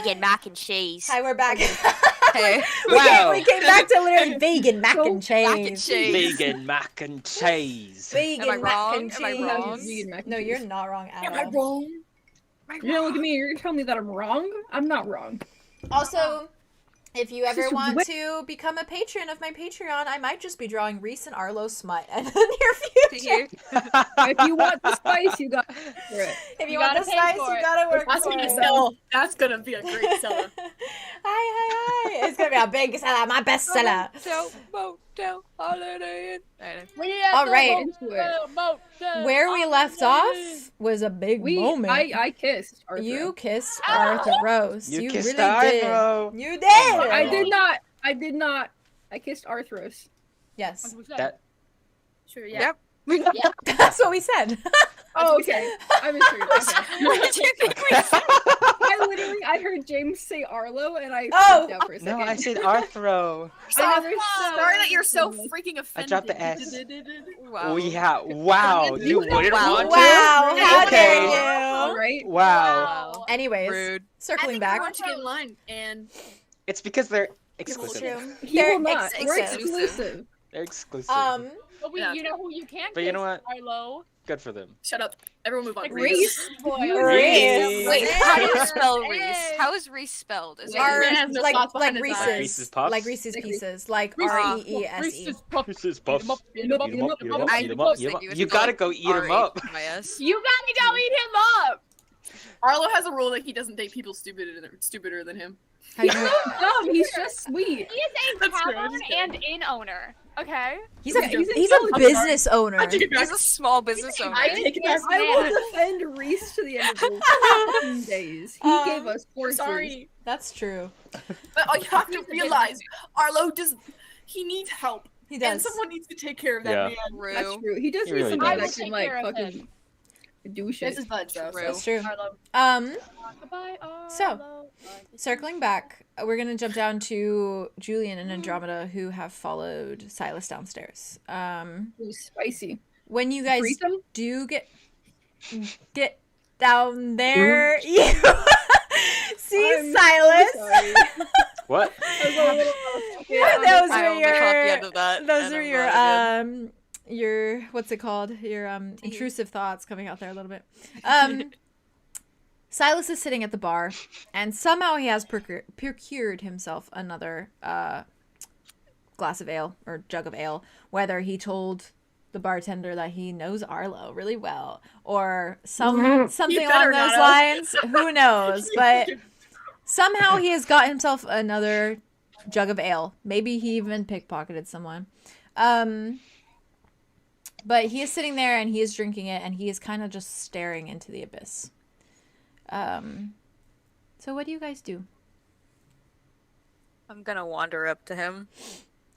vegan mac and cheese. Hi, we're back. Hey. Wow. We came back to literally vegan mac and Mac and cheese. cheese. Vegan mac and cheese. Vegan Am I mac wrong? and cheese. Am I wrong? Vegan mac and No, cheese. you're not wrong at Am I all. wrong? You're gonna look at me and you're gonna tell me that I'm wrong? I'm not wrong. Also, if you ever Just want wait. to become a patron of my Patreon, I might just be drawing Reese and Arlo smut in the near future. If you want the spice, you got for it. If you You want the gotta pay spice, for you it. gotta work That's for gonna it. sell. That's gonna be a great seller. Hi. It's gonna be a big seller, my best seller. Motel, holiday Inn. All right. Into it. Where we left off was a big moment. I kissed Arthur. You kissed Arthros. You kissed really did. Arthro. You did. Oh my I God. did not. I kissed Arthros. Yes, That Sure, yeah. Yep. that's what we said. Oh, okay. I misheard. Okay. What did you think we said? I heard James say Arlo, and I Oh! freaked out for a second. no, I said Arthro. Sorry that you're so freaking offended. I dropped the S. Wow. Wow. You wouldn't Wow. want to? Wow, how Okay. dare All you? right. Wow. Anyways, Rude. circling back. I want you to get in line, and It's because they're It's exclusive. true. He They're will not. We're exclusive. exclusive. They're exclusive. But Yeah. you know who you can But you know kiss, what? Arlo? Good for them. shut up. Everyone move on. Reese. Reese. Wait, how do you Reese. spell Reese? How is Reese spelled? Is it Are Man has no like thoughts behind his Reese's, eyes. Reese's Puffs? like Reese's Like Pieces, like Reese's- Reese. Reese's Puffs. Eat 'em up, eat 'em up, eat 'em up. I Eat 'em was up. thinking it You was gotta spelled go eat 'em up. R-A-Y-S. You gotta go eat him up! Arlo has a rule that he doesn't date people stupider than him. How you- He's not dumb. He's just sweet. He is a That's true, tavern that's true. and inn owner. Okay? He's a Yeah, he's he's a intelligent. business owner. I take it back. He's a small business owner. I take it back. Yes, I will man. defend Reese to the end of the fucking days. He gave us horses. Sorry, That's true. but you have to realize Arlo he needs help, He and does. someone needs to take care of that Yeah. man. That's True. true. He does He need really somebody does. that can I will like take care of fucking do This shit. is Budge though. True. That's true. Arlo. Goodbye, Arlo. So, circling back, we're gonna jump down to Julien and Andromeda, who have followed Silas downstairs. Ooh, spicy. When you guys Threesome? do get down there, you see I'm Silas. so sorry. What? Those I are only caught the end your of that, those and are I'm your not again. your what's it called, your intrusive thoughts coming out there a little bit. Silas is sitting at the bar, and somehow he has procured himself another glass of ale or jug of ale, whether he told the bartender that he knows Arlo really well or something along better those not lines. Who knows? But somehow he has got himself another jug of ale. Maybe he even pickpocketed someone. But he is sitting there and he is drinking it and he is kind of just staring into the abyss. So what do you guys do? I'm gonna wander up to him.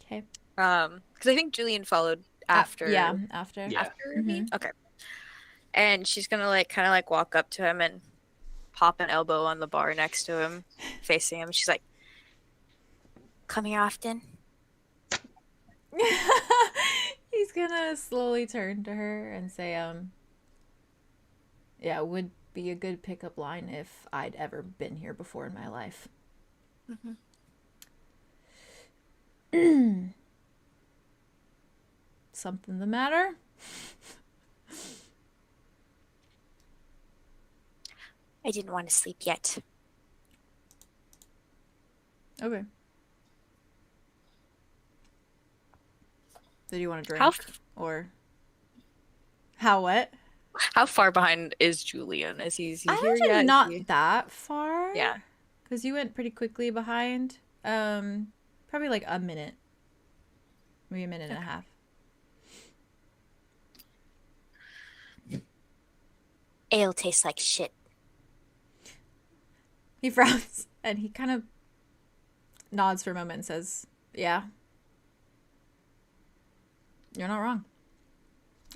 Okay. Because I think Julien followed after. Yeah, after. Yeah. After me. Mhm. Okay. And she's gonna kind of walk up to him and pop an elbow on the bar next to him, facing him. She's like, Come here often. He's gonna slowly turn to her and say, yeah, it would be a good pickup line if I'd ever been here before in my life. Something the matter? I didn't want to sleep yet. Okay. Did you want to drink? How Or how what? how far behind is Julien? Is he here Actually yet? Is not he- that far. Yeah. Because you went pretty quickly behind. Probably like a minute. Maybe a minute and a half. Ale tastes like shit. He frowns and he kind of nods for a moment and says, yeah. You're not wrong.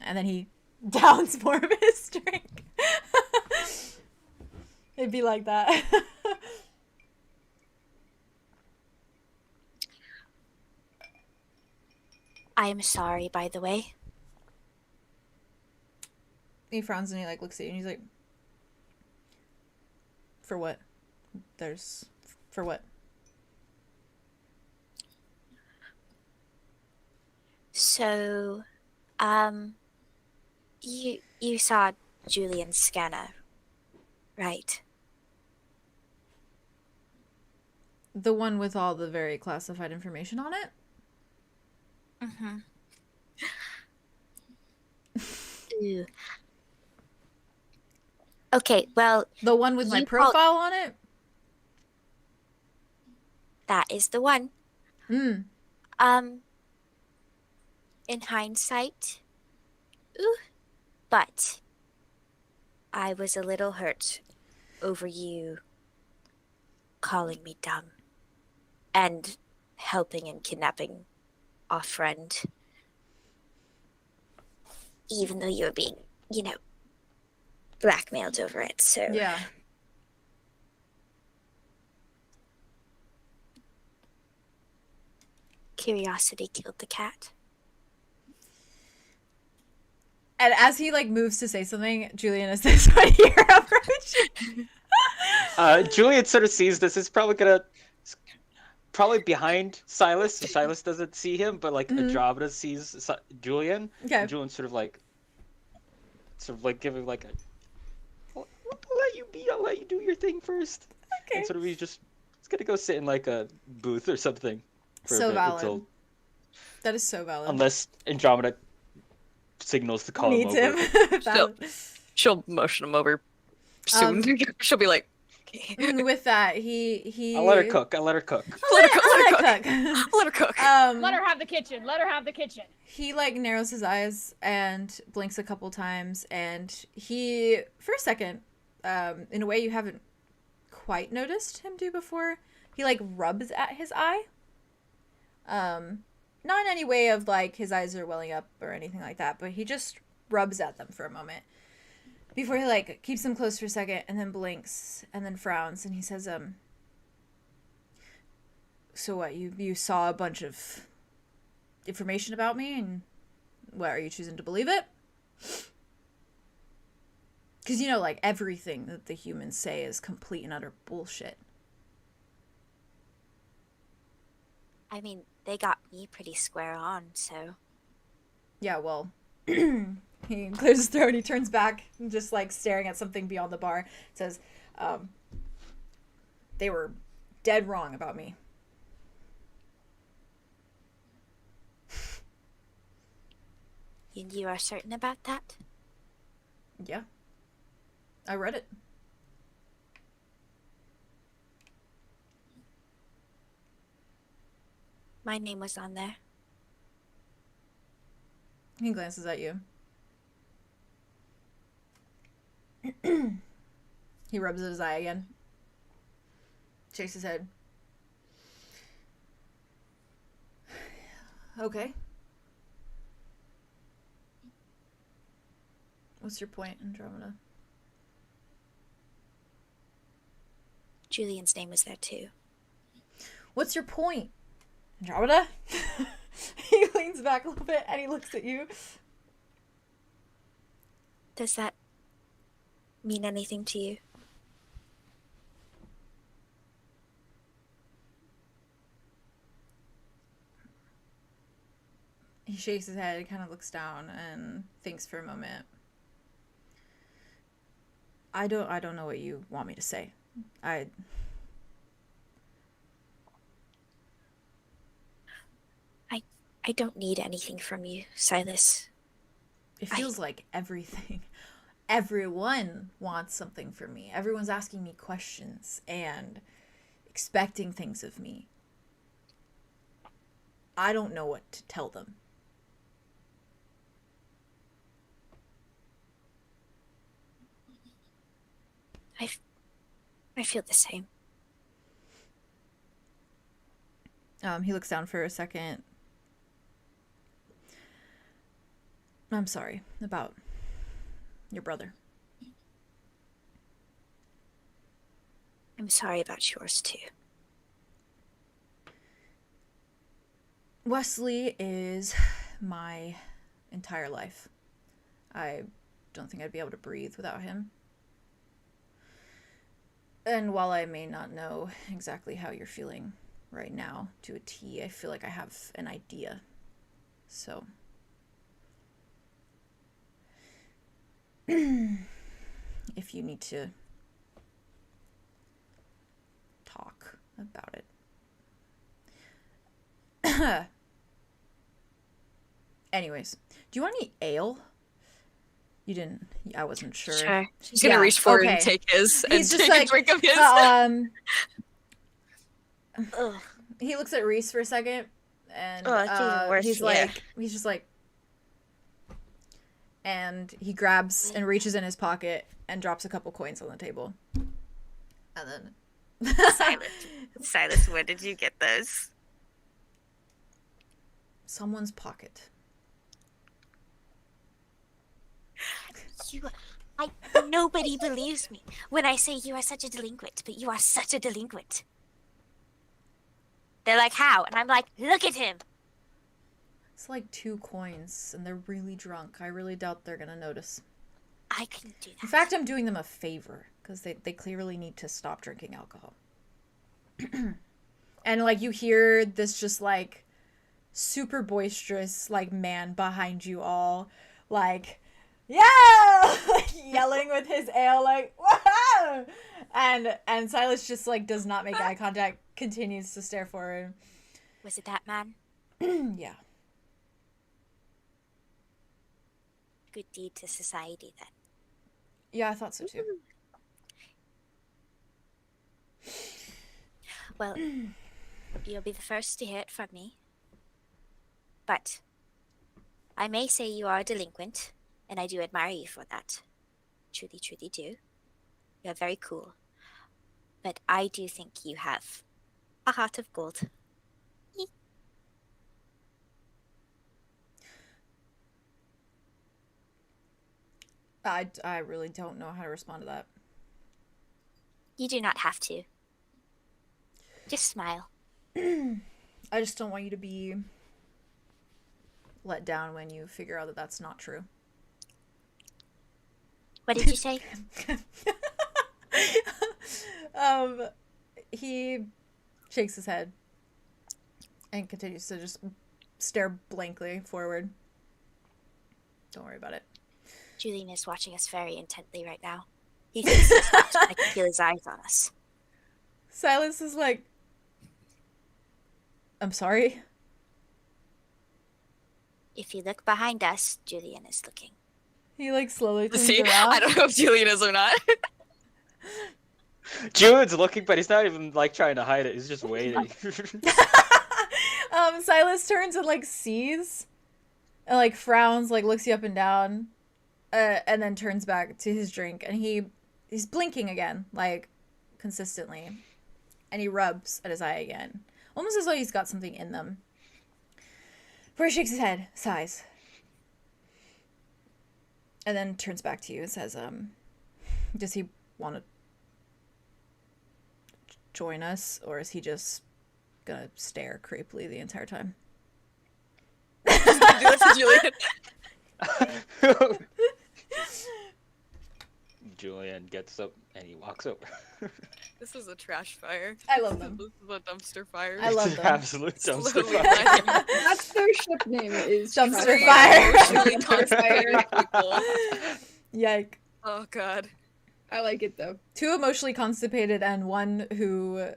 And then he downs more of his drink. It'd be like that. I am sorry, by the way. He frowns and he looks at you and he's like, for what? there's... For what? So, you saw Julian's scanner, right? The one with all the very classified information on it? Mm-hmm. Ew. Okay, well... The one with my profile on it? That is the one. Mm. In hindsight, but I was a little hurt over you calling me dumb and helping and kidnapping our friend, even though you were being, blackmailed over it, so... Yeah. Curiosity killed the cat. And as he, like, moves to say something, Julien is this one here approach. Julien sort of sees this. It's probably behind Silas, so Silas doesn't see him, but, like, Andromeda sees Julien. Okay. Julien sort of giving, like, I'll let you be, I'll let you do your thing first. Okay. And sort of he's gonna go sit in, like, a booth or something. So valid. That is so valid. Unless Andromeda signals to call him over. She'll motion him over soon. She'll be like, with that, he I'll let her cook. Let her cook. Let her cook. Let her have the kitchen. Let her have the kitchen. He, like, narrows his eyes and blinks a couple times, and he, for a second, in a way you haven't quite noticed him do before, he, like, rubs at his eye. Not in any way of, like, his eyes are welling up or anything like that, but he just rubs at them for a moment before he, like, keeps them closed for a second and then blinks and then frowns, and he says, so what, you saw a bunch of information about me, and what, are you choosing to believe it? Because, like, everything that the humans say is complete and utter bullshit. I mean, they got me pretty square on, so... Yeah, well... He clears his throat and he turns back, just, like, staring at something beyond the bar. Says, they were dead wrong about me. And you are certain about that? Yeah. I read it. My name was on there. He glances at you. He rubs at his eye again. Shakes his head. Okay. What's your point, Andromeda? Julian's name was there too. What's your point, Andromeda? He leans back a little bit and he looks at you. Does that mean anything to you? He shakes his head, kind of looks down, and thinks for a moment. I don't know what you want me to say. I don't need anything from you, Silas. It feels like everything. Everyone wants something from me. Everyone's asking me questions and expecting things of me. I don't know what to tell them. I feel the same. He looks down for a second. I'm sorry about your brother. I'm sorry about yours too. Wesley is my entire life. I don't think I'd be able to breathe without him. And while I may not know exactly how you're feeling right now to a T, I feel like I have an idea. So if you need to talk about it. Anyways, do you want any ale? You didn't. I wasn't sure. Sure. She's gonna reach forward and take his and He's just take like, a drink of his. He looks at Reese for a second, and it's even worse, he's yeah. like, he's just like, and he grabs and reaches in his pocket and drops a couple coins on the table, and then Silas, where did you get those? Someone's pocket. Nobody believes me when I say you are such a delinquent, but you are such a delinquent. They're like, how? And I'm like, look at him. It's like 2 coins, and they're really drunk. I really doubt they're gonna notice. I can do that. In fact, I'm doing them a favor, because they clearly need to stop drinking alcohol. And, like, you hear this just, like, super boisterous, like, man behind you all, like, yeah! Like, yelling with his ale, like, wow! And Silas just, like, does not make eye contact, continues to stare forward. Was it that man? Yeah. Good deed to society, then. Yeah, I thought so, too. Well, you'll be the first to hear it from me. But I may say you are a delinquent, and I do admire you for that. Truly, truly do. You're very cool. But I do think you have a heart of gold. I really don't know how to respond to that. You do not have to. Just smile. I just don't want you to be let down when you figure out that that's not true. What did you say? He shakes his head and continues to just stare blankly forward. Don't worry about it. Julien is watching us very intently right now. He thinks he's not. I can feel his eyes on us. Silas is like, I'm sorry? If you look behind us, Julien is looking. He, like, slowly turns See, around. I don't know if Julien is or not. Julian's looking, but he's not even, like, trying to hide it. He's just waiting. Silas turns and, like, sees and, like, frowns, like, looks you up and down, and then turns back to his drink, and he's blinking again, like, consistently, and he rubs at his eye again, almost as though he's got something in them. Before he shakes his head, sighs, and then turns back to you and says, does he want to join us, or is he just gonna stare creepily the entire time? Julien. Julien gets up and he walks over. This is a trash fire. I love them. This is a dumpster fire. I love It's them. absolute dumpster Slowly fire. dying. That's their ship name is Dumpster Fire. fire. Emotionally constipated people. Yike. Oh god. I like it though. 2 emotionally constipated and 1 who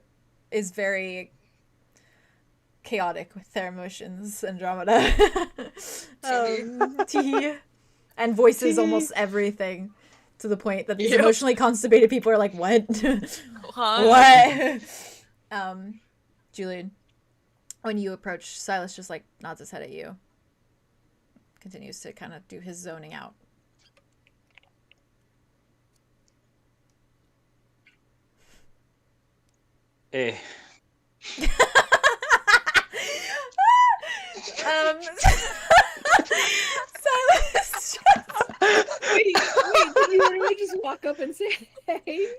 is very chaotic with their emotions, Andromeda. Tee. And voices almost everything to the point that these emotionally constipated people are like, what? Huh? What? Julien, when you approach, Silas just like nods his head at you. Continues to kind of do his zoning out. Hey. Silas. Wait, did you literally just walk up and say, hey? He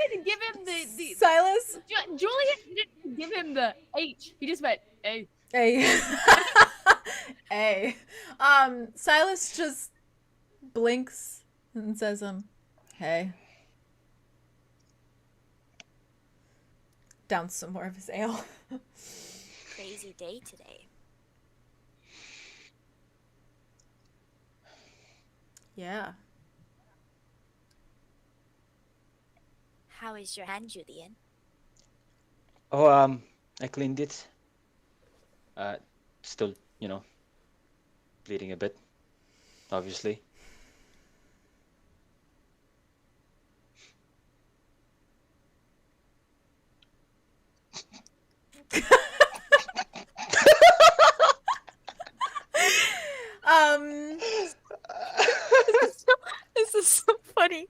didn't give him the Silas. Julien didn't give him the H. He just went A. Hey. Hey. Silas just blinks and says, hey. down some more of his ale. Crazy day today. Yeah. How is your hand, Julien? Oh, I cleaned it. Still, bleeding a bit, obviously. This is so funny.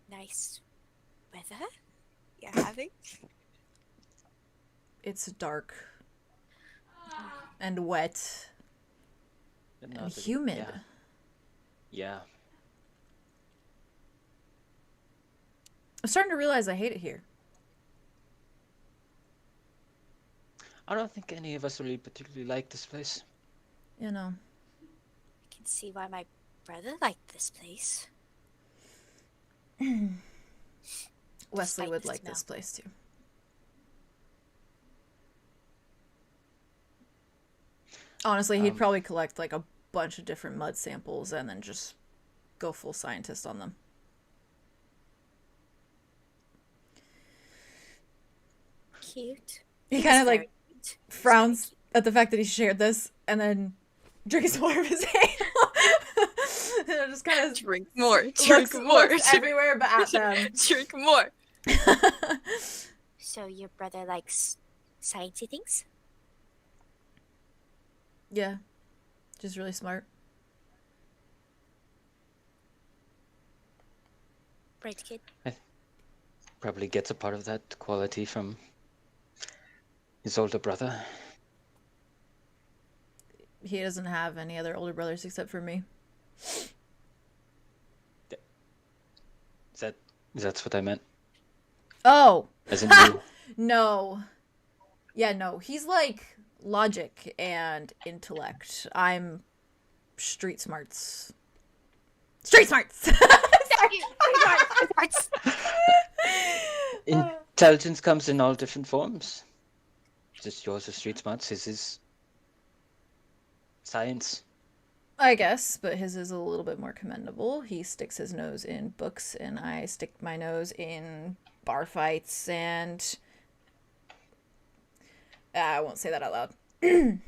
Nice weather you're having? It's dark and wet and humid. Yeah. I'm starting to realize I hate it here. I don't think any of us really particularly like this place. You know. I can see why my brother liked this place. Wesley Despite would the like smell. this place too. Honestly, he'd probably collect like a bunch of different mud samples and then just go full scientist on them. Cute. He kind of Very like cute. frowns at the fact that he shared this and then drinks more of his ale. And just kind of Drink more. Drink more. looks everywhere but at them. Drink more. So your brother likes sciencey things? Yeah, just really smart. Right, kid? Probably gets a part of that quality from his older brother. He doesn't have any other older brothers except for me. That's what I meant. Oh! As in you. No. Yeah, no. He's like logic and intellect. I'm street smarts. Street smarts! Intelligence comes in all different forms. Just yours is street smarts, his is science. I guess, but his is a little bit more commendable. He sticks his nose in books, and I stick my nose in bar fights, and I won't say that out loud.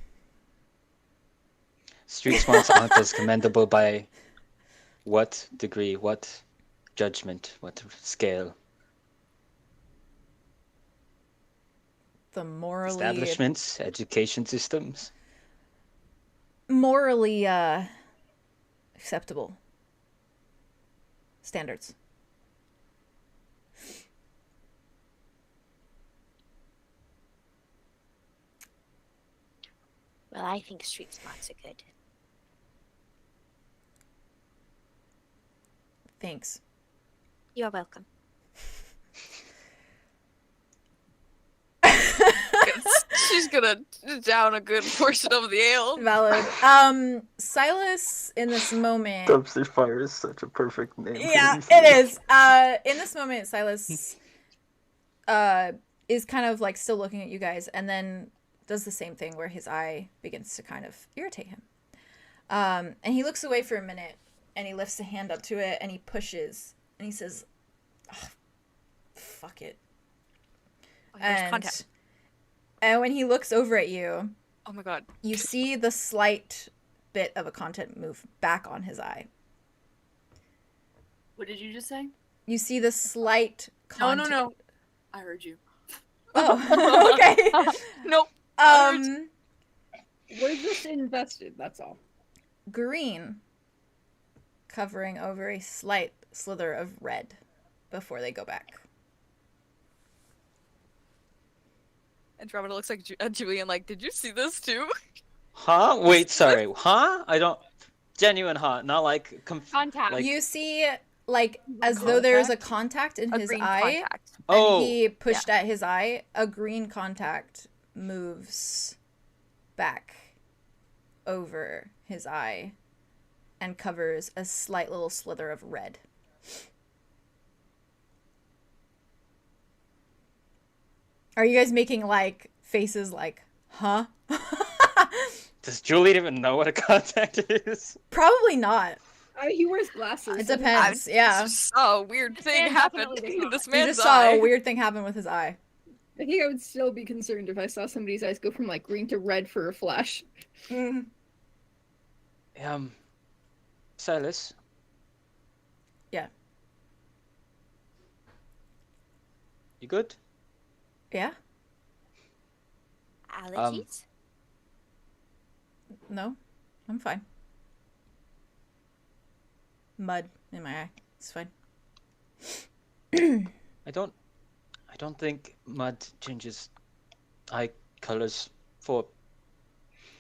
Street smarts aren't as commendable by what degree, what judgment, what scale? The morally... Establishments, education systems. Morally, acceptable standards. Well, I think street smarts are good. Thanks. You're welcome. She's gonna down a good portion of the ale. Valid. Silas, in this moment... Dumpster fire is such a perfect name. Yeah, it is. In this moment, Silas is kind of like still looking at you guys and then does the same thing where his eye begins to kind of irritate him. And he looks away for a minute and he lifts a hand up to it and he pushes and he says, oh, fuck it. Oh, there's contact. And when he looks over at you, oh my god, you see the slight bit of a content move back on his eye. What did you just say? You see the slight content. No. I heard you. Oh, okay. Nope. We're just invested, that's all. Green covering over a slight slither of red before they go back. Andromeda looks like Julien, like, did you see this too? Huh? Wait, sorry. Huh? I don't... Genuine huh, not like... Contact. Like... You see, like, as though there's a contact in his eye. Contact. And he pushed at his eye. A green contact moves back over his eye and covers a slight little slither of red Are you guys making like faces like, huh? Does Julien even know what a contact is? Probably not. He wears glasses. It depends. Yeah. Just saw a weird thing happen in this You man's just saw eye. a weird thing happen with his eye. I think I would still be concerned if I saw somebody's eyes go from like green to red for a flash. Silas? Yeah. You good? Yeah? Allergies? No, I'm fine. Mud in my eye. It's fine. I don't think mud changes eye colors for...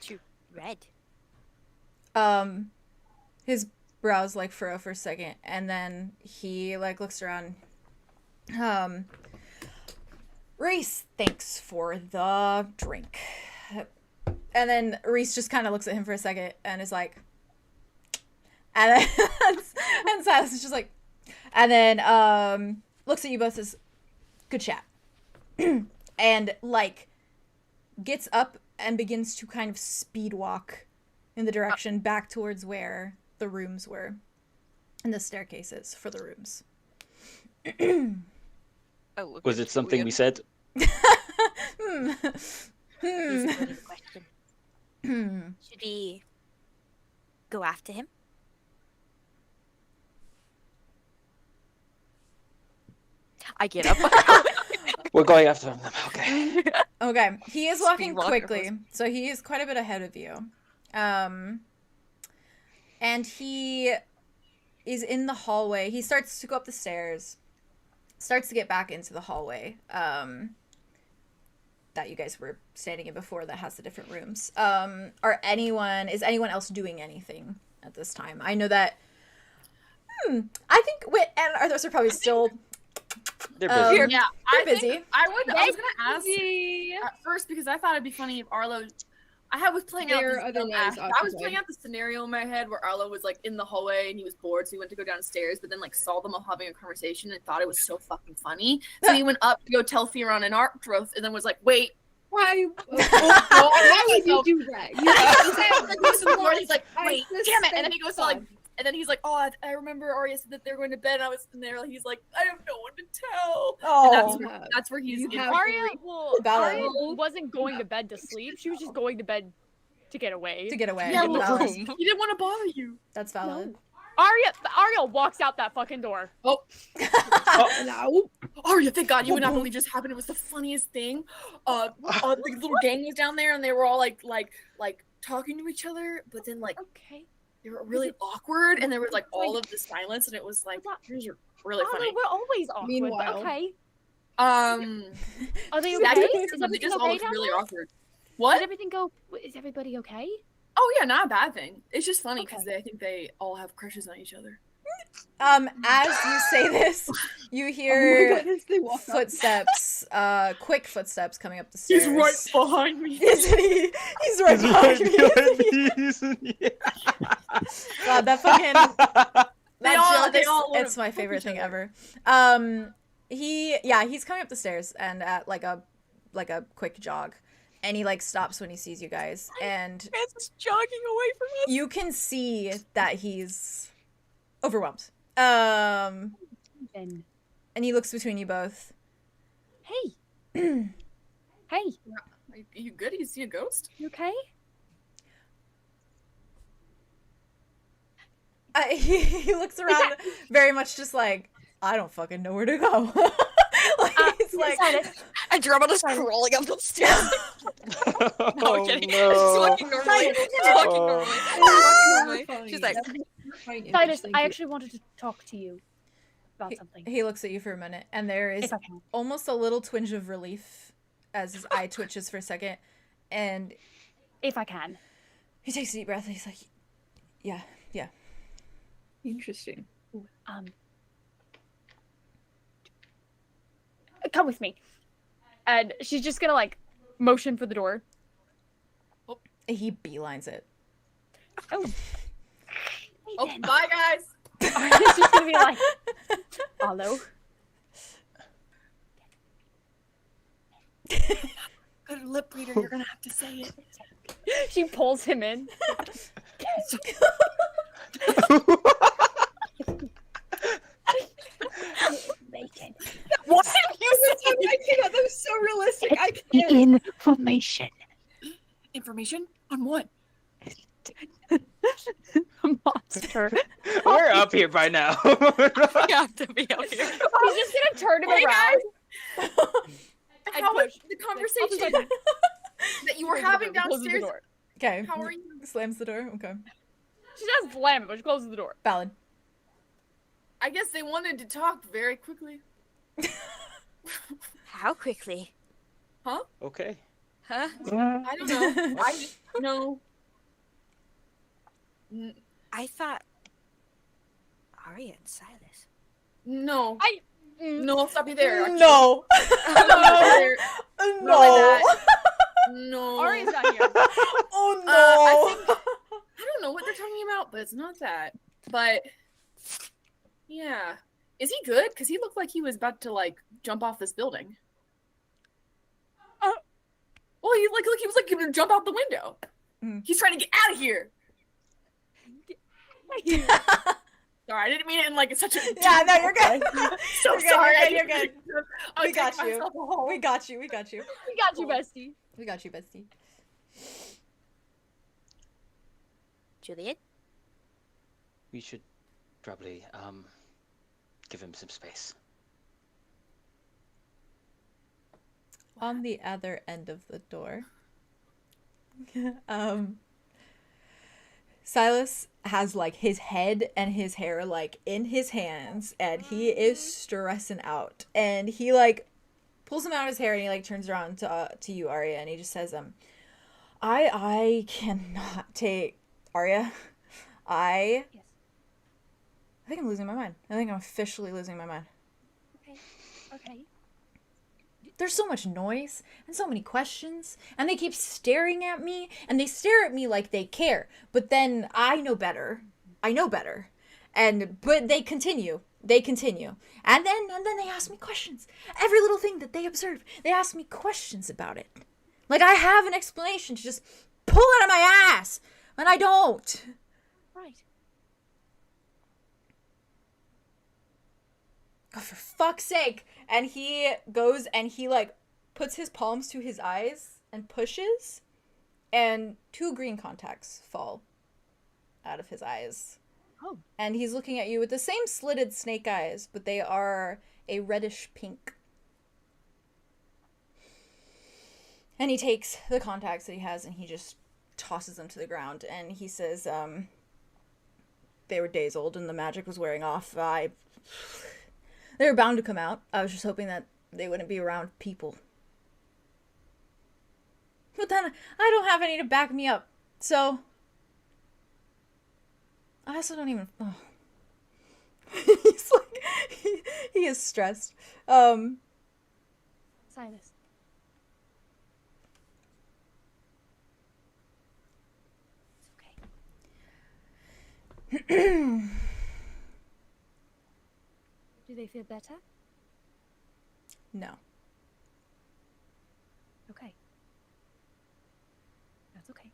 To red. His brows like furrow for a second, and then he like looks around. Reese, thanks for the drink. And then Reese just kind of looks at him for a second and is like, and then and Silas is just like, and then looks at you both as good chat, and like gets up and begins to kind of speed walk in the direction back towards where the rooms were, and the staircases for the rooms. Was it something we said? Question. Should we go after him? I get up. We're going after them. Okay. Okay, he is walking walk quickly, across. so he is quite a bit ahead of you. And he is in the hallway. He starts to go up the stairs, starts to get back into the hallway that you guys were standing in before that has the different rooms. Is anyone else doing anything at this time? I know that I think Wit and Arthros are probably still They're busy. Yeah, they're think busy. I was gonna ask at first because I thought it'd be funny if Arlo. I was playing out They're this dumb otherwise ass. I was occupied. playing out the scenario in my head where Arlo was like in the hallway and he was bored, so he went to go downstairs, but then like saw them all having a conversation and thought it was so fucking funny. So he went up to go tell Theron and Arthros, and then was like, "Wait, Why? why would you do that? He's like, "Wait, damn it!" And then he goes to like. And then he's like, "Oh, I remember Aria said that they're going to bed." And I was in there. He's like, "I have no one to tell." Oh, And that's where he's. Aria, Valid. Aria wasn't going to bed to sleep. She was just going to bed to get away. To get away. Yeah, Valid. he didn't want to bother you. That's valid. Aria walks out that fucking door. Oh, No. Aria, thank God, you would not believe just happened. It was the funniest thing. The little gang was down there, and they were all like talking to each other, but then like Okay. they were really awkward, and there was like all of the silence, and it was like really Oh, funny. no, we're always awkward. Meanwhile- Okay. Are Are they that okay? is Is they everything just all okay looked down really there? awkward. Did What? everything go? Is everybody okay? Oh yeah, not a bad thing. It's just funny because Okay. I think they all have crushes on each other. As you say this, you Oh my hear goodness, they walk up. footsteps, quick footsteps coming up the stairs. He's right behind me. Isn't he? He's right behind me. God, that fucking They all it's wanna my favorite fuck thing each ever. He's coming up the stairs and at like a quick jog, and he like stops when he sees you guys, and Man's just jogging away from us. you can see that he's overwhelmed. Then. And he looks between you both. Hey. Hey. Are you good? You see a ghost? You okay? He looks around very much just like, I don't fucking know where to go. Like, he's like, And Drummer is crawling up the stairs. No, I'm kidding. no. She's walking normally. She's walking normally. She's walking normally. She's like, Silas, I actually wanted to talk to you about something. he looks at you for a minute, and there is If I can. almost a little twinge of relief as his eye twitches for a second, and If I can. he takes a deep breath, and he's like, yeah. Interesting. Come with me. And she's just gonna like motion for the door. He beelines it. Oh. Oh, bye guys. Arya's just gonna be like, Arlow. Good lip reader, you're gonna have to say it. She pulls him in. What? You said that was so realistic. I can't. Information. Information on what? Monster. We're up here by now. We have to be up here. He's just gonna turn him around. How was the conversation that you were having downstairs? Okay. How are you? Slams the door. Okay. She doesn't slam it, but she closes the door. Valid. I guess they wanted to talk very quickly. How quickly? Huh? Okay. Huh? I don't know. I no. I thought Aria and Silas. No. Mm. No, I'll stop you there. actually. No. No. No. No. Ari's not here. Oh no. I don't know what they're talking about, but it's not that. But yeah, is he good? Because he looked like he was about to like jump off this building. Well, he was like gonna jump out the window. Mm. He's trying to get out of here. Sorry, I didn't mean it in like such a. Yeah, no, you're good. So You're good, sorry. you're good. I We got take you. myself home. We got you. We got you. We got you, bestie. We got you, bestie. Julien? We should probably give him some space. On the other end of the door, Silas has like his head and his hair like in his hands, and he is stressing out. And he like pulls him out of his hair, and he like turns around to you, Aria, and he just says, I cannot take Aria. I think I'm losing my mind. I think I'm officially losing my mind. Okay. There's so much noise and so many questions, and they keep staring at me, and they stare at me like they care, but then I know better. But they continue, and then they ask me questions. Every little thing that they observe, they ask me questions about it. Like I have an explanation to just pull out of my ass, and I don't. Right. Oh, for fuck's sake. And he goes and he like puts his palms to his eyes and pushes, and 2 green contacts fall out of his eyes. Oh. And he's looking at you with the same slitted snake eyes, but they are a reddish pink. And he takes the contacts that he has and he just tosses them to the ground, and he says, they were days old and the magic was wearing off. They were bound to come out. I was just hoping that they wouldn't be around people. But then I don't have any to back me up. So I also don't even... Oh. He's like... He is stressed. Silas. It's okay. Do they feel better? No. Okay. That's okay.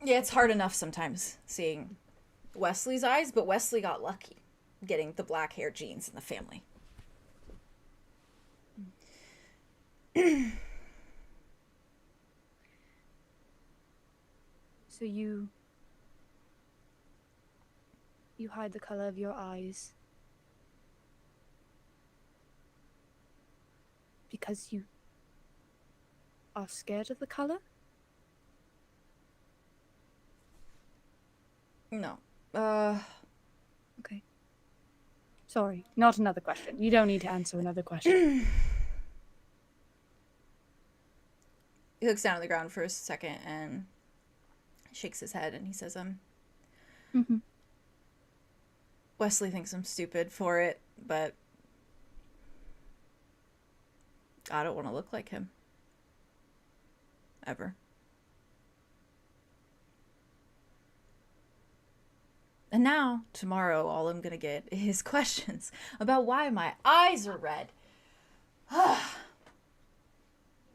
Yeah, it's hard enough sometimes seeing Wesley's eyes, but Wesley got lucky getting the black hair genes in the family. So you hide the color of your eyes because you are scared of the color? No. Okay. Sorry, not another question. You don't need to answer another question. He looks down at the ground for a second and shakes his head and he says, Wesley thinks I'm stupid for it, but I don't want to look like him. Ever. And now, tomorrow, all I'm gonna get is questions about why my eyes are red.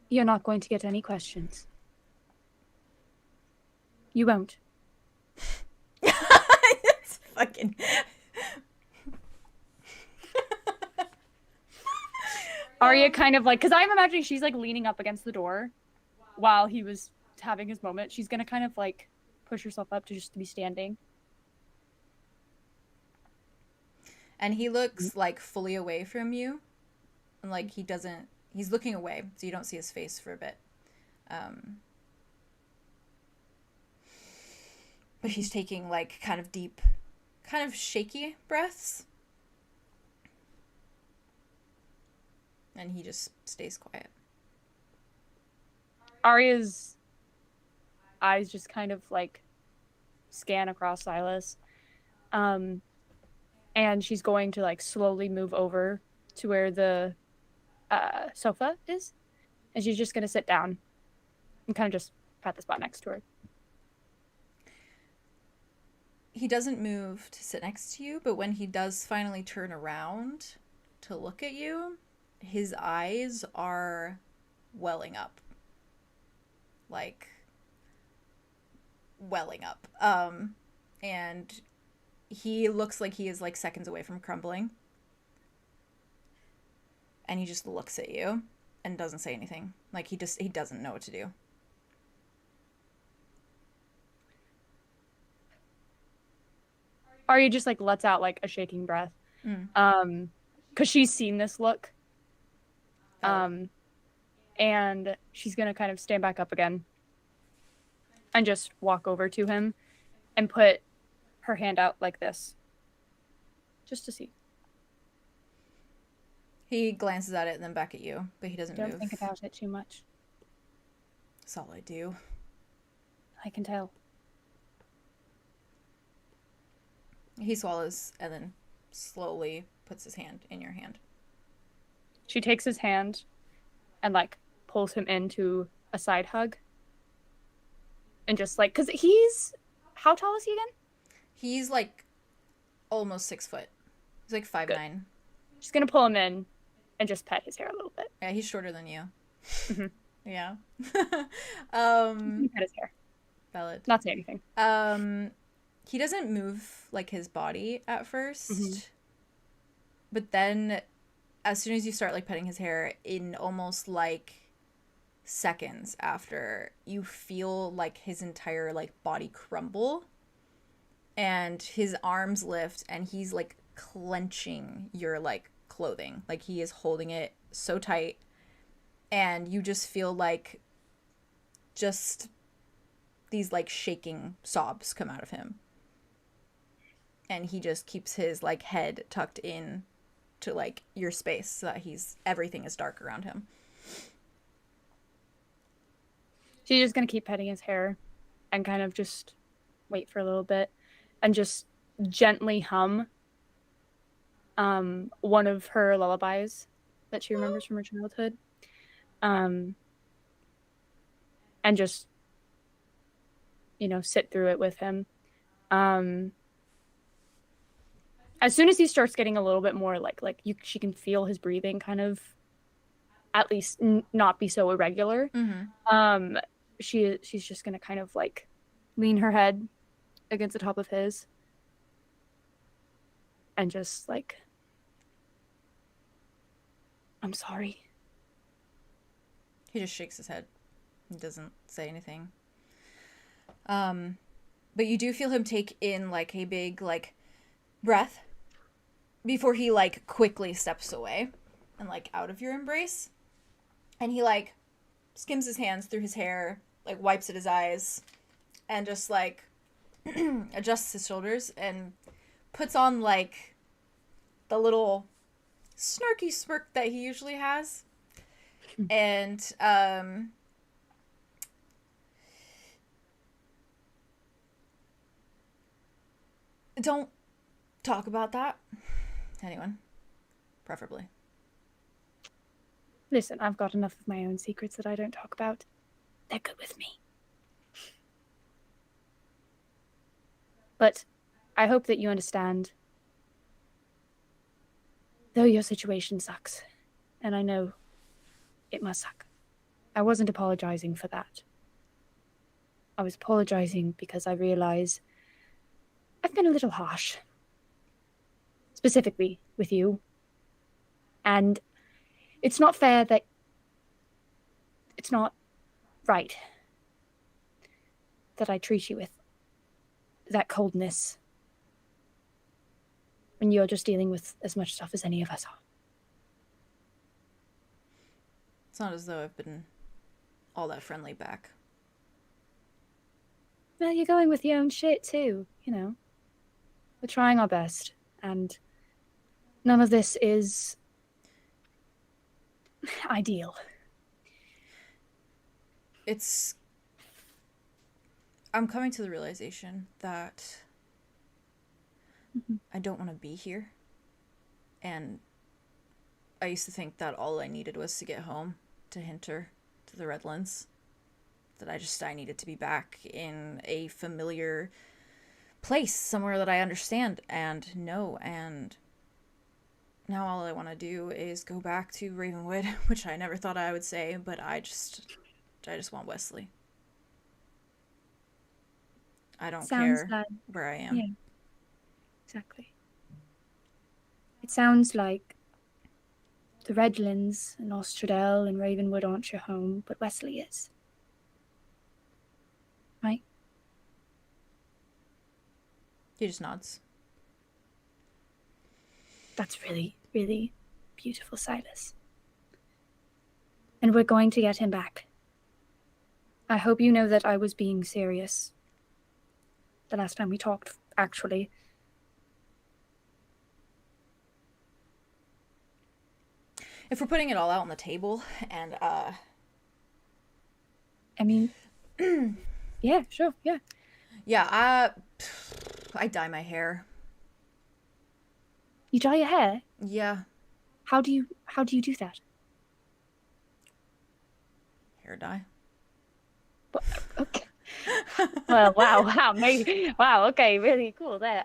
You're not going to get any questions. You won't. It's fucking... Arya kind of like, because I'm imagining she's like leaning up against the door while he was having his moment. She's gonna kind of like push herself up to just to be standing. And he looks like fully away from you. And like he's looking away, so you don't see his face for a bit. But he's taking like kind of deep, kind of shaky breaths. And he just stays quiet. Arya's eyes just kind of like scan across Silas. And she's going to like slowly move over to where the sofa is. And she's just going to sit down and kind of just pat the spot next to her. He doesn't move to sit next to you, but when he does finally turn around to look at you, his eyes are welling up. Like, welling up. And he looks like he is like seconds away from crumbling. And he just looks at you and doesn't say anything. Like he doesn't know what to do. Arya just like lets out like a shaking breath. Because she's seen this look. And she's gonna kind of stand back up again and just walk over to him and put her hand out like this. Just to see. He glances at it and then back at you, but he doesn't move. Don't think about it too much. That's all I do. I can tell. He swallows and then slowly puts his hand in your hand. She takes his hand and like pulls him into a side hug. And just like, because how tall is he again? He's like almost 6 foot. He's like 5'9". She's gonna pull him in and just pet his hair a little bit. Yeah, he's shorter than you. Mm-hmm. Yeah. Pet his hair. Valid. Not say anything. He doesn't move like his body at first. Mm-hmm. But then as soon as you start like petting his hair, in almost like seconds after, you feel like his entire like body crumble and his arms lift and he's like clenching your like clothing. Like he is holding it so tight and you just feel like just these like shaking sobs come out of him. And he just keeps his like head tucked in to like your space so that everything is dark around him. She's just gonna keep petting his hair and kind of just wait for a little bit and just gently hum one of her lullabies that she remembers from her childhood. And just, sit through it with him. As soon as he starts getting a little bit more she can feel his breathing kind of at least not be so irregular. Mm-hmm. She's just gonna kind of like lean her head against the top of his and just like, I'm sorry. He just shakes his head. He doesn't say anything. But you do feel him take in like a big like breath before he like quickly steps away and like out of your embrace. And he like skims his hands through his hair, like wipes at his eyes and just like adjusts his shoulders and puts on like the little snarky smirk that he usually has. And don't talk about that to anyone, preferably. Listen, I've got enough of my own secrets that I don't talk about. They're good with me. But I hope that you understand. Though your situation sucks, and I know it must suck, I wasn't apologizing for that. I was apologizing because I realize I've been a little harsh. Specifically with you. And it's not fair that... It's not right that I treat you with that coldness when you're just dealing with as much stuff as any of us are. It's not as though I've been all that friendly back. Well, you're going with your own shit too, you know. We're trying our best, and none of this is ideal. I'm coming to the realization that I don't want to be here. And I used to think that all I needed was to get home to Hinter, to the Redlands. That I needed to be back in a familiar place, somewhere that I understand. And no, and now all I want to do is go back to Ravenwood, which I never thought I would say, but I just want Wesley. I don't care where I am. Yeah, exactly. It sounds like the Redlands and Ostrodell and Ravenwood aren't your home, but Wesley is. Right? He just nods. That's really, really beautiful, Silas. And we're going to get him back. I hope you know that I was being serious the last time we talked, actually. If we're putting it all out on the table, and I mean, yeah, sure, yeah. Yeah, I dye my hair. You dye your hair? Yeah. How do you do that? Hair dye. Okay. Well, wow, maybe, wow, okay, really cool there.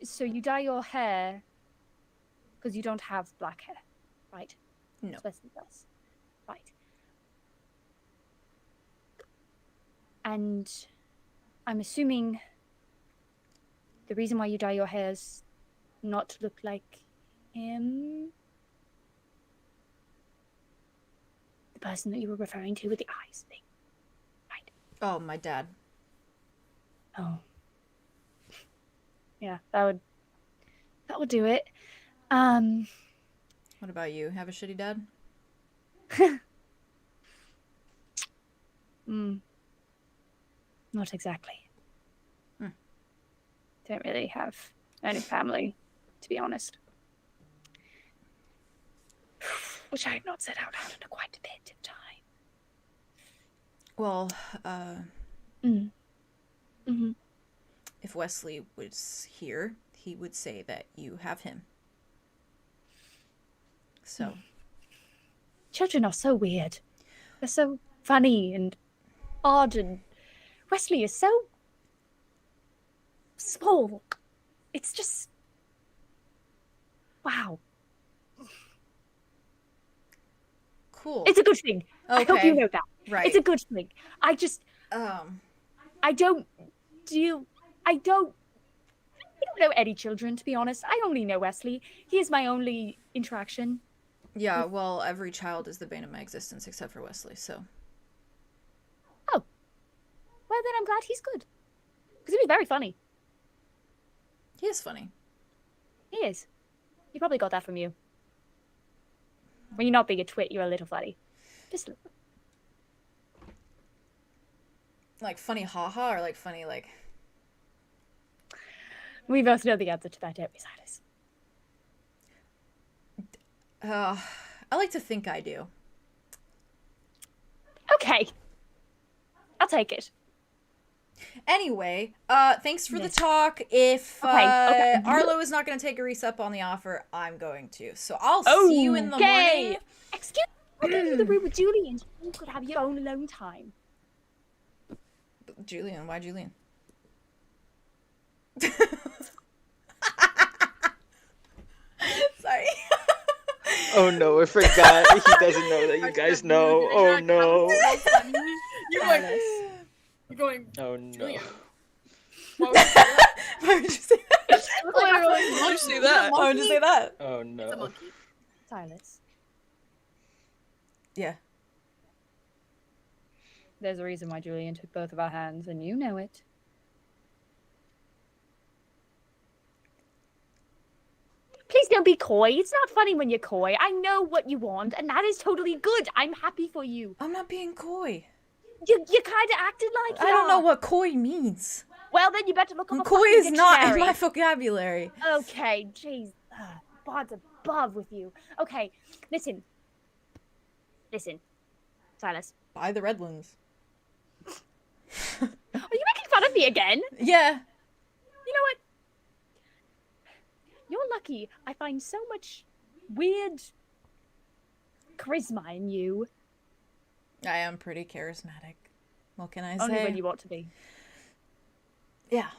So you dye your hair because you don't have black hair, right? No. Wesley does, right? And I'm assuming the reason why you dye your hair is not to look like him. The person that you were referring to with the eyes thing. Right. Oh, my dad. Oh. Yeah, that would do it. What about you? Have a shitty dad? Not exactly. Don't really have any family, to be honest. Which I have not said out loud in quite a bit of time. Well, if Wesley was here, he would say that you have him. So. Children are so weird. They're so funny and odd, and Wesley is so small. It's just... wow. Cool. It's a good thing. Okay. I hope you know that. Right. It's a good thing. I just... I don't know any children, to be honest. I only know Wesley. He is my only interaction. Yeah, well, every child is the bane of my existence except for Wesley, so... Oh. Well, then I'm glad he's good. Because he was very funny. He is funny. He is. He probably got that from you. When you're not being a twit, you're a little funny. Just a little. Like funny haha or like funny like... We both know the answer to that, don't we, Silas? I like to think I do. Okay. I'll take it. Anyway, thanks for the talk. If Arlow is not going to take Aris up on the offer, I'm going to. So I'll see you in the morning. Excuse me. I'll give you the room with Julien. You could have your own alone time. Julien? Why Julien? Sorry. Oh no, I forgot. He doesn't know that you guys know. Oh no. You're going. You're going. Oh no. Julien. Why would you say that? Why would you say that? Literally, why would you say that? Why would you say that? Oh It's a no. monkey. Silas. Yeah. There's a reason why Julien took both of our hands, and you know it. Please don't be coy. It's not funny when you're coy. I know what you want, and that is totally good. I'm happy for you. I'm not being coy. You kind of acted like I don't know what coy means. Well, then you better look up a Coy fucking is not in dictionary. my vocabulary. Okay, jeez. God's above with you. Okay, listen. Listen. Silas. Buy the Redlands. Are you making fun of me again? Yeah. You know what? You're lucky. I find so much weird charisma in you. I am pretty charismatic. What can I say? Only when you want to be. Yeah.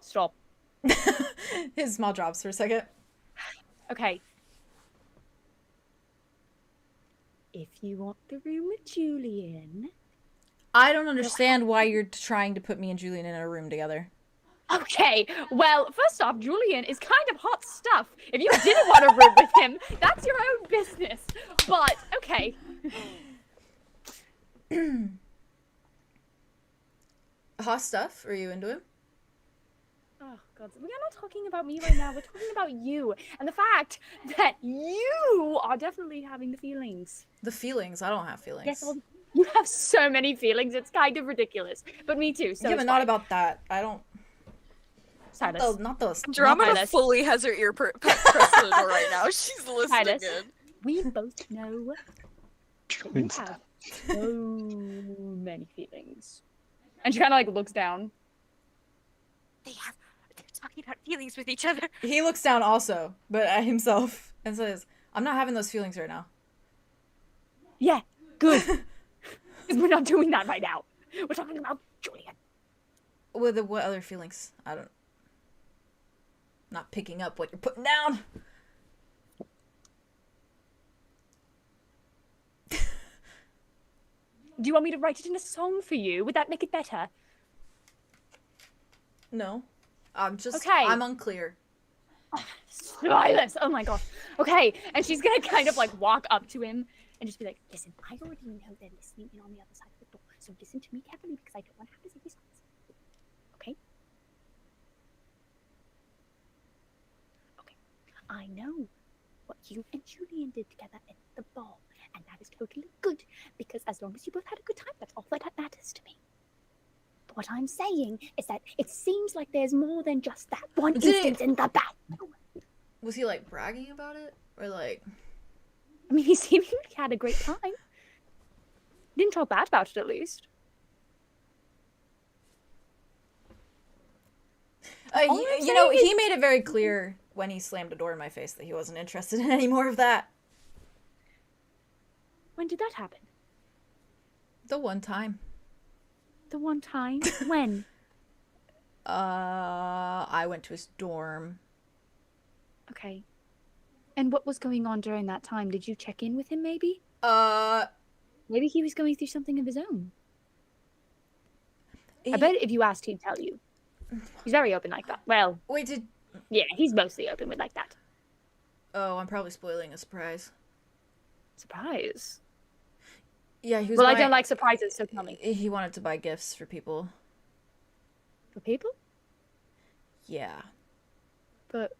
Stop. His small drops for a second. Okay. If you want the room with Julien. I don't understand why you're trying to put me and Julien in a room together. Okay, well, first off, Julien is kind of hot stuff. If you didn't want to room with him, that's your own business. But, okay. Hot stuff? Are you into him? Oh, God. We are not talking about me right now. We're talking about you. And the fact that you are definitely having the feelings. The feelings? I don't have feelings. Yes, well, you have so many feelings. It's kind of ridiculous. But me too, so yeah, it's but not fine. about that. I don't... Silas. Oh, not those. Andromeda Silas. fully has her ear pressed to the door right now. She's listening Silas. in. We both know that you have so many feelings. And she kind of like looks down. They're talking about feelings with each other. He looks down also, but at himself, and says, I'm not having those feelings right now. Yeah, good. Because we're not doing that right now. We're talking about Julien. What other feelings? I don't... Not picking up what you're putting down. Do you want me to write it in a song for you? Would that make it better? No. I'm just... Okay. I'm unclear. Silas! Oh my god. Okay, and she's gonna kind of like walk up to him and just be like, listen, I already know they're listening in on the other side of the door, so listen to me carefully because I don't want to have to say these words. Okay? Okay. I know what you and Julien did together at the ball, and that is totally good, because as long as you both had a good time, that's all that matters to me. But what I'm saying is that it seems like there's more than just that one instance in the bathroom. Was he, like, bragging about it? Or, like... I mean, he seemed like he had a great time. Didn't talk bad about it, at least. You know, he made it very clear when he slammed a door in my face that he wasn't interested in any more of that. When did that happen? The one time. The one time? When? I went to his dorm. Okay. And what was going on during that time? Did you check in with him, maybe? Maybe he was going through something of his own. I bet if you asked, he'd tell you. He's very open like that. Well, Wait, did... yeah, he's mostly open with like that. Oh, I'm probably spoiling a surprise. Surprise? Yeah, he was Well, I buying... don't like surprises, so tell me. He wanted to buy gifts for people. For people? Yeah. But...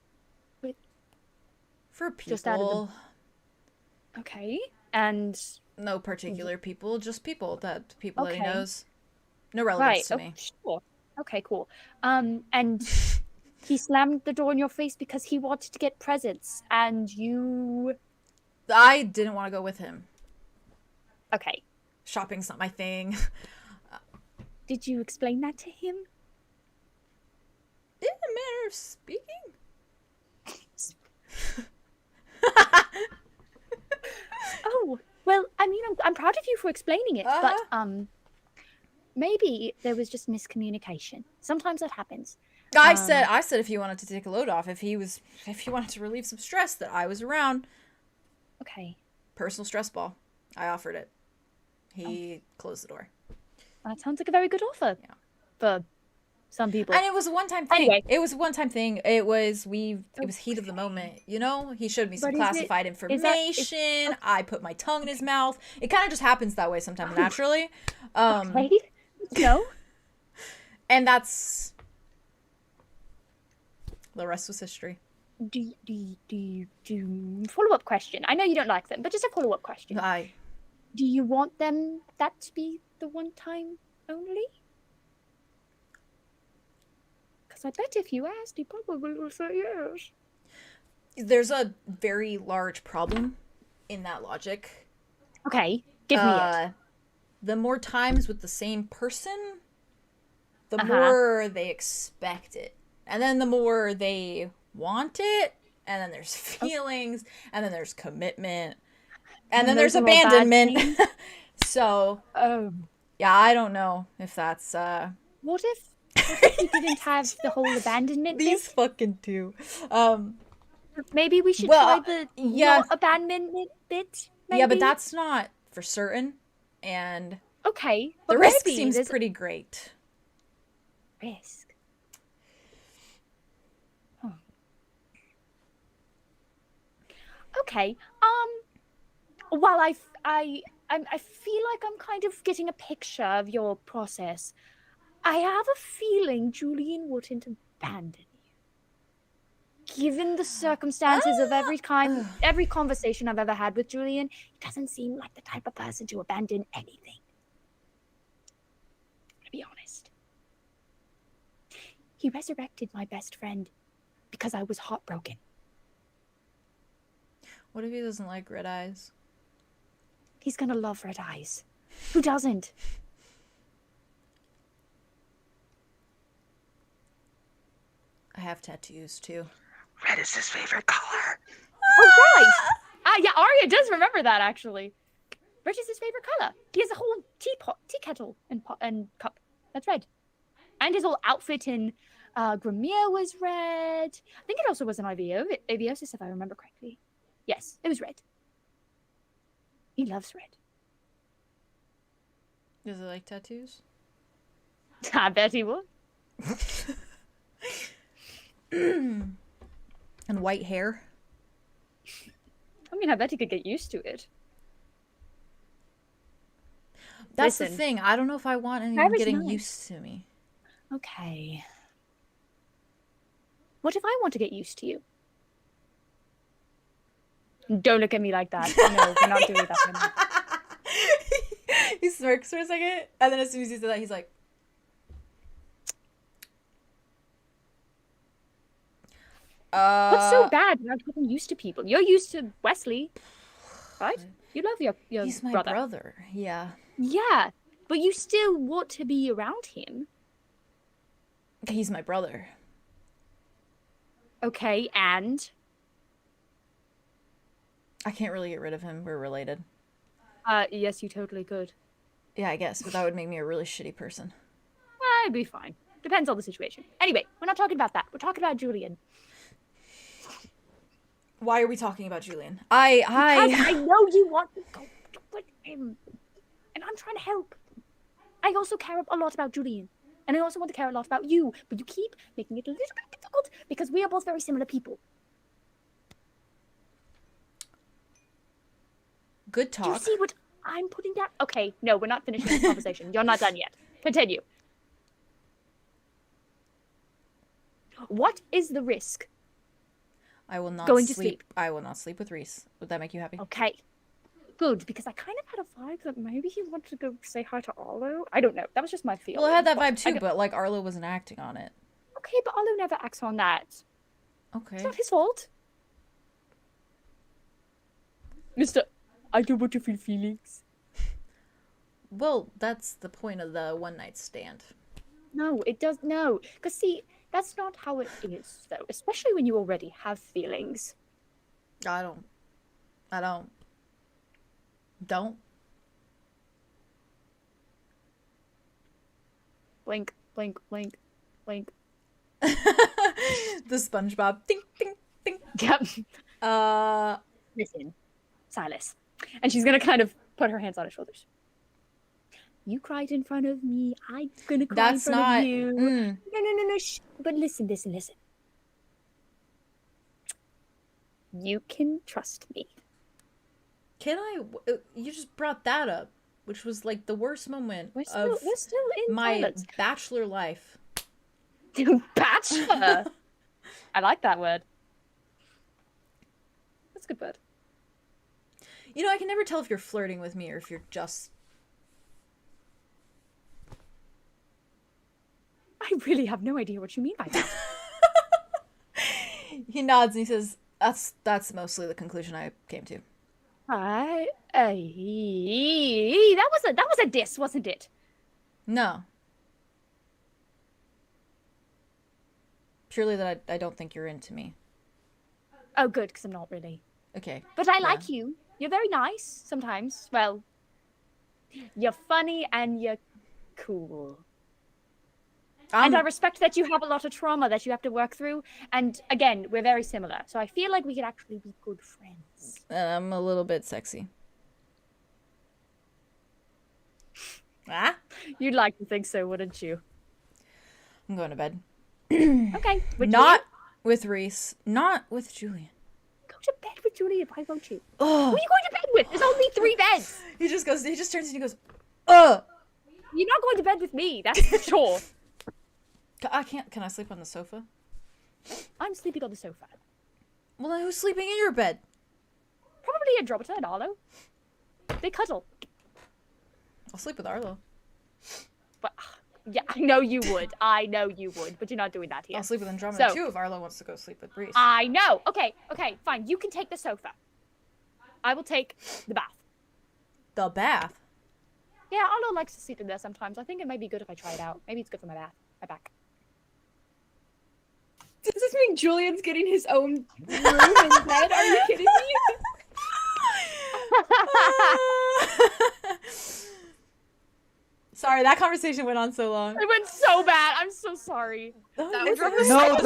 For people. Just out of Okay. And... No particular people, just people that he Okay. knows. No relevance Right, to me. sure. Okay, cool. And he slammed the door in your face because he wanted to get presents, and you... I didn't want to go with him. Okay. Shopping's not my thing. Did you explain that to him? In a manner of speaking? Oh, well, I mean, I'm proud of you for explaining it, but, maybe there was just miscommunication. Sometimes that happens. I said if he wanted to take a load off, if he wanted to relieve some stress, that I was around. Okay. Personal stress ball. I offered it. He closed the door. That sounds like a very good offer. Yeah. For some people. And it was a one-time thing. Anyway. It was a one-time thing. It was heat of the moment, you know? He showed me some classified information. I put my tongue in his mouth. It kind of just happens that way sometimes naturally. Okay. No. And that's the rest was history. Do follow-up question. I know you don't like them, but just a follow-up question. Do you want them that to be the one time only? Because I bet if you asked, he probably will say yes. There's a very large problem in that logic. Okay, give me it. The more times with the same person, the more they expect it. And then the more they want it, and then there's feelings, and then there's commitment, and then there's abandonment. So, yeah, I don't know if that's, What if you didn't have the whole abandonment These bit? fucking two. Maybe we should try the not abandonment bit? Maybe? Yeah, but that's not for certain. And okay, the risk seems pretty great. Risk. Okay. Well, I feel like I'm kind of getting a picture of your process. I have a feeling Julien wouldn't abandon you. Given the circumstances of every conversation I've ever had with Julien, he doesn't seem like the type of person to abandon anything. To be honest. He resurrected my best friend because I was heartbroken. What if he doesn't like red eyes? He's gonna love red eyes. Who doesn't? I have tattoos too. Red is his favorite color. Oh, right! Yeah, Aria does remember that, actually. Red is his favorite color. He has a whole tea kettle and cup that's red. And his whole outfit in Grimere was red. I think it also was an Aviosis, if I remember correctly. Yes, it was red. He loves red. Does he like tattoos? I bet he would. And white hair? I mean, I bet he could get used to it. That's the thing. I don't know if I want anyone getting used to me. Okay. What if I want to get used to you? Don't look at me like that. No, we're not doing that anymore. He smirks for a second, and then as soon as he said that, he's like, what's so bad about getting used to people? You're used to Wesley, right? You love your he's my brother. Yeah. Yeah, but you still want to be around him. He's my brother. Okay, and? I can't really get rid of him. We're related. Yes, you totally could. Yeah, I guess, but that would make me a really shitty person. I'd be fine. Depends on the situation. Anyway, we're not talking about that. We're talking about Julien. Why are we talking about Julien? Because I know you want to go with him. And I'm trying to help. I also care a lot about Julien. And I also want to care a lot about you. But you keep making it a little bit difficult because we are both very similar people. Good talk. Do you see what I'm putting down? Okay, no, we're not finishing this conversation. You're not done yet. Continue. What is the risk? I will not going to sleep. I will not sleep with Reese. Would that make you happy? Okay. Good, because I kind of had a vibe that maybe he wanted to go say hi to Arlo. I don't know. That was just my feeling. Well, I had that vibe too, but like Arlo wasn't acting on it. Okay, but Arlo never acts on that. Okay. It's not his fault. Mister, I don't want to feel feelings. Well, that's the point of the one night stand. No, it does no. Because see, that's not how it is, though. Especially when you already have feelings. I don't. blink, blink, blink, blink. The SpongeBob. Ding, ding, ding. Yep. Listen, Silas. And she's gonna kind of put her hands on his shoulders. You cried in front of me. I'm gonna cry in front of you. No. Shh. But listen. You can trust me. Can I? You just brought that up, which was like the worst moment We're of still in my silence. bachelor life. Bachelor. I like that word. That's a good word. You know, I can never tell if you're flirting with me or if you're just... I really have no idea what you mean by that. He nods and he says, that's mostly the conclusion I came to. That was a diss, wasn't it? No. Purely that I don't think you're into me. Oh, good, because I'm not really. Okay. But I like you. You're very nice sometimes. Well, you're funny and you're cool. And I respect that you have a lot of trauma that you have to work through. And again, we're very similar. So I feel like we could actually be good friends. I'm a little bit sexy. Ah? You'd like to think so, wouldn't you? I'm going to bed. Okay. Not with Reese. Not with Julien. Go to bed with Julien. Why won't you? Oh. Who are you going to bed with? There's only 3 beds. He just turns and he goes, ugh. You're not going to bed with me. That's for sure. Can I sleep on the sofa? I'm sleeping on the sofa. Well, then who's sleeping in your bed? Probably Andromeda and Arlow. They cuddle. I'll sleep with Arlow. But yeah, I know you would. But you're not doing that here. I'll sleep with Andromeda So, too if Arlow wants to go sleep with Reese. I know. Okay, fine. You can take the sofa. I will take the bath. The bath? Yeah, Arlo likes to sleep in there sometimes. I think it might be good if I try it out. Maybe it's good for my back. Does this mean Julian's getting his own room in bed? Are you kidding me? Sorry, that conversation went on so long. It went so bad. I'm so sorry. No, that was so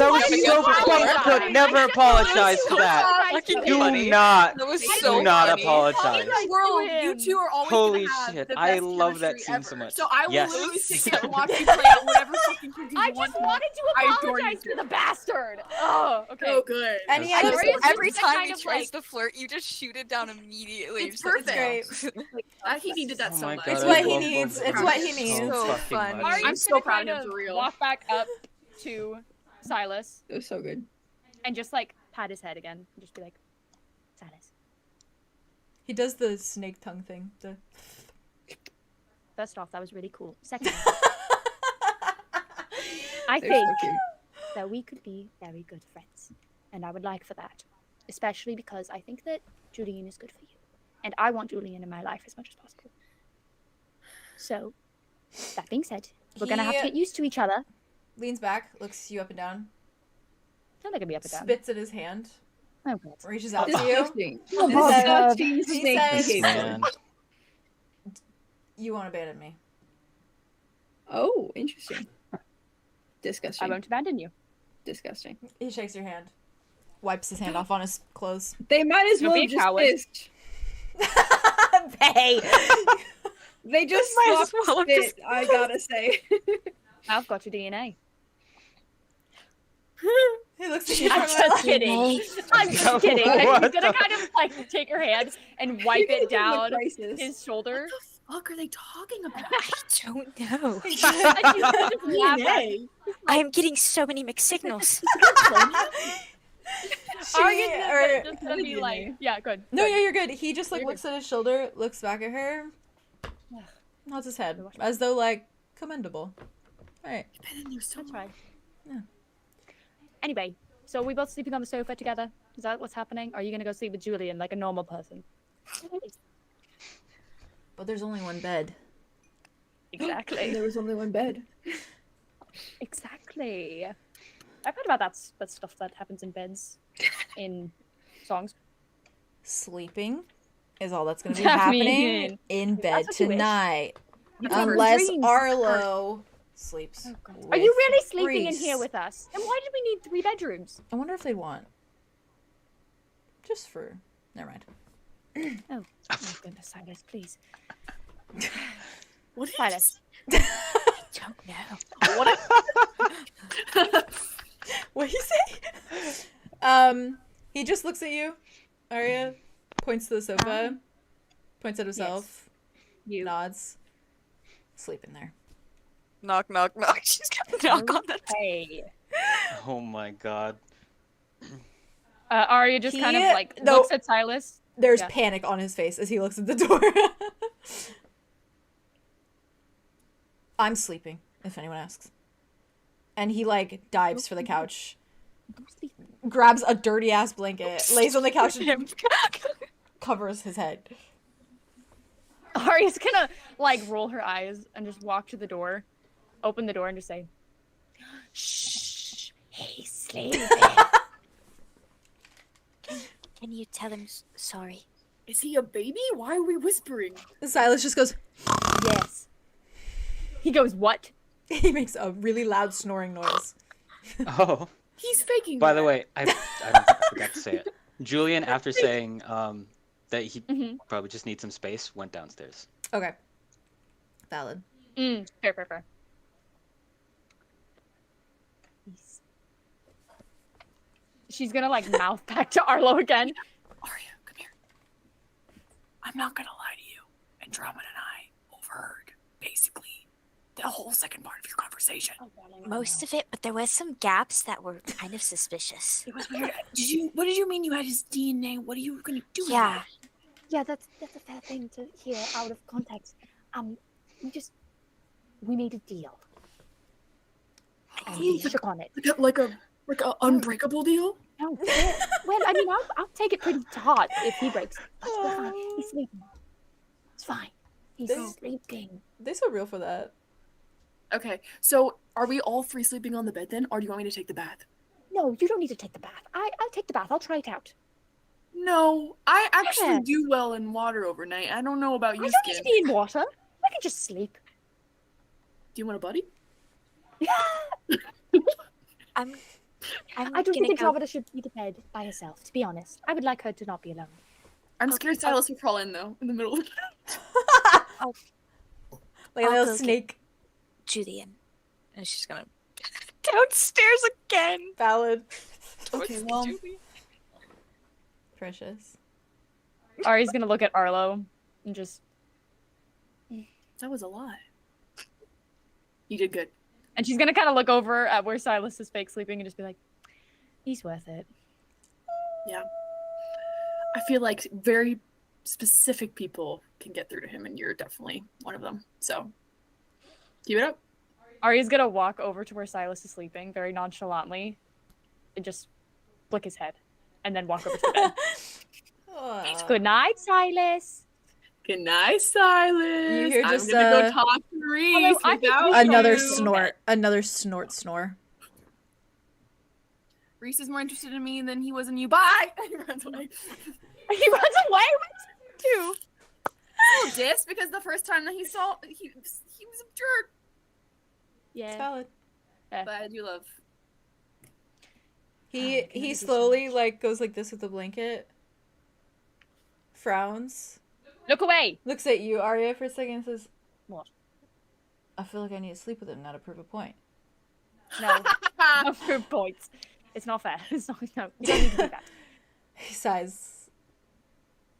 good. Never apologize for that. Do not apologize. In the world, you two are always Holy gonna have shit, the I best love that chemistry scene ever. so much. So I will Yes. literally sit here and watch you play out whatever fucking thing you I want. just wanted to apologize to the bastard. Oh, okay. Oh, good. And he every time kind he of tries like- to flirt, you just shoot it down immediately. It's perfect. great. He needed that so my much. God, It's I what he love needs. both It's of what you he needs. so So fucking fun. much. I'm so proud of him, for real. Walk back up to Silas It was so good. and just like pat his head again. And just be like, Silas. He does the snake tongue thing. First off, that was really cool. Second, I They're think so cute. that we could be very good friends. And I would like for that. Especially because I think that Julien is good for you. And I want Julien in my life as much as possible. So, that being said, we're going to have to get used to each other. Leans back, looks you up and down, I'm not going to be up and down. spits in his hand, Oh, God. reaches out to you. Disgusting. Disgusting Disgusting snake says- behavior. Man. You won't abandon me. Oh, interesting. Disgusting. I won't abandon you. Disgusting. He shakes your hand, wipes his hand off on his clothes. They might as Don't well be a have just coward. kissed. Hey! They just Might as swapped well have it, I gotta say. I've got your DNA. He looks at you I'm from just kidding. I'm just kidding. And What he's gonna the- kind of like take her hand and wipe it down Crisis. his shoulder. What the fuck are they talking about? I don't know. And she's gonna just laugh at DNA. I am getting so many mixed signals. Aria's just gonna be like, yeah, good. No, good. yeah, you're good. He just like You're looks at his shoulder, looks back at her, nods his head, as though like commendable. Alright. That's right. Yeah. Anyway, so are we both sleeping on the sofa together? Is that what's happening? Or are you gonna go sleep with Julien like a normal person? But there's only one bed. Exactly. There was only one bed. Exactly. I've heard about that stuff that happens in beds, in songs. Sleeping is all that's gonna be I happening mean, in bed that's what you wish. tonight. You have Unless dreams. Arlo sleeps. Oh, God. Are you really with sleeping in Reese. here with us? And why did we need 3 bedrooms? I wonder if they'd want. Just for. Never mind. Oh, my goodness, Silas, please. What did Silas. I don't know. What did he say? He just looks at you, Aria, points to the sofa, points at himself, nods, sleep in there. Knock, knock, knock. She's gonna knock on the Hey. Oh my god. Aria just kind of like no. looks at Silas. There's Yeah. panic on his face as he looks at the door. I'm sleeping, if anyone asks. And he, like, dives for the couch, grabs a dirty-ass blanket, lays on the couch, and covers his head. Aria's gonna, like, roll her eyes and just walk to the door, open the door, and just say, "Shh, he's sleeping." Can you tell him sorry? Is he a baby? Why are we whispering? Silas just goes, Yes. He goes, "What?" he makes a really loud snoring noise. Oh. He's faking. By that. the way, I forgot to say it. Julian, after saying that he probably just needs some space, went downstairs. Okay. Valid. Fair. She's gonna, like, mouth back to Arlo again. Aria, come here. I'm not gonna lie to you. And Drummond and I overheard, basically, the whole second part of your conversation. Most of it, but there was some gaps that were kind of suspicious. It was weird. What did you mean you had his DNA? What are you gonna do? Yeah. Yeah, that's a fair thing to hear out of context. We made a deal. And we shook on it. Like a unbreakable deal? No, well, I mean, I'll take it pretty hard if he breaks it. But we're fine. He's sleeping. It's fine. He's sleeping. They so real for that. Okay, so are we all 3 sleeping on the bed then, or do you want me to take the bath? No, you don't need to take the bath. I'll take the bath. I'll try it out. No, I actually Yeah. do well in water overnight. I don't know about you, I don't need Skin. to be in water. I can just sleep. Do you want a buddy? I'm I don't gonna think go. Andromeda should be to bed by herself, to be honest. I would like her to not be alone. I'm scared Silas will crawl in though, in the middle of the Like a I'll little go snake. Julian. And she's gonna downstairs again. Valid. Okay, well, Precious. Ari's gonna look at Arlo and just... that was a lot. You did good. And she's gonna kind of look over at where Silas is fake sleeping and just be like, he's worth it. Yeah. I feel like very specific people can get through to him, and you're definitely one of them. So, keep it up. Ari's gonna walk over to where Silas is sleeping very nonchalantly and just flick his head and then walk over to the bed. Good night, Silas. Good night, Silas. You hear just, I'm gonna go talk to Reese I think without Another you. snort. Another snore. Reese is more interested in me than he was in you. Bye! He runs away. He runs away too. Little diss, because the first time that he saw, he was a jerk. Yeah. It's valid. But I do love. He slowly, like, goes like this with the blanket. Frowns. Look away. Looks at you, Aria, for a second and says, What? I feel like I need to sleep with him now to prove a point. No. No proof points. It's not fair. It's not. No. You don't need to do that. He sighs.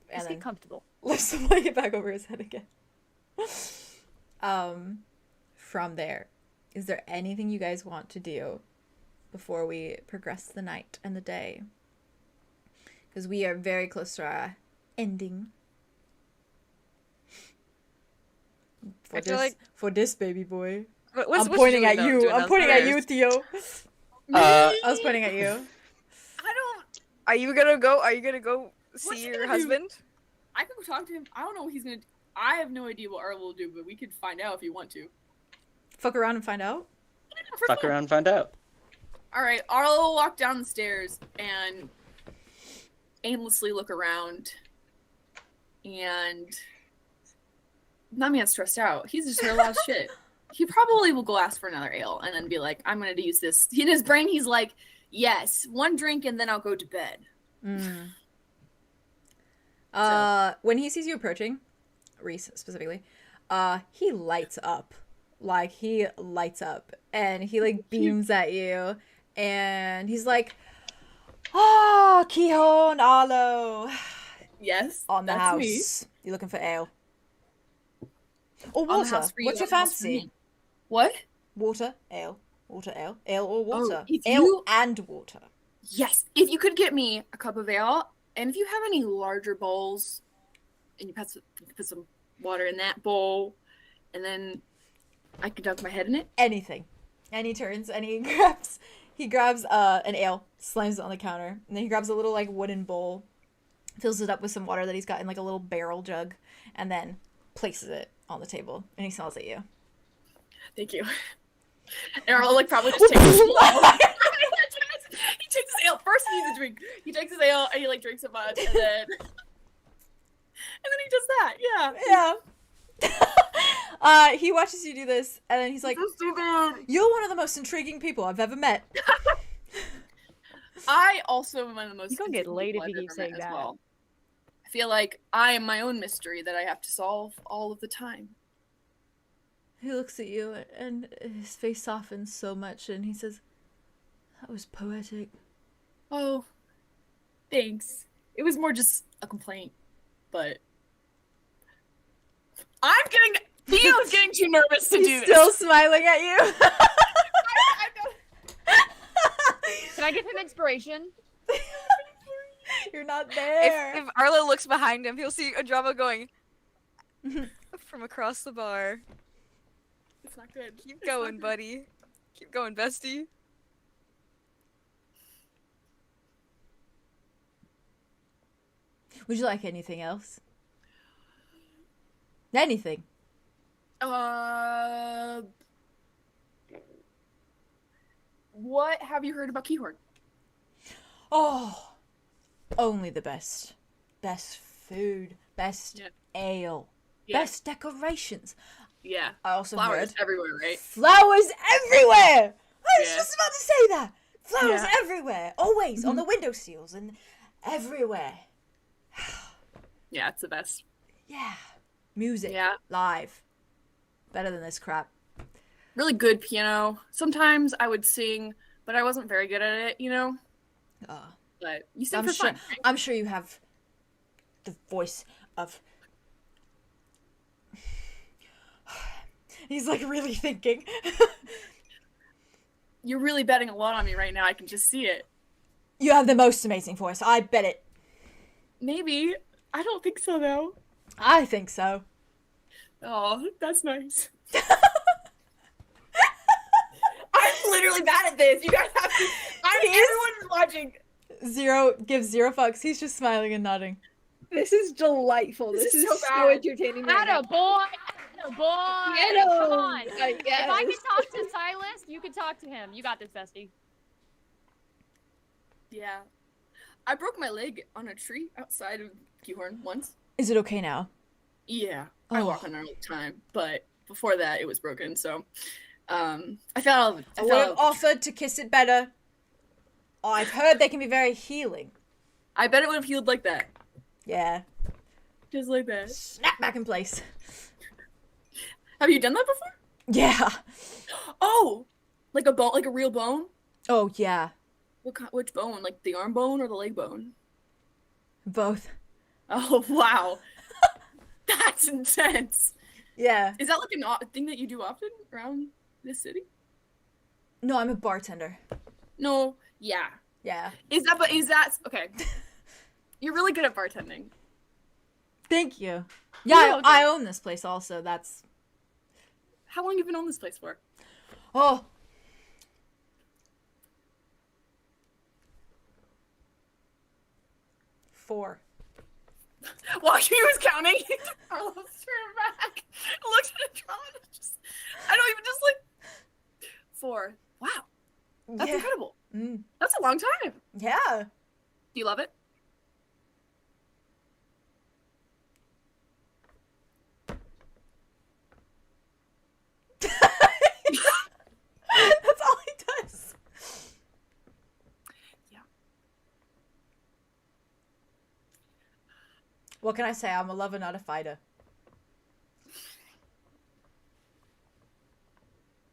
And Just then get comfortable. lifts the blanket back over his head again. From there, is there anything you guys want to do before we progress the night and the day? Because we are very close to our ending. For this baby boy. I'm pointing at you. I'm pointing at you, Theo. I was pointing at you. I don't. Are you gonna go What's see he your gonna do? husband? I can go talk to him. I don't know what he's gonna do. I have no idea what Arlo will do, but we could find out if you want to. Fuck around and find out. Fuck around, find out. All right, Arlo will walk down the stairs and aimlessly look around, and not me, stressed out. He's just heard a lot of shit. he probably will go ask for another ale and then be like, I'm going to use this. In his brain, he's like, yes, 1 drink and then I'll go to bed. When he sees you approaching, Reese specifically, he lights up. Like, he lights up. And he, like, beams at you. And he's like, oh, Keahorn, Arlow. Yes, On the that's house. me. You looking for ale? Or On the water. house for you, What's your on the house for fancy? me. What? Water, ale. Water, ale. Ale or water. if Ale you- and water. Yes, if you could get me a cup of ale, and if you have any larger bowls, and you put some water in that bowl, and then I can dunk my head in it. Anything. And he turns and he grabs an ale, slams it on the counter, and then he grabs a little like wooden bowl, fills it up with some water that he's got in like a little barrel jug, and then places it on the table, and he smiles at you. Thank you. And Arlo like probably just takes his he takes his ale. First he needs a drink. He takes his ale and he like drinks a bunch and then he does that. Yeah. He watches you do this, and then he's like, This is so good. you're one of the most intriguing people I've ever met. I also am one of the most You gonna get intriguing laid if people you I've keep ever saying met as that. well. I feel like I am my own mystery that I have to solve all of the time. He looks at you, and his face softens so much, and he says, that was poetic. Oh, thanks. It was more just a complaint, but Theo's getting too nervous to do He's this. still smiling at you. I know. Can I give him inspiration? You're not there. If Arlo looks behind him, he'll see a drama going from across the bar. It's not good. Keep going, buddy. Keep going, bestie. Would you like anything else? Anything. What have you heard about Keahorn? Oh, only the best. Best food, best Yeah. ale, Yeah. best decorations. Yeah. I also Flowers heard everywhere, right? flowers everywhere. I was Yeah. just about to say that. Flowers Yeah. everywhere, always on the window sills and everywhere. Yeah, it's the best. Yeah, music, Yeah. live, better than this crap. Really good piano. Sometimes I would sing, but I wasn't very good at it, you know? But you sing I'm for sure. fun, right? I'm sure you have the voice of. He's like really thinking. You're really betting a lot on me right now. I can just see it. You have the most amazing voice. I bet it. Maybe. I don't think so, though. I think so. Oh, that's nice. I'm literally bad at this. You guys have to. Everyone's watching. Gives zero fucks. He's just smiling and nodding. This is delightful. This is so bad. entertaining. Right now. Atta boy! Atta boy! Get Come him! on! I If I guess. can talk to Silas, you can talk to him. You got this, bestie. Yeah. I broke my leg on a tree outside of Keahorn once. Is it okay now? Yeah. I Oh. walk on it all the time, but before that it was broken, so I fell I would have offered to kiss it better. I've heard they can be very healing. I bet it would have healed like that. Yeah. Just like that. Snap back in place. Have you done that before? Yeah. Oh! Like a bone, like a real bone? Oh, yeah. Which bone? Like the arm bone or the leg bone? Both. Oh, wow. That's intense. Yeah. Is that like a thing that you do often around this city? No, I'm a bartender. No. Yeah. Yeah. Is that okay? You're really good at bartending. Thank you. Yeah, You're welcome. I own this place also. That's... How long have you been on this place for? Oh. Four. While he was counting, Arlo turned back, looked at the drum, and I don't even just like 4. Wow, that's Yeah. incredible. Mm. That's a long time. Yeah. Do you love it? What can I say? I'm a lover, not a fighter.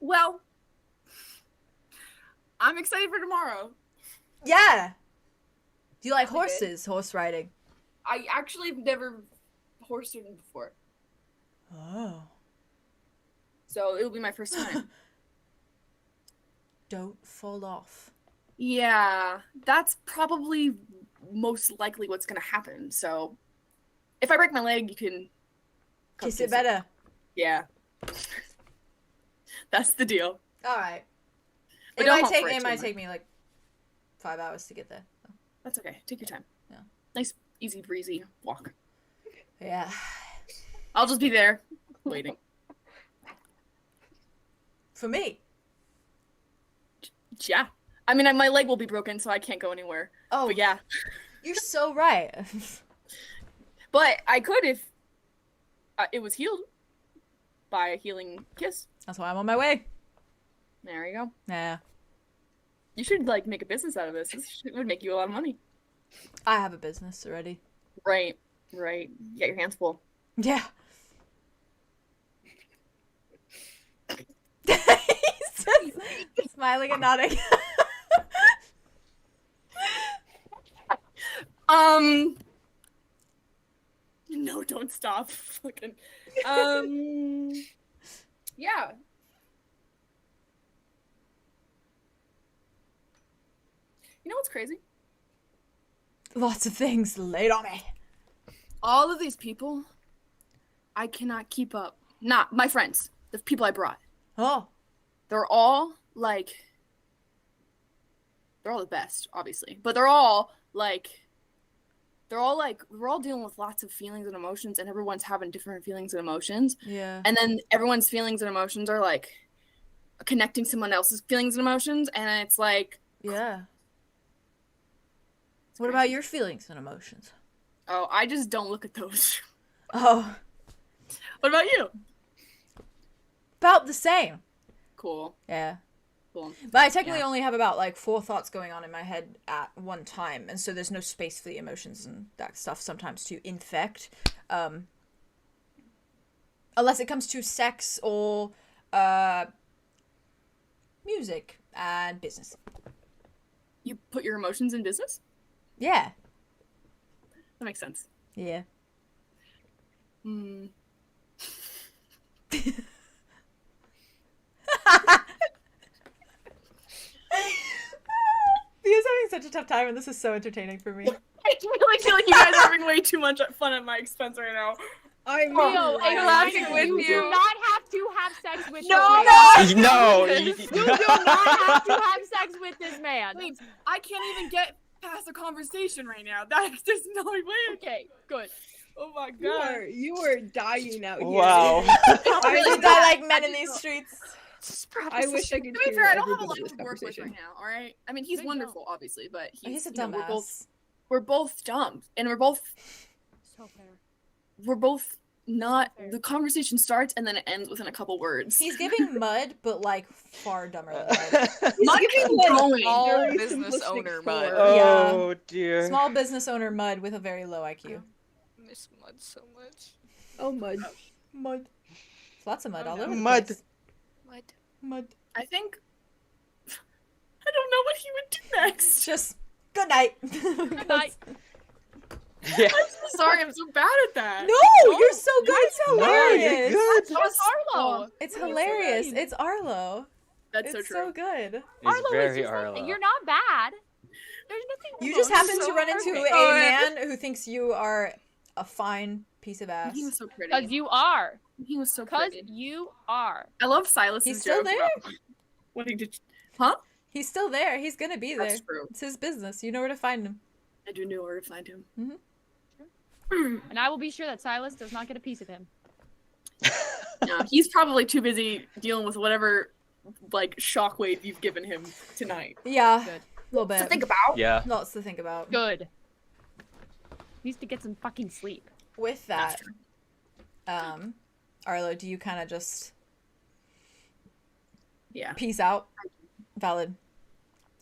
Well, I'm excited for tomorrow. Yeah. Do you like Really good. horses? Horse riding. I actually have never horse ridden before, Oh. so it'll be my first time. Don't fall off. Yeah, that's probably most likely what's gonna happen. So, if I break my leg, you can Kiss it better. Yeah, that's the deal. All right. But It don't might hump take for it it too might much. take me like 5 hours to get there. That's okay. Take your time. Yeah. Nice, easy breezy walk. Yeah. I'll just be there, waiting. For me. Yeah. I mean, my leg will be broken, so I can't go anywhere. Oh, But yeah. you're so right. But I could if it was healed by a healing kiss. That's why I'm on my way. There you go. Yeah. You should like make a business out of this. This would make you a lot of money. I have a business already. Right. You got your hands full. Yeah. He's just smiling and nodding. No, don't stop. Fucking. Yeah. You know what's crazy? Lots of things laid on me. All of these people, I cannot keep up. Not my friends, the people I brought. Oh. They're all like, they're all the best, obviously, but we're all dealing with lots of feelings and emotions, and everyone's having different feelings and emotions. Yeah. And then everyone's feelings and emotions are like connecting someone else's feelings and emotions, and it's like, Yeah. What about your feelings and emotions? oh, I just don't look at those. Oh. What about you? About the same. Cool. Yeah. Cool. But I technically only have about like 4 thoughts going on in my head at one time, and so there's no space for the emotions and that stuff sometimes to infect. Unless it comes to sex or music and business. You put your emotions in business? Yeah. That makes sense. Yeah. Hmm. Thea's having such a tough time, and this is so entertaining for me. I really feel like you guys are having way too much fun at my expense right now. I'm I'm laughing with you. you. Do not have to have sex with No, this man. No. You do not have to have sex with this man. Wait, I can't even get past the conversation right now. That's just no way. Okay, good. Oh my You god. you are dying out here. Wow. I really die like men in these streets. I wish I could To be hear fair, I don't have a everybody lot this to work with conversation. right now, alright? I mean, he's They wonderful, obviously, but He's a you know, dumbass. we're both dumb. And we're both So fair. not, the conversation starts and then it ends within a couple words. He's giving Mud, but like far dumber than Mud. Not giving even going. All Very business simplistic owner form. mud. Oh dear. Small business owner Mud with a very low IQ. Miss mud so much. Oh, mud. Mud. Lots of mud all no. over the Mud. place. Mud. Mud. I think I don't know what he would do next. Just good night. Good night. Yeah. I'm so sorry, I'm so bad at that. No, you're so good. It's No, hilarious. you're good. That was Arlo. It's hilarious. It's Arlo. That's so It's true. so good. It's Arlo very is just Arlo. like, you're not bad. There's nothing You wrong. just happen So to run into perfect. a man who thinks you are a fine piece of ass. He was so pretty. Because you are. He was so Because pretty. you are. I love Silas's He's still joke there? about wanting to. Huh? He's still there. He's gonna be there. That's true. It's his business. You know where to find him. I do know where to find him. And I will be sure that Silas does not get a piece of him. No, he's probably too busy dealing with whatever like shockwave you've given him tonight. Yeah, Good. a little bit. To think about. Yeah. Lots to think about. Good. Needs to get some fucking sleep. With That's that, true. Arlo, do you kind of just Yeah. peace out? Valid.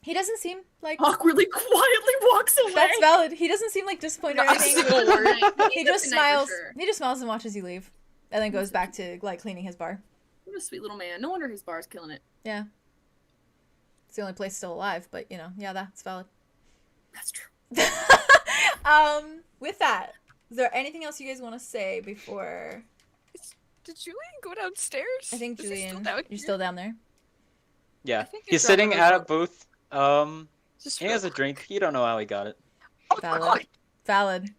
He doesn't seem like Awkwardly, quietly walks away. that's valid. He doesn't seem like disappointed or Not a anything. single word. He just Good night for smiles. sure. He just smiles and watches you leave, and then goes back to like cleaning his bar. What a sweet little man. No wonder his bar is killing it. Yeah. It's the only place still alive, but you know, yeah, that's valid. That's true. With that, is there anything else you guys want to say before? Did Julien go downstairs? I think Is he still Julien, down you're here? still down there. Yeah, think he's it's sitting over at a the- booth. Just He has a drink. You don't know how he got it. Oh my Valid. God. Valid.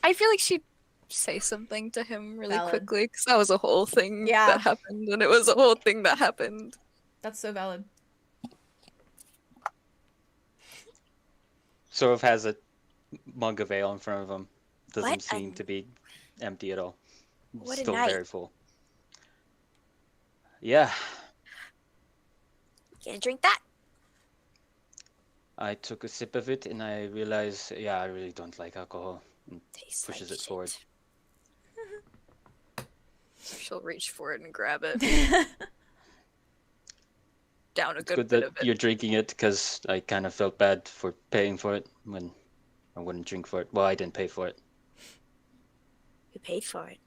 I feel like she'd say something to him really Valid. quickly because that was a whole thing Yeah. that happened, and it was a whole thing that happened. That's so valid. Sort of has a mug of ale in front of him. Doesn't What seem a- to be empty at all. What a Still night. very full. Yeah, Gonna drink that? I took a sip of it and I realized, yeah, I really don't like alcohol. And Tastes pushes like it forward. shit. She'll reach for it and grab it. Down a It's good good bit that of it. you're drinking it because I kind of felt bad for paying for it when I wouldn't drink for it. Well, I didn't pay for it. Who paid for it?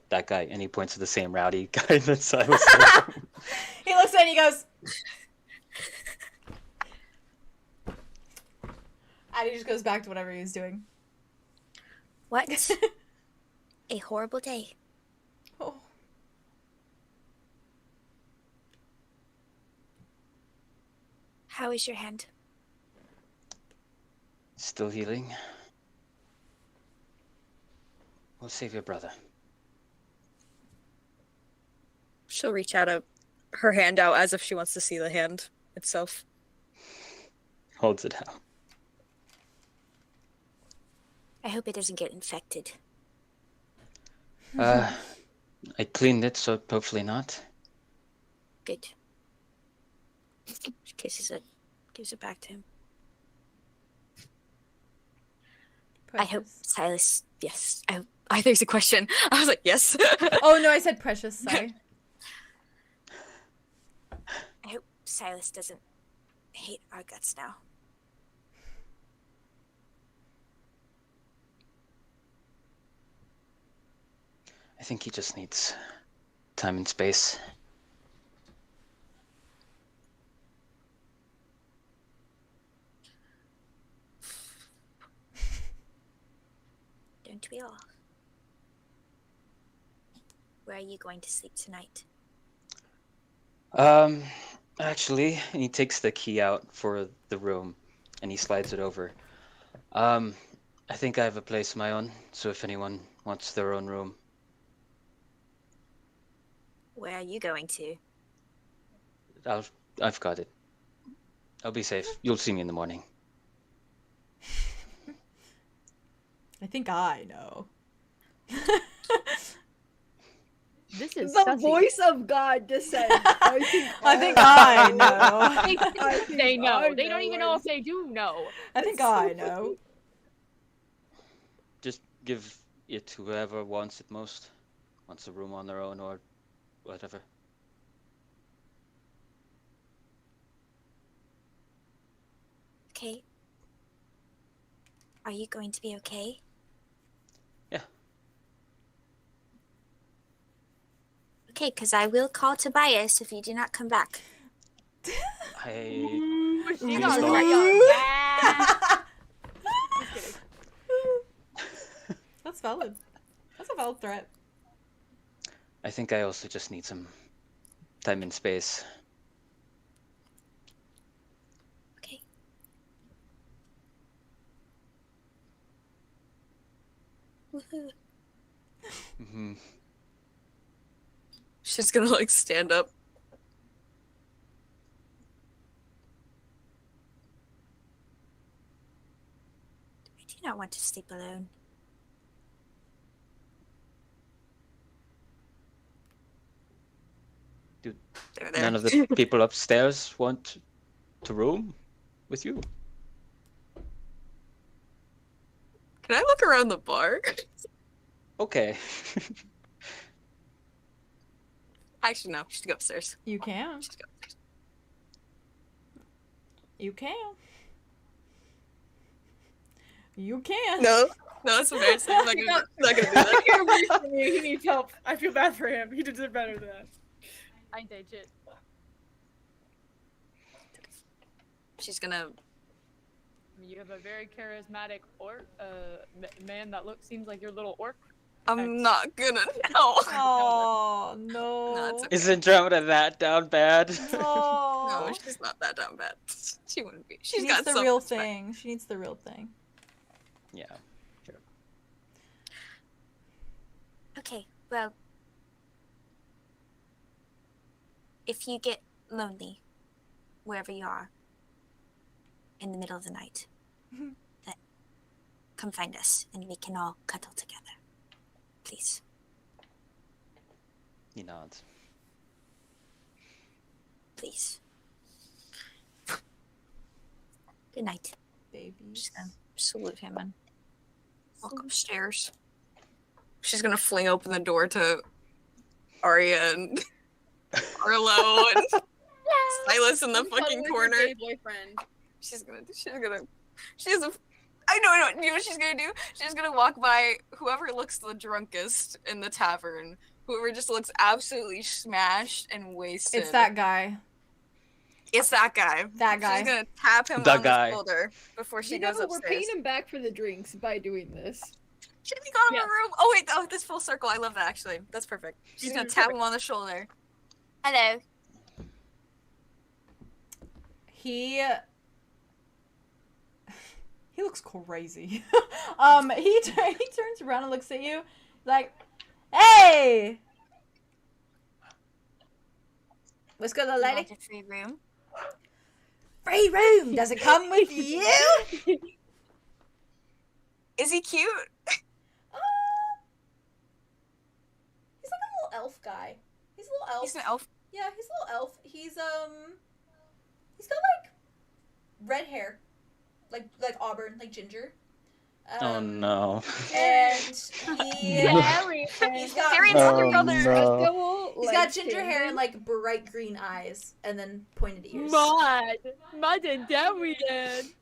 That guy, and he points to the same rowdy guy that Silas. He looks at it and he goes. And he just goes back to whatever he was doing. What? A horrible day. Oh. How is your hand? Still healing. We'll save your brother. She'll reach out her hand out as if she wants to see the hand itself. Holds it out. I hope it doesn't get infected. I cleaned it, so hopefully not. Good. She kisses it, gives it back to him. I hope Silas. Yes. There's a question. I was like, yes. Oh no, I said precious. Sorry. I hope Silas doesn't hate our guts now. I think he just needs time and space. Don't we all? Where are you going to sleep tonight? Actually, and he takes the key out for the room and he slides it over. I think I have a place of my own, so if anyone wants their own room. Where are you going to? I've got it. I'll be safe. You'll see me in the morning. I think I know. This is The sussy. voice of God just said, I think I think I know. I think They know. I They don't even know know. if they do know. I think I know. Just give it to whoever wants it most. Wants a room on their own or whatever. Okay. Are you going to be okay? Yeah. Okay, because I will call Tobias if you do not come back. I... She's She's on not- right on. Yeah. Just kidding. That's valid. That's a valid threat. I think I also just need some time and space. Okay. Woohoo. Hmm. She's gonna like stand up. I do not want to sleep alone. There, there. None of the people upstairs want to room with you? Can I look around the bar? Okay. Actually, no. She's go upstairs. You can. She's go upstairs. You can. You can. No, it's embarrassing. I'm not gonna do that. He works for me. He needs help. I feel bad for him. He deserves better than that. I ain't that shit. She's gonna. I mean, you have a very charismatic orc, man that seems like your little orc. I'm not gonna. No. Oh no. No, it's okay. Is Andromeda that down bad? No. No, she's not that down bad. She wouldn't be. She She's needs got the some real respect. thing. She needs the real thing. Yeah. Okay, well, if you get lonely, wherever you are, in the middle of the night, then come find us and we can all cuddle together. Please. He nods. Please. Good night. Babies. She's gonna salute him and walk upstairs. She's gonna fling open the door to Aria and Arlow and Silas in the fucking corner. Boyfriend. I know what she's gonna do? She's gonna walk by whoever looks the drunkest in the tavern. Whoever just looks absolutely smashed and wasted. It's that guy. It's that guy. That guy. She's gonna tap him The on guy. the shoulder before she You know, goes we're upstairs. paying him back for the drinks by doing this. Should we got him a room? Oh wait, this full circle. I love that actually. That's perfect. She's gonna tap him on the shoulder. Hello. He looks crazy. He turns around and looks at you like, "Hey, let's go to the lady. Want a free room? Free room. Does it come with you?" Is he cute? He's like a little elf guy. He's a little elf. He's an elf. Yeah, he's a little elf. He's got like red hair, like auburn, like ginger. Oh no. And he's got They're in other brothers. he's got ginger hair and like bright green eyes, and then pointed ears. Mud and Darian.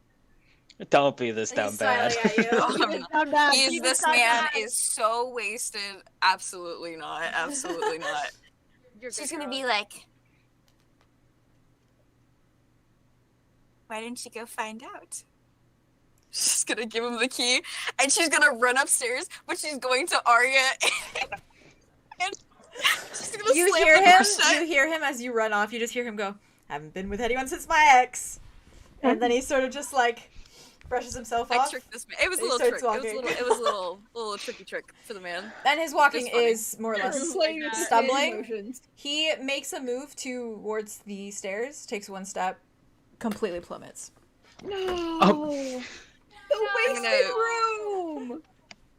Don't be this And down he's bad. smiling at you. This man is so wasted. Absolutely not. Absolutely not. She's gonna be like, why didn't you go find out? She's gonna give him the key, and she's gonna run upstairs, but she's going to Aria. And she's gonna You slam hear the door him. shut. You hear him as you run off. You just hear him go, "Haven't been with anyone since my ex," and then he sort of just like brushes himself I off. tricked this man. It was a He little starts trick. walking. It was a little tricky trick for the man. And his walking Just funny. is more or less Playing with his stumbling. emotions. He makes a move towards the stairs, takes one step, completely plummets. No. The I'm wasted gonna- room.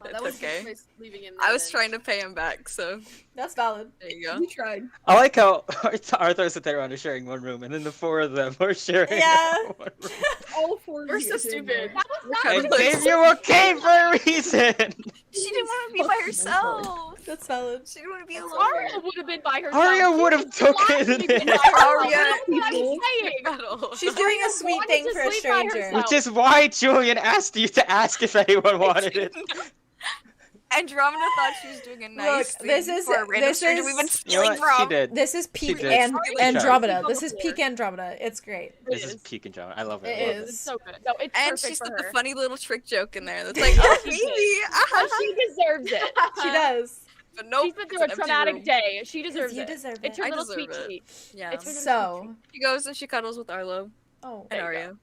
That's That was okay. nice leaving him I was there. trying to pay him back, so That's valid. there you go. We tried. I like how Arthros and Theron are sharing one room, and then the four of them are sharing Yeah. one room. All four of We're you so are in stupid. there. I gave you a key for a reason! She didn't want to be by herself. That's valid. She didn't want to be alone. Aria would have been by herself. Aria would have taken it! Aria, I'm saying. She's doing a sweet wanted thing to for a sleep by stranger. herself. Which is why Julien asked you to ask if anyone wanted it. Andromeda thought she was doing a nice Look, thing this is- for a random this stranger is- we've been You know stealing what? She from. did. This is She peak did. Andromeda. She This is did. peak Andromeda. It's great. This is peak and John. I love it. It I love is. It's so good. No, it's And perfect she for put the her. funny little trick joke in there. That's like, oh, baby. Oh, she deserves it. She does. But nope. She's been it's through a an empty traumatic room. day. She deserves You it. deserve It's it. her I little deserve sweet it. treat. Yeah. It's her little So, She goes and she cuddles with Arlo oh, and Aria.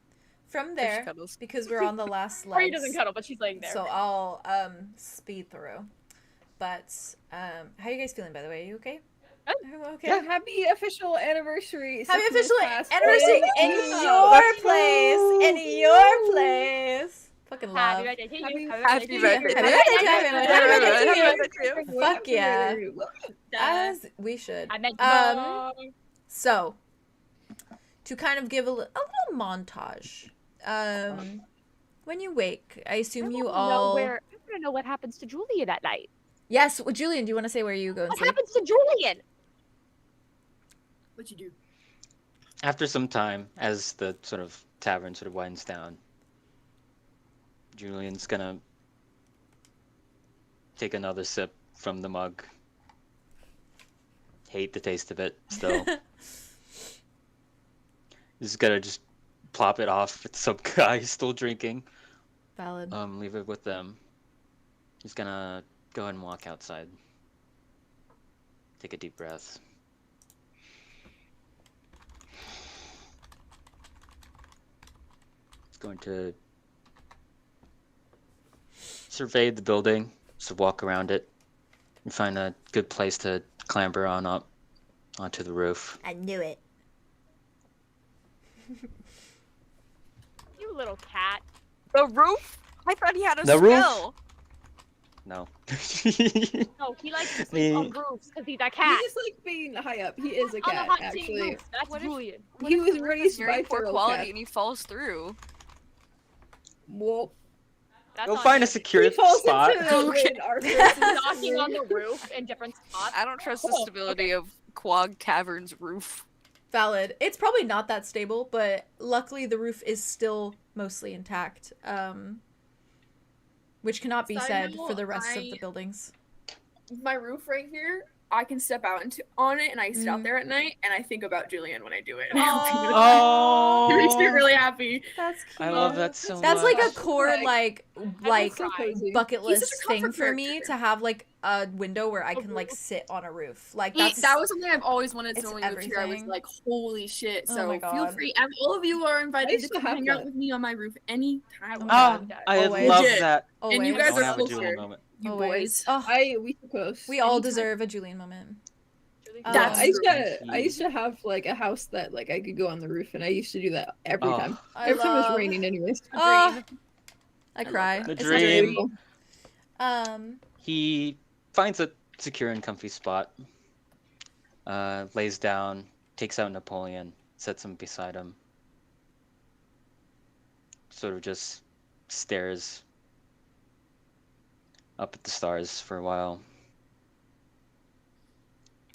from She there, cuddles. because we're on the last Aria legs, doesn't cuddle, but she's laying there. so I'll speed through. But how are you guys feeling, by the way? Are you okay? Everyone okay? Yeah, happy official anniversary. Happy Septimus official Pass. anniversary in your place. In your place. Fucking love. Happy birthday to you. Happy birthday. Happy birthday to you. Happy birthday to you. Happy birthday to you. Fuck yeah. Happy birthday. As we should. I meant So, to kind of give a little montage. When you wake, I assume you all. I want to know what happens to Julia that night. Yes, well, Julien, do you want to say where you go and What sleep? happens to Julian? What'd you do? After some time, as the sort of tavern sort of winds down, Julian's gonna take another sip from the mug. Hate the taste of it still. He's gonna just plop it off with some guy still drinking. Valid. Leave it with them. He's gonna go and walk outside. Take a deep breath. He's going to survey the building, so walk around it, and find a good place to clamber on up onto the roof. I knew it. You little cat. The roof? I thought he had a The roof? spell. No. No, he likes to sleep on roofs because he's a cat. He just like being high up. He is a On cat, a hot actually. roof. That's What if- Julian. He was The roof raised is very by poor feral quality cats. and he falls through. Well, That's Go on find you. a secure he falls spot. into the wind, Arthros is Knocking on the roof in different spots. I don't trust the Oh, stability of 𝐿𝐴𝐻𝐻 Tavern's roof. Valid. It's probably not that stable, but luckily the roof is still mostly intact. Which cannot be Side said note, for the rest of I- the buildings. My roof right here, I can step out on it, and I sit out Mm. there at night, and I think about Julian when I do it. Oh, It makes me really happy. That's cute. I love that so That's much. like a core like so cozy. bucket He's such list a thing comfort for me character. to have like a window where I A can like roof. sit on a roof. Like That that's was something I've always wanted. it's So when we moved here, I was everything. like, "Holy shit!" Oh So my feel God. free. And all of you are invited used to to come have hang out that. with me on my roof anytime. Oh my Oh, God. I Always. love Legit. that. always. And you I guys want to are have a closer. Julian moment. You Always. boys. Oh, we too close. we all anytime. deserve a Julian moment. That's I true. used to have like a house that like I could go on the roof, and I used to do that every Oh. time. I Every time it was love- raining, anyways. Oh, I love cry. that. The It's dream. not- He finds a secure and comfy spot, lays down, takes out Napoleon, sets him beside him, sort of just stares up at the stars for a while.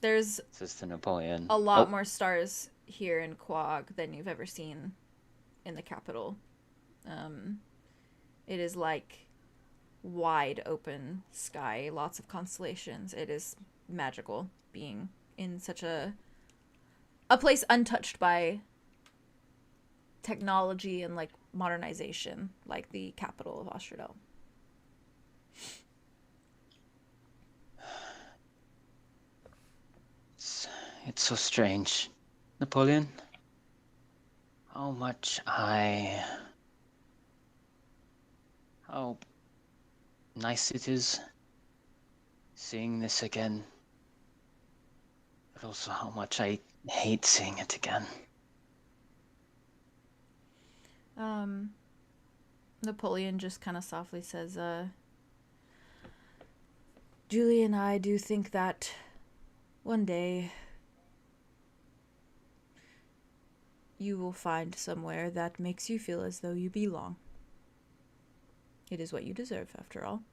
There's Says to Napoleon, a lot "Oh, more stars here in Quag than you've ever seen in the capital. It is like wide open sky, lots of constellations. It is magical being in such a place untouched by technology and like modernization, like the capital of Ostrodell. It's so strange, Napoleon. How nice it is seeing this again, but also how much I hate seeing it again. Napoleon just kind of softly says, Julie and I do think that one day you will find somewhere that makes you feel as though you belong. It is what you deserve, after all.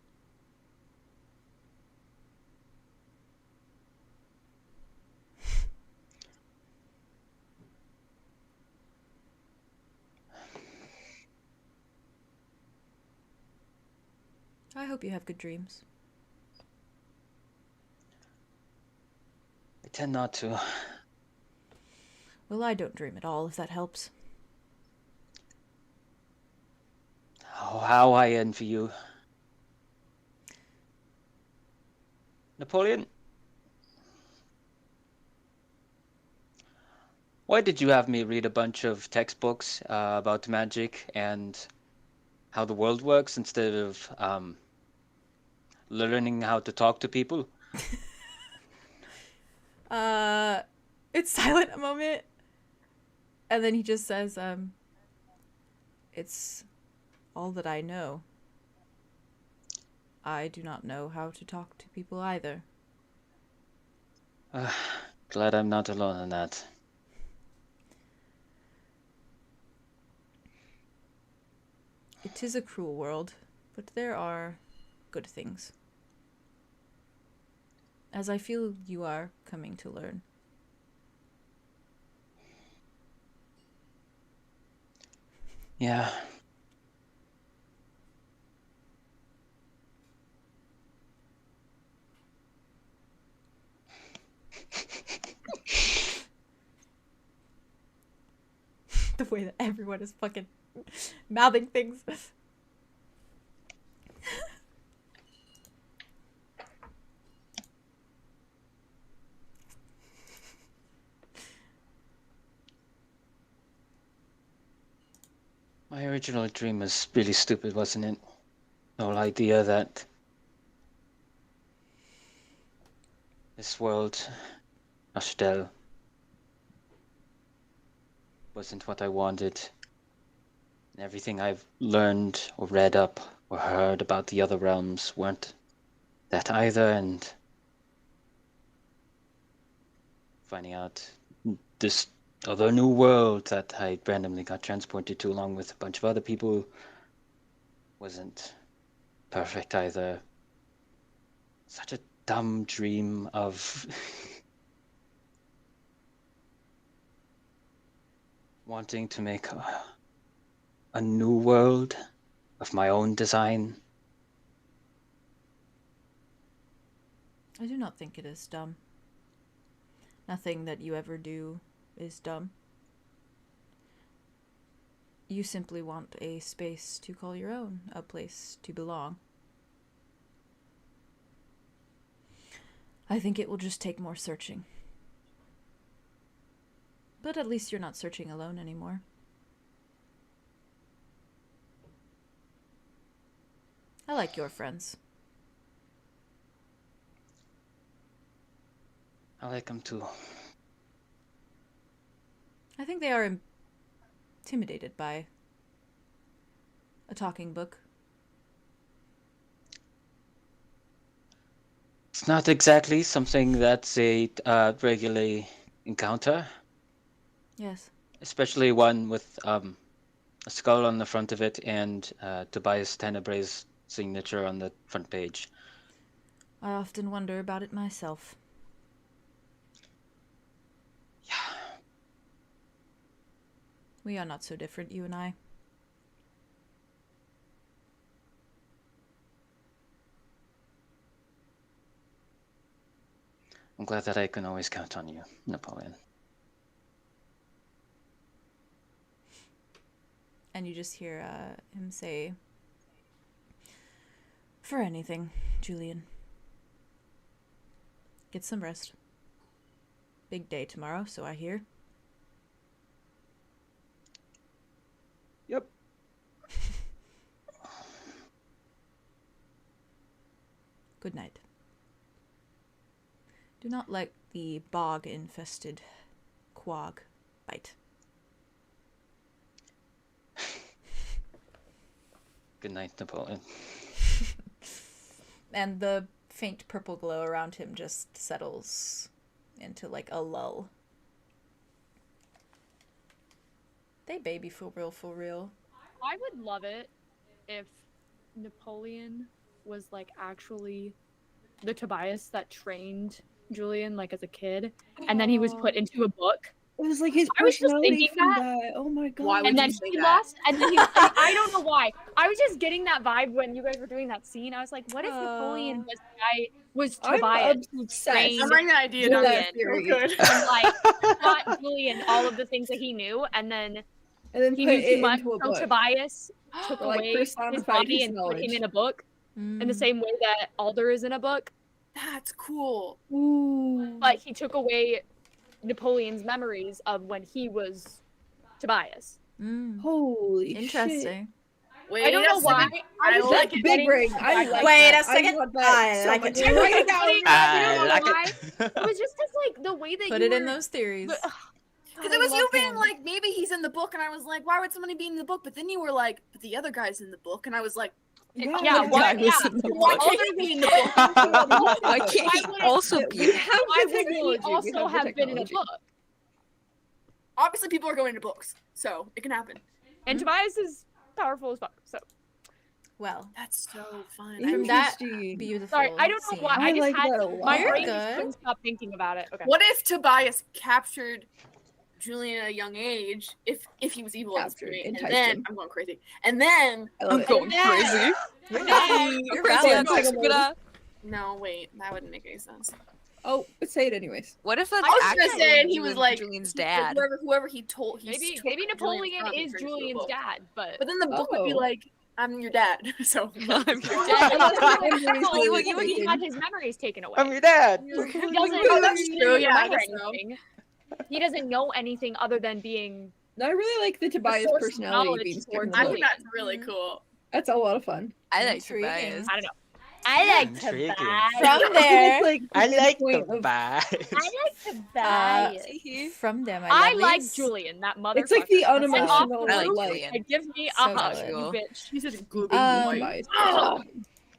I hope you have good dreams. I tend not to. Well, I don't dream at all, if that helps. Oh, how I envy you. Napoleon? Why did you have me read a bunch of textbooks about magic and how the world works instead of learning how to talk to people? It's silent a moment. And then he just says, it's all that I know. I do not know how to talk to people either. Glad I'm not alone in that. It is a cruel world, but there are good things. As I feel you are coming to learn. Yeah. the way that everyone is fucking mouthing things. My original dream was really stupid, wasn't it? The whole idea that this world, Ostrodell, wasn't what I wanted. And everything I've learned or read up or heard about the other realms weren't that either, and finding out this other new world that I randomly got transported to along with a bunch of other people wasn't perfect either. Such a dumb dream of wanting to make a new world of my own design. I do not think it is dumb. Nothing that you ever do is dumb. You simply want a space to call your own, a place to belong. I think it will just take more searching. But at least you're not searching alone anymore. I like your friends. I like them too. I think they are intimidated by a talking book. It's not exactly something that they regularly encounter. Yes. Especially one with a skull on the front of it and Tobias Tenebre's signature on the front page. I often wonder about it myself. Yeah. We are not so different, you and I. I'm glad that I can always count on you, Napoleon. And you just hear him say, "For anything, Julien. Get some rest. Big day tomorrow, so I hear." Yep. Good night. Do not let the bog-infested quag bite. Good night, Napoleon. And the faint purple glow around him just settles into like a lull. They baby for real, for real. I would love it if Napoleon was like actually the Tobias that trained Julien like as a kid, and then he was put into a book. It was like his I was just personality thinking from that. that. Oh my god. Why would And then you say he that? lost, and then he, I don't know why. I was just getting that vibe when you guys were doing that scene. I was like, what if Napoleon was Tobias I'm obsessed. trained I'm writing that idea down. Julien, Real good. and like taught Julien all of the things that he knew, and then he put knew it too much, into a so book. Tobias took Like, away his personified body his and put him knowledge. in a book, in the same way that Alder is in a book. That's cool. Ooh. But he took away Napoleon's memories of when he was Tobias. Holy Interesting. Wait, I don't know why. I was like just it. Big getting- brain. I like Wait that. a second. I want that so I like much. it too. Write it down. You know like why? it. It was just because, like, the way that Put you it in were- those theories. But, Because it was you being like, maybe he's in the book, and I was like, why would somebody be in the book? But then you were like, but the other guy's in the book, and I was like, yeah, why? guy was Yeah. in the why book. can't he be in the book? Why can't he would- also be? Why would he also have been in a book? Obviously, people are going to books, so it can happen. And Tobias is powerful as fuck. So Well, That's so fun. from that Interesting. beautiful sorry, I don't know scene. why. I just like had that a my lot. brain You're just good. couldn't stop thinking about it. Okay. What if Tobias captured Julien at a young age, if he was evil at this Captured, point, and enticed then him. I'm going crazy, and then I love it. Going crazy. You're I'm You're crazy. valid. I'm gonna- no, wait, that wouldn't make any sense. Oh, let's say it anyways. What if that's I was gonna actually say he was like Julian's dad? Whoever he told. Maybe Julian's Napoleon from, is pretty Julian's cool. dad, but But then the book would be like, "I'm your dad." So I'm your he had his memories taken away. I'm your dad. He doesn't, Oh, that's true, yeah, I remember guess so. anything. He doesn't know anything other than being. No, I really like the Tobias source of personality knowledge being towards I skipped. think that's really cool. That's a lot of fun. I like Intriguing. Tobias. I don't know. I like Intriguing. From there. Like, I like point the of- vibes. From there, my I like lovelies. Julian, that motherfucker. It's like the That's unemotional, I like like, Julian. It gives me So a hug, good. you bitch. He's such a good Tobias.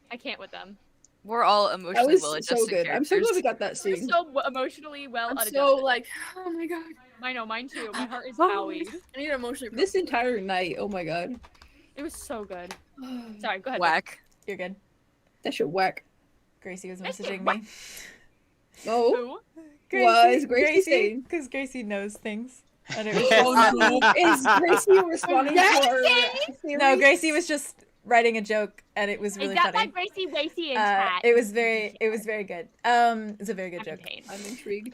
I can't with them. We're all That emotionally was well-adjusted so good. I'm so glad we characters. got that We're scene. so emotionally well I'm adjusted. so like, oh my god. I know, mine too. My heart is Oh, powy. I need emotionally. This entire night, oh my god. It was so good. Sorry, go ahead. Whack. You're good. That shit whack. Gracie was messaging me. Oh, Who? what is Gracie saying? Because Gracie knows things. And it was Is Gracie responding to our no, theories? Gracie was just writing a joke, and it was really Is that funny. my Gracie Wacy in chat? It was very good. It's a very good I'm in joke. pain. I'm intrigued.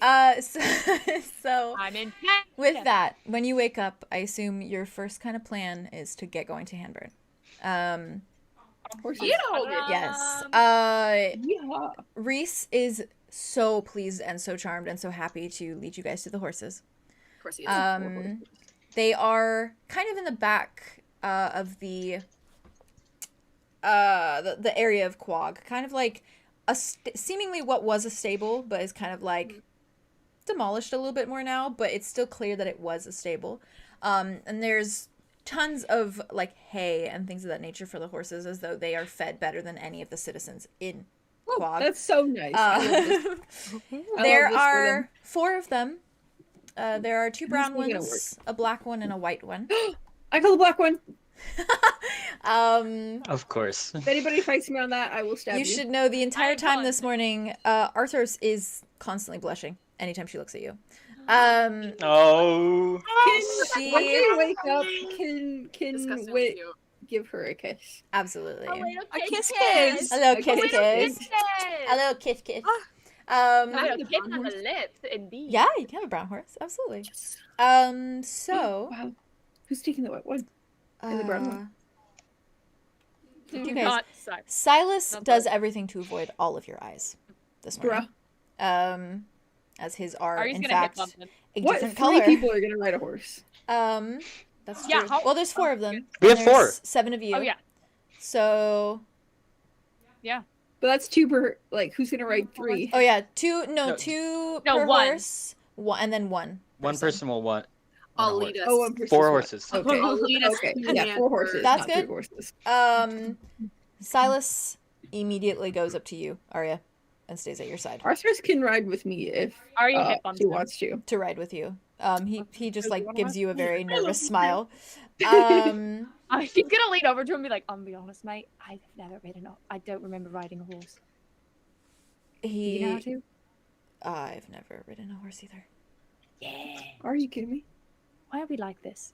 So I'm in pain. with that, when you wake up, I assume your first kind of plan is to get going to Handburn. Horses. Yes. Yeah. Reese is so pleased and so charmed and so happy to lead you guys to the horses. Of course he is. They are kind of in the back of the area of Quag, kind of like seemingly what was a stable, but is kind of like demolished a little bit more now. But it's still clear that it was a stable, and there's tons of like hay and things of that nature for the horses, as though they are fed better than any of the citizens in Quag. That's so nice. I love this. There I love this for are them. 4 of them. There are 2 brown making it ones, a black one, and a white one. I call the black one. Of course. If anybody fights me on that, I will stab you. You should know the entire I'm time done. this morning, Arthros is constantly blushing anytime she looks at you. Oh. She- When you wake up, can Disgusting Wit cute. give her a kiss? Absolutely. A kiss kiss. Hello, A kiss kiss kiss. kiss. Hello, kiss kiss. I have the a kiss brown on the horse? lips, indeed. Yeah, you can have a brown horse. Absolutely. So, Wow. Who's taking the white one? And the brown one? you Do guys- not suck. Silas Not does everything to avoid all of your eyes this morning. Bruh. As his are, Are you in gonna fact, hit something? a What different 3 color. people are gonna ride a horse? That's Yeah, true. how- Well, there's 4 of them. We and have 4. there's 7 of you. Oh yeah, So, But that's 2 per. Like, who's gonna ride 3? oh yeah, 2 No, 2 no, per one. horse. And then one. One person will want. I'll on a lead horse. us. Oh, 1 person. 4 horses. Okay. I'll lead us Okay. to Yeah, the 4 horses. That's not good. 3 horses. Silas immediately goes up to you, Aria, and stays at your side Arthros can ride with me if Are you hit bumps he him? wants to. to ride with you. He just like wanna gives ride? you a very nervous smile. He's gonna lean over to him and be like, "I'm gonna be honest, mate. I've never ridden. I don't remember riding a horse. Do you know how He, to? I've never ridden a horse either. Yeah. Are you kidding me? Why are we like this?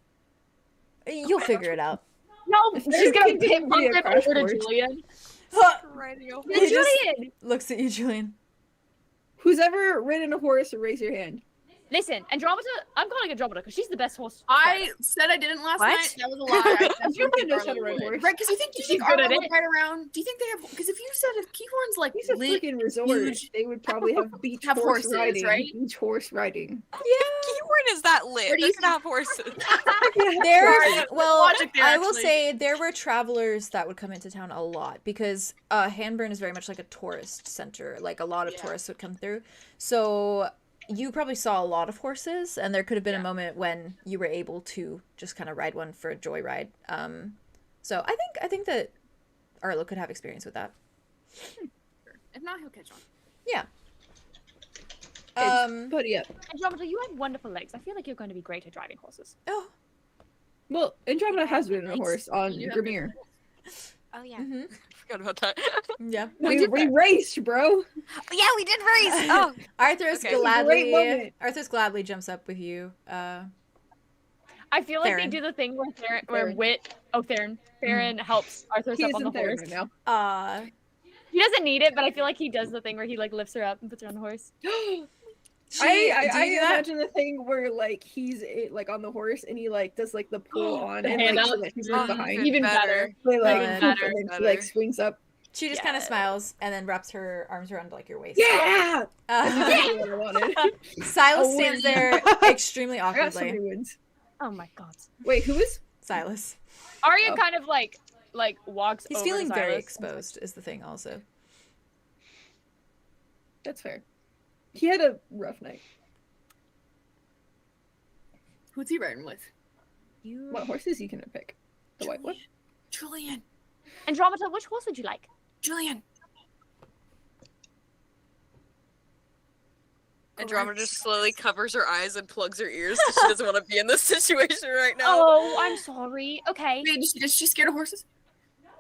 You'll figure it out. No, she's gonna Give hit me bump a him crash over to course. Julian. Riding a He just Julian, looks at you, Julian. Who's ever ridden a horse, raise your hand. listen, Andromeda. I'm calling Andromeda because she's the best horse. I said I didn't last What? night. That was a lie. Andromeda knows how to ride a horse. Right? Because you think She's good at Arlo would it. ride around? Do you think they have? Because if you said if Keahorn's like He's a lit, freaking resort. huge- They would probably have beach Have horse horses, riding. right? Beach horse riding. Keahorn is that lit. Where do They're you gonna have horses. There's well, logic there, I will actually. say there were travelers that would come into town a lot because Handburn is very much like a tourist center. Like a lot of tourists would come through. So you probably saw a lot of horses, and there could have been a moment when you were able to just kind of ride one for a joyride. So I think that Arlo could have experience with that. if not, he'll catch on. Yeah. But yeah. Andromeda, you have wonderful legs. I feel like you're going to be great at driving horses. Oh. Well, Andromeda has ridden a horse on You have Grimir. Oh yeah. Mm-hmm. Forgot about that. Yeah. We raced, bro. Yeah, we did race. Oh, Arthros Okay. Great moment. gladly jumps up with you. I feel like Theron. they do the thing where Theron. Theron helps Arthur He up is on the in there horse. right now. He doesn't need it, but I feel like he does the thing where he like lifts her up and puts her on the horse. I imagine the thing where like he's like on the horse and he like does like the pull on and like so that he's like behind. Even better. They, like, Even and then she like swings up. She just kind of smiles and then wraps her arms around like your waist. Yeah. That's exactly what I wanted. Silas stands there extremely I got so many awkwardly. wins. Oh my god. Wait, who is? Silas. Arya kind of like walks. He's over feeling to very Silas. exposed is the thing also. That's fair. He had a rough night. Who's he riding with? What horse is he gonna pick? The white one? Julien. Andromeda, which horse would you like? Julien. Andromeda just slowly covers her eyes and plugs her ears because she doesn't want to be in this situation right now. Oh, I'm sorry. Okay. Wait, is she scared of horses?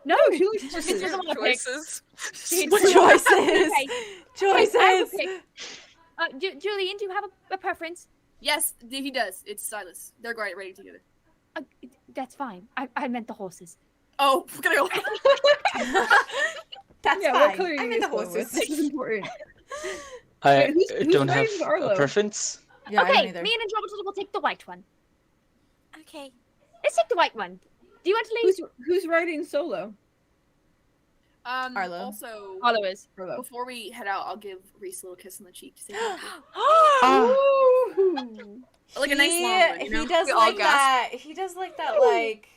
No, she looks she just doesn't want to pick. Choices. Choices. Okay. Choices. I will pick. Julien, do you have a preference? Yes, he does. It's Silas. They're great riding together. That's fine. I meant the horses. Oh, we're gonna go. That's Yeah, fine. what color are you I'm in the going with? horses. This is important. I who's don't have riding Arlo? a preference. Yeah, I don't Okay, either. me and Andromeda will take the white one. Okay. Let's take the white one. Do you want to lead? Who's riding solo? Arlo. Also, Arlo is. Arlo. before we head out, I'll give Reese a little kiss on the cheek to say Ooh. like a nice long one, you know? He does We all like gasp. that. He does like that, like.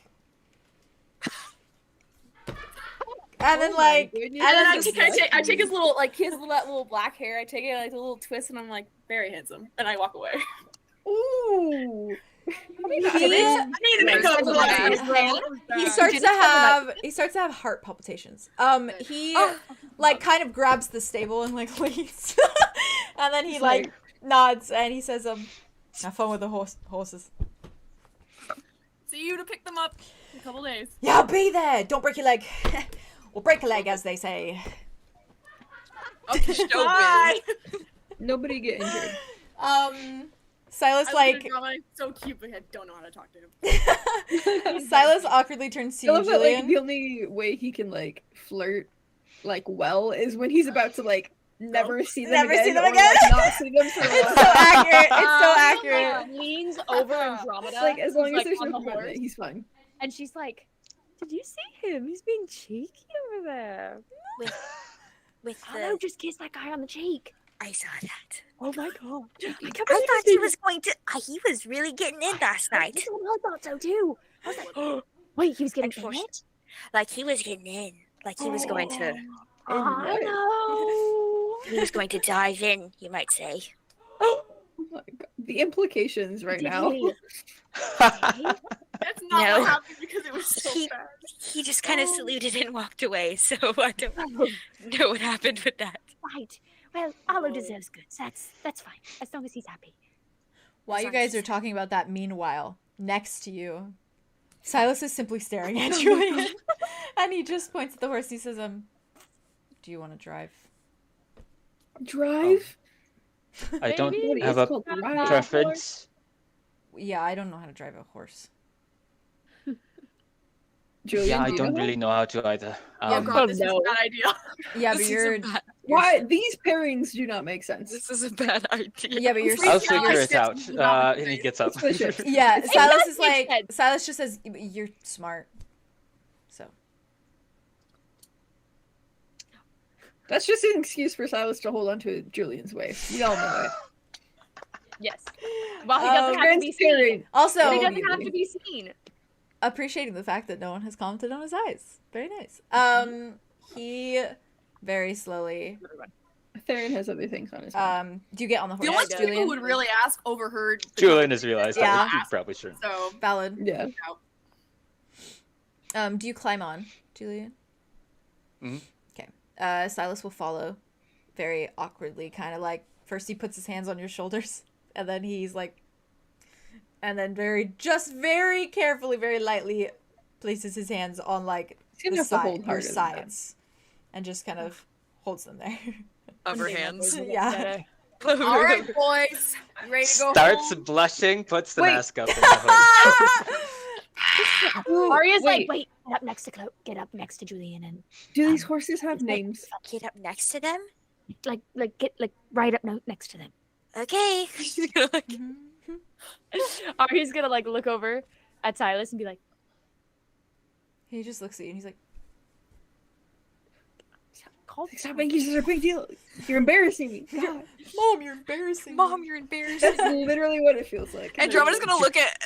And then, like, goodness. And then just I take his little that little black hair. I take it like a little twist, and I'm like, very handsome, and I walk away. Ooh. he starts to have heart palpitations. He like kind of grabs the stable and like leaves, and then he like nods and he says, "Have fun with the horses." See you to pick them up in a couple days. Yeah, I'll be there. Don't break your leg. Or break a leg, as they say. Okay, Bye. Nobody get injured. Silas like so cute, but I don't know how to talk to him. Silas awkwardly turns to I you, love that, like, Julien. the only way he can like flirt like well is when he's about to like never see them again. Or, like, not see them for a It's while. so accurate. It's so accurate. Leans over Andromeda. Like as long as like, there's on no the commitment, horse, he's fine. and she's like, "Did you see him? He's being cheeky over there." With Arlo just kissed that guy on the cheek. I saw that. Oh my god! I thought he was going to. He was really getting in last night. I thought so too. I was like, oh, wait, he was getting in it? Like he was getting in. Like he was going to. I know. He was going to dive in. You might say. Oh my god, the implications right now. That's not No. what happened because it was so bad. He just kind of saluted and walked away. So I don't know what happened with that. Right. Well, Arlo deserves good. That's fine as long as he's happy. While you guys are talking about that, meanwhile, next to you, Silas is simply staring at Julien, and he just points at the horse. He says, "Do you want to drive?" Drive? I don't Maybe have it's a called ride. preference. Yeah, I don't know how to drive a horse. Julien, Yeah, I do you don't know? really know how to either. Oh god, this is no. a bad idea. Yeah, but This is you're. a bad, Why these pairings do not make sense. this is a bad idea. Yeah, but you're. I'll Freak out. figure it out. And he gets up. Suspicious. Yeah, It Silas does is make like. sense. Silas just says, "You're smart." So. That's just an excuse for Silas to hold on to Julian's waist. We all know it. Yes. Well, he doesn't have to be seen. Transparent. Also, He doesn't have to be seen. appreciating the fact that no one has commented on his eyes. Very nice. He very slowly. Theron has other things on his mind. Do you get on the The horse, only people Julien? who would really ask overheard. the Julien has realized Yeah. that. He probably shouldn't. So Valid. Yeah. Do you climb on, Julien? Mhm. Okay. Silas will follow, very awkwardly, kind of like first he puts his hands on your shoulders, and then he's like, and then very carefully, very lightly, places his hands on like He's gonna the have to hold your harder than that. sides, and just kind of holds them there. Over hands. Yeah. all right, boys, you ready to go Starts home? blushing, puts the Wait. mask up in the hood. Aria's like, Wait. wait, get up next to Julien and Do these horses have names? Get up next to them. get right up next to them. Okay. Aria's gonna like look over at Silas and be like, He just looks at you and he's like, Stop making this a big deal. You're embarrassing me. God. Mom, you're embarrassing. Mom, you're embarrassing. That's literally what it feels like. Andromeda's gonna look at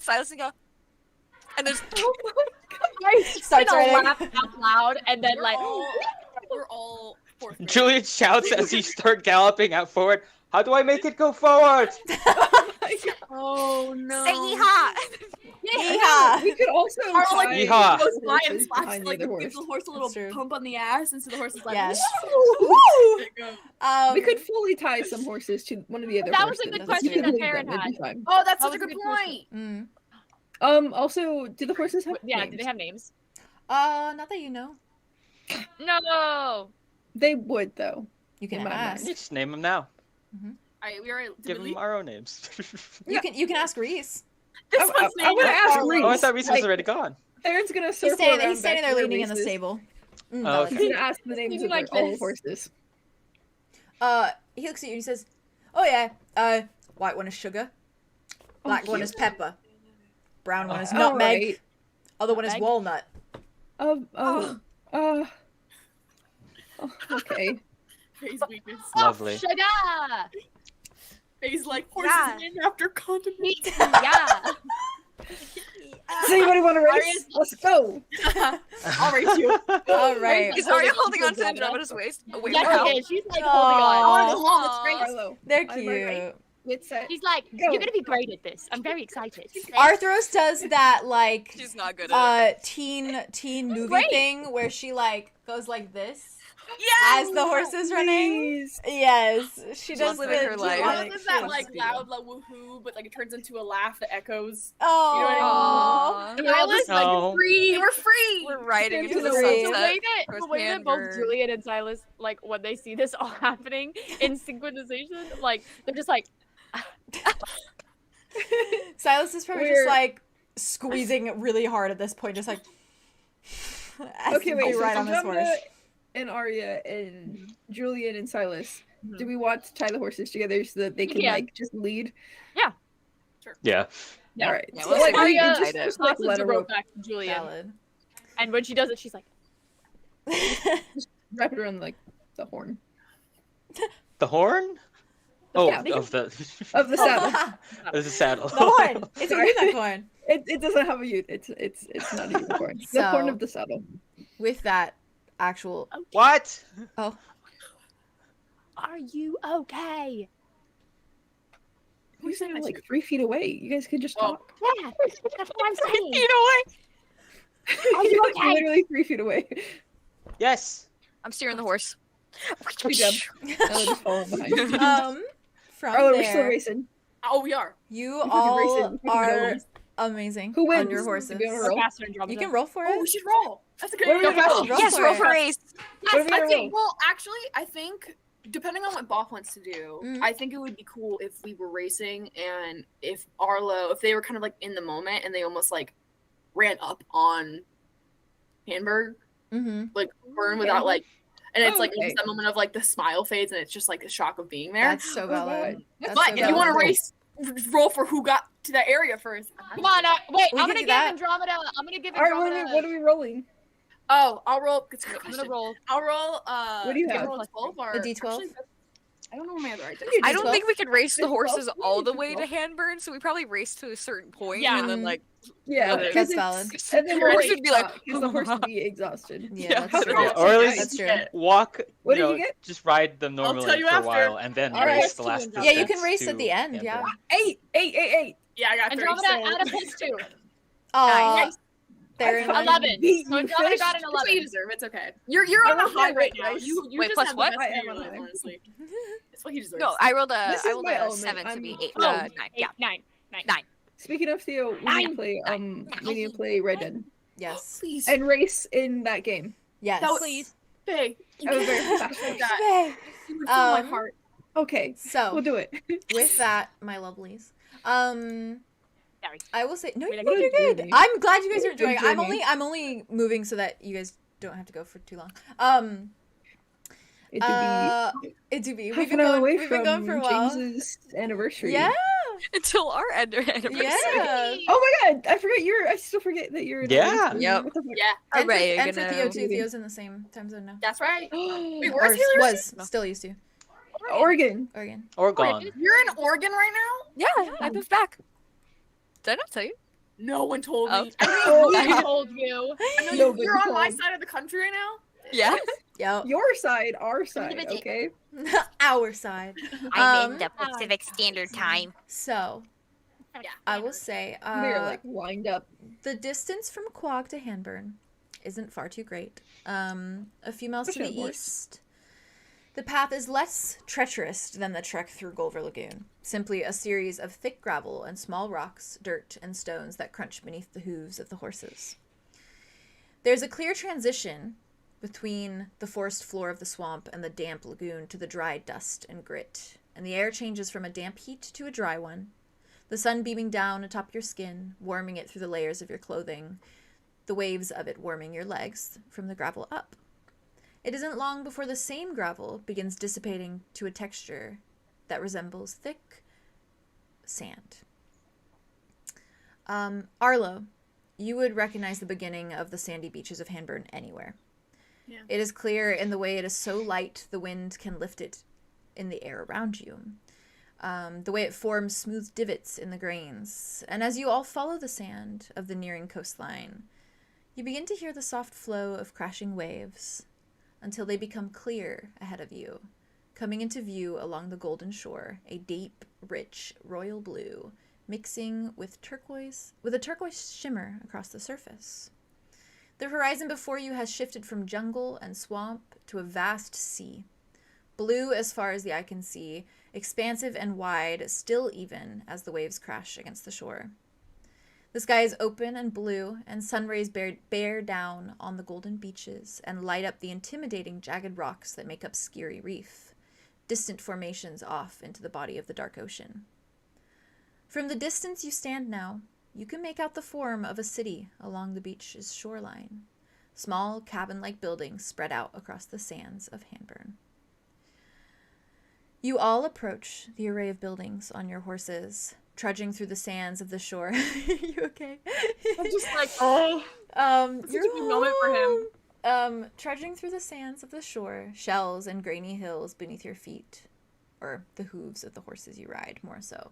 Silas and go, and there's Starts gonna writing. laugh out loud and then like, We're all fourth grade. Julian shouts as he start galloping out forward. How do I make it go forward? Oh no. say yeehaw. Yeehaw. We could also Arlo, like, tie Yeehaw. goes by and horses slaps, behind like, the other gives the horse. horse a little That's true. pump on the ass, and so the horse is like, Yes. "Woo!" Woo! There you go. We could fully tie some horses to one of the other That was horses. a good Let's question leave that them, Farron it'd be had. fine. Oh, that's That such a was a good good point. Mm. Also, do the horses have yeah, names? do they have names? Not that you know. No. They would, though. You can In my ask. mind. Just name them now. We already Give them our own names. You can ask Reese. This one's I would ask Arlo. Reese. Oh, I thought Reese was Like, already gone. Aaron's gonna He's circle standing, around he's standing back there to leaning in the Reese's. stable. Oh, Valid. He's gonna ask the names Leaning of like all this. horses. He looks at you and he says, "Oh yeah, white one is sugar, black one is pepper, brown one is nutmeg, Alright. other one is Nutmeg? walnut." Okay. Faye's weakness. Lovely. Sugar. Faye's like, horses Yeah. named after condiments. Yeah. Does anybody want to race? Let's go. I'll race you. All right, Is Aria holding on to Andromeda's waist? Wait, Yeah, how? she is. She's like Aw. holding I on. want to go home. It's great. Arlo, they're I'm cute. ready. Get set. She's like, Go. you're gonna be great at this. I'm very excited. Arthros does that like She's not good at it. teen movie Great. thing where she like goes like this Yeah. as the horse is running. Please. Yes, she does living the her life. Arlo dramatic- does she that wants like to do loud woohoo, but like it turns into a laugh that echoes. Oh, Aw. And we're all just like, Oh. free. We're free. We're riding into the Free. sunset. The way that both Julien and Silas, like, when they see this all happening in synchronization, like, they're just like, Silas is probably We're- just like squeezing really hard at this point, just like as Okay, you wait. So ride on this Andromeda horse. and Aria and Julien and Silas. Do we want to tie the horses together so that they can Yeah. like just lead? Yeah. Yeah. All right. Yeah, So, we'll like, see. we can Aria just like tosses let the her rope rope, back to Julien. Valid. And when she does it, she's like, wrap it around like the horn The horn? Oh, Yeah. of the of the saddle. of the saddle. The horn. It's a unicorn. It doesn't have a it's not a unicorn. The horn So- of the saddle. With that actual What? are you okay? You said like 3 feet away. You guys could just Well, talk. Yeah, that's what I'm saying. You know what? Are you Like, okay? literally 3 feet away. Yes. I'm steering the horse. Good job. Ella just following behind. from Arlo, we're still there, racing. Oh, we are. you We can race all it. We can are go. amazing Who wins? on your horses. To be on a We're roll? faster, Andromeda. You can roll for Oh, we it. should roll. That's a good What are we idea. gonna roll? Roll Yes, for roll it. for race. What are we gonna I think, roll? well, actually, I think depending on what Boff wants to do, Mhm. I think it would be cool if we were racing and if they were kind of like in the moment and they almost like ran up on Handberg, Mm-hmm. like burn without like, and it's like Okay. just that moment of like the smile fades and it's just like the shock of being there. That's so valid. That's But so if you want to valid. race, roll for who got to that area first. Come on, wait, We I'm can gonna do give that. Andromeda. I'm gonna give All right, Andromeda. what are we rolling? Oh, I'll roll. It's a good I'm question. gonna roll. I'll roll. What do you have? roll a 12 or The D12? actually, I don't know my other idea. I don't D12? think we could race the D12? horses all the D12? way to Handburn, so we probably race to a certain point Yeah. and then like Yeah, Okay. because That's valid. And then the we'll horse race would be like, because the horse would be exhausted. Yeah, Yeah. that's true. Yeah, or at least That's true. Walk. What you did know, you get? just ride them normally tell you for after. a while, and then All right. race the last. Yeah, you can distance race at to the end. Yeah. Handburn. Eight. Yeah, I got 30. Andromeda, so- add a +2. Oh, they're in I 11. beat So you, Andromeda fish. got an That's what you 11. deserve. It's okay. You're on I a was high right, right now. guys. You Wait, just plus have what? the best I day of am your on life, high. honestly. It's what he deserves. No, I rolled a This is my a element. 7 to I'm- be 8 Oh, 9. Yeah. 9. Speaking of Theo, we need to play we need to play Red Dead yes, Please. and race in that game. yes. That was- Hey, you I was very can't passionate. do that. You would fill my Um, heart. Okay, So we'll do it. with that, my lovelies, Sorry. I will say no. Wait, You're good. journey. I'm glad you guys are enjoying. Good I'm journey. only moving so that you guys don't have to go for too long. It would be It do be. half an hour away We've from been going for a while. James's anniversary. Yeah. Until our anniversary. Yeah. Oh my god, I still forget that you're. Yeah. Yep. What the fuck? Yeah, And for, Hooray, and for gonna- Theo too. Theo's in the same time zone now. that's right. Wait, Or where's Taylor? was still used to. Oregon. Oregon. Oregon. You're in Oregon right now? Yeah, I moved back. Did I not tell you? No one told Oh. me. I I told you. know Nobody you're on my told. side of the country right now. Yeah. Yo. Your side, our side, Individual. okay? Our side. I'm in the Pacific Standard Time. So, Yeah. I will say, We're like lined up. the distance from Quag to Handburn isn't far too great. A few miles to Especially the on horse. east, the path is less treacherous than the trek through Golver Lagoon. Simply a series of thick gravel and small rocks, dirt, and stones that crunch beneath the hooves of the horses. There's a clear transition between the forest floor of the swamp and the damp lagoon to the dry dust and grit, and the air changes from a damp heat to a dry one, the sun beaming down atop your skin, warming it through the layers of your clothing, the waves of it warming your legs from the gravel up. It isn't long before the same gravel begins dissipating to a texture that resembles thick sand. Arlo, you would recognize the beginning of the sandy beaches of Handburn anywhere. Yeah. It is clear in the way it is so light the wind can lift it in the air around you. The way it forms smooth divots in the grains. And as you all follow the sand of the nearing coastline, you begin to hear the soft flow of crashing waves until they become clear ahead of you, coming into view along the golden shore, a deep, rich, royal blue, mixing with a turquoise shimmer across the surface. The horizon before you has shifted from jungle and swamp to a vast sea. Blue as far as the eye can see, expansive and wide, still even as the waves crash against the shore. The sky is open and blue, and sun rays bear down on the golden beaches and light up the intimidating jagged rocks that make up 𝙍𝙬 Reef, distant formations off into the body of the dark ocean. From the distance you stand now, you can make out the form of a city along the beach's shoreline, small cabin-like buildings spread out across the sands of Handburn. You all approach the array of buildings on your horses, trudging through the sands of the shore. You okay? I'm just like, oh. It's such a big moment for him. Trudging through the sands of the shore, shells and grainy hills beneath your feet, or the hooves of the horses you ride, more so.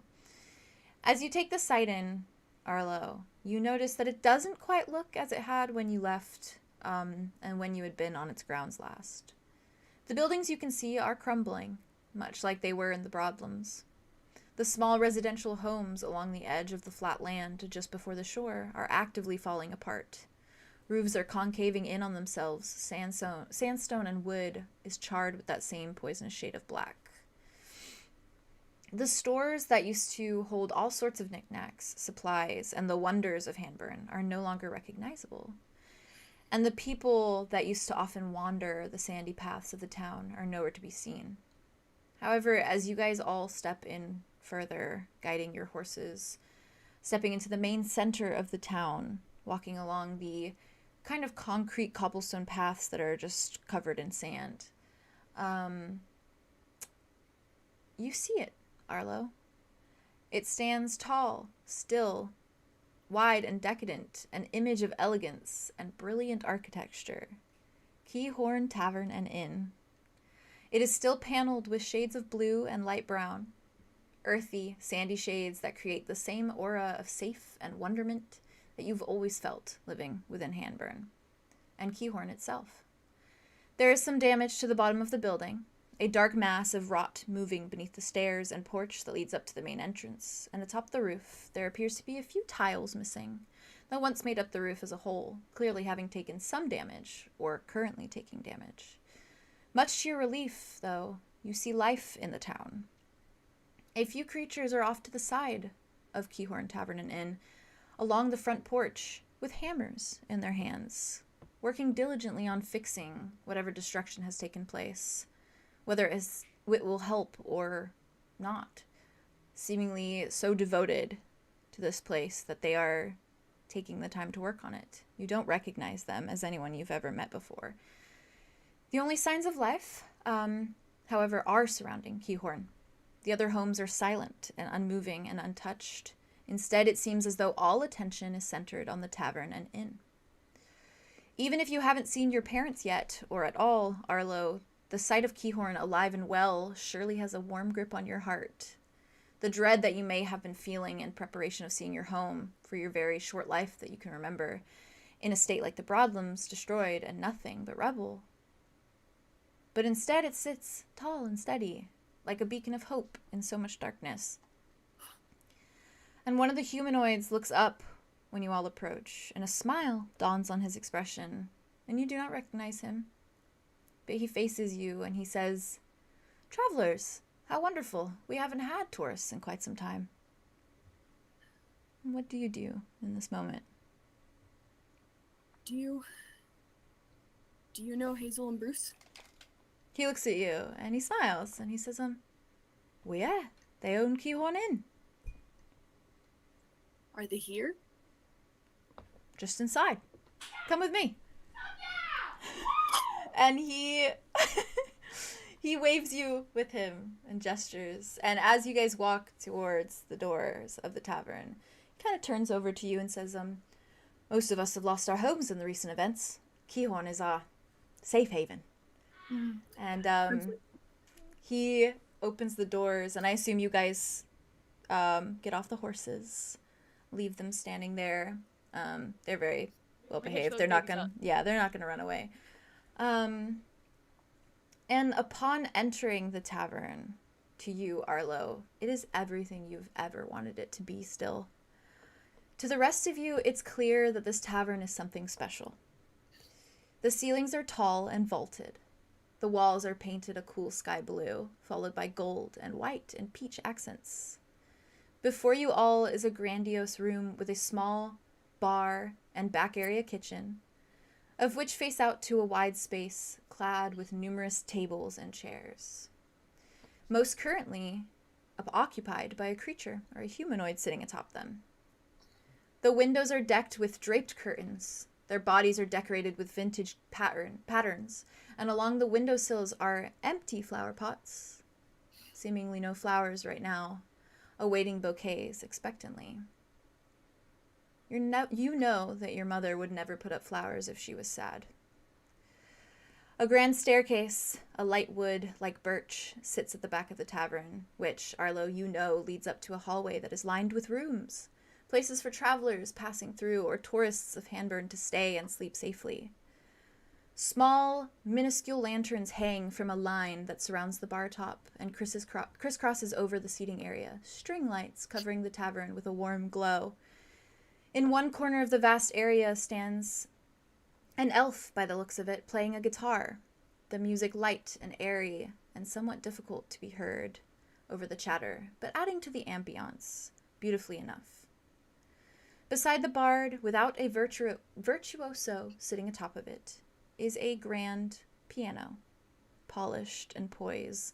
As you take the sight in, Arlo, you notice that it doesn't quite look as it had when you left, and when you had been on its grounds last. The buildings you can see are crumbling, much like they were in the Broadlams. The small residential homes along the edge of the flat land just before the shore are actively falling apart. Roofs are concaving in on themselves. Sandstone and wood is charred with that same poisonous shade of black. The stores that used to hold all sorts of knickknacks, supplies, and the wonders of Handburn are no longer recognizable. And the people that used to often wander the sandy paths of the town are nowhere to be seen. However, as you guys all step in further, guiding your horses, stepping into the main center of the town, walking along the kind of concrete cobblestone paths that are just covered in sand, you see it, Arlo. It stands tall, still, wide and decadent, an image of elegance and brilliant architecture. Keahorn Tavern and Inn. It is still paneled with shades of blue and light brown, earthy, sandy shades that create the same aura of safe and wonderment that you've always felt living within Handburn, and Keahorn itself. There is some damage to the bottom of the building, a dark mass of rot moving beneath the stairs and porch that leads up to the main entrance, and atop the roof there appears to be a few tiles missing, that once made up the roof as a whole, clearly having taken some damage, or currently taking damage. Much to your relief, though, you see life in the town. A few creatures are off to the side of Keahorn Tavern and Inn, along the front porch, with hammers in their hands, working diligently on fixing whatever destruction has taken place, whether it will help or not, seemingly so devoted to this place that they are taking the time to work on it. You don't recognize them as anyone you've ever met before. The only signs of life, however, are surrounding Keahorn. The other homes are silent and unmoving and untouched. Instead, it seems as though all attention is centered on the tavern and inn. Even if you haven't seen your parents yet, or at all, Arlow, the sight of Keahorn alive and well surely has a warm grip on your heart. The dread that you may have been feeling in preparation of seeing your home, for your very short life that you can remember, in a state like the Broadlams, destroyed and nothing but rubble. But instead it sits tall and steady, like a beacon of hope in so much darkness. And one of the humanoids looks up when you all approach, and a smile dawns on his expression, and you do not recognize him. But he faces you and he says, "Travelers, how wonderful. We haven't had tourists in quite some time." And what do you do in this moment? Do you know Hazel and Bruce? He looks at you and he smiles and he says, "Well, yeah, they own Keahorn Inn." Are they here? Just inside. Come with me. And he waves you with him and gestures. And as you guys walk towards the doors of the tavern, he kind of turns over to you and says, "Most of us have lost our homes in the recent events. Keahorn is our safe haven." And he opens the doors, and I assume you guys get off the horses, leave them standing there. They're very well behaved. They're not gonna run away. And upon entering the tavern, to you, Arlow, it is everything you've ever wanted it to be still. To the rest of you, it's clear that this tavern is something special. The ceilings are tall and vaulted. The walls are painted a cool sky blue, followed by gold and white and peach accents. Before you all is a grandiose room with a small bar and back area kitchen, of which face out to a wide space clad with numerous tables and chairs. Most currently occupied by a creature or a humanoid sitting atop them. The windows are decked with draped curtains. Their bodies are decorated with vintage patterns, and along the windowsills are empty flower pots, seemingly no flowers right now, awaiting bouquets expectantly. You know that your mother would never put up flowers if she was sad. A grand staircase, a light wood like birch, sits at the back of the tavern, which, Arlow, you know leads up to a hallway that is lined with rooms, places for travelers passing through or tourists of Handburn to stay and sleep safely. Small, minuscule lanterns hang from a line that surrounds the bar top and crisscrosses over the seating area, string lights covering the tavern with a warm glow. In one corner of the vast area stands an elf, by the looks of it, playing a guitar, the music light and airy and somewhat difficult to be heard over the chatter, but adding to the ambiance beautifully enough. Beside the bard, without a virtuoso sitting atop of it, is a grand piano, polished and poised.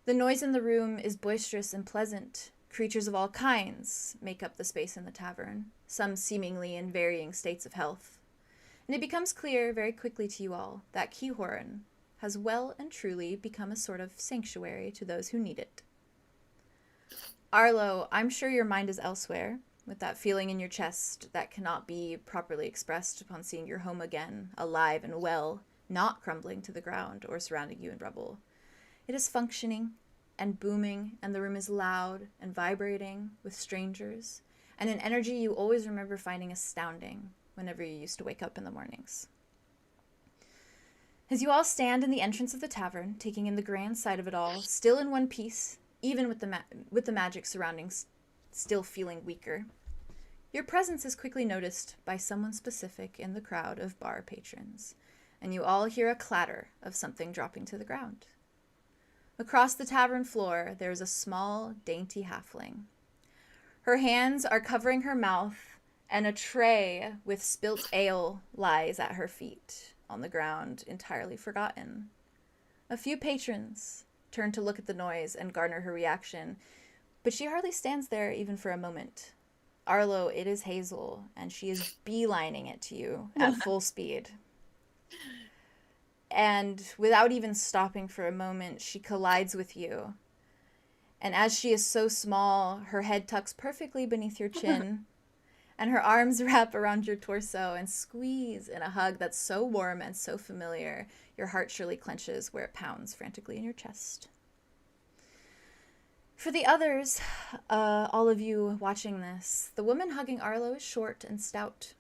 The noise in the room is boisterous and pleasant. Creatures of all kinds make up the space in the tavern, some seemingly in varying states of health. And it becomes clear very quickly to you all that Keahorn has well and truly become a sort of sanctuary to those who need it. Arlow, I'm sure your mind is elsewhere, with that feeling in your chest that cannot be properly expressed upon seeing your home again, alive and well, not crumbling to the ground or surrounding you in rubble. It is functioning and booming, and the room is loud and vibrating with strangers, and an energy you always remember finding astounding whenever you used to wake up in the mornings. As you all stand in the entrance of the tavern, taking in the grand sight of it all, still in one piece, even with the magic surroundings still feeling weaker, your presence is quickly noticed by someone specific in the crowd of bar patrons, and you all hear a clatter of something dropping to the ground. Across the tavern floor, there is a small, dainty halfling. Her hands are covering her mouth, and a tray with spilt ale lies at her feet, on the ground, entirely forgotten. A few patrons turn to look at the noise and garner her reaction, but she hardly stands there even for a moment. Arlow, it is Hazel, and she is beelining it to you at full speed. And without even stopping for a moment, she collides with you. And as she is so small, her head tucks perfectly beneath your chin, and her arms wrap around your torso and squeeze in a hug that's so warm and so familiar, your heart surely clenches where it pounds frantically in your chest. For the others, all of you watching this, the woman hugging Arlow is short and stout.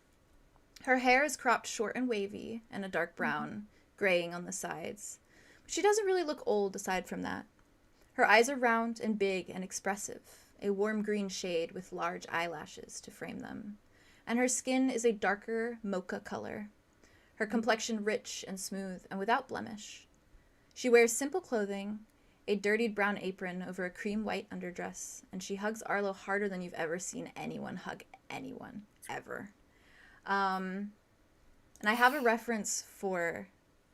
Her hair is cropped short and wavy and a dark brown, graying on the sides. But she doesn't really look old aside from that. Her eyes are round and big and expressive, a warm green shade with large eyelashes to frame them. And her skin is a darker mocha color. Her complexion rich and smooth and without blemish. She wears simple clothing, a dirtied brown apron over a cream white underdress, and she hugs Arlow harder than you've ever seen anyone hug anyone, ever. And I have a reference for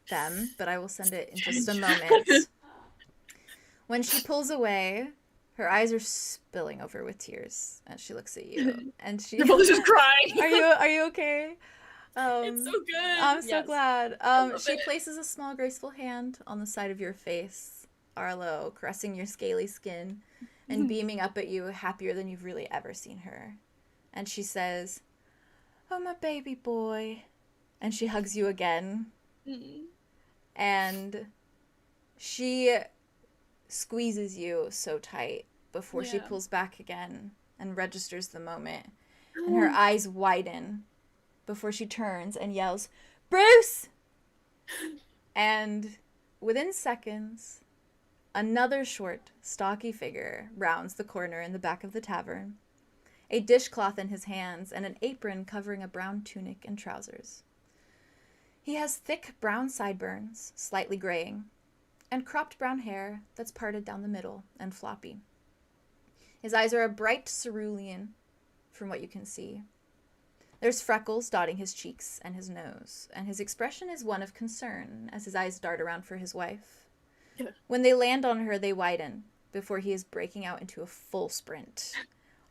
them, but I will send it in just a moment. When she pulls away, her eyes are spilling over with tears as she looks at you, and she. They're both just crying. Are you okay? It's so good. I'm so Yes. glad. love She it. places a small, graceful hand on the side of your face, Arlow, caressing your scaly skin and beaming up at you, happier than you've really ever seen her. And she says, "Oh, my baby boy." And she hugs you again. And she squeezes you so tight before she pulls back again and registers the moment. And her eyes widen before she turns and yells, "Bruce!" And within seconds, another short, stocky figure rounds the corner in the back of the tavern, a dishcloth in his hands and an apron covering a brown tunic and trousers. He has thick brown sideburns, slightly graying, and cropped brown hair that's parted down the middle and floppy. His eyes are a bright cerulean, from what you can see. There's freckles dotting his cheeks and his nose, and his expression is one of concern as his eyes dart around for his wife. When they land on her, they widen before he is breaking out into a full sprint,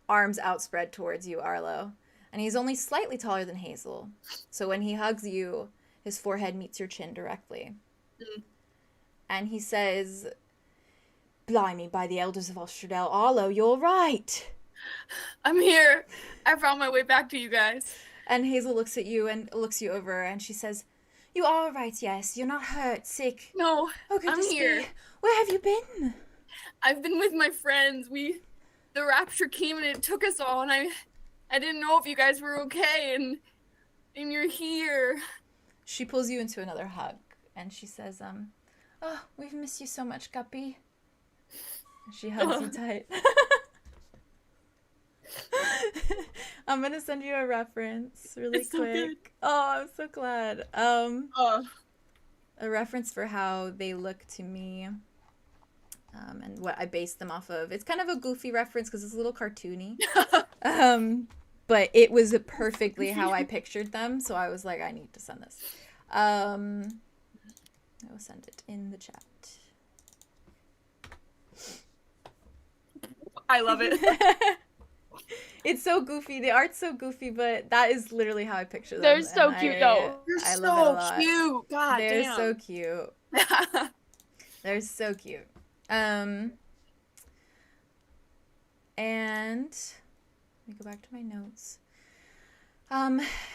arms outspread towards you, Arlow. And he's only slightly taller than Hazel, so when he hugs you, his forehead meets your chin directly. And he says, "Blimey, by the elders of Ostrodell, Arlow, you're right." I'm here. I found my way back to you guys. And Hazel looks at you and looks you over, and she says, "You are right, yes. You're not hurt, sick." No, Oh, good I'm to here. see. Where have you been? I've been with my friends. The rapture came and it took us all, and I didn't know if you guys were okay, and you're here. She pulls you into another hug, and she says, "Oh, we've missed you so much, Guppy." And she hugs you tight. I'm gonna send you a reference really It's so quick. good. Oh, I'm so glad. Oh, A reference for how they look to me, and what I based them off of. It's kind of a goofy reference because it's a little cartoony. But it was perfectly how I pictured them, so I was like, I need to send this. I will send it in the chat. I love it. It's so goofy. The art's so goofy, but that is literally how I picture them. They're so and cute, though. You're I so love it a lot. cute. God They're damn. so cute. They're so cute. And let me go back to my notes.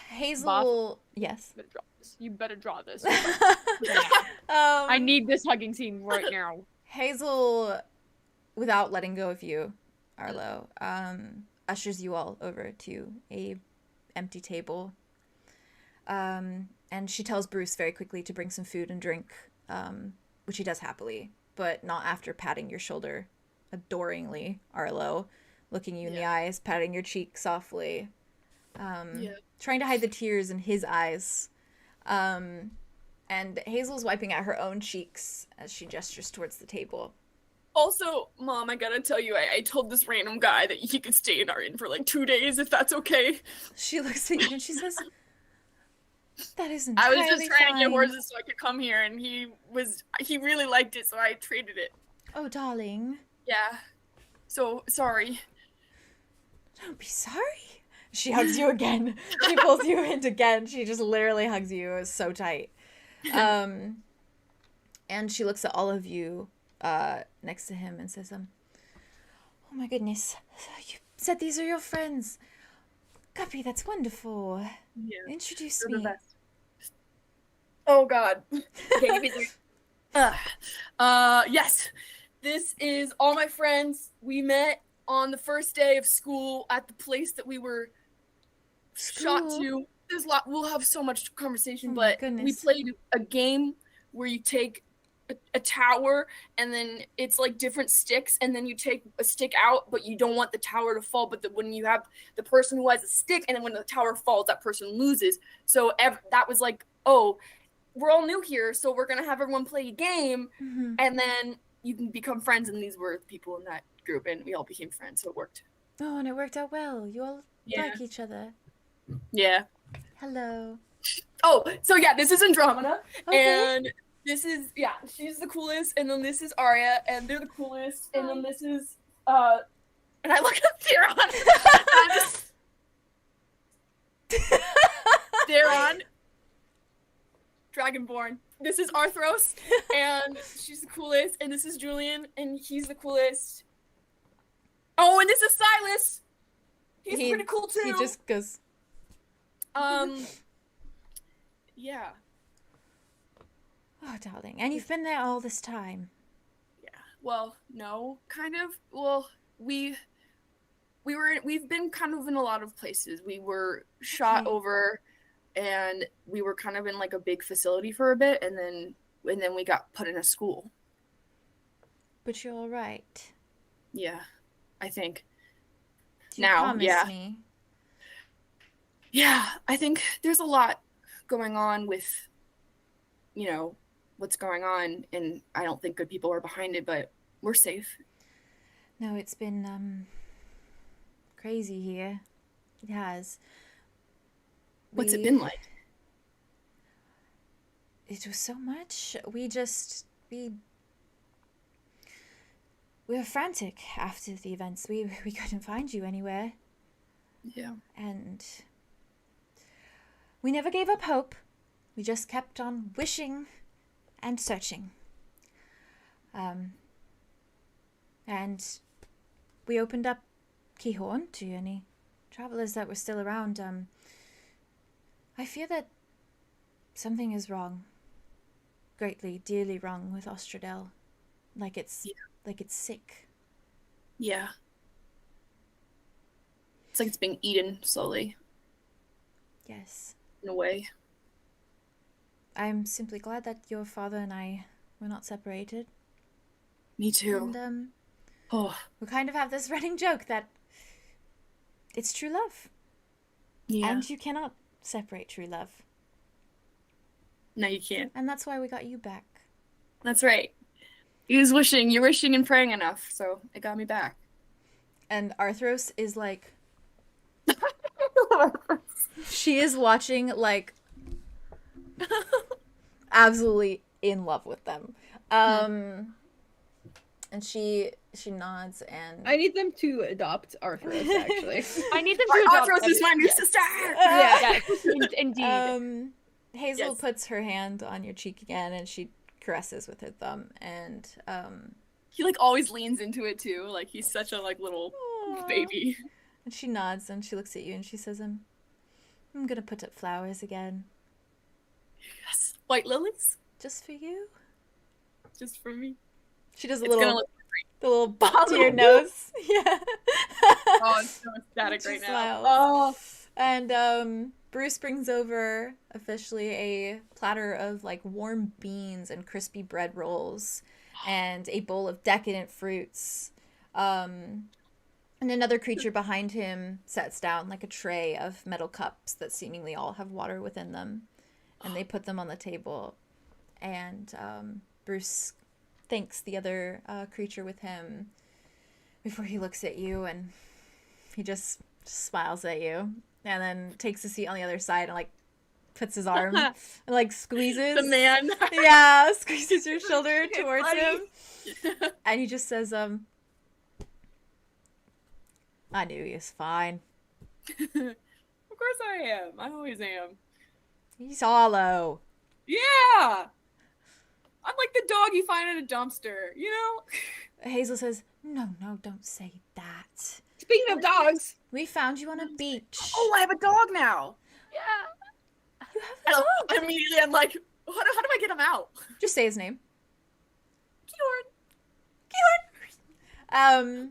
Hazel. Yes. Better draw this. You better draw this. I I need this hugging scene right now. Hazel, without letting go of you, Arlow, ushers you all over to a empty table. And she tells Bruce very quickly to bring some food and drink, which he does happily, but not after patting your shoulder adoringly, Arlow, looking you in the eyes, patting your cheek softly, trying to hide the tears in his eyes. And Hazel's wiping at her own cheeks as she gestures towards the table. Also, Mom, I gotta tell you, I told this random guy that he could stay in our inn for like 2 days, if that's okay. She looks at you and she says, "That isn't. I was just trying to get fine. horses so I could come here, and he really liked it, so I traded it. Oh, darling. Yeah. So, sorry. Don't be sorry. She hugs you again. She pulls you in again. She just literally hugs you so tight. And she looks at all of you next to him and says, oh my goodness, you said these are your friends. Guppy, that's wonderful. Yeah. Introduce They're me. the best. Oh God. Okay, give me 3. Yes. This is all my friends. We met on the first day of school at the place that we were shot to. There's a lot. We'll have so much conversation, but we played a game where you take a tower and then it's like different sticks, and then you take a stick out, but you don't want the tower to fall. But when you have the person who has a stick, and then when the tower falls, that person loses. So that was like, oh, we're all new here, so we're gonna have everyone play a game, and then you can become friends. And these were the people in that group, and we all became friends, so it worked. Oh, and it worked out well. You all like each other. Yeah. Hello. Oh, so yeah, this is Andromeda, Okay. and this is, yeah, she's the coolest, and then this is Aria, and they're the coolest, and then this is, and I look up Theron. Theron, Dragonborn. This is Arthros, and she's the coolest, and this is Julien, and he's the coolest. Oh, and this is Silas. He's pretty cool too. He just goes. Yeah. Oh, darling, and you've been there all this time. Yeah. Well, no, kind of. Well, we've been kind of in a lot of places. We were shot over, and we were kind of in like a big facility for a bit, and then we got put in a school. But you're all right. Yeah, I think. You promised me. Yeah, I think there's a lot going on with, what's going on, and I don't think good people are behind it, but we're safe. No, it's been crazy here. It has. What's it been like? It was so much. We were frantic after the events. We couldn't find you anywhere. Yeah. And we never gave up hope. We just kept on wishing and searching. And we opened up Keahorn to any travelers that were still around. I fear that something is wrong. Greatly, dearly wrong with Ostrodell. Like it's sick. Yeah. It's like it's being eaten slowly. Yes. In a way. I'm simply glad that your father and I were not separated. Me too. And we kind of have this running joke that it's true love. Yeah. And you cannot separate true love. No, you can't. And that's why we got you back. That's right. You're wishing and praying enough, so it got me back. And Arthros is like... she is watching, like... absolutely in love with them. And she nods and... I need them to adopt Arthros, actually. I need them to adopt Arthros is my new sister! Yeah, indeed. Hazel puts her hand on your cheek again, and she caresses with her thumb, and he like always leans into it too, like he's such a like little baby. And she nods and she looks at you and she says, I'm gonna put up flowers again. Yes, white lilies, just for you, just for me. She does the little bop to your nose. Yeah. Oh, I'm so ecstatic right now. Oh. And Bruce brings over officially a platter of like warm beans and crispy bread rolls and a bowl of decadent fruits. And another creature behind him sets down like a tray of metal cups that seemingly all have water within them. And they put them on the table. And Bruce thanks the other creature with him before he looks at you, and he just smiles at you. And then takes a seat on the other side and like puts his arm and like squeezes the man. Yeah, squeezes your shoulder towards him. And he just says, I knew he was fine. Of course I am. I always am. He's hollow. Yeah! I'm like the dog you find in a dumpster, you know? Hazel says, no, don't say that. Speaking of dogs, We found you on a beach. Oh, I have a dog now! Yeah. You have a dog. And immediately I'm like, how do I get him out? Just say his name. Keahorn.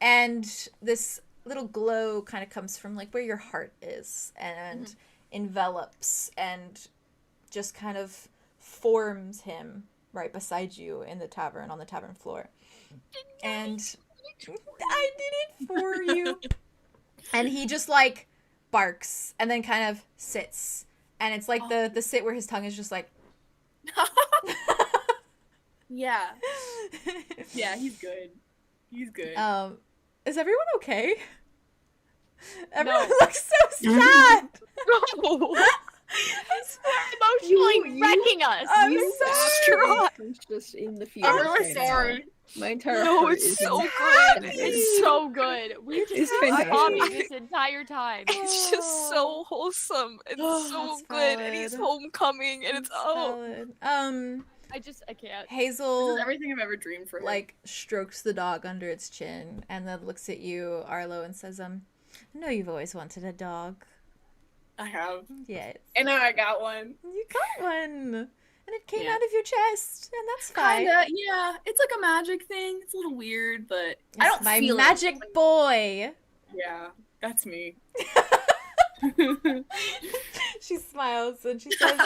And this little glow kind of comes from like where your heart is and envelops and just kind of forms him right beside you in the tavern, on the tavern floor. And I did it for you. And he just like barks and then kind of sits. And it's like the sit where his tongue is just like Yeah. Yeah, he's good. He's good. Is everyone okay? Everyone looks so sad. No. He's emotionally wrecking us. I'm so just in the field. I'm really right now. sorry. My entire No, heart it's is so in good. It's so good. We've It's just been fantastic. bobbing this entire time. It's just so wholesome and so That's good, and he's valid. homecoming, and it's Valid. I can't. This Hazel is everything I've ever dreamed for him. like strokes the dog under its chin and then looks at you, Arlo, and says, I know you've always wanted a dog. I have. Yes. And then I got one. You got one. And it came Yeah. out of your chest, and that's fine. Kinda, yeah. It's like a magic thing. It's a little weird, but I don't my feel magic it. boy. Yeah, that's me. She smiles and she says,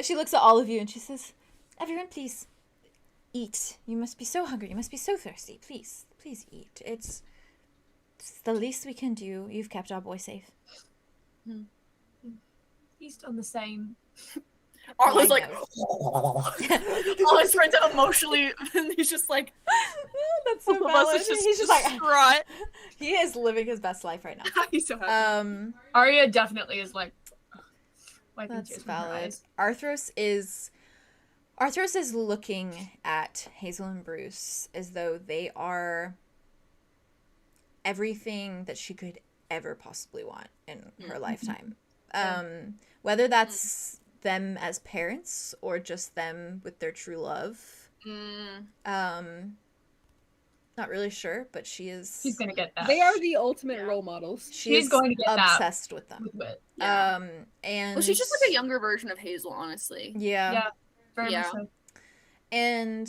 she looks at all of you and she says, everyone, please eat. You must be so hungry. You must be so thirsty. Please eat. It's the least we can do. You've kept our boy safe. He's done the same. Arlo's I like, know. Arlo's trying to emotionally, and he's just like, That's so valid. He's just like, distraught. he is living his best life right now. he's so happy. Aria definitely is like, wiping That's tears from her valid. eyes. Arthros is looking at Hazel and Bruce as though they are everything that she could ever possibly want in her lifetime. Whether that's them as parents or just them with their true love. Not really sure, but she's gonna get that. They are the ultimate role models. she's going to get that. obsessed with them. Yeah. And Well, she's just like a younger version of Hazel, honestly. Yeah. Very Yeah. much so. And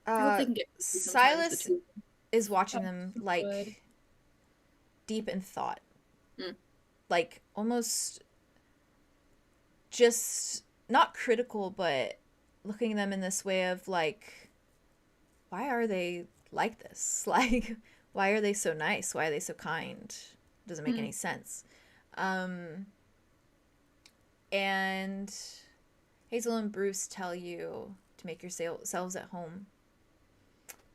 I hope they can get Silas the two. is watching them like Good. deep in thought. Mm. Like almost just not critical, but looking at them in this way of like, why are they like this? Like, why are they so nice? Why are they so kind? Doesn't make any sense. And Hazel and Bruce tell you to make yourselves at home.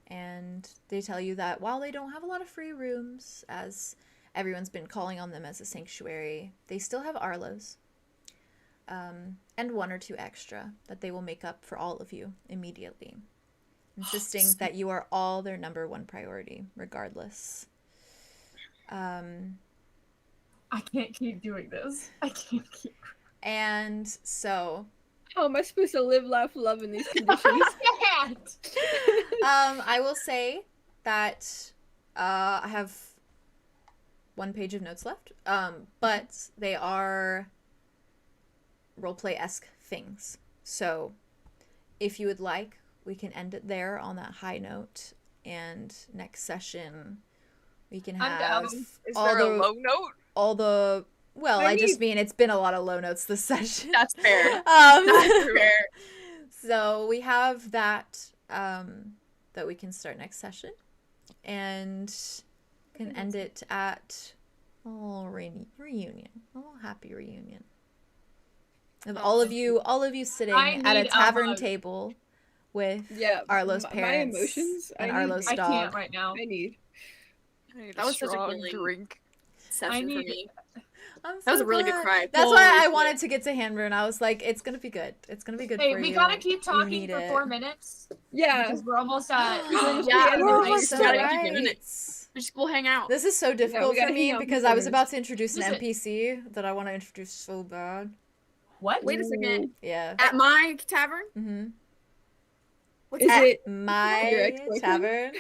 And they tell you that while they don't have a lot of free rooms, as everyone's been calling on them as a sanctuary, they still have Arlows. And one or two extra that they will make up for all of you immediately. Insisting that you are all their number one priority, regardless. I can't keep doing this. I can't keep. And so... How am I supposed to live, laugh, love in these conditions? I will say that I have one page of notes left, but they are roleplay-esque things. So if you would like, we can end it there on that high note, and next session we can I'm down. have Is all there the a low note? Well, I just mean it's been a lot of low notes this session. That's fair. That's fair. So we have that that we can start next session, and can end it at a little reunion, a little happy reunion of all of you sitting at a tavern table with Arlo's parents my emotions, and Arlo's dog. I can't right now. I need That was such a strong really drink. session for me. I'm That was so a really good glad. cry. That's Holy why I shit. wanted to get to Handwriting. I was like, it's gonna be good. It's gonna be good Hey, for we you. gotta keep You talking need for it. 4 minutes Yeah. because we're almost at. Yeah, Oh, we're so gotta keep right. doing it. We'll hang out. This is so difficult for gotta me hang out because I was before. about to introduce an Who's it? NPC that I want to introduce so bad. What? Wait a second. Yeah. At my tavern? Mm-hmm. What's Is that? it your My ex-boyfriend? tavern.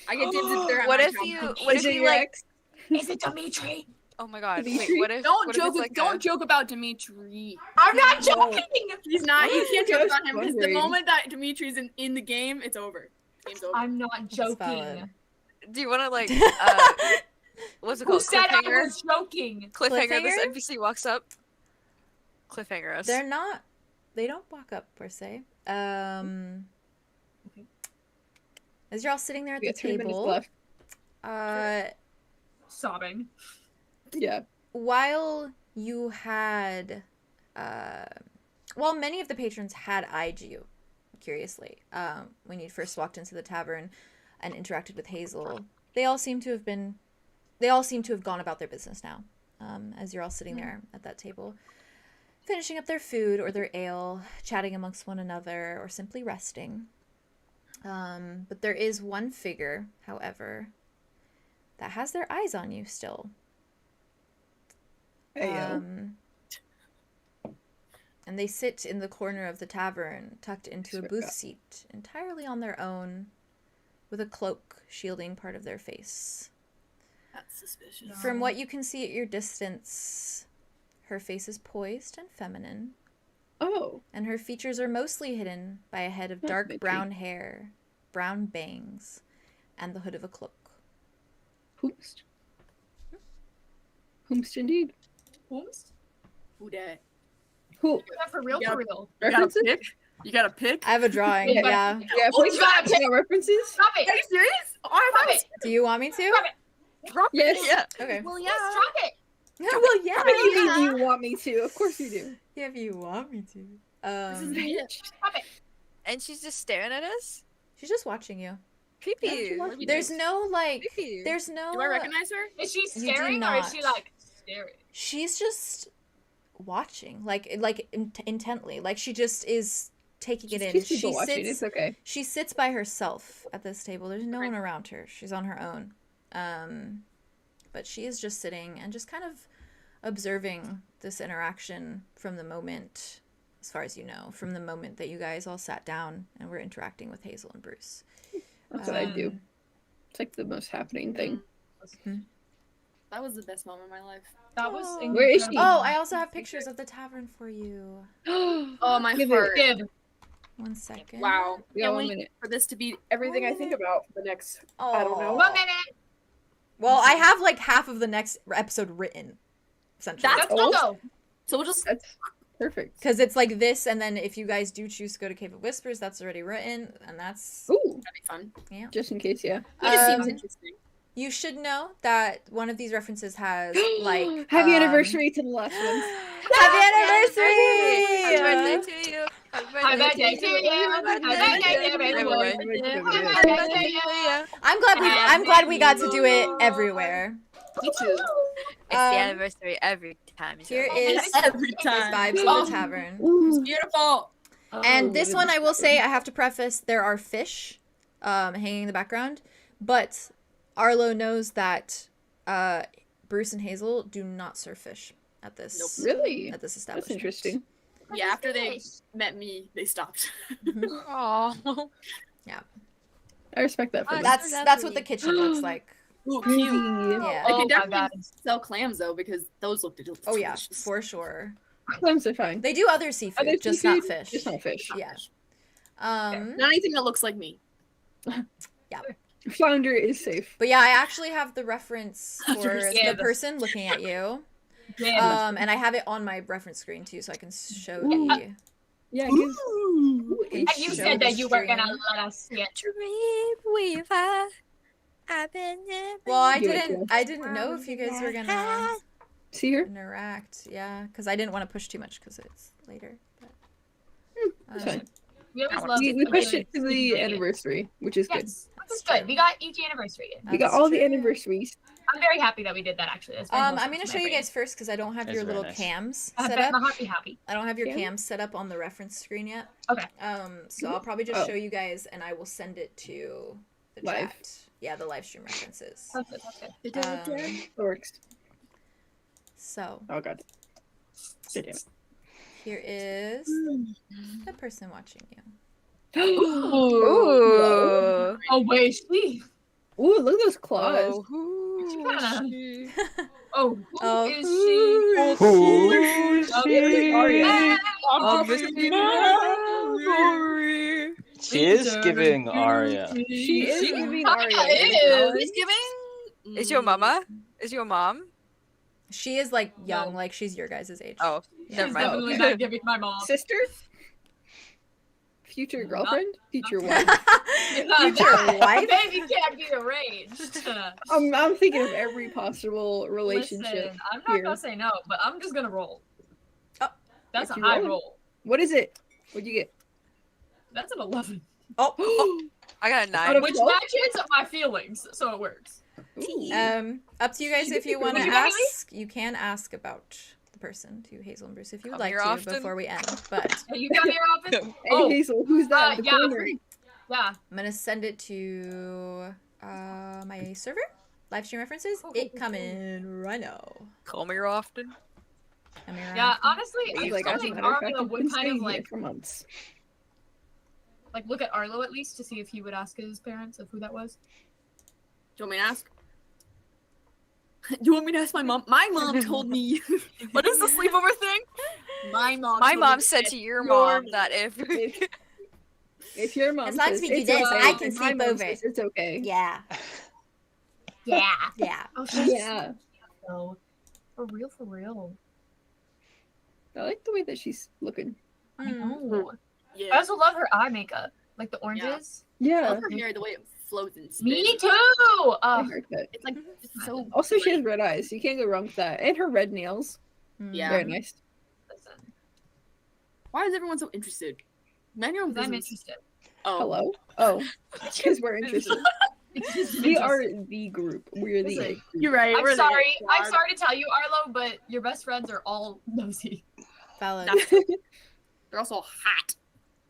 I get dibs if they're at What my if tavern. you? What Is if it you your like? ex? Is it Dimitri? Oh my god! Dimitri? Wait, what if? Don't what joke. If it's like Don't joke about Dimitri. I'm not joking. He's not. You can't joke about him because the wondering. moment that Dimitri's in the game, it's over. Game's over. I'm not joking. valid. Do you want to like? What's it Who called? said I Cliffhanger. was joking? Cliffhanger. This Cliffhanger? NPC walks up. Cliffhanger us. They're not. They don't walk up per se. As you're all sitting there at We the got 3 minutes table, left. Sobbing. Yeah. while you had, well, many of the patrons had eyed you, curiously, when you first walked into the tavern and interacted with Hazel. They all seem to have gone about their business now, as you're all sitting there at that table, finishing up their food or their ale, chatting amongst one another, or simply resting. But there is one figure, however, that has their eyes on you still. And they sit in the corner of the tavern, tucked into a booth seat, entirely on their own, with a cloak shielding part of their face. That's suspicious. From what you can see at your distance, her face is poised and feminine, Oh. and her features are mostly hidden by a head of That's dark pretty. brown hair, brown bangs, and the hood of a cloak. Whomst. Whomst indeed. Whomst? Who dat? Who? That for real, Yeah. for real. You got a References? pick? You got a pick? I have a drawing, Yeah. yeah. Yeah, Oh, please you got got references. Stop Are it! you serious? Oh, I Stop thought it! Do you want me to? Stop it! Drop Yes. Yeah. Okay. Well, Yes, yeah. drop it! Well, yeah. What do you mean you want me to? Of course you do. Yeah, if you want me to. This is Bitch. Stop it! And she's just staring at us. She's just watching you. Creepy. There's no, like, Creepy. there's no... Do I recognize her? Is she do staring or is she not. like staring? She's just watching, like intently. Like, she just is taking it in. She's people watching. Sits, It's okay. she sits by herself at this table. There's no one around her. She's on her own. But she is just sitting and just kind of observing this interaction from the moment, as far as you know, from the moment that you guys all sat down and were interacting with Hazel and Bruce. That's what I do. It's like the most happening thing. That was the best moment of my life. That was Oh. Where is she? incredible. Oh, I also have pictures of the tavern for you. Oh, my Give heart. Give. 1 second. Wow. We got Can't 1 wait minute. for this to be everything I think about for the next. Oh. I don't know. 1 minute. Well, I have like half of the next episode written, essentially. Let's go. So we'll just. That's perfect. Because it's like this, and then if you guys do choose to go to Cave of Whispers, that's already written, and that's... Ooh, That'd be fun. Yeah. just in case, yeah. It just seems Um, interesting. You should know that one of these references has, like... Happy anniversary to the last one. Happy anniversary! Happy birthday to you. Happy birthday to you. Happy birthday to everyone. Happy birthday to you. I'm glad we got to do it everywhere. Me too. It's the anniversary every time. Here is Every time. Vibes of the Tavern. It's beautiful. And this one, I will say, I have to preface, there are fish hanging in the background, but Arlo knows that Bruce and Hazel do not serve fish at this Really? at this establishment. That's interesting. Yeah, after they met me, they stopped. Oh. I respect that for them. That's what the kitchen looks like. Ooh, cute. Yeah. I Oh could my definitely sell clams though because those look delicious. Oh yeah, for sure. Clams are fine. They do other seafood, Other just seafood, not fish. Just not fish. Yeah. Not anything that looks like me. Flounder is safe. But yeah, I actually have the reference for the Yeah. person looking at you. Yeah. And I have it on my reference screen too, so I can show Ooh. the. Yeah, it gives... can And you show said the that you were gonna stream. let us see it. Dream weaver. I've been there. Well, I Do it, didn't know if you guys were gonna See her? interact. Yeah, because I didn't want to push too much because it's later. But, It's fine. We always love We to pushed see it to the it. anniversary, which is good. Yes, that's good. We got each anniversary. We got That's all the true. anniversaries. I'm very happy that we did that. Actually, that's very I'm wholesome gonna to show my you brain. guys first because I don't have That's your very little nice. cams I set bet my up. heart be happy. I don't have your Cams? cams set up on the reference screen yet. Okay. So I'll probably just Oh. show you guys, and I will send it to the Live. chat. Yeah, the live stream references. Okay. It works. So. Oh god. Damn it. Here is the person watching you. Ooh. Oh wait, she. Ooh, look at those claws. Oh, who She is kinda- she? Oh, Oh, who is Who she? is Aria. She is giving Aria. She is giving Kinda Aria. is. Who's giving? Is your mama? Is your mom? She is like young, No. like she's your guys' age. Oh, Yeah. never She's mind. definitely not giving my mom. Sister? Future girlfriend? Future wife? Future wife? Baby can't be arranged. I'm thinking of every possible relationship. Listen, I'm not here. gonna say no, but I'm just gonna roll. Oh. That's a If you high roll. roll. What is it? What'd you get? That's an 11. Oh, I got a Out 9. of Which 12? matches my feelings, so it works. Ooh. up to you guys if you want to Would you marry me? ask. You can ask about the person to Hazel and Bruce if you would Come like here to often. before we end. But Hey, you got me your office? Hey Oh, Hazel, who's that? in the yeah, corner? yeah. I'm gonna send it to my server. Live stream references. It coming right now. Call me often. Am I Yeah, right? honestly, He's I like, feel as a like matter of fact, Aria I've would been kind staying of here like for months. look at Arlo at least to see if he would ask his parents of who that was. Do you want me to ask? Do you want me to ask my mom? My mom told me. What is the sleepover thing? My mom. My told me mom to said ask to your your mom that if If your mom As long as says we do it's this, okay, I can and my sleep mom over. says it's okay. Yeah. Yeah. Yeah. Oh, Yeah. no. For real, for real. I like the way that she's looking. I Mm. know. I Yeah. also love her eye makeup. Like the oranges. I Yeah. love her hair, the way it flows and spins. Me too! I heard that. It's like it's so. Also, she has great. red eyes. You can't go wrong with that. And her red nails. Mm. Yeah. Very nice. Listen, Why is everyone so interested? Mind your own 'cause I'm business. interested. Oh. Hello? Oh. Because we're interested. We are the group. We're the Listen, group. You're right. I'm we're the sorry. I'm squad. sorry to tell you, Arlo, but your best friends are all nosy. Valid. They're also hot.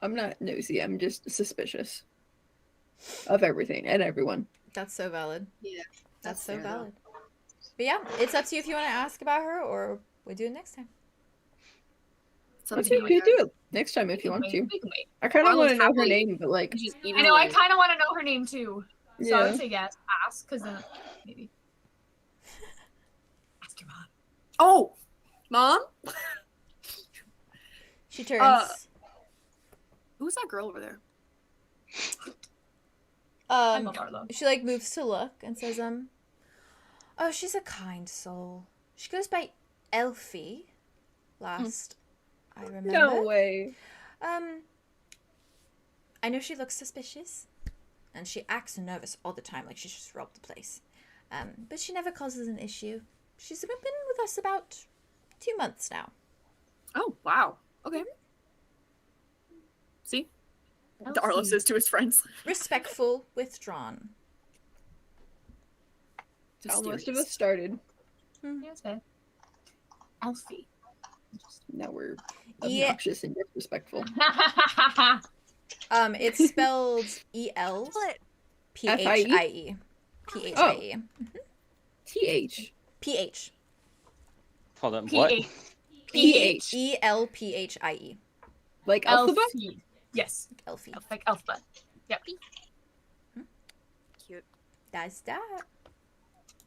I'm not nosy. I'm just suspicious of everything and everyone. That's so valid. Yeah. That's so fair, though. valid. But yeah, it's up to you if you want to ask about her or we do it next time. So Let's do it next time if you want to. We can wait. I kind of Arlo's want to know her happily- name, but like, Just I know. I kind of want to know her name too. So I yeah. would say yes. Ask, because then maybe. Ask your mom. Oh, mom. She turns. Who's that girl over there? I Um, love Arlo. she like moves to look and says, oh, she's a kind soul. She goes by Elfie. Last I remember. No way. I know she looks suspicious, and she acts nervous all the time, like she just robbed the place. But she never causes an issue. She's been with us about 2 months now. Oh, wow. Okay. See? Arlo says to his friends. Respectful, withdrawn. How most of Mysterious. us started. Yes, babe. Elfie. Now we're Yeah. obnoxious and disrespectful. It's spelled E-L-P-H-I-E. P-H-I-E. TH. P-H. Hold on. What? PH. E-L-P-H-I-E. Like alphabet? Elfie. Yes. Elfie. Like alphabet. Yep. Cute. That's that.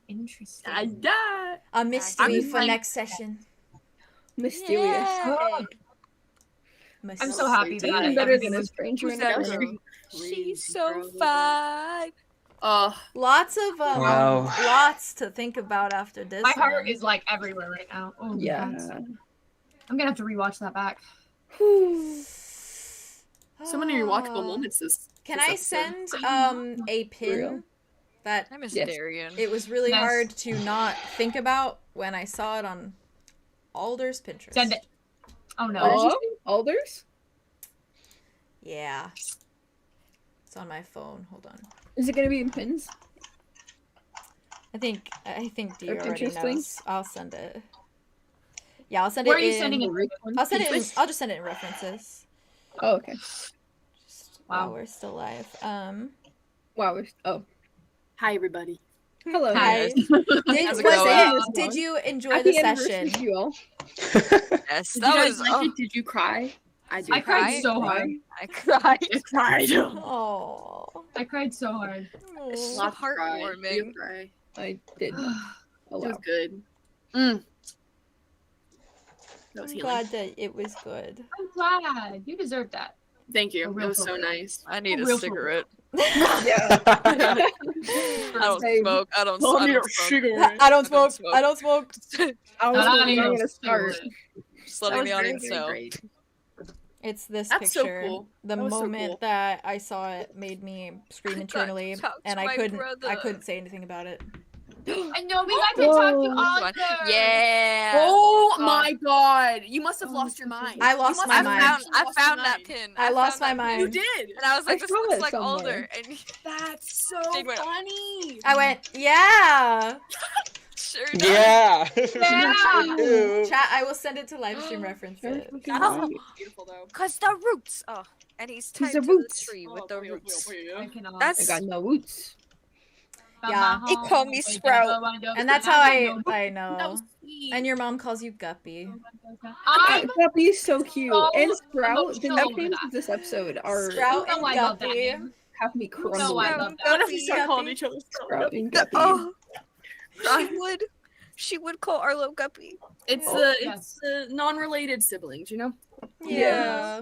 Interesting. I died. A mystery I'm for like- next session. Mysterious. I'm Mysterious. so happy that Even I better am than a this- stranger in Who's a that? corner. She's so fine. Lots of Wow. lots to think about after this. My heart one. is like everywhere right now. Oh my Yeah. God. I'm gonna have to rewatch that back. So many rewatchable Ah. moments Can this I episode. send a pin real? that I miss Yes. Darian. it was really Yes. hard to not think about when I saw it on Alder's Pinterest? Send it. Oh no. Oh, Alders? Yeah. It's on my phone. Hold on. Is it gonna be in pins? I think D Or already Pinterest link? knows. I'll send it. Yeah, I'll send Where it are you in. sending it? I'll send it in. I'll just send it in references. Oh, okay. Just Wow. while we're still live. Wow. Oh. Hi, everybody. Hello. Hi. guys. Did you enjoy Happy the anniversary session? to you all. Yes, Did that you was. guys like it? Did you cry? I did. I cried Cry? so hard. I cried. I cried. Oh. I cried so hard. So Lots of cry. heartwarming. You cry. I did. Oh, It was wow. good. That was I'm healing. glad that it was good. I'm glad. You deserve that. Thank you. For It real, was for so real. nice. I need a Real cigarette. Yeah. I don't Same. smoke. I don't Oh, I need a smoke. cigarette. I don't don't smoke. I don't smoke. I was I thinking need I'm a gonna start. cigarette. Just That letting was the very, audience very know. great. It's this That's so picture. cool. The That was so moment cool. that I saw it made me scream internally, talk to and I my couldn't. brother. I couldn't say anything about it. I know we got to talk to Whoa. Arthur. Yeah. Oh Oh. my god. You must have lost your mind. I You lost must my have mind. actually I lost your found that mind. pin. I lost found my that pin. You mind. did. And I was like, I this saw looks it like somewhere. Alder. And That's so Jade went, funny. I went, yeah. sure does. Yeah. Yeah. Chat. I will send it to live stream reference it. Oh. It's beautiful though. Cause the roots. Oh, and he's tied the to roots. the tree Oh, with the boy, roots. boy, boy, I boy. cannot. I That's got no roots. Yeah. They call me Sprout. And that's how I That know. was sweet. And your mom calls you Guppy. I'm Guppy is so cute. so And Sprout, the emotional over nicknames that. of this episode are Sprout You know and I love that Guppy. name. have me You know I crumbling. love None that. of us are calling each other Sprout and Guppy. Oh, she would call Arlo Guppy. It's Oh, the yes. it's the non-related siblings, you know. Yeah.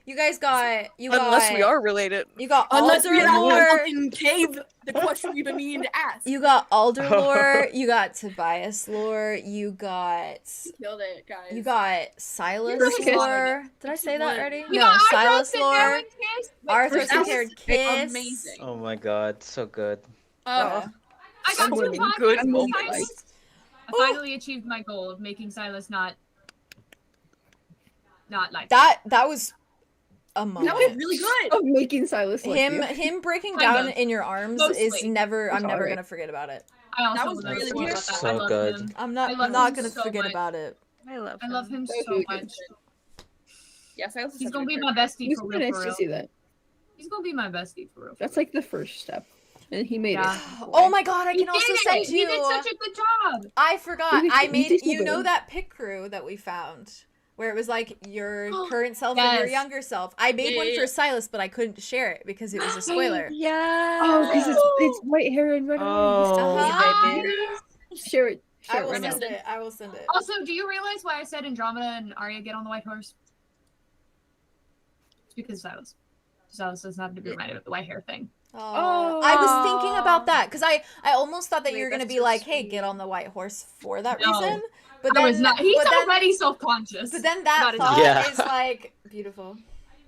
You guys got. Unless we are related. You got Unless we have a Alderlore. fucking cave, the question we've been meaning to ask. You got Alderlore. You got Tobias lore. You got. Killed it, guys. You got Silas First kiss. lore. Did I say that already? We No, got Silas Arthros and lore. Darren Kiss. Arthros That and was Jared Kiss. amazing. Oh my god, so good. I got I'm two winning. podcasts Good with moment. Silas. I finally achieved my goal of making Silas not like That was a moment. That was really good. Of making Silas like you. Him breaking Kind down of. in your arms Mostly. is never. I'm never Alright. gonna forget about it. I also That was would love really to good. talk about that. So I love good. him. I'm I love not him gonna so forget much. about it. I love I love him That was so really good. much. Yes, I was He's gonna be my bestie It's for really real. nice For to real. see that. He's gonna be my bestie for real. That's like the first step. And he made Yeah. it. Oh my god! I He can also did send it. He did you. such a good job. I forgot. He was I so made. easy to You know do. that pic crew that we found, where it was like your current self and your Yes. younger self. I made Yeah, one yeah, for yeah. Silas, but I couldn't share it because it was a spoiler. Yeah. Oh, because it's white hair and red eyes. Oh, Uh-huh. Share it. I Share it will right now. send it. I will send it. Also, do you realize why I said Andromeda and Aria get on the white horse? It's because Silas. Silas doesn't have to be reminded of the white hair thing. Oh, I was thinking about that because I almost thought that Wait, you were gonna that's be so like, "Hey, sweet. get on the white horse" for that No. reason. But I then, was not. He's but then, already self-conscious. but then that Not thought Yeah. is like beautiful.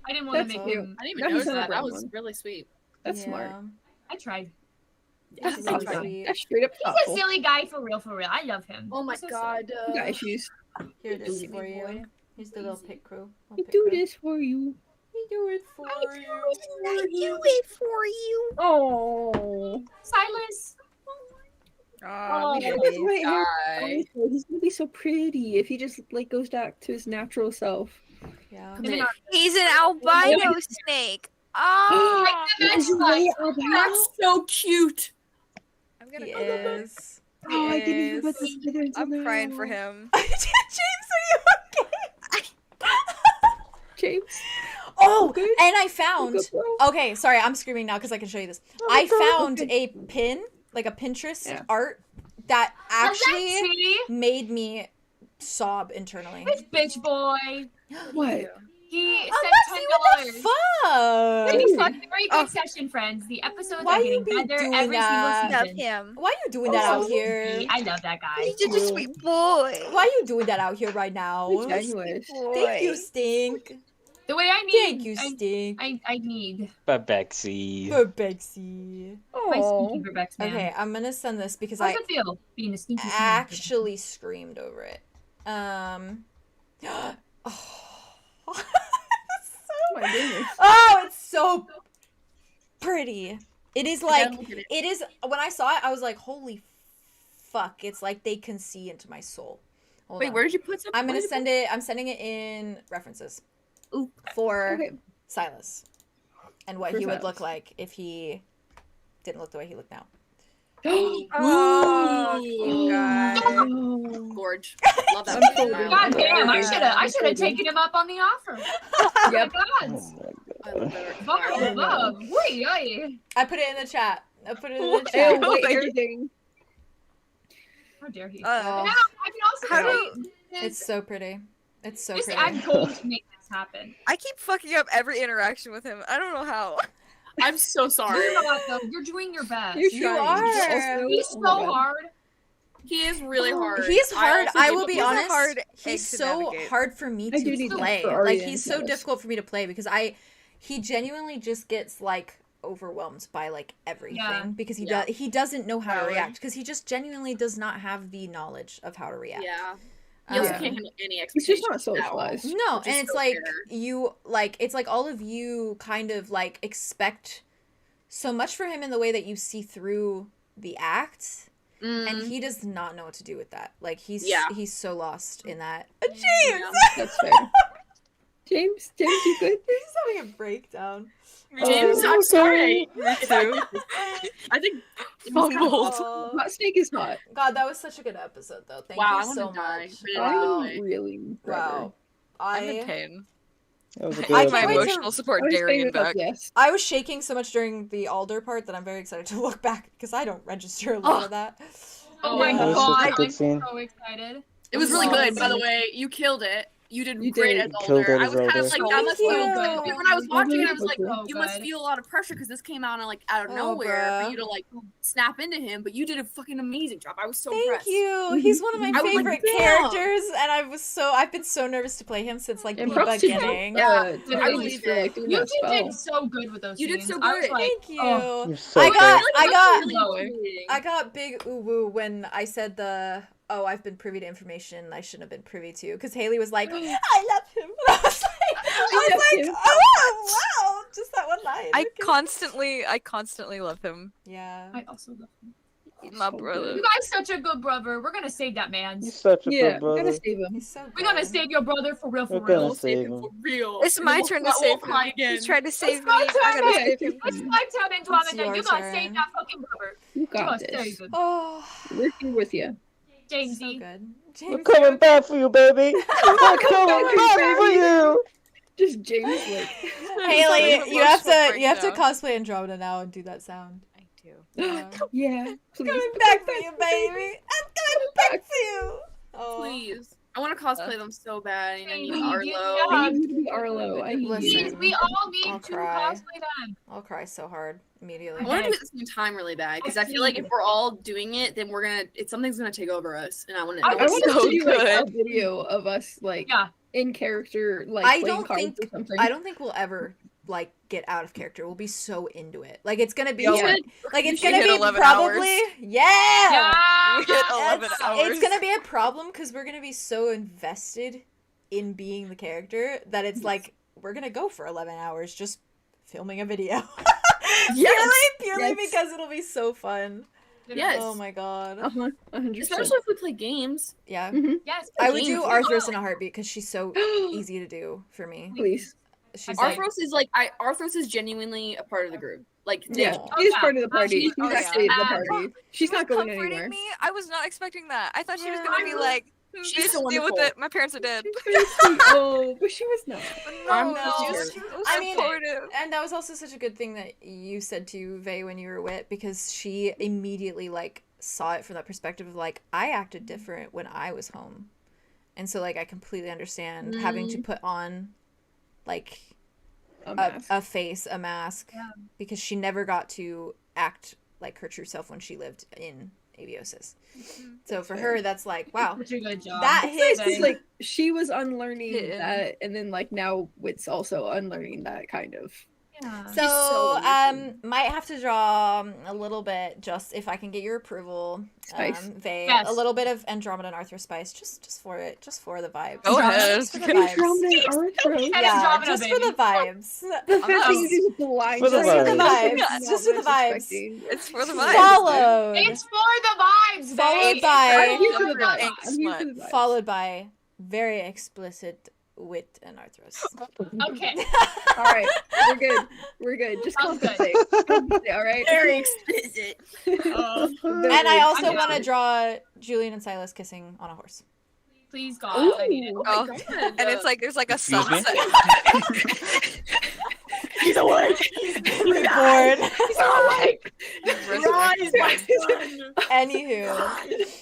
I didn't want to That's make cute. him. I didn't Now even he's notice on the that. That brown was one. really sweet. That's Yeah. smart. I tried. That's He's so awesome. sweet. That's straight up He's a thoughtful. silly guy for real. For real. I love him. Oh my He's so god. You got issues. Here it is Easy for you. boy. Here's the little pic crew. I Little pic do crew. this for you. We do it for you. I do it for you. Oh. Silas. Oh, Look at his white hair. Guy. Oh, he's gonna be so pretty if he just like goes back to his natural self. Yeah. Come in. he's an albino snake. Oh, Is he really albino? That's so cute. I'm gonna. He is. Oh, I didn't even He put this together until I'm crying now. for him. James, are you okay? James. Oh, Okay. and I found. Good bro. Okay, sorry, I'm screaming now because I can show you this. Oh, I girl. found Okay. a pin, like a Pinterest Yeah. art, that actually See? made me sob internally. This bitch boy. What? He Alexi, spent what $10. the fuck? He's got a very good session, friends. The episodes Why are you getting be better doing every that? single Love season. him. Why are you doing that Oh, out here? I love that guy. He's just a sweet boy. Why are you doing that out here right now? Anyways. Thank you, Stink. The way I need. Thank you, Stink. I need But Bexy. For Bexy. my Oh. stinky Verbex, man. Okay, I'm gonna send this because How's I it feel being a stinky snake? actually screamed over it. Oh, My goodness. oh, it's so pretty. It is like look at it. it is. When I saw it, I was like, "Holy fuck!" It's like they can see into my soul. Hold Wait, on. where did you put something? I'm gonna send it. I'm sending it in references. For Okay. Silas, and what For he would Silas. look like if he didn't look the way he looked now. Oh, you guys. Gorge. Love that. I'm smile. God damn, I Yeah. should have taken him up on the offer. Yep. I love that. Buckle love. Wait. I put it in the chat. Oh, Wait, wait, everything. How dare he? Oh. Now, I can How also say It's so pretty. It's so just pretty. add gold to make this happen. I keep fucking up every interaction with him. I don't know how. I'm so sorry. You're not, though. You're doing your best. You're You trying. are. Also, He's oh so my God. hard. He is really hard. He's hard. also I give will up be He's a honest. hard He's egg to so navigate. hard for me I do to need that play. for Like Aria he's and so Silas. difficult for me to play because he genuinely just gets like overwhelmed by like everything Yeah. because Yeah. he doesn't know how to Valid. react because he just genuinely does not have the knowledge of how to react. Yeah. He also Yeah. can't handle any He's expectations. just not at all. socialized. No, Which and is it's so like fair. you like it's like all of you kind of like expect so much for him in the way that you see through the act. And he does not know what to do with that. Like he's so lost in that. James, Yeah. That's fair. James, you good? he's having a breakdown. James, Oh, I'm sorry. Me too. I think Fumbled. Oh, Hot snake is hot. God, that was such a good episode, though. Thank Wow, you I so wanna die. much. Really, Wow. really. Really rubber. Wow. I'm in pain. That was a I good My can't wait episode. to- emotional support I was Darian saying back. yes. I was shaking so much during the Alder part that I'm very excited to look back because I don't register a lot of that. Oh my That was god, such a good I'm scene. so excited. it was really Wow. good, by the way. You killed it. You did You great did. as Killed Alder. it I as was kind of Alder. like, Thank that must feel you. good. When I was watching it, I was like, So you must feel a lot of pressure because this came out like out of Oh, nowhere bruh. for you to like snap into him. But you did a fucking amazing job. I was so Thank impressed. you. He's one of my I was like, favorite damn. characters, and I've been so nervous to play him since like And the props to beginning. Yeah, to I James believe for it. like doing You that two spell. did so good with those You did scenes. so I was good. like, Thank you. oh. You're so I good. got- Like, I it got- was really infuriating. I got big woo when I said I've been privy to information I shouldn't have been privy to because Haley was like, I love him. And I was love like, him. oh wow, just that one line. I Okay. constantly love him. Yeah. I also love him. He's my So brother. You guys such a good brother. We're gonna save that man. You're such a Yeah, good we're gonna brother. save him. He's so good. We're gonna save your brother for real, for We're real. gonna save him him. for real. It's And my we'll- turn to we'll save him. cry again. He's tried to save me. my I gotta turn. save him. It's my turn, Andromeda. your You gotta turn. save that fucking brother. You You got gotta this. save him. Oh, We're here with you. so Jamesy. good. We're James, coming back for you, baby. We're coming back for you. Just James like Haley, Such an you have to emotional cosplay Andromeda now and do that sound. I do. Yeah. yeah, please. Coming back for you, baby. I'm coming back for you. Oh. Please. I want to cosplay them so bad. And I need Please, Arlo. yeah. I need you to be Arlo. I need Listen. you. Please, we all need I'll to cry. cosplay them. I'll cry so hard immediately. I want to do it at the same time really bad because I feel like if we're all doing it, then something's gonna take over us, and I want to. I I want So to do like a good. video of us like Yeah. in character, like I playing don't cards think- or something. I don't think we'll ever like get out of character. We'll be so into it. Like it's gonna be Yeah. like it's You gonna hit be 11 probably hours. yeah. Yeah. We hit 11 It's- hours. It's gonna be a problem because we're gonna be so invested in being the character that it's like we're gonna go for 11 hours just filming a video. Purely Yes. because it'll be so fun. Yes. Oh my god. 100%. Especially if we play games. Yeah. Yes. I would do games. Arthros in a heartbeat because she's so easy to do for me. Please. She's like, Arthros is Arthros is genuinely a part of the group. Like Yeah, Oh, she's yeah. part of the party. She's Oh, yeah. actually the party. She's not going comforting anywhere. me. I was not expecting that. I thought she was Yeah. gonna be like, She's bitch, so deal with wonderful. it. My parents are dead. She's very sweet. Oh, but she was not. I'm No, just- she was I mean, supportive. and that was also such a good thing that you said to Vey when you were wit because she immediately like saw it from that perspective of like I acted different when I was home, and so like I completely understand having to put on like a face, a mask, because she never got to act like her true self when she lived in Aviosis. So for her, that's like wow, Such a good job. that It's hit. just like she was unlearning Hidden. that, and then like now Wit's also unlearning that kind of. Yeah. So, so wonderful. might have to draw a little bit, just if I can get your approval, Spice. Vey, Yes. a little bit of Andromeda and Arthur spice, just for it, just for the vibes. Go ahead. Just for the vibes. Arthros. Yeah, Andromeda, just for the baby. vibes. The fact that you just blind For the Just for the vibes. vibes. Just for the vibes. It's for the vibes. Followed. It's for the vibes, Followed babe. by- I'm here for the Thanks, vibes. I'm here for the vibes. Followed by very explicit Wit and Arthros. Okay. All right, we're good. We're good. Just Sounds good. compensate. All right. Very explicit. And I also want to draw Julien and Silas kissing on a horse. Please, God, I need it. Oh, and it's like there's like a Excuse me? sunset. He's awake. Reborn. He's awake. Anywho,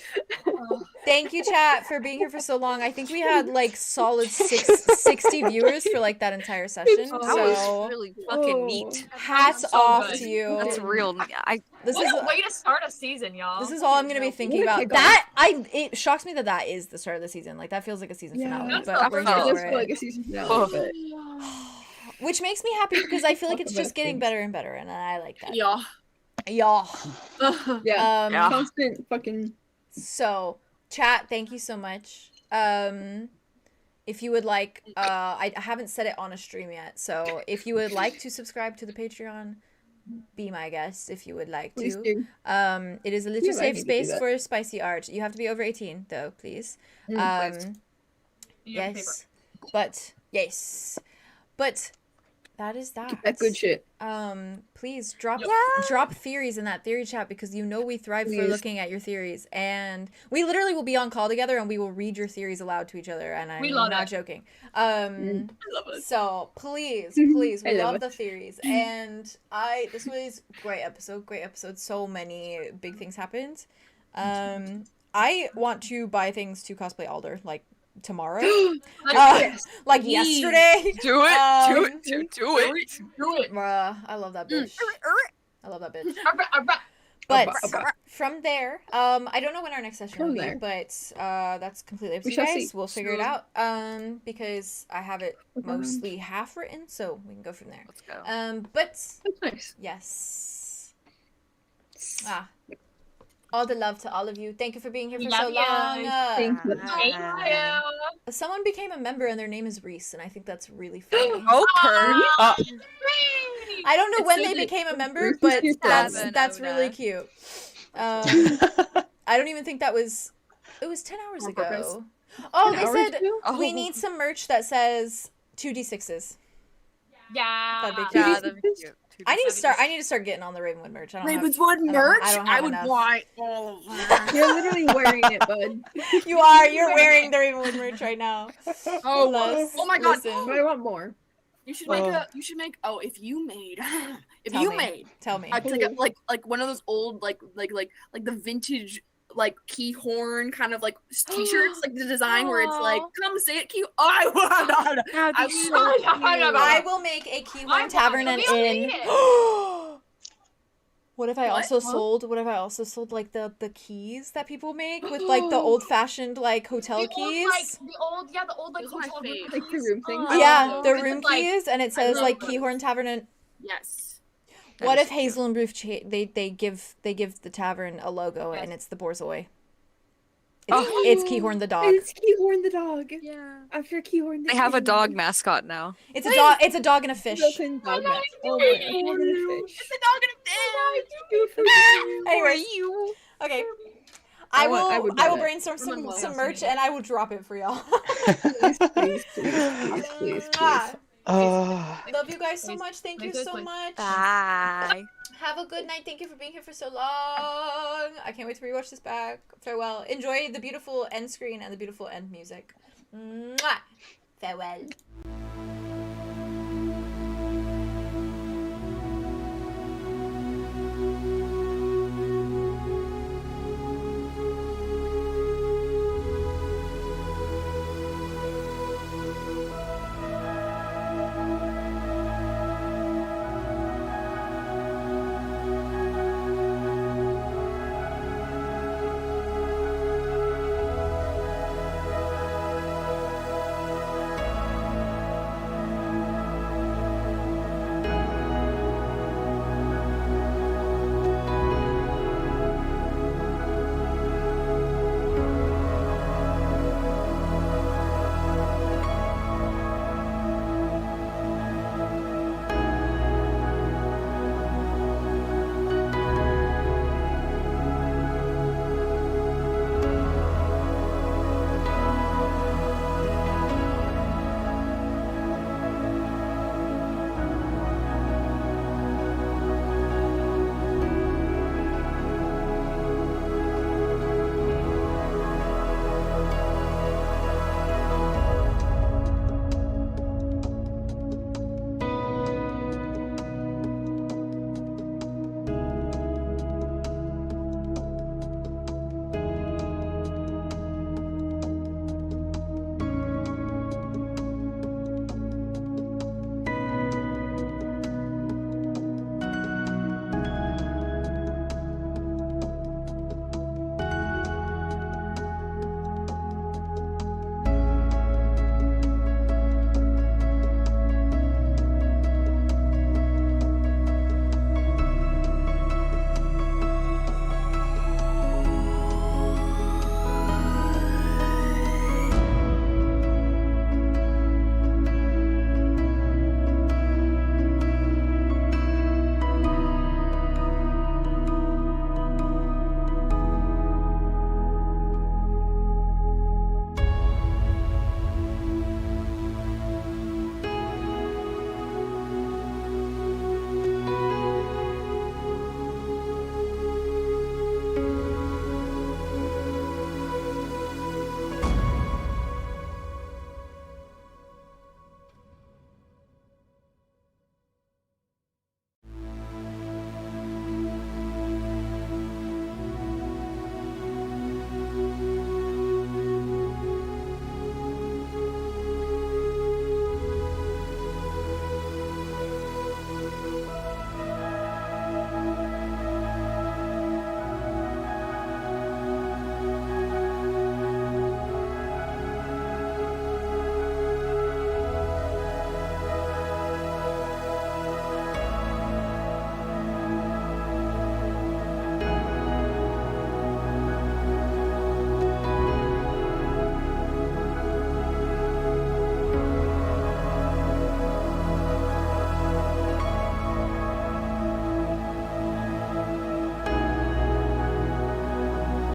thank you, chat, for being here for so long. I think we had like solid 60 viewers for like that entire session. That was So really fucking neat. hats So off good. to you. That's real. This What is a way to start a season, y'all. this is all I'm gonna be thinking What a about. kickoff. It shocks me that that is the start of the season. Like that feels like a season finale, That's but we're not here That's for like it. a season finale, Oh. but Which makes me happy because I feel like it's Talk about just getting things. better and better, and I like that. Yeah. Y'all. yeah, Yeah. constant fucking. So, chat, thank you so much. If you would like, I haven't said it on a stream yet, so if you would like to subscribe to the Patreon, be my guest if you would like Please to. do. It is a little Yeah, I safe need to do space that. for spicy art. You have to be over 18, though, please. Please. Yes, but that is that. That good shit. Please drop theories in that theory chat because you know we thrive for Please. looking at your theories, and we literally will be on call together and we will read your theories aloud to each other, and I'm love not it. joking. I love it. So please, I we love love the theories, and this was great episode. So many big things happened. I want to buy things to cosplay Alder like tomorrow, like yesterday. Do it. Do it. Do it. Bruh, I love that bitch. I love that bitch. But from there, I don't know when our next session will From be, there. but that's completely up to We you shall guys. see. We'll figure it out. Because I have it mostly half written, so we can go from there. Let's go. But That's nice. yes. All the love to all of you. Thank you for being here for Love so ya. long. Thank you. Thank you. Someone became a member and their name is Reese, and I think that's really funny. Oh, Pern. I don't know It's when so they good. became a member, Reese but is that's Nona. really cute. I don't even think that was. It was 10 hours On purpose. ago. Oh, they hours said ago? we Oh. need some merch that says 2d6s. Yeah. That'd be cute. Yeah, that'd be cute. I need to start getting on the Ravenwood merch. I don't have- Ravenswood I merch? don't I have would enough. want all of that. You're literally wearing it, bud. You are. You're wearing the Ravenwood merch right now. Oh, Plus, oh my god. listen. But I want more. You should make if you made Tell me. Tell me. like one of those old like the vintage like Keahorn kind of like t-shirts, like the design where it's like come say it Key. I will make a Keahorn I Tavern want Inn. it. We all need What if I also sold like the keys that people make with like the old fashioned like hotel keys? The old Those are my hotel fave. Like the room things. Yeah, Oh, the with room like- keys, and it I says love like those. Keahorn Tavern Inn. Yes. What if Hazel and Bruce they give the tavern a logo and it's the 𝙍𝙘𝙫𝙘𝙀? It's Keahorn the dog. It's Keahorn the dog. Yeah. After Keahorn the They have a dog mascot now. It's a dog. It's a dog and a fish. Built-in dog mask. Oh my, a dog and a fish. It's a dog and a fish. Anyway, okay. I will buy that. brainstorm Someone some will. merch and I will drop it for y'all. Please. Love you guys so much. Thank you so much. Bye. Have a good night. Thank you for being here for so long. I can't wait to rewatch this back. Farewell. Enjoy the beautiful end screen and the beautiful end music. Mwah. Farewell.